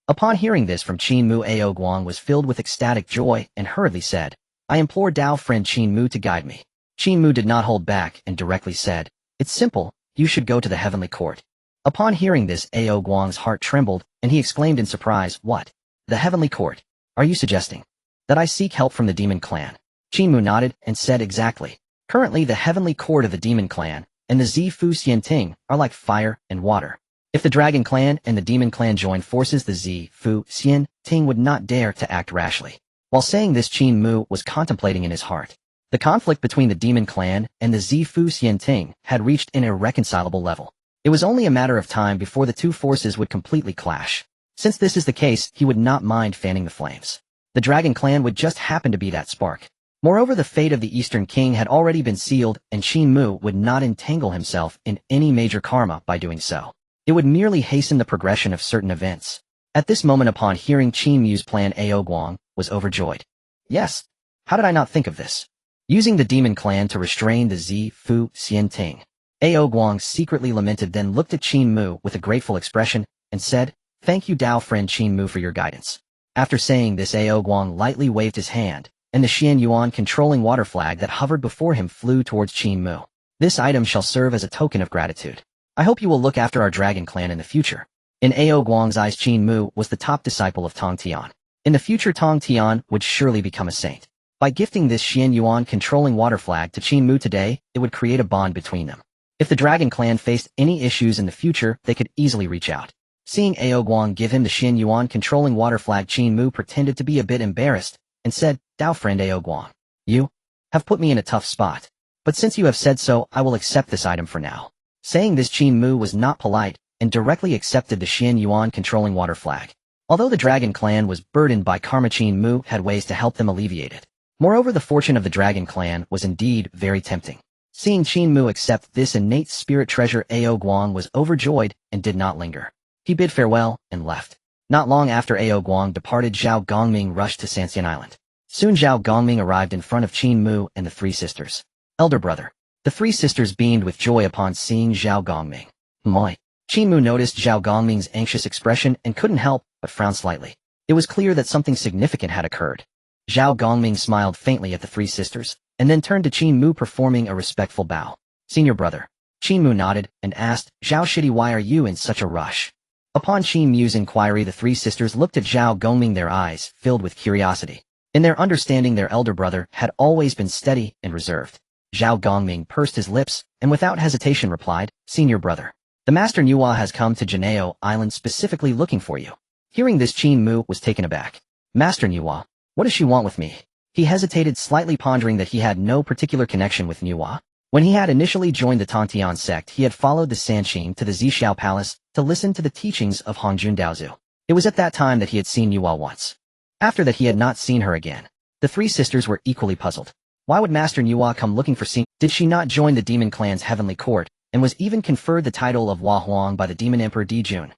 Upon hearing this from Qin Mu, Ao Guang was filled with ecstatic joy and hurriedly said, I implore Dao friend Qin Mu to guide me. Qin Mu did not hold back and directly said, it's simple, you should go to the heavenly court. Upon hearing this, Ao Guang's heart trembled, and he exclaimed in surprise, what? The heavenly court? Are you suggesting that I seek help from the demon clan? Qin Mu nodded and said, exactly. Currently the heavenly court of the demon clan and the Zifu Xianting are like fire and water. If the Dragon Clan and the Demon Clan join forces, the Zifu Xianting would not dare to act rashly. While saying this, Qin Mu was contemplating in his heart. The conflict between the demon clan and the Zifu Xianting had reached an irreconcilable level. It was only a matter of time before the two forces would completely clash. Since this is the case, he would not mind fanning the flames. The Dragon Clan would just happen to be that spark. Moreover, the fate of the Eastern King had already been sealed, and Qin Mu would not entangle himself in any major karma by doing so. It would merely hasten the progression of certain events. At this moment, upon hearing Qin Mu's plan, Ao Guang was overjoyed. Yes, how did I not think of this? Using the demon clan to restrain the Zifu Xianting, Ao Guang secretly lamented, then looked at Qin Mu with a grateful expression and said, "Thank you, Dao friend Qin Mu, for your guidance." After saying this, Ao Guang lightly waved his hand, and the Xian Yuan controlling water flag that hovered before him flew towards Qin Mu. "This item shall serve as a token of gratitude. I hope you will look after our Dragon Clan in the future." In Ao Guang's eyes, Qin Mu was the top disciple of Tong Tian. In the future, Tong Tian would surely become a saint. By gifting this Xian Yuan controlling water flag to Qin Mu today, it would create a bond between them. If the Dragon Clan faced any issues in the future, they could easily reach out. Seeing Ao Guang give him the Xian Yuan controlling water flag, Qin Mu pretended to be a bit embarrassed and said, "Dao friend Ao Guang, you have put me in a tough spot. But since you have said so, I will accept this item for now." Saying this, Qin Mu was not polite and directly accepted the Xian Yuan controlling water flag. Although the Dragon Clan was burdened by karma, Qin Mu had ways to help them alleviate it. Moreover, the fortune of the Dragon Clan was indeed very tempting. Seeing Qin Mu accept this innate spirit treasure, Ao Guang was overjoyed and did not linger. He bid farewell and left. Not long after Ao Guang departed, Zhao Gongming rushed to Sanxian Island. Soon Zhao Gongming arrived in front of Qin Mu and the three sisters. "Elder brother." The three sisters beamed with joy upon seeing Zhao Gongming. "Moi." Qin Mu noticed Zhao Gongming's anxious expression and couldn't help but frown slightly. It was clear that something significant had occurred. Zhao Gongming smiled faintly at the three sisters, and then turned to Qin Mu, performing a respectful bow. "Senior brother." Qin Mu nodded and asked, "Zhao Shidi, why are you in such a rush?" Upon Qin Mu's inquiry, the three sisters looked at Zhao Gongming, their eyes filled with curiosity. In their understanding, their elder brother had always been steady and reserved. Zhao Gongming pursed his lips and without hesitation replied, "Senior brother, the Master Nuwa has come to Janeo Island specifically looking for you." Hearing this, Qin Mu was taken aback. "Master Nuwa? What does she want with me?" He hesitated, slightly pondering that he had no particular connection with Nuwa. When he had initially joined the Tongtian sect, he had followed the Sanqing to the Zhixiao Palace to listen to the teachings of Hongjun Daozu. It was at that time that he had seen Nuwa once. After that, he had not seen her again. The three sisters were equally puzzled. Why would Master Nuwa come looking for Xin? Did she not join the demon clan's heavenly court, and was even conferred the title of Hua Huang by the demon emperor Dijun?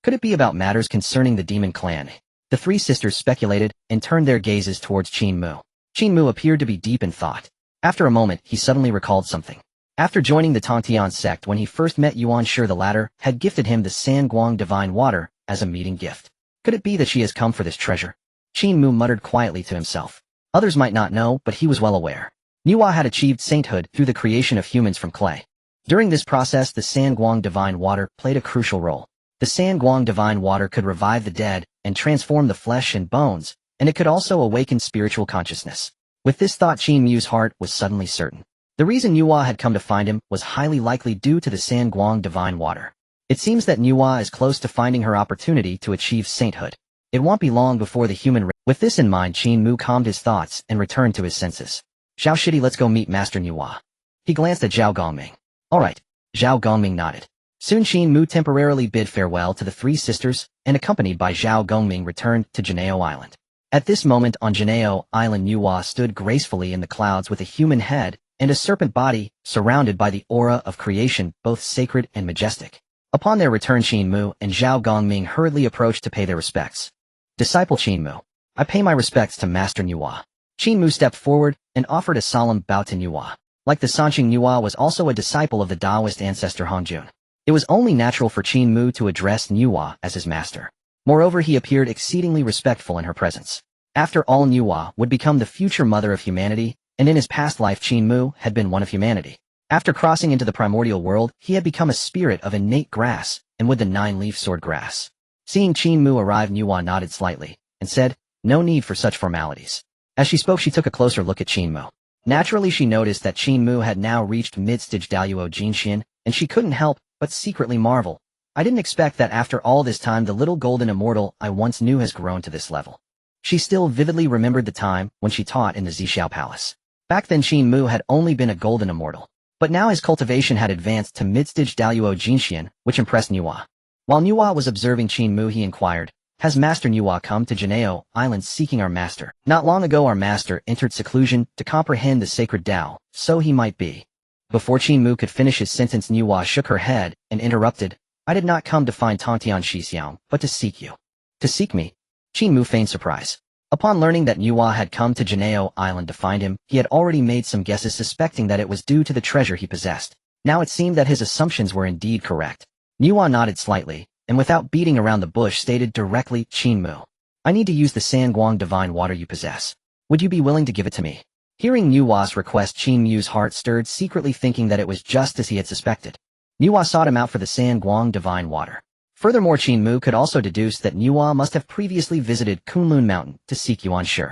Could it be about matters concerning the demon clan? The three sisters speculated and turned their gazes towards Qin Mu. Qin Mu appeared to be deep in thought. After a moment, he suddenly recalled something. After joining the Tongtian sect, when he first met Yuan Shi, the latter had gifted him the Sanguang divine water as a meeting gift. Could it be that she has come for this treasure? Qin Mu muttered quietly to himself. Others might not know, but he was well aware. Nuwa had achieved sainthood through the creation of humans from clay. During this process, the Sanguang divine water played a crucial role. The Sanguang divine water could revive the dead and transform the flesh and bones, and it could also awaken spiritual consciousness. With this thought, Qin Mu's heart was suddenly certain. The reason Nuwa had come to find him was highly likely due to the Sanguang divine water. It seems that Nuwa is close to finding her opportunity to achieve sainthood. It won't be long before the human race. With this in mind, Qin Mu calmed his thoughts and returned to his senses. "Zhao Shidi, let's go meet Master Nuwa." He glanced at Zhao Gongming. "All right." Zhao Gongming nodded. Soon Qin Mu temporarily bid farewell to the three sisters, and accompanied by Zhao Gongming returned to Janeo Island. At this moment on Janeo Island, Nuwa stood gracefully in the clouds with a human head and a serpent body, surrounded by the aura of creation, both sacred and majestic. Upon their return, Qin Mu and Zhao Gongming hurriedly approached to pay their respects. "Disciple Qin Mu, I pay my respects to Master Nuwa." Qin Mu stepped forward and offered a solemn bow to Nuwa. Like the Sanqing, Nuwa was also a disciple of the Taoist ancestor Hongjun. It was only natural for Qin Mu to address Nuwa as his master. Moreover, he appeared exceedingly respectful in her presence. After all, Nuwa would become the future mother of humanity, and in his past life Qin Mu had been one of humanity. After crossing into the primordial world, he had become a spirit of innate grass, and with the 9-leaf sword grass. Seeing Qin Mu arrive, Nuwa nodded slightly, and said, "No need for such formalities." As she spoke, she took a closer look at Qin Mu. Naturally, she noticed that Qin Mu had now reached mid-stage Daluo Jinxian, and she couldn't help but secretly marvel. "I didn't expect that after all this time the little golden immortal I once knew has grown to this level." She still vividly remembered the time when she taught in the Zhixiao Palace. Back then Qin Mu had only been a golden immortal, but now his cultivation had advanced to mid-stage Daluo Jinxian, which impressed Nuwa. While Nuwa was observing Qin Mu, he inquired, "Has Master Nuwa come to Jineo Island seeking our master? Not long ago our master entered seclusion to comprehend the sacred Tao, so he might be." Before Qin Mu could finish his sentence, Nuwa shook her head and interrupted, "I did not come to find Tontian Shixiao, but to seek you." "To seek me?" Qin Mu feigned surprise. Upon learning that Nuwa had come to Jineo Island to find him, he had already made some guesses, suspecting that it was due to the treasure he possessed. Now it seemed that his assumptions were indeed correct. Nuwa nodded slightly, and without beating around the bush stated directly, "Qin Mu, I need to use the Sanguang divine water you possess. Would you be willing to give it to me?" Hearing Nuwa's request, Qin Mu's heart stirred, secretly thinking that it was just as he had suspected. Nuwa sought him out for the Sanguang divine water. Furthermore, Qin Mu could also deduce that Nuwa must have previously visited Kunlun Mountain to seek Yuan Shi.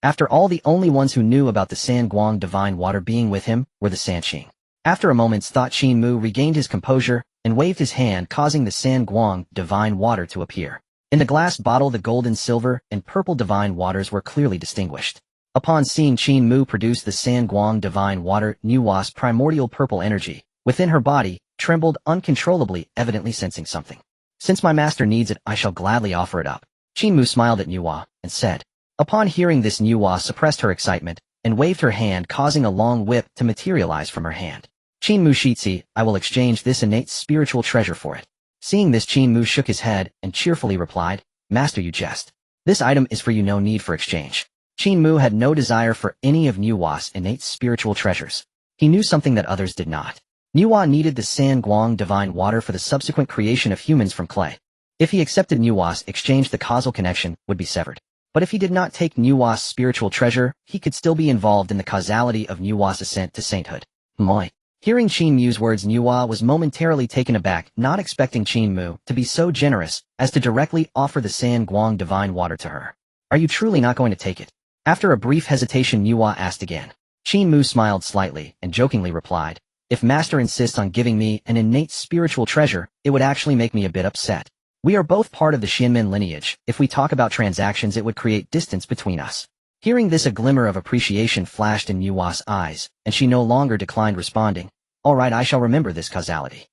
After all, the only ones who knew about the Sanguang divine water being with him were the Sanqing. After a moment's thought, Qin Mu regained his composure and waved his hand, causing the Sanguang divine water to appear. In the glass bottle, the golden, silver, and purple divine waters were clearly distinguished. Upon seeing Qin Mu produce the Sanguang divine water, Nuwa's primordial purple energy within her body trembled uncontrollably, evidently sensing something. "Since my master needs it, I shall gladly offer it up." Qin Mu smiled at Nuwa and said. Upon hearing this, Nuwa suppressed her excitement and waved her hand, causing a long whip to materialize from her hand. "Qin Mu Shitsi, I will exchange this innate spiritual treasure for it." Seeing this, Qin Mu shook his head and cheerfully replied, "Master, you jest. This item is for you, no need for exchange." Qin Mu had no desire for any of Nuwa's innate spiritual treasures. He knew something that others did not. Nuwa needed the Sanguang divine water for the subsequent creation of humans from clay. If he accepted Nuwa's exchange, the causal connection would be severed. But if he did not take Nuwa's spiritual treasure, he could still be involved in the causality of Nuwa's ascent to sainthood. Moi. Hearing Qin Mu's words, Nuwa was momentarily taken aback, not expecting Qin Mu to be so generous as to directly offer the Sanguang divine water to her. "Are you truly not going to take it?" After a brief hesitation, Nuwa asked again. Qin Mu smiled slightly and jokingly replied, "If Master insists on giving me an innate spiritual treasure, it would actually make me a bit upset. We are both part of the Xianmen lineage. If we talk about transactions, it would create distance between us." Hearing this, a glimmer of appreciation flashed in Nuwa's eyes, and she no longer declined, responding, "All right, I shall remember this causality."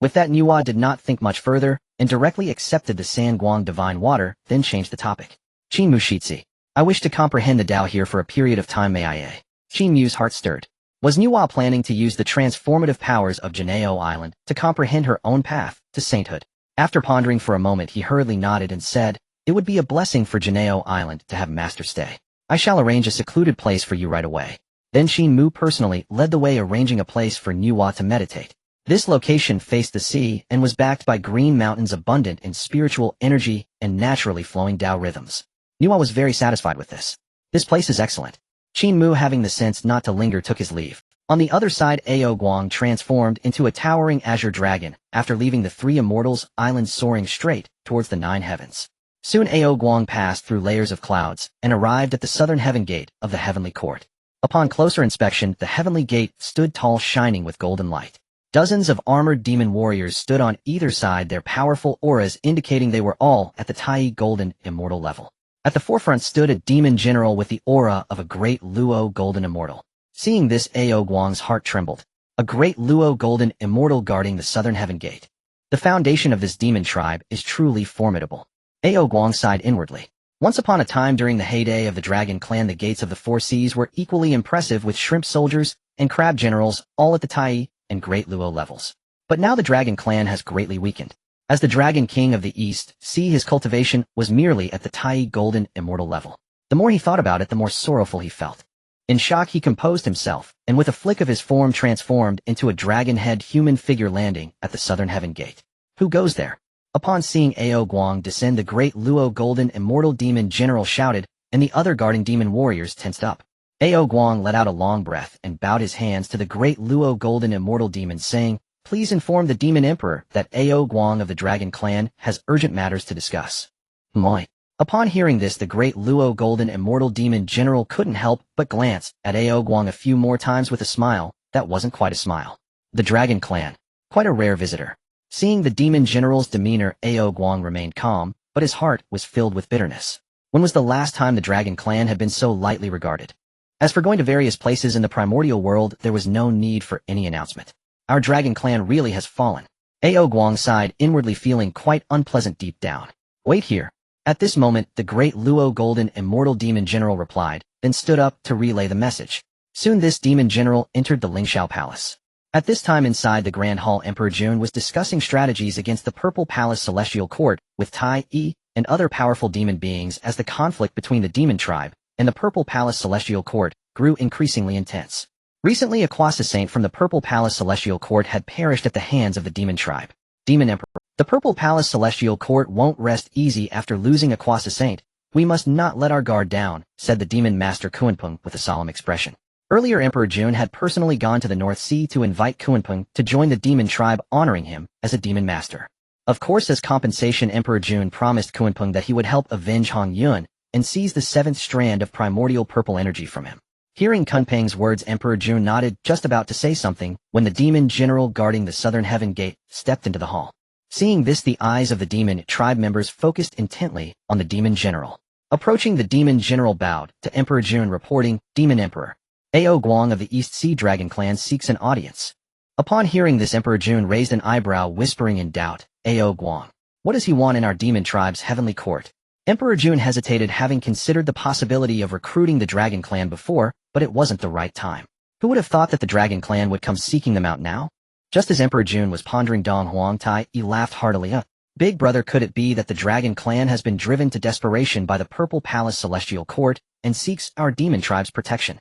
With that, Nuwa did not think much further and directly accepted the Sanguang divine water, then changed the topic. "Qin Mu Shitsi, I wish to comprehend the Tao here for a period of time, may I?" Qin Mu's heart stirred. Was Nuwa planning to use the transformative powers of Jineo Island to comprehend her own path to sainthood? After pondering for a moment, he hurriedly nodded and said, "It would be a blessing for Jineo Island to have Master stay. I shall arrange a secluded place for you right away." Then Qin Mu personally led the way, arranging a place for Nuwa to meditate. This location faced the sea and was backed by green mountains abundant in spiritual energy and naturally flowing Tao rhythms. Nuwa was very satisfied with this. "This place is excellent." Qin Mu, having the sense not to linger, took his leave. On the other side, Ao Guang transformed into a towering azure dragon after leaving the three immortals' islands, soaring straight towards the 9 heavens. Soon Ao Guang passed through layers of clouds and arrived at the southern heaven gate of the heavenly court. Upon closer inspection, the heavenly gate stood tall, shining with golden light. Dozens of armored demon warriors stood on either side, their powerful auras indicating they were all at the Tai Golden Immortal level. At the forefront stood a demon general with the aura of a great Luo Golden Immortal. Seeing this, Ao Guang's heart trembled. A great Luo Golden Immortal guarding the southern heaven gate. The foundation of this demon tribe is truly formidable. Ao Guang sighed inwardly. Once upon a time, during the heyday of the Dragon Clan, the gates of the 4 seas were equally impressive, with shrimp soldiers and crab generals all at the Tai and Great Luo levels. But now the Dragon Clan has greatly weakened. As the Dragon King of the East, his cultivation was merely at the Tai Golden Immortal level. The more he thought about it, the more sorrowful he felt. In shock, he composed himself, and with a flick of his form transformed into a dragon-head human figure, landing at the southern heaven gate. "Who goes there?" Upon seeing Ao Guang descend, the great Luo Golden Immortal Demon General shouted, and the other guarding demon warriors tensed up. Ao Guang let out a long breath and bowed his hands to the great Luo Golden Immortal Demon, saying, "Please inform the Demon Emperor that Ao Guang of the Dragon Clan has urgent matters to discuss." Moi. Upon hearing this, the great Luo Golden Immortal Demon General couldn't help but glance at Ao Guang a few more times with a smile that wasn't quite a smile. The Dragon Clan. Quite a rare visitor. Seeing the Demon General's demeanor, Ao Guang remained calm, but his heart was filled with bitterness. When was the last time the Dragon Clan had been so lightly regarded? As for going to various places in the Primordial World, there was no need for any announcement. Our dragon clan really has fallen. Ao Guang sighed, inwardly feeling quite unpleasant deep down. Wait here. At this moment, the great Luo Golden Immortal Demon General replied, then stood up to relay the message. Soon this demon general entered the Lingxiao Palace. At this time inside the Grand Hall, Emperor Jun was discussing strategies against the Purple Palace Celestial Court with Tai Yi and other powerful demon beings as the conflict between the demon tribe and the Purple Palace Celestial Court grew increasingly intense. Recently, a Quasi Saint from the Purple Palace Celestial Court had perished at the hands of the demon tribe. Demon Emperor. The Purple Palace Celestial Court won't rest easy after losing a Quasi Saint. We must not let our guard down, said the demon master Kuanpeng with a solemn expression. Earlier, Emperor Jun had personally gone to the North Sea to invite Kuanpeng to join the demon tribe, honoring him as a demon master. Of course, as compensation, Emperor Jun promised Kuanpeng that he would help avenge Hong Yun and seize the seventh strand of primordial purple energy from him. Hearing Kunpeng's words, Emperor Jun nodded, just about to say something, when the demon general guarding the southern heaven gate stepped into the hall. Seeing this, the eyes of the demon tribe members focused intently on the demon general. Approaching, the demon general bowed to Emperor Jun, reporting, Demon Emperor. Ao Guang of the East Sea Dragon Clan seeks an audience. Upon hearing this, Emperor Jun raised an eyebrow, whispering in doubt, Ao Guang. What does he want in our demon tribe's heavenly court? Emperor Jun hesitated, having considered the possibility of recruiting the Dragon Clan before, but it wasn't the right time. Who would have thought that the Dragon Clan would come seeking them out now? Just as Emperor Jun was pondering, Dong Huang Tai Yi laughed heartily. Big brother, could it be that the Dragon Clan has been driven to desperation by the Purple Palace Celestial Court and seeks our demon tribe's protection?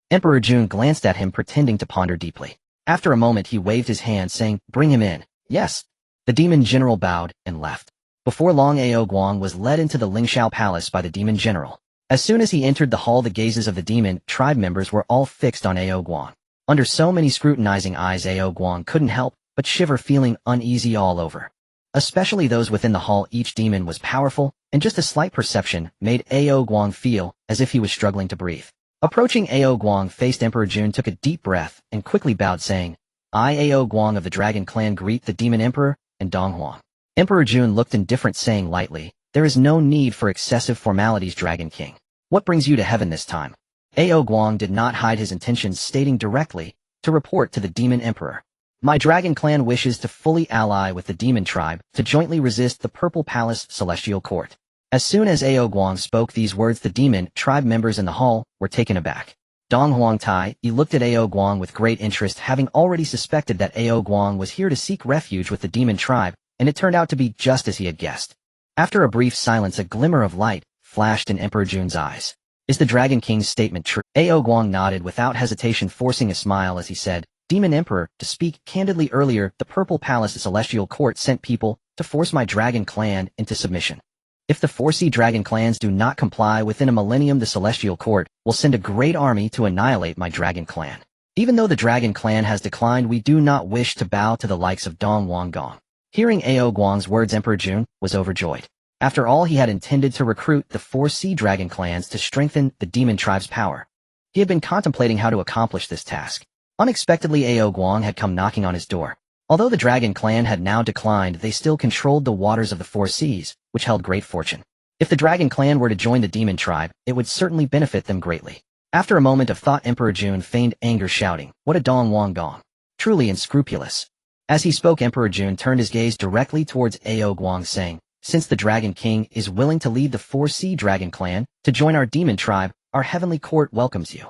Emperor Jun glanced at him, pretending to ponder deeply. After a moment, he waved his hand, saying, Bring him in. Yes. The demon general bowed and left. Before long, Ao Guang was led into the Lingxiao Palace by the demon general. As soon as he entered the hall, the gazes of the demon tribe members were all fixed on Ao Guang. Under so many scrutinizing eyes, Ao Guang couldn't help but shiver, feeling uneasy all over. Especially those within the hall. Each demon was powerful, and just a slight perception made Ao Guang feel as if he was struggling to breathe. Approaching, Ao Guang faced Emperor Jun, took a deep breath, and quickly bowed, saying, I, Ao Guang of the Dragon Clan, greet the Demon Emperor and Dong Huang. Emperor Jun looked indifferent, saying lightly, There is no need for excessive formalities, Dragon King. What brings you to heaven this time? Ao Guang did not hide his intentions, stating directly to report to the Demon Emperor. My Dragon Clan wishes to fully ally with the Demon Tribe to jointly resist the Purple Palace Celestial Court. As soon as Ao Guang spoke these words, the Demon Tribe members in the hall were taken aback. Dong Huang Tai Yi looked at Ao Guang with great interest, having already suspected that Ao Guang was here to seek refuge with the Demon Tribe, and it turned out to be just as he had guessed. After a brief silence, a glimmer of light flashed in Emperor Jun's eyes. Is the Dragon King's statement true? Ao Guang nodded without hesitation, forcing a smile as he said, Demon Emperor, to speak candidly, earlier the Purple Palace Celestial Court sent people to force my Dragon Clan into submission. If the 4 Dragon Clans do not comply within a millennium, the Celestial Court will send a great army to annihilate my Dragon Clan. Even though the Dragon Clan has declined, we do not wish to bow to the likes of Dong Wang Gong. Hearing Ao Guang's words, Emperor Jun was overjoyed. After all, he had intended to recruit the 4 Dragon Clans to strengthen the Demon Tribe's power. He had been contemplating how to accomplish this task. Unexpectedly, Ao Guang had come knocking on his door. Although the Dragon Clan had now declined, they still controlled the waters of the 4 seas, which held great fortune. If the Dragon Clan were to join the Demon Tribe, it would certainly benefit them greatly. After a moment of thought, Emperor Jun feigned anger, shouting, What a Dong Wang Gong! Truly unscrupulous. As he spoke, Emperor Jun turned his gaze directly towards Ao Guang, saying, Since the Dragon King is willing to lead the 4 Dragon Clan to join our Demon Tribe, our heavenly court welcomes you.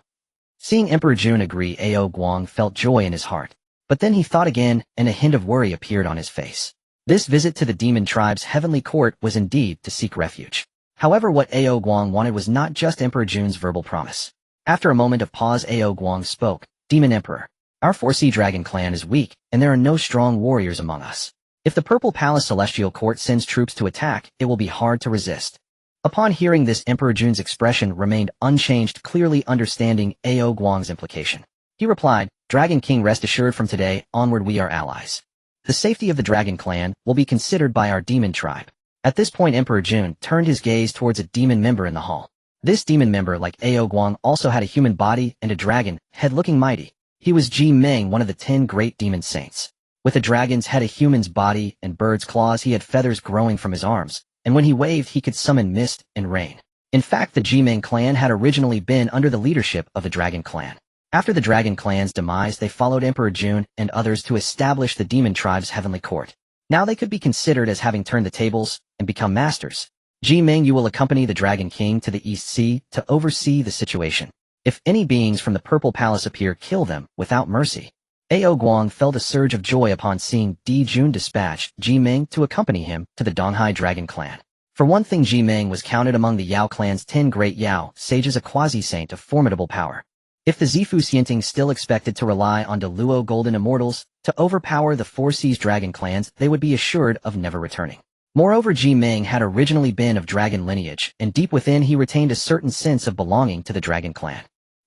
Seeing Emperor Jun agree, Ao Guang felt joy in his heart. But then he thought again, and a hint of worry appeared on his face. This visit to the Demon Tribe's heavenly court was indeed to seek refuge. However, what Ao Guang wanted was not just Emperor Jun's verbal promise. After a moment of pause, Ao Guang spoke, Demon Emperor, our 4 Dragon Clan is weak, and there are no strong warriors among us. If the Purple Palace Celestial Court sends troops to attack, it will be hard to resist. Upon hearing this, Emperor Jun's expression remained unchanged, clearly understanding Ao Guang's implication. He replied, Dragon King, rest assured, from today onward we are allies. The safety of the Dragon Clan will be considered by our Demon Tribe. At this point, Emperor Jun turned his gaze towards a demon member in the hall. This demon member, like Ao Guang, also had a human body and a dragon head, looking mighty. He was Ji Meng, one of the 10 great demon saints. With a dragon's head, a human's body, and bird's claws, he had feathers growing from his arms, and when he waved, he could summon mist and rain. In fact, the Jimeng clan had originally been under the leadership of the Dragon clan. After the Dragon clan's demise, they followed Emperor Jun and others to establish the Demon tribe's heavenly court. Now they could be considered as having turned the tables and become masters. Jimeng, you will accompany the Dragon King to the East Sea to oversee the situation. If any beings from the Purple Palace appear, kill them without mercy. Ao Guang felt a surge of joy upon seeing Di Jun dispatch Jimeng to accompany him to the Donghai Dragon clan. For one thing, Jimeng was counted among the Yao clan's 10 great Yao sages, a quasi-saint of formidable power. If the Zifu Xianting still expected to rely on the Luo Golden Immortals to overpower the Four Seas Dragon clans, they would be assured of never returning. Moreover, Jimeng had originally been of dragon lineage, and deep within he retained a certain sense of belonging to the Dragon clan.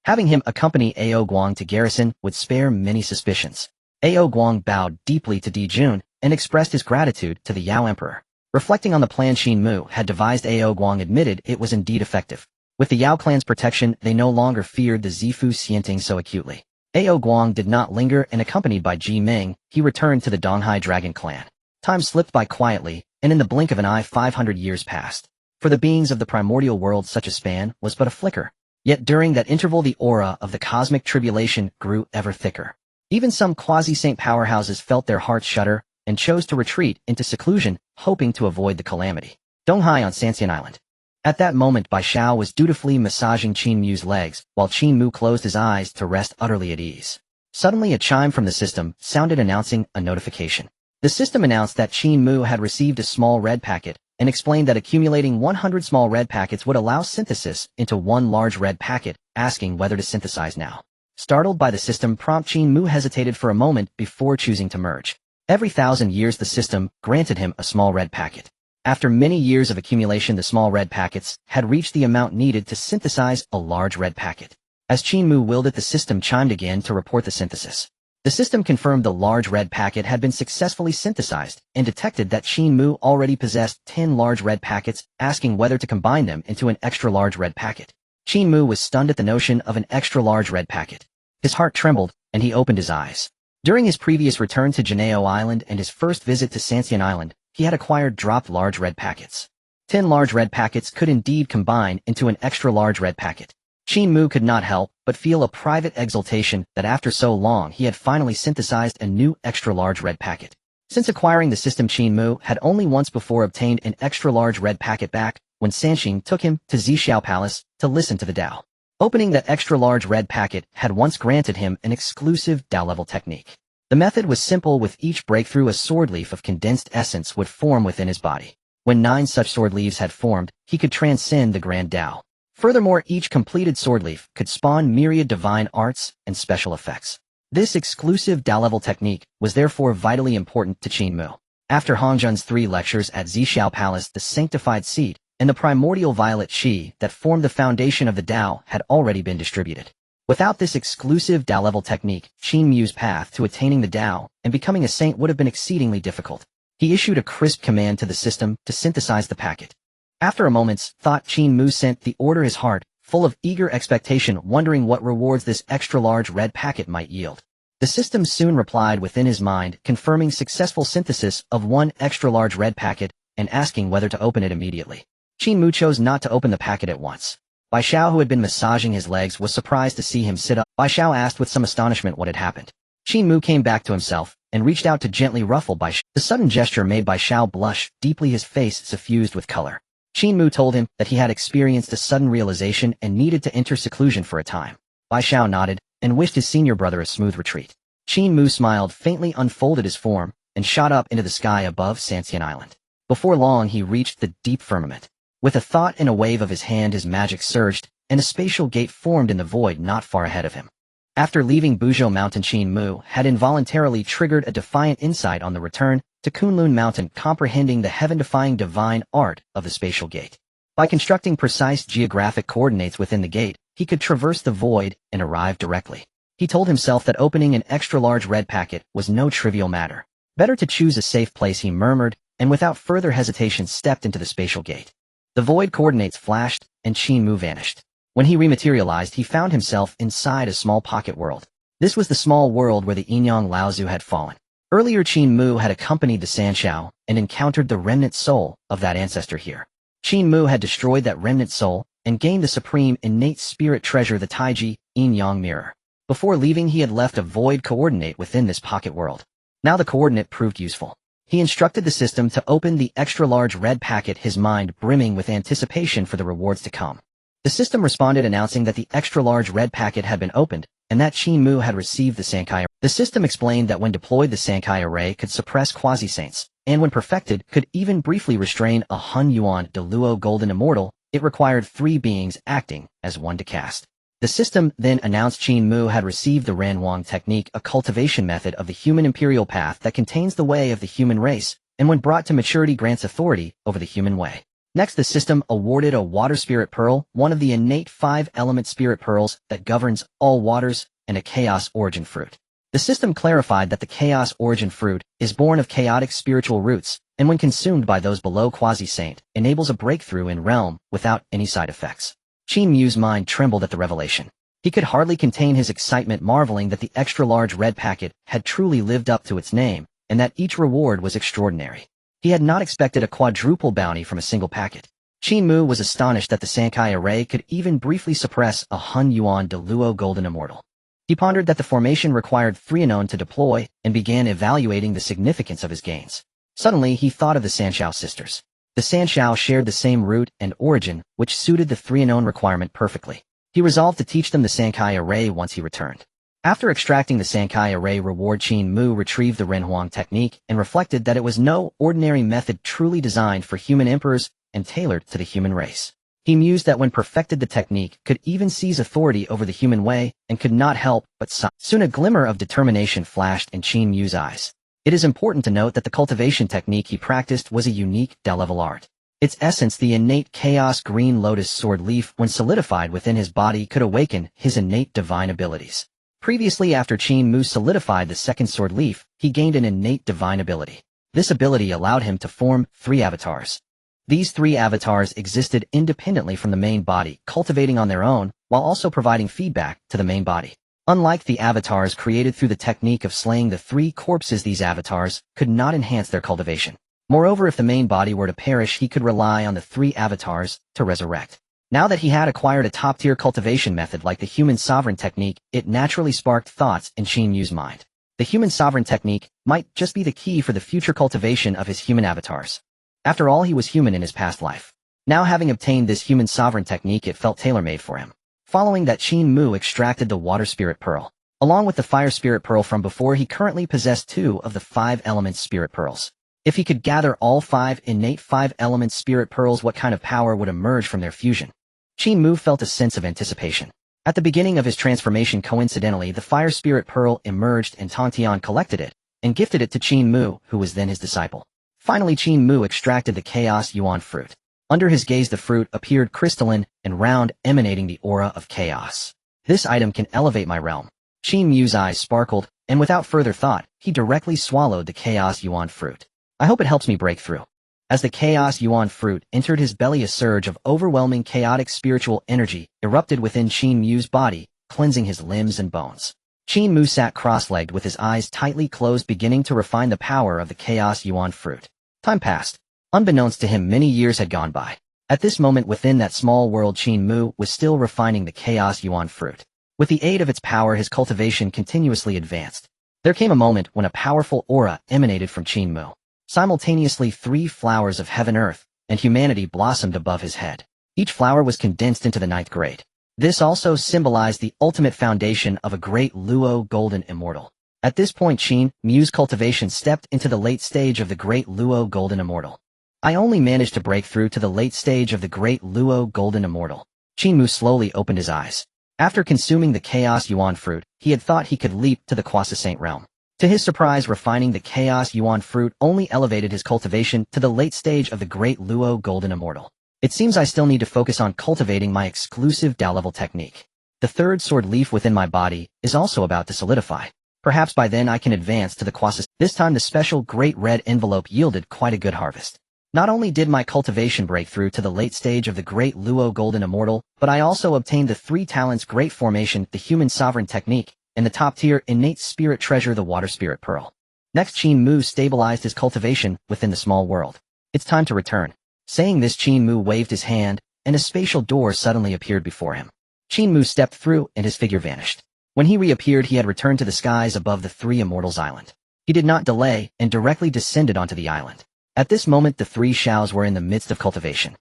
Having him accompany Ao Guang to garrison would spare many suspicions. Ao Guang bowed deeply to Di Jun and expressed his gratitude to the Yao Emperor. Reflecting on the plan Qin Mu had devised, Ao Guang admitted it was indeed effective. With the Yao clan's protection, they no longer feared the Zifu Xianting so acutely. Ao Guang did not linger, and accompanied by Jimeng, he returned to the Donghai Dragon clan. Time slipped by quietly, and in the blink of an eye 500 years passed. For the beings of the primordial world, such a span was but a flicker. Yet during that interval the aura of the cosmic tribulation grew ever thicker. Even some quasi-saint powerhouses felt their hearts shudder and chose to retreat into seclusion, hoping to avoid the calamity. Donghai on Sanxian Island. At that moment, Bai Xiao was dutifully massaging Qin Mu's legs, while Qin Mu closed his eyes to rest utterly at ease. Suddenly a chime from the system sounded, announcing a notification. The system announced that Qin Mu had received a small red packet, and explained that accumulating 100 small red packets would allow synthesis into one large red packet, asking whether to synthesize now. Startled by the system prompt, Qin Mu hesitated for a moment before choosing to merge. Every 1,000 years the system granted him a small red packet. After many years of accumulation, the small red packets had reached the amount needed to synthesize a large red packet. As Qin Mu willed it, the system chimed again to report the synthesis. The system confirmed the large red packet had been successfully synthesized and detected that Qin Mu already possessed 10 large red packets, asking whether to combine them into an extra large red packet. Qin Mu was stunned at the notion of an extra large red packet. His heart trembled, and he opened his eyes. During his previous return to Janeo Island and his first visit to Sanxian Island, he had acquired dropped large red packets. 10 large red packets could indeed combine into an extra large red packet. Qin Mu could not help but feel a private exultation that after so long he had finally synthesized a new extra large red packet. Since acquiring the system, Qin Mu had only once before obtained an extra large red packet back when Sanxing took him to Zixiao Palace to listen to the Dao. Opening that extra large red packet had once granted him an exclusive Dao-level technique. The method was simple. With each breakthrough, a sword leaf of condensed essence would form within his body. When 9 such sword leaves had formed, he could transcend the Grand Dao. Furthermore, each completed sword leaf could spawn myriad divine arts and special effects. This exclusive Dao-level technique was therefore vitally important to Qin Mu. After Hongjun's 3 lectures at Zixiao Palace, the sanctified seed and the primordial violet qi that formed the foundation of the Dao had already been distributed. Without this exclusive Dao-level technique, Qin Mu's path to attaining the Dao and becoming a saint would have been exceedingly difficult. He issued a crisp command to the system to synthesize the packet. After a moment's thought, Qin Mu sent the order, his heart full of eager expectation, wondering what rewards this extra-large red packet might yield. The system soon replied within his mind, confirming successful synthesis of 1 extra-large red packet and asking whether to open it immediately. Qin Mu chose not to open the packet at once. Bai Xiao, who had been massaging his legs, was surprised to see him sit up. Bai Xiao asked with some astonishment what had happened. Qin Mu came back to himself and reached out to gently ruffle Bai Xiao. The sudden gesture made Bai Xiao blush deeply, his face suffused with color. Qin Mu told him that he had experienced a sudden realization and needed to enter seclusion for a time. Bai Xiao nodded and wished his senior brother a smooth retreat. Qin Mu smiled faintly, unfolded his form, and shot up into the sky above Sanxian Island. Before long he reached the deep firmament. With a thought and a wave of his hand, his magic surged, and a spatial gate formed in the void not far ahead of him. After leaving Buzhou Mountain, Qin Mu had involuntarily triggered a defiant insight on the return to Kunlun Mountain, comprehending the heaven-defying divine art of the spatial gate. By constructing precise geographic coordinates within the gate, he could traverse the void and arrive directly. He told himself that opening an extra-large red packet was no trivial matter. Better to choose a safe place, he murmured, and without further hesitation stepped into the spatial gate. The void coordinates flashed, and Qin Mu vanished. When he rematerialized, he found himself inside a small pocket world. This was the small world where the Yinyang Laozu had fallen. Earlier, Qin Mu had accompanied the Sanxiao and encountered the remnant soul of that ancestor here. Qin Mu had destroyed that remnant soul and gained the supreme innate spirit treasure, the Taiji Yin-Yang Mirror. Before leaving, he had left a void coordinate within this pocket world. Now the coordinate proved useful. He instructed the system to open the extra-large red packet, his mind brimming with anticipation for the rewards to come. The system responded announcing that the extra-large red packet had been opened, and that Qin Mu had received the Sankai. The system explained that when deployed, the Sankai array could suppress quasi-saints, and when perfected, could even briefly restrain a Hun Yuan de Luo Golden Immortal. It required 3 beings acting as one to cast. The system then announced Qin Mu had received the Renhuang technique, a cultivation method of the human imperial path that contains the way of the human race, and when brought to maturity grants authority over the human way. Next, the system awarded a water spirit pearl, one of the innate 5-element spirit pearls that governs all waters, and a chaos origin fruit. The system clarified that the chaos origin fruit is born of chaotic spiritual roots, and when consumed by those below quasi-saint, enables a breakthrough in realm without any side effects. Qin Mu's mind trembled at the revelation. He could hardly contain his excitement, marveling that the extra-large red packet had truly lived up to its name, and that each reward was extraordinary. He had not expected a quadruple bounty from a single packet. Qin Mu was astonished that the Sankai array could even briefly suppress a Hun Yuan de Luo Golden Immortal. He pondered that the formation required 3 unknown to deploy, and began evaluating the significance of his gains. Suddenly, he thought of the Xiao Sisters. The Xiao shared the same root and origin, which suited the 3 unknown requirement perfectly. He resolved to teach them the Sankai array once he returned. After extracting the Sankai array reward, Qin Mu retrieved the Renhuang technique and reflected that it was no ordinary method, truly designed for human emperors and tailored to the human race. He mused that when perfected, the technique could even seize authority over the human way and could not help but sigh. Soon a glimmer of determination flashed in Qin Mu's eyes. It is important to note that the cultivation technique he practiced was a unique level art. Its essence, the innate chaos green lotus sword leaf, when solidified within his body, could awaken his innate divine abilities. Previously, after Qin Mu solidified the second sword leaf, he gained an innate divine ability. This ability allowed him to form 3 avatars. These 3 avatars existed independently from the main body, cultivating on their own, while also providing feedback to the main body. Unlike the avatars created through the technique of slaying the 3 corpses, these avatars could not enhance their cultivation. Moreover, if the main body were to perish, he could rely on the 3 avatars to resurrect. Now that he had acquired a top-tier cultivation method like the human sovereign technique, it naturally sparked thoughts in Qin Mu's mind. The human sovereign technique might just be the key for the future cultivation of his human avatars. After all, he was human in his past life. Now, having obtained this human sovereign technique, it felt tailor-made for him. Following that, Qin Mu extracted the water spirit pearl. Along with the fire spirit pearl from before, he currently possessed 2 of the 5-element spirit pearls. If he could gather all 5 innate 5-element spirit pearls, what kind of power would emerge from their fusion? Qin Mu felt a sense of anticipation. At the beginning of his transformation, coincidentally, the fire spirit pearl emerged and Tongtian collected it and gifted it to Qin Mu, who was then his disciple. Finally, Qin Mu extracted the chaos yuan fruit. Under his gaze, the fruit appeared crystalline and round, emanating the aura of chaos. This item can elevate my realm. Qin Mu's eyes sparkled, and without further thought, he directly swallowed the chaos yuan fruit. I hope it helps me break through. As the chaos yuan fruit entered his belly, a surge of overwhelming chaotic spiritual energy erupted within Qin Mu's body, cleansing his limbs and bones. Qin Mu sat cross-legged with his eyes tightly closed, beginning to refine the power of the chaos yuan fruit. Time passed. Unbeknownst to him, many years had gone by. At this moment, within that small world, Qin Mu was still refining the chaos yuan fruit. With the aid of its power, his cultivation continuously advanced. There came a moment when a powerful aura emanated from Qin Mu. Simultaneously, 3 flowers of heaven, earth, and humanity blossomed above his head. Each flower was condensed into the 9th grade. This also symbolized the ultimate foundation of a great Luo Golden Immortal. At this point, Qin Mu's cultivation stepped into the late stage of the great Luo Golden Immortal. I only managed to break through to the late stage of the great Luo Golden Immortal. Qin Mu slowly opened his eyes. After consuming the chaos yuan fruit, he had thought he could leap to the quasi-saint realm. To his surprise, refining the chaos yuan fruit only elevated his cultivation to the late stage of the great Luo Golden Immortal. It seems I still need to focus on cultivating my exclusive Dao level technique. The 3rd sword leaf within my body is also about to solidify. Perhaps by then I can advance to the quasi. This time the special great red envelope yielded quite a good harvest. Not only did my cultivation break through to the late stage of the great Luo Golden Immortal, but I also obtained the 3 talents great formation, the human sovereign technique, and the top-tier innate spirit treasure, the water spirit pearl. Next, Qin Mu stabilized his cultivation within the small world. It's time to return. Saying this, Qin Mu waved his hand, and a spatial door suddenly appeared before him. Qin Mu stepped through and his figure vanished. When he reappeared, he had returned to the skies above the Three Immortals Island. He did not delay and directly descended onto the island. At this moment, the three Xiaos were in the midst of cultivation.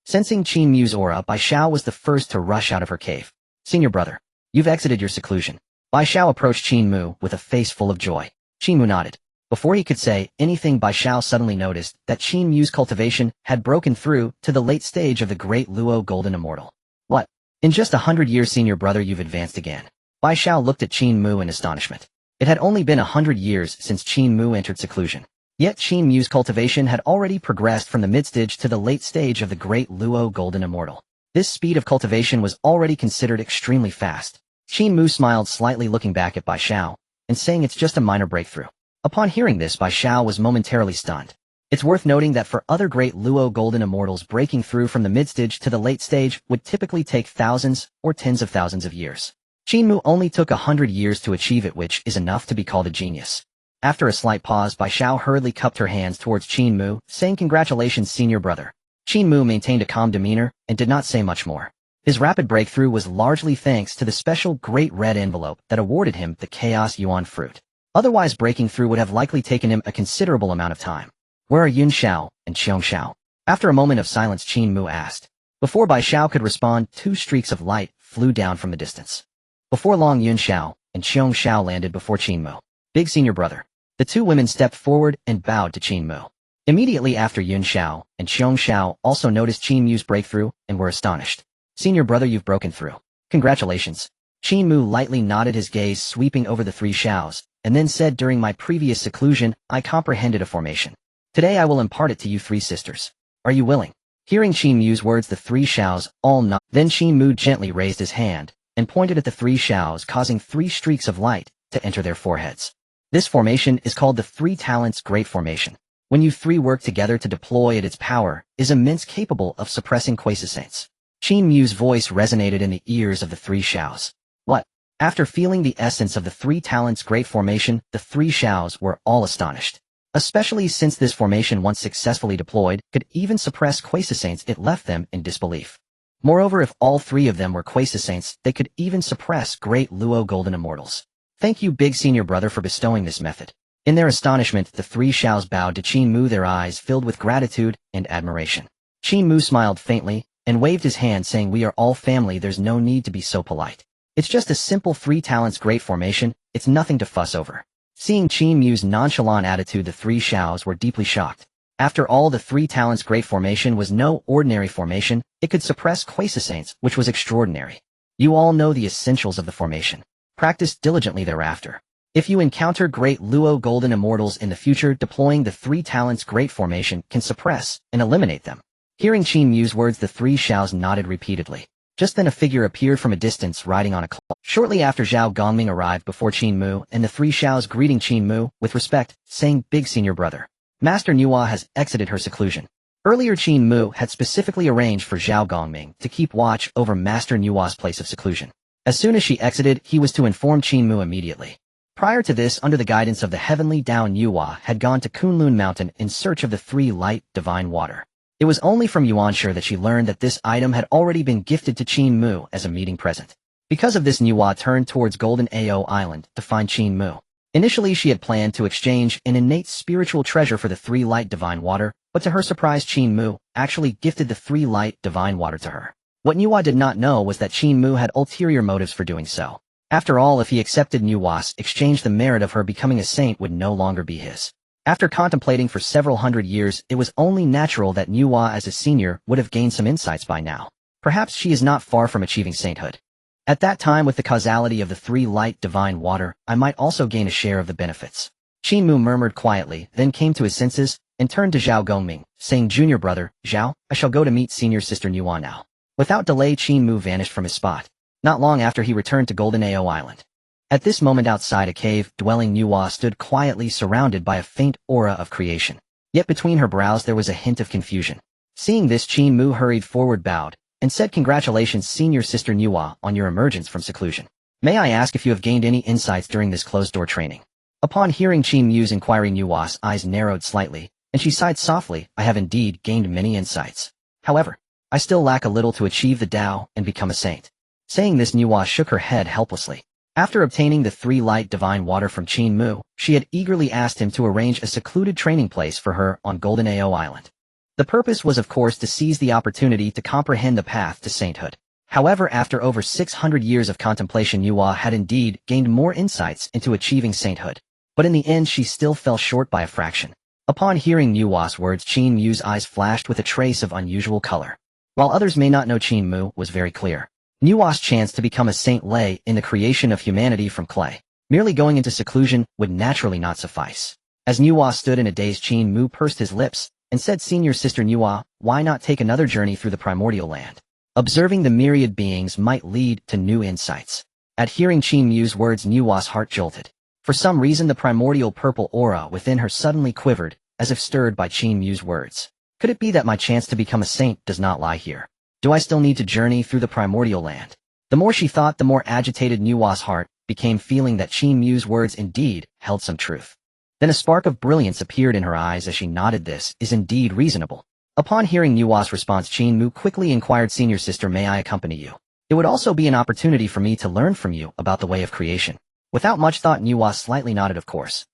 Sensing Qin Mu's aura, Bai Xiao was the first to rush out of her cave. Senior brother, you've exited your seclusion. Bai Xiao approached Qin Mu with a face full of joy. Qin Mu nodded. Before he could say anything, Bai Xiao suddenly noticed that Qin Mu's cultivation had broken through to the late stage of the Great Luo Golden Immortal. What? In just 100 years, senior brother, you've advanced again. Bai Xiao looked at Qin Mu in astonishment. It had only been 100 years since Qin Mu entered seclusion. Yet Qin Mu's cultivation had already progressed from the mid-stage to the late stage of the Great Luo Golden Immortal. This speed of cultivation was already considered extremely fast. Qin Mu smiled slightly, looking back at Bai Xiao and saying it's just a minor breakthrough. Upon hearing this, Bai Xiao was momentarily stunned. It's worth noting that for other Great Luo Golden Immortals, breaking through from the mid-stage to the late stage would typically take thousands or tens of thousands of years. Qin Mu only took 100 years to achieve it, which is enough to be called a genius. After a slight pause, Bai Xiao hurriedly cupped her hands towards Qin Mu, saying, "Congratulations, senior brother." Qin Mu maintained a calm demeanor and did not say much more. His rapid breakthrough was largely thanks to the special Great Red Envelope that awarded him the Chaos Yuan Fruit. Otherwise, breaking through would have likely taken him a considerable amount of time. Where are Yun Xiao and Qiong Xiao? After a moment of silence, Qin Mu asked. Before Bai Xiao could respond, two streaks of light flew down from the distance. Before long, Yun Xiao and Qiong Xiao landed before Qin Mu. Big senior brother. The two women stepped forward and bowed to Qin Mu. Immediately after, Yun Xiao and Qiong Xiao also noticed Qin Mu's breakthrough and were astonished. Senior brother, you've broken through. Congratulations. Qin Mu lightly nodded, his gaze sweeping over the three Xiaos, and then said, during my previous seclusion, I comprehended a formation. Today I will impart it to you three sisters. Are you willing? Hearing Qin Mu's words, the three Xiaos all nodded. Then Qin Mu gently raised his hand and pointed at the three Xiaos, causing 3 streaks of light to enter their foreheads. This formation is called the Three Talents Great Formation. When you three work together to deploy it, its power is immense, capable of suppressing quasi-saints. Qin Mu's voice resonated in the ears of the three Xiaos. What? After feeling the essence of the Three Talents Great Formation, the three Xiaos were all astonished. Especially since this formation, once successfully deployed, could even suppress quasi-saints, it left them in disbelief. Moreover, if all 3 of them were quasi-saints, they could even suppress Great Luo Golden Immortals. Thank you, big senior brother, for bestowing this method. In their astonishment, the three Xiaos bowed to Qin Mu, their eyes filled with gratitude and admiration. Qin Mu smiled faintly and waved his hand, saying, we are all family, there's no need to be so polite. It's just a simple 3 talents great formation, it's nothing to fuss over. Seeing Qin Mu's nonchalant attitude, the three Xiaos were deeply shocked. After all, the 3 talents great formation was no ordinary formation, it could suppress quasi-saints, which was extraordinary. You all know the essentials of the formation. Practice diligently thereafter. If you encounter Great Luo Golden Immortals in the future, deploying the 3 talents great formation can suppress and eliminate them. Hearing Qin Mu's words, the three Xiaos nodded repeatedly. Just then a figure appeared from a distance riding on a cloud. Shortly after, Zhao Gongming arrived before Qin Mu, and the three Xiaos greeting Qin Mu with respect, saying, big senior brother. Master Nuwa has exited her seclusion. Earlier, Qin Mu had specifically arranged for Zhao Gongming to keep watch over Master Nuwa's place of seclusion. As soon as she exited, he was to inform Qin Mu immediately. Prior to this, under the guidance of the heavenly Dao, Nuwa had gone to Kunlun Mountain in search of the 3 light divine water. It was only from Yuanshe that she learned that this item had already been gifted to Qin Mu as a meeting present. Because of this, Nuwa turned towards Golden Ao Island to find Qin Mu. Initially, she had planned to exchange an innate spiritual treasure for the 3 light divine water, but to her surprise, Qin Mu actually gifted the 3 light divine water to her. What Nuwa did not know was that Qin Mu had ulterior motives for doing so. After all, if he accepted Nuwa's exchange, the merit of her becoming a saint would no longer be his. After contemplating for several hundred years, it was only natural that Nuwa as a senior would have gained some insights by now. Perhaps she is not far from achieving sainthood. At that time, with the causality of the 3 light divine water, I might also gain a share of the benefits. Qin Mu murmured quietly, then came to his senses, and turned to Zhao Gongming, saying, junior brother, Zhao, I shall go to meet senior sister Nuwa now. Without delay, Qin Mu vanished from his spot. Not long after, he returned to Golden Ao Island. At this moment, outside a cave-dwelling Nuwa stood quietly, surrounded by a faint aura of creation. Yet between her brows there was a hint of confusion. Seeing this, Qin Mu hurried forward, bowed, and said, congratulations, senior sister Nuwa, on your emergence from seclusion. May I ask if you have gained any insights during this closed-door training? Upon hearing Qin Mu's inquiry, Nuwa's eyes narrowed slightly, and she sighed softly, I have indeed gained many insights. However, I still lack a little to achieve the Tao and become a saint. Saying this, Nuwa shook her head helplessly. After obtaining the 3 light divine water from Qin Mu, she had eagerly asked him to arrange a secluded training place for her on Golden Ao Island. The purpose was of course to seize the opportunity to comprehend the path to sainthood. However, after over 600 years of contemplation, Nuwa had indeed gained more insights into achieving sainthood. But in the end she still fell short by a fraction. Upon hearing Nuwa's words, Qin Mu's eyes flashed with a trace of unusual color. While others may not know, Qin Mu was very clear. Nuwa's chance to become a saint lay in the creation of humanity from clay. Merely going into seclusion would naturally not suffice. As Nuwa stood in a daze, Qin Mu pursed his lips and said, "Senior Sister Nuwa, why not take another journey through the primordial land? Observing the myriad beings might lead to new insights." At hearing Qin Mu's words, Nuwa's heart jolted. For some reason the primordial purple aura within her suddenly quivered, as if stirred by Qin Mu's words. Could it be that my chance to become a saint does not lie here? Do I still need to journey through the primordial land? The more she thought, the more agitated Nuwa's heart became, feeling that Qin Mu's words indeed held some truth. Then a spark of brilliance appeared in her eyes as she nodded. "This is indeed reasonable." Upon hearing Nuwa's response, Qin Mu quickly inquired, "Senior Sister, may I accompany you? It would also be an opportunity for me to learn from you about the way of creation." Without much thought, Nuwa slightly nodded of course.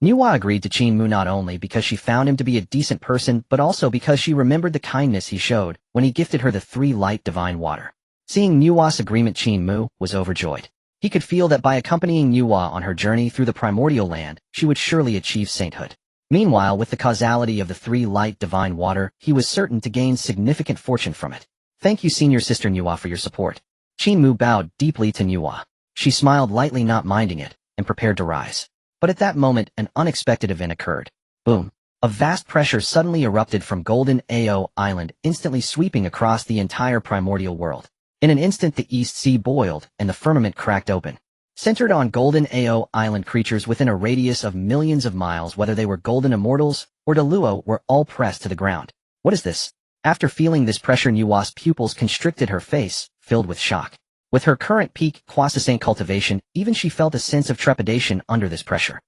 Nuwa agreed to Qin Mu not only because she found him to be a decent person, but also because she remembered the kindness he showed when he gifted her the 3 light divine water. Seeing Nuwa's agreement, Qin Mu was overjoyed. He could feel that by accompanying Nuwa on her journey through the primordial land, she would surely achieve sainthood. Meanwhile, with the causality of the 3 light divine water, he was certain to gain significant fortune from it. "Thank you, Senior Sister Nuwa, for your support." Qin Mu bowed deeply to Nuwa. She smiled lightly, not minding it, and prepared to rise. But at that moment, an unexpected event occurred. Boom! A vast pressure suddenly erupted from Golden Ao Island, instantly sweeping across the entire primordial world. In an instant the East Sea boiled, and the firmament cracked open. Centered on Golden Ao Island, creatures within a radius of millions of miles, whether they were golden immortals or Deluo, were all pressed to the ground. What is this? After feeling this pressure, Nuwa's pupils constricted, her face filled with shock. With her current peak Quasi-Saint cultivation, even she felt a sense of trepidation under this pressure.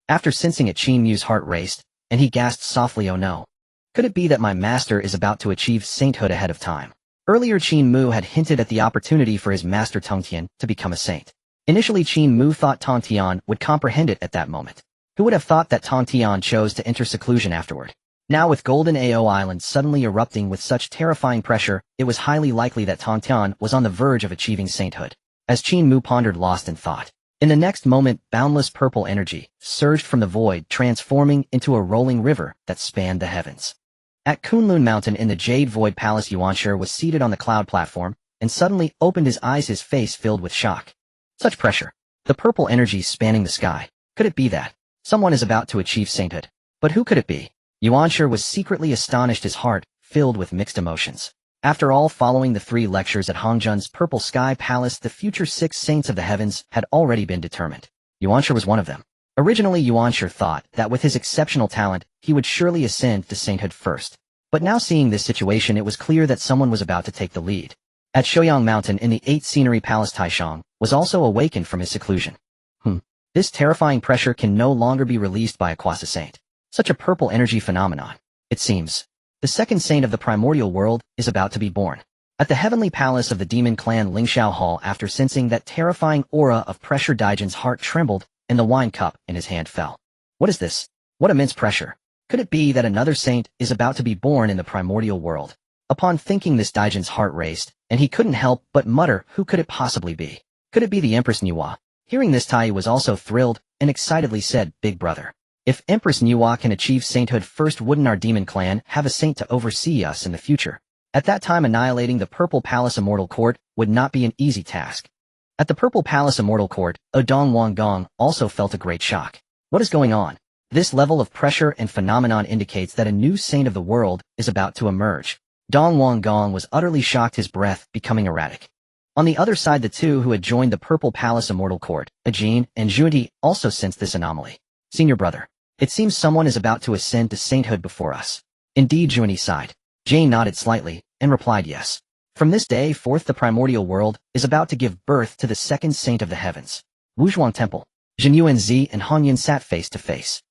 After sensing it, Qin Mu's heart raced, and he gasped softly, "Oh no. Could it be that my master is about to achieve sainthood ahead of time?" Earlier, Qin Mu had hinted at the opportunity for his master Tongtian to become a saint. Initially, Qin Mu thought Tongtian would comprehend it at that moment. Who would have thought that Tongtian chose to enter seclusion afterward? Now, with Golden Ao Island suddenly erupting with such terrifying pressure, it was highly likely that Tongtian was on the verge of achieving sainthood. As Qin Mu pondered, lost in thought, in the next moment, boundless purple energy surged from the void, transforming into a rolling river that spanned the heavens. At Kunlun Mountain in the Jade Void Palace, Yuanshi was seated on the cloud platform and suddenly opened his eyes, his face filled with shock. Such pressure! The purple energy spanning the sky. Could it be that someone is about to achieve sainthood? But who could it be? Yuanshi was secretly astonished, his heart filled with mixed emotions. After all, following the 3 lectures at Hongjun's Purple Sky Palace, the future 6 saints of the heavens had already been determined. Yuanshi was one of them. Originally, Yuanshi thought that with his exceptional talent, he would surely ascend to sainthood first. But now, seeing this situation, it was clear that someone was about to take the lead. At Shouyang Mountain in the 8th Scenery Palace, Taishang was also awakened from his seclusion. This terrifying pressure can no longer be released by a quasi-saint. Such a purple energy phenomenon. It seems the second saint of the primordial world is about to be born. At the heavenly palace of the demon clan Lingxiao Hall, after sensing that terrifying aura of pressure, Daijin's heart trembled and the wine cup in his hand fell. What is this? What immense pressure! Could it be that another saint is about to be born in the primordial world? Upon thinking this, Daijin's heart raced, and he couldn't help but mutter, who could it possibly be? Could it be the Empress Nuwa? Hearing this, Tai was also thrilled and excitedly said, "Big brother, if Empress Nuwa can achieve sainthood first, wouldn't our demon clan have a saint to oversee us in the future? At that time, annihilating the Purple Palace Immortal Court would not be an easy task." At the Purple Palace Immortal Court, Odong Wanggong also felt a great shock. What is going on? This level of pressure and phenomenon indicates that a new saint of the world is about to emerge. Dong Wanggong was utterly shocked, his breath becoming erratic. On the other side, the 2 who had joined the Purple Palace Immortal Court, Ajin and Zhunti, also sensed this anomaly. "Senior brother, it seems someone is about to ascend to sainthood before us." Indeed, Zhunti sighed. Jane nodded slightly and replied, "Yes. From this day forth, the primordial world is about to give birth to the second saint of the heavens." Wuzhuang Temple. Zhen Yuanzi and Han Yin sat face to face.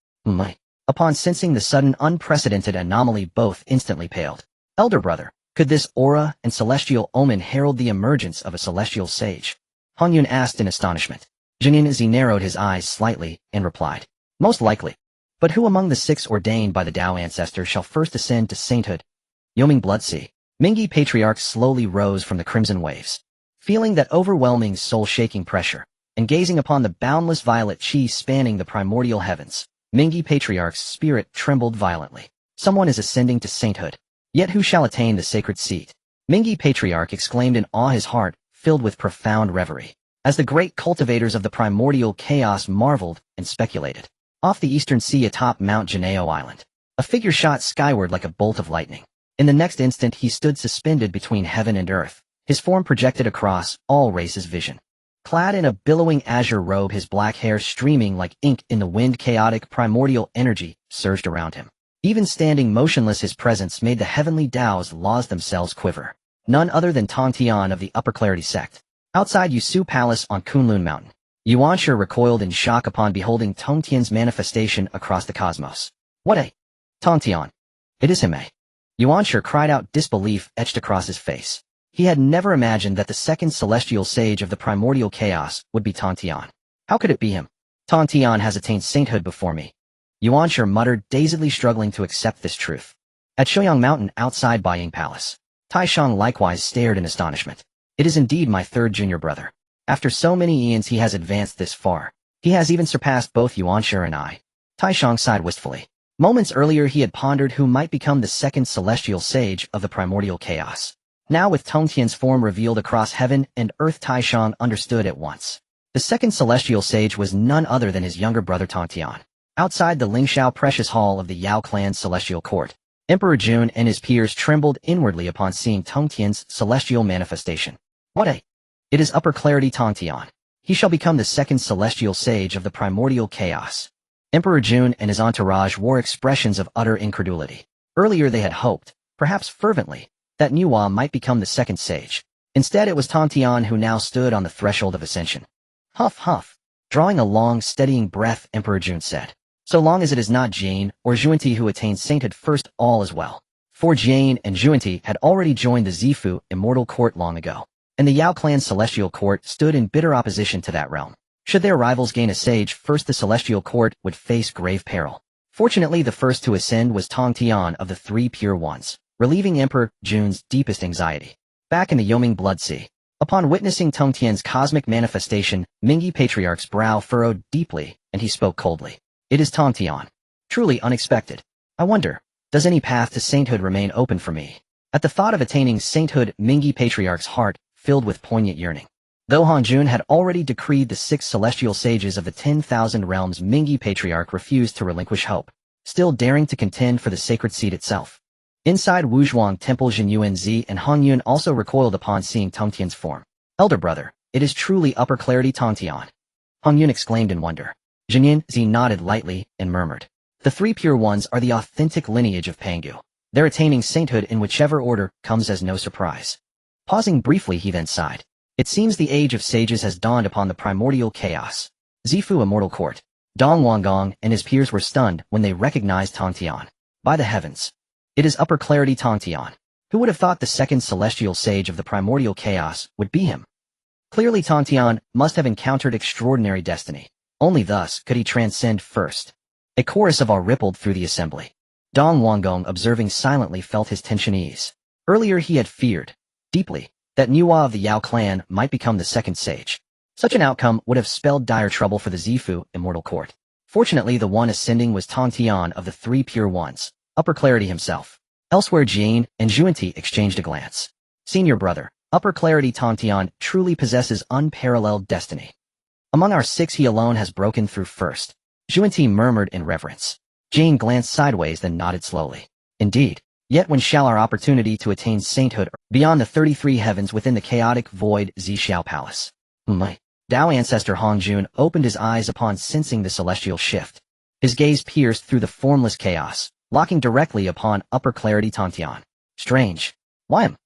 Upon sensing the sudden unprecedented anomaly, both instantly paled. "Elder brother, Could this aura and celestial omen herald the emergence of a celestial sage? Hongyun asked in astonishment. Jinin as he narrowed his eyes slightly and replied, most likely. But who among the 6 ordained by the Tao ancestor shall first ascend to sainthood? Yoming Bloodsea. Mingi Patriarch slowly rose from the crimson waves. Feeling that overwhelming soul-shaking pressure, and gazing upon the boundless violet chi spanning the primordial heavens, Mingi Patriarch's spirit trembled violently. Someone is ascending to sainthood. Yet who shall attain the sacred seat? Mingi Patriarch exclaimed in awe, his heart filled with profound reverie, as the great cultivators of the primordial chaos marveled and speculated. Off the eastern sea atop Mount Janeo Island, a figure shot skyward like a bolt of lightning. In the next instant he stood suspended between heaven and earth, his form projected across all races' vision. Clad in a billowing azure robe, his black hair streaming like ink in the wind, chaotic primordial energy surged around him. Even standing motionless, his presence made the heavenly Tao's laws themselves quiver. None other than Tong Tian of the Upper Clarity Sect. Outside Yusu Palace on Kunlun Mountain, Yuanshi recoiled in shock upon beholding Tong Tian's manifestation across the cosmos. What a... Tong Tian. It is him, eh? Yuanshi cried out, disbelief etched across his face. He had never imagined that the second celestial sage of the primordial chaos would be Tong Tian. How could it be him? Tong Tian has attained sainthood before me. Yuanshi muttered, dazedly struggling to accept this truth. At Shouyang Mountain outside Baiying Palace, Taishang likewise stared in astonishment. It is indeed my third junior brother. After so many eons he has advanced this far. He has even surpassed both Yuanshi and I. Taishang sighed wistfully. Moments earlier he had pondered who might become the second celestial sage of the primordial chaos. Now with Tong Tian's form revealed across heaven and earth, Taishang understood at once. The second celestial sage was none other than his younger brother Tong Tian. Outside the Lingxiao Precious Hall of the Yao clan's celestial court, Emperor Jun and his peers trembled inwardly upon seeing Tong Tian's celestial manifestation. What a... It is Upper Clarity Tong Tian. He shall become the second celestial sage of the primordial chaos. Emperor Jun and his entourage wore expressions of utter incredulity. Earlier they had hoped, perhaps fervently, that Nuwa might become the second sage. Instead it was Tong Tian who now stood on the threshold of ascension. Huff huff. Drawing a long, steadying breath, Emperor Jun said, so long as it is not Jane or Zhunti who attains sainthood first, all is well. For Jane and Zhunti had already joined the Zifu immortal court long ago, and the Yao clan's celestial court stood in bitter opposition to that realm. Should their rivals gain a sage first, the celestial court would face grave peril. Fortunately, the first to ascend was Tong Tian of the 3 Pure Ones, relieving Emperor Jun's deepest anxiety. Back in the Yoming Bloodsea, upon witnessing Tong Tian's cosmic manifestation, Mingi Patriarch's brow furrowed deeply, and he spoke coldly. It is Tong Tian. Truly unexpected. I wonder, does any path to sainthood remain open for me? At the thought of attaining sainthood, Mingi Patriarch's heart filled with poignant yearning. Though Han Jun had already decreed the 6 celestial sages of the 10,000 realms, Mingi Patriarch refused to relinquish hope, still daring to contend for the sacred seat itself. Inside Wuzhuang Temple, Jin Yuanzi and Hong Yun also recoiled upon seeing Tong Tian's form. Elder brother, it is truly Upper Clarity Tong Tian. Hong Yun exclaimed in wonder. Jin Yuanzi nodded lightly and murmured. The 3 Pure Ones are the authentic lineage of Pangu. Their attaining sainthood in whichever order comes as no surprise. Pausing briefly, he then sighed. It seems the age of sages has dawned upon the primordial chaos. Zifu Immortal Court. Dong Wanggong and his peers were stunned when they recognized Tong Tian. By the heavens! It is Upper Clarity Tong Tian. Who would have thought the second celestial sage of the primordial chaos would be him? Clearly Tong Tian must have encountered extraordinary destiny. Only thus could he transcend first. A chorus of awe rippled through the assembly. Dong Wanggong, observing silently, felt his tension ease. Earlier he had feared, deeply, that Nuwa of the Yao clan might become the second sage. Such an outcome would have spelled dire trouble for the Zifu Immortal Court. Fortunately, the one ascending was Tong Tian of the 3 Pure Ones, Upper Clarity himself. Elsewhere, Jane and Zhunti exchanged a glance. Senior brother, Upper Clarity Tong Tian truly possesses unparalleled destiny. Among our 6 he alone has broken through first. Zhunti murmured in reverence. Jane glanced sideways then nodded slowly. Indeed. Yet when shall our opportunity to attain sainthood beyond the 33 heavens within the chaotic void Xiao Palace? My Tao ancestor Hong Jun opened his eyes upon sensing the celestial shift. His gaze pierced through the formless chaos, locking directly upon Upper Clarity Tong Tian. Strange. Why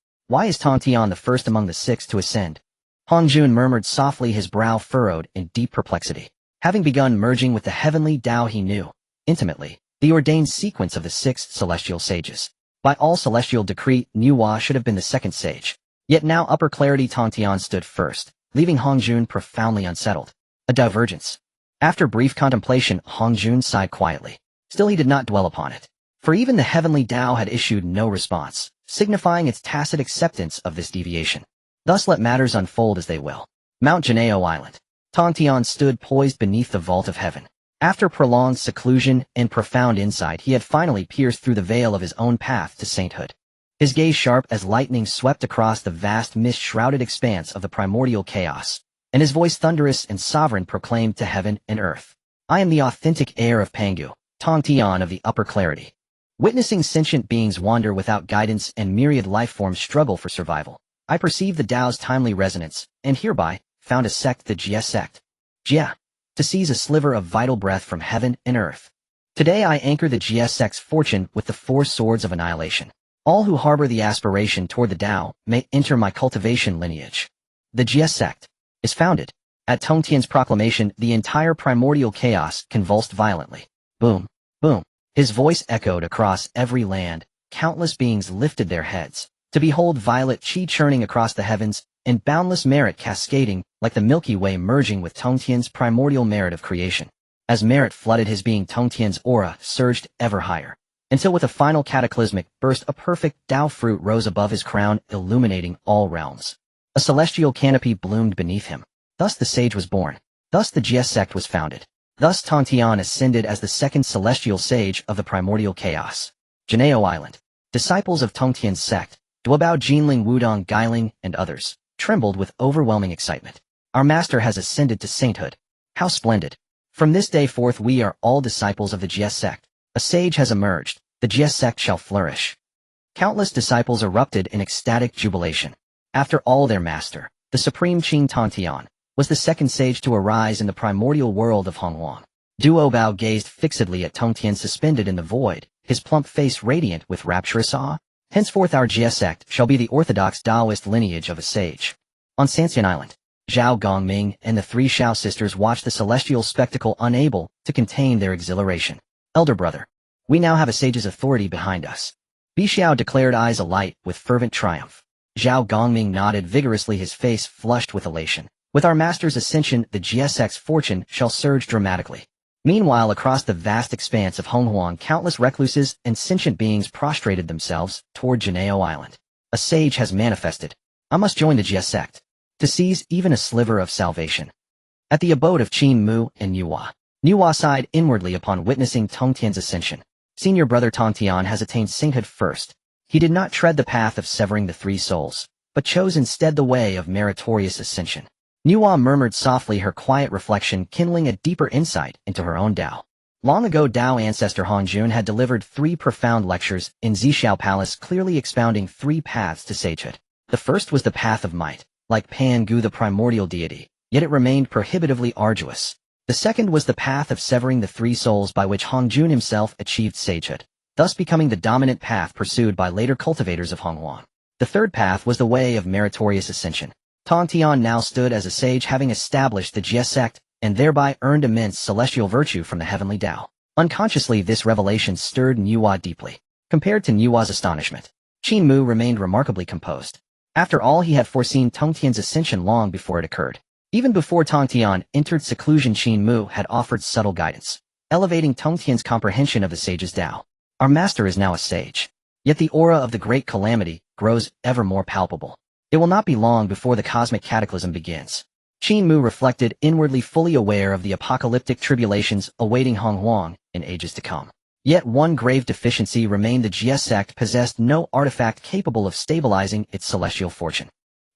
is Tong Tian the first among the 6 to ascend? Hong Jun murmured softly, his brow furrowed in deep perplexity. Having begun merging with the heavenly Tao, he knew, intimately, the ordained sequence of the 6 celestial sages. By all celestial decree, Nuwa should have been the second sage. Yet now upper clarity Tongtian stood first, leaving Hongjun profoundly unsettled. A divergence. After brief contemplation, Hongjun sighed quietly. Still he did not dwell upon it. For even the heavenly Tao had issued no response, signifying its tacit acceptance of this deviation. Thus let matters unfold as they will. Mount Janeo Island. Tongtian stood poised beneath the vault of heaven. After prolonged seclusion and profound insight, he had finally pierced through the veil of his own path to sainthood. His gaze sharp as lightning swept across the vast mist-shrouded expanse of the primordial chaos, and his voice thunderous and sovereign proclaimed to heaven and earth. I am the authentic heir of Pangu, Tongtian of the upper clarity. Witnessing sentient beings wander without guidance and myriad lifeforms struggle for survival, I perceived the Tao's timely resonance, and hereby found a sect, the Jia sect. Jia. To seize a sliver of vital breath from heaven and earth. Today I anchor the Jia sect's fortune with the four swords of annihilation. All who harbor the aspiration toward the Tao may enter my cultivation lineage. The Jia sect is founded. At Tongtian's proclamation, the entire primordial chaos convulsed violently. Boom, boom. His voice echoed across every land. Countless beings lifted their heads to behold violet chi churning across the heavens and boundless merit cascading like the Milky Way merging with Tongtian's primordial merit of creation. As merit flooded his being, Tongtian's aura surged ever higher, until with a final cataclysmic burst a perfect Tao fruit rose above his crown, illuminating all realms. A celestial canopy bloomed beneath him. Thus the sage was born. Thus the Jia sect was founded. Thus Tongtian ascended as the second celestial sage of the primordial chaos. Janeo Island. Disciples of Tongtian's sect, Duobao Jinling Wudong Gailing and others, trembled with overwhelming excitement. Our master has ascended to sainthood. How splendid. From this day forth we are all disciples of the Jia sect. A sage has emerged. The Jia sect shall flourish. Countless disciples erupted in ecstatic jubilation. After all, their master, the supreme Qin Tongtian, was the second sage to arise in the primordial world of Honghuang. Duobao gazed fixedly at Tongtian suspended in the void, his plump face radiant with rapturous awe. Henceforth our Jia sect shall be the orthodox Taoist lineage of a sage. On Sanxian Island, Zhao Gongming and the three Xiao sisters watched the celestial spectacle unable to contain their exhilaration. Elder brother, we now have a sage's authority behind us. Bi Xiao declared, eyes alight with fervent triumph. Zhao Gongming nodded vigorously, his face flushed with elation. With our master's ascension, the Jia sect's fortune shall surge dramatically. Meanwhile, across the vast expanse of Honghuang, countless recluses and sentient beings prostrated themselves toward Janeo Island. A sage has manifested. I must join the Jia sect to seize even a sliver of salvation. At the abode of Qin Mu and Nuwa, Nuwa sighed inwardly upon witnessing Tongtian's ascension. Senior brother Tongtian has attained sainthood first. He did not tread the path of severing the three souls, but chose instead the way of meritorious ascension. Nuwa murmured softly, her quiet reflection kindling a deeper insight into her own Tao. Long ago, Tao ancestor Hongjun had delivered 3 profound lectures in Xiao Palace, clearly expounding 3 paths to sagehood. The first was the path of might, like Pangu the primordial deity, yet it remained prohibitively arduous. The second was the path of severing the 3 souls, by which Hongjun himself achieved sagehood, thus becoming the dominant path pursued by later cultivators of Honghuang. The third path was the way of meritorious ascension. Tongtian now stood as a sage, having established the Jia sect, and thereby earned immense celestial virtue from the heavenly Tao. Unconsciously, this revelation stirred Nuwa deeply. Compared to Nuwa's astonishment, Qin Mu remained remarkably composed. After all, he had foreseen Tongtian's ascension long before it occurred. Even before Tongtian entered seclusion, Qin Mu had offered subtle guidance, elevating Tongtian's comprehension of the sage's Tao. Our master is now a sage. Yet the aura of the great calamity grows ever more palpable. It will not be long before the cosmic cataclysm begins. Qin Mu reflected inwardly, fully aware of the apocalyptic tribulations awaiting Honghuang in ages to come. Yet one grave deficiency remained: the Jia sect possessed no artifact capable of stabilizing its celestial fortune.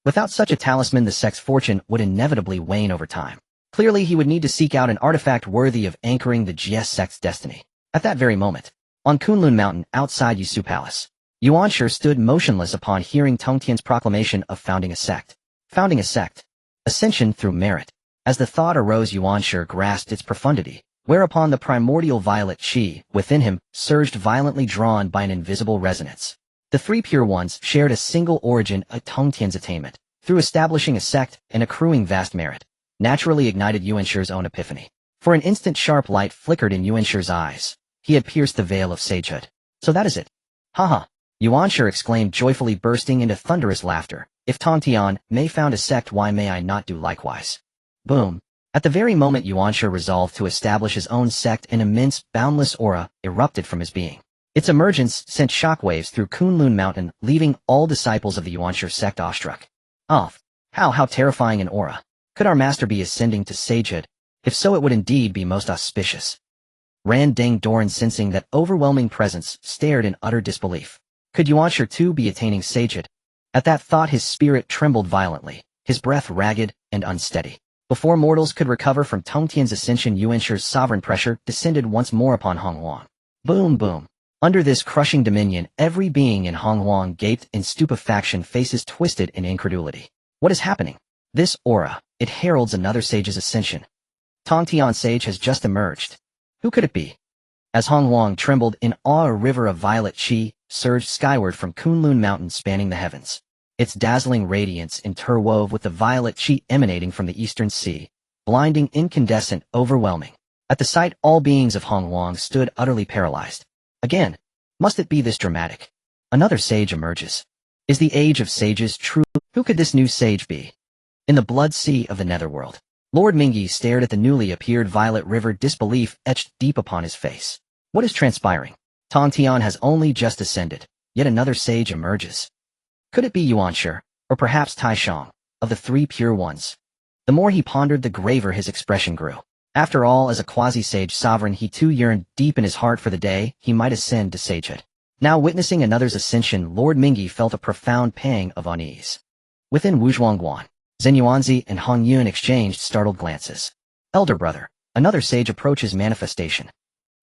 Without such a talisman, the sect's fortune would inevitably wane over time. Clearly, he would need to seek out an artifact worthy of anchoring the Jia sect's destiny. At that very moment, on Kunlun Mountain outside Yisu Palace, Yuanshi stood motionless upon hearing Tongtian's proclamation of founding a sect. Founding a sect. Ascension through merit. As the thought arose, Yuanshi grasped its profundity, whereupon the primordial violet chi within him surged violently, drawn by an invisible resonance. The 3 pure ones shared a single origin, a Tongtian's attainment, through establishing a sect and accruing vast merit, naturally ignited Yuanshi's own epiphany. For an instant, sharp light flickered in Yuanshi's eyes. He had pierced the veil of sagehood. So that is it. Haha. Yuanshi exclaimed joyfully, bursting into thunderous laughter. If Tongtian may found a sect, why may I not do likewise? Boom. At the very moment Yuanshi resolved to establish his own sect, an immense, boundless aura erupted from his being. Its emergence sent shockwaves through Kunlun Mountain, leaving all disciples of the Yuanshi sect awestruck. How terrifying an aura. Could our master be ascending to sagehood? If so, it would indeed be most auspicious. Ran Deng Doran, sensing that overwhelming presence, stared in utter disbelief. Could Yuanshi too be attaining sagehood? At that thought his spirit trembled violently, his breath ragged and unsteady. Before mortals could recover from Tongtian's ascension, Yuanshi's sovereign pressure descended once more upon Honghuang. Boom, boom. Under this crushing dominion, every being in Honghuang gaped in stupefaction, faces twisted in incredulity. What is happening? This aura, it heralds another sage's ascension. Tongtian sage has just emerged. Who could it be? As Honghuang trembled in awe, a river of violet qi surged skyward from Kunlun Mountain, spanning the heavens. Its dazzling radiance interwove with the violet qi emanating from the eastern sea, blinding, incandescent, overwhelming. At the sight, all beings of Honghuang stood utterly paralyzed. Again, must it be this dramatic? Another sage emerges. Is the age of sages true? Who could this new sage be? In the blood sea of the netherworld, Lord Mingyi stared at the newly appeared violet river, disbelief etched deep upon his face. What is transpiring? Tongtian has only just ascended, yet another sage emerges. Could it be Yuanshi, or perhaps Taishang, of the three pure ones? The more he pondered, the graver his expression grew. After all, as a quasi-sage sovereign, he too yearned deep in his heart for the day he might ascend to sagehood. Now witnessing another's ascension, Lord Mingyi felt a profound pang of unease. Within Wuzhuangguan, Zhenyuanzi and Hong Yun exchanged startled glances. Elder brother, another sage approaches manifestation.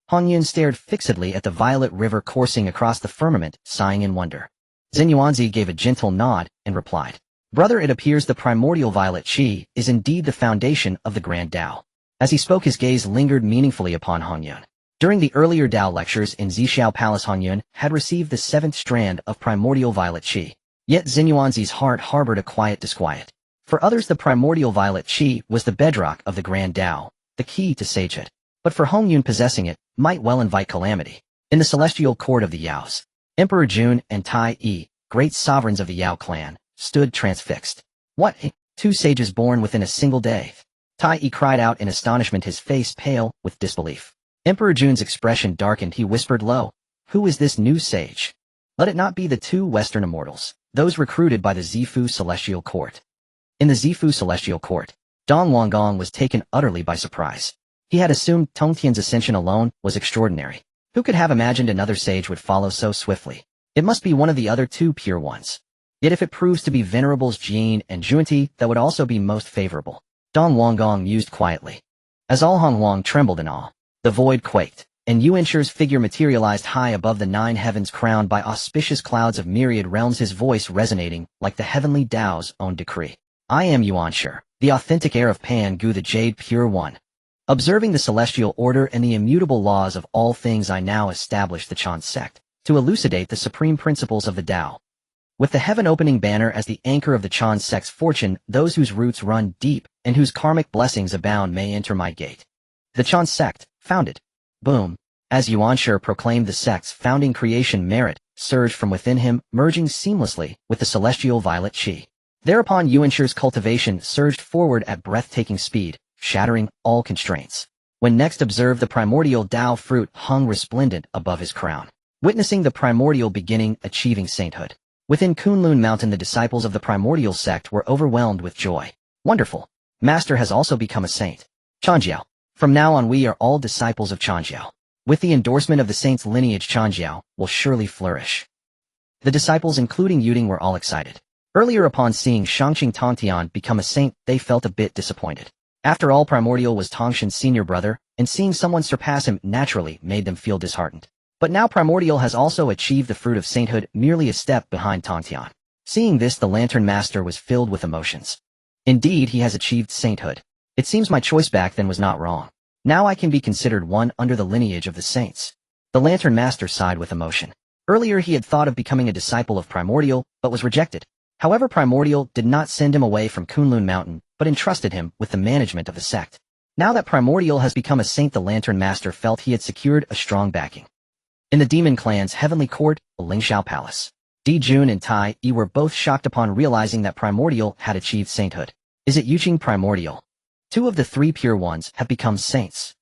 Hong Yun stared fixedly at the violet river coursing across the firmament, sighing in wonder. Zhenyuanzi gave a gentle nod and replied, Brother, it appears the primordial violet qi is indeed the foundation of the Grand Tao. As he spoke, his gaze lingered meaningfully upon Hong Yun. During the earlier Tao lectures in Zhixiao Palace, Hong Yun had received the seventh strand of primordial violet qi. Yet Zhenyuanzi's heart harbored a quiet disquiet. For others, the primordial violet qi was the bedrock of the Grand Tao, the key to sagehood. But for Hong Yun, possessing it might well invite calamity. In the celestial court of the Yaos, Emperor Jun and Tai Yi, great sovereigns of the Yao clan, stood transfixed. What? Two sages born within a single day? Tai Yi cried out in astonishment, his face pale with disbelief. Emperor Jun's expression darkened. He whispered low, Who is this new sage? Let it not be the two Western immortals, those recruited by the Zifu Celestial Court. In the Zifu Celestial Court, Dong Wanggong was taken utterly by surprise. He had assumed Tongtian's ascension alone was extraordinary. Who could have imagined another sage would follow so swiftly? It must be one of the other two pure ones. Yet if it proves to be Venerables Jin and Zhunti, that would also be most favorable. Dong Wanggong mused quietly. As all Honghuang trembled in awe, the void quaked, and Yuanshi's figure materialized high above the 9 heavens, crowned by auspicious clouds of myriad realms, his voice resonating like the heavenly Tao's own decree. I am Yuanshi, the authentic heir of Pan Gu, the Jade Pure One. Observing the celestial order and the immutable laws of all things, I now establish the Qin sect, to elucidate the supreme principles of the Tao. With the heaven-opening banner as the anchor of the Qin sect's fortune, those whose roots run deep and whose karmic blessings abound may enter my gate. The Qin sect, founded. Boom. As Yuanshi proclaimed the sect's founding, creation merit surged from within him, merging seamlessly with the celestial violet qi. Thereupon Yuanshi's cultivation surged forward at breathtaking speed, shattering all constraints. When next observed, the primordial Tao fruit hung resplendent above his crown, witnessing the primordial beginning achieving sainthood. Within Kunlun Mountain, the disciples of the primordial sect were overwhelmed with joy. Wonderful! Master has also become a saint. Chanjiao. From now on we are all disciples of Chanjiao. With the endorsement of the saint's lineage, Chanjiao will surely flourish. The disciples, including Yuding, were all excited. Earlier, upon seeing Shangqing Tongtian become a saint, they felt a bit disappointed. After all, Primordial was Tongshan's senior brother, and seeing someone surpass him naturally made them feel disheartened. But now Primordial has also achieved the fruit of sainthood, merely a step behind Tongtian. Seeing this, the Lantern Master was filled with emotions. Indeed, he has achieved sainthood. It seems my choice back then was not wrong. Now I can be considered one under the lineage of the saints. The Lantern Master sighed with emotion. Earlier he had thought of becoming a disciple of Primordial, but was rejected. However, Primordial did not send him away from Kunlun Mountain, but entrusted him with the management of the sect. Now that Primordial has become a saint, the Lantern Master felt he had secured a strong backing. In the demon clan's heavenly court, the Lingxiao Palace, Di Jun and Tai Yi were both shocked upon realizing that Primordial had achieved sainthood. Is it Yuqing Primordial? Two of the three pure ones have become saints.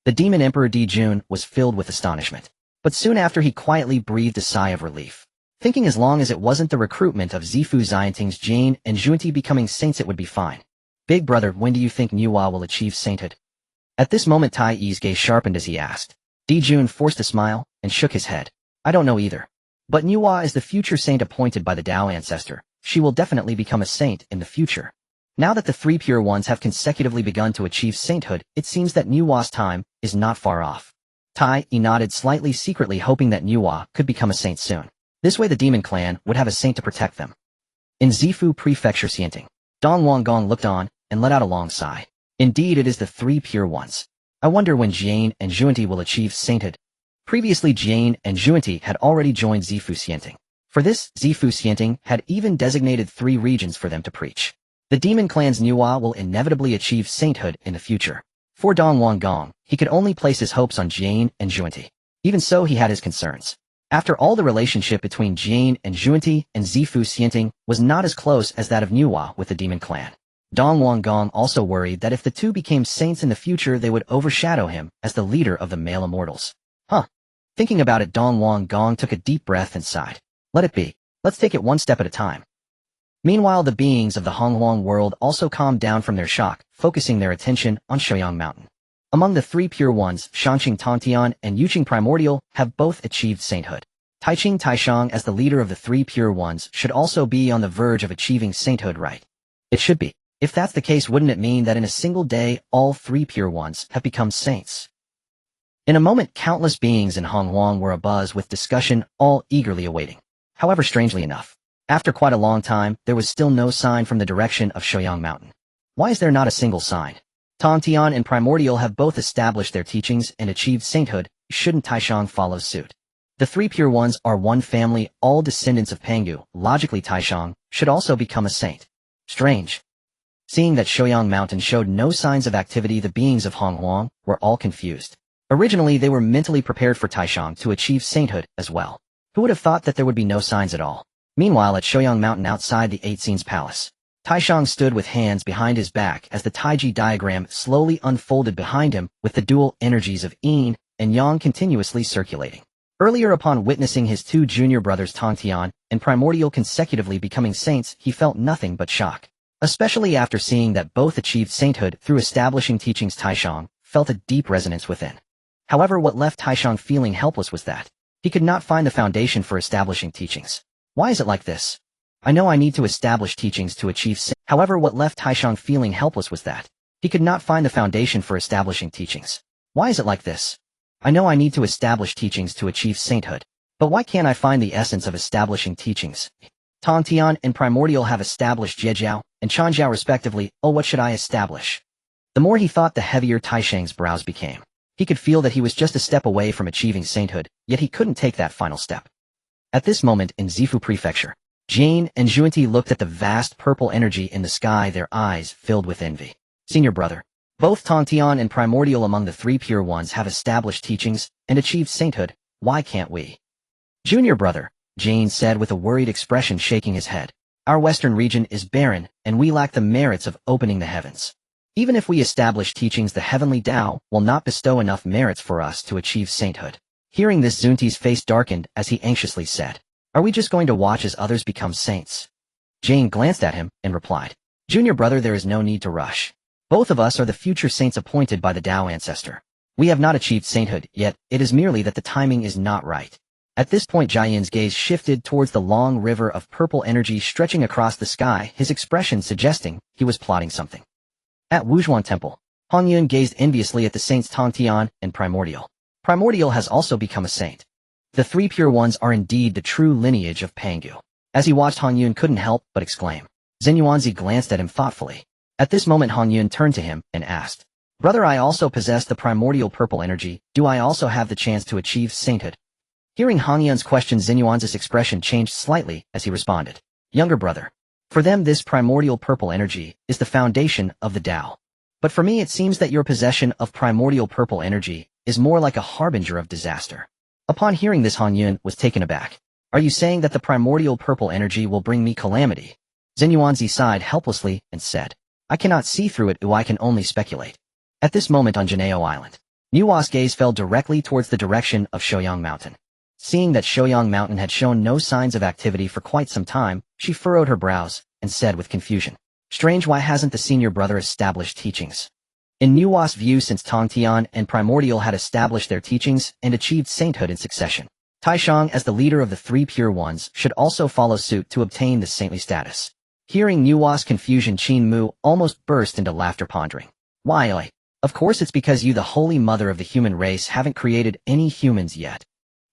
The demon emperor Di Jun was filled with astonishment. But soon after he quietly breathed a sigh of relief, thinking as long as it wasn't the recruitment of Zifu Xianting's Jane and Zhunti becoming saints it would be fine. Big brother, when do you think Nuwa will achieve sainthood? At this moment Tai Yi's gaze sharpened as he asked. Di Jun forced a smile and shook his head. I don't know either. But Nuwa is the future saint appointed by the Dao ancestor. She will definitely become a saint in the future. Now that the three pure ones have consecutively begun to achieve sainthood, it seems that Nuwa's time is not far off. Tai Yi nodded slightly, secretly hoping that Nuwa could become a saint soon. This way the demon clan would have a saint to protect them. In Zifu Prefecture Xianting, Dong Wanggong looked on and let out a long sigh. Indeed, it is the three pure ones. I wonder when Jane and Zhunti will achieve sainthood. Previously Jane and Zhunti had already joined Zifu Xianting. For this, Zifu Xianting had even designated 3 regions for them to preach. The demon clan's Nuwa will inevitably achieve sainthood in the future. For Dong Wanggong, he could only place his hopes on Jane and Zhunti. Even so, he had his concerns. After all, the relationship between Jane and Zhunti and Zifu Xianting was not as close as that of Nuwa with the demon clan. Dong Wanggong also worried that if the two became saints in the future, they would overshadow him as the leader of the male immortals. Thinking about it, Dong Wanggong took a deep breath and sighed. Let it be. Let's take it one step at a time. Meanwhile, the beings of the Honghuang world also calmed down from their shock, focusing their attention on Shouyang Mountain. Among the 3 pure ones, Shanqing Tongtian and Yuqing Primordial have both achieved sainthood. Taiqing Taishang, as the leader of the 3 pure ones, should also be on the verge of achieving sainthood, right? It should be. If that's the case, wouldn't it mean that in a single day, all 3 pure ones have become saints? In a moment, countless beings in Honghuang were abuzz with discussion, all eagerly awaiting. However, strangely enough, after quite a long time, there was still no sign from the direction of Shouyang Mountain. Why is there not a single sign? Tongtian and Primordial have both established their teachings and achieved sainthood. Shouldn't Taishang follow suit? The 3 pure ones are one family, all descendants of Pangu. Logically, Taishang should also become a saint. Strange. Seeing that Shouyang Mountain showed no signs of activity, the beings of Honghuang were all confused. Originally, they were mentally prepared for Taishang to achieve sainthood as well. Who would have thought that there would be no signs at all? Meanwhile, at Shouyang Mountain outside the 8 Scenes Palace, Taishang stood with hands behind his back as the Taiji diagram slowly unfolded behind him, with the dual energies of Yin and Yang continuously circulating. Earlier, upon witnessing his 2 junior brothers Tongtian and Primordial consecutively becoming saints, he felt nothing but shock. Especially after seeing that both achieved sainthood through establishing teachings, Taishang felt a deep resonance within. However, what left Taishang feeling helpless was that he could not find the foundation for establishing teachings. Why is it like this? I know I need to establish teachings to achieve sainthood. However, what left Taishang feeling helpless was that he could not find the foundation for establishing teachings. Why is it like this? I know I need to establish teachings to achieve sainthood. But why can't I find the essence of establishing teachings? Tongtian and Primordial have established Jiejiao and Chanjiao respectively. Oh, what should I establish? The more he thought, the heavier Taishang's brows became. He could feel that he was just a step away from achieving sainthood, yet he couldn't take that final step. At this moment in Zifu Prefecture, Jane and Zhunti looked at the vast purple energy in the sky, their eyes filled with envy. Senior brother, both Tongtian and Primordial among the 3 pure ones have established teachings and achieved sainthood. Why can't we? Junior brother, Jane said with a worried expression, shaking his head. Our western region is barren, and we lack the merits of opening the heavens. Even if we establish teachings, the heavenly Tao will not bestow enough merits for us to achieve sainthood. Hearing this, Zhunti's face darkened as he anxiously said, Are we just going to watch as others become saints? Jane glanced at him and replied, Junior brother, there is no need to rush. Both of us are the future saints appointed by the Tao ancestor. We have not achieved sainthood yet, it is merely that the timing is not right. At this point, Jiayin's gaze shifted towards the long river of purple energy stretching across the sky, his expression suggesting he was plotting something. At Wuzhuan Temple, Hongyun gazed enviously at the saints Tongtian and Primordial. Primordial has also become a saint. The 3 pure ones are indeed the true lineage of Pangu. As he watched, Hongyun couldn't help but exclaim. Zenyuanzi glanced at him thoughtfully. At this moment, Hongyun turned to him and asked, Brother, I also possess the primordial purple energy. Do I also have the chance to achieve sainthood? Hearing Hongyun's question, Zenyuanzi's expression changed slightly as he responded. Younger brother. For them, this primordial purple energy is the foundation of the Tao. But for me, it seems that your possession of primordial purple energy is more like a harbinger of disaster. Upon hearing this, Han Yun was taken aback. Are you saying that the primordial purple energy will bring me calamity? Zhen Yuanzi sighed helplessly and said, I cannot see through it, I can only speculate. At this moment on Jinao Island, Nuwa's gaze fell directly towards the direction of Shouyang Mountain. Seeing that Shouyang Mountain had shown no signs of activity for quite some time, she furrowed her brows and said with confusion, Strange, why hasn't the senior brother established teachings? In Nuwa's view, since Tongtian and Primordial had established their teachings and achieved sainthood in succession, Taishang as the leader of the three pure ones should also follow suit to obtain the saintly status. Hearing Nuwa's confusion, Qin Mu almost burst into laughter, pondering. Why, of course it's because you, the holy mother of the human race, haven't created any humans yet.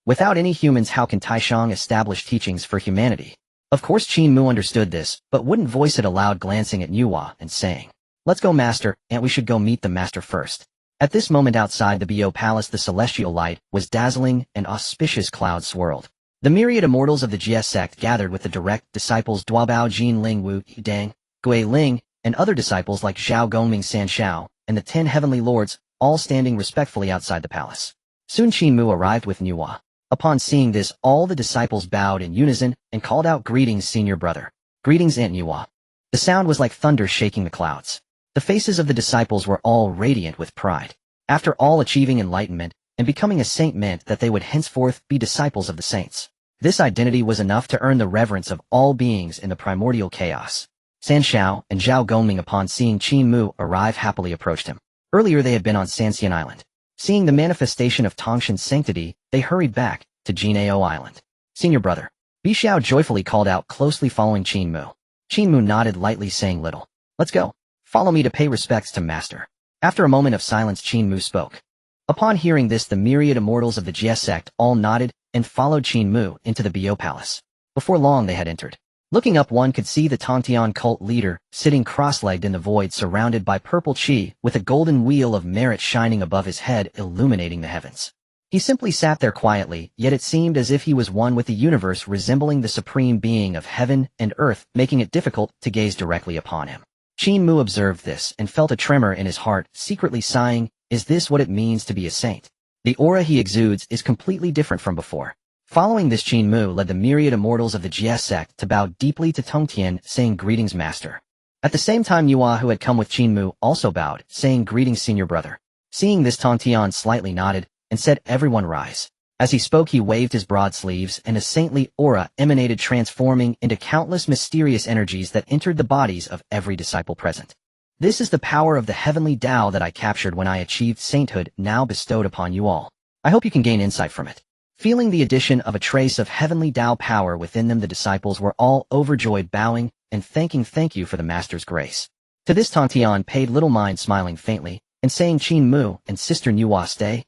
Without any humans, how can Taishang establish teachings for humanity? Of course Qin Mu understood this, but wouldn't voice it aloud, glancing at Nuwa and saying, Let's go, master, and we should go meet the master first. At this moment outside the Bo Palace, the celestial light was dazzling and auspicious clouds swirled. The myriad immortals of the GS sect gathered with the direct disciples Duobao Jin Ling Wu Dang, Gui Ling, and other disciples like Zhao Gongming San Shao, and the 10 heavenly lords, all standing respectfully outside the palace. Soon Qin Mu arrived with Nuwa. Upon seeing this, all the disciples bowed in unison and called out, Greetings, senior brother. Greetings, Aunt Nuwa. The sound was like thunder shaking the clouds. The faces of the disciples were all radiant with pride. After all, achieving enlightenment and becoming a saint meant that they would henceforth be disciples of the saints. This identity was enough to earn the reverence of all beings in the primordial chaos. San Shao and Zhao Gongming, upon seeing Qin Mu arrive, happily approached him. Earlier they had been on Sanxian Island. Seeing the manifestation of Tongshan's sanctity, they hurried back to Jinao Island. Senior brother. Bi Xiao joyfully called out, closely following Qin Mu. Qin Mu nodded lightly, saying little. Let's go. Follow me to pay respects to master. After a moment of silence, Qin Mu spoke. Upon hearing this, the myriad immortals of the GS sect all nodded and followed Qin Mu into the Bo Palace. Before long they had entered. Looking up, one could see the Tongtian cult leader sitting cross-legged in the void, surrounded by purple chi, with a golden wheel of merit shining above his head, illuminating the heavens. He simply sat there quietly, yet it seemed as if he was one with the universe, resembling the supreme being of heaven and earth, making it difficult to gaze directly upon him. Qin Mu observed this and felt a tremor in his heart, secretly sighing, Is this what it means to be a saint? The aura he exudes is completely different from before. Following this, Qin Mu led the myriad immortals of the GS sect to bow deeply to Tongtian, saying, Greetings, master. At the same time, Nuwa, who had come with Qin Mu, also bowed, saying, Greetings, senior brother. Seeing this, Tongtian slightly nodded and said, Everyone rise. As he spoke, he waved his broad sleeves, and a saintly aura emanated, transforming into countless mysterious energies that entered the bodies of every disciple present. This is the power of the heavenly Tao that I captured when I achieved sainthood, now bestowed upon you all. I hope you can gain insight from it. Feeling the addition of a trace of heavenly Tao power within them, the disciples were all overjoyed, bowing and thank you for the master's grace. To this, Tongtian paid little mind, smiling faintly and saying, Qin Mu and Sister Nuwa, stay.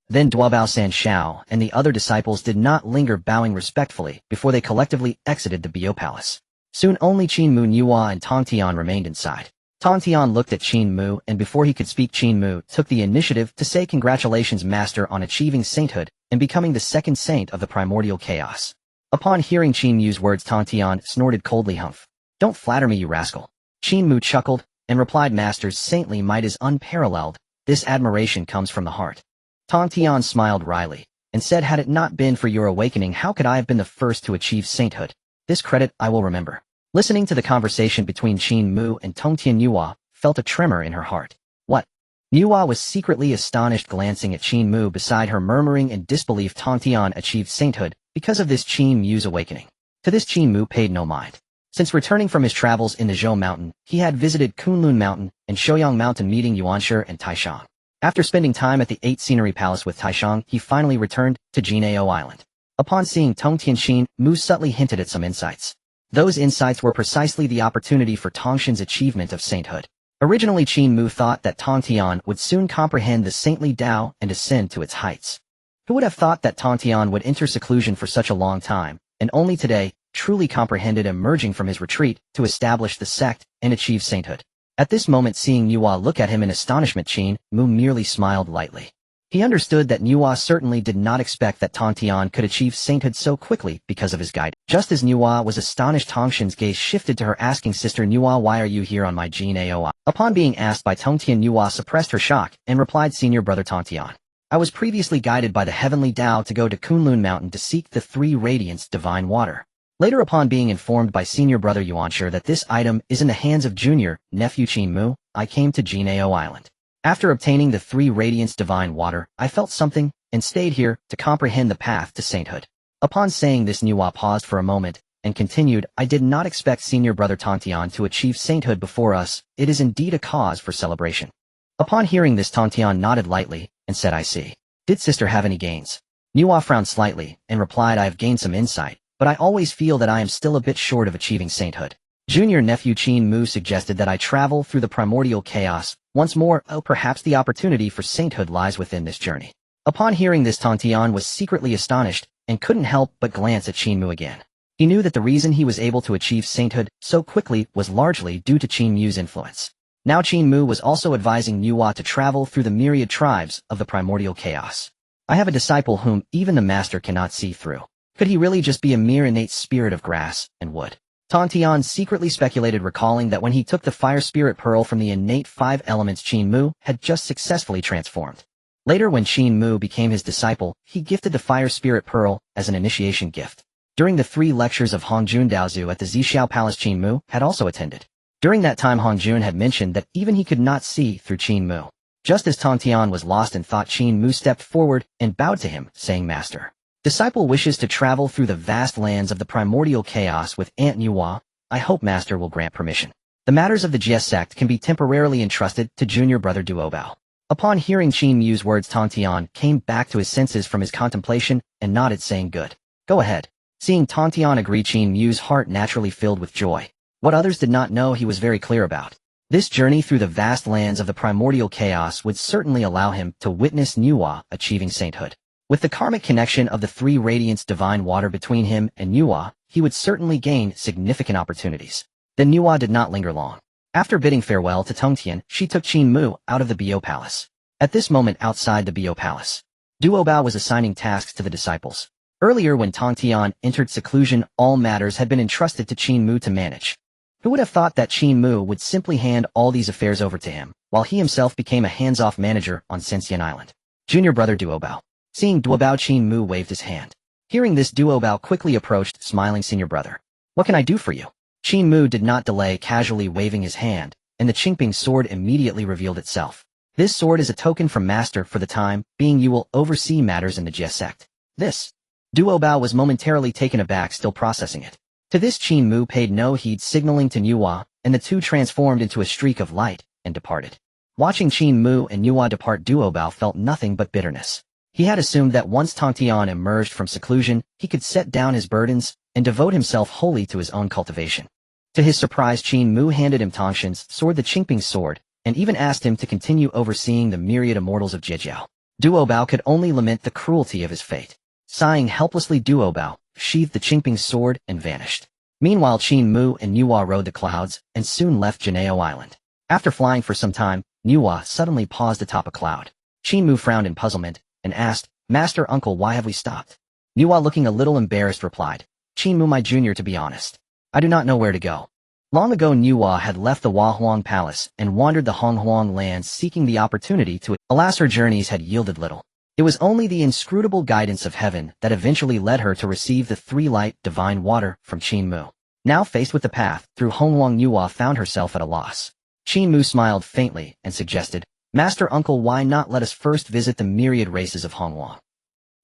Then Duobao San Shao and the other disciples did not linger, bowing respectfully before they collectively exited the Bo Palace. Soon only Qin Mu, Nuwa, and Tongtian remained inside. Tongtian looked at Qin Mu, and before he could speak, Qin Mu took the initiative to say, Congratulations, master, on achieving sainthood and becoming the second saint of the primordial chaos. Upon hearing Qin Mu's words, Tongtian snorted coldly, Humph. Don't flatter me, you rascal. Qin Mu chuckled and replied, Master's saintly might is unparalleled. This admiration comes from the heart. Tongtian smiled wryly and said, Had it not been for your awakening, how could I have been the first to achieve sainthood? This credit I will remember. Listening to the conversation between Qin Mu and Tongtian, Nuwa felt a tremor in her heart. What? Nuwa was secretly astonished, glancing at Qin Mu beside her, murmuring in disbelief. Tongtian achieved sainthood because of this Qin Mu's awakening. To this, Qin Mu paid no mind. Since returning from his travels in the Zhou Mountain, he had visited Kunlun Mountain and Shouyang Mountain, meeting Yuanshi and Taishang. After spending time at the 8 Scenery Palace with Taishang, he finally returned to Jinao Island. Upon seeing Tongtian, Qin Mu subtly hinted at some insights. Those insights were precisely the opportunity for Tongshan's achievement of sainthood. Originally, Qin Mu thought that Tongtian would soon comprehend the saintly Tao and ascend to its heights. Who would have thought that Tongtian would enter seclusion for such a long time, and only today truly comprehended emerging from his retreat to establish the sect and achieve sainthood. At this moment, seeing Nuwa look at him in astonishment, Qin Mu merely smiled lightly. He understood that Nuwa certainly did not expect that Tongtian could achieve sainthood so quickly because of his guide. Just as Nuwa was astonished, Tongshan's gaze shifted to her, asking, Sister Nuwa, why are you here on my Jinao? Upon being asked by Tongtian, Nuwa suppressed her shock and replied, Senior brother Tongtian, I was previously guided by the heavenly Tao to go to Kunlun Mountain to seek the 3 radiants divine water. Later, upon being informed by senior brother Yuanshi that this item is in the hands of junior nephew Qin Mu, I came to Jinao Island. After obtaining the 3 radiants divine water, I felt something and stayed here to comprehend the path to sainthood. Upon saying this, Nuwa paused for a moment and continued, I did not expect senior brother Tontian to achieve sainthood before us. It is indeed a cause for celebration. Upon hearing this, Tontian nodded lightly and said, I see. Did sister have any gains? Nuwa frowned slightly and replied, I have gained some insight, but I always feel that I am still a bit short of achieving sainthood. Junior nephew Qin Mu suggested that I travel through the primordial chaos once more. Oh, perhaps the opportunity for sainthood lies within this journey. Upon hearing this, Tontian was secretly astonished and couldn't help but glance at Qin Mu again. He knew that the reason he was able to achieve sainthood so quickly was largely due to Qin Mu's influence. Now Qin Mu was also advising Nuwa to travel through the myriad tribes of the primordial chaos. I have a disciple whom even the master cannot see through. Could he really just be a mere innate spirit of grass and wood? Tontian secretly speculated, recalling that when he took the fire spirit pearl from the innate 5 elements, Qin Mu had just successfully transformed. Later, when Qin Mu became his disciple, he gifted the fire spirit pearl as an initiation gift. During the 3 lectures of Hongjun Daozu at the Zixiao Palace, Qin Mu had also attended. During that time, Hongjun had mentioned that even he could not see through Qin Mu. Just as Tontian was lost in thought, Qin Mu stepped forward and bowed to him, saying, Master, disciple wishes to travel through the vast lands of the primordial chaos with Aunt Nuwa. I hope Master will grant permission. The matters of the Jie sect can be temporarily entrusted to junior brother Duobao. Upon hearing Qin Mu's words, Tontian came back to his senses from his contemplation and nodded, saying, Good. Go ahead. Seeing Tontian agree, Qin Mu's heart naturally filled with joy. What others did not know, he was very clear about. This journey through the vast lands of the primordial chaos would certainly allow him to witness Nuwa achieving sainthood. With the karmic connection of the 3 radiants divine water between him and Nuwa, he would certainly gain significant opportunities. Then Nuwa did not linger long. After bidding farewell to Tongtian, she took Qin Mu out of the Bio Palace. At this moment, outside the Bio Palace, Duobao was assigning tasks to the disciples. Earlier, when Tongtian entered seclusion, all matters had been entrusted to Qin Mu to manage. Who would have thought that Qin Mu would simply hand all these affairs over to him, while he himself became a hands-off manager on Sensian Island? Junior brother Duobao. Seeing Duobao, Qin Mu waved his hand. Hearing this, Duobao quickly approached, smiling, Senior brother. What can I do for you? Qin Mu did not delay, casually waving his hand, and the Qingping sword immediately revealed itself. This sword is a token from Master. For the time being, you will oversee matters in the Jie sect. This. Duobao was momentarily taken aback, still processing it. To this, Qin Mu paid no heed, signaling to Nuwa, and the two transformed into a streak of light and departed. Watching Qin Mu and Nuwa depart, Duobao felt nothing but bitterness. He had assumed that once Tongtian emerged from seclusion, he could set down his burdens and devote himself wholly to his own cultivation. To his surprise, Qin Mu handed him Tongshan's sword, the Qingping sword, and even asked him to continue overseeing the myriad immortals of Zhejiao. Duobao could only lament the cruelty of his fate. Sighing helplessly, Duobao sheathed the Qingping sword and vanished. Meanwhile, Qin Mu and Nuwa rode the clouds and soon left Jinao Island. After flying for some time, Nuwa suddenly paused atop a cloud. Qin Mu frowned in puzzlement and asked, Master Uncle, why have we stopped? Nuwa, looking a little embarrassed, replied, Qin Mu, my junior, to be honest, I do not know where to go. Long ago, Nuwa had left the Huahuang Palace and wandered the Honghuang lands, seeking the opportunity to. Alas, her journeys had yielded little. It was only the inscrutable guidance of heaven that eventually led her to receive the 3 light divine water from Qin Mu. Now faced with the path through Honghuang, Nuwa found herself at a loss. Qin Mu smiled faintly and suggested, Master Uncle, why not let us first visit the myriad races of Honghuang?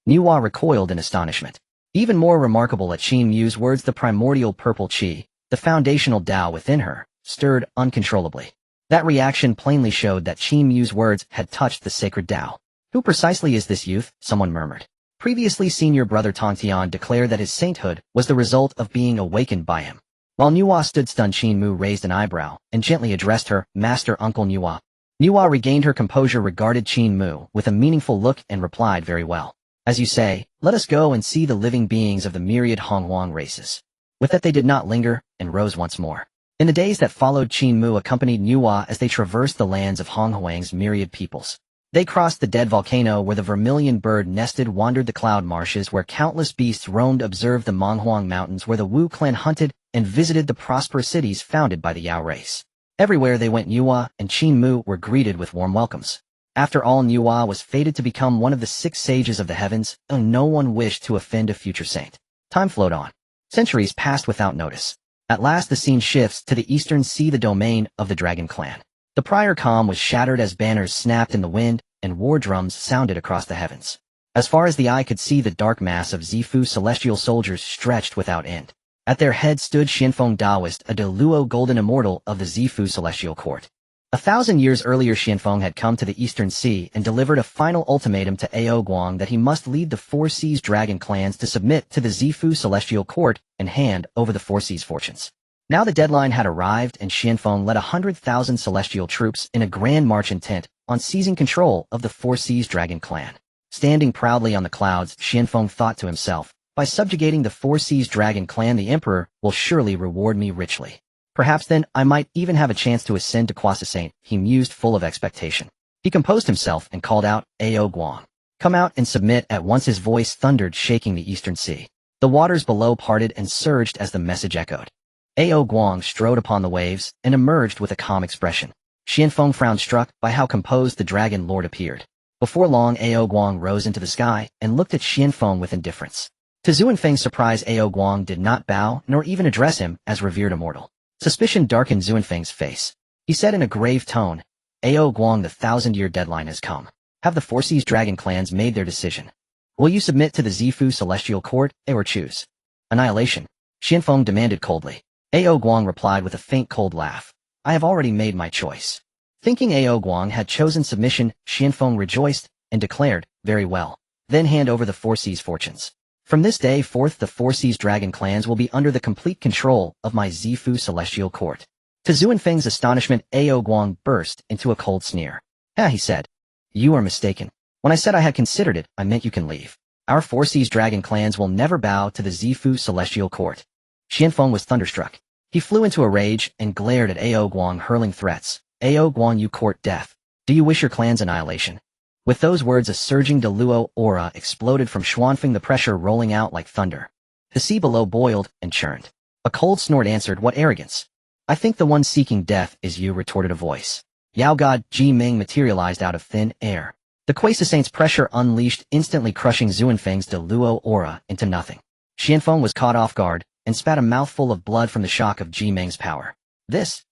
Nuwa recoiled in astonishment. Even more remarkable at Qin Mu's words, the primordial purple qi, the foundational Tao within her, stirred uncontrollably. That reaction plainly showed that Qin Mu's words had touched the sacred Tao. Who precisely is this youth? Someone murmured. Previously, senior brother Tongtian declared that his sainthood was the result of being awakened by him. While Nuwa stood stunned, Qin Mu raised an eyebrow and gently addressed her, Master Uncle Nuwa. Nuwa regained her composure, regarded Qin Mu with a meaningful look and replied, very well. As you say, let us go and see the living beings of the myriad Honghuang races. With that, they did not linger and rose once more. In the days that followed, Qin Mu accompanied Nuwa as they traversed the lands of Honghuang's myriad peoples. They crossed the dead volcano where the vermilion bird nested, wandered the cloud marshes where countless beasts roamed, observed the Monghuang mountains where the Wu clan hunted, and visited the prosperous cities founded by the Yao race. Everywhere they went, Nuwa and Qin Mu were greeted with warm welcomes. After all, Nuwa was fated to become one of the 6 sages of the heavens, and no one wished to offend a future saint. Time flowed on. Centuries passed without notice. At last the scene shifts to the eastern sea, the domain of the Dragon Clan. The prior calm was shattered as banners snapped in the wind and war drums sounded across the heavens. As far as the eye could see, the dark mass of Zifu celestial soldiers stretched without end. At their head stood Xianfeng Daoist, a Deluo golden immortal of the Zifu celestial court. 1,000 years earlier, Xianfeng had come to the Eastern Sea and delivered a final ultimatum to Ao Guang that he must lead the Four Seas dragon clans to submit to the Zifu celestial court and hand over the Four Seas fortunes. Now the deadline had arrived, and Xianfeng led 100,000 celestial troops in a grand march intent on seizing control of the Four Seas dragon clan. Standing proudly on the clouds, Xianfeng thought to himself, by subjugating the Four Seas dragon clan, the emperor will surely reward me richly. Perhaps then I might even have a chance to ascend to Quasi Saint, he mused, full of expectation. He composed himself and called out, Ao Guang, come out and submit at once. His voice thundered, shaking the eastern sea. The waters below parted and surged as the message echoed. Ao Guang strode upon the waves and emerged with a calm expression. Xianfeng frowned, struck by how composed the dragon lord appeared. Before long, Ao Guang rose into the sky and looked at Xianfeng with indifference. To Zhuanfeng's surprise, Ao Guang did not bow nor even address him as revered immortal. Suspicion darkened Zhuanfeng's face. He said in a grave tone, Ao Guang, the 1,000-year deadline has come. Have the Four Seas dragon clans made their decision? Will you submit to the Zifu celestial court, or choose annihilation? Xianfeng demanded coldly. Ao Guang replied with a faint cold laugh. I have already made my choice. Thinking Ao Guang had chosen submission, Xianfeng rejoiced and declared, very well. Then hand over the Four Seas fortunes. From this day forth, the Four Seas dragon clans will be under the complete control of my Zifu celestial court. To Zhuanfeng's astonishment, Ao Guang burst into a cold sneer. He said. You are mistaken. When I said I had considered it, I meant you can leave. Our Four Seas dragon clans will never bow to the Zifu celestial court. Xianfeng was thunderstruck. He flew into a rage and glared at Ao Guang, hurling threats. Ao Guang, you court death. Do you wish your clan's annihilation? With those words, a surging Deluo aura exploded from Xuanfeng, the pressure rolling out like thunder. The sea below boiled and churned. A cold snort answered, what arrogance! I think the one seeking death is you, retorted a voice. Yao God Ji Ming materialized out of thin air. The Quasi Saint's pressure unleashed, instantly crushing Zhuanfeng's Deluo aura into nothing. Xianfeng was caught off guard and spat a mouthful of blood from the shock of Ji Ming's power. This?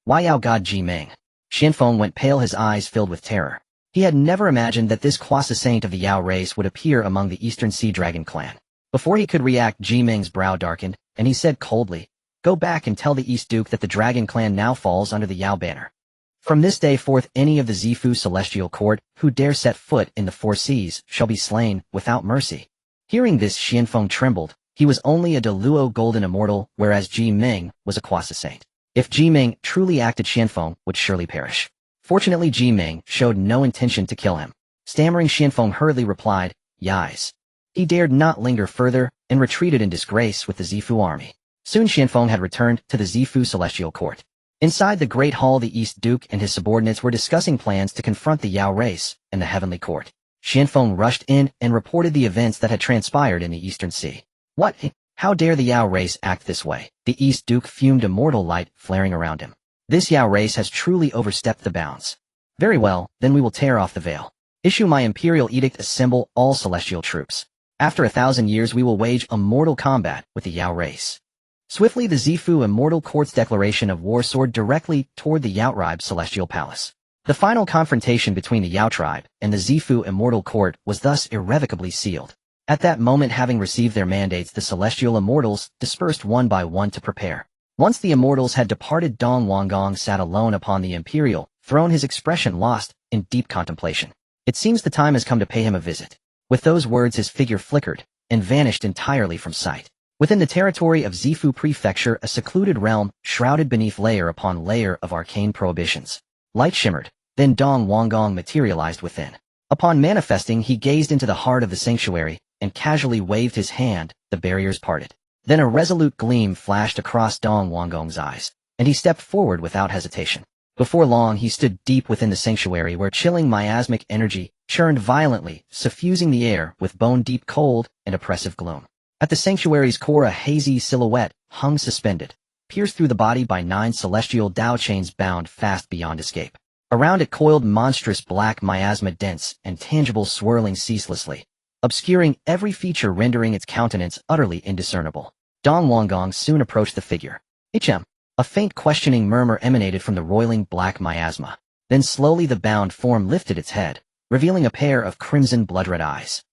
Why Yao God Ji Ming? Xianfeng went pale, his eyes filled with terror. He had never imagined that this Quasi Saint of the Yao race would appear among the Eastern Sea Dragon clan. Before he could react, Ji Ming's brow darkened, and he said coldly, go back and tell the East Duke that the Dragon clan now falls under the Yao banner. From this day forth, any of the Zifu celestial court who dare set foot in the Four Seas shall be slain without mercy. Hearing this, Xianfeng trembled. He was only a Deluo golden immortal, whereas Ji Ming was a Quasi Saint. If Ji Ming truly acted, Xianfeng would surely perish. Fortunately, Ji Ming showed no intention to kill him. Stammering, Xianfeng hurriedly replied, Yais. He dared not linger further and retreated in disgrace with the Zifu army. Soon Xianfeng had returned to the Zifu celestial court. Inside the great hall, the East Duke and his subordinates were discussing plans to confront the Yao race and the heavenly court. Xianfeng rushed in and reported the events that had transpired in the Eastern Sea. What? How dare the Yao race act this way? The East Duke fumed, a mortal light flaring around him. This Yao race has truly overstepped the bounds. Very well, then we will tear off the veil. Issue my imperial edict, assemble all celestial troops. After 1,000 years we will wage a mortal combat with the Yao race. Swiftly the Zifu immortal court's declaration of war soared directly toward the Yao tribe celestial palace. The final confrontation between the Yao tribe and the Zifu immortal court was thus irrevocably sealed. At that moment, having received their mandates, the celestial immortals dispersed one by one to prepare. Once the immortals had departed, Dong Wanggong sat alone upon the imperial throne, his expression lost in deep contemplation. It seems the time has come to pay him a visit. With those words, his figure flickered and vanished entirely from sight. Within the territory of Zifu Prefecture, a secluded realm shrouded beneath layer upon layer of arcane prohibitions. Light shimmered, then Dong Wanggong materialized within. Upon manifesting, he gazed into the heart of the sanctuary and casually waved his hand. The barriers parted. Then a resolute gleam flashed across Dong Wanggong's eyes, and he stepped forward without hesitation. Before long, he stood deep within the sanctuary, where chilling miasmic energy churned violently, suffusing the air with bone-deep cold and oppressive gloom. At the sanctuary's core, a hazy silhouette hung suspended, pierced through the body by 9 celestial Dao chains bound fast beyond escape. Around it coiled monstrous black miasma, dense and tangible, swirling ceaselessly, obscuring every feature, rendering its countenance utterly indiscernible. Dong Wanggong soon approached the figure. "HM." A faint questioning murmur emanated from the roiling black miasma. Then slowly the bound form lifted its head, revealing a pair of crimson blood-red eyes.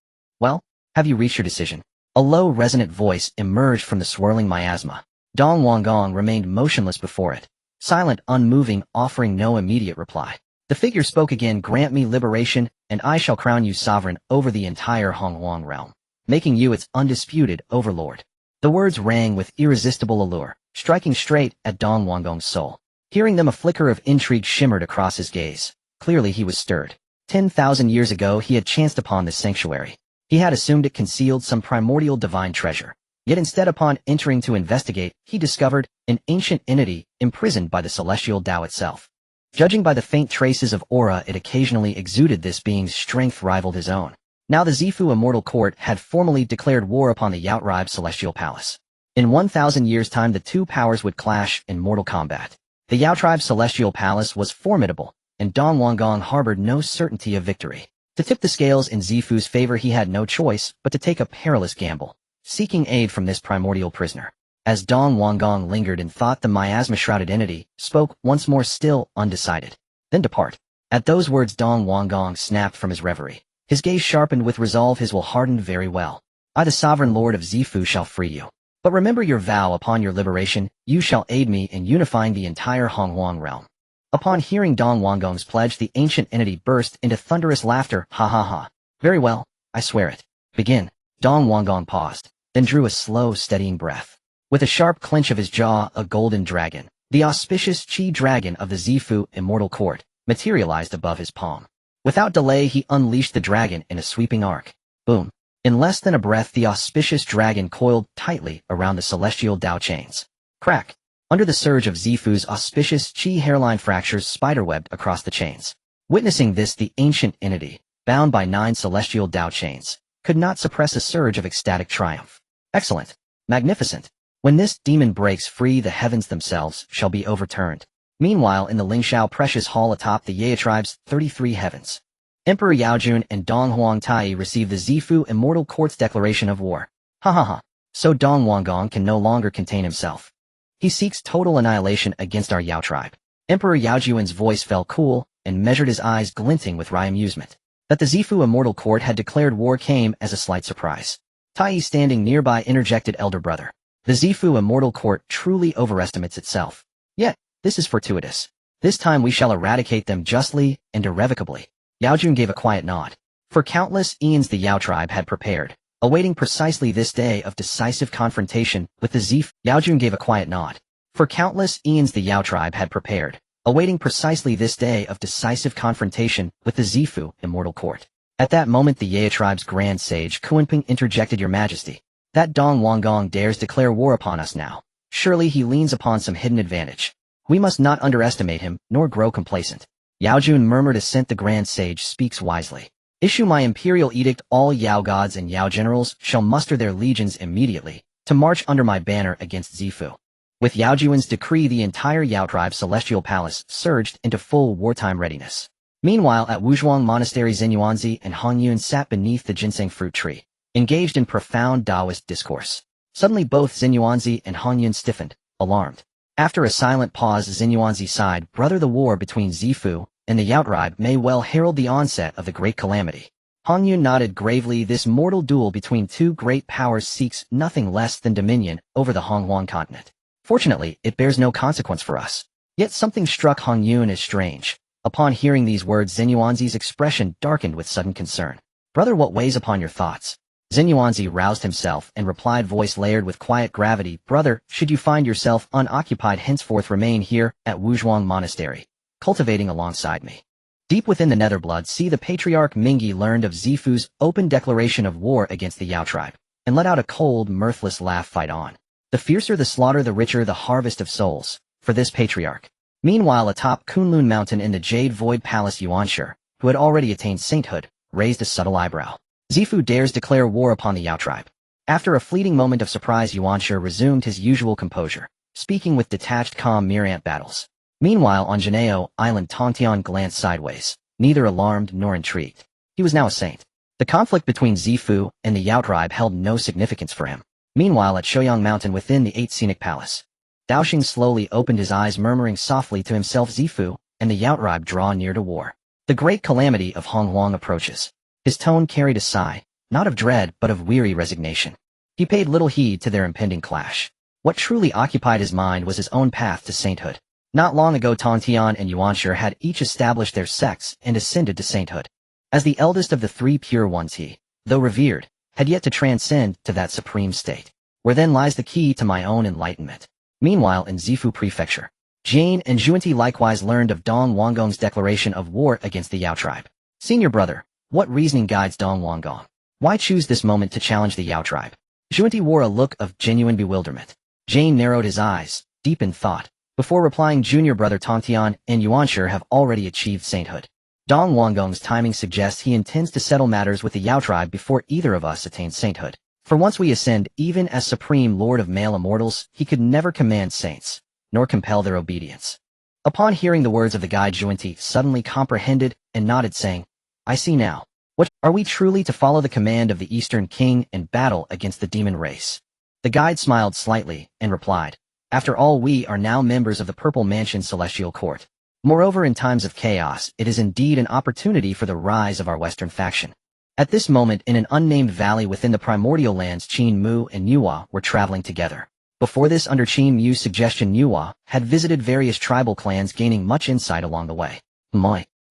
"Well, have you reached your decision?" A low, resonant voice emerged from the swirling miasma. Dong Wanggong remained motionless before it, silent, unmoving, offering no immediate reply. The figure spoke again. "Grant me liberation, and I shall crown you sovereign over the entire Honghuang realm, making you its undisputed overlord." The words rang with irresistible allure, striking straight at Dong Wanggong's soul. Hearing them, a flicker of intrigue shimmered across his gaze. Clearly he was stirred. 10,000 years ago he had chanced upon this sanctuary. He had assumed it concealed some primordial divine treasure. Yet instead, upon entering to investigate, he discovered an ancient entity imprisoned by the celestial Tao itself. Judging by the faint traces of aura it occasionally exuded, this being's strength rivaled his own. Now the Zifu Immortal Court had formally declared war upon the Yao Tribe Celestial Palace. In 1,000 years' time the two powers would clash in mortal combat. The Yao Tribe Celestial Palace was formidable, and Dong Wanggong harbored no certainty of victory. To tip the scales in Zifu's favor he had no choice but to take a perilous gamble, seeking aid from this primordial prisoner. As Dong Wanggong lingered in thought, the miasma-shrouded entity spoke once more, still undecided. "Then depart." At those words Dong Wanggong snapped from his reverie. His gaze sharpened with resolve, his will hardened. "Very well. I, the sovereign lord of Zifu, shall free you. But remember your vow. Upon your liberation, you shall aid me in unifying the entire Honghuang realm." Upon hearing Dong Wanggong's pledge, the ancient entity burst into thunderous laughter. "Ha ha ha. Very well, I swear it. Begin." Dong Wanggong paused, then drew a slow, steadying breath. With a sharp clench of his jaw, a golden dragon, the auspicious Qi dragon of the Zifu Immortal Court, materialized above his palm. Without delay he unleashed the dragon in a sweeping arc. Boom. In less than a breath the auspicious dragon coiled tightly around the celestial Tao chains. Crack. Under the surge of Zifu's auspicious Qi, hairline fractures spiderwebbed across the chains. Witnessing this, the ancient entity, bound by 9 celestial Tao chains, could not suppress a surge of ecstatic triumph. "Excellent. Magnificent. When this demon breaks free, the heavens themselves shall be overturned." Meanwhile, in the Lingshao Precious Hall atop the Yaya tribe's 33 heavens, Emperor Yaojun and Dong Huangtai received the Zifu Immortal Court's declaration of war. Ha ha ha. So Dong Wanggong can no longer contain himself. He seeks total annihilation against our Yao tribe. Emperor Yaojun's voice fell cool and measured, his eyes glinting with wry amusement. That the Zifu Immortal Court had declared war came as a slight surprise. Tai, standing nearby, interjected, "Elder brother, the Zifu Immortal Court truly overestimates itself. Yet, this is fortuitous. This time we shall eradicate them justly and irrevocably." Yaojun gave a quiet nod. For countless eons the Yao tribe had prepared, awaiting precisely this day of decisive confrontation with the Zifu. Yaojun gave a quiet nod. For countless eons the Yao tribe had prepared, awaiting precisely this day of decisive confrontation with the Zifu Immortal Court. At that moment the Yaya tribe's grand sage Kunping interjected, "Your Majesty, that Dong Wanggong dares declare war upon us now. Surely he leans upon some hidden advantage. We must not underestimate him, nor grow complacent." Yaojun murmured assent. "The grand sage speaks wisely. Issue my imperial edict. All Yao gods and Yao generals shall muster their legions immediately to march under my banner against Zifu." With Yaojun's decree, the entire Yao tribe celestial palace surged into full wartime readiness. Meanwhile, at Wuzhuang Monastery, Xinyuanzi and Hongyun sat beneath the ginseng fruit tree, engaged in profound Taoist discourse. Suddenly both Xinyuanzi and Hongyun stiffened, alarmed. After a silent pause, Xinyuanzi sighed, "Brother, the war between Zifu and the Yao tribe may well herald the onset of the great calamity." Hongyun nodded gravely. "This mortal duel between two great powers seeks nothing less than dominion over the Honghuang continent. Fortunately, it bears no consequence for us." Yet something struck Hongyun as strange. Upon hearing these words, Xinyuanzi's expression darkened with sudden concern. "Brother, what weighs upon your thoughts?" Xinyuanzi roused himself and replied, voice layered with quiet gravity, "Brother, should you find yourself unoccupied, henceforth remain here at Wuzhuang Monastery, cultivating alongside me. Deep within the Netherblood Sea, the Patriarch Mingi learned of Zifu's open declaration of war against the Yao tribe, and let out a cold, mirthless laugh. Fight on. The fiercer the slaughter, the richer the harvest of souls, for this Patriarch." Meanwhile, atop Kunlun Mountain in the Jade Void Palace, Yuanshi, who had already attained sainthood, raised a subtle eyebrow. "Zifu dares declare war upon the Yao tribe." After a fleeting moment of surprise, Yuanshi resumed his usual composure, speaking with detached calm, mere ant battles. Meanwhile, on Janeo Island, Tontian glanced sideways, neither alarmed nor intrigued. He was now a saint. The conflict between Zifu and the Yao tribe held no significance for him. Meanwhile, at Shouyang Mountain within the 8th Scenic Palace, Daoxing slowly opened his eyes, murmuring softly to himself, Zifu and the Yao tribe draw near to war. The great calamity of Honghuang approaches. His tone carried a sigh, not of dread but of weary resignation. He paid little heed to their impending clash. What truly occupied his mind was his own path to sainthood. Not long ago, Tontian and Yuanshi had each established their sects and ascended to sainthood. As the eldest of the 3 pure ones, he, though revered, had yet to transcend to that supreme state. Where then lies the key to my own enlightenment. Meanwhile, in Zifu Prefecture, Jane and Zhunti likewise learned of Dong Wangong's declaration of war against the Yao tribe. Senior brother, what reasoning guides Dong Wangong? Why choose this moment to challenge the Yao tribe? Zhunti wore a look of genuine bewilderment. Jane narrowed his eyes, deep in thought, before replying, junior brother Tontian and Yuanshi have already achieved sainthood. Dong Wangong's timing suggests he intends to settle matters with the Yao tribe before either of us attain sainthood. For once we ascend, even as supreme lord of male immortals, he could never command saints, nor compel their obedience. Upon hearing the words of the guide, Zhunti suddenly comprehended and nodded, saying, I see now. What, are we truly to follow the command of the Eastern King and battle against the demon race? The guide smiled slightly and replied, after all, we are now members of the Purple Mansion Celestial Court. Moreover, in times of chaos, it is indeed an opportunity for the rise of our Western faction. At this moment, in an unnamed valley within the primordial lands, Qin Mu and Nuwa were traveling together. Before this, under Qin Mu's suggestion, Nuwa had visited various tribal clans, gaining much insight along the way.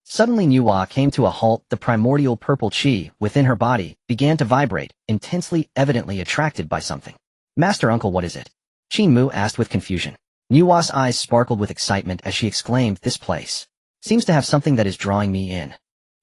Suddenly Nuwa came to a halt. The primordial purple chi within her body began to vibrate, intensely, evidently attracted by something. Master Uncle, what is it? Qin Mu asked with confusion. Nuwa's eyes sparkled with excitement as she exclaimed, this place seems to have something that is drawing me in.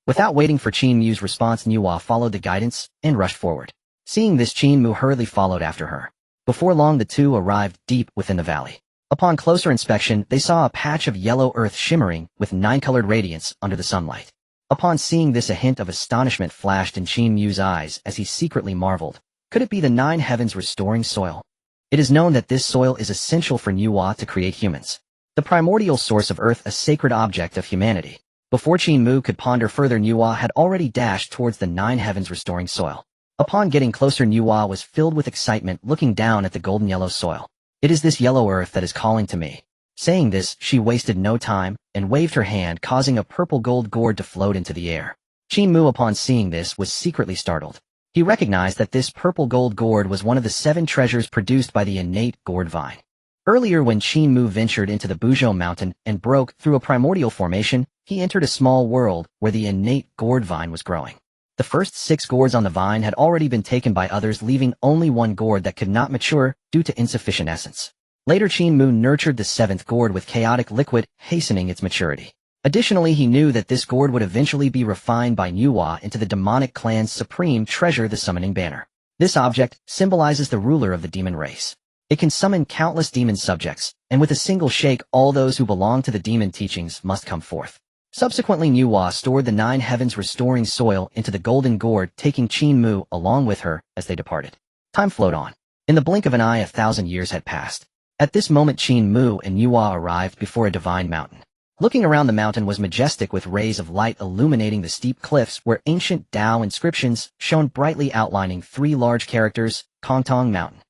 Without waiting for Qin Mu's response, Nuwa followed the guidance and rushed forward. Seeing this, Qin Mu hurriedly followed after her. Before long, the two arrived deep within the valley. Upon closer inspection, they saw a patch of yellow earth shimmering with 9-colored radiance under the sunlight. Upon seeing this, a hint of astonishment flashed in Qin Mu's eyes as he secretly marveled. Could it be the 9 heavens restoring soil? It is known that this soil is essential for Nuwa to create humans. The primordial source of earth, a sacred object of humanity. Before Qin Mu could ponder further, Nuwa had already dashed towards the 9 heavens restoring soil. Upon getting closer, Nuwa was filled with excitement, looking down at the golden yellow soil. It is this yellow earth that is calling to me. Saying this, she wasted no time and waved her hand, causing a purple gold gourd to float into the air. Qin Mu, upon seeing this, was secretly startled. He recognized that this purple gold gourd was one of the 7 treasures produced by the innate gourd vine. Earlier, when Qin Mu ventured into the Buzhou mountain and broke through a primordial formation, he entered a small world where the innate gourd vine was growing. The first 6 gourds on the vine had already been taken by others, leaving only 1 gourd that could not mature due to insufficient essence. Later, Qin Mu nurtured the 7th gourd with chaotic liquid, hastening its maturity. Additionally, he knew that this gourd would eventually be refined by Nuwa into the demonic clan's supreme treasure, the summoning banner. This object symbolizes the ruler of the demon race. It can summon countless demon subjects, and with a single shake, all those who belong to the demon teachings must come forth. Subsequently, Nuwa stored the 9 heavens restoring soil into the golden gourd, taking Qin Mu along with her as they departed. Time flowed on. In the blink of an eye, 1,000 years had passed. At this moment, Qin Mu and Nuwa arrived before a divine mountain. Looking around, the mountain was majestic, with rays of light illuminating the steep cliffs where ancient Tao inscriptions shone brightly, outlining 3 large characters, Kongtong Mountain.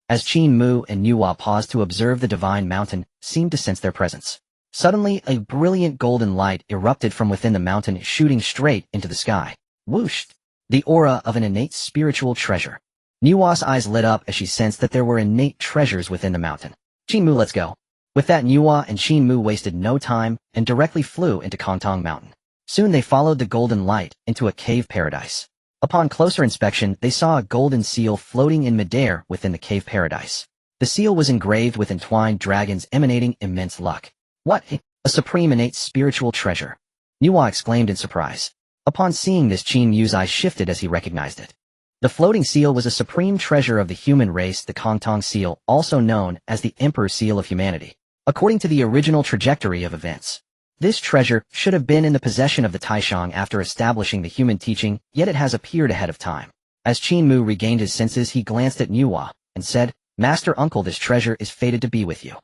As Qin Mu and Nuwa paused to observe, the divine mountain seemed to sense their presence. Suddenly, a brilliant golden light erupted from within the mountain, shooting straight into the sky. Whoosh! The aura of an innate spiritual treasure. Nuwa's eyes lit up as she sensed that there were innate treasures within the mountain. Qin Mu, let's go. With that, Nuwa and Qin Mu wasted no time and directly flew into Kongtong Mountain. Soon they followed the golden light into a cave paradise. Upon closer inspection, they saw a golden seal floating in midair within the cave paradise. The seal was engraved with entwined dragons emanating immense luck. What? A supreme innate spiritual treasure! Nuwa exclaimed in surprise. Upon seeing this, Qin Mu's eyes shifted as he recognized it. The floating seal was a supreme treasure of the human race, the Kongtong seal, also known as the Emperor Seal of Humanity. According to the original trajectory of events, this treasure should have been in the possession of the Taishang after establishing the human teaching, yet it has appeared ahead of time. As Qin Mu regained his senses, he glanced at Nuwa and said, Master Uncle, this treasure is fated to be with you.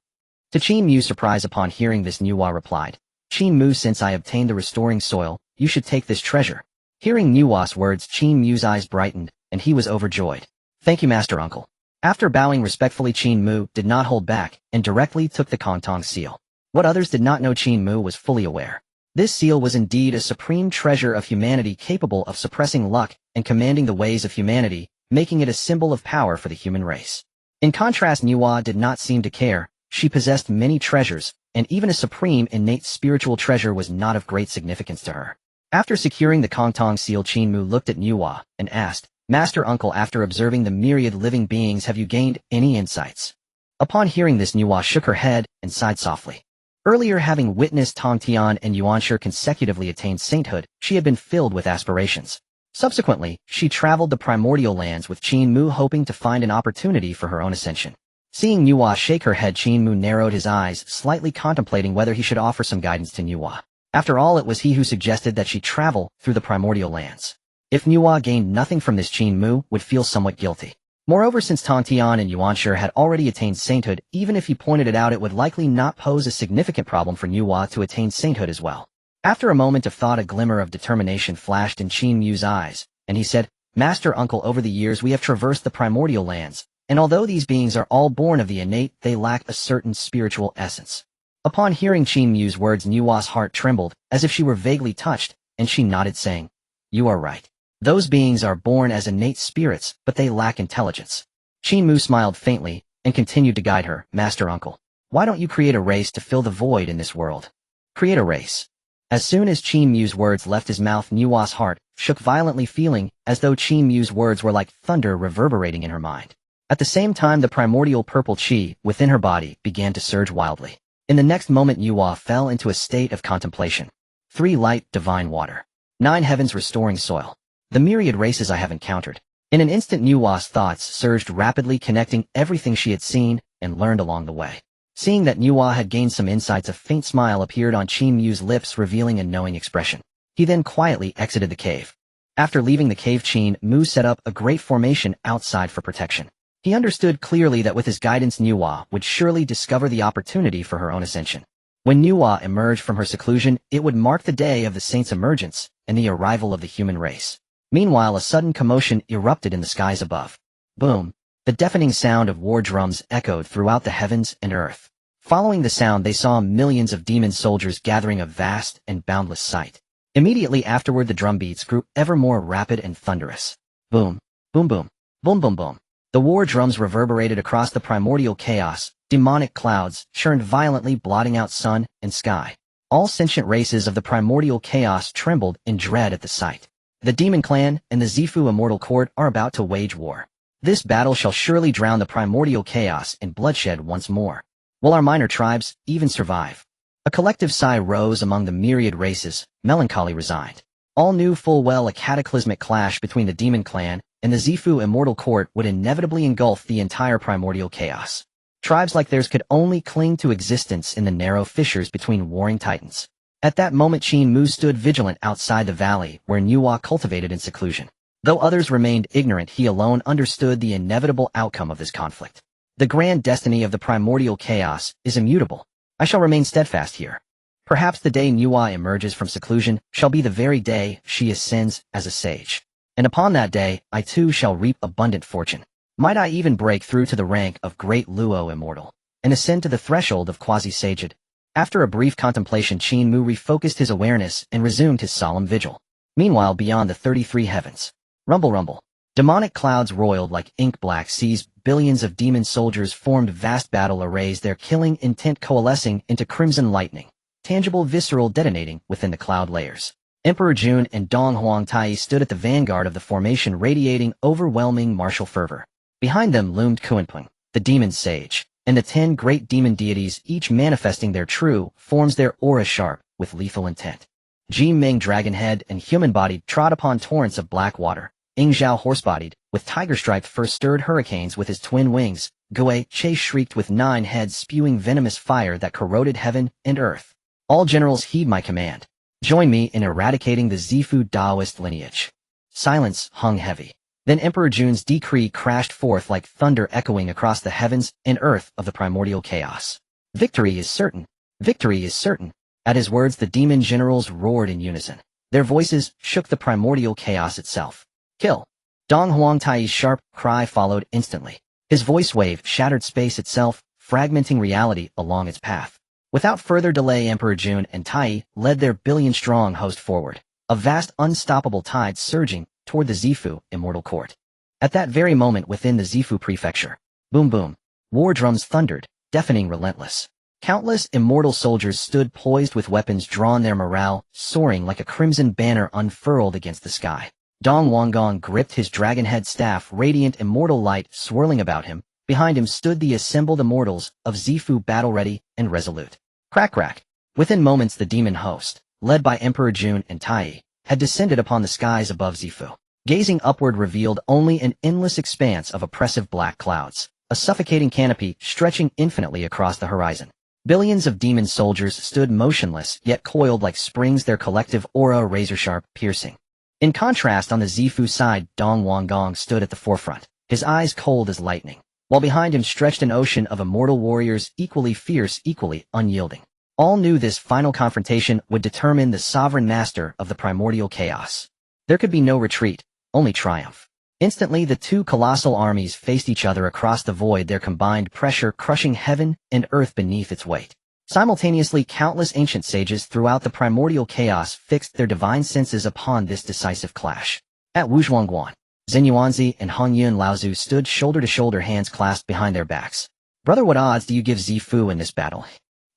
To Qin Mu's surprise upon hearing this, Nuwa replied, Qin Mu, since I obtained the restoring soil, you should take this treasure. Hearing Nuwa's words, Qin Mu's eyes brightened, and he was overjoyed. Thank you, Master Uncle. After bowing respectfully, Qin Mu did not hold back, and directly took the Kongtong seal. What others did not know, Qin Mu was fully aware. This seal was indeed a supreme treasure of humanity, capable of suppressing luck and commanding the ways of humanity, making it a symbol of power for the human race. In contrast, Nuwa did not seem to care. She possessed many treasures, and even a supreme innate spiritual treasure was not of great significance to her. After securing the Kongtong seal, Qin Mu looked at Nuwa and asked, Master Uncle, after observing the myriad living beings, have you gained any insights? Upon hearing this, Nuwa shook her head and sighed softly. Earlier, having witnessed Tong Tian and Yuanshi consecutively attain sainthood, she had been filled with aspirations. Subsequently, she traveled the primordial lands with Qin Mu, hoping to find an opportunity for her own ascension. Seeing Nuwa shake her head, Qin Mu narrowed his eyes, slightly contemplating whether he should offer some guidance to Nuwa. After all, it was he who suggested that she travel through the primordial lands. If Nuwa gained nothing from this, Qin Mu would feel somewhat guilty. Moreover, since Tong Tian and Yuanshi had already attained sainthood, even if he pointed it out, it would likely not pose a significant problem for Nuwa to attain sainthood as well. After a moment of thought, a glimmer of determination flashed in Qin Mu's eyes, and he said, Master Uncle, over the years we have traversed the primordial lands, and although these beings are all born of the innate, they lack a certain spiritual essence. Upon hearing Qin Mu's words, Nuwa's heart trembled, as if she were vaguely touched, and she nodded, saying, You are right. Those beings are born as innate spirits, but they lack intelligence. Qin Mu smiled faintly, and continued to guide her, Master Uncle, why don't you create a race to fill the void in this world? Create a race. As soon as Qin Mu's words left his mouth, Nuwa's heart shook violently, feeling as though Qin Mu's words were like thunder reverberating in her mind. At the same time, the primordial purple qi within her body began to surge wildly. In the next moment, Nuwa fell into a state of contemplation. 3 light, divine water. 9 heavens, restoring soil. The myriad races I have encountered. In an instant, Nuwa's thoughts surged rapidly, connecting everything she had seen and learned along the way. Seeing that Nuwa had gained some insights, a faint smile appeared on Qin Mu's lips, revealing a knowing expression. He then quietly exited the cave. After leaving the cave, Qin Mu set up a great formation outside for protection. He understood clearly that with his guidance, Nuwa would surely discover the opportunity for her own ascension. When Nuwa emerged from her seclusion, it would mark the day of the saint's emergence and the arrival of the human race. Meanwhile, a sudden commotion erupted in the skies above. Boom! The deafening sound of war drums echoed throughout the heavens and earth. Following the sound, they saw millions of demon soldiers gathering, a vast and boundless sight. Immediately afterward, the drum beats grew ever more rapid and thunderous. Boom! Boom boom! Boom boom boom! The war drums reverberated across the primordial chaos. Demonic clouds churned violently, blotting out sun and sky. All sentient races of the primordial chaos trembled in dread at the sight. The Demon Clan and the Zifu Immortal Court are about to wage war. This battle shall surely drown the primordial chaos in bloodshed once more. Will our minor tribes even survive? A collective sigh rose among the myriad races, melancholy resigned. All knew full well a cataclysmic clash between the Demon Clan and the Zifu Immortal Court would inevitably engulf the entire primordial chaos. Tribes like theirs could only cling to existence in the narrow fissures between warring titans. At that moment, Qin Mu stood vigilant outside the valley where Nuwa cultivated in seclusion. Though others remained ignorant, he alone understood the inevitable outcome of this conflict. The grand destiny of the primordial chaos is immutable. I shall remain steadfast here. Perhaps the day Nuwa emerges from seclusion shall be the very day she ascends as a sage. And upon that day, I too shall reap abundant fortune. Might I even break through to the rank of Great Luo Immortal, and ascend to the threshold of quasi-sagehood. After a brief contemplation, Qin Mu refocused his awareness and resumed his solemn vigil. Meanwhile, beyond the 33 heavens, rumble rumble, demonic clouds roiled like ink-black seas. Billions of demon soldiers formed vast battle arrays, their killing intent coalescing into crimson lightning, tangible visceral detonating within the cloud layers. Emperor Jun and Dong Huangtai stood at the vanguard of the formation, radiating overwhelming martial fervor. Behind them loomed Kunpeng, the demon sage, and the 10 great demon deities, each manifesting their true forms, their aura sharp with lethal intent. Ji Ming, dragon-head and human-bodied, trod upon torrents of black water. Ing Zhao, horse-bodied, with tiger-striped fur, stirred hurricanes with his twin wings. Gui Che shrieked with 9 heads, spewing venomous fire that corroded heaven and earth. All generals, heed my command. Join me in eradicating the Zifu Daoist lineage. Silence hung heavy. Then Emperor Jun's decree crashed forth like thunder, echoing across the heavens and earth of the primordial chaos. Victory is certain. Victory is certain. At his words, the demon generals roared in unison. Their voices shook the primordial chaos itself. Kill! Dong Huangtai's sharp cry followed instantly. His voice wave shattered space itself, fragmenting reality along its path. Without further delay, Emperor Jun and Tai led their billion-strong host forward, a vast unstoppable tide surging toward the Zifu immortal court. At that very moment within the Zifu prefecture, boom boom, war drums thundered, deafening relentless. Countless immortal soldiers stood poised with weapons drawn, their morale soaring like a crimson banner unfurled against the sky. Dong Wanggong gripped his dragon-head staff, radiant immortal light swirling about him. Behind him stood the assembled immortals of Zifu, battle-ready and resolute. Crack crack. Within moments the demon host, led by Emperor Jun and Tai, had descended upon the skies above Zifu. Gazing upward revealed only an endless expanse of oppressive black clouds, a suffocating canopy stretching infinitely across the horizon. Billions of demon soldiers stood motionless yet coiled like springs, their collective aura razor-sharp, piercing. In contrast, on the Zifu side, Dong Wanggong stood at the forefront, his eyes cold as lightning, while behind him stretched an ocean of immortal warriors equally fierce, equally unyielding. All knew this final confrontation would determine the sovereign master of the primordial chaos. There could be no retreat, only triumph. Instantly, the two colossal armies faced each other across the void, their combined pressure crushing heaven and earth beneath its weight. Simultaneously, countless ancient sages throughout the primordial chaos fixed their divine senses upon this decisive clash. At Wuzhuangguan, Zhen Yuanzi and Hongyun Laozu stood shoulder to shoulder, hands clasped behind their backs. Brother, what odds do you give Zifu in this battle?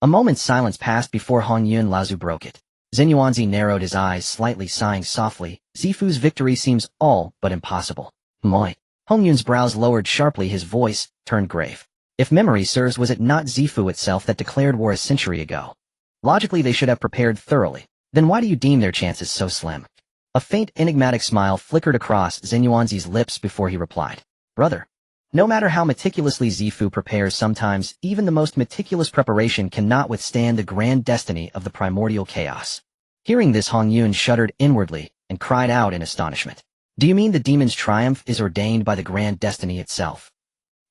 A moment's silence passed before Hongyun Laozu broke it. Zhen Yuanzi narrowed his eyes, slightly sighing softly. Zifu's victory seems all but impossible. Moi. Hongyun's brows lowered sharply, his voice turned grave. If memory serves, was it not Zifu itself that declared war a century ago? Logically, they should have prepared thoroughly. Then why do you deem their chances so slim? A faint, enigmatic smile flickered across Zhen Yuanzi's lips before he replied. Brother, no matter how meticulously Zifu prepares, sometimes even the most meticulous preparation cannot withstand the grand destiny of the primordial chaos. Hearing this, Hongyun shuddered inwardly and cried out in astonishment. Do you mean the demon's triumph is ordained by the grand destiny itself?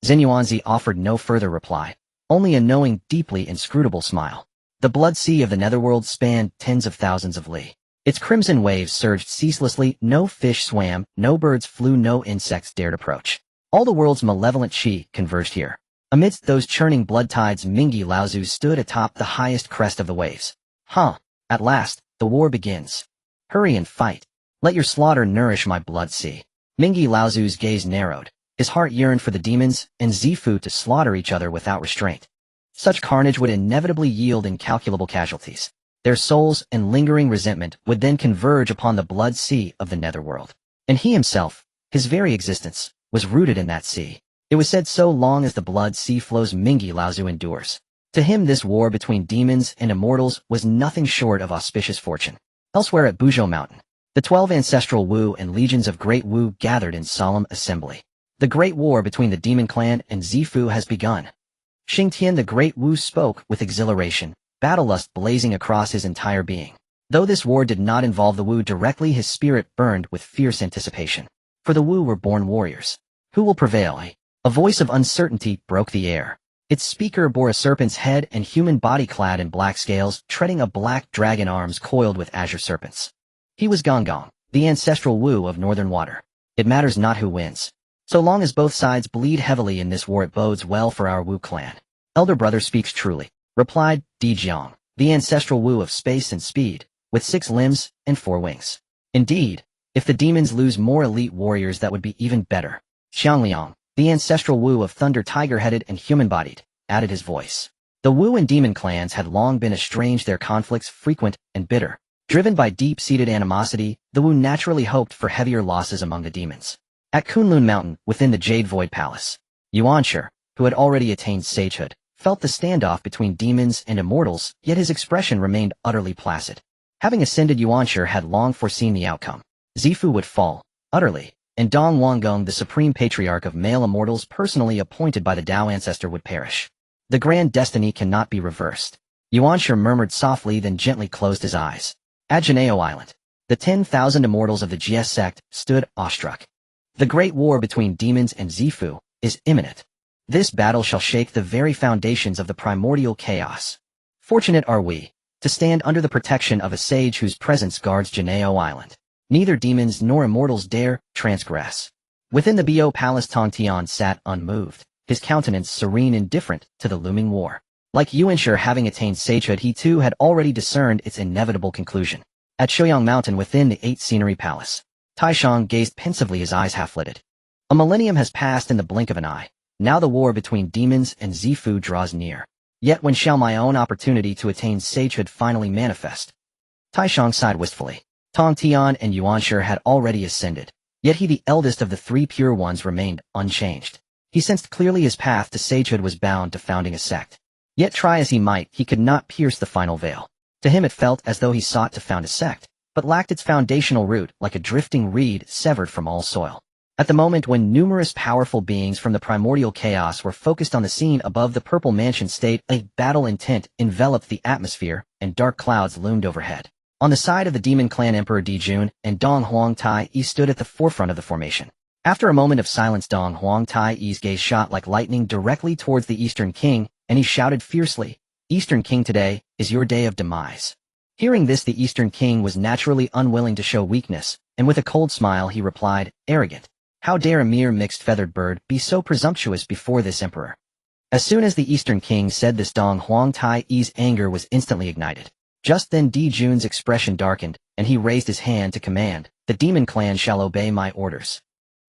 Zhen Yuanzi offered no further reply, only a knowing, deeply inscrutable smile. The blood sea of the netherworld spanned tens of thousands of li. Its crimson waves surged ceaselessly, no fish swam, no birds flew, no insects dared approach. All the world's malevolent qi converged here. Amidst those churning blood tides, Mingi Laozu stood atop the highest crest of the waves. At last, the war begins. Hurry and fight. Let your slaughter nourish my blood sea. Mingi Laozu's gaze narrowed. His heart yearned for the demons and Zifu to slaughter each other without restraint. Such carnage would inevitably yield incalculable casualties. Their souls and lingering resentment would then converge upon the blood sea of the netherworld. And he himself, his very existence, was rooted in that sea. It was said, so long as the blood sea flows, Mingi Laozu endures. To him, this war between demons and immortals was nothing short of auspicious fortune. Elsewhere at Buzhou Mountain, the 12 ancestral Wu and legions of Great Wu gathered in solemn assembly. The great war between the demon clan and Zifu has begun. Xingtian the Great Wu spoke with exhilaration, battle lust blazing across his entire being. Though this war did not involve the Wu directly, his spirit burned with fierce anticipation. For the Wu were born warriors. Who will prevail? A voice of uncertainty broke the air. Its speaker bore a serpent's head and human body clad in black scales, treading a black dragon, arms coiled with azure serpents. He was Gonggong, the ancestral Wu of Northern Water. It matters not who wins. So long as both sides bleed heavily in this war, it bodes well for our Wu clan. Elder brother speaks truly, replied Di Jiang, the ancestral Wu of space and speed, with 6 limbs and 4 wings. Indeed, if the demons lose more elite warriors, that would be even better. Xiangliang, the ancestral Wu of thunder, tiger-headed and human-bodied, added his voice. The Wu and demon clans had long been estranged, their conflicts frequent and bitter. Driven by deep-seated animosity, the Wu naturally hoped for heavier losses among the demons. At Kunlun Mountain, within the Jade Void Palace, Yuanshi, who had already attained sagehood, felt the standoff between demons and immortals, yet his expression remained utterly placid. Having ascended, Yuanshi had long foreseen the outcome. Zifu would fall, utterly, and Dong Wanggong, the supreme patriarch of male immortals personally appointed by the Tao ancestor, would perish. The grand destiny cannot be reversed. Yuanshi murmured softly, then gently closed his eyes. At Janeo Island, the 10,000 immortals of the GS sect stood awestruck. The great war between demons and Zifu is imminent. This battle shall shake the very foundations of the primordial chaos. Fortunate are we to stand under the protection of a sage whose presence guards Janeo Island. Neither demons nor immortals dare transgress. Within the Bo Palace, Tong Tian sat unmoved, his countenance serene, indifferent to the looming war. Like Yuanshi having attained sagehood, he too had already discerned its inevitable conclusion. At Shouyang Mountain within the 8 Scenery Palace, Taishang gazed pensively, his eyes half-lidded. A millennium has passed in the blink of an eye. Now the war between demons and Zifu draws near. Yet when shall my own opportunity to attain sagehood finally manifest? Taishang sighed wistfully. Tong Tian and Yuanshi had already ascended, yet he, the eldest of the 3 pure ones, remained unchanged. He sensed clearly his path to sagehood was bound to founding a sect. Yet try as he might, he could not pierce the final veil. To him it felt as though he sought to found a sect, but lacked its foundational root, like a drifting reed severed from all soil. At the moment when numerous powerful beings from the primordial chaos were focused on the scene above the Purple Mansion State, a battle intent enveloped the atmosphere, and dark clouds loomed overhead. On the side of the Demon Clan, Emperor Dijun and Dong Huang Tai-yi stood at the forefront of the formation. After a moment of silence, Dong Huang Tai-yi's gaze shot like lightning directly towards the Eastern King, and he shouted fiercely, "Eastern King, today is your day of demise." Hearing this, the Eastern King was naturally unwilling to show weakness, and with a cold smile he replied, "Arrogant. How dare a mere mixed-feathered bird be so presumptuous before this emperor?" As soon as the Eastern King said this, Dong Huang Tai-yi's anger was instantly ignited. Just then Dijun's expression darkened, and he raised his hand to command, "The Demon Clan shall obey my orders.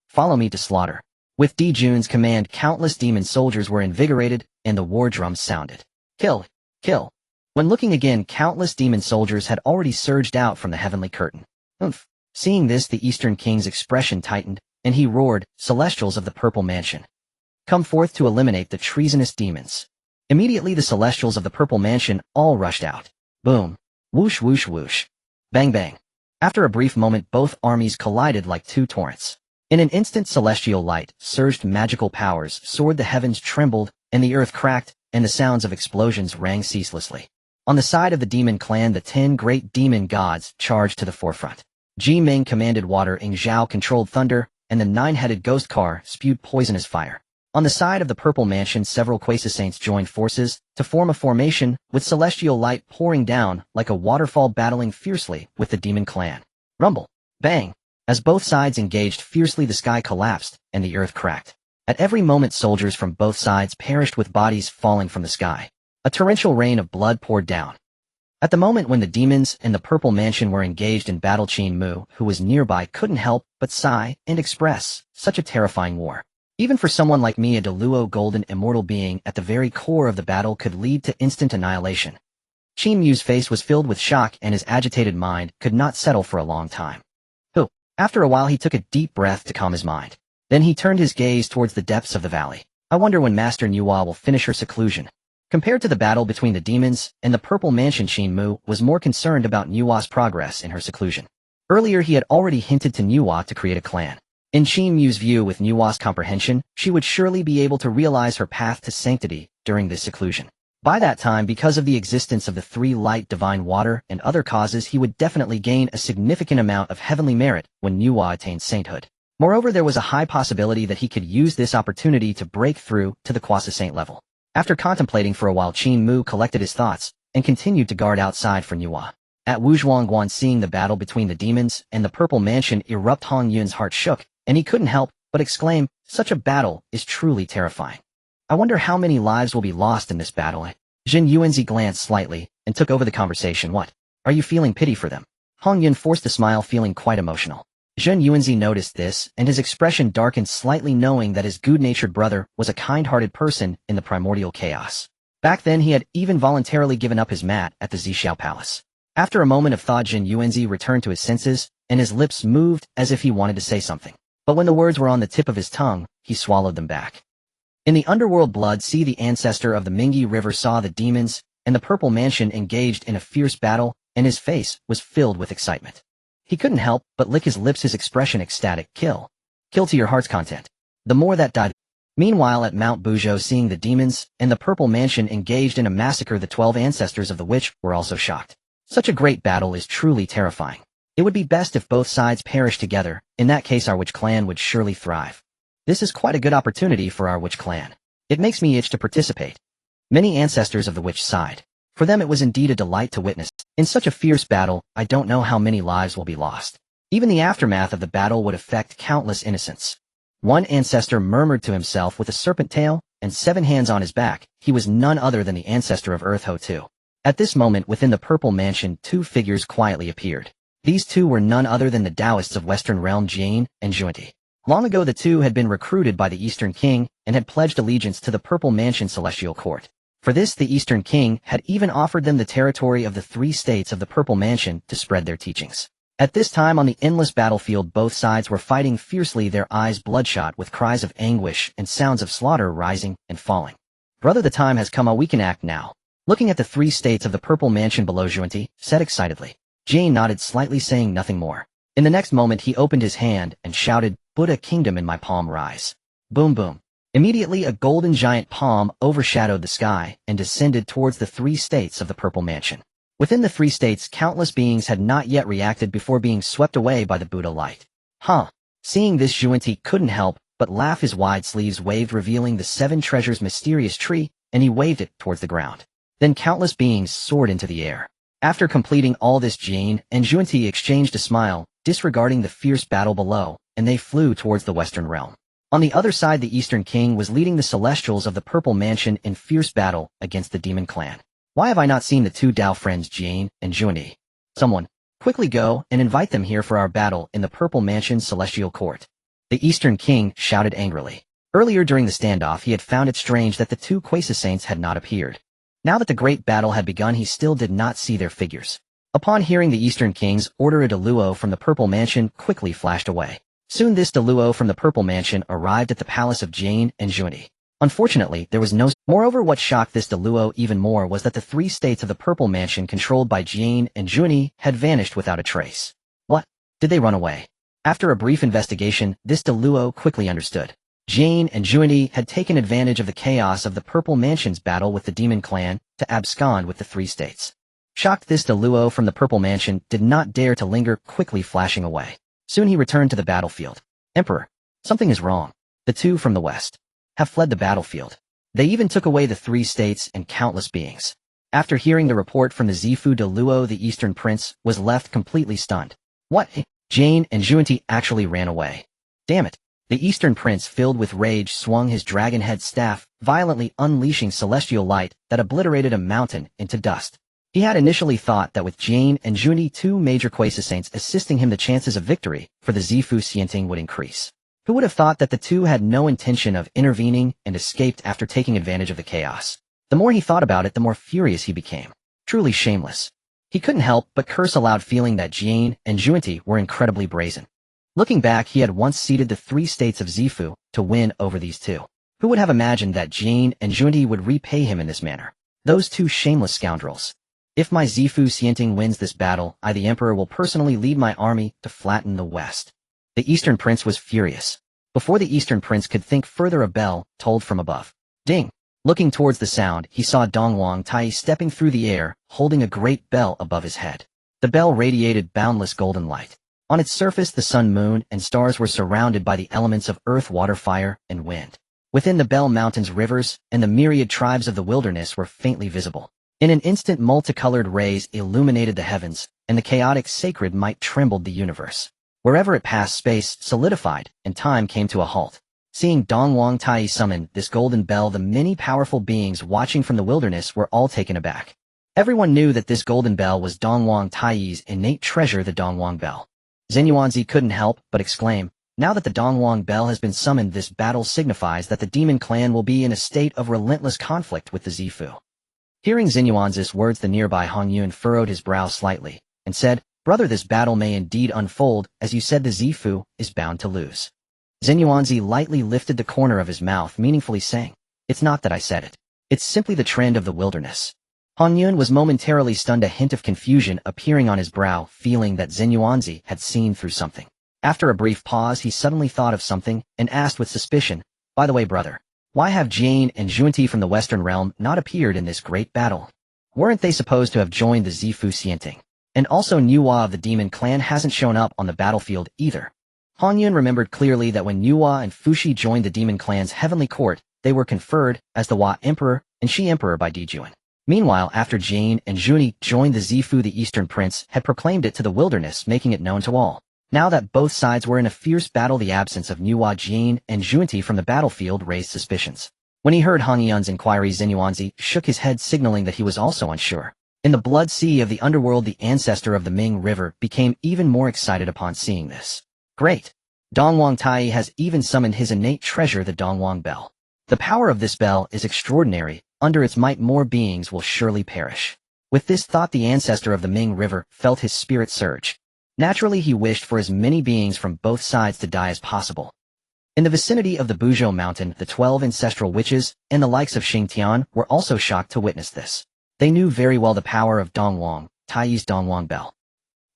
Follow me to slaughter." With Dijun's command, countless demon soldiers were invigorated, and the war drums sounded. Kill! Kill! When looking again, countless demon soldiers had already surged out from the heavenly curtain. Oomph! Seeing this, the Eastern King's expression tightened, and he roared, "Celestials of the Purple Mansion, come forth to eliminate the treasonous demons." Immediately the Celestials of the Purple Mansion all rushed out. Boom! Whoosh whoosh whoosh! Bang bang! After a brief moment, both armies collided like 2 torrents. In an instant, celestial light surged, magical powers soared, the heavens trembled, and the earth cracked, and the sounds of explosions rang ceaselessly. On the side of the Demon Clan, the 10 great demon gods charged to the forefront. Ji Ming commanded water, Ing Zhao controlled thunder, and the 9-headed ghost car spewed poisonous fire. On the side of the Purple Mansion, several Quasi-Saints joined forces to form a formation, with celestial light pouring down like a waterfall, battling fiercely with the Demon Clan. Rumble! Bang! As both sides engaged fiercely, the sky collapsed, and the earth cracked. At every moment, soldiers from both sides perished, with bodies falling from the sky. A torrential rain of blood poured down. At the moment when the demons and the Purple Mansion were engaged in battle, Qin Mu, who was nearby, couldn't help but sigh and express, "Such a terrifying war. Even for someone like me, a Deluo golden immortal being at the very core of the battle could lead to instant annihilation." Qin Mu's face was filled with shock, and his agitated mind could not settle for a long time. After a while, he took a deep breath to calm his mind. Then he turned his gaze towards the depths of the valley. "I wonder when Master Nuwa will finish her seclusion." Compared to the battle between the demons and the Purple Mansion, Qin Mu was more concerned about Nuwa's progress in her seclusion. Earlier he had already hinted to Nuwa to create a clan. In Qin Mu's view, with Nuwa's comprehension, she would surely be able to realize her path to sanctity during this seclusion. By that time, because of the existence of the 3 light divine water and other causes, he would definitely gain a significant amount of heavenly merit when Nuwa attained sainthood. Moreover, there was a high possibility that he could use this opportunity to break through to the quasi-saint level. After contemplating for a while, Qin Mu collected his thoughts and continued to guard outside for Nuwa. At Wuzhuangguan, seeing the battle between the demons and the Purple Mansion erupt, Hong Yun's heart shook, and he couldn't help but exclaim, "Such a battle is truly terrifying. I wonder how many lives will be lost in this battle." Jin Yuanzi glanced slightly and took over the conversation. "What? Are you feeling pity for them?" Hong Yun forced a smile, feeling quite emotional. Jin Yuanzi noticed this, and his expression darkened slightly, knowing that his good-natured brother was a kind-hearted person in the primordial chaos. Back then he had even voluntarily given up his mat at the Zixiao Palace. After a moment of thought, Jin Yuanzi returned to his senses, and his lips moved as if he wanted to say something. But when the words were on the tip of his tongue, he swallowed them back. In the underworld Blood Sea, the ancestor of the Mingi River saw the demons and the Purple Mansion engaged in a fierce battle, and his face was filled with excitement. He couldn't help but lick his lips, his expression ecstatic. Kill. Kill to your heart's content. The more that died. Meanwhile, at Mount Buzhou, seeing the demons and the Purple Mansion engaged in a massacre, the 12 ancestors of the witch were also shocked. Such a great battle is truly terrifying. It would be best if both sides perished together. In that case, our witch clan would surely thrive. This is quite a good opportunity for our witch clan. It makes me itch to participate. Many ancestors of the witch sighed. For them it was indeed a delight to witness. In such a fierce battle, I don't know how many lives will be lost. Even the aftermath of the battle would affect countless innocents. One ancestor murmured to himself with a serpent tail and 7 hands on his back. He was none other than the ancestor of Earth Ho-Tu. At this moment within the purple mansion 2 figures quietly appeared. These 2 were none other than the Taoists of Western Realm Qin and Zhunti. Long ago the 2 had been recruited by the Eastern King and had pledged allegiance to the Purple Mansion Celestial Court. For this the Eastern King had even offered them the territory of the 3 states of the Purple Mansion to spread their teachings. At this time on the endless battlefield both sides were fighting fiercely, their eyes bloodshot with cries of anguish and sounds of slaughter rising and falling. Brother, the time has come, we can act now. Looking at the 3 states of the Purple Mansion below, Zhunti said excitedly. Jane nodded slightly, saying nothing more. In the next moment he opened his hand and shouted, Buddha kingdom in my palm, rise. Boom boom. Immediately a golden giant palm overshadowed the sky and descended towards the 3 states of the Purple Mansion. Within the 3 states countless beings had not yet reacted before being swept away by the Buddha light. Seeing this, Zhunti couldn't help but laugh. His wide sleeves waved, revealing the 7 treasures mysterious tree, and he waved it towards the ground. Then countless beings soared into the air. After completing all this, Jane and Zhunti exchanged a smile, disregarding the fierce battle below, and they flew towards the Western Realm. On the other side the Eastern King was leading the Celestials of the Purple Mansion in fierce battle against the Demon Clan. Why have I not seen the 2 Tao friends Jane and Zhunti? Someone, quickly go and invite them here for our battle in the Purple Mansion Celestial Court. The Eastern King shouted angrily. Earlier during the standoff he had found it strange that the 2 Quasi-Saints had not appeared. Now that the great battle had begun he still did not see their figures. Upon hearing the Eastern King's order, a Deluo from the Purple Mansion quickly flashed away. Soon this Deluo from the Purple Mansion arrived at the palace of Jane and Zhunti. Unfortunately, there was no... Moreover, what shocked this Deluo even more was that the 3 states of the Purple Mansion controlled by Jane and Zhunti had vanished without a trace. What? Did they run away? After a brief investigation, this Deluo quickly understood. Jane and Zhunti had taken advantage of the chaos of the Purple Mansion's battle with the Demon Clan to abscond with the 3 states. Shocked, this Deluo from the Purple Mansion did not dare to linger, quickly flashing away. Soon he returned to the battlefield. Emperor, something is wrong. The 2 from the west have fled the battlefield. They even took away the 3 states and countless beings. After hearing the report from the Zifu Deluo, the Eastern Prince was left completely stunned. What? Jane and Zhunti actually ran away. Damn it. The Eastern Prince, filled with rage, swung his dragon head staff, violently unleashing celestial light that obliterated a mountain into dust. He had initially thought that with Jane and Zhunti, 2 major Quasi-Saints assisting him, the chances of victory for the Zifu Xianting would increase. Who would have thought that the 2 had no intention of intervening and escaped after taking advantage of the chaos? The more he thought about it, the more furious he became. Truly shameless. He couldn't help but curse aloud, feeling that Jane and Zhunti were incredibly brazen. Looking back, he had once ceded the 3 states of Zifu to win over these 2. Who would have imagined that Jane and Zhunti would repay him in this manner? Those 2 shameless scoundrels. If my Zifu Xianting wins this battle, I, the Emperor, will personally lead my army to flatten the West. The Eastern Prince was furious. Before the Eastern Prince could think further, a bell tolled from above. Ding! Looking towards the sound, he saw Dongwang Tai stepping through the air, holding a great bell above his head. The bell radiated boundless golden light. On its surface the sun, moon, and stars were surrounded by the elements of earth, water, fire, and wind. Within the bell, mountains, rivers, and the myriad tribes of the wilderness were faintly visible. In an instant multicolored rays illuminated the heavens, and the chaotic sacred might trembled the universe. Wherever it passed, space solidified, and time came to a halt. Seeing Dongwang Tai summon this golden bell, the many powerful beings watching from the wilderness were all taken aback. Everyone knew that this golden bell was Dongwang Tai's innate treasure, the Dongwang bell. Zenyuanzi couldn't help but exclaim, now that the Dongwang bell has been summoned, this battle signifies that the Demon Clan will be in a state of relentless conflict with the Zifu. Hearing Zenyuanzi's words, the nearby Hongyun furrowed his brow slightly, and said, Brother, this battle may indeed unfold, as you said the Zifu is bound to lose. Zenyuanzi lightly lifted the corner of his mouth, meaningfully saying, It's not that I said it. It's simply the trend of the wilderness. Hongyun was momentarily stunned, a hint of confusion appearing on his brow, feeling that Zenyuanzi had seen through something. After a brief pause, he suddenly thought of something, and asked with suspicion, By the way, brother, why have Jane and Zhunti from the Western Realm not appeared in this great battle? Weren't they supposed to have joined the Zifu Xianting? And also Nuwa of the Demon Clan hasn't shown up on the battlefield either. Hongyun remembered clearly that when Nuwa and Fushi joined the Demon Clan's heavenly court, they were conferred as the Hua Emperor and Shi Emperor by Dijuan. Meanwhile, after Jin and Zhunti joined the Zifu, the Eastern Prince had proclaimed it to the wilderness, making it known to all. Now that both sides were in a fierce battle, the absence of Nuwa Jin and Zhunti from the battlefield raised suspicions. When he heard Hong Yun's inquiry, Xinyuanzi shook his head, signaling that he was also unsure. In the blood sea of the underworld, the ancestor of the Ming River became even more excited upon seeing this. Great! Dongwang Tai has even summoned his innate treasure, the Dongwang Bell. The power of this bell is extraordinary. Under its might, more beings will surely perish. With this thought, the ancestor of the Ming River felt his spirit surge. Naturally, he wished for as many beings from both sides to die as possible. In the vicinity of the Buzhou Mountain, the 12 ancestral witches and the likes of Xingtian were also shocked to witness this. They knew very well the power of Dongwang Tai's Dongwang Bell.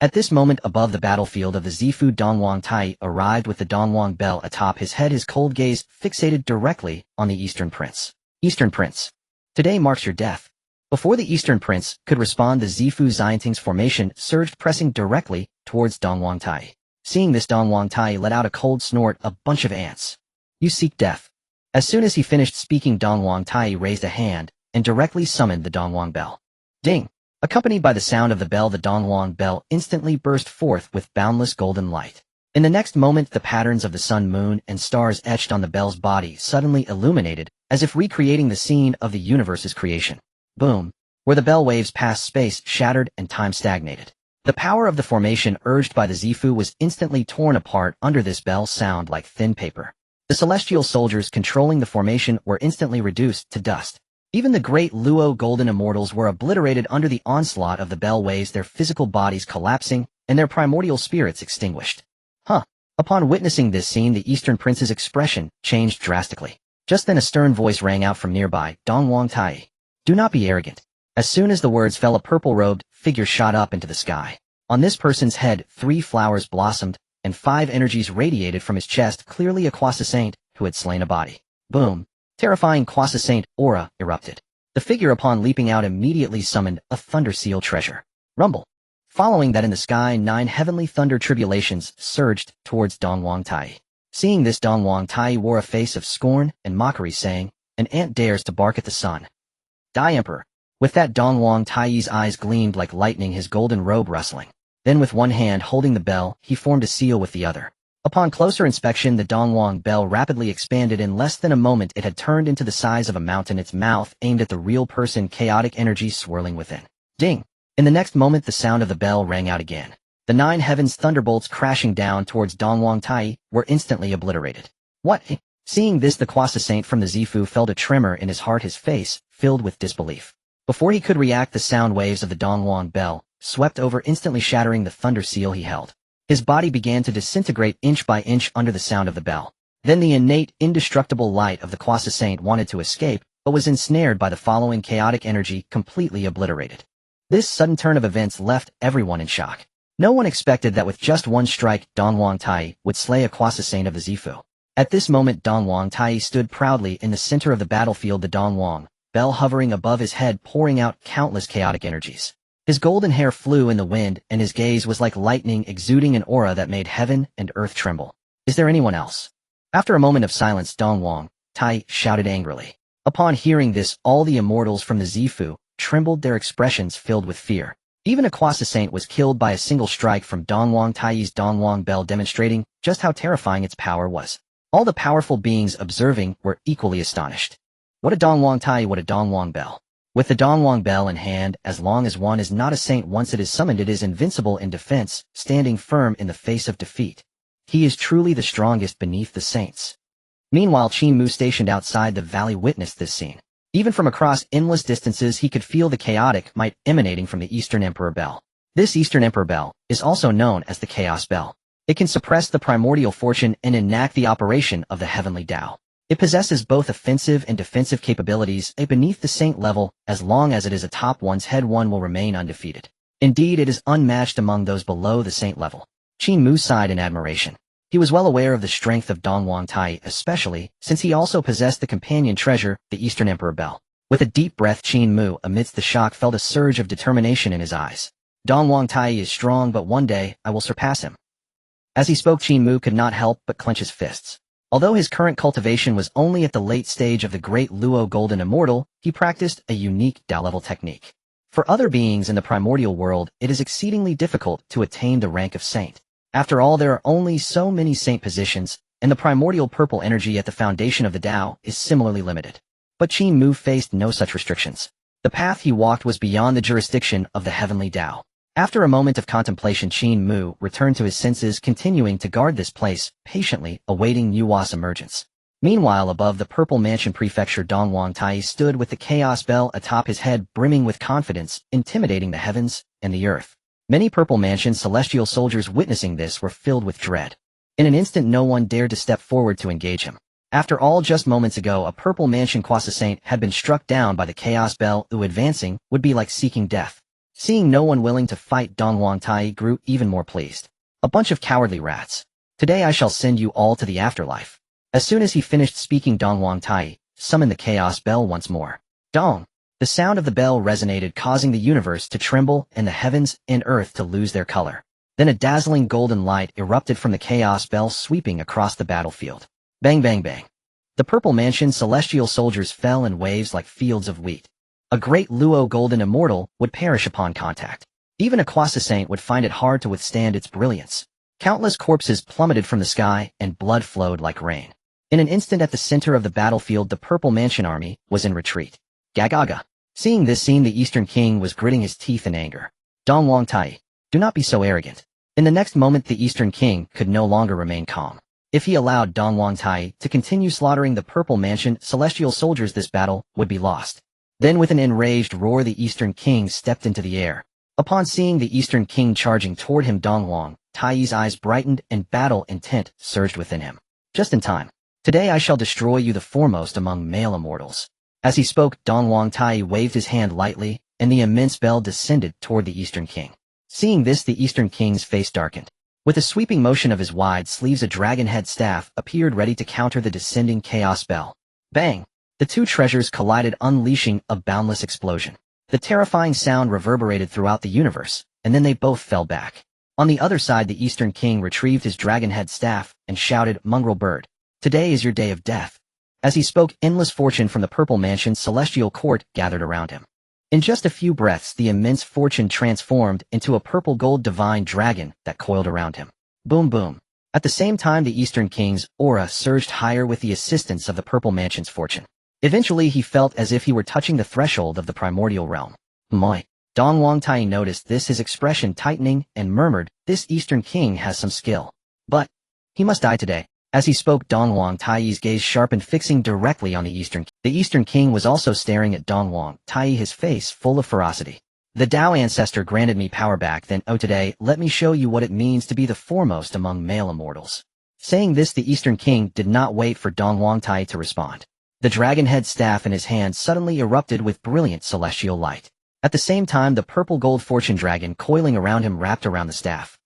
At this moment, above the battlefield of the Zifu, Dongwang Tai arrived with the Dongwang Bell atop his head, his cold gaze fixated directly on the Eastern Prince. Eastern Prince, today marks your death. Before the Eastern Prince could respond, the Zifu Xianting's formation surged, pressing directly towards Dongwang Tai. Seeing this, Dongwang Tai let out a cold snort, a bunch of ants. You seek death. As soon as he finished speaking, Dongwang Tai raised a hand and directly summoned the Dongwang Bell. Ding! Accompanied by the sound of the bell, the Dongwang Bell instantly burst forth with boundless golden light. In the next moment, the patterns of the sun, moon, and stars etched on the bell's body suddenly illuminated, as if recreating the scene of the universe's creation. Boom! Where the bell waves passed, space shattered and time stagnated. The power of the formation urged by the Zifu was instantly torn apart under this bell's sound like thin paper. The celestial soldiers controlling the formation were instantly reduced to dust. Even the great Luo golden immortals were obliterated under the onslaught of the bell waves, their physical bodies collapsing and their primordial spirits extinguished. Upon witnessing this scene, the Eastern Prince's expression changed drastically. Just then a stern voice rang out from nearby, Dongwang Tai. Do not be arrogant. As soon as the words fell, a purple-robed figure shot up into the sky. On this person's head, 3 flowers blossomed, and 5 energies radiated from his chest, clearly a Quasi-Saint who had slain a body. Boom! Terrifying Quasi-Saint aura erupted. The figure, upon leaping out, immediately summoned a thunder seal treasure. Rumble! Following that, in the sky, 9 heavenly thunder tribulations surged towards Dongwang Tai. Seeing this, Dongwang Tai wore a face of scorn and mockery, saying, An ant dares to bark at the sun. Die, Emperor! With that, Dongwang Tai's eyes gleamed like lightning, his golden robe rustling. Then with one hand holding the bell, he formed a seal with the other. Upon closer inspection, the Dongwang Bell rapidly expanded. In less than a moment, it had turned into the size of a mountain, its mouth aimed at the real person, chaotic energy swirling within. Ding! In the next moment, the sound of the bell rang out again. The 9 heavens thunderbolts crashing down towards Dongwang Tai were instantly obliterated. What? Seeing this, the Quasi-Saint from the Zifu felt a tremor in his heart, his face filled with disbelief. Before he could react, the sound waves of the Dongwang Bell swept over, instantly shattering the thunder seal he held. His body began to disintegrate inch by inch under the sound of the bell. Then the innate, indestructible light of the Quasi-Saint wanted to escape, but was ensnared by the following chaotic energy, completely obliterated. This sudden turn of events left everyone in shock. No one expected that with just one strike, Dongwang Tai would slay a Quasi-Saint of the Zifu. At this moment, Dongwang Tai stood proudly in the center of the battlefield, the Dongwang Bell hovering above his head, pouring out countless chaotic energies. His golden hair flew in the wind, and his gaze was like lightning, exuding an aura that made heaven and earth tremble. Is there anyone else? After a moment of silence, Dongwang Tai shouted angrily. Upon hearing this, all the immortals from the Zifu trembled, their expressions filled with fear. Even a Quasi-Saint was killed by a single strike from Dongwang Tai's Dongwang Bell, demonstrating just how terrifying its power was. All the powerful beings observing were equally astonished. What a Dongwang Tai, what a Dongwang Bell. With the Dongwang Bell in hand, as long as one is not a saint, once it is summoned, it is invincible in defense, standing firm in the face of defeat. He is truly the strongest beneath the saints. Meanwhile, Qin Mu, stationed outside the valley, witnessed this scene. Even from across endless distances, he could feel the chaotic might emanating from the Eastern Emperor Bell. This Eastern Emperor Bell is also known as the Chaos Bell. It can suppress the primordial fortune and enact the operation of the heavenly Tao. It possesses both offensive and defensive capabilities. Beneath the saint level, as long as it is atop one's head, one will remain undefeated. Indeed, it is unmatched among those below the saint level. Qin Mu sighed in admiration. He was well aware of the strength of Dongwang Tai, especially since he also possessed the companion treasure, the Eastern Emperor Bell. With a deep breath, Qin Mu, amidst the shock, felt a surge of determination in his eyes. Dongwang Tai is strong, but one day I will surpass him. As he spoke, Qin Mu could not help but clench his fists. Although his current cultivation was only at the late stage of the Great Luo Golden Immortal, he practiced a unique Dao-level technique. For other beings in the primordial world, it is exceedingly difficult to attain the rank of saint. After all, there are only so many saint positions, and the primordial purple energy at the foundation of the Tao is similarly limited. But Qin Mu faced no such restrictions. The path he walked was beyond the jurisdiction of the heavenly Tao. After a moment of contemplation, Qin Mu returned to his senses, continuing to guard this place, patiently awaiting Yua's emergence. Meanwhile, above the Purple Mansion Prefecture, Dongwang Tai stood with the Chaos Bell atop his head, brimming with confidence, intimidating the heavens and the earth. Many Purple Mansion celestial soldiers witnessing this were filled with dread. In an instant, no one dared to step forward to engage him. After all, just moments ago, a Purple Mansion quasi-saint had been struck down by the Chaos Bell, who advancing would be like seeking death. Seeing no one willing to fight, Dongwang Tai grew even more pleased. A bunch of cowardly rats. Today I shall send you all to the afterlife. As soon as he finished speaking, Dongwang Tai summoned the Chaos Bell once more. Dong! The sound of the bell resonated, causing the universe to tremble and the heavens and earth to lose their color. Then a dazzling golden light erupted from the Chaos Bell, sweeping across the battlefield. Bang bang bang. The Purple Mansion celestial soldiers fell in waves like fields of wheat. A great Luo Golden Immortal would perish upon contact. Even a quasi-saint would find it hard to withstand its brilliance. Countless corpses plummeted from the sky, and blood flowed like rain. In an instant, at the center of the battlefield, the Purple Mansion army was in retreat. Gagaga. Seeing this scene, the Eastern King was gritting his teeth in anger. Dongwang Tai, do not be so arrogant. In the next moment, the Eastern King could no longer remain calm. If he allowed Dongwang Tai to continue slaughtering the Purple Mansion celestial soldiers, this battle would be lost. Then with an enraged roar, the Eastern King stepped into the air. Upon seeing the Eastern King charging toward him, Dongwang Tai's eyes brightened and battle intent surged within him. Just in time. Today I shall destroy you, the foremost among male immortals. As he spoke, Dongwang Tai waved his hand lightly, and the immense bell descended toward the Eastern King. Seeing this, the Eastern King's face darkened. With a sweeping motion of his wide sleeves, a dragon-head staff appeared ready to counter the descending Chaos Bell. Bang! The two treasures collided, unleashing a boundless explosion. The terrifying sound reverberated throughout the universe, and then they both fell back. On the other side, the Eastern King retrieved his dragon-head staff and shouted, "Mongrel bird, today is your day of death." As he spoke, endless fortune from the Purple Mansion celestial court gathered around him. In just a few breaths, the immense fortune transformed into a purple gold divine dragon that coiled around him. Boom boom. At the same time, the Eastern King's aura surged higher with the assistance of the Purple Mansion's fortune. Eventually, he felt as if he were touching the threshold of the primordial realm. Moi. Dongwang Tai noticed this, his expression tightening, and murmured, "This Eastern King has some skill. But he must die today." As he spoke, Dongwang Tai's gaze sharpened, fixing directly on the Eastern King. The Eastern King was also staring at Dongwang Tai, his face full of ferocity. "The Tao ancestor granted me power back then. Oh, today, let me show you what it means to be the foremost among male immortals." Saying this, the Eastern King did not wait for Dongwang Tai to respond. The dragon-head staff in his hand suddenly erupted with brilliant celestial light. At the same time, the purple gold fortune dragon coiling around him wrapped around the staff.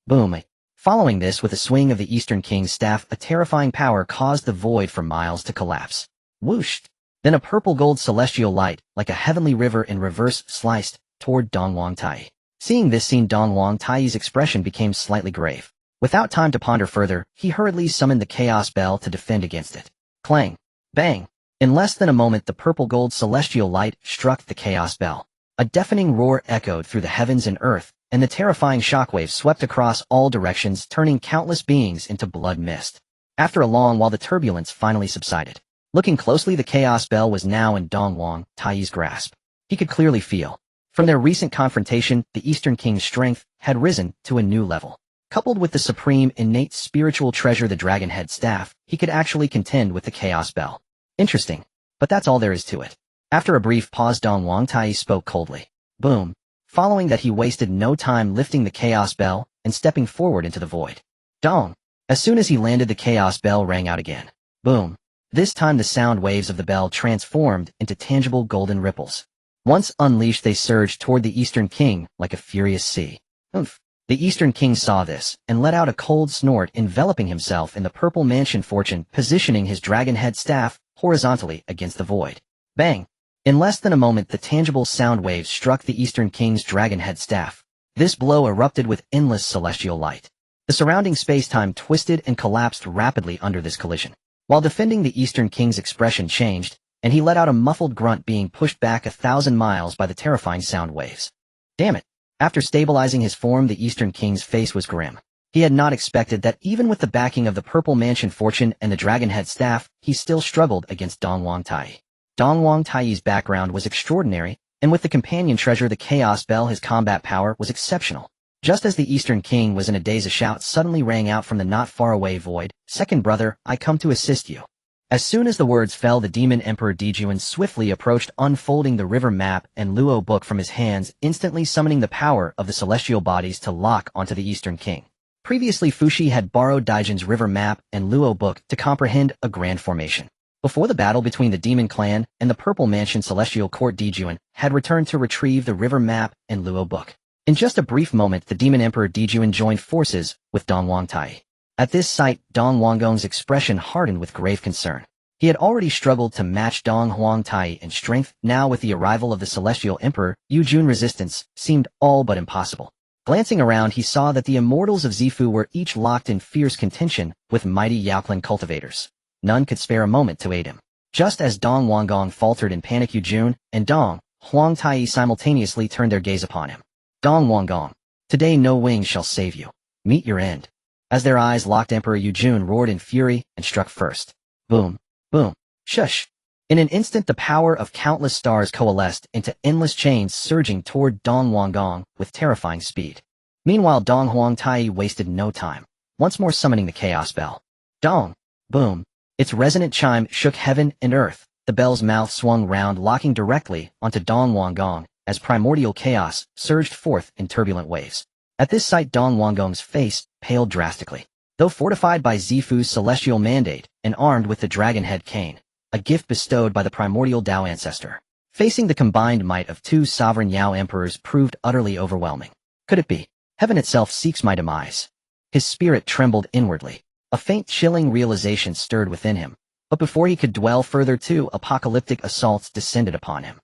Boom! Following this, with a swing of the Eastern King's staff, a terrifying power caused the void for miles to collapse. Whoosh! Then a purple gold celestial light, like a heavenly river in reverse, sliced toward Dongwang Tai. Seeing this scene, Dongwang Tai's expression became slightly grave. Without time to ponder further, he hurriedly summoned the Chaos Bell to defend against it. Clang! Bang! In less than a moment, the purple gold celestial light struck the Chaos Bell. A deafening roar echoed through the heavens and earth, and the terrifying shockwave swept across all directions, turning countless beings into blood mist. After a long while, the turbulence finally subsided. Looking closely, the Chaos Bell was now in Dongwang Tai's grasp. He could clearly feel. From their recent confrontation, the Eastern King's strength had risen to a new level. Coupled with the supreme innate spiritual treasure, the dragon-head staff, he could actually contend with the Chaos Bell. Interesting. But that's all there is to it. After a brief pause, Dongwang Tai spoke coldly. Boom. Following that, he wasted no time lifting the Chaos Bell and stepping forward into the void. Dong! As soon as he landed, the Chaos Bell rang out again. Boom! This time the sound waves of the bell transformed into tangible golden ripples. Once unleashed, they surged toward the Eastern King like a furious sea. Oomph! The Eastern King saw this and let out a cold snort, enveloping himself in the Purple Mansion fortune, positioning his dragon-head staff horizontally against the void. Bang! In less than a moment, the tangible sound waves struck the Eastern King's dragon-head staff. This blow erupted with endless celestial light. The surrounding space-time twisted and collapsed rapidly under this collision. While defending, the Eastern King's expression changed, and he let out a muffled grunt, being pushed back 1,000 miles by the terrifying sound waves. Damn it! After stabilizing his form, the Eastern King's face was grim. He had not expected that even with the backing of the Purple Mansion fortune and the Dragonhead staff, he still struggled against Dong Wangtai. Dong Wangtai's background was extraordinary, and with the companion treasure, the Chaos Bell, his combat power was exceptional. Just as the Eastern King was in a daze, a shout suddenly rang out from the not-far-away void. "Second brother, I come to assist you." As soon as the words fell, the Demon Emperor Dijuan swiftly approached, unfolding the river map and Luo book from his hands, instantly summoning the power of the celestial bodies to lock onto the Eastern King. Previously, Fushi had borrowed Daijin's river map and Luo book to comprehend a grand formation. Before the battle between the Demon Clan and the Purple Mansion Celestial Court, Dijuan had returned to retrieve the river map and Luo book. In just a brief moment, the Demon Emperor Dijuan joined forces with Dong Wangtai. At this sight, Dong Wanggong's expression hardened with grave concern. He had already struggled to match Dong Wangtai in strength. Now, with the arrival of the Celestial Emperor, Yu Jun, resistance seemed all but impossible. Glancing around, he saw that the immortals of Zifu were each locked in fierce contention with mighty Yaoclan cultivators. None could spare a moment to aid him. Just as Dong Wanggong faltered in panic, Yu Jun and Dong Wangtai simultaneously turned their gaze upon him. "Dong Wanggong, today no wings shall save you. Meet your end." As their eyes locked, Emperor Yu Jun roared in fury and struck first. Boom, boom, shush. In an instant, the power of countless stars coalesced into endless chains, surging toward Dong Wanggong with terrifying speed. Meanwhile, Dong Wangtai wasted no time, once more summoning the Chaos Bell. Dong, boom. Its resonant chime shook heaven and earth. The bell's mouth swung round, locking directly onto Dong Wanggong as primordial chaos surged forth in turbulent waves. At this sight, Dong Wanggong's face paled drastically. Though fortified by Zifu's celestial mandate and armed with the Dragonhead cane, a gift bestowed by the primordial Dao ancestor, facing the combined might of two sovereign Yao emperors proved utterly overwhelming. Could it be? Heaven itself seeks my demise. His spirit trembled inwardly. A faint, chilling realization stirred within him, but before he could dwell further, two apocalyptic assaults descended upon him.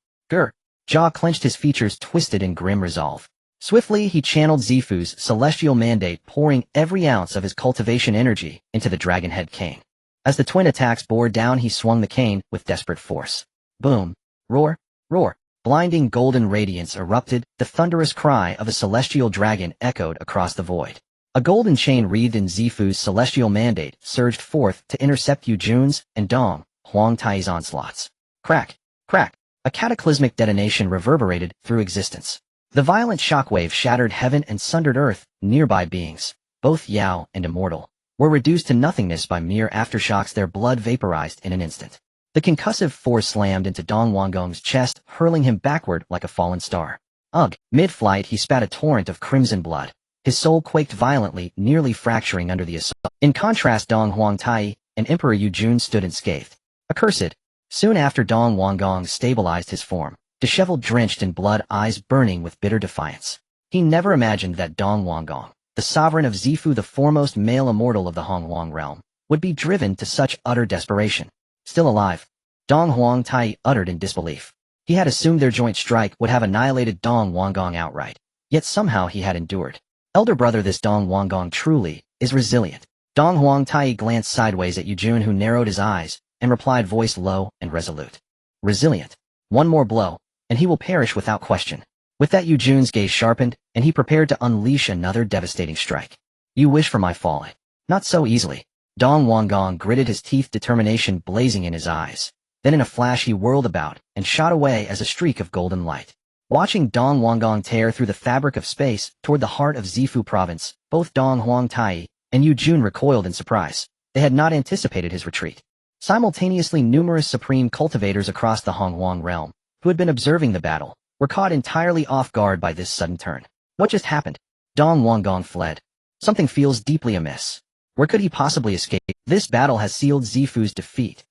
Jaw clenched, his features twisted in grim resolve. Swiftly, he channeled Zifu's celestial mandate, pouring every ounce of his cultivation energy into the Dragonhead cane. As the twin attacks bore down, he swung the cane with desperate force. Boom! Roar! Roar! Blinding golden radiance erupted. The thunderous cry of a celestial dragon echoed across the void. A golden chain wreathed in Zifu's celestial mandate surged forth to intercept Yu Jun's and Dong Wangtai's onslaughts. Crack! Crack! A cataclysmic detonation reverberated through existence. The violent shockwave shattered heaven and sundered earth. Nearby beings, both Yao and immortal, were reduced to nothingness by mere aftershocks, their blood vaporized in an instant. The concussive force slammed into Dong Wanggong's chest, hurling him backward like a fallen star. Ugh! Mid-flight, he spat a torrent of crimson blood. His soul quaked violently, nearly fracturing under the assault. In contrast, Dong Wangtai and Emperor Yu Jun stood unscathed. Accursed! Soon after, Dong Wanggong stabilized his form, disheveled, drenched in blood, eyes burning with bitter defiance. He never imagined that Dong Wanggong, the sovereign of Zifu, the foremost male immortal of the Honghuang realm, would be driven to such utter desperation. Still alive, Dong Wangtai uttered in disbelief. He had assumed their joint strike would have annihilated Dong Wanggong outright, yet somehow he had endured. Elder brother, this Dong Wanggong truly is resilient. Dong Wangtai glanced sideways at Yu Jun, who narrowed his eyes and replied, voice low and resolute. Resilient. One more blow, and he will perish without question. With that, Yu Jun's gaze sharpened, and he prepared to unleash another devastating strike. You wish for my fall? Not so easily. Dong Wanggong gritted his teeth, determination blazing in his eyes. Then in a flash he whirled about and shot away as a streak of golden light. Watching Dong Wanggong tear through the fabric of space toward the heart of Zifu province, both Dong Wangtai and Yu Jun recoiled in surprise. They had not anticipated his retreat. Simultaneously, numerous supreme cultivators across the Honghuang realm, who had been observing the battle, were caught entirely off guard by this sudden turn. What just happened? Dong Wanggong fled. Something feels deeply amiss. Where could he possibly escape? This battle has sealed Zifu's defeat.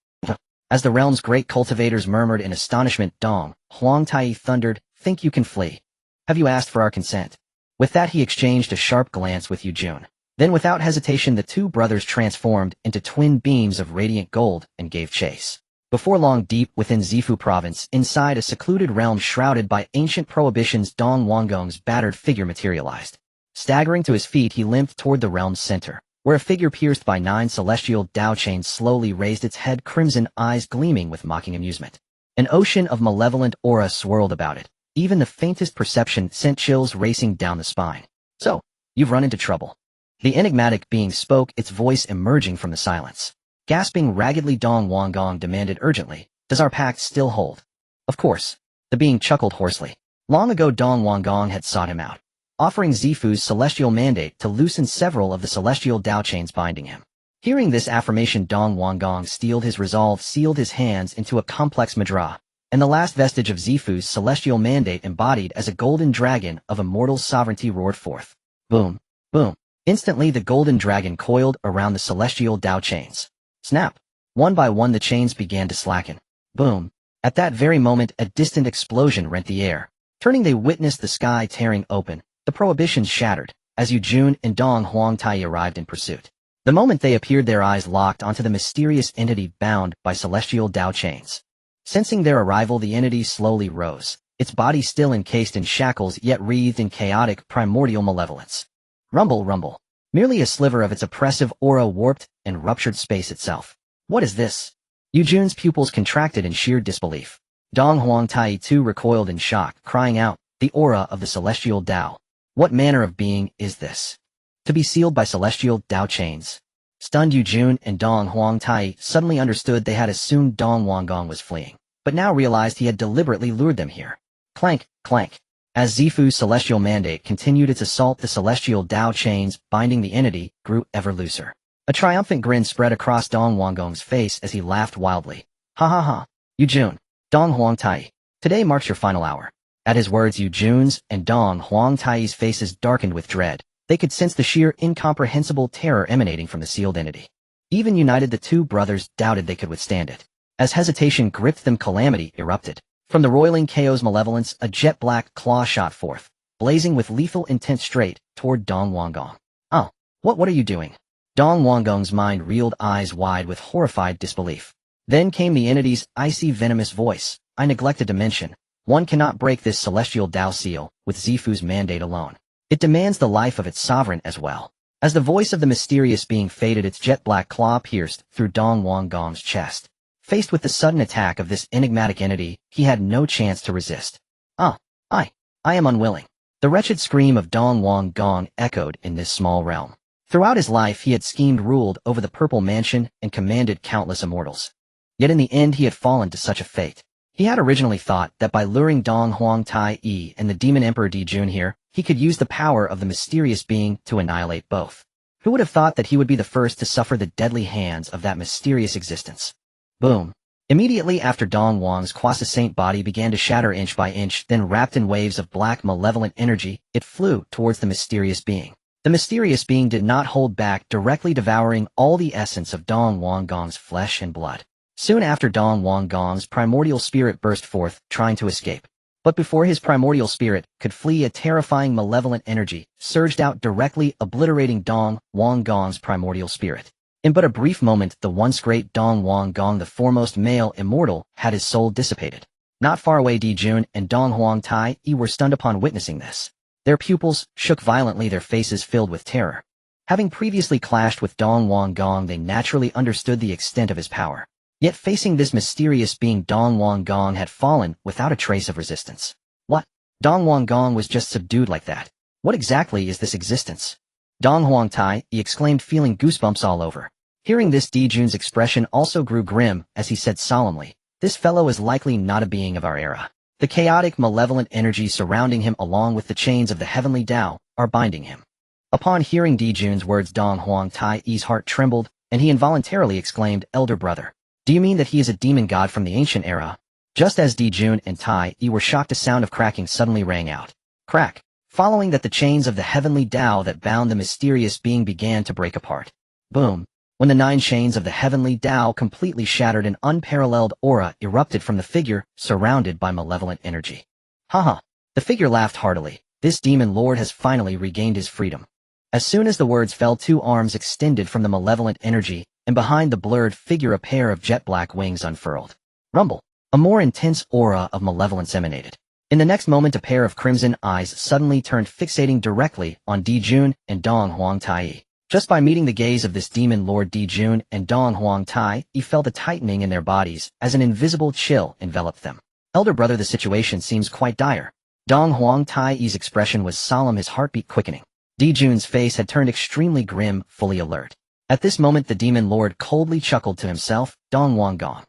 As the realm's great cultivators murmured in astonishment, Dong Wangtai thundered, think you can flee? Have you asked for our consent? With that, he exchanged a sharp glance with Yu Jun. Then without hesitation, the two brothers transformed into twin beams of radiant gold and gave chase. Before long, deep within Zifu province, inside a secluded realm shrouded by ancient prohibitions, Dong Wanggong's battered figure materialized. Staggering to his feet, he limped toward the realm's center, where a figure pierced by 9 celestial Dao chains slowly raised its head, crimson eyes gleaming with mocking amusement. An ocean of malevolent aura swirled about it. Even the faintest perception sent chills racing down the spine. So, you've run into trouble. The enigmatic being spoke, its voice emerging from the silence. Gasping raggedly, Dong Wanggong demanded urgently, "Does our pact still hold?" "Of course." The being chuckled hoarsely. Long ago Dong Wanggong had sought him out, offering Zifu's celestial mandate to loosen several of the celestial Dao chains binding him. Hearing this affirmation, Dong Wanggong steeled his resolve, sealed his hands into a complex mudra, and the last vestige of Zifu's celestial mandate embodied as a golden dragon of immortal sovereignty roared forth. Boom, boom. Instantly the golden dragon coiled around the celestial Dao chains. Snap. One by one the chains began to slacken. Boom. At that very moment a distant explosion rent the air. Turning, they witnessed the sky tearing open, the prohibitions shattered, as Yu Jun and Dong Huangtai arrived in pursuit. The moment they appeared, their eyes locked onto the mysterious entity bound by celestial Dao chains. Sensing their arrival, the entity slowly rose, its body still encased in shackles yet wreathed in chaotic primordial malevolence. Rumble, rumble. Merely a sliver of its oppressive aura warped and ruptured space itself. What is this? Yu Jun's pupils contracted in sheer disbelief. Dong Huangtai too recoiled in shock, crying out, "The aura of the celestial Dao. What manner of being is this? To be sealed by celestial Dao chains?" Stunned, Yu Jun and Dong Huangtai suddenly understood they had assumed Dong Wanggong was fleeing, but now realized he had deliberately lured them here. Clank, clank. As Zifu's celestial mandate continued its assault, the celestial Dao chains binding the entity grew ever looser. A triumphant grin spread across Dong Wanggong's face as he laughed wildly. "Ha ha ha. Yu Jun, Dong Huangtai, today marks your final hour." At his words, Yu Jun's and Dong Huangtai's faces darkened with dread. They could sense the sheer, incomprehensible terror emanating from the sealed entity. Even united, the two brothers doubted they could withstand it. As hesitation gripped them, calamity erupted. From the roiling chaos malevolence, a jet-black claw shot forth, blazing with lethal intent straight toward Dong Wanggong. "Oh, what are you doing?" Dong Wanggong's mind reeled, eyes wide with horrified disbelief. Then came the entity's icy, venomous voice. "I neglected to mention, one cannot break this celestial Dao seal with Zifu's mandate alone. It demands the life of its sovereign as well." As the voice of the mysterious being faded, its jet-black claw pierced through Dong Wanggong's chest. Faced with the sudden attack of this enigmatic entity, he had no chance to resist. I am unwilling." The wretched scream of Dong Wanggong echoed in this small realm. Throughout his life he had schemed, ruled over the Purple Mansion, and commanded countless immortals. Yet in the end he had fallen to such a fate. He had originally thought that by luring Dong Huangtai and the Demon Emperor Di Jun here, he could use the power of the mysterious being to annihilate both. Who would have thought that he would be the first to suffer the deadly hands of that mysterious existence? Boom. Immediately after, Dong Wang's quiescent body began to shatter inch by inch, then wrapped in waves of black malevolent energy, it flew towards the mysterious being. The mysterious being did not hold back, directly devouring all the essence of Dong Wanggong's flesh and blood. Soon after, Dong Wanggong's primordial spirit burst forth, trying to escape. But before his primordial spirit could flee, a terrifying malevolent energy surged out, directly obliterating Dong Wanggong's primordial spirit. In but a brief moment, the once great Dong Wanggong, the foremost male immortal, had his soul dissipated. Not far away, Di Jun and Dong Huangtai were stunned upon witnessing this. Their pupils shook violently, their faces filled with terror. Having previously clashed with Dong Wanggong, they naturally understood the extent of his power. Yet facing this mysterious being, Dong Wanggong had fallen without a trace of resistance. What? Dong Wanggong was just subdued like that? What exactly is this existence? Dong Huangtai exclaimed, feeling goosebumps all over. Hearing this, Di Jun's expression also grew grim as he said solemnly, "This fellow is likely not a being of our era. The chaotic, malevolent energy surrounding him, along with the chains of the heavenly Dao, are binding him." Upon hearing Di Jun's words, Dong Huangtai's heart trembled, and he involuntarily exclaimed, "Elder brother, do you mean that he is a demon god from the ancient era?" Just as Di Jun and Tai were shocked, a sound of cracking suddenly rang out. Crack. Following that, the chains of the heavenly Dao that bound the mysterious being began to break apart. Boom. When the 9 chains of the heavenly Dao completely shattered, an unparalleled aura erupted from the figure, surrounded by malevolent energy. Haha. The figure laughed heartily. This demon lord has finally regained his freedom. As soon as the words fell, 2 arms extended from the malevolent energy, and behind the blurred figure a pair of jet-black wings unfurled. Rumble. A more intense aura of malevolence emanated. In the next moment, a pair of crimson eyes suddenly turned, fixating directly on Di Jun and Dong Huang Tai. Just by meeting the gaze of this demon lord, Di Jun and Dong Huang Tai felt a tightening in their bodies as an invisible chill enveloped them. Elder brother, the situation seems quite dire. Dong Huang Tai's expression was solemn, his heartbeat quickening. Di Jun's face had turned extremely grim, fully alert. At this moment, the demon lord coldly chuckled to himself, Dong Huang Gong.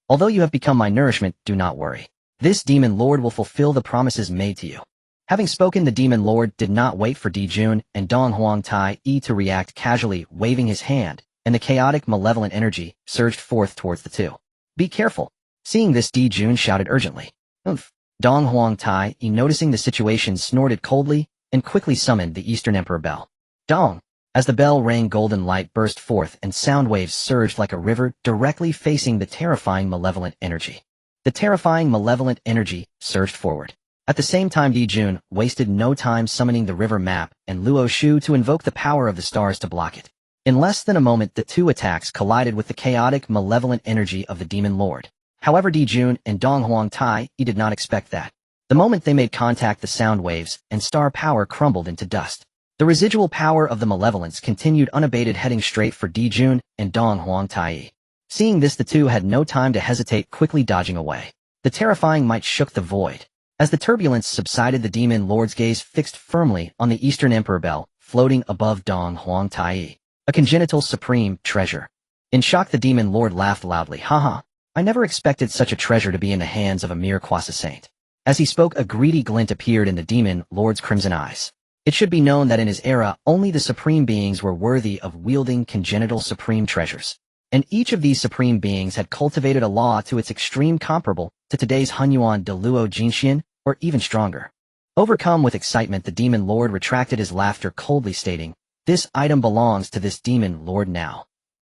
Although you have become my nourishment, do not worry. This demon lord will fulfill the promises made to you. Having spoken, the demon lord did not wait for Di Jun and Dong Huang Tai to react, casually waving his hand, and the chaotic, malevolent energy surged forth towards the two. Be careful. Seeing this, Di Jun shouted urgently. Oomph. Dong Huang Tai, noticing the situation, snorted coldly and quickly summoned the Eastern Emperor bell. Dong! As the bell rang, golden light burst forth and sound waves surged like a river directly facing the terrifying, malevolent energy. The terrifying, malevolent energy surged forward. At the same time, Di Jun wasted no time summoning the river map and Luo Shu to invoke the power of the stars to block it. In less than a moment, the two attacks collided with the chaotic, malevolent energy of the demon lord. However, Di Jun and Dong Huang Tai did not expect that. The moment they made contact, the sound waves and star power crumbled into dust. The residual power of the malevolence continued unabated, heading straight for Di Jun and Dong Huang Tai. Seeing this, the two had no time to hesitate, quickly dodging away. The terrifying might shook the void. As the turbulence subsided, the demon lord's gaze fixed firmly on the Eastern Emperor bell, floating above Dong Huang Tai. A congenital supreme treasure. In shock, the demon lord laughed loudly. Haha, I never expected such a treasure to be in the hands of a mere quasi-saint. As he spoke, a greedy glint appeared in the demon lord's crimson eyes. It should be known that in his era, only the supreme beings were worthy of wielding congenital supreme treasures. And each of these supreme beings had cultivated a law to its extreme, comparable to today's Hunyuan de Luo Jinxian, or even stronger. Overcome with excitement, the demon lord retracted his laughter, coldly stating, "This item belongs to this demon lord now."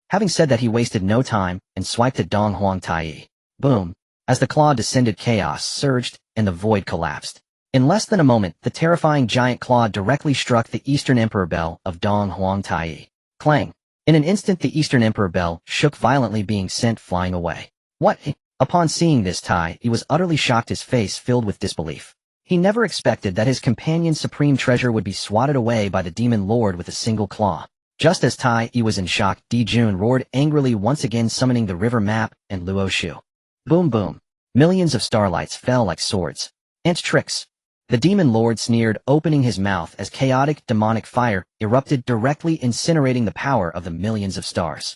Having said that, he wasted no time and swiped at Dong Huang Tai. Boom! As the claw descended, chaos surged and the void collapsed. In less than a moment, the terrifying giant claw directly struck the Eastern Emperor bell of Dong Huang Tai. Clang! In an instant, the Eastern Emperor bell shook violently, being sent flying away. What? Upon seeing this, Tai was utterly shocked, his face filled with disbelief. He never expected that his companion's supreme treasure would be swatted away by the demon lord with a single claw. Just as Tai was in shock, Di Jun roared angrily, once again summoning the river map and Luo Shu. Boom boom. Millions of starlights fell like swords. Ant tricks. The demon lord sneered, opening his mouth as chaotic, demonic fire erupted, directly incinerating the power of the millions of stars.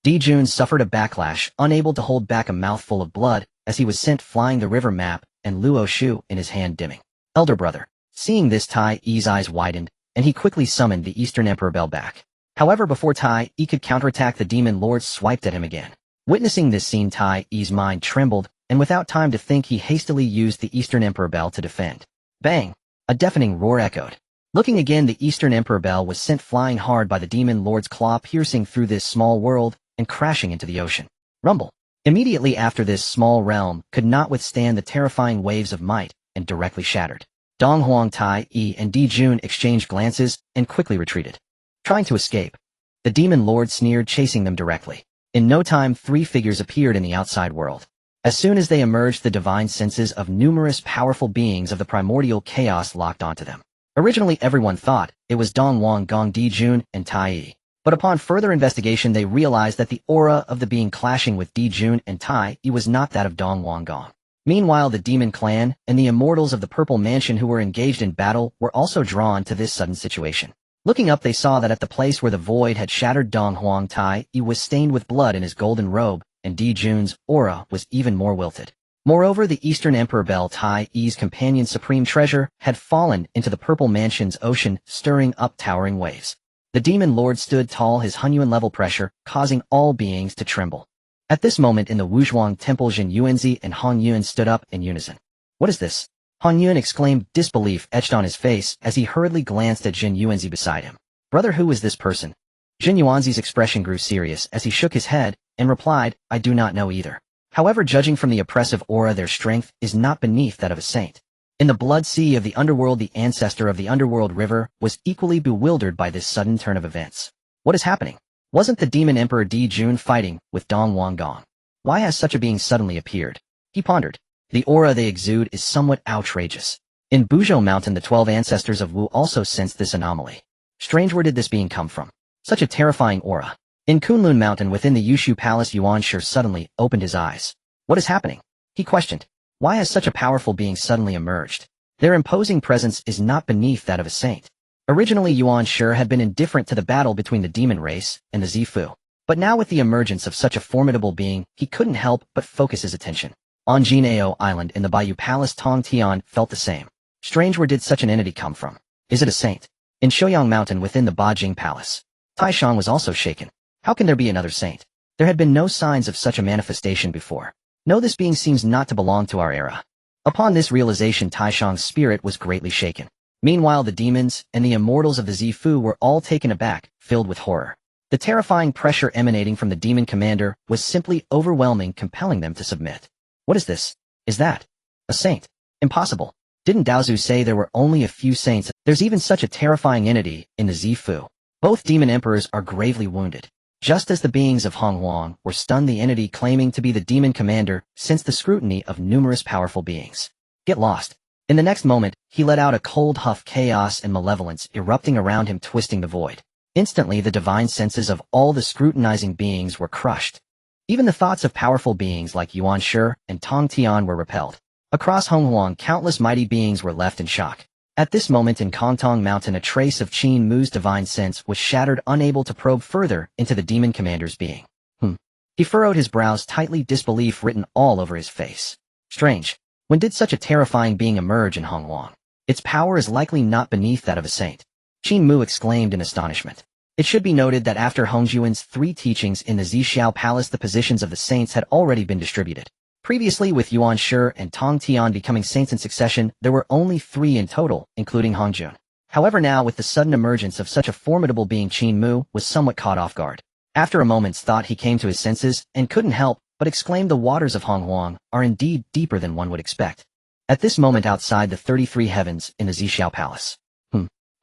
Di Jun suffered a backlash, unable to hold back a mouthful of blood, as he was sent flying, the river map and Luo Shu in his hand, dimming. Elder brother. Seeing this, Tai's eyes widened, and he quickly summoned the Eastern Emperor bell back. However, before Tai could counterattack, the demon lord swiped at him again. Witnessing this scene, Tai's mind trembled, and without time to think, he hastily used the Eastern Emperor bell to defend. Bang! A deafening roar echoed. Looking again, the Eastern Emperor bell was sent flying hard by the demon lord's claw, piercing through this small world and crashing into the ocean. Rumble! Immediately after, this small realm could not withstand the terrifying waves of might and directly shattered. Dong Huang Tai and Di Jun exchanged glances and quickly retreated. Trying to escape. The demon lord sneered, chasing them directly. In no time, three figures appeared in the outside world. As soon as they emerged, the divine senses of numerous powerful beings of the primordial chaos locked onto them. Originally, everyone thought it was Dong Huang Gong, Di Jun, and Tai. But upon further investigation, they realized that the aura of the being clashing with Di Jun and Tai was not that of Dong Huang Gong. Meanwhile, the demon clan and the immortals of the Purple Mansion who were engaged in battle were also drawn to this sudden situation. Looking up, they saw that at the place where the void had shattered, Dong Huang Tai was stained with blood in his golden robe, and Di Jun's aura was even more wilted. Moreover, the Eastern Emperor bell, Tai's companion's supreme treasure, had fallen into the Purple Mansion's ocean, stirring up towering waves. The demon lord stood tall, his Hunyuan level pressure causing all beings to tremble. At this moment in the Wuzhuang Temple, Jin Yuanzi and Han Yuan stood up in unison. What is this? Han Yuan exclaimed, disbelief etched on his face as he hurriedly glanced at Jin Yuanzi beside him. Brother, who is this person? Jin Yuanzi's expression grew serious as he shook his head and replied, I do not know either. However, judging from the oppressive aura, their strength is not beneath that of a saint. In the blood sea of the underworld, the ancestor of the underworld river was equally bewildered by this sudden turn of events. What is happening? Wasn't the demon emperor Di Jun fighting with Dong Huang Gong? Why has such a being suddenly appeared? He pondered. The aura they exude is somewhat outrageous. In Buzhou Mountain, the 12 ancestors of Wu also sensed this anomaly. Strange, where did this being come from? Such a terrifying aura. In Kunlun Mountain within the Yushu Palace, Yuan Shi suddenly opened his eyes. What is happening? He questioned. Why has such a powerful being suddenly emerged? Their imposing presence is not beneath that of a saint. Originally, Yuan Shi had been indifferent to the battle between the demon race and the Zifu. But now with the emergence of such a formidable being, he couldn't help but focus his attention. On Jinao Island in the Bayou Palace, Tong Tian felt the same. Strange, where did such an entity come from? Is it a saint? In Shouyang Mountain within the Bajing Palace, Taishan was also shaken. How can there be another saint? There had been no signs of such a manifestation before. No, this being seems not to belong to our era. Upon this realization, Taishan's spirit was greatly shaken. Meanwhile, the demons and the immortals of the Zifu were all taken aback, filled with horror. The terrifying pressure emanating from the demon commander was simply overwhelming, compelling them to submit. What is this? Is that a saint? Impossible. Didn't Daozu say there were only a few saints? There's even such a terrifying entity in the Zifu. Both demon emperors are gravely wounded. Just as the beings of Honghuang were stunned, the entity claiming to be the demon commander sensed the scrutiny of numerous powerful beings. Get lost. In the next moment, he let out a cold huff, chaos and malevolence erupting around him, twisting the void. Instantly, the divine senses of all the scrutinizing beings were crushed. Even the thoughts of powerful beings like Yuan Shi and Tong Tian were repelled. Across Honghuang, countless mighty beings were left in shock. At this moment in Kongtong Mountain, a trace of Qin Mu's divine sense was shattered, unable to probe further into the demon commander's being. He furrowed his brows tightly, disbelief written all over his face. Strange. When did such a terrifying being emerge in Honghuang? Its power is likely not beneath that of a saint. Qin Mu exclaimed in astonishment. It should be noted that after Hongjuan's 3 teachings in the Xiao Palace, the positions of the saints had already been distributed. Previously, with Yuan Shi and Tong Tian becoming saints in succession, there were only 3 in total, including Hongjun. However, now with the sudden emergence of such a formidable being, Qin Mu was somewhat caught off guard. After a moment's thought, he came to his senses and couldn't help but exclaim, the waters of Honghuang are indeed deeper than one would expect. At this moment, outside the 33 heavens in the Xiao Palace,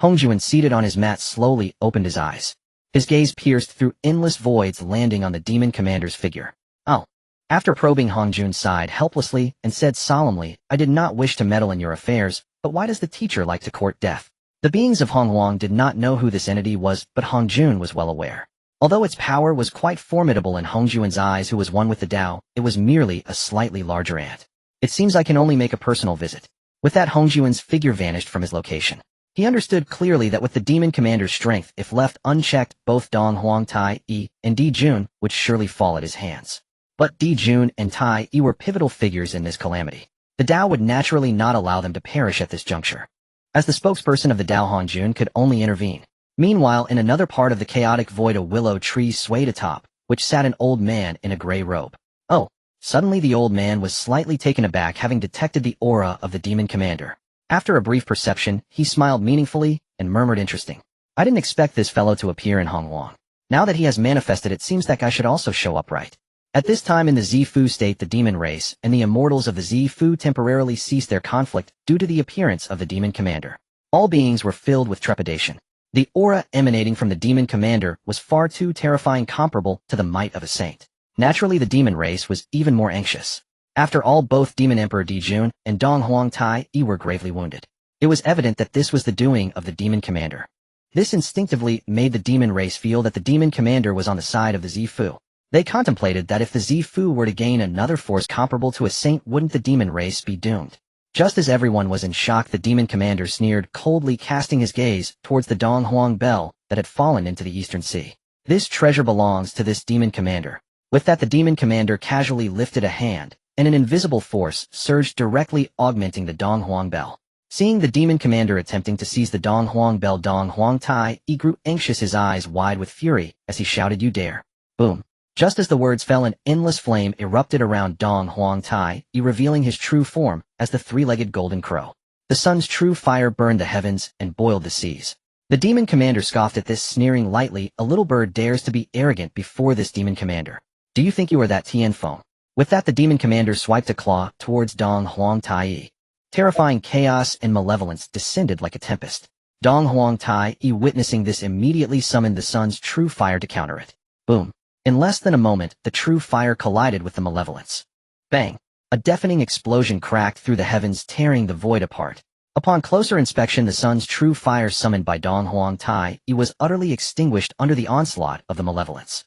Hongjuan, seated on his mat, slowly opened his eyes. His gaze pierced through endless voids, landing on the demon commander's figure. Oh. After probing, Hongjun sighed helplessly and said solemnly, I did not wish to meddle in your affairs, but why does the teacher like to court death? The beings of Honghuang did not know who this entity was, but Hongjun was well aware. Although its power was quite formidable in Hongjuan's eyes, who was one with the Tao, it was merely a slightly larger ant. It seems I can only make a personal visit. With that, Hongjuan's figure vanished from his location. He understood clearly that with the demon commander's strength, if left unchecked, both Dong Huang Tai Yi and Di Jun would surely fall at his hands. But Di Jun and Tai Yi were pivotal figures in this calamity. The Tao would naturally not allow them to perish at this juncture. As the spokesperson of the Tao, Hongjun could only intervene. Meanwhile, in another part of the chaotic void, a willow tree swayed atop, which sat an old man in a gray robe. Oh! Suddenly the old man was slightly taken aback, having detected the aura of the demon commander. After a brief perception, he smiled meaningfully and murmured, interesting. I didn't expect this fellow to appear in Honghuang. Now that he has manifested, it seems that guy should also show up, right? At this time in the Zifu state, the demon race and the immortals of the Zifu temporarily ceased their conflict due to the appearance of the demon commander. All beings were filled with trepidation. The aura emanating from the demon commander was far too terrifying, comparable to the might of a saint. Naturally, the demon race was even more anxious. After all, both Demon Emperor Di Jun and Dong Huang Tai Yi were gravely wounded. It was evident that this was the doing of the demon commander. This instinctively made the demon race feel that the demon commander was on the side of the Zifu. They contemplated that if the Zifu were to gain another force comparable to a saint, wouldn't the demon race be doomed? Just as everyone was in shock, the demon commander sneered coldly, casting his gaze towards the Dong Huang bell that had fallen into the eastern sea. This treasure belongs to this demon commander. With that, the demon commander casually lifted a hand, and an invisible force surged directly, augmenting the Dong Huang bell. Seeing the demon commander attempting to seize the Dong Huang bell, Dong Huang Tai Yi grew anxious, his eyes wide with fury as he shouted, "You dare!" Boom. Just as the words fell, an endless flame erupted around Dong Huang Tai Yi, revealing his true form as the 3-legged golden crow. The sun's true fire burned the heavens and boiled the seas. The demon commander scoffed at this, sneering lightly, "A little bird dares to be arrogant before this demon commander. Do you think you are that Tianfeng?" With that, the demon commander swiped a claw towards Dong Huang Tai Yi. Terrifying chaos and malevolence descended like a tempest. Dong Huang Tai Yi, witnessing this, immediately summoned the sun's true fire to counter it. Boom. In less than a moment, the true fire collided with the malevolence. Bang. A deafening explosion cracked through the heavens, tearing the void apart. Upon closer inspection, the sun's true fire summoned by Dong Huang Tai was utterly extinguished under the onslaught of the malevolence.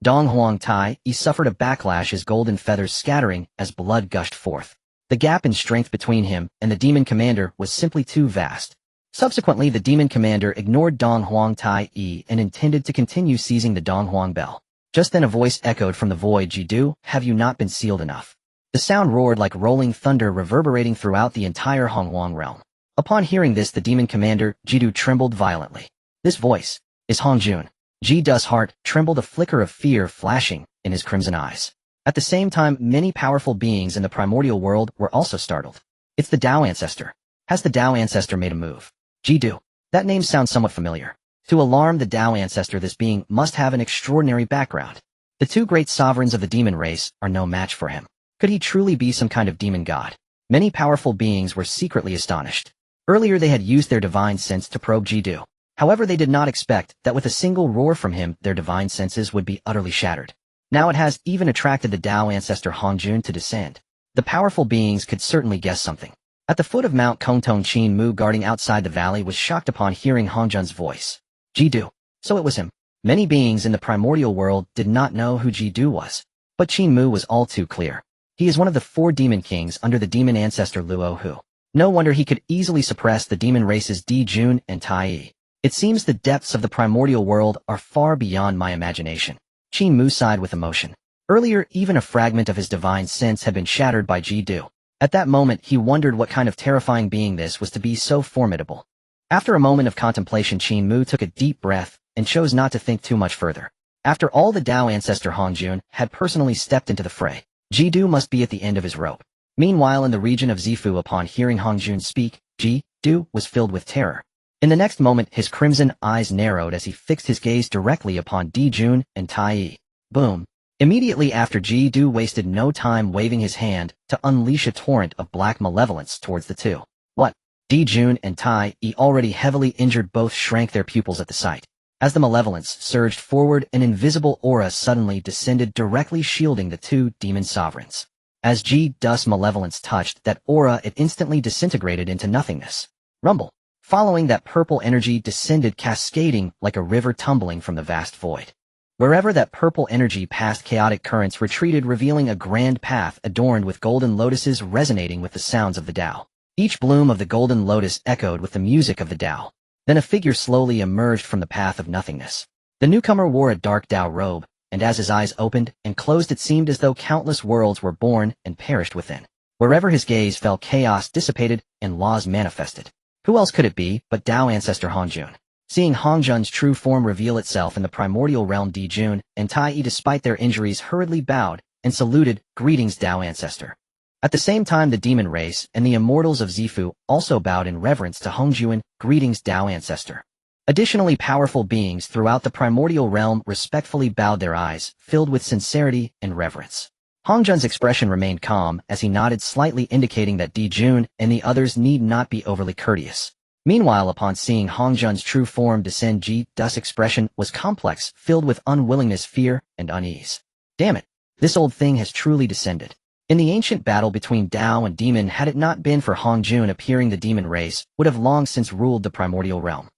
Dong Huang Tai suffered a backlash, his golden feathers scattering as blood gushed forth. The gap in strength between him and the demon commander was simply too vast. Subsequently, the demon commander ignored Dong Huang Tai and intended to continue seizing the Dong Huang bell. Just then a voice echoed from the void, "Jidu, have you not been sealed enough?" The sound roared like rolling thunder, reverberating throughout the entire Honghuang realm. Upon hearing this, the demon commander, Jidu, trembled violently. This voice is Hongjun. Jidu's heart trembled, a flicker of fear flashing in his crimson eyes. At the same time, many powerful beings in the primordial world were also startled. It's the Tao Ancestor. Has the Tao Ancestor made a move? Jidu. That name sounds somewhat familiar. To alarm the Tao Ancestor, this being must have an extraordinary background. The two great sovereigns of the demon race are no match for him. Could he truly be some kind of demon god? Many powerful beings were secretly astonished. Earlier they had used their divine sense to probe Jidu. However, they did not expect that with a single roar from him, their divine senses would be utterly shattered. Now it has even attracted the Tao Ancestor Hongjun to descend. The powerful beings could certainly guess something. At the foot of Mount Kongtong, Qin Mu, guarding outside the valley, was shocked upon hearing Hongjun's voice. Jidu. So it was him. Many beings in the primordial world did not know who Jidu was. But Qin Mu was all too clear. He is one of the 4 demon kings under the demon ancestor Luo Hu. No wonder he could easily suppress the demon races Di Jun and Tai Yi. It seems the depths of the primordial world are far beyond my imagination. Qin Mu sighed with emotion. Earlier, even a fragment of his divine sense had been shattered by Jidu. At that moment, he wondered what kind of terrifying being this was to be so formidable. After a moment of contemplation, Qin Mu took a deep breath and chose not to think too much further. After all, the Tao Ancestor Hongjun had personally stepped into the fray. Jidu must be at the end of his rope. Meanwhile, in the region of Zifu, upon hearing Hongjun speak, Jidu was filled with terror. In the next moment, his crimson eyes narrowed as he fixed his gaze directly upon Di Jun and Tai Yi. Boom. Immediately after, Jidu wasted no time waving his hand to unleash a torrent of black malevolence towards the two. What? Di Jun and Tai Yi, already heavily injured, both shrank their pupils at the sight. As the malevolence surged forward, an invisible aura suddenly descended, directly shielding the 2 demon sovereigns. As Jidu's malevolence touched that aura, it instantly disintegrated into nothingness. Rumble. Following that, purple energy descended, cascading like a river tumbling from the vast void. Wherever that purple energy passed, chaotic currents retreated, revealing a grand path adorned with golden lotuses resonating with the sounds of the Tao. Each bloom of the golden lotus echoed with the music of the Tao. Then a figure slowly emerged from the path of nothingness. The newcomer wore a dark Tao robe, and as his eyes opened and closed, it seemed as though countless worlds were born and perished within. Wherever his gaze fell, chaos dissipated and laws manifested. Who else could it be but Tao Ancestor Hongjun? Seeing Hongjun's true form reveal itself in the primordial realm, Di Jun and Tai Yi, despite their injuries, hurriedly bowed and saluted, "Greetings, Tao Ancestor." At the same time, the demon race and the immortals of Zifu also bowed in reverence to Hongjun, "Greetings, Tao Ancestor." Additionally, powerful beings throughout the primordial realm respectfully bowed, their eyes filled with sincerity and reverence. Hongjun's expression remained calm as he nodded slightly, indicating that Di Jun and the others need not be overly courteous. Meanwhile, upon seeing Hongjun's true form descend, Jidu's expression was complex, filled with unwillingness, fear, and unease. Damn it! This old thing has truly descended. In the ancient battle between Tao and Demon, had it not been for Hongjun appearing, the demon race would have long since ruled the primordial realm.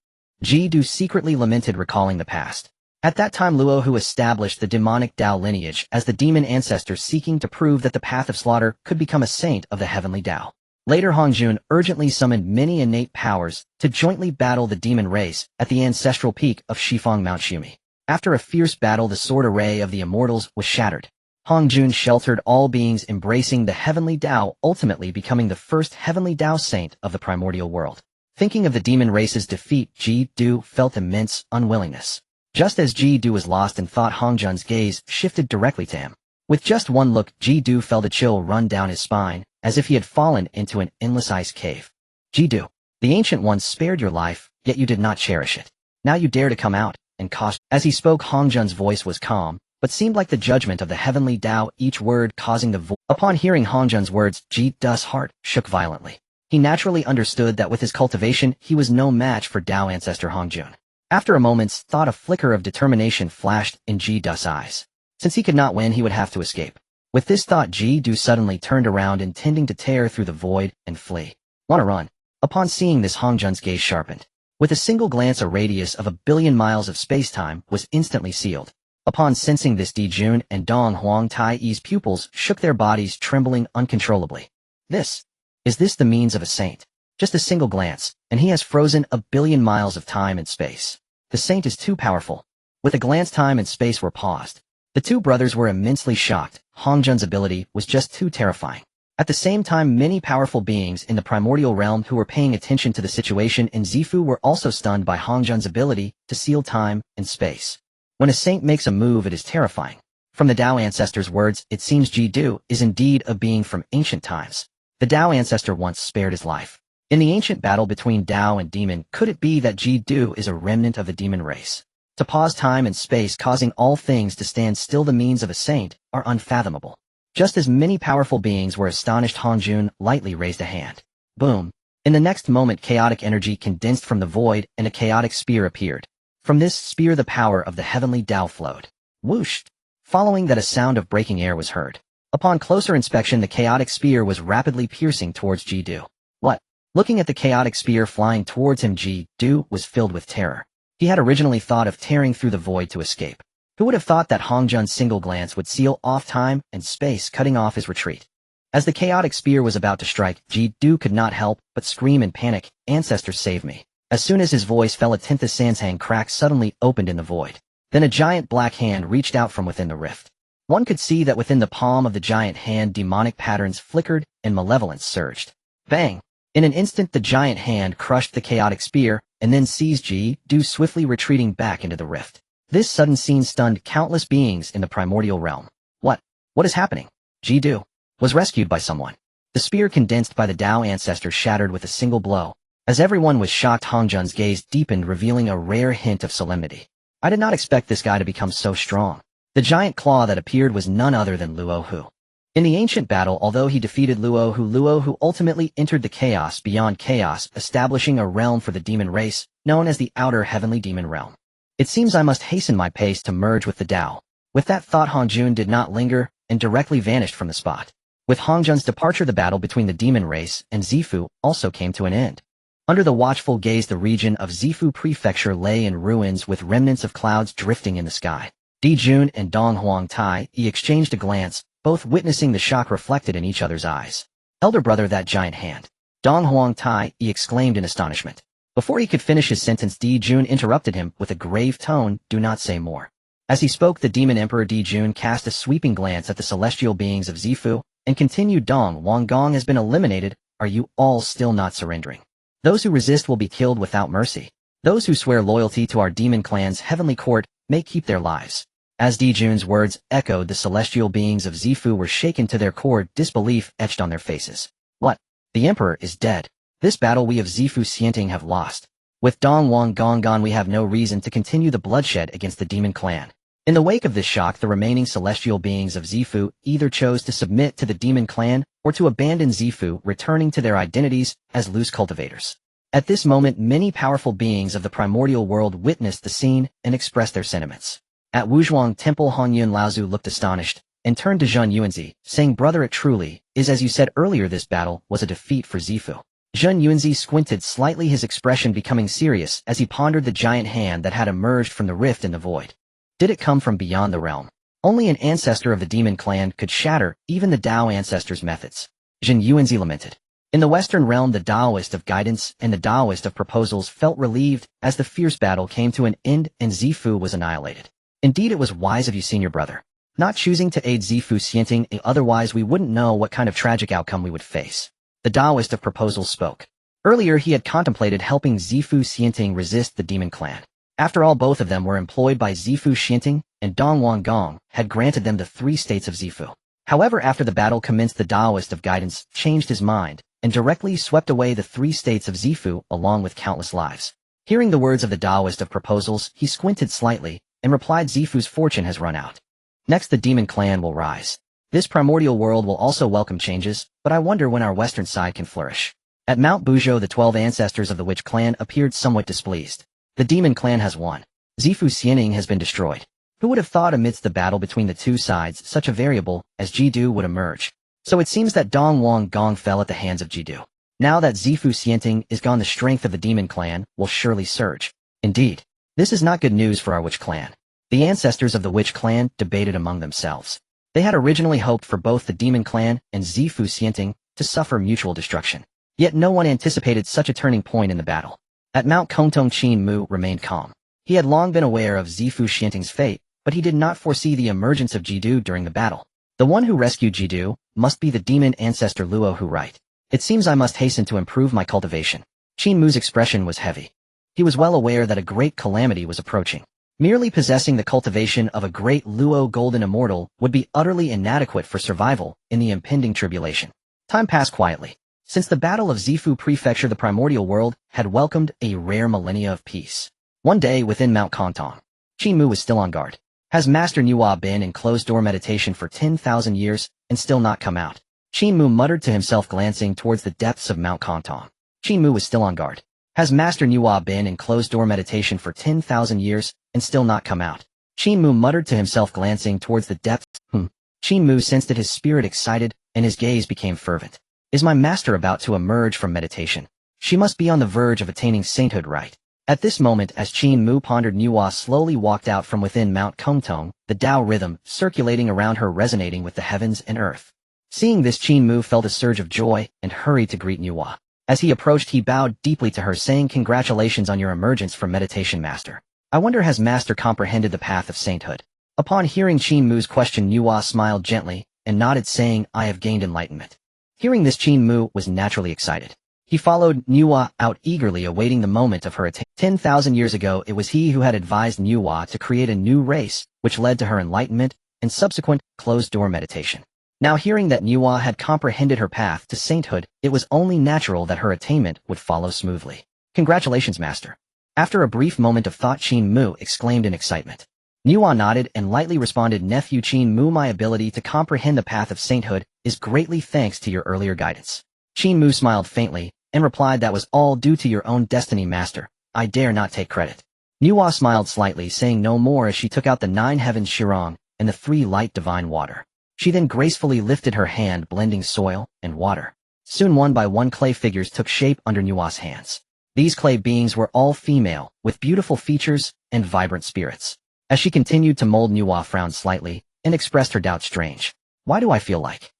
Jidu secretly lamented, recalling the past. At that time, Luo Hu established the demonic Tao lineage as the demon ancestor, seeking to prove that the path of slaughter could become a saint of the heavenly Tao. Later, Hongjun urgently summoned many innate powers to jointly battle the demon race at the ancestral peak of Shifang Mount Shumi. After a fierce battle, the sword array of the immortals was shattered. Hongjun sheltered all beings, embracing the heavenly Tao, ultimately becoming the first heavenly Tao saint of the primordial world. Thinking of the demon race's defeat, Jidu felt immense unwillingness. Just as Jidu was lost in thought, Hongjun's gaze shifted directly to him. With just one look, Jidu felt a chill run down his spine, as if he had fallen into an endless ice cave. Jidu, the Ancient Ones spared your life, yet you did not cherish it. Now you dare to come out and cost. As he spoke, Hongjun's voice was calm, but seemed like the judgment of the heavenly Tao, each word causing the voice. Upon hearing Hongjun's words, Jidu's heart shook violently. He naturally understood that with his cultivation, he was no match for Tao Ancestor Hongjun. After a moment's thought, a flicker of determination flashed in Jidu's eyes. Since he could not win, he would have to escape. With this thought, Ji-du suddenly turned around intending to tear through the void and flee. Wanna run? Upon seeing this, Hong Jun's gaze sharpened. With a single glance, a radius of 1,000,000,000 miles of space-time was instantly sealed. Upon sensing this, Di Jun and Dong Huang Tai's pupils shook their bodies, trembling uncontrollably. Is this the means of a saint? Just a single glance, and he has frozen 1,000,000,000 miles of time and space. The saint is too powerful. With a glance, time and space were paused. The two brothers were immensely shocked. Hong Jun's ability was just too terrifying. At the same time, many powerful beings in the primordial realm who were paying attention to the situation in Zifu were also stunned by Hong Jun's ability to seal time and space. When a saint makes a move, it is terrifying. From the Tao ancestors' words, it seems Ji-du is indeed a being from ancient times. The Tao ancestor once spared his life. In the ancient battle between Tao and demon, could it be that Ji-du is a remnant of the demon race? To pause time and space, causing all things to stand still, the means of a saint are unfathomable. Just as many powerful beings were astonished, Hong Jun lightly raised a hand. Boom! In the next moment, chaotic energy condensed from the void and a chaotic spear appeared. From this spear, the power of the heavenly Tao flowed. Whoosh! Following that, a sound of breaking air was heard. Upon closer inspection, the chaotic spear was rapidly piercing towards Ji-du. What? Looking at the chaotic spear flying towards him, Ji-du was filled with terror. He had originally thought of tearing through the void to escape. Who would have thought that Hong Jun's single glance would seal off time and space, cutting off his retreat? As the chaotic spear was about to strike, Ji-du could not help but scream in panic, "Ancestor, save me." As soon as his voice fell, a 10th Sanshang crack suddenly opened in the void. Then a giant black hand reached out from within the rift. One could see that within the palm of the giant hand, demonic patterns flickered and malevolence surged. Bang! In an instant, the giant hand crushed the chaotic spear and then seized Ji-du, swiftly retreating back into the rift. This sudden scene stunned countless beings in the primordial realm. What is happening? Ji-du was rescued by someone. The spear condensed by the Tao ancestor shattered with a single blow. As everyone was shocked, Hong Jun's gaze deepened, revealing a rare hint of solemnity. I did not expect this guy to become so strong. The giant claw that appeared was none other than Luo Hu. In the ancient battle, although he defeated Luo Hu ultimately entered the chaos beyond chaos, establishing a realm for the demon race, known as the Outer Heavenly Demon Realm. It seems I must hasten my pace to merge with the Tao. With that thought, Hong Jun did not linger and directly vanished from the spot. With Hong Jun's departure, the battle between the demon race and Zifu also came to an end. Under the watchful gaze, the region of Zifu Prefecture lay in ruins with remnants of clouds drifting in the sky. Di Jun and Dong Huang Tai exchanged a glance, both witnessing the shock reflected in each other's eyes. "Elder brother, that giant hand!" Dong Huang Tai exclaimed in astonishment. Before he could finish his sentence, Di Jun interrupted him with a grave tone, "Do not say more." As he spoke, the demon emperor Di Jun cast a sweeping glance at the celestial beings of Zifu and continued, "Dong Huang Gong has been eliminated. Are you all still not surrendering? Those who resist will be killed without mercy. Those who swear loyalty to our demon clan's heavenly court may keep their lives." As Di Jun's words echoed, the celestial beings of Zifu were shaken to their core, disbelief etched on their faces. "What? The emperor is dead. This battle we of Zifu Xianting have lost. With Dong Huang Gong gone, we have no reason to continue the bloodshed against the demon clan." In the wake of this shock, the remaining celestial beings of Zifu either chose to submit to the demon clan or to abandon Zifu, returning to their identities as loose cultivators. At this moment, many powerful beings of the primordial world witnessed the scene and expressed their sentiments. At Wuzhuang Temple, Hong Yun Laozu looked astonished and turned to Zhun Yuanzi, saying, "Brother, it truly is as you said earlier, this battle was a defeat for Zifu." Zhun Yuanzi squinted slightly, his expression becoming serious as he pondered the giant hand that had emerged from the rift in the void. Did it come from beyond the realm? Only an ancestor of the demon clan could shatter even the Tao ancestors' methods. Zhun Yuanzi lamented. In the Western realm, the Taoist of guidance and the Taoist of proposals felt relieved as the fierce battle came to an end and Zifu was annihilated. "Indeed, it was wise of you, senior brother, not choosing to aid Zifu Xianting, otherwise we wouldn't know what kind of tragic outcome we would face." The Taoist of proposals spoke. Earlier, he had contemplated helping Zifu Xianting resist the demon clan. After all, both of them were employed by Zifu Xianting, and Dong Huang Gong had granted them the 3 states of Zifu. However, after the battle commenced, the Taoist of guidance changed his mind and directly swept away the 3 states of Zifu along with countless lives. Hearing the words of the Taoist of proposals, he squinted slightly and replied, "Zifu's fortune has run out. Next, the demon clan will rise. This primordial world will also welcome changes, but I wonder when our western side can flourish." At Mount Buzhou, the 12 ancestors of the Witch clan appeared somewhat displeased. "The demon clan has won. Zifu Xianting has been destroyed. Who would have thought amidst the battle between the two sides such a variable as Jidu would emerge? So it seems that Dong Wang Gong fell at the hands of Jidu. Now that Zifu Xianting is gone, the strength of the demon clan will surely surge. Indeed, this is not good news for our witch clan. The ancestors of the witch clan debated among themselves. They had originally hoped for both the demon clan and Zifu Xianting to suffer mutual destruction. Yet no one anticipated such a turning point in the battle. At Mount Kongtong, Qin Mu remained calm. He had long been aware of Zifu Xianting's fate, but he did not foresee the emergence of Jidu during the battle. The one who rescued Jidu must be the demon ancestor Luo who right. It seems I must hasten to improve my cultivation. Qin Mu's expression was heavy. He was well aware that a great calamity was approaching. Merely possessing the cultivation of a great Luo golden immortal would be utterly inadequate for survival in the impending tribulation. Time passed quietly. Since the Battle of Zifu Prefecture, the Primordial World had welcomed a rare millennia of peace. One day within Mount Kongtong, Qin Mu was still on guard. Has Master Nuwa been in closed-door meditation for 10,000 years and still not come out? Qin Mu muttered to himself, glancing towards the depths of Mount Kongtong. Qin Mu was still on guard. Has Master Nuwa been in closed-door meditation for 10,000 years and still not come out? Qin Mu muttered to himself, glancing towards the depths. Qin Mu sensed it, his spirit excited, and his gaze became fervent. Is my master about to emerge from meditation? She must be on the verge of attaining sainthood, right? At this moment, as Qin Mu pondered, Nuwa slowly walked out from within Mount Kongtong, the Tao rhythm circulating around her resonating with the heavens and earth. Seeing this, Qin Mu felt a surge of joy and hurried to greet Nuwa. As he approached, he bowed deeply to her, saying, "Congratulations on your emergence from meditation, master. I wonder, has master comprehended the path of sainthood?" Upon hearing Qin Mu's question, Nuwa smiled gently and nodded, saying, "I have gained enlightenment." Hearing this, Qin Mu was naturally excited. He followed Nuwa out, eagerly awaiting the moment of her attainment. 10,000 years ago, it was he who had advised Nuwa to create a new race, which led to her enlightenment and subsequent closed-door meditation. Now, hearing that Nuwa had comprehended her path to sainthood, it was only natural that her attainment would follow smoothly. "Congratulations, master." After a brief moment of thought, Qin Mu exclaimed in excitement. Nuwa nodded and lightly responded, "Nephew Qin Mu, my ability to comprehend the path of sainthood is greatly thanks to your earlier guidance." Qin Mu smiled faintly and replied, "That was all due to your own destiny, master. I dare not take credit." Nuwa smiled slightly, saying no more as she took out the 9 heavens shirong and the 3 light divine water. She then gracefully lifted her hand, blending soil and water. Soon, one by one, clay figures took shape under Nuwa's hands. These clay beings were all female, with beautiful features and vibrant spirits. As she continued to mold, Nuwa frowned slightly and expressed her doubt. "Strange. Why do I feel like?"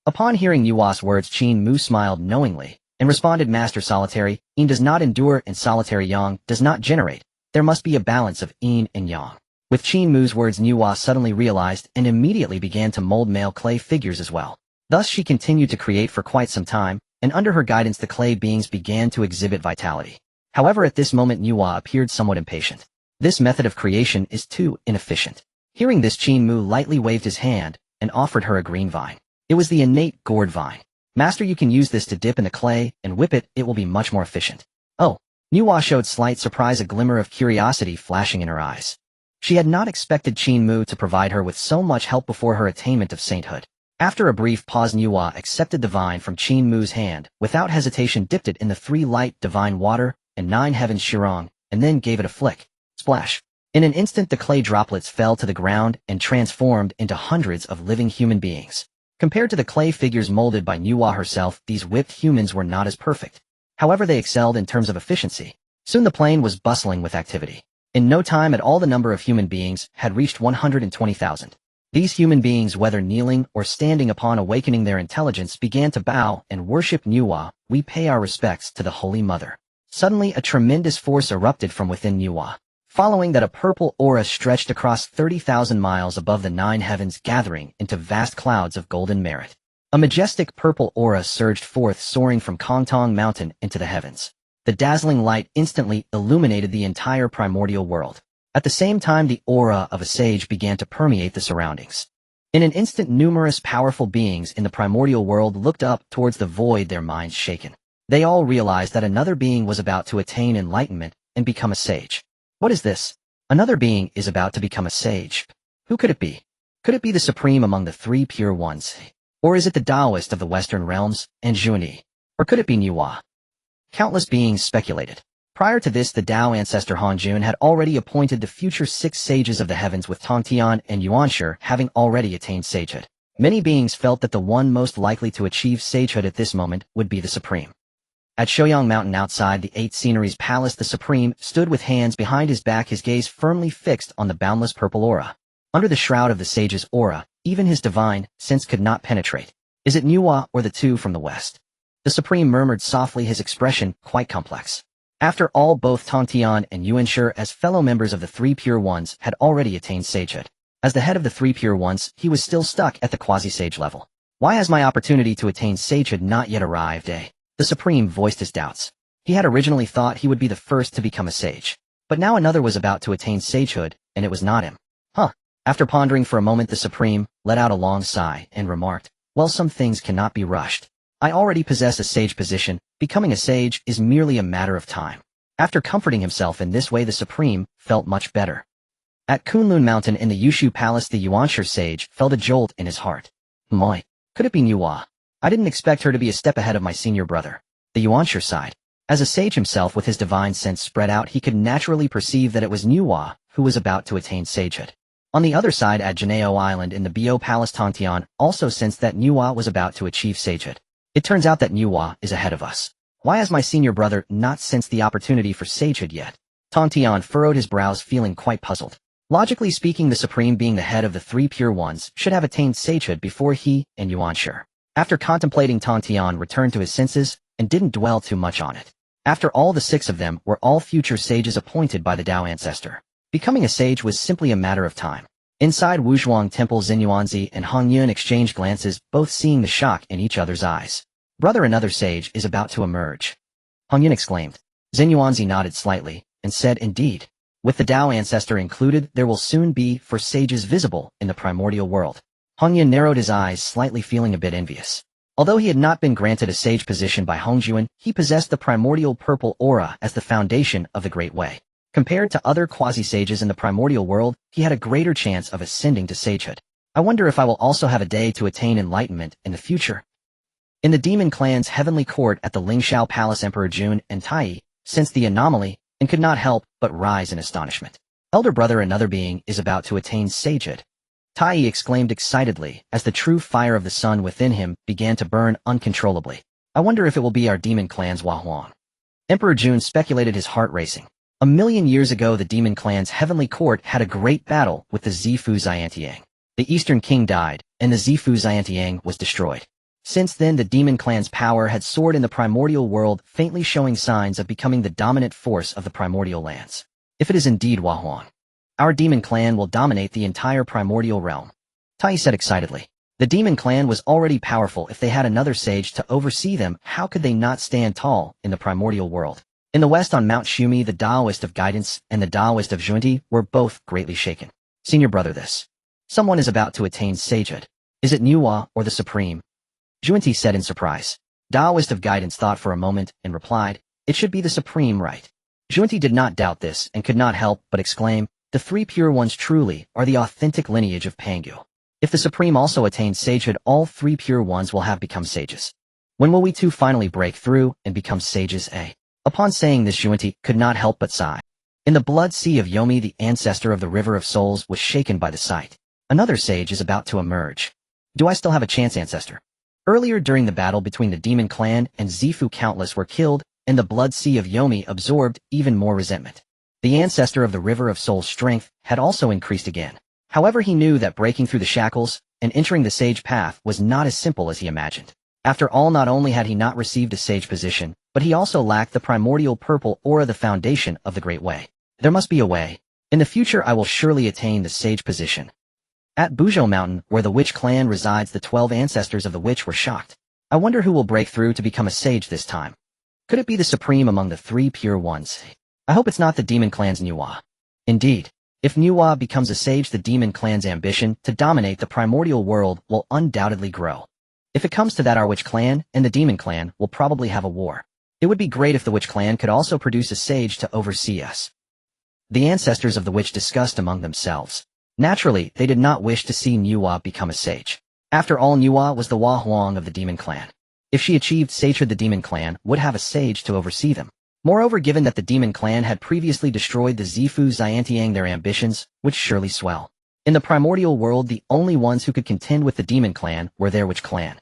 Upon hearing Nuwa's words, Qin Mu smiled knowingly and responded, "Master, solitary yin does not endure and solitary yang does not generate. There must be a balance of yin and yang." With Qin Mu's words, Nuwa suddenly realized and immediately began to mold male clay figures as well. Thus she continued to create for quite some time, and under her guidance the clay beings began to exhibit vitality. However, at this moment Nuwa appeared somewhat impatient. This method of creation is too inefficient. Hearing this, Qin Mu lightly waved his hand and offered her a green vine. It was the innate gourd vine. "Master, you can use this to dip in the clay and whip it. It will be much more efficient." "Oh." Nuwa showed slight surprise, a glimmer of curiosity flashing in her eyes. She had not expected Qin Mu to provide her with so much help before her attainment of sainthood. After a brief pause, Nuwa accepted the vine from Qin Mu's hand, without hesitation dipped it in the 3 light divine water and 9 heavens shirong, and then gave it a flick. Splash. In an instant the clay droplets fell to the ground and transformed into hundreds of living human beings. Compared to the clay figures molded by Nuwa herself, these whipped humans were not as perfect. However, they excelled in terms of efficiency. Soon the plain was bustling with activity. In no time at all the number of human beings had reached 120,000. These human beings, whether kneeling or standing, upon awakening their intelligence, began to bow and worship Nuwa. "We pay our respects to the Holy Mother." Suddenly a tremendous force erupted from within Nuwa. Following that, a purple aura stretched across 30,000 miles above the 9 heavens, gathering into vast clouds of golden merit. A majestic purple aura surged forth, soaring from Kongtong Mountain into the heavens. The dazzling light instantly illuminated the entire primordial world. At the same time, the aura of a sage began to permeate the surroundings. In an instant, numerous powerful beings in the primordial world looked up towards the void, their minds shaken. They all realized that another being was about to attain enlightenment and become a sage. What is this? Another being is about to become a sage. Who could it be? Could it be the supreme among the 3 pure ones? Or is it the Taoist of the Western realms, and Zhunti? Or could it be Nuwa? Countless beings speculated. Prior to this, the Tao ancestor Han Jun had already appointed the future 6 sages of the heavens, with Tong Tian and Yuanshi having already attained sagehood. Many beings felt that the one most likely to achieve sagehood at this moment would be the Supreme. At Shouyang Mountain outside the 8 Sceneries Palace, the Supreme stood with hands behind his back, his gaze firmly fixed on the boundless purple aura. Under the shroud of the sage's aura, even his divine sense could not penetrate. Is it Nuwa or the two from the west? The Supreme murmured softly, his expression quite complex. After all, both Tong Tian and Yuanshi, as fellow members of the 3 Pure Ones, had already attained sagehood. As the head of the 3 Pure Ones, he was still stuck at the quasi-sage level. Why has my opportunity to attain sagehood not yet arrived, eh? The Supreme voiced his doubts. He had originally thought he would be the first to become a sage. But now another was about to attain sagehood, and it was not him. After pondering for a moment, the Supreme let out a long sigh and remarked, well, some things cannot be rushed. I already possess a sage position. Becoming a sage is merely a matter of time. After comforting himself in this way, the Supreme felt much better. At Kunlun Mountain in the Yushu Palace, the Yuanshi sage felt a jolt in his heart. Moi, could it be Nuwa? I didn't expect her to be a step ahead of my senior brother. The Yuanshi sighed. As a sage himself, with his divine sense spread out, he could naturally perceive that it was Nuwa who was about to attain sagehood. On the other side, at Janeo Island in the Bio Palace, Tongtian also sensed that Nuwa was about to achieve sagehood. It turns out that Nuwa is ahead of us. Why has my senior brother not sensed the opportunity for sagehood yet? Tongtian furrowed his brows, feeling quite puzzled. Logically speaking, the Supreme, being the head of the 3 Pure Ones, should have attained sagehood before he and Yuanshi. After contemplating, Tongtian returned to his senses and didn't dwell too much on it. After all, the 6 of them were all future sages appointed by the Tao ancestor. Becoming a sage was simply a matter of time. Inside Wuzhuang Temple, Xinyuanzi and Hong Yun exchanged glances, both seeing the shock in each other's eyes. Brother, another sage is about to emerge. Hong Yun exclaimed. Xinyuanzi nodded slightly and said, indeed. With the Tao ancestor included, there will soon be 4 sages visible in the primordial world. Hong Yun narrowed his eyes, slightly feeling a bit envious. Although he had not been granted a sage position by Hongjuan, he possessed the primordial purple aura as the foundation of the Great Way. Compared to other quasi-sages in the primordial world, he had a greater chance of ascending to sagehood. I wonder if I will also have a day to attain enlightenment in the future. In the demon clan's heavenly court at the Lingxiao Palace, Emperor Jun and Tai sensed the anomaly and could not help but rise in astonishment. Elder brother, another being is about to attain sagehood. Tai exclaimed excitedly as the true fire of the sun within him began to burn uncontrollably. I wonder if it will be our demon clan's Huang. Emperor Jun speculated, his heart racing. 1,000,000 years ago, the demon clan's heavenly court had a great battle with the Zifu Xiantiang. The Eastern King died, and the Zifu Xiantiang was destroyed. Since then, the demon clan's power had soared in the primordial world, faintly showing signs of becoming the dominant force of the primordial lands. If it is indeed Huang, our demon clan will dominate the entire primordial realm. Tai said excitedly. The demon clan was already powerful. If they had another sage to oversee them, how could they not stand tall in the primordial world? In the west on Mount Shumi, the Taoist of Guidance and the Taoist of Zhunti were both greatly shaken. Senior brother, someone is about to attain sagehood. Is it Nuwa or the Supreme? Zhunti said in surprise. Taoist of Guidance thought for a moment and replied, it should be the Supreme, right? Zhunti did not doubt this and could not help but exclaim, the 3 Pure Ones truly are the authentic lineage of Pangu. If the Supreme also attains sagehood, all 3 Pure Ones will have become sages. When will we too finally break through and become sages, eh? Upon saying this, Zhunti could not help but sigh. In the blood sea of Yomi, the ancestor of the River of Souls was shaken by the sight. Another sage is about to emerge. Do I still have a chance, ancestor? Earlier during the battle between the demon clan and Zifu, countless were killed, and the blood sea of Yomi absorbed even more resentment. The ancestor of the River of Souls' strength had also increased again. However, he knew that breaking through the shackles and entering the sage path was not as simple as he imagined. After all, not only had he not received a sage position, but he also lacked the primordial purple aura, the foundation of the Great Way. There must be a way. In the future, I will surely attain the sage position. At Buzhou Mountain, where the witch clan resides, the 12 ancestors of the witch were shocked. I wonder who will break through to become a sage this time. Could it be the Supreme among the 3 Pure Ones? I hope it's not the demon clan's Nuwa. Indeed, if Nuwa becomes a sage, the demon clan's ambition to dominate the primordial world will undoubtedly grow. If it comes to that, our witch clan and the demon clan will probably have a war. It would be great if the witch clan could also produce a sage to oversee us. The ancestors of the witch discussed among themselves. Naturally, they did not wish to see Nuwa become a sage. After all, Nuwa was the Huang of the demon clan. If she achieved sagehood, the demon clan would have a sage to oversee them. Moreover, given that the demon clan had previously destroyed the Zifu Xiantiang, their ambitions would surely swell. In the primordial world, the only ones who could contend with the demon clan were their witch clan.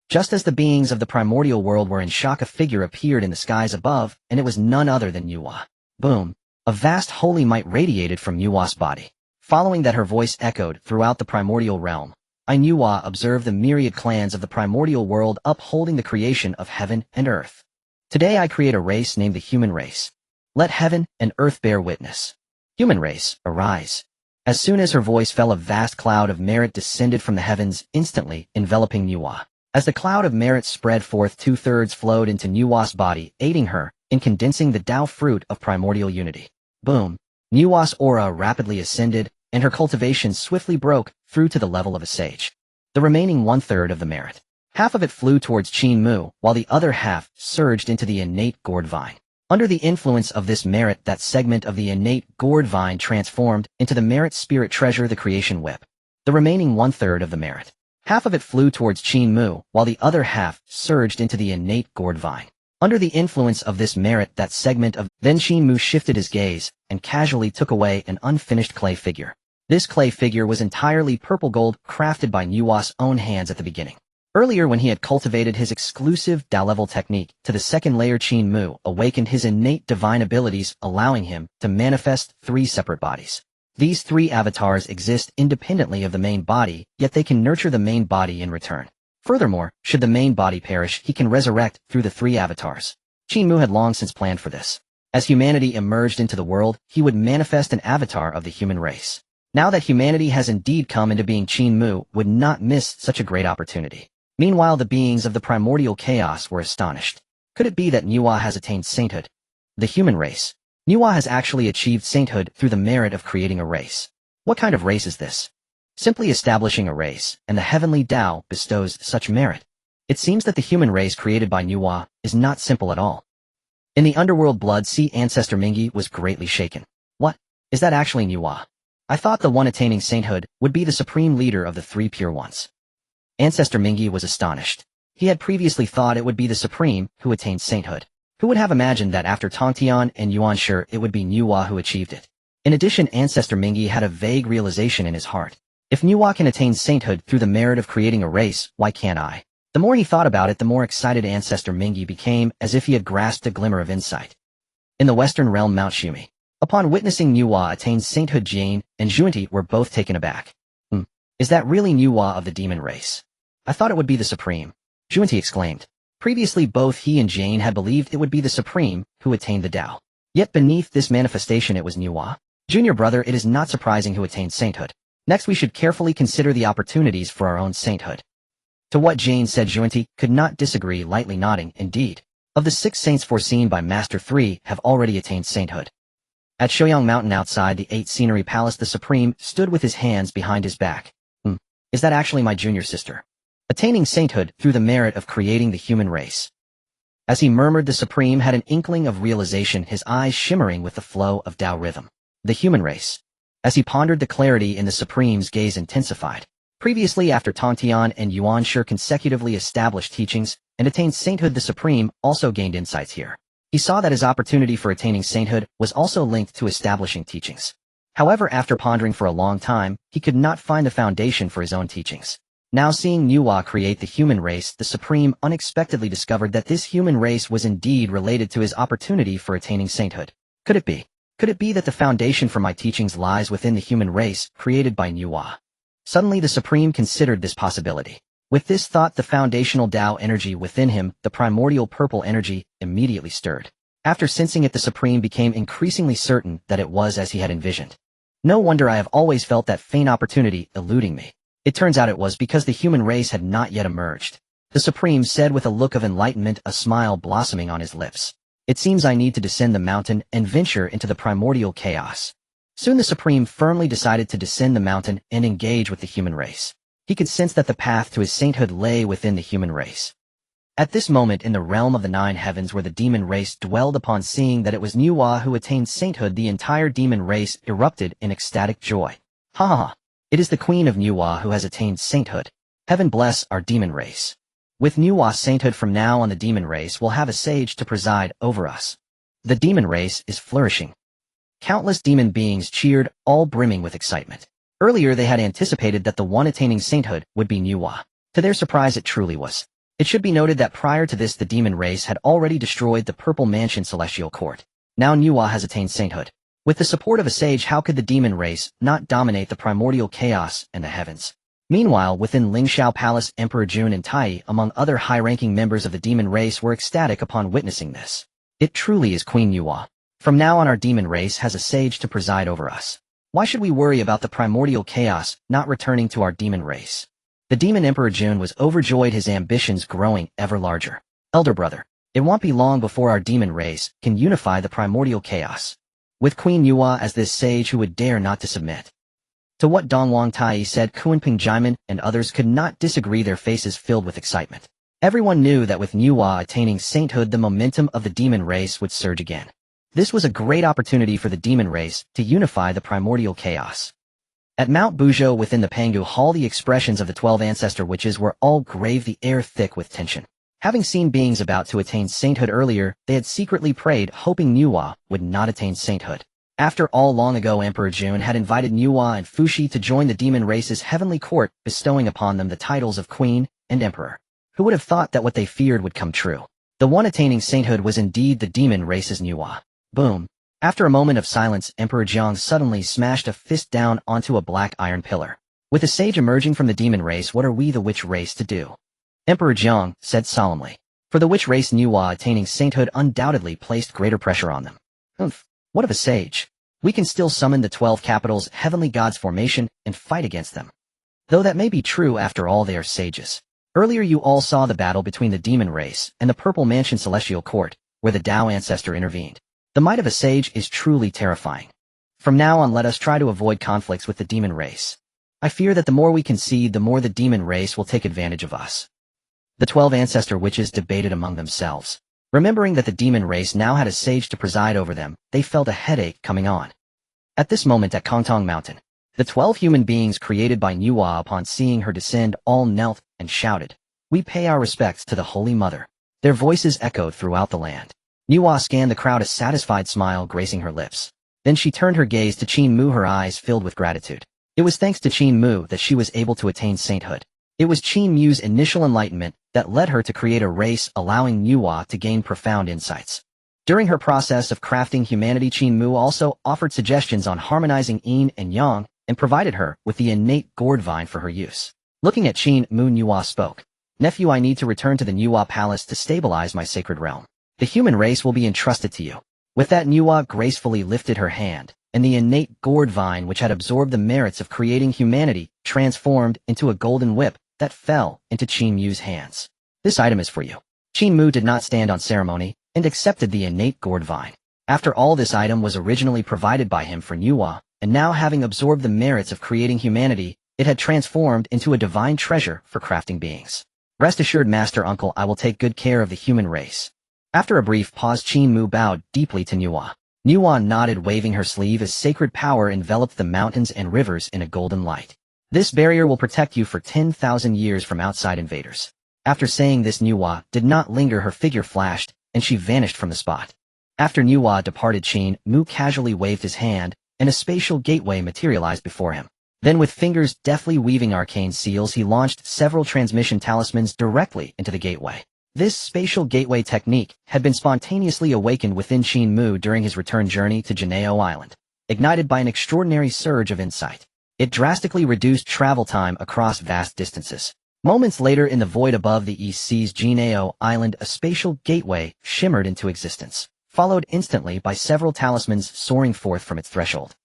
Just as the beings of the primordial world were in shock, a figure appeared in the skies above, and it was none other than Nuwa. Boom! A vast holy might radiated from Nuwa's body. Following that, her voice echoed throughout the primordial realm. I, Nuwa, observe the myriad clans of the primordial world upholding the creation of heaven and earth. Today I create a race named the human race. Let heaven and earth bear witness. Human race, arise. As soon as her voice fell, a vast cloud of merit descended from the heavens, instantly enveloping Nuwa. As the cloud of merit spread forth, 2/3 flowed into Nuwa's body, aiding her in condensing the Tao fruit of primordial unity. Boom! Nuwa's aura rapidly ascended, and her cultivation swiftly broke through to the level of a sage. The remaining 1/3 of the merit, half of it flew towards Qin Mu, while the other half surged into the innate gourd vine. Under the influence of this merit, that segment of the innate gourd vine transformed into the merit spirit treasure, the creation whip. The remaining 1/3 of the merit, half of it flew towards Qin Mu, while the other half surged into the innate gourd vine. Under the influence of this merit, that segment of then Qin Mu shifted his gaze and casually took away an unfinished clay figure. This clay figure was entirely purple gold, crafted by Nuwa's own hands at the beginning. Earlier, when he had cultivated his exclusive Tao-level technique to the second layer, Qin Mu awakened his innate divine abilities, allowing him to manifest 3 separate bodies. These 3 avatars exist independently of the main body, yet they can nurture the main body in return. Furthermore, should the main body perish, he can resurrect through the 3 avatars. Qin Mu had long since planned for this. As humanity emerged into the world, he would manifest an avatar of the human race. Now that humanity has indeed come into being, Qin Mu would not miss such a great opportunity. Meanwhile, the beings of the primordial chaos were astonished. Could it be that Nuwa has attained sainthood? The human race. Nuwa has actually achieved sainthood through the merit of creating a race. What kind of race is this? Simply establishing a race, and the heavenly Tao bestows such merit. It seems that the human race created by Nuwa is not simple at all. In the underworld, Blood Sea ancestor Mingi was greatly shaken. What? Is that actually Nuwa? I thought the one attaining sainthood would be the supreme leader of the 3 pure ones. Ancestor Mingi was astonished. He had previously thought it would be the supreme who attained sainthood. Who would have imagined that after Tongtian and Yuanshi it would be Nuwa who achieved it? In addition, Ancestor Mingi had a vague realization in his heart. If Nuwa can attain sainthood through the merit of creating a race, why can't I? The more he thought about it, the more excited Ancestor Mingi became, as if he had grasped a glimmer of insight. In the western realm, Mount Shumi. Upon witnessing Nuwa attain sainthood, Jane and Zhunti were both taken aback. Is that really Nuwa of the demon race? I thought it would be the supreme. Zhunti exclaimed. Previously, both he and Jane had believed it would be the supreme who attained the Tao. Yet beneath this manifestation it was Nuwa. Junior brother, it is not surprising who attained sainthood. Next, we should carefully consider the opportunities for our own sainthood. To what Jane said, Zhunti could not disagree, lightly nodding. Indeed, of the 6 saints foreseen by Master, 3 have already attained sainthood. At Shouyang Mountain outside the 8 Scenery Palace, the Supreme stood with his hands behind his back. Is that actually my junior sister? Attaining sainthood through the merit of creating the human race. As he murmured, the Supreme had an inkling of realization, his eyes shimmering with the flow of Tao rhythm. The human race. As he pondered, the clarity in the Supreme's gaze intensified. Previously, after Tongtian and Yuanshi consecutively established teachings and attained sainthood, the Supreme also gained insights here. He saw that his opportunity for attaining sainthood was also linked to establishing teachings. However, after pondering for a long time, he could not find the foundation for his own teachings. Now, seeing Nuwa create the human race, the Supreme unexpectedly discovered that this human race was indeed related to his opportunity for attaining sainthood. Could it be? Could it be that the foundation for my teachings lies within the human race created by Nuwa? Suddenly, the Supreme considered this possibility. With this thought, the foundational Tao energy within him, the primordial purple energy, immediately stirred. After sensing it, the Supreme became increasingly certain that it was as he had envisioned. No wonder I have always felt that faint opportunity eluding me. It turns out it was because the human race had not yet emerged. The Supreme said with a look of enlightenment, a smile blossoming on his lips. It seems I need to descend the mountain and venture into the primordial chaos. Soon the Supreme firmly decided to descend the mountain and engage with the human race. He could sense that the path to his sainthood lay within the human race. At this moment, in the realm of the 9 heavens where the demon race dwelled, upon seeing that it was Nuwa who attained sainthood, the entire demon race erupted in ecstatic joy. Ha ha ha! It is the queen of Nuwa who has attained sainthood. Heaven bless our demon race. With Nuwa's sainthood, from now on the demon race will have a sage to preside over us. The demon race is flourishing. Countless demon beings cheered, all brimming with excitement. Earlier they had anticipated that the one attaining sainthood would be Nuwa. To their surprise it truly was. It should be noted that prior to this the demon race had already destroyed the Purple Mansion Celestial Court. Now Nuwa has attained sainthood. With the support of a sage, how could the demon race not dominate the primordial chaos and the heavens? Meanwhile, within Lingxiao Palace, Emperor Jun and Tai, among other high-ranking members of the demon race, were ecstatic upon witnessing this. It truly is Queen Nuwa. From now on our demon race has a sage to preside over us. Why should we worry about the primordial chaos not returning to our demon race? The demon Emperor Jun was overjoyed, his ambitions growing ever larger. Elder brother, it won't be long before our demon race can unify the primordial chaos. With Queen Nuwa as this sage who would dare not to submit. To what Dongwang Tai said, Kunping Jimin and others could not disagree, their faces filled with excitement. Everyone knew that with Nuwa attaining sainthood the momentum of the demon race would surge again. This was a great opportunity for the demon race to unify the primordial chaos. At Mount Buzhou within the Pangu Hall, the expressions of the 12 ancestor witches were all grave, the air thick with tension. Having seen beings about to attain sainthood earlier, they had secretly prayed, hoping Nuwa would not attain sainthood. After all, long ago Emperor Jun had invited Nuwa and Fuxi to join the demon race's heavenly court, bestowing upon them the titles of Queen and Emperor. Who would have thought that what they feared would come true? The one attaining sainthood was indeed the demon race's Nuwa. Boom. After a moment of silence, Emperor Jiang suddenly smashed a fist down onto a black iron pillar. With a sage emerging from the demon race, what are we the witch race to do? Emperor Jiang said solemnly. For the witch race, Nuwa attaining sainthood undoubtedly placed greater pressure on them. What of a sage? We can still summon the 12 capitals, heavenly gods formation, and fight against them. Though that may be true, after all they are sages. Earlier you all saw the battle between the demon race and the Purple Mansion Celestial Court, where the Tao ancestor intervened. The might of a sage is truly terrifying. From now on let us try to avoid conflicts with the demon race. I fear that the more we concede, the more the demon race will take advantage of us. The 12 ancestor witches debated among themselves. Remembering that the demon race now had a sage to preside over them, they felt a headache coming on. At this moment at Kongtong Mountain, the 12 human beings created by Nuwa upon seeing her descend all knelt and shouted, "We pay our respects to the Holy Mother." Their voices echoed throughout the land. Nuwa scanned the crowd, a satisfied smile gracing her lips. Then she turned her gaze to Qin Mu, her eyes filled with gratitude. It was thanks to Qin Mu that she was able to attain sainthood. It was Qin Mu's initial enlightenment that led her to create a race, allowing Nuwa to gain profound insights. During her process of crafting humanity, Qin Mu also offered suggestions on harmonizing yin and yang and provided her with the innate gourd vine for her use. Looking at Qin Mu, Nuwa spoke. "Nephew, I need to return to the Nuwa Palace to stabilize my sacred realm. The human race will be entrusted to you." With that, Nuwa gracefully lifted her hand, and the innate gourd vine, which had absorbed the merits of creating humanity, transformed into a golden whip that fell into Qin Mu's hands. "This item is for you." Qin Mu did not stand on ceremony and accepted the innate gourd vine. After all, this item was originally provided by him for Nuwa, and now having absorbed the merits of creating humanity, it had transformed into a divine treasure for crafting beings. "Rest assured, Master Uncle, I will take good care of the human race." After a brief pause, Qin Mu bowed deeply to Nuwa. Nuwa nodded, waving her sleeve as sacred power enveloped the mountains and rivers in a golden light. "This barrier will protect you for 10,000 years from outside invaders." After saying this, Nuwa did not linger, her figure flashed, and she vanished from the spot. After Nuwa departed, Qin Mu casually waved his hand, and a spatial gateway materialized before him. Then with fingers deftly weaving arcane seals, he launched several transmission talismans directly into the gateway. This spatial gateway technique had been spontaneously awakened within Qin Mu during his return journey to Jinao Island, ignited by an extraordinary surge of insight. It drastically reduced travel time across vast distances. Moments later, in the void above the East Sea's Jinao Island, a spatial gateway shimmered into existence, followed instantly by several talismans soaring forth from its threshold.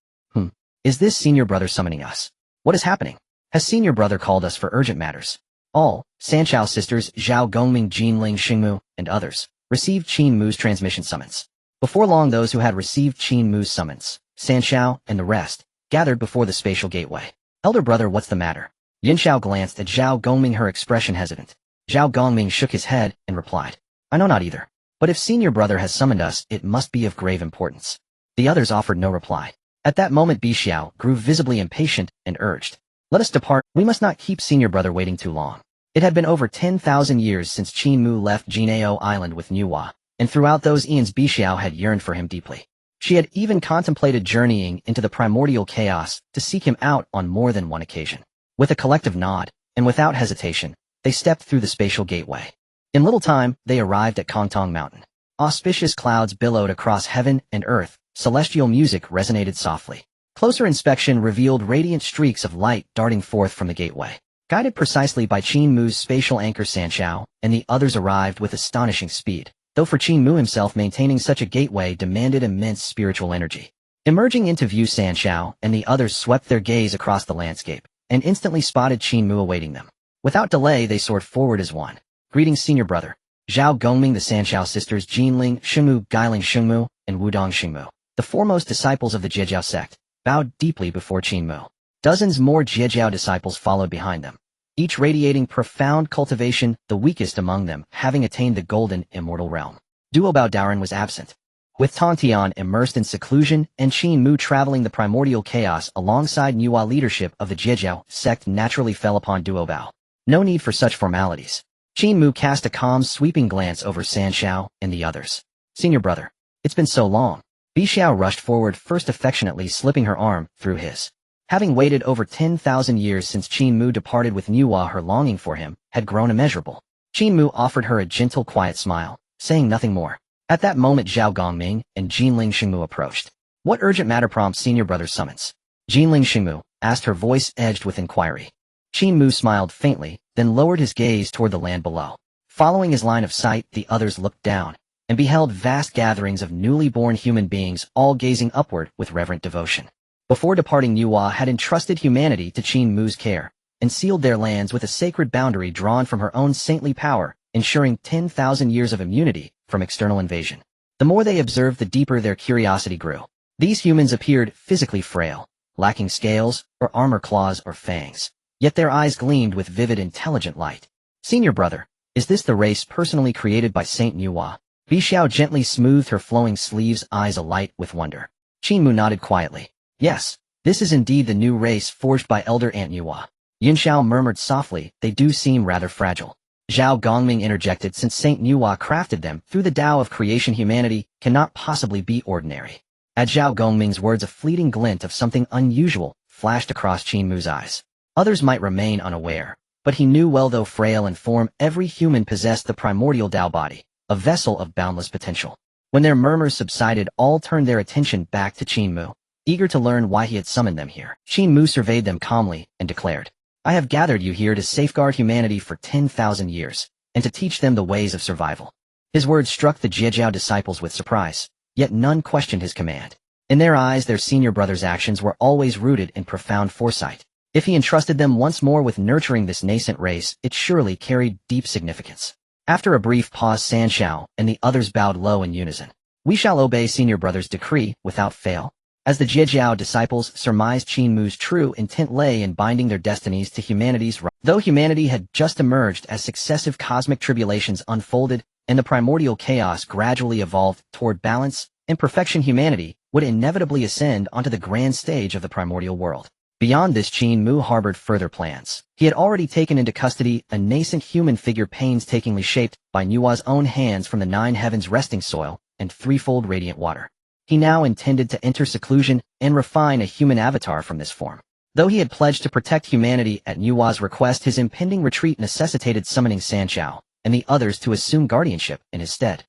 Is this senior brother summoning us? What is happening? Has senior brother called us for urgent matters? All, Xiao Sisters, Zhao Gongming, Jinling Xingmu, and others, received Qin Mu's transmission summons. Before long, those who had received Qin Mu's summons, Sanxiao and the rest, gathered before the spatial gateway. "Elder brother, what's the matter?" Yanxiao glanced at Zhao Gongming, her expression hesitant. Zhao Gongming shook his head and replied, "I know not either. But if senior brother has summoned us, it must be of grave importance." The others offered no reply. At that moment, Bixiao grew visibly impatient and urged, "Let us depart. We must not keep senior brother waiting too long." It had been over 10,000 years since Qin Mu left Jinao Island with Nuwa, and throughout those eons Bixiao had yearned for him deeply. She had even contemplated journeying into the primordial chaos to seek him out on more than one occasion. With a collective nod, and without hesitation, they stepped through the spatial gateway. In little time, they arrived at Kongtong Mountain. Auspicious clouds billowed across heaven and earth, celestial music resonated softly. Closer inspection revealed radiant streaks of light darting forth from the gateway. Guided precisely by Qin Mu's spatial anchor Sanxiao, and the others arrived with astonishing speed, though for Qin Mu himself maintaining such a gateway demanded immense spiritual energy. Emerging into view Sanxiao and the others swept their gaze across the landscape, and instantly spotted Qin Mu awaiting them. Without delay they soared forward as one. Greetings senior brother. Zhao Gongming, the Sanxiao sisters Jinling Shengmu, Guiling Shengmu, and Wudong Shengmu, the foremost disciples of the Jiejiao sect, bowed deeply before Qin Mu. Dozens more Jiejiao disciples followed behind them, each radiating profound cultivation, the weakest among them having attained the golden, immortal realm. Duo Bao Daoren was absent, with Tong Tian immersed in seclusion and Qin Mu traveling the primordial chaos alongside Nuwa. Leadership of the Jiejiao sect naturally fell upon Duo Bao. No need for such formalities. Qin Mu cast a calm, sweeping glance over Sanxiao and the others. Senior brother, it's been so long. Bixiao rushed forward, first affectionately slipping her arm through his. Having waited over 10,000 years since Qin Mu departed with Nuwa, her longing for him had grown immeasurable. Qin Mu offered her a gentle, quiet smile, saying nothing more. At that moment Zhao Gongming and Jinling Shengmu approached. What urgent matter prompts senior brother's summons? Jinling Shengmu asked, her voice edged with inquiry. Qin Mu smiled faintly, then lowered his gaze toward the land below. Following his line of sight, the others looked down, and beheld vast gatherings of newly born human beings all gazing upward with reverent devotion. Before departing, Nuwa had entrusted humanity to Qin Mu's care, and sealed their lands with a sacred boundary drawn from her own saintly power, ensuring 10,000 years of immunity from external invasion. The more they observed, the deeper their curiosity grew. These humans appeared physically frail, lacking scales, or armor, claws, or fangs. Yet their eyes gleamed with vivid, intelligent light. Senior brother, is this the race personally created by Saint Nuwa? Bixiao gently smoothed her flowing sleeves, eyes alight with wonder. Qin Mu nodded quietly. Yes, this is indeed the new race forged by Elder Aunt Nuwa. Yunxiao murmured softly, they do seem rather fragile. Zhao Gongming interjected, since Saint Nuwa crafted them through the Tao of creation, humanity cannot possibly be ordinary. At Zhao Gongming's words, a fleeting glint of something unusual flashed across Qin Mu's eyes. Others might remain unaware, but he knew well, though frail in form, every human possessed the primordial Tao body, a vessel of boundless potential. When their murmurs subsided, all turned their attention back to Qin Mu, eager to learn why he had summoned them here. Qin Mu surveyed them calmly and declared, I have gathered you here to safeguard humanity for 10,000 years, and to teach them the ways of survival. His words struck the Jiejiao disciples with surprise, yet none questioned his command. In their eyes, their senior brother's actions were always rooted in profound foresight. If he entrusted them once more with nurturing this nascent race, it surely carried deep significance. After a brief pause, Sanxiao and the others bowed low in unison. We shall obey senior brother's decree without fail. As the Jiejiao disciples surmised, Qin Mu's true intent lay in binding their destinies to humanity's right. Though humanity had just emerged as successive cosmic tribulations unfolded and the primordial chaos gradually evolved toward balance and perfection, humanity would inevitably ascend onto the grand stage of the primordial world. Beyond this, Qin Mu harbored further plans. He had already taken into custody a nascent human figure painstakingly shaped by Nuwa's own hands from the 9 heavens resting soil and threefold radiant water. He now intended to enter seclusion and refine a human avatar from this form. Though he had pledged to protect humanity at Nuwa's request, his impending retreat necessitated summoning Sanxiao and the others to assume guardianship in his stead.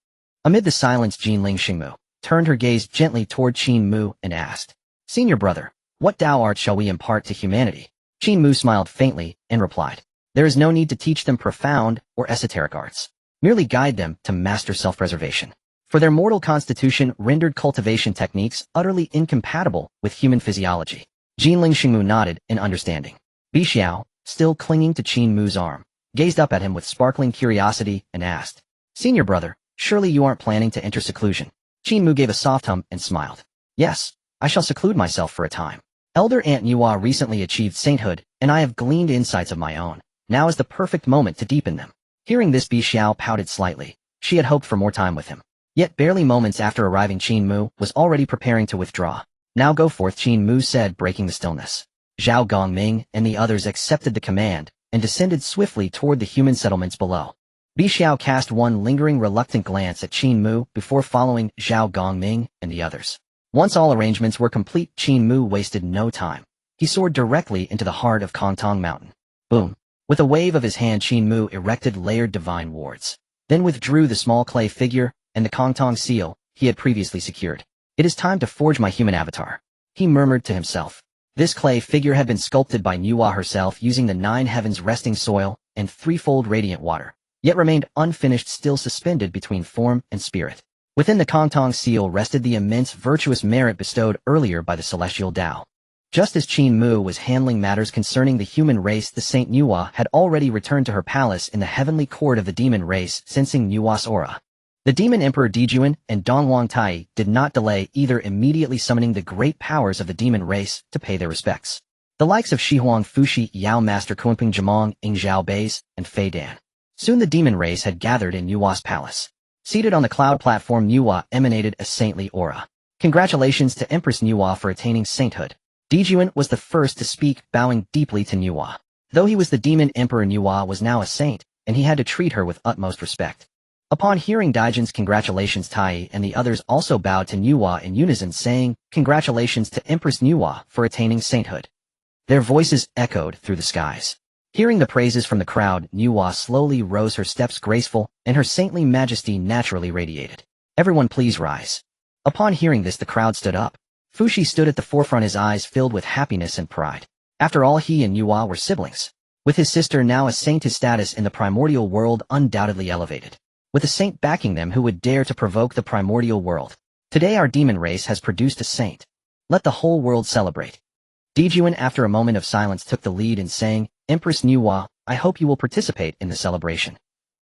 Amid the silence, Jinling Shengmu turned her gaze gently toward Qin Mu and asked, Senior brother, what Tao art shall we impart to humanity? Qin Mu smiled faintly and replied, there is no need to teach them profound or esoteric arts. Merely guide them to master self-preservation. For their mortal constitution rendered cultivation techniques utterly incompatible with human physiology. Jinling Shengmu nodded in understanding. Bixiao, still clinging to Qin Mu's arm, gazed up at him with sparkling curiosity and asked, Senior brother, surely you aren't planning to enter seclusion? Qin Mu gave a soft hum and smiled. Yes, I shall seclude myself for a time. Elder Aunt Nuwa recently achieved sainthood, and I have gleaned insights of my own. Now is the perfect moment to deepen them. Hearing this, Bixiao pouted slightly. She had hoped for more time with him. Yet barely moments after arriving, Qin Mu was already preparing to withdraw. Now go forth, Qin Mu said, breaking the stillness. Zhao Gongming and the others accepted the command and descended swiftly toward the human settlements below. Bi Xiao cast one lingering reluctant glance at Qin Mu before following Zhao Gongming and the others. Once all arrangements were complete, Qin Mu wasted no time. He soared directly into the heart of Kongtong Mountain. Boom! With a wave of his hand, Qin Mu erected layered divine wards, then withdrew the small clay figure and the Kongtong seal he had previously secured. It is time to forge my human avatar, he murmured to himself. This clay figure had been sculpted by Nuwa herself using the 9 heavens resting soil and threefold radiant water, yet remained unfinished, still suspended between form and spirit. Within the Kongtong seal rested the immense virtuous merit bestowed earlier by the celestial Tao. Just as Qin Mu was handling matters concerning the human race, the Saint Nuwa had already returned to her palace in the heavenly court of the demon race, sensing Nuwa's aura. The demon emperor Dijuan and Dongwang Tai did not delay either, immediately summoning the great powers of the demon race to pay their respects. The likes of Shihuang Fushi, Yao Master Kunping Jamong, Ing Zhao Beis, and Fei Dan. Soon the demon race had gathered in Nuwa's palace. Seated on the cloud platform, Nuwa emanated a saintly aura. Congratulations to Empress Nuwa for attaining sainthood. Dijuan was the first to speak, bowing deeply to Nuwa. Though he was the demon emperor, Nuwa was now a saint, and he had to treat her with utmost respect. Upon hearing Dijuan's congratulations, Tai and the others also bowed to Nuwa in unison, saying, "Congratulations to Empress Nuwa for attaining sainthood." Their voices echoed through the skies. Hearing the praises from the crowd, Nuwa slowly rose, her steps graceful, and her saintly majesty naturally radiated. "Everyone please rise." Upon hearing this, the crowd stood up. Fushi stood at the forefront, his eyes filled with happiness and pride. After all, he and Nuwa were siblings. With his sister now a saint, his status in the primordial world undoubtedly elevated. With a saint backing them, who would dare to provoke the primordial world? Today our demon race has produced a saint. Let the whole world celebrate. Dijuan, after a moment of silence, took the lead in saying, "Empress Nuwa, I hope you will participate in the celebration."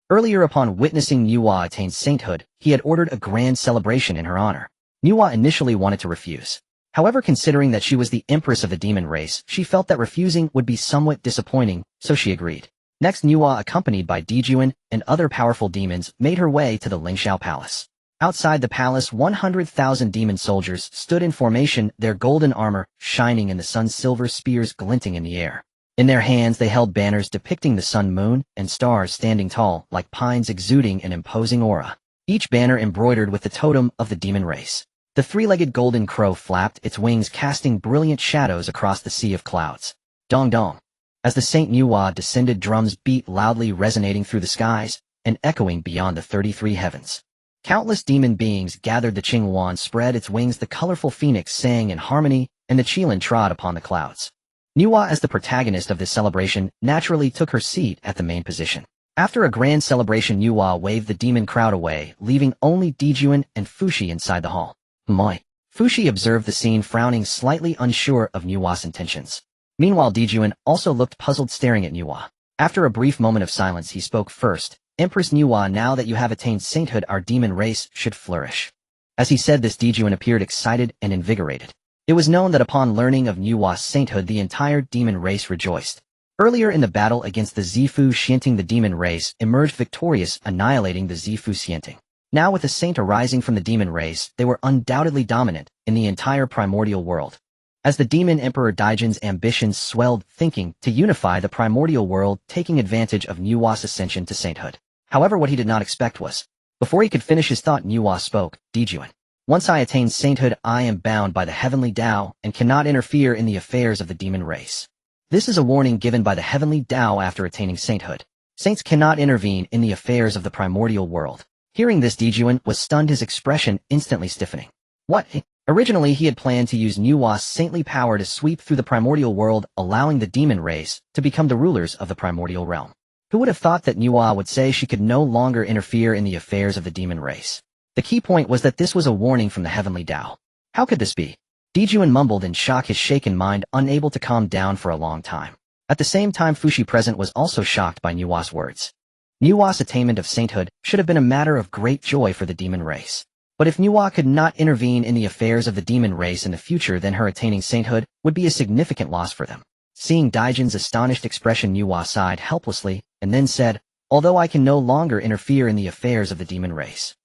Earlier, upon witnessing Nuwa attain sainthood, he had ordered a grand celebration in her honor. Nuwa initially wanted to refuse. However, considering that she was the empress of the demon race, she felt that refusing would be somewhat disappointing, so she agreed. Next, Nuwa, accompanied by Dijuan and other powerful demons, made her way to the Lingxiao Palace. Outside the palace, 100,000 demon soldiers stood in formation, their golden armor shining in the sun's silver spears glinting in the air. In their hands they held banners depicting the sun, moon, and stars standing tall like pines, exuding an imposing aura. Each banner embroidered with the totem of the demon race. The three-legged golden crow flapped its wings, casting brilliant shadows across the sea of clouds. Dong dong. As the Saint Nuwa descended, drums beat loudly, resonating through the skies and echoing beyond the 33 heavens. Countless demon beings gathered. The Qinghuan spread its wings, the colorful phoenix sang in harmony, and the Qilin trod upon the clouds. Nuwa, as the protagonist of this celebration, naturally took her seat at the main position. After a grand celebration, Nuwa waved the demon crowd away, leaving only Dijuan and Fushi inside the hall. Moi. Fushi observed the scene, frowning, slightly unsure of Nuwa's intentions. Meanwhile, Dijuan also looked puzzled, staring at Nuwa. After a brief moment of silence, he spoke first. "Empress Nuwa, now that you have attained sainthood, our demon race should flourish." As he said this, Dijuan appeared excited and invigorated. It was known that upon learning of Nuwa's sainthood, the entire demon race rejoiced. Earlier in the battle against the Zifu Xianting, the demon race emerged victorious, annihilating the Zifu Xianting. Now, with a saint arising from the demon race, they were undoubtedly dominant in the entire primordial world. As the demon emperor Dijuan's ambitions swelled, thinking to unify the primordial world, taking advantage of Nuwa's ascension to sainthood. However, what he did not expect was, before he could finish his thought, Nuwa spoke. "Dijuan, once I attain sainthood, I am bound by the heavenly Tao and cannot interfere in the affairs of the demon race. This is a warning given by the heavenly Tao after attaining sainthood. Saints cannot intervene in the affairs of the primordial world." Hearing this, Dijuan was stunned, his expression instantly stiffening. What? Originally, he had planned to use Nuwa's saintly power to sweep through the primordial world, allowing the demon race to become the rulers of the primordial realm. Who would have thought that Nuwa would say she could no longer interfere in the affairs of the demon race? The key point was that this was a warning from the heavenly Tao. How could this be? Dijuan mumbled in shock, his shaken mind unable to calm down for a long time. At the same time, Fushi, present, was also shocked by Nuwa's words. Nuwa's attainment of sainthood should have been a matter of great joy for the demon race. But if Nuwa could not intervene in the affairs of the demon race in the future, then her attaining sainthood would be a significant loss for them. Seeing Dijuan's astonished expression, Nuwa sighed helplessly and then said, "Although I can no longer interfere in the affairs of the demon race."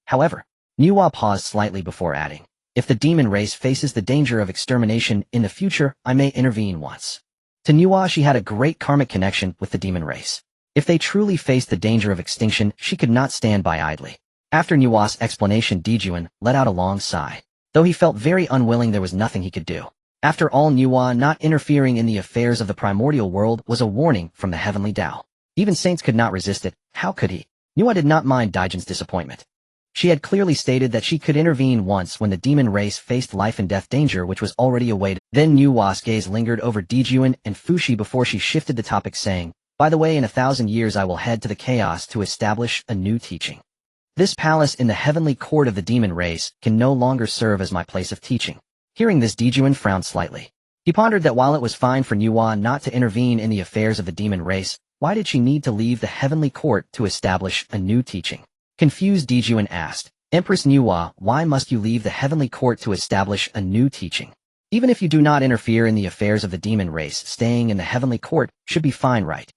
However, Nuwa paused slightly before adding, "If the demon race faces the danger of extermination in the future, I may intervene once." To Nuwa, she had a great karmic connection with the demon race. If they truly faced the danger of extinction, she could not stand by idly. After Nua's explanation, Dijuan let out a long sigh. Though he felt very unwilling, there was nothing he could do. After all, Nua not interfering in the affairs of the primordial world was a warning from the heavenly Tao. Even saints could not resist it. How could he? Nua did not mind Dijuan's disappointment. She had clearly stated that she could intervene once when the demon race faced life and death danger, which was already awaited. Then Nua's gaze lingered over Dijuan and Fushi before she shifted the topic, saying, "By the way, in 1,000 years I will head to the chaos to establish a new teaching. This palace in the heavenly court of the demon race can no longer serve as my place of teaching." Hearing this, Dijuan frowned slightly. He pondered that while it was fine for Nua not to intervene in the affairs of the demon race, why did she need to leave the heavenly court to establish a new teaching? Confused, Dijuan asked, "Empress Nua, why must you leave the heavenly court to establish a new teaching? Even if you do not interfere in the affairs of the demon race, staying in the heavenly court should be fine, right?"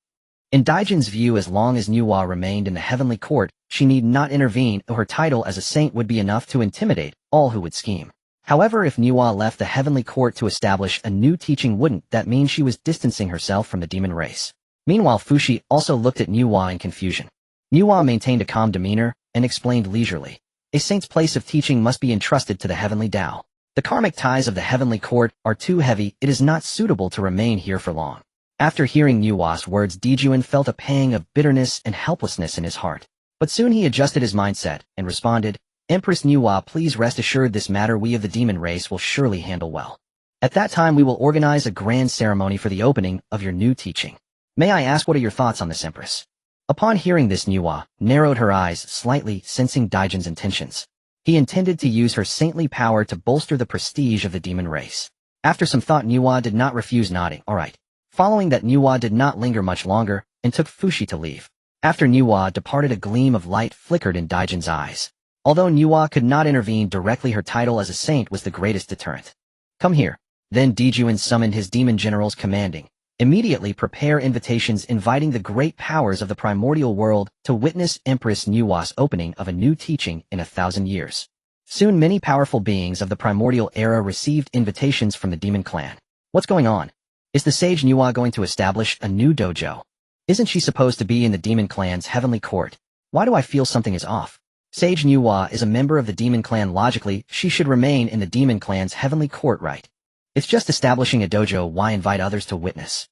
In Dijuan's view, as long as Nua remained in the heavenly court, she need not intervene, or her title as a saint would be enough to intimidate all who would scheme. However, if Nua left the heavenly court to establish a new teaching, wouldn't that mean she was distancing herself from the demon race? Meanwhile, Fushi also looked at Nua in confusion. Nua maintained a calm demeanor and explained leisurely, "A saint's place of teaching must be entrusted to the heavenly Tao. The karmic ties of the heavenly court are too heavy. It is not suitable to remain here for long." After hearing Nua's words, Dijuan felt a pang of bitterness and helplessness in his heart. But soon he adjusted his mindset and responded, "Empress Nua, please rest assured this matter we of the demon race will surely handle well. At that time we will organize a grand ceremony for the opening of your new teaching. May I ask, what are your thoughts on this, Empress?" Upon hearing this, Nua narrowed her eyes slightly, sensing Dijuan's intentions. He intended to use her saintly power to bolster the prestige of the demon race. After some thought, Nua did not refuse, nodding, "All right." Following that, Nua did not linger much longer and took Fushi to leave. After Nua departed, a gleam of light flickered in Dijuan's eyes. Although Nua could not intervene directly, her title as a saint was the greatest deterrent. "Come here." Then Dijuan summoned his demon generals, commanding, "Immediately prepare invitations inviting the great powers of the primordial world to witness Empress Nua's opening of a new teaching in 1,000 years." Soon many powerful beings of the primordial era received invitations from the demon clan. "What's going on? Is the sage Nua going to establish a new dojo? Isn't she supposed to be in the demon clan's heavenly court? Why do I feel something is off? Sage Nua is a member of the demon clan. Logically, she should remain in the demon clan's heavenly court, right? It's just establishing a dojo. Why invite others to witness?"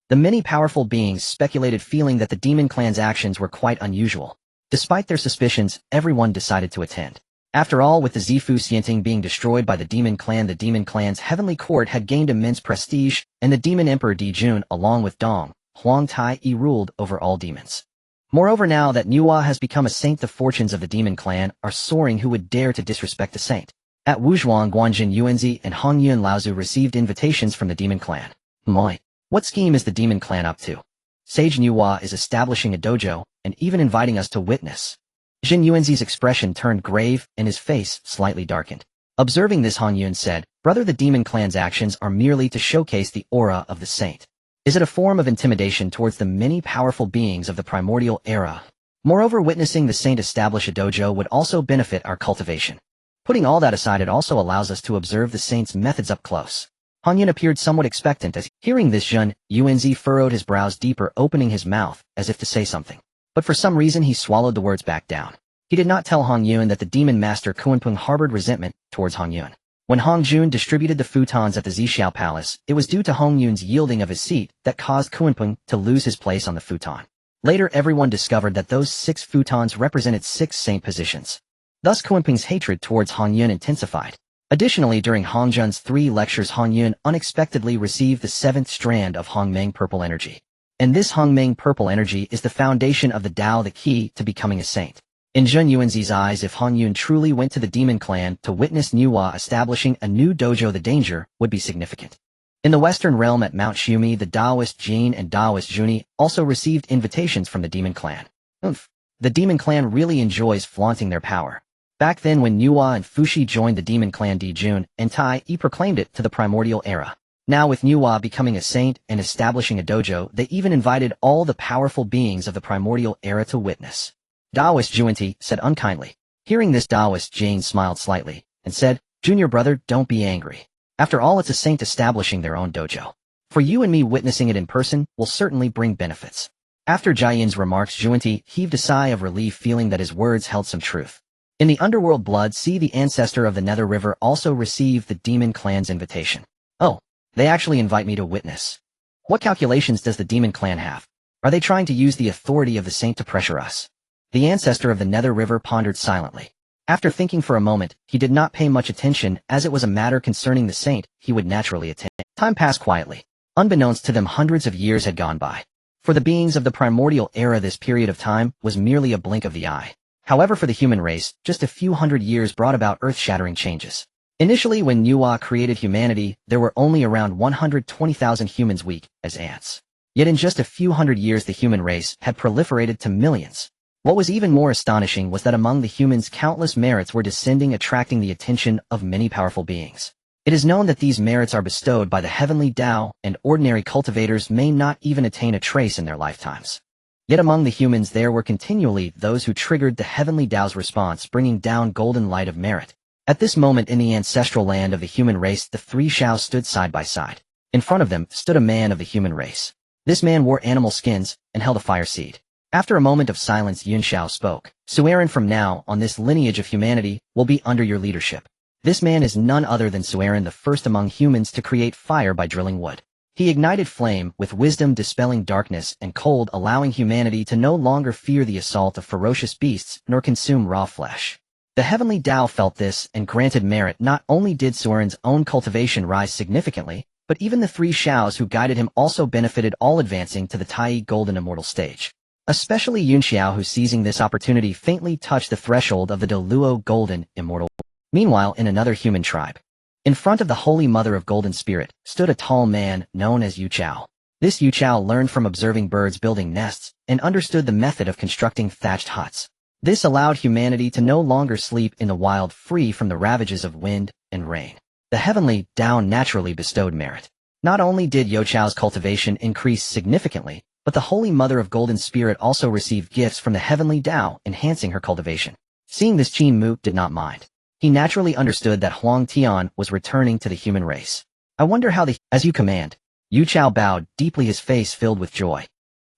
The many powerful beings speculated, feeling that the demon clan's actions were quite unusual. Despite their suspicions, everyone decided to attend. After all, with the Zifu Xianting being destroyed by the demon clan's heavenly court had gained immense prestige, and the demon emperor Dijun, along with Dong, Huang Tai, ruled over all demons. Moreover, now that Nua has become a saint, the fortunes of the demon clan are soaring. Who would dare to disrespect the saint? At Wuzhuang, Guanjin Yuanzi and Hongyuan Laozu received invitations from the demon clan. Moi. What scheme is the demon clan up to? Sage Nua is establishing a dojo, and even inviting us to witness. Jin Yuanzi's expression turned grave, and his face slightly darkened. Observing this, Hongyuan said, "Brother, the demon clan's actions are merely to showcase the aura of the saint. Is it a form of intimidation towards the many powerful beings of the primordial era? Moreover, witnessing the saint establish a dojo would also benefit our cultivation. Putting all that aside, it also allows us to observe the saint's methods up close." Hongyuan appeared somewhat expectant as, hearing this, Jun Yuanzi furrowed his brows deeper, opening his mouth as if to say something. But for some reason he swallowed the words back down. He did not tell Hongyuan that the demon master Kunpeng harbored resentment towards Hongyuan. When Hongjun distributed the futons at the Zixiao Palace, it was due to Hongyun's yielding of his seat that caused Kunpeng to lose his place on the futon. Later, everyone discovered that those 6 futons represented 6 saint positions. Thus, Kunpeng's hatred towards Hongyun intensified. Additionally, during Hongjun's 3 lectures, Hongyun unexpectedly received the 7th strand of Hongmeng purple energy. And this Hongmeng purple energy is the foundation of the Tao, the key to becoming a saint. In Jun Yuanzi's eyes, if Hongyun truly went to the demon clan to witness Nua establishing a new dojo, the danger would be significant. In the western realm at Mount Xiumi, the Taoist Jin and Taoist Juni also received invitations from the demon clan. The demon clan really enjoys flaunting their power. Back then, when Nua and Fushi joined the demon clan, Dijun and Tai proclaimed it to the primordial era. Now, with Nua becoming a saint and establishing a dojo, they even invited all the powerful beings of the primordial era to witness. Taoist Zhunti said unkindly. Hearing this, Taoist Jane smiled slightly and said, "Junior brother, don't be angry. After all, it's a saint establishing their own dojo. For you and me, witnessing it in person will certainly bring benefits. After Jiayin's remarks, Zhunti heaved a sigh of relief, feeling that his words held some truth. In the underworld blood, see the ancestor of the Nether River also received the demon clan's invitation. Oh, they actually invite me to witness. What calculations does the demon clan have? Are they trying to use the authority of the saint to pressure us? The ancestor of the Nether River pondered silently. After thinking for a moment, he did not pay much attention, as it was a matter concerning the saint he would naturally attend. Time passed quietly. Unbeknownst to them, hundreds of years had gone by. For the beings of the primordial era, this period of time was merely a blink of the eye. However, for the human race, just a few hundred years brought about earth-shattering changes. Initially, when Nuwa created humanity, there were only around 120,000 humans, weak as ants. Yet in just a few hundred years, the human race had proliferated to millions. What was even more astonishing was that among the humans, countless merits were descending, attracting the attention of many powerful beings. It is known that these merits are bestowed by the heavenly Tao, and ordinary cultivators may not even attain a trace in their lifetimes. Yet among the humans there were continually those who triggered the heavenly Tao's response, bringing down golden light of merit. At this moment in the ancestral land of the human race, the three Xiaos stood side by side. In front of them stood a man of the human race. This man wore animal skins and held a fire seed. After a moment of silence, Yun Xiao spoke. Sueren, from now on, this lineage of humanity will be under your leadership. This man is none other than Sueren, the first among humans to create fire by drilling wood. He ignited flame, with wisdom dispelling darkness and cold, allowing humanity to no longer fear the assault of ferocious beasts nor consume raw flesh. The heavenly Tao felt this and granted merit. Not only did Sueren's own cultivation rise significantly, but even the three Xiaos who guided him also benefited, all advancing to the Tai Golden Immortal stage. Especially Yun Xiao, who, seizing this opportunity, faintly touched the threshold of the Deluo Golden Immortal. Meanwhile, in another human tribe, in front of the Holy Mother of Golden Spirit, stood a tall man known as Yu Chao. This Yu Chao learned from observing birds building nests and understood the method of constructing thatched huts. This allowed humanity to no longer sleep in the wild, free from the ravages of wind and rain. The heavenly Tao naturally bestowed merit. Not only did Yu Chao's cultivation increase significantly, but the Holy Mother of Golden Spirit also received gifts from the heavenly Tao, enhancing her cultivation. Seeing this, Qin Mu did not mind. He naturally understood that Huang Tian was returning to the human race. I wonder how as you command. Yu Chao bowed deeply, his face filled with joy.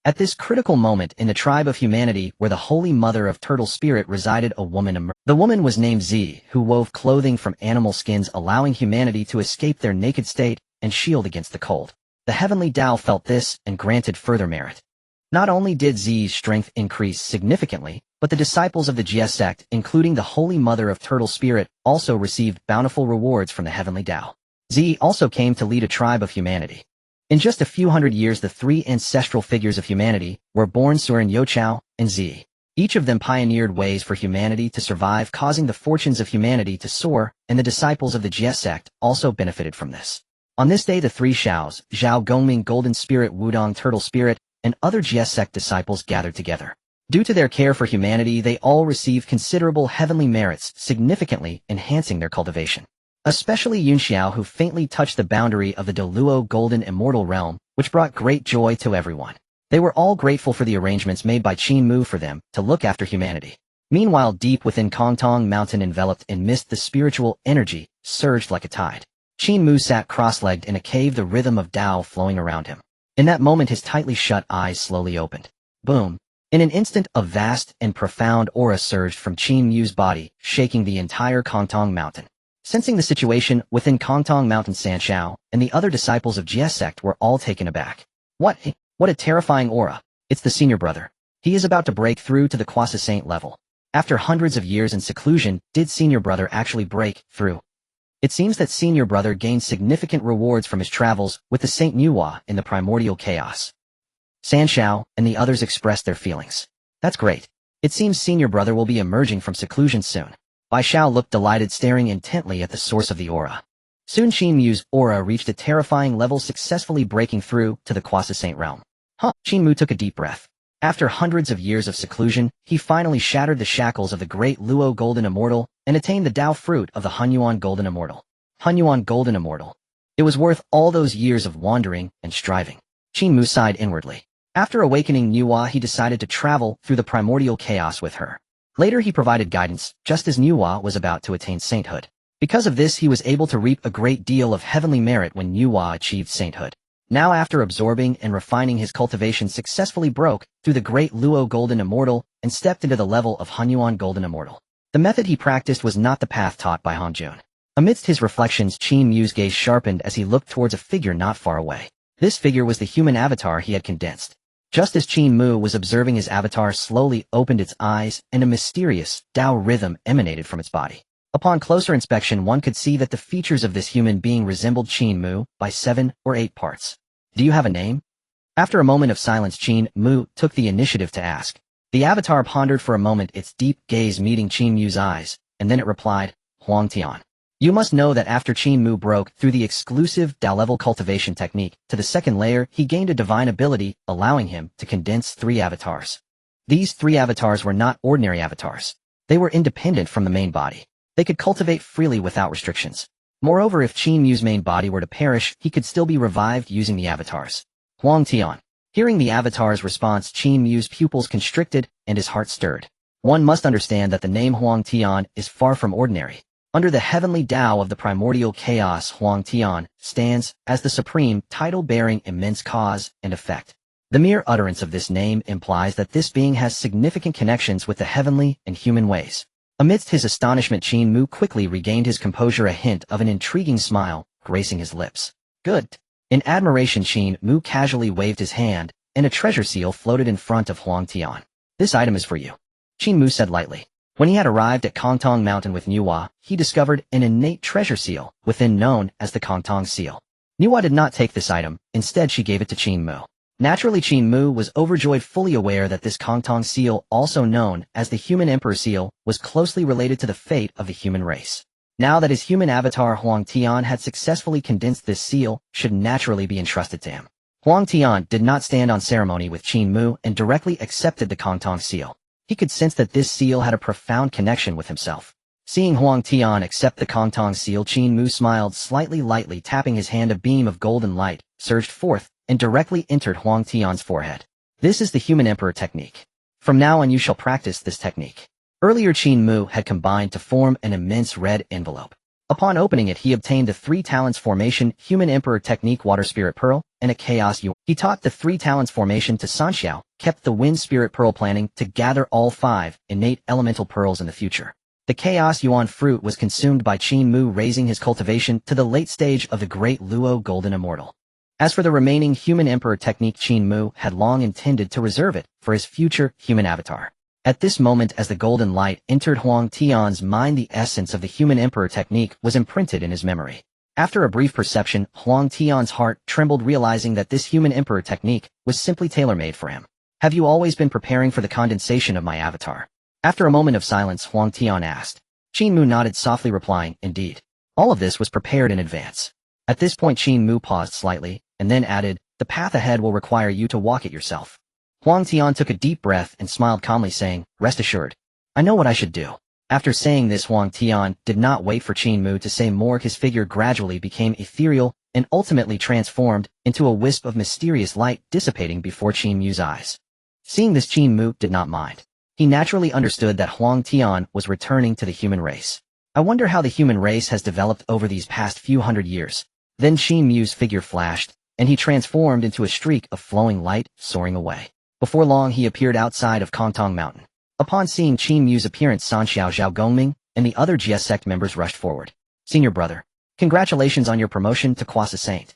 At this critical moment in the tribe of humanity where the Holy Mother of Turtle Spirit resided, a woman emerged. The woman was named Zi, who wove clothing from animal skins, allowing humanity to escape their naked state and shield against the cold. The heavenly Tao felt this and granted further merit. Not only did Zi's strength increase significantly, but the disciples of the Jia sect, including the Holy Mother of Turtle Spirit, also received bountiful rewards from the heavenly Tao. Zi also came to lead a tribe of humanity. In just a few hundred years, the three ancestral figures of humanity were born: Sueren, Yu Chao, and Zi. Each of them pioneered ways for humanity to survive, causing the fortunes of humanity to soar, and the disciples of the Jia sect also benefited from this. On this day, the three Xiaos, Zhao Gongming Golden Spirit, Wudong Turtle Spirit, and other Jia sect disciples gathered together. Due to their care for humanity, they all received considerable heavenly merits, significantly enhancing their cultivation. Especially Yun Xiao, who faintly touched the boundary of the Deluo Golden Immortal realm, which brought great joy to everyone. They were all grateful for the arrangements made by Qin Mu for them to look after humanity. Meanwhile, deep within Kongtong Mountain, enveloped in mist, the spiritual energy surged like a tide. Qin Mu sat cross-legged in a cave, the rhythm of Tao flowing around him. In that moment, his tightly shut eyes slowly opened. Boom! In an instant, a vast and profound aura surged from Qin Mu's body, shaking the entire Kongtong Mountain. Sensing the situation within Kongtong Mountain, San Shao and the other disciples of Jia sect were all taken aback. What a terrifying aura! It's the senior brother. He is about to break through to the Quasi Saint level. After hundreds of years in seclusion, did senior brother actually break through? It seems that senior brother gained significant rewards from his travels with the Saint Nuwa in the primordial chaos. San Shao and the others expressed their feelings. That's great. It seems senior brother will be emerging from seclusion soon. Bai Xiao looked delighted, staring intently at the source of the aura. Soon Qin Mu's aura reached a terrifying level, successfully breaking through to the Quasi Saint realm. Qin Mu took a deep breath. After hundreds of years of seclusion, he finally shattered the shackles of the great Luo Golden Immortal and attained the Tao fruit of the Honghuang Golden Immortal. Honghuang Golden Immortal. It was worth all those years of wandering and striving. Qin Mu sighed inwardly. After awakening Nuwa, he decided to travel through the primordial chaos with her. Later, he provided guidance, just as Nuwa was about to attain sainthood. Because of this, he was able to reap a great deal of heavenly merit when Nuwa achieved sainthood. Now after absorbing and refining his cultivation successfully broke through the Great Luo Golden Immortal and stepped into the level of Honghuang Golden Immortal. The method he practiced was not the path taught by Hongjun. Amidst his reflections, Qin Mu's gaze sharpened as he looked towards a figure not far away. This figure was the human avatar he had condensed. Just as Qin Mu was observing, his avatar slowly opened its eyes and a mysterious Tao rhythm emanated from its body. Upon closer inspection, one could see that the features of this human being resembled Qin Mu by 7 or 8 parts. Do you have a name? After a moment of silence, Qin Mu took the initiative to ask. The avatar pondered for a moment, its deep gaze meeting Qin Mu's eyes, and then it replied, Huang Tian. You must know that after Qin Mu broke through the exclusive Tao-level cultivation technique to the second layer, he gained a divine ability, allowing him to condense 3 avatars. These 3 avatars were not ordinary avatars. They were independent from the main body. They could cultivate freely without restrictions. Moreover, if Qin Mu's main body were to perish, he could still be revived using the avatars. Huang Tian. Hearing the avatar's response, Qin Mu's pupils constricted and his heart stirred. One must understand that the name Huang Tian is far from ordinary. Under the heavenly Tao of the primordial chaos, Huang Tian stands as the supreme title bearing immense cause and effect. The mere utterance of this name implies that this being has significant connections with the heavenly and human ways. Amidst his astonishment, Qin Mu quickly regained his composure, a hint of an intriguing smile gracing his lips. Good. In admiration, Qin Mu casually waved his hand, and a treasure seal floated in front of Huang Tian. This item is for you, Qin Mu said lightly. When he had arrived at Kongtong Mountain with Nuwa, he discovered an innate treasure seal within known as the Kongtong Seal. Nuwa did not take this item, instead she gave it to Qin Mu. Naturally, Qin Mu was overjoyed, fully aware that this Kongtong Seal, also known as the Human Emperor Seal, was closely related to the fate of the human race. Now that his human avatar Huang Tian had successfully condensed, this seal should naturally be entrusted to him. Huang Tian did not stand on ceremony with Qin Mu and directly accepted the Kongtong Seal. He could sense that this seal had a profound connection with himself. Seeing Huang Tian accept the Kongtong Seal, Qin Mu smiled slightly, lightly tapping his hand. A beam of golden light surged forth and directly entered Huang Tian's forehead. This is the Human Emperor technique. From now on you shall practice this technique. Earlier, Qin Mu had combined to form an immense red envelope. Upon opening it, he obtained the 3 talents formation, Human Emperor technique, Water Spirit Pearl, and a Chaos Yuan. He taught the 3 talents formation to Sanxiao, kept the Wind Spirit Pearl, planning to gather all 5 innate elemental pearls in the future. The Chaos Yuan fruit was consumed by Qin Mu, raising his cultivation to the late stage of the Great Luo Golden Immortal. As for the remaining Human Emperor technique, Qin Mu had long intended to reserve it for his future human avatar. At this moment, as the golden light entered Huang Tian's mind, the essence of the Human Emperor technique was imprinted in his memory. After a brief perception, Huang Tian's heart trembled, realizing that this Human Emperor technique was simply tailor-made for him. Have you always been preparing for the condensation of my avatar? After a moment of silence, Huang Tian asked. Qin Mu nodded softly, replying, Indeed. All of this was prepared in advance. At this point, Qin Mu paused slightly, and then added, The path ahead will require you to walk it yourself. Huang Tian took a deep breath and smiled calmly, saying, Rest assured. I know what I should do. After saying this, Huang Tian did not wait for Qin Mu to say more. His figure gradually became ethereal and ultimately transformed into a wisp of mysterious light, dissipating before Qin Mu's eyes. Seeing this, Qin Mu did not mind. He naturally understood that Huang Tian was returning to the human race. I wonder how the human race has developed over these past few hundred years. Then Qin Mu's figure flashed, and he transformed into a streak of flowing light, soaring away. Before long, he appeared outside of Kongtong Mountain. Upon seeing Qin Mu's appearance, Sanxiao, Zhao Gongming, and the other GS sect members rushed forward. Senior brother, congratulations on your promotion to Quasi Saint.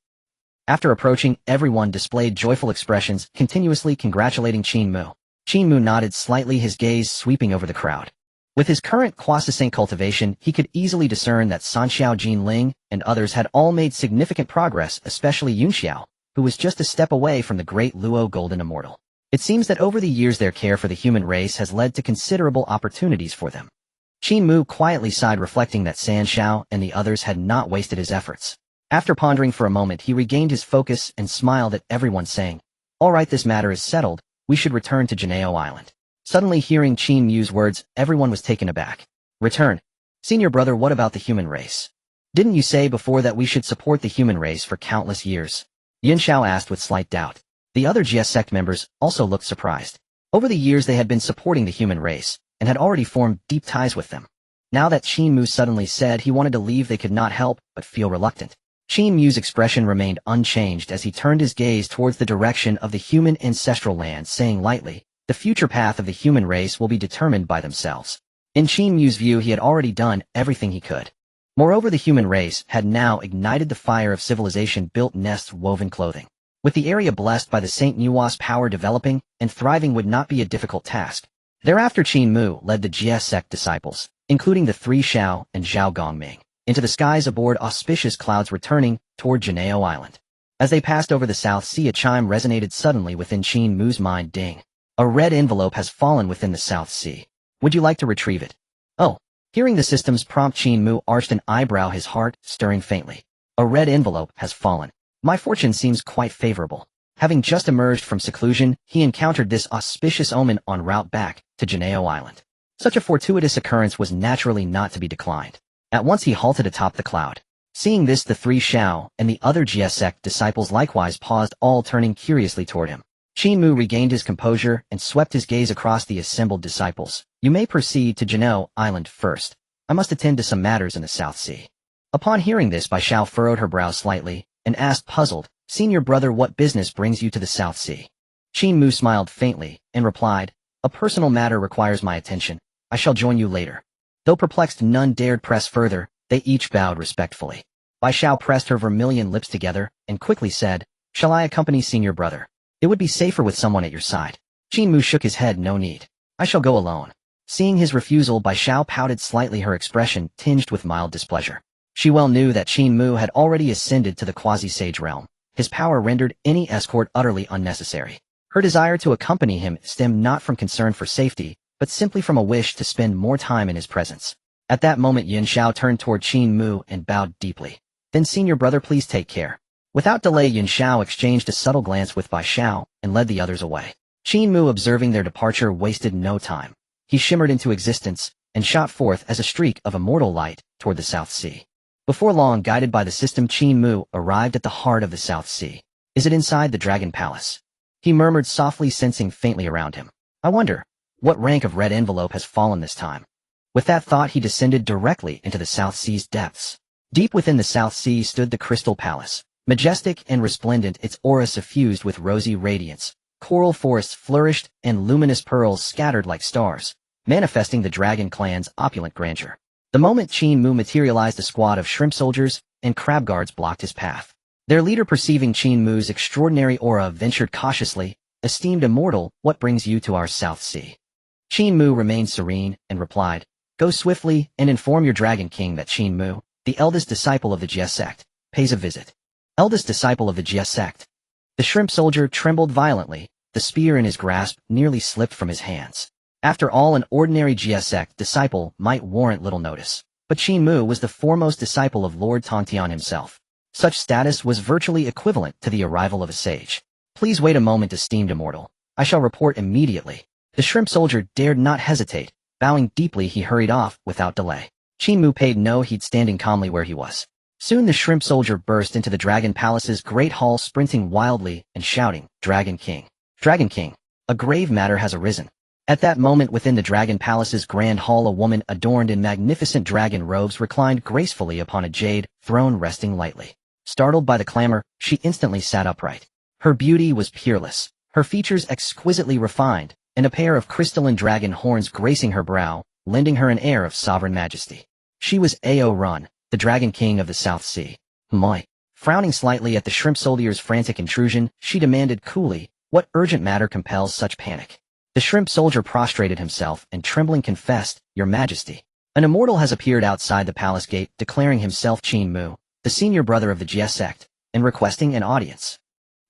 After approaching, everyone displayed joyful expressions, continuously congratulating Qin Mu. Qin Mu nodded slightly, his gaze sweeping over the crowd. With his current Quasi Saint cultivation, he could easily discern that Sanxiao, Jinling, and others had all made significant progress, especially Yunxiao, who was just a step away from the Great Luo Golden Immortal. It seems that over the years their care for the human race has led to considerable opportunities for them. Qin Mu quietly sighed, reflecting that Sanxiao and the others had not wasted his efforts. After pondering for a moment, he regained his focus and smiled at everyone, saying, All right, this matter is settled. We should return to Janeo Island. Suddenly hearing Qin Mu's words, everyone was taken aback. Return. Senior brother, what about the human race? Didn't you say before that we should support the human race for countless years? Yin Xiao asked with slight doubt. The other GS sect members also looked surprised. Over the years they had been supporting the human race, and had already formed deep ties with them. Now that Qin Mu suddenly said he wanted to leave, they could not help but feel reluctant. Qin Mu's expression remained unchanged as he turned his gaze towards the direction of the human ancestral land, saying lightly, "The future path of the human race will be determined by themselves." In Qin Mu's view, he had already done everything he could. Moreover, the human race had now ignited the fire of civilization, built nests, woven clothing. With the area blessed by the Saint Nua's power, developing and thriving would not be a difficult task. Thereafter, Qin Mu led the Jie sect disciples, including the three Xiao and Zhao Gongming, into the skies aboard auspicious clouds, returning toward Janeo Island. As they passed over the South Sea, a chime resonated suddenly within Qin Mu's mind. Ding! A red envelope has fallen within the South Sea. Would you like to retrieve it? Oh. Hearing the system's prompt, Qin Mu arched an eyebrow, his heart stirring faintly. A red envelope has fallen. My fortune seems quite favorable. Having just emerged from seclusion, he encountered this auspicious omen en route back to Janeo Island. Such a fortuitous occurrence was naturally not to be declined. At once he halted atop the cloud. Seeing this, the three Xiao and the other Jie sect disciples likewise paused, all turning curiously toward him. Qin Mu regained his composure and swept his gaze across the assembled disciples. You may proceed to Janeo Island first. I must attend to some matters in the South Sea. Upon hearing this, Bai Xiao furrowed her brow slightly and asked, puzzled, Senior brother, what business brings you to the South Sea? Qin Mu smiled faintly and replied, a personal matter requires my attention. I shall join you later. Though perplexed, none dared press further. They each bowed respectfully. Bai Xiao pressed her vermilion lips together and quickly said, shall I accompany senior brother? It would be safer with someone at your side. Qin Mu shook his head. No need. I shall go alone. Seeing his refusal, Bai Xiao pouted slightly, her expression tinged with mild displeasure. She well knew that Qin Mu had already ascended to the quasi-sage realm. His power rendered any escort utterly unnecessary. Her desire to accompany him stemmed not from concern for safety, but simply from a wish to spend more time in his presence. At that moment, Yin Xiao turned toward Qin Mu and bowed deeply. Then, senior brother, please take care. Without delay, Yin Xiao exchanged a subtle glance with Bai Xiao and led the others away. Qin Mu, observing their departure, wasted no time. He shimmered into existence and shot forth as a streak of immortal light toward the South Sea. Before long, guided by the system, Qin Mu arrived at the heart of the South Sea. Is it inside the Dragon Palace? He murmured softly, sensing faintly around him. I wonder, what rank of red envelope has fallen this time? With that thought, he descended directly into the South Sea's depths. Deep within the South Sea stood the Crystal Palace. Majestic and resplendent, its aura suffused with rosy radiance. Coral forests flourished, and luminous pearls scattered like stars, manifesting the Dragon Clan's opulent grandeur. The moment Qin Mu materialized, a squad of shrimp soldiers and crab guards blocked his path. Their leader, perceiving Qin Mu's extraordinary aura, ventured cautiously, esteemed immortal, what brings you to our South Sea? Qin Mu remained serene and replied, go swiftly and inform your Dragon King that Qin Mu, the eldest disciple of the Jie sect, pays a visit. Eldest disciple of the Jie sect. The shrimp soldier trembled violently. The spear in his grasp nearly slipped from his hands. After all, an ordinary Jie sect disciple might warrant little notice, but Qin Mu was the foremost disciple of Lord Tongtian himself. Such status was virtually equivalent to the arrival of a sage. Please wait a moment, esteemed immortal. I shall report immediately. The shrimp soldier dared not hesitate. Bowing deeply, he hurried off without delay. Qin Mu paid no heed, standing calmly where he was. Soon the shrimp soldier burst into the Dragon Palace's great hall, sprinting wildly and shouting, Dragon King! Dragon King! A grave matter has arisen. At that moment, within the Dragon Palace's grand hall, a woman adorned in magnificent dragon robes reclined gracefully upon a jade throne, resting lightly. Startled by the clamor, she instantly sat upright. Her beauty was peerless, her features exquisitely refined, and a pair of crystalline dragon horns gracing her brow, lending her an air of sovereign majesty. She was Ao Run, the Dragon King of the South Sea. Moi. Frowning slightly at the shrimp soldier's frantic intrusion, she demanded coolly, what urgent matter compels such panic? The shrimp soldier prostrated himself and trembling confessed, Your Majesty. An immortal has appeared outside the palace gate, declaring himself Qin Mu, the senior brother of the Jie sect, and requesting an audience.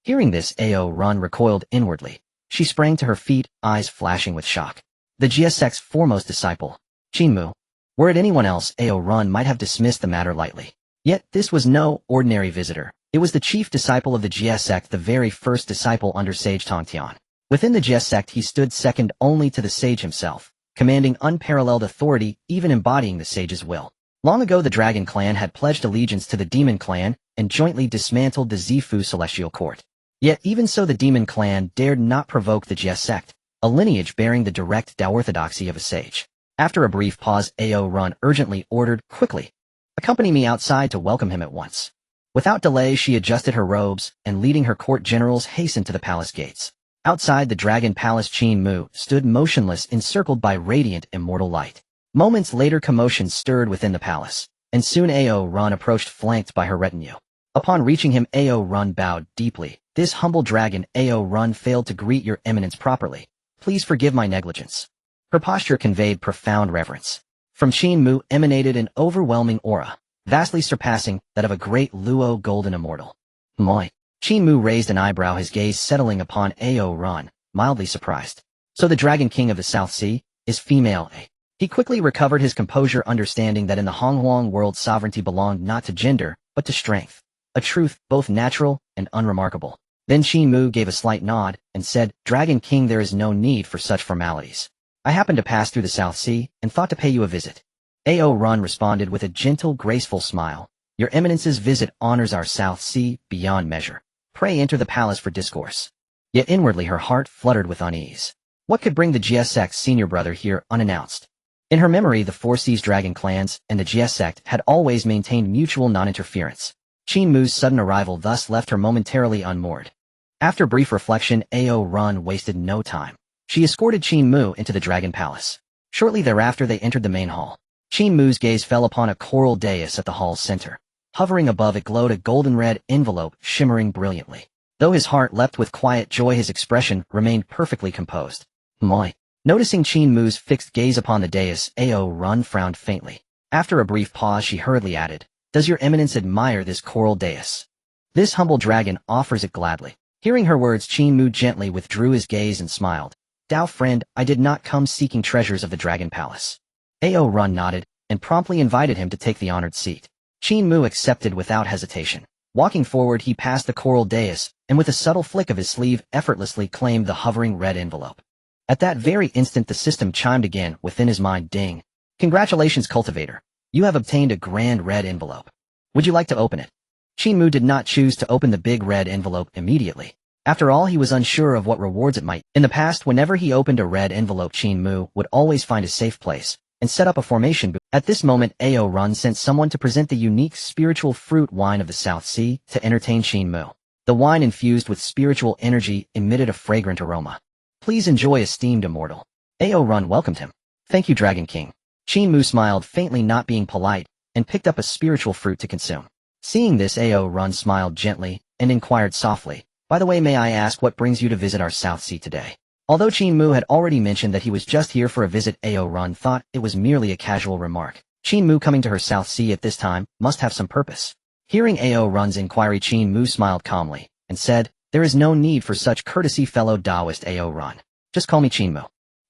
Hearing this, Ao Run recoiled inwardly. She sprang to her feet, eyes flashing with shock. The Jie sect's foremost disciple, Qin Mu. Were it anyone else, Ao Run might have dismissed the matter lightly. Yet this was no ordinary visitor. It was the chief disciple of the Jie sect, the very first disciple under Sage Tongtian. Within the Jie sect, he stood second only to the sage himself, commanding unparalleled authority, even embodying the sage's will. Long ago, the Dragon Clan had pledged allegiance to the Demon Clan and jointly dismantled the Zifu celestial court. Yet even so, the Demon Clan dared not provoke the Jie sect, a lineage bearing the direct Tao orthodoxy of a sage. After a brief pause, Ao Run urgently ordered, quickly, accompany me outside to welcome him at once. Without delay, she adjusted her robes, and leading her court generals hastened to the palace gates. Outside the dragon palace, Qin Mu stood motionless, encircled by radiant, immortal light. Moments later, commotion stirred within the palace, and soon Ao Run approached, flanked by her retinue. Upon reaching him, Ao Run bowed deeply. "This humble dragon, Ao Run, failed to greet your eminence properly. Please forgive my negligence." Her posture conveyed profound reverence. From Qin Mu emanated an overwhelming aura, vastly surpassing that of a great Luo golden immortal. Moi. Qin Mu raised an eyebrow, his gaze settling upon Ao Run, mildly surprised. So the Dragon King of the South Sea is female, eh? He quickly recovered his composure, understanding that in the Honghuang world sovereignty belonged not to gender, but to strength. A truth both natural and unremarkable. Then Qin Mu gave a slight nod and said, "Dragon King, there is no need for such formalities. I happened to pass through the South Sea and thought to pay you a visit." Ao Run responded with a gentle, graceful smile. "Your eminence's visit honors our South Sea beyond measure. Pray enter the palace for discourse." Yet inwardly her heart fluttered with unease. What could bring the GS Sect's senior brother here unannounced? In her memory, the Four Seas Dragon clans and the GS Sect had always maintained mutual non-interference. Qin Mu's sudden arrival thus left her momentarily unmoored. After brief reflection, Ao Run wasted no time. She escorted Qin Mu into the Dragon Palace. Shortly thereafter, they entered the main hall. Qin Mu's gaze fell upon a coral dais at the hall's center. Hovering above it glowed a golden-red envelope, shimmering brilliantly. Though his heart leapt with quiet joy, his expression remained perfectly composed. Moi. Noticing Qin Mu's fixed gaze upon the dais, Ao Run frowned faintly. After a brief pause, she hurriedly added, "Does your eminence admire this coral dais? This humble dragon offers it gladly." Hearing her words, Qin Mu gently withdrew his gaze and smiled. "Dao friend, I did not come seeking treasures of the Dragon Palace." Ao Run nodded, and promptly invited him to take the honored seat. Qin Mu accepted without hesitation. Walking forward, he passed the coral dais, and with a subtle flick of his sleeve, effortlessly claimed the hovering red envelope. At that very instant, the system chimed again within his mind. Ding. "Congratulations, cultivator. You have obtained a grand red envelope. Would you like to open it?" Qin Mu did not choose to open the big red envelope immediately. After all, he was unsure of what rewards it might. In the past, whenever he opened a red envelope, Qin Mu would always find a safe place and set up a formation booth. At this moment, Ao Run sent someone to present the unique spiritual fruit wine of the South Sea to entertain Qin Mu. The wine, infused with spiritual energy, emitted a fragrant aroma. "Please enjoy, esteemed immortal." Ao Run welcomed him. "Thank you, Dragon King." Qin Mu smiled faintly, not being polite, and picked up a spiritual fruit to consume. Seeing this, Ao Run smiled gently and inquired softly, "By the way, may I ask what brings you to visit our South Sea today?" Although Qin Mu had already mentioned that he was just here for a visit, Ao Run thought it was merely a casual remark. Qin Mu coming to her South Sea at this time must have some purpose. Hearing Ao Run's inquiry, Qin Mu smiled calmly and said, "There is no need for such courtesy, fellow Taoist Ao Run. Just call me Qin Mu.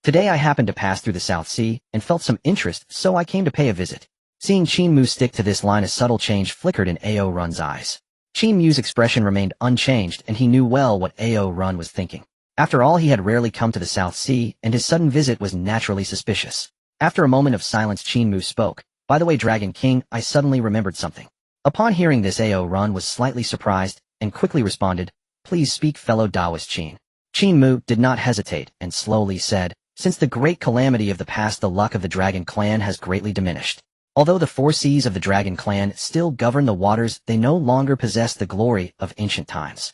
Today I happened to pass through the South Sea and felt some interest, so I came to pay a visit." Seeing Qin Mu stick to this line, a subtle change flickered in Ao Run's eyes. Qin Mu's expression remained unchanged, and he knew well what Ao Run was thinking. After all, he had rarely come to the South Sea, and his sudden visit was naturally suspicious. After a moment of silence, Qin Mu spoke. "By the way, Dragon King, I suddenly remembered something." Upon hearing this, Ao Run was slightly surprised and quickly responded, "Please speak, fellow Taoist Qin." Qin Mu did not hesitate and slowly said, "Since the great calamity of the past, the luck of the Dragon clan has greatly diminished. Although the Four Seas of the Dragon clan still govern the waters, they no longer possess the glory of ancient times.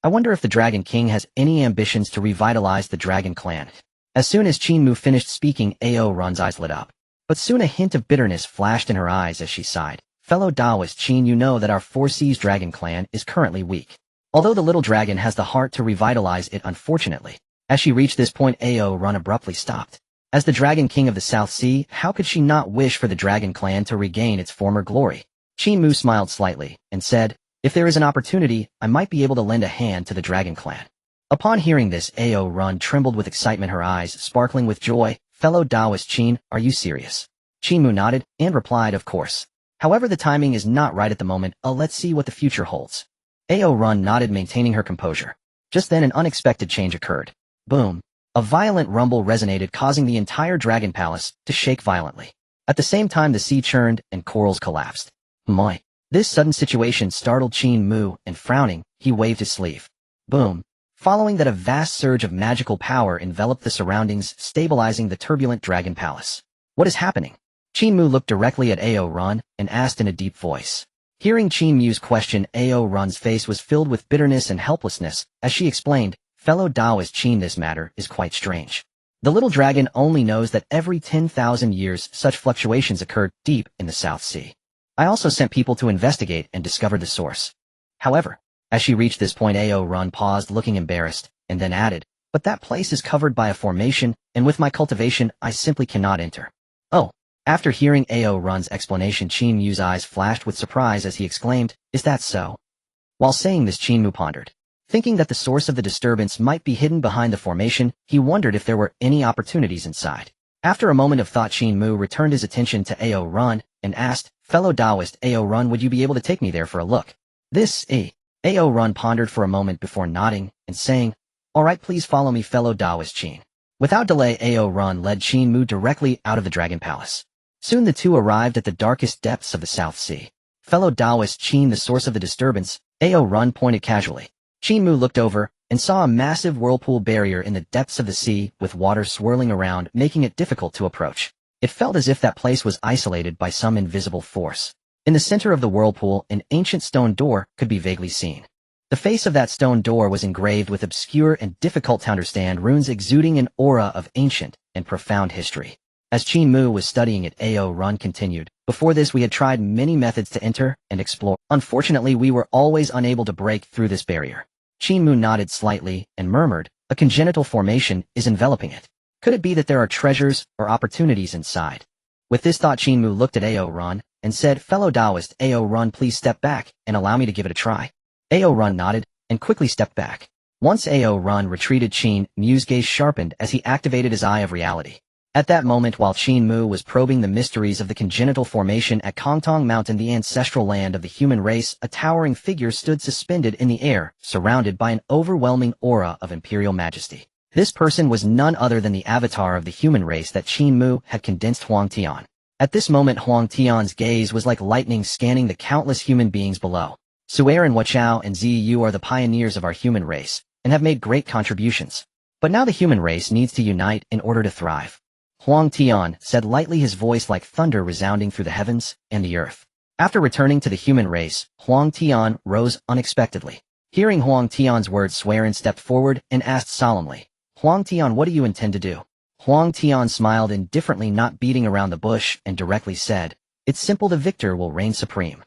I wonder if the Dragon King has any ambitions to revitalize the Dragon clan." As soon as Qin Mu finished speaking, Ao Run's eyes lit up. But soon a hint of bitterness flashed in her eyes as she sighed. "Fellow Taoist Qin, you know that our Four Seas Dragon clan is currently weak. Although the little dragon has the heart to revitalize it, unfortunately." As she reached this point, Ao Run abruptly stopped. As the Dragon King of the South Sea, how could she not wish for the Dragon clan to regain its former glory? Qin Mu smiled slightly and said, "If there is an opportunity, I might be able to lend a hand to the Dragon clan." Upon hearing this, Ao Run trembled with excitement, her eyes sparkling with joy. "Fellow Taoist Qin, are you serious?" Qin Mu nodded and replied, "Of course. However, the timing is not right at the moment. Let's see what the future holds." Ao Run nodded, maintaining her composure. Just then an unexpected change occurred. Boom. A violent rumble resonated, causing the entire Dragon Palace to shake violently. At the same time, the sea churned and corals collapsed. Moi. This sudden situation startled Qin Mu, and frowning, he waved his sleeve. Boom. Following that, a vast surge of magical power enveloped the surroundings, stabilizing the turbulent Dragon Palace. "What is happening?" Qin Mu looked directly at Ao Run and asked in a deep voice. Hearing Qin Mu's question, Ao Run's face was filled with bitterness and helplessness, as she explained, "Fellow Taoist Qin, this matter is quite strange. The little dragon only knows that every 10,000 years such fluctuations occurred deep in the South Sea. I also sent people to investigate and discover the source." However, as she reached this point, Ao Run paused, looking embarrassed, and then added, "But that place is covered by a formation, and with my cultivation, I simply cannot enter." Oh. After hearing Ao Run's explanation, Qin Mu's eyes flashed with surprise as he exclaimed, "Is that so?" While saying this, Qin Mu pondered. Thinking that the source of the disturbance might be hidden behind the formation, he wondered if there were any opportunities inside. After a moment of thought, Qin Mu returned his attention to Ao Run and asked, "Fellow Taoist Ao Run, would you be able to take me there for a look?" Ao Run pondered for a moment before nodding and saying, "All right, please follow me, fellow Taoist Qin." Without delay, Ao Run led Qin Mu directly out of the Dragon Palace. Soon the two arrived at the darkest depths of the South Sea. "Fellow Taoist Qin, the source of the disturbance," Ao Run pointed casually. Qin Mu looked over and saw a massive whirlpool barrier in the depths of the sea with water swirling around, making it difficult to approach. It felt as if that place was isolated by some invisible force. In the center of the whirlpool, an ancient stone door could be vaguely seen. The face of that stone door was engraved with obscure and difficult to understand runes exuding an aura of ancient and profound history. As Qin Mu was studying it, Ao Run continued, "Before this we had tried many methods to enter and explore. Unfortunately, we were always unable to break through this barrier." Qin Mu nodded slightly and murmured, "A congenital formation is enveloping it. Could it be that there are treasures or opportunities inside?" With this thought, Qin Mu looked at Ao Run and said, "Fellow Taoist Ao Run, please step back and allow me to give it a try." Ao Run nodded and quickly stepped back. Once Ao Run retreated, Qin Mu's gaze sharpened as he activated his Eye of Reality. At that moment, while Qin Mu was probing the mysteries of the congenital formation at Kongtong Mountain, the ancestral land of the human race, a towering figure stood suspended in the air, surrounded by an overwhelming aura of imperial majesty. This person was none other than the avatar of the human race that Qin Mu had condensed, Huang Tian. At this moment, Huang Tian's gaze was like lightning scanning the countless human beings below. "Su'er and Wachao and Ziyu are the pioneers of our human race, and have made great contributions. But now the human race needs to unite in order to thrive," Huang Tian said lightly, his voice like thunder resounding through the heavens and the earth. After returning to the human race, Huang Tian rose unexpectedly. Hearing Huang Tian's words, Su'er stepped forward and asked solemnly, "Huang Tian, what do you intend to do?" Huang Tian smiled indifferently, not beating around the bush, and directly said, "It's simple, the victor will reign supreme.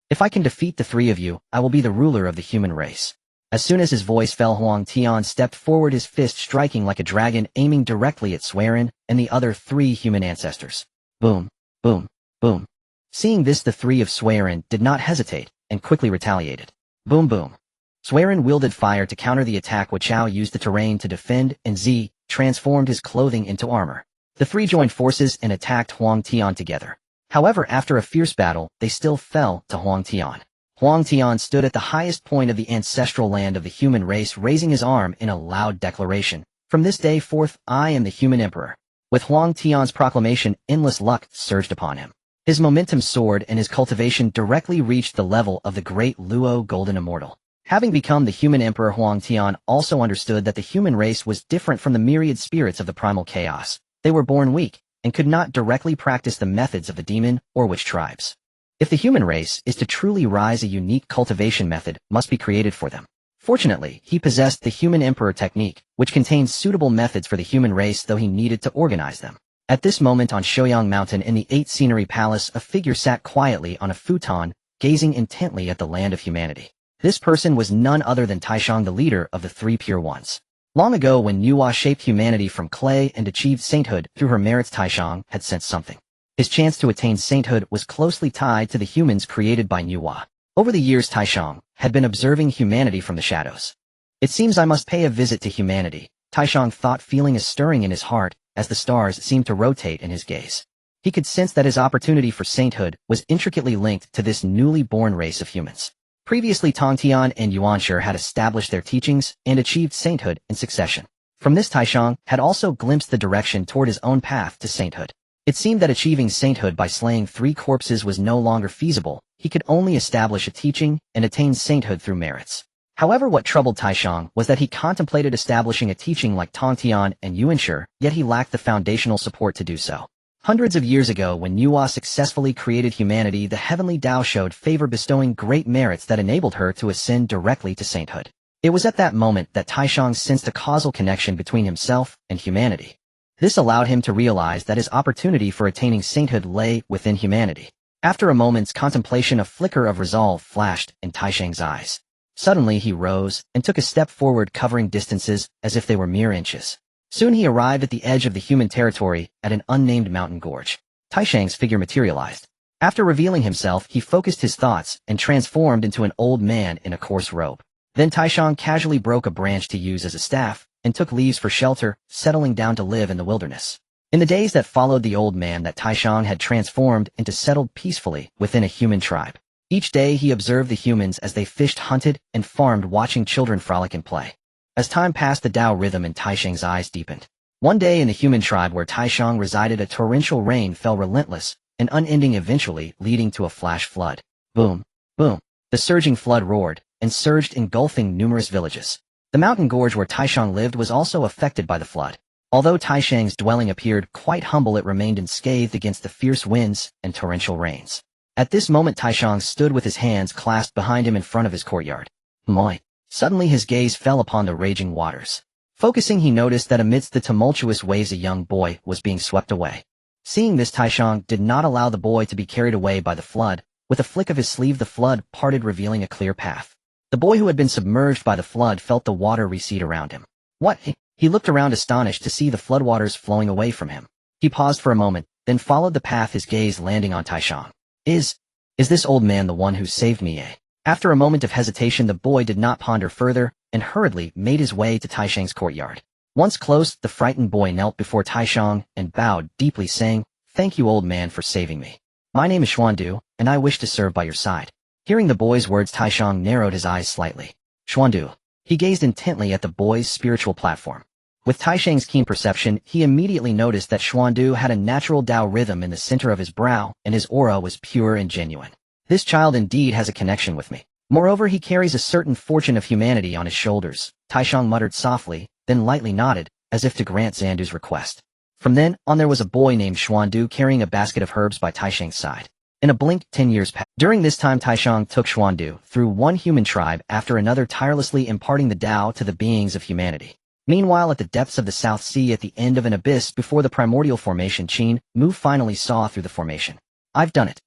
If I can defeat the three of you, I will be the ruler of the human race." As soon as his voice fell, Huang Tian stepped forward, his fist striking like a dragon, aiming directly at Su'er and the other three human ancestors. Boom, boom, boom. Seeing this, the three of Su'er did not hesitate and quickly retaliated. Boom, boom. Su'er wielded fire to counter the attack. Wachao used the terrain to defend, and Z transformed his clothing into armor. The three joined forces and attacked Huang Tian together. However, after a fierce battle, they still fell to Huang Tian. Huang Tian stood at the highest point of the ancestral land of the human race, raising his arm in a loud declaration. "From this day forth, I am the human emperor." With Huang Tian's proclamation, endless luck surged upon him. His momentum soared and his cultivation directly reached the level of the great Luo Golden Immortal. Having become the human emperor, Huang Tian also understood that the human race was different from the myriad spirits of the primal chaos. They were born weak and could not directly practice the methods of the demon or witch tribes. If the human race is to truly rise, a unique cultivation method must be created for them. Fortunately, he possessed the human emperor technique, which contained suitable methods for the human race, though he needed to organize them. At this moment on Shouyang Mountain in the 8th Scenery Palace, a figure sat quietly on a futon, gazing intently at the land of humanity. This person was none other than Taishang, the leader of the Three Pure Ones. Long ago, when Nuwa shaped humanity from clay and achieved sainthood through her merits, Taishang had sensed something. His chance to attain sainthood was closely tied to the humans created by Nuwa. Over the years, Taishang had been observing humanity from the shadows. "It seems I must pay a visit to humanity," Taishang thought, feeling a stirring in his heart as the stars seemed to rotate in his gaze. He could sense that his opportunity for sainthood was intricately linked to this newly born race of humans. Previously, Tongtian and Yuanshi had established their teachings and achieved sainthood in succession. From this, Taishang had also glimpsed the direction toward his own path to sainthood. It seemed that achieving sainthood by slaying 3 corpses was no longer feasible. He could only establish a teaching and attain sainthood through merits. However, what troubled Taishang was that he contemplated establishing a teaching like Tongtian and Yuanshi, yet he lacked the foundational support to do so. Hundreds of years ago, when Nuwa successfully created humanity, the heavenly Tao showed favor, bestowing great merits that enabled her to ascend directly to sainthood. It was at that moment that Taishang sensed a causal connection between himself and humanity. This allowed him to realize that his opportunity for attaining sainthood lay within humanity. After a moment's contemplation, a flicker of resolve flashed in Taishang's eyes. Suddenly he rose and took a step forward, covering distances as if they were mere inches. Soon he arrived at the edge of the human territory at an unnamed mountain gorge. Taishang's figure materialized. After revealing himself, he focused his thoughts and transformed into an old man in a coarse robe. Then Taishang casually broke a branch to use as a staff and took leaves for shelter, settling down to live in the wilderness. In the days that followed, the old man that Taishang had transformed into settled peacefully within a human tribe. Each day he observed the humans as they fished, hunted, and farmed, watching children frolic and play. As time passed, the Tao rhythm in Taishang's eyes deepened. One day in the human tribe where Taishang resided, a torrential rain fell, relentless and unending, eventually leading to a flash flood. Boom, boom. The surging flood roared and surged, engulfing numerous villages. The mountain gorge where Taishang lived was also affected by the flood. Although Taishang's dwelling appeared quite humble, it remained unscathed against the fierce winds and torrential rains. At this moment, Taishang stood with his hands clasped behind him in front of his courtyard. Moi. Suddenly his gaze fell upon the raging waters. Focusing, he noticed that amidst the tumultuous waves a young boy was being swept away. Seeing this, Taishang did not allow the boy to be carried away by the flood. With a flick of his sleeve, the flood parted, revealing a clear path. The boy, who had been submerged by the flood, felt the water recede around him. What? He looked around, astonished to see the floodwaters flowing away from him. He paused for a moment, then followed the path, his gaze landing on Taishang. Is this old man the one who saved me, eh? After a moment of hesitation, the boy did not ponder further and hurriedly made his way to Taishang's courtyard. Once close, the frightened boy knelt before Taishang and bowed deeply, saying, "Thank you, old man, for saving me. My name is Xuandu, and I wish to serve by your side." Hearing the boy's words, Taishang narrowed his eyes slightly. Xuandu. He gazed intently at the boy's spiritual platform. With Taishang's keen perception, he immediately noticed that Xuandu had a natural Tao rhythm in the center of his brow, and his aura was pure and genuine. This child indeed has a connection with me. Moreover, he carries a certain fortune of humanity on his shoulders. Taishang muttered softly, then lightly nodded, as if to grant Xuandu's request. From then on, there was a boy named Xuandu carrying a basket of herbs by Taishang's side. In a blink, 10 years passed. During this time, Taishang took Xuandu through one human tribe after another, tirelessly imparting the Tao to the beings of humanity. Meanwhile, at the depths of the South Sea, at the end of an abyss before the primordial formation, Qin Mu finally saw through the formation. "I've done it!"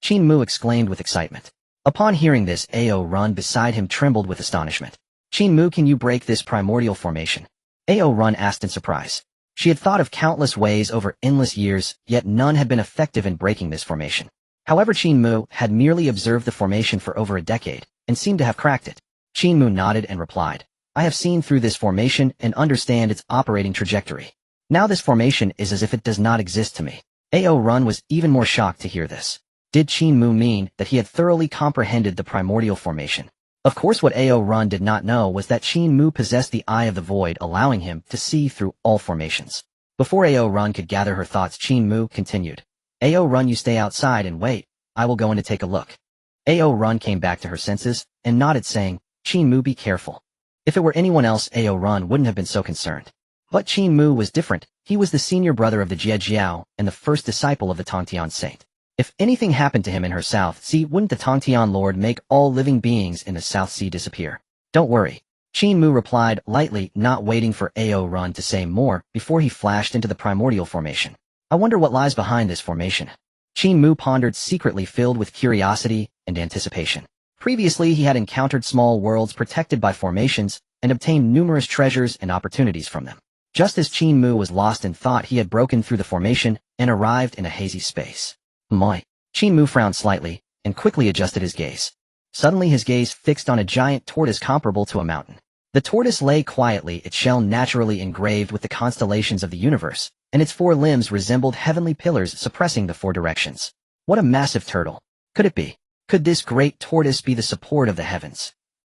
Qin Mu exclaimed with excitement. Upon hearing this, Ao Run beside him trembled with astonishment. "Qin Mu, can you break this primordial formation?" Ao Run asked in surprise. She had thought of countless ways over endless years, yet none had been effective in breaking this formation. However, Qin Mu had merely observed the formation for over a decade, and seemed to have cracked it. Qin Mu nodded and replied, "I have seen through this formation and understand its operating trajectory. Now this formation is as if it does not exist to me." Ao Run was even more shocked to hear this. Did Qin Mu mean that he had thoroughly comprehended the primordial formation? Of course, what Ao Run did not know was that Qin Mu possessed the Eye of the Void, allowing him to see through all formations. Before Ao Run could gather her thoughts, Qin Mu continued, "Ao Run, you stay outside and wait. I will go in to take a look." Ao Run came back to her senses and nodded, saying, "Qin Mu, be careful." If it were anyone else, Ao Run wouldn't have been so concerned. But Qin Mu was different. He was the senior brother of the Jie Jiao and the first disciple of the Tongtian Saint. If anything happened to him in her South Sea, wouldn't the Tongtian Lord make all living beings in the South Sea disappear? "Don't worry," Qin Mu replied lightly, not waiting for Ao Run to say more before he flashed into the primordial formation. "I wonder what lies behind this formation." Qin Mu pondered, secretly filled with curiosity and anticipation. Previously, he had encountered small worlds protected by formations and obtained numerous treasures and opportunities from them. Just as Qin Mu was lost in thought, he had broken through the formation and arrived in a hazy space. "Moi." Qin Mu frowned slightly and quickly adjusted his gaze. Suddenly his gaze fixed on a giant tortoise comparable to a mountain. The tortoise lay quietly, its shell naturally engraved with the constellations of the universe, and its 4 limbs resembled heavenly pillars suppressing the 4 directions. What a massive turtle! Could it be? Could this great tortoise be the support of the heavens?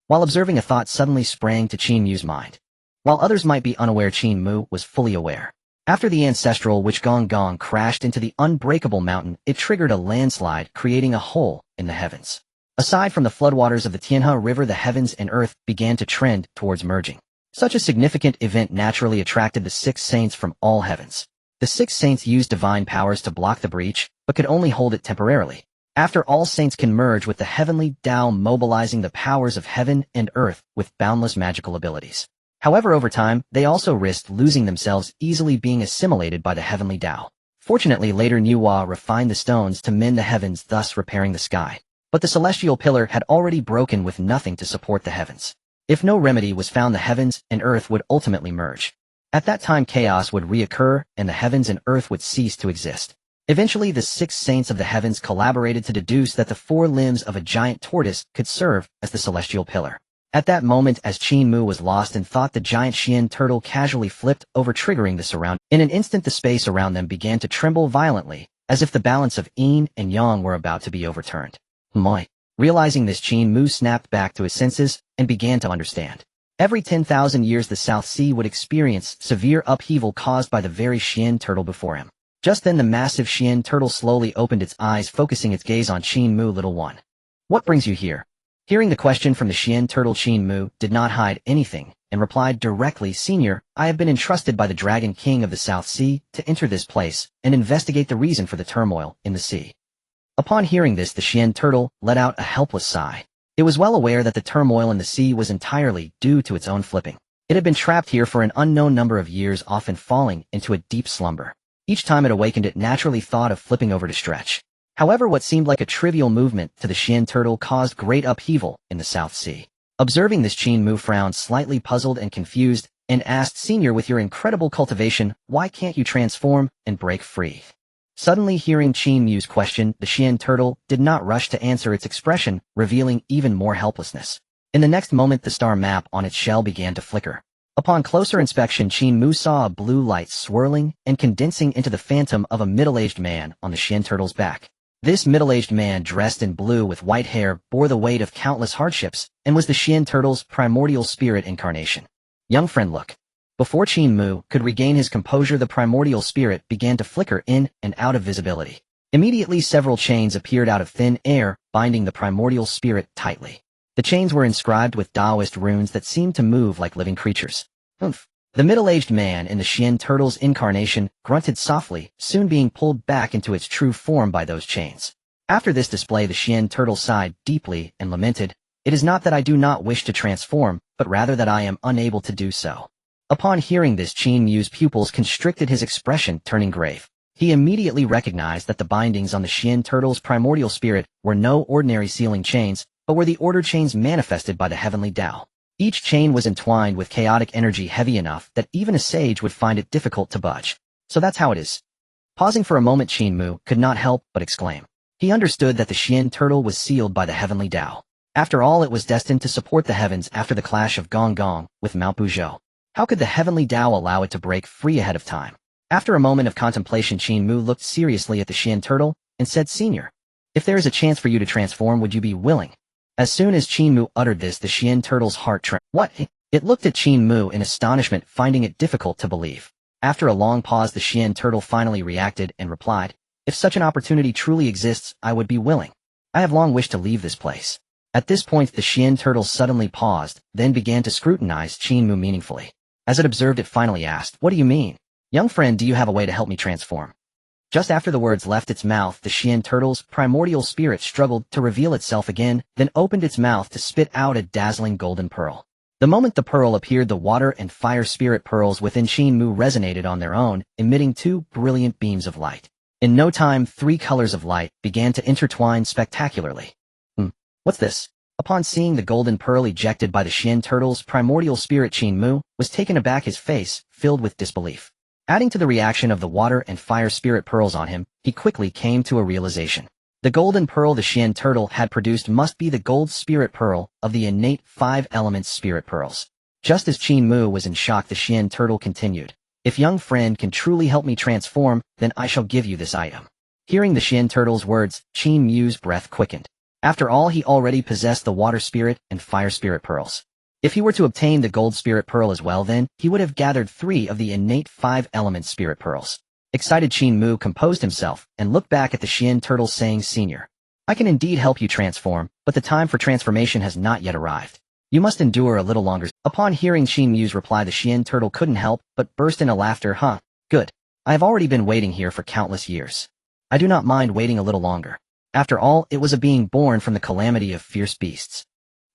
While observing, a thought suddenly sprang to Qin Mu's mind. While others might be unaware, Qin Mu was fully aware. After the ancestral witch Gong Gong crashed into the unbreakable mountain, it triggered a landslide, creating a hole in the heavens. Aside from the floodwaters of the Tianhe River, the heavens and earth began to trend towards merging. Such a significant event naturally attracted the 6 saints from all heavens. The 6 saints used divine powers to block the breach, but could only hold it temporarily. After all saints can merge with the heavenly Tao, mobilizing the powers of heaven and earth with boundless magical abilities. However, over time, they also risked losing themselves, easily being assimilated by the heavenly Tao. Fortunately, later Nuwa refined the stones to mend the heavens, thus repairing the sky. But the celestial pillar had already broken with nothing to support the heavens. If no remedy was found, the heavens and earth would ultimately merge. At that time, chaos would reoccur, and the heavens and earth would cease to exist. Eventually, the 6 saints of the heavens collaborated to deduce that the 4 limbs of a giant tortoise could serve as the celestial pillar. At that moment, as Qin Mu was lost in thought, the giant Xian turtle casually flipped over, triggering the surround. In an instant, the space around them began to tremble violently, as if the balance of yin and yang were about to be overturned. Moi. Realizing this, Qin Mu snapped back to his senses and began to understand. Every 10,000 years, the South Sea would experience severe upheaval caused by the very Xian turtle before him. Just then, the massive Xian turtle slowly opened its eyes, focusing its gaze on Qin Mu. Little one, what brings you here? Hearing the question from the Xian turtle, Qin Mu did not hide anything and replied directly, Senior, I have been entrusted by the Dragon King of the South Sea to enter this place and investigate the reason for the turmoil in the sea. Upon hearing this, the Xian turtle let out a helpless sigh. It was well aware that the turmoil in the sea was entirely due to its own flipping. It had been trapped here for an unknown number of years, often falling into a deep slumber. Each time it awakened, it naturally thought of flipping over to stretch. However, what seemed like a trivial movement to the Xian turtle caused great upheaval in the South Sea. Observing this, Qin Mu frowned, slightly puzzled and confused, and asked, Senior, with your incredible cultivation, why can't you transform and break free? Suddenly hearing Qin Mu's question, the Xian turtle did not rush to answer, its expression revealing even more helplessness. In the next moment, the star map on its shell began to flicker. Upon closer inspection, Qin Mu saw a blue light swirling and condensing into the phantom of a middle-aged man on the Xian turtle's back. This middle-aged man, dressed in blue with white hair, bore the weight of countless hardships and was the Xian turtle's primordial spirit incarnation. Young friend, look. Before Qin Mu could regain his composure, the primordial spirit began to flicker in and out of visibility. Immediately, several chains appeared out of thin air, binding the primordial spirit tightly. The chains were inscribed with Taoist runes that seemed to move like living creatures. Oomph. The middle-aged man in the Xian turtle's incarnation grunted softly, soon being pulled back into its true form by those chains. After this display, the Xian turtle sighed deeply and lamented, It is not that I do not wish to transform, but rather that I am unable to do so. Upon hearing this, Qin Mu's pupils constricted, his expression turning grave. He immediately recognized that the bindings on the Xian turtle's primordial spirit were no ordinary sealing chains, but were the order chains manifested by the heavenly Tao. Each chain was entwined with chaotic energy heavy enough that even a sage would find it difficult to budge. So that's how it is. Pausing for a moment, Qin Mu could not help but exclaim. He understood that the Xian turtle was sealed by the heavenly Tao. After all, it was destined to support the heavens after the clash of Gong Gong with Mount Buzhou. How could the heavenly Tao allow it to break free ahead of time? After a moment of contemplation, Qin Mu looked seriously at the Xian turtle and said, Senior, if there is a chance for you to transform, would you be willing? As soon as Qin Mu uttered this, the Xian turtle's heart trembled. What? It looked at Qin Mu in astonishment, finding it difficult to believe. After a long pause, the Xian turtle finally reacted and replied, If such an opportunity truly exists, I would be willing. I have long wished to leave this place. At this point, the Xian turtle suddenly paused, then began to scrutinize Qin Mu meaningfully. As it observed, it finally asked, What do you mean? Young friend, do you have a way to help me transform? Just after the words left its mouth, the Xian turtle's primordial spirit struggled to reveal itself again, then opened its mouth to spit out a dazzling golden pearl. The moment the pearl appeared, the water and fire spirit pearls within Qin Mu resonated on their own, emitting 2 brilliant beams of light. In no time, 3 colors of light began to intertwine spectacularly. What's this? Upon seeing the golden pearl ejected by the Xian turtle's primordial spirit, Qin Mu was taken aback, his face filled with disbelief. Adding to the reaction of the water and fire spirit pearls on him, he quickly came to a realization. The golden pearl the Xian turtle had produced must be the gold spirit pearl of the innate 5 elements spirit pearls. Just as Qin Mu was in shock, the Xian turtle continued, If young friend can truly help me transform, then I shall give you this item. Hearing the Xian turtle's words, Qin Mu's breath quickened. After all, he already possessed the water spirit and fire spirit pearls. If he were to obtain the gold spirit pearl as well, then he would have gathered 3 of the innate 5 elements spirit pearls. Excited, Qin Mu composed himself and looked back at the Xian turtle, saying, Senior, I can indeed help you transform, but the time for transformation has not yet arrived. You must endure a little longer. Upon hearing Qin Mu's reply, the Xian turtle couldn't help but burst into laughter. Good. I have already been waiting here for countless years. I do not mind waiting a little longer. After all, it was a being born from the calamity of fierce beasts.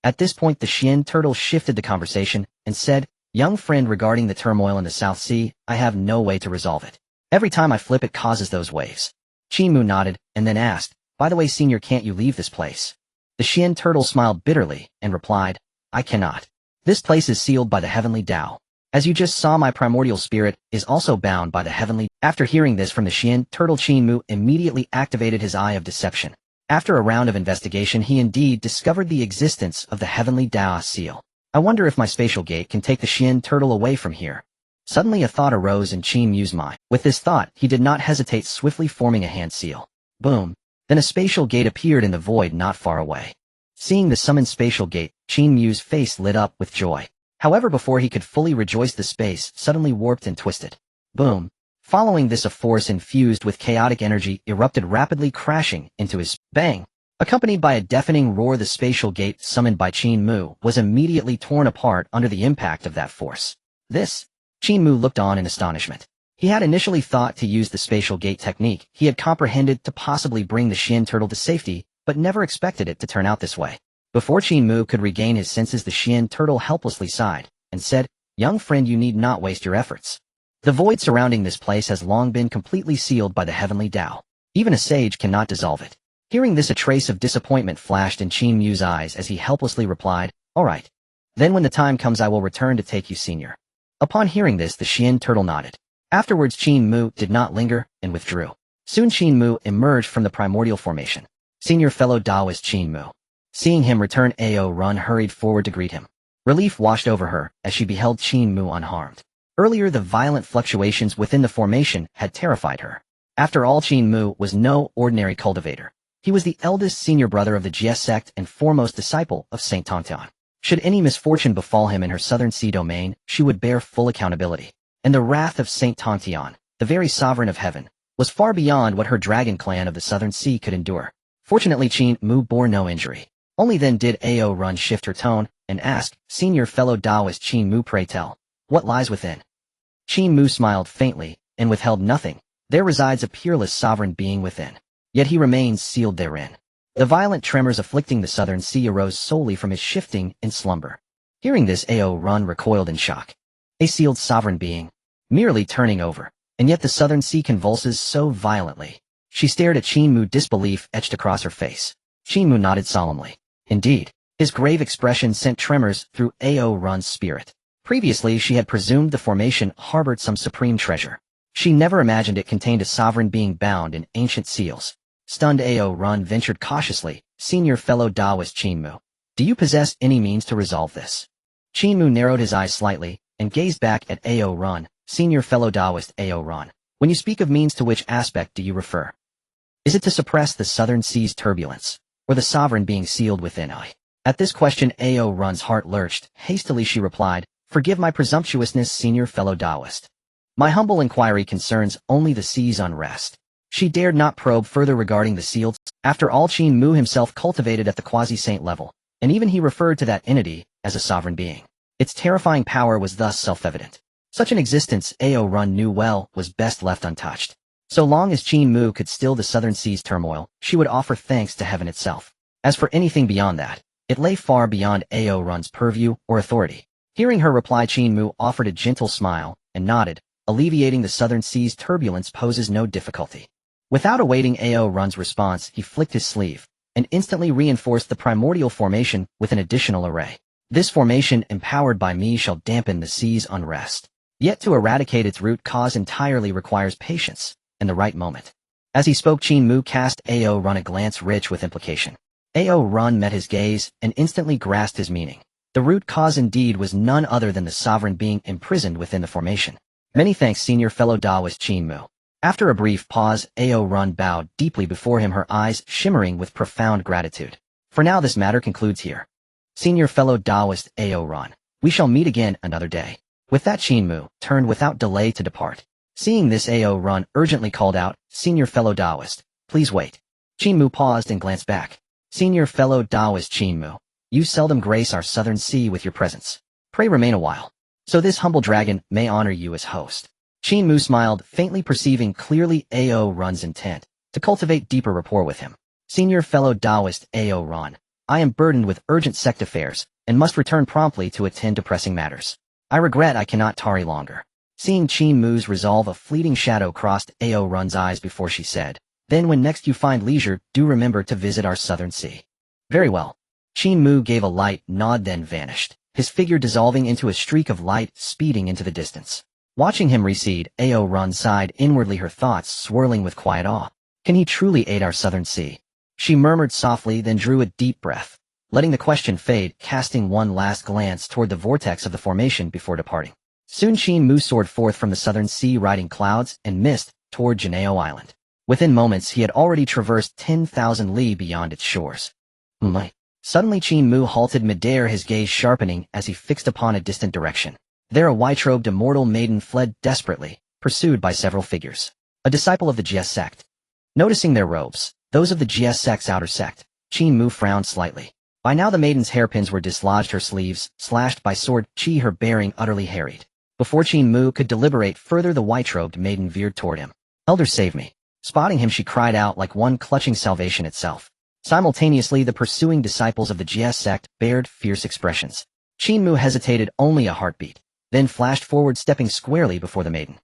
At this point the Xian turtle shifted the conversation and said, young friend, regarding the turmoil in the South Sea, I have no way to resolve it. Every time I flip it causes those waves. Qin Mu nodded and then asked, by the way, senior, can't you leave this place? The Xian turtle smiled bitterly and replied, I cannot. This place is sealed by the heavenly Tao. As you just saw, my primordial spirit is also bound by the heavenly. After hearing this from the Xian turtle, Qin Mu immediately activated his eye of deception. After a round of investigation, he indeed discovered the existence of the heavenly Tao seal. I wonder if my spatial gate can take the Xian turtle away from here. Suddenly a thought arose in Qin Mu's mind. With this thought, he did not hesitate, swiftly forming a hand seal. Boom. Then a spatial gate appeared in the void not far away. Seeing the summoned spatial gate, Qin Mu's face lit up with joy. However, before he could fully rejoice, the space suddenly warped and twisted. Boom. Following this, a force infused with chaotic energy erupted, rapidly crashing into his bang. Accompanied by a deafening roar, the spatial gate summoned by Qin Mu was immediately torn apart under the impact of that force. Qin Mu looked on in astonishment. He had initially thought to use the spatial gate technique. He had comprehended to possibly bring the Xian turtle to safety, but never expected it to turn out this way. Before Qin Mu could regain his senses, the Xian turtle helplessly sighed and said, young friend, you need not waste your efforts. The void surrounding this place has long been completely sealed by the heavenly Tao. Even a sage cannot dissolve it. Hearing this, a trace of disappointment flashed in Qin Mu's eyes as he helplessly replied, all right. Then when the time comes, I will return to take you, senior. Upon hearing this, the Xian turtle nodded. Afterwards, Qin Mu did not linger and withdrew. Soon Qin Mu emerged from the primordial formation. Senior fellow Taoist Qin Mu. Seeing him return, Ao Run hurried forward to greet him. Relief washed over her as she beheld Qin Mu unharmed. Earlier, the violent fluctuations within the formation had terrified her. After all, Qin Mu was no ordinary cultivator. He was the eldest senior brother of the Jie sect and foremost disciple of Saint Zhunti. Should any misfortune befall him in her southern sea domain, she would bear full accountability. And the wrath of Saint Zhunti, the very sovereign of heaven, was far beyond what her dragon clan of the southern sea could endure. Fortunately, Qin Mu bore no injury. Only then did Ao Run shift her tone and ask, senior fellow Taoist Qin Mu, pray tell, what lies within? Qin Mu smiled faintly and withheld nothing. There resides a peerless sovereign being within. Yet he remains sealed therein. The violent tremors afflicting the southern sea arose solely from his shifting in slumber. Hearing this, Ao Run recoiled in shock. A sealed sovereign being, merely turning over, and yet the southern sea convulses so violently. She stared at Qin Mu, disbelief etched across her face. Qin Mu nodded solemnly. Indeed, his grave expression sent tremors through Ao Run's spirit. Previously, she had presumed the formation harbored some supreme treasure. She never imagined it contained a sovereign being bound in ancient seals. Stunned, Ao Run ventured cautiously, senior fellow Taoist Qin Mu, do you possess any means to resolve this? Qin Mu narrowed his eyes slightly and gazed back at Ao Run, senior fellow Taoist Ao Run. When you speak of means, to which aspect do you refer? Is it to suppress the southern sea's turbulence, or the sovereign being sealed within I? At this question, Ao Run's heart lurched. Hastily she replied, forgive my presumptuousness, senior fellow Taoist. My humble inquiry concerns only the sea's unrest. She dared not probe further regarding the sealed. After all, Qin Mu himself cultivated at the quasi-saint level, and even he referred to that entity as a sovereign being. Its terrifying power was thus self-evident. Such an existence, Ao Run knew well, was best left untouched. So long as Qin Mu could still the southern sea's turmoil, she would offer thanks to heaven itself. As for anything beyond that, it lay far beyond Ao Run's purview or authority. Hearing her reply, Qin Mu offered a gentle smile and nodded. Alleviating the southern sea's turbulence poses no difficulty. Without awaiting Ao Run's response, he flicked his sleeve and instantly reinforced the primordial formation with an additional array. This formation, empowered by me, shall dampen the sea's unrest. Yet to eradicate its root cause entirely requires patience and the right moment. As he spoke, Qin Mu cast Ao Run a glance rich with implication. Ao Run met his gaze and instantly grasped his meaning. The root cause indeed was none other than the sovereign being imprisoned within the formation. Many thanks, senior fellow Taoist Qin Mu. After a brief pause, Ao Run bowed deeply before him, her eyes shimmering with profound gratitude. For now, this matter concludes here. Senior fellow Taoist Ao Run, we shall meet again another day. With that, Qin Mu turned without delay to depart. Seeing this, Ao Run urgently called out, senior fellow Taoist, please wait. Qin Mu paused and glanced back. Senior fellow Taoist Qin Mu, you seldom grace our southern sea with your presence. Pray remain a while, so this humble dragon may honor you as host. Qin Mu smiled, faintly perceiving clearly Ao Run's intent to cultivate deeper rapport with him. Senior fellow Taoist Ao Run, I am burdened with urgent sect affairs and must return promptly to attend to pressing matters. I regret I cannot tarry longer. Seeing Qin Mu's resolve, a fleeting shadow crossed Ao Run's eyes before she said, Then when next you find leisure, do remember to visit our southern sea. Very well. Qin Mu gave a light nod, then vanished, his figure dissolving into a streak of light speeding into the distance. Watching him recede, Ao Run sighed inwardly, her thoughts swirling with quiet awe. Can he truly aid our southern sea? She murmured softly, then drew a deep breath, letting the question fade, casting one last glance toward the vortex of the formation before departing. Soon Qin Mu soared forth from the southern sea, riding clouds and mist toward Janeo Island. Within moments he had already traversed 10,000 li beyond its shores. Suddenly Qin Mu halted midair, his gaze sharpening as he fixed upon a distant direction. There a white-robed immortal maiden fled desperately, pursued by several figures. A disciple of the GS sect. Noticing their robes, those of the GS sect's outer sect, Qin Mu frowned slightly. By now the maiden's hairpins were dislodged, her sleeves slashed by sword chi, her bearing utterly harried. Before Qin Mu could deliberate further, the white-robed maiden veered toward him. Elder, save me. Spotting him, she cried out like one clutching salvation itself. Simultaneously, the pursuing disciples of the GS sect bared fierce expressions. Qin Mu hesitated only a heartbeat, then flashed forward, stepping squarely before the maiden.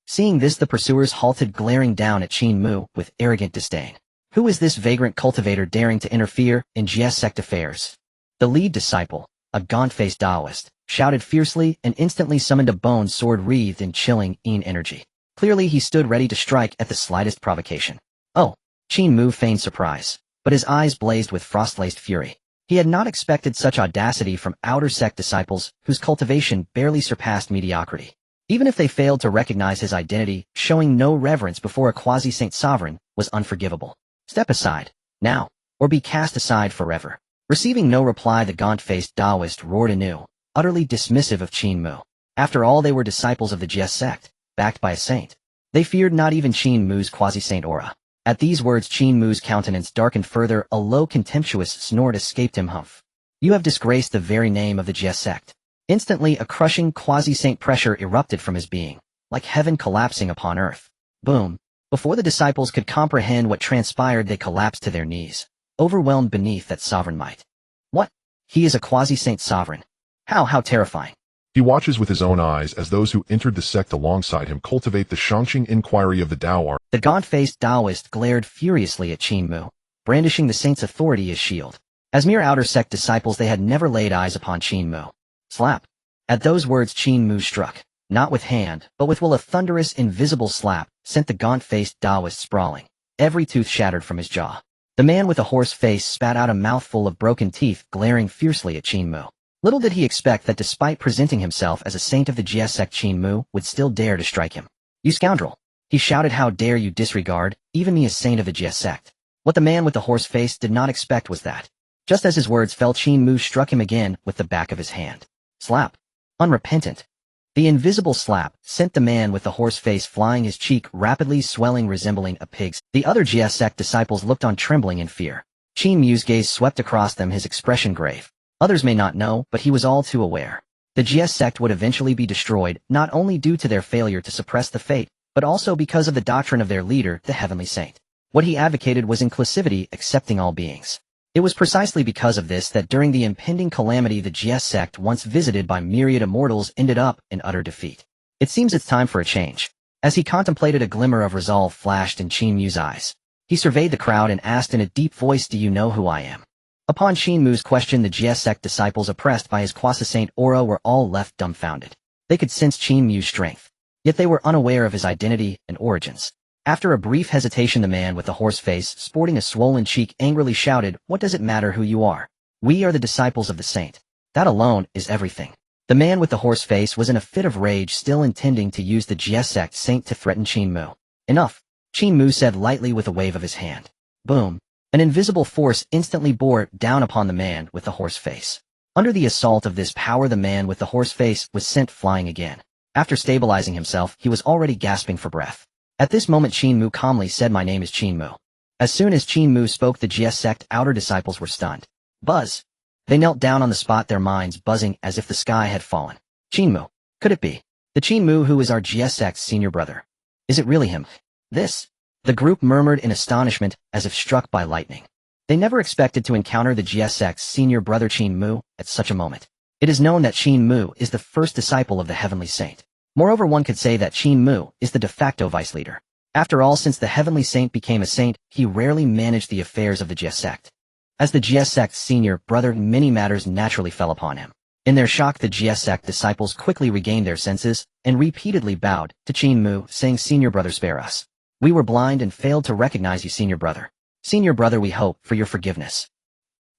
Seeing this, the pursuers halted, glaring down at Qin Mu with arrogant disdain. Who is this vagrant cultivator daring to interfere in GS sect affairs? The lead disciple, a gaunt-faced Taoist, shouted fiercely and instantly summoned a bone sword wreathed in chilling Yin energy. Clearly he stood ready to strike at the slightest provocation. Oh! Qin Mu feigned surprise, but his eyes blazed with frost-laced fury. He had not expected such audacity from outer sect disciples whose cultivation barely surpassed mediocrity. Even if they failed to recognize his identity, showing no reverence before a quasi-saint sovereign was unforgivable. Step aside, now, or be cast aside forever. Receiving no reply, the gaunt-faced Taoist roared anew, utterly dismissive of Qin Mu. After all, they were disciples of the GS sect, backed by a saint. They feared not even Qin Mu's quasi-saint aura. At these words, Qin Mu's countenance darkened further, a low contemptuous snort escaped him. Humph. You have disgraced the very name of the GS sect. Instantly, a crushing quasi-saint pressure erupted from his being, like heaven collapsing upon earth. Boom. Before the disciples could comprehend what transpired, they collapsed to their knees, overwhelmed beneath that sovereign might. What? He is a quasi-saint sovereign. How terrifying. He watches with his own eyes as those who entered the sect alongside him cultivate the Shangqing inquiry of the Tao. The gaunt-faced Taoist glared furiously at Qin Mu, brandishing the saint's authority as shield. As mere outer sect disciples, they had never laid eyes upon Qin Mu. Slap. At those words, Qin Mu struck, not with hand, but with will. A thunderous, invisible slap sent the gaunt-faced Taoist sprawling, every tooth shattered from his jaw. The man with the horse face spat out a mouthful of broken teeth, glaring fiercely at Qin Mu. Little did he expect that despite presenting himself as a saint of the GS sect, Qin Mu would still dare to strike him. You scoundrel! He shouted, how dare you disregard, even me, a saint of the GS sect? What the man with the horse face did not expect was that, just as his words fell, Qin Mu struck him again with the back of his hand. Slap. Unrepentant. The invisible slap sent the man with the horse face flying, his cheek rapidly swelling, resembling a pig's. The other GS sect disciples looked on, trembling in fear. Qin Mu's gaze swept across them, his expression grave. Others may not know, but he was all too aware. The GS sect would eventually be destroyed, not only due to their failure to suppress the fate, but also because of the doctrine of their leader, the Heavenly Saint. What he advocated was inclusivity, accepting all beings. It was precisely because of this that during the impending calamity the GS sect, once visited by myriad immortals, ended up in utter defeat. It seems it's time for a change. As he contemplated, a glimmer of resolve flashed in Qin Mu's eyes. He surveyed the crowd and asked in a deep voice, do you know who I am? Upon Qin Mu's question, the GS sect disciples, oppressed by his quasi-saint aura, were all left dumbfounded. They could sense Qin Mu's strength, yet they were unaware of his identity and origins. After a brief hesitation, the man with the horse face, sporting a swollen cheek, angrily shouted, what does it matter who you are? We are the disciples of the saint. That alone is everything. The man with the horse face was in a fit of rage, still intending to use the GS sect saint to threaten Qin Mu. Enough, Qin Mu said lightly with a wave of his hand. Boom. An invisible force instantly bore down upon the man with the horse face. Under the assault of this power, the man with the horse face was sent flying again. After stabilizing himself, he was already gasping for breath. At this moment, Qin Mu calmly said, my name is Qin Mu. As soon as Qin Mu spoke, the GS sect outer disciples were stunned. Buzz. They knelt down on the spot, their minds buzzing as if the sky had fallen. Qin Mu. Could it be? The Qin Mu who is our GS Sect's senior brother. Is it really him? This? The group murmured in astonishment as if struck by lightning. They never expected to encounter the GS Sect's senior brother Qin Mu at such a moment. It is known that Qin Mu is the first disciple of the Heavenly Saint. Moreover, one could say that Qin Mu is the de facto vice leader. After all, since the Heavenly Saint became a saint, he rarely managed the affairs of the GS Sect. As the GS Sect's senior brother, many matters naturally fell upon him. In their shock, the GS Sect disciples quickly regained their senses and repeatedly bowed to Qin Mu, saying, "Senior brother, spare us. We were blind and failed to recognize you, senior brother. Senior brother, we hope for your forgiveness."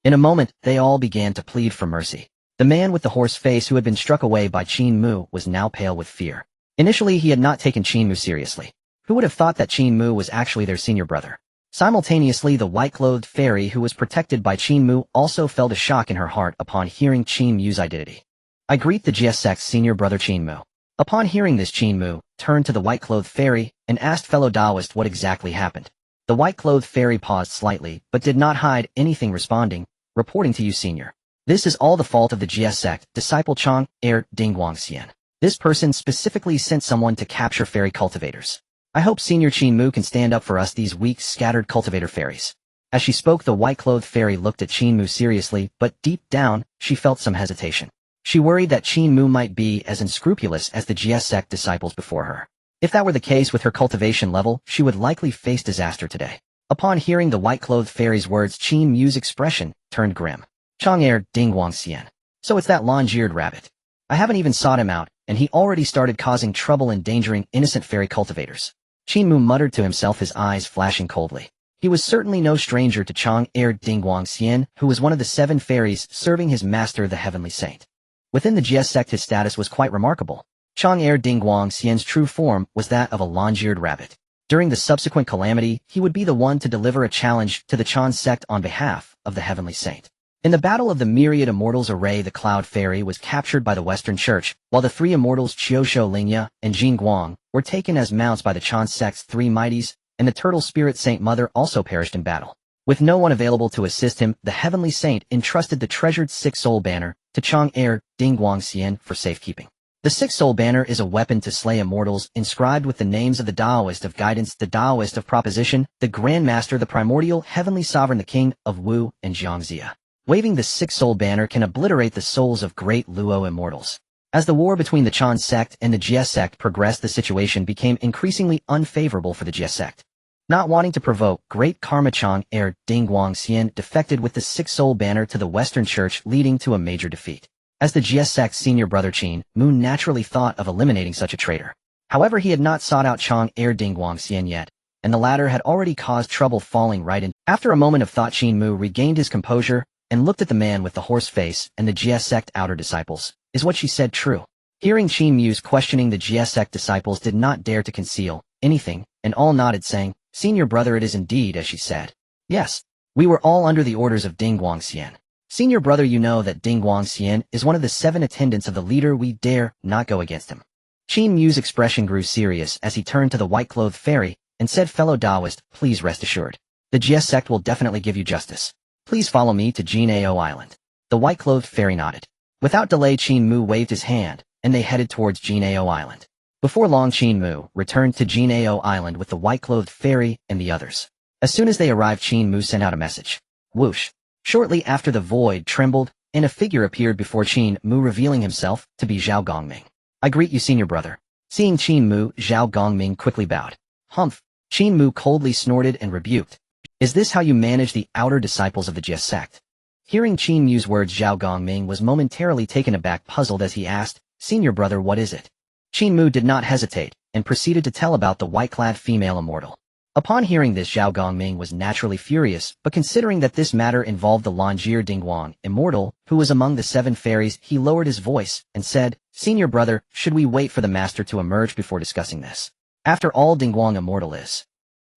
In a moment, they all began to plead for mercy. The man with the horse face who had been struck away by Qin Mu was now pale with fear. Initially, he had not taken Qin Mu seriously. Who would have thought that Qin Mu was actually their senior brother? Simultaneously, the white-clothed fairy who was protected by Qin Mu also felt a shock in her heart upon hearing Qin Mu's identity. "I greet the GS Sect's senior brother Qin Mu." Upon hearing this, Qin Mu turned to the white-clothed fairy and asked fellow Taoist what exactly happened. The white-clothed fairy paused slightly, but did not hide anything, responding, "Reporting to you, senior. This is all the fault of the GS Sect, disciple Chang, heir Dingguangxian. This person specifically sent someone to capture fairy cultivators. I hope Senior Qin Mu can stand up for us, these weak, scattered cultivator fairies." As she spoke, the white-clothed fairy looked at Qin Mu seriously, but deep down, she felt some hesitation. She worried that Qin Mu might be as unscrupulous as the GS Sect disciples before her. If that were the case with her cultivation level, she would likely face disaster today. Upon hearing the white-clothed fairy's words, Qin Mu's expression turned grim. "Chang heir Dingguangxian. So it's that long-eared rabbit. I haven't even sought him out, and he already started causing trouble, endangering innocent fairy cultivators." Qin Mu muttered to himself, his eyes flashing coldly. He was certainly no stranger to Chang heir Dingguangxian, who was one of the 7 fairies serving his master, the Heavenly Saint. Within the GS Sect, his status was quite remarkable. Chang heir Dingguangxian's true form was that of a long-eared rabbit. During the subsequent calamity, he would be the one to deliver a challenge to the Chan sect on behalf of the Heavenly Saint. In the Battle of the Myriad Immortals array, the Cloud Fairy was captured by the Western Church, while the 3 immortals Qiushou Lingya and Jin Guang were taken as mounts by the Chan sect's 3 mighties, and the Turtle Spirit Saint Mother also perished in battle. With no one available to assist him, the Heavenly Saint entrusted the treasured 6-soul banner to Chang heir Dingguangxian for safekeeping. The 6-soul banner is a weapon to slay immortals, inscribed with the names of the Taoist of Guidance, the Taoist of Proposition, the Grand Master, the Primordial Heavenly Sovereign, the King of Wu, and Jiangxia. Waving the 6-soul banner can obliterate the souls of great Luo immortals. As the war between the Chan sect and the GS sect progressed, the situation became increasingly unfavorable for the GS sect. Not wanting to provoke great karma, Chang heir Dingguangxian defected with the 6-soul banner to the Western Church, leading to a major defeat. As the GS sect's senior brother, Qin Mu naturally thought of eliminating such a traitor. However, he had not sought out Chang heir Dingguangxian yet, and the latter had already caused trouble, falling right in. After a moment of thought, Qin Mu regained his composure and looked at the man with the horse face and the GS sect outer disciples. Is what she said true? Hearing Qin Mu's questioning, the GS sect disciples did not dare to conceal anything, and all nodded, saying, "Senior brother, it is indeed as she said. Yes, we were all under the orders of Dingguangxian. Senior brother, you know that Dingguangxian is one of the 7 attendants of the leader. We dare not go against him." Qin Mu's expression grew serious as he turned to the white-clothed fairy and said, "Fellow Taoist, please rest assured. The GS sect will definitely give you justice. Please follow me to Jinao Island." The white-clothed fairy nodded. Without delay, Qin Mu waved his hand, and they headed towards Jinao Island. Before long, Qin Mu returned to Jinao Island with the white-clothed fairy and the others. As soon as they arrived, Qin Mu sent out a message. Whoosh! Shortly after, the void trembled, and a figure appeared before Qin Mu, revealing himself to be Zhao Gongming. "I greet you, senior brother." Seeing Qin Mu, Zhao Gongming quickly bowed. "Humph!" Qin Mu coldly snorted and rebuked. "Is this how you manage the outer disciples of the GS sect?" Hearing Qin Mu's words, Zhao Gongming was momentarily taken aback, puzzled as he asked, "Senior brother, what is it?" Qin Mu did not hesitate, and proceeded to tell about the white-clad female immortal. Upon hearing this, Zhao Gongming was naturally furious, but considering that this matter involved the Longier Dingguang immortal, who was among the 7 fairies, he lowered his voice and said, "Senior brother, should we wait for the master to emerge before discussing this? After all, Dingguang immortal is."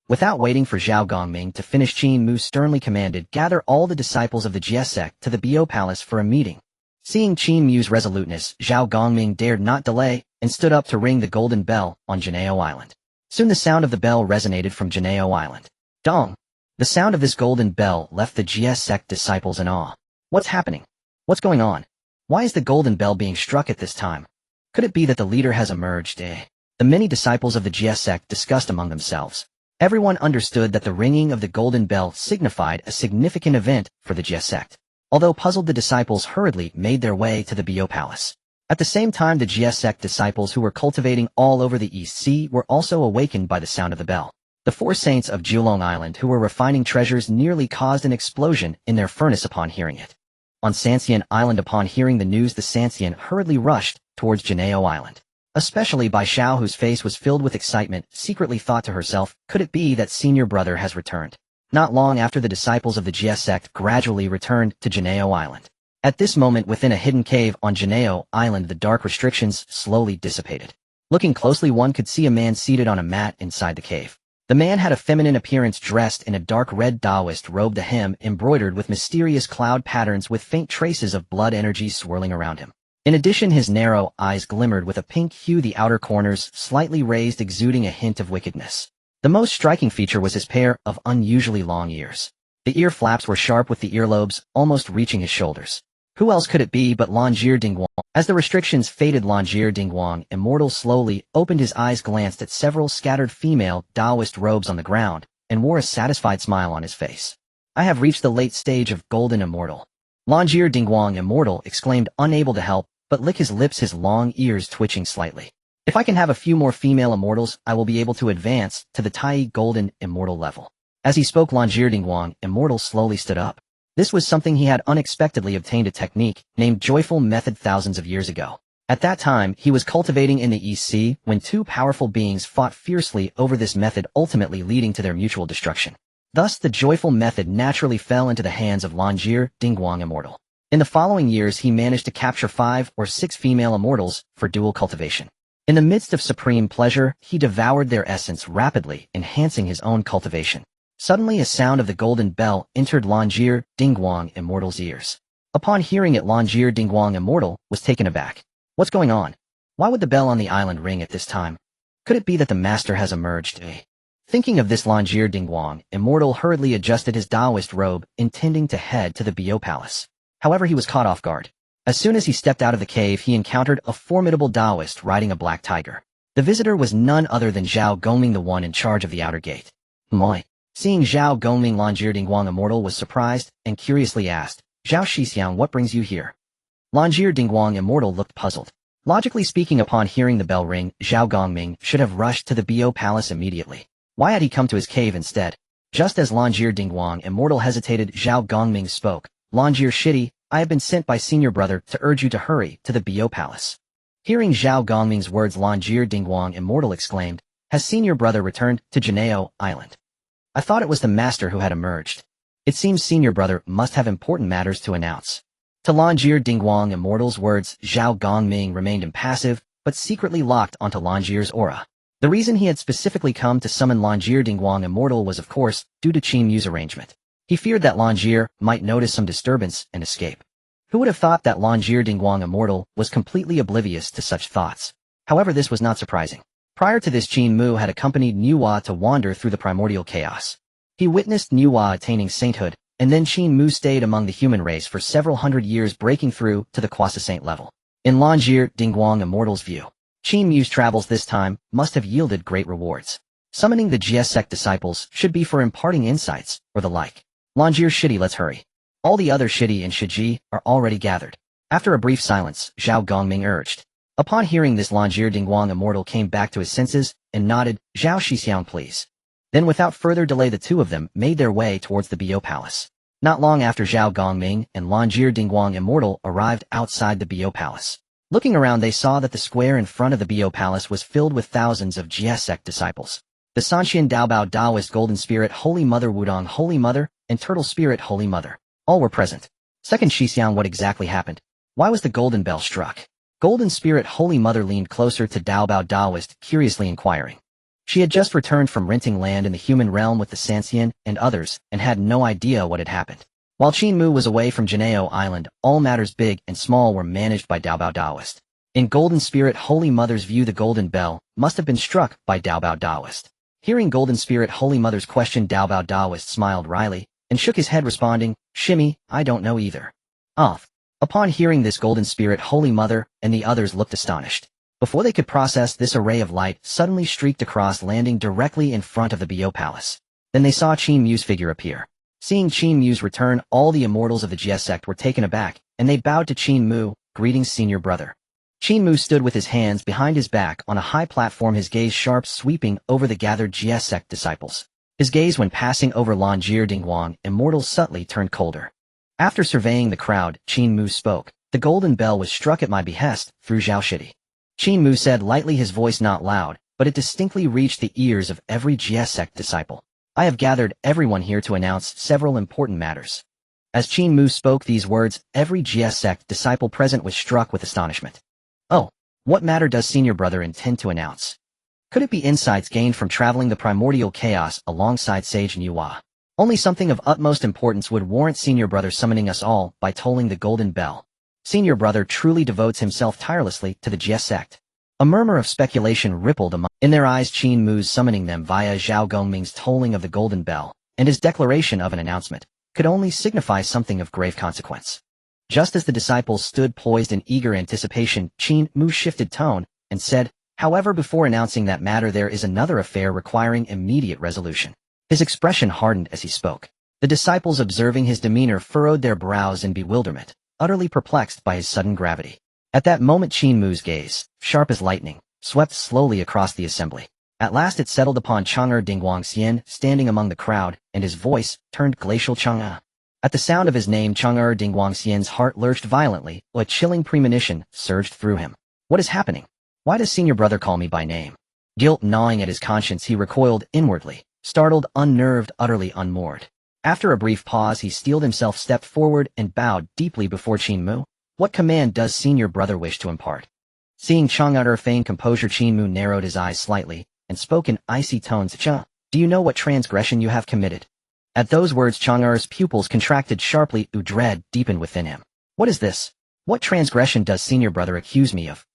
Without waiting for Zhao Gongming to finish, Qin Mu sternly commanded, "Gather all the disciples of the GS sect to the Bo Palace for a meeting." Seeing Qin Mu's resoluteness, Zhao Gongming dared not delay, and stood up to ring the golden bell on Jinao Island. Soon the sound of the bell resonated from Jinao Island. Dong! The sound of this golden bell left the GS sect disciples in awe. What's happening? What's going on? Why is the golden bell being struck at this time? Could it be that the leader has emerged? The many disciples of the Jia sect discussed among themselves. Everyone understood that the ringing of the golden bell signified a significant event for the Jia sect. Although puzzled, the disciples hurriedly made their way to the Bio Palace. At the same time, the Jia sect disciples who were cultivating all over the East Sea were also awakened by the sound of the bell. The 4 saints of Julong Island who were refining treasures nearly caused an explosion in their furnace upon hearing it. On Sancian Island, upon hearing the news, the Sancian hurriedly rushed towards Janeo Island. Especially Bai Xiao, whose face was filled with excitement, secretly thought to herself, could it be that senior brother has returned? Not long after, the disciples of the Jia sect gradually returned to Janeo Island. At this moment, within a hidden cave on Janeo Island, the dark restrictions slowly dissipated. Looking closely, one could see a man seated on a mat inside the cave. The man had a feminine appearance, dressed in a dark red Taoist robe, the hem embroidered with mysterious cloud patterns with faint traces of blood energy swirling around him. In addition, his narrow eyes glimmered with a pink hue, the outer corners slightly raised, exuding a hint of wickedness. The most striking feature was his pair of unusually long ears. The ear flaps were sharp, with the earlobes almost reaching his shoulders. Who else could it be but Longjir Dingguang? As the restrictions faded, Longjir Dingguang, immortal, slowly opened his eyes, glanced at several scattered female Taoist robes on the ground, and wore a satisfied smile on his face. I have reached the late stage of golden immortal. Longjir Dingguang, immortal, exclaimed, unable to help but lick his lips, his long ears twitching slightly. If I can have a few more female immortals, I will be able to advance to the Tai golden immortal level. As he spoke, Longjir Dingguang, immortal, slowly stood up. This was something he had unexpectedly obtained, a technique named Joyful Method thousands of years ago. At that time, he was cultivating in the East Sea when 2 powerful beings fought fiercely over this method, ultimately leading to their mutual destruction. Thus, the Joyful Method naturally fell into the hands of Longjir Dingguang, immortal. In the following years, he managed to capture 5 or 6 female immortals for dual cultivation. In the midst of supreme pleasure, he devoured their essence rapidly, enhancing his own cultivation. Suddenly, a sound of the golden bell entered Longjir Dingguang, immortal's ears. Upon hearing it, Longjir Dingguang, immortal, was taken aback. What's going on? Why would the bell on the island ring at this time? Could it be that the master has emerged? Thinking of this, Longjir Dingguang, immortal, hurriedly adjusted his Taoist robe, intending to head to the Bio Palace. However, he was caught off guard. As soon as he stepped out of the cave, he encountered a formidable Taoist riding a black tiger. The visitor was none other than Zhao Gongming, the one in charge of the outer gate. Moi. Seeing Zhao Gongming, Longjir Dingguang, immortal, was surprised and curiously asked, Zhao Shixiang, what brings you here? Longjir Dingguang, immortal, looked puzzled. Logically speaking, upon hearing the bell ring, Zhao Gongming should have rushed to the Bio Palace immediately. Why had he come to his cave instead? Just as Longjir Dingguang, immortal, hesitated, Zhao Gongming spoke. Longjir Shitty, I have been sent by senior brother to urge you to hurry to the Bio Palace. Hearing Zhao Gongming's words, Longjir Dingguang, immortal, exclaimed, has senior brother returned to Janeo Island? I thought it was the master who had emerged. It seems senior brother must have important matters to announce. To Longjir Dingguang, immortal's words, Zhao Gongming remained impassive, but secretly locked onto Longjir's aura. The reason he had specifically come to summon Longjir Dingguang, immortal, was of course due to Qin Mu's arrangement. He feared that Longjir might notice some disturbance and escape. Who would have thought that Longjir Dingguang, immortal, was completely oblivious to such thoughts? However, this was not surprising. Prior to this, Qin Mu had accompanied Nuwa to wander through the primordial chaos. He witnessed Nuwa attaining sainthood, and then Qin Mu stayed among the human race for several hundred years, breaking through to the quasi-saint level. In Longjir Dingguang, immortal's view, Qin Mu's travels this time must have yielded great rewards. Summoning the Jia sect disciples should be for imparting insights, or the like. Longjir Shitty, let's hurry. All the other Shitty and Shiji are already gathered. After a brief silence, Zhao Gongming urged. Upon hearing this, Longjir Dingguang, immortal, came back to his senses and nodded, Zhao Shixiang, please. Then without further delay, the two of them made their way towards the Bio Palace. Not long after, Zhao Gongming and Longjir Dingguang, immortal, arrived outside the Bio Palace. Looking around, they saw that the square in front of the Bio Palace was filled with thousands of Jia sect disciples. The Sanxian Daobao Taoist Golden Spirit Holy Mother, Wudong Holy Mother, and Turtle Spirit Holy Mother. All were present. Second Shixiang, what exactly happened? Why was the golden bell struck? Golden Spirit Holy Mother leaned closer to Daobao Taoist, curiously inquiring. She had just returned from renting land in the human realm with the Sanxian and others, and had no idea what had happened. While Qin Mu was away from Janeo Island, all matters big and small were managed by Daobao Taoist. In Golden Spirit Holy Mother's view, the golden bell must have been struck by Daobao Taoist. Hearing Golden Spirit Holy Mother's question, Daobao Taoist smiled wryly and shook his head, responding, Shimmy, I don't know either. Off. Upon hearing this, Golden Spirit Holy Mother and the others looked astonished. Before they could process, this array of light suddenly streaked across, landing directly in front of the Bio Palace. Then they saw Qin Mu's figure appear. Seeing Qin Mu's return, all the immortals of the GS sect were taken aback, and they bowed to Qin Mu, greetings senior brother. Qin Mu stood with his hands behind his back on a high platform, his gaze sharp, sweeping over the gathered GS sect disciples. His gaze, when passing over Longjir Dingguang, immortals, subtly turned colder. After surveying the crowd, Qin Mu spoke. The golden bell was struck at my behest, through Xiao Shidi. Qin Mu said lightly, his voice not loud, but it distinctly reached the ears of every GS sect disciple. I have gathered everyone here to announce several important matters. As Qin Mu spoke these words, every GS sect disciple present was struck with astonishment. Oh, what matter does senior brother intend to announce? Could it be insights gained from traveling the primordial chaos alongside Sage Nuwa? Only something of utmost importance would warrant senior brother summoning us all by tolling the golden bell. Senior brother truly devotes himself tirelessly to the GS sect. A murmur of speculation rippled among. In their eyes, Qin Mu's summoning them via Zhao Gongming's tolling of the golden bell, and his declaration of an announcement, could only signify something of grave consequence. Just as the disciples stood poised in eager anticipation, Qin Mu shifted tone and said, however, before announcing that matter, there is another affair requiring immediate resolution. His expression hardened as he spoke. The disciples, observing his demeanor, furrowed their brows in bewilderment, utterly perplexed by his sudden gravity. At that moment, Qin Mu's gaze, sharp as lightning, swept slowly across the assembly. At last it settled upon Chang'er Dingguang Xian, standing among the crowd, and his voice turned glacial. Chang'er. At the sound of his name, Chang'er Dingguang Xian's heart lurched violently, a chilling premonition surged through him. What is happening? Why does senior brother call me by name? Guilt gnawing at his conscience, he recoiled inwardly, startled, unnerved, utterly unmoored. After a brief pause, he steeled himself, stepped forward, and bowed deeply before Qin Mu. What command does senior brother wish to impart? Seeing Chang'er feign composure, Qin Mu narrowed his eyes slightly, and spoke in icy tones. Cha, do you know what transgression you have committed? At those words, Chang'er's pupils contracted sharply. Dread deepened within him. What is this? What transgression does senior brother accuse me of?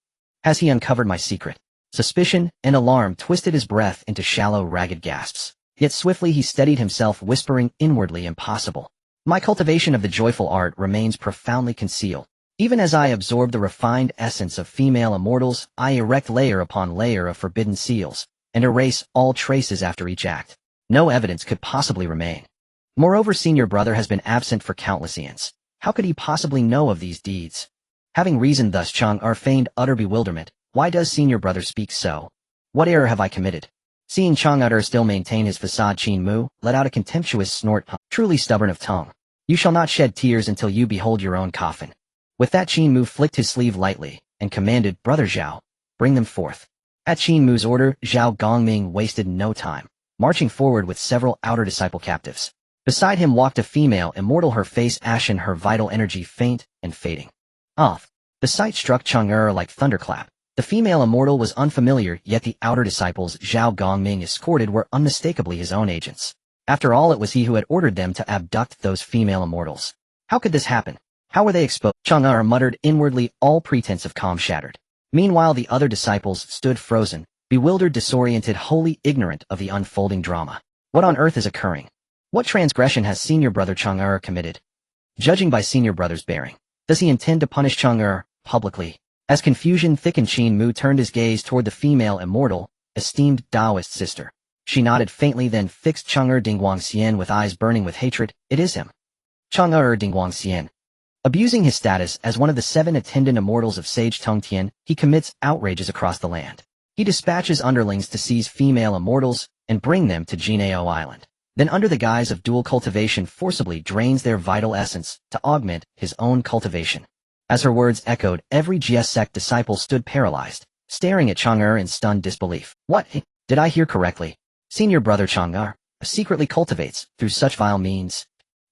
Has he uncovered my secret? Suspicion and alarm twisted his breath into shallow, ragged gasps. Yet swiftly he steadied himself, whispering inwardly, impossible. My cultivation of the joyful art remains profoundly concealed. Even as I absorb the refined essence of female immortals, I erect layer upon layer of forbidden seals, and erase all traces after each act. No evidence could possibly remain. Moreover, senior brother has been absent for countless eons. How could he possibly know of these deeds? Having reasoned thus, Chang'er feigned utter bewilderment. Why does senior brother speak so? What error have I committed? Seeing Chang'er still maintain his facade, Qin Mu let out a contemptuous snort. Truly stubborn of tongue. You shall not shed tears until you behold your own coffin. With that, Qin Mu flicked his sleeve lightly and commanded, Brother Zhao, bring them forth. At Qin Mu's order, Zhao Gongming wasted no time, marching forward with several outer disciple captives. Beside him walked a female immortal, her face ashen, her vital energy faint and fading. The sight struck Chang'er like thunderclap. The female immortal was unfamiliar, yet the outer disciples Zhao Gongming escorted were unmistakably his own agents. After all, it was he who had ordered them to abduct those female immortals. How could this happen? How were they exposed? Chang'er muttered inwardly, all pretense of calm shattered. Meanwhile, the other disciples stood frozen, bewildered, disoriented, wholly ignorant of the unfolding drama. What on earth is occurring? What transgression has senior brother Chang'er committed? Judging by senior brother's bearing, does he intend to punish Chang'er publicly? As confusion thickened, Qin Mu turned his gaze toward the female immortal, esteemed Taoist sister. She nodded faintly, then fixed Chang'er Dingguang Xian with eyes burning with hatred. It is him. Chang'er Dingguang Xian. Abusing his status as one of the 7 attendant immortals of Sage Tongtian, he commits outrages across the land. He dispatches underlings to seize female immortals and bring them to Jinao Island. Then, under the guise of dual cultivation, forcibly drains their vital essence to augment his own cultivation. As her words echoed, every GS sect disciple stood paralyzed, staring at Chang'er in stunned disbelief. What? Did I hear correctly? Senior brother Chang'er secretly cultivates through such vile means?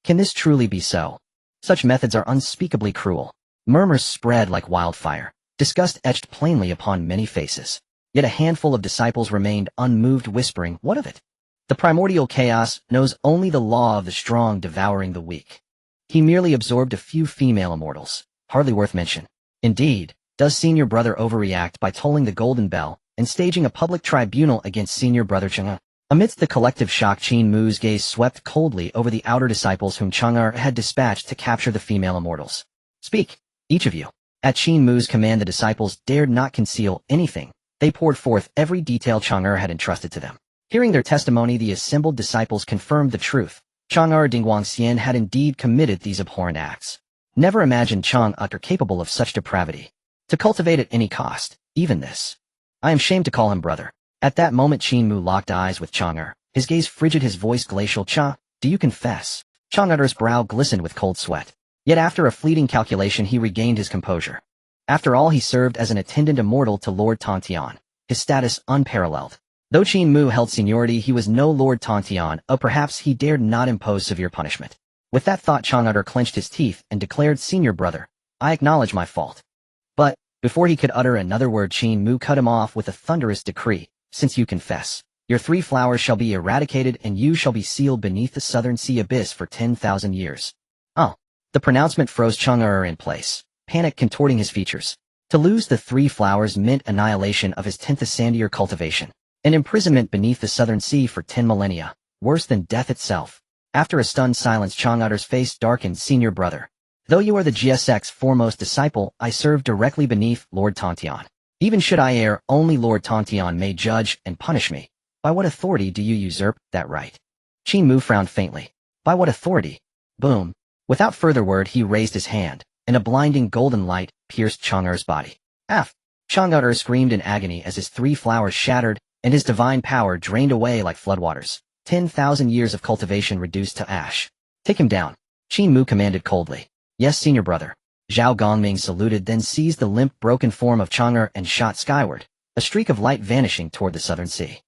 Can this truly be so? Such methods are unspeakably cruel. Murmurs spread like wildfire, disgust etched plainly upon many faces. Yet a handful of disciples remained unmoved, whispering, what of it? The primordial chaos knows only the law of the strong devouring the weak. He merely absorbed a few female immortals, hardly worth mention. Indeed, does senior brother overreact by tolling the golden bell and staging a public tribunal against senior brother Chang'er? Amidst the collective shock, Qin Mu's gaze swept coldly over the outer disciples whom Chang'er had dispatched to capture the female immortals. Speak, each of you. At Qin Mu's command, the disciples dared not conceal anything. They poured forth every detail Chang'e had entrusted to them. Hearing their testimony, the assembled disciples confirmed the truth. Chang'e Dingguangxian had indeed committed these abhorrent acts. Never imagined Chang'e capable of such depravity. To cultivate at any cost, even this. I am ashamed to call him brother. At that moment Qin Mu locked eyes with Chang'e, his gaze frigid, his voice glacial. Cha, do you confess? Chang'e's brow glistened with cold sweat. Yet after a fleeting calculation he regained his composure. After all, he served as an attendant immortal to Lord Tontian, his status unparalleled. Though Qin Mu held seniority, he was no Lord Tontian, or perhaps he dared not impose severe punishment. With that thought, Chang'e clenched his teeth and declared, Senior brother, I acknowledge my fault. But, before he could utter another word, Qin Mu cut him off with a thunderous decree. Since you confess, your 3 flowers shall be eradicated and you shall be sealed beneath the southern sea abyss for 10,000 years. Oh. The pronouncement froze Chang'e in place, panic contorting his features. To lose the 3 flowers meant annihilation of his 10th ascendier cultivation, and imprisonment beneath the southern sea for 10 millennia, worse than death itself. After a stunned silence, Chang'e's face darkened. Senior brother, though you are the GSX's foremost disciple, I serve directly beneath Lord Tontian. Even should I err, only Lord Tontian may judge and punish me. By what authority do you usurp that right? Qin Mu frowned faintly. By what authority? Boom. Without further word, he raised his hand, and a blinding golden light pierced Chang'e's body. F. Chang'e screamed in agony as his 3 flowers shattered, and his divine power drained away like floodwaters. 10,000 years of cultivation reduced to ash. Take him down, Qin Mu commanded coldly. Yes, senior brother. Zhao Gongming saluted, then seized the limp, broken form of Chang'e and shot skyward, a streak of light vanishing toward the southern sea.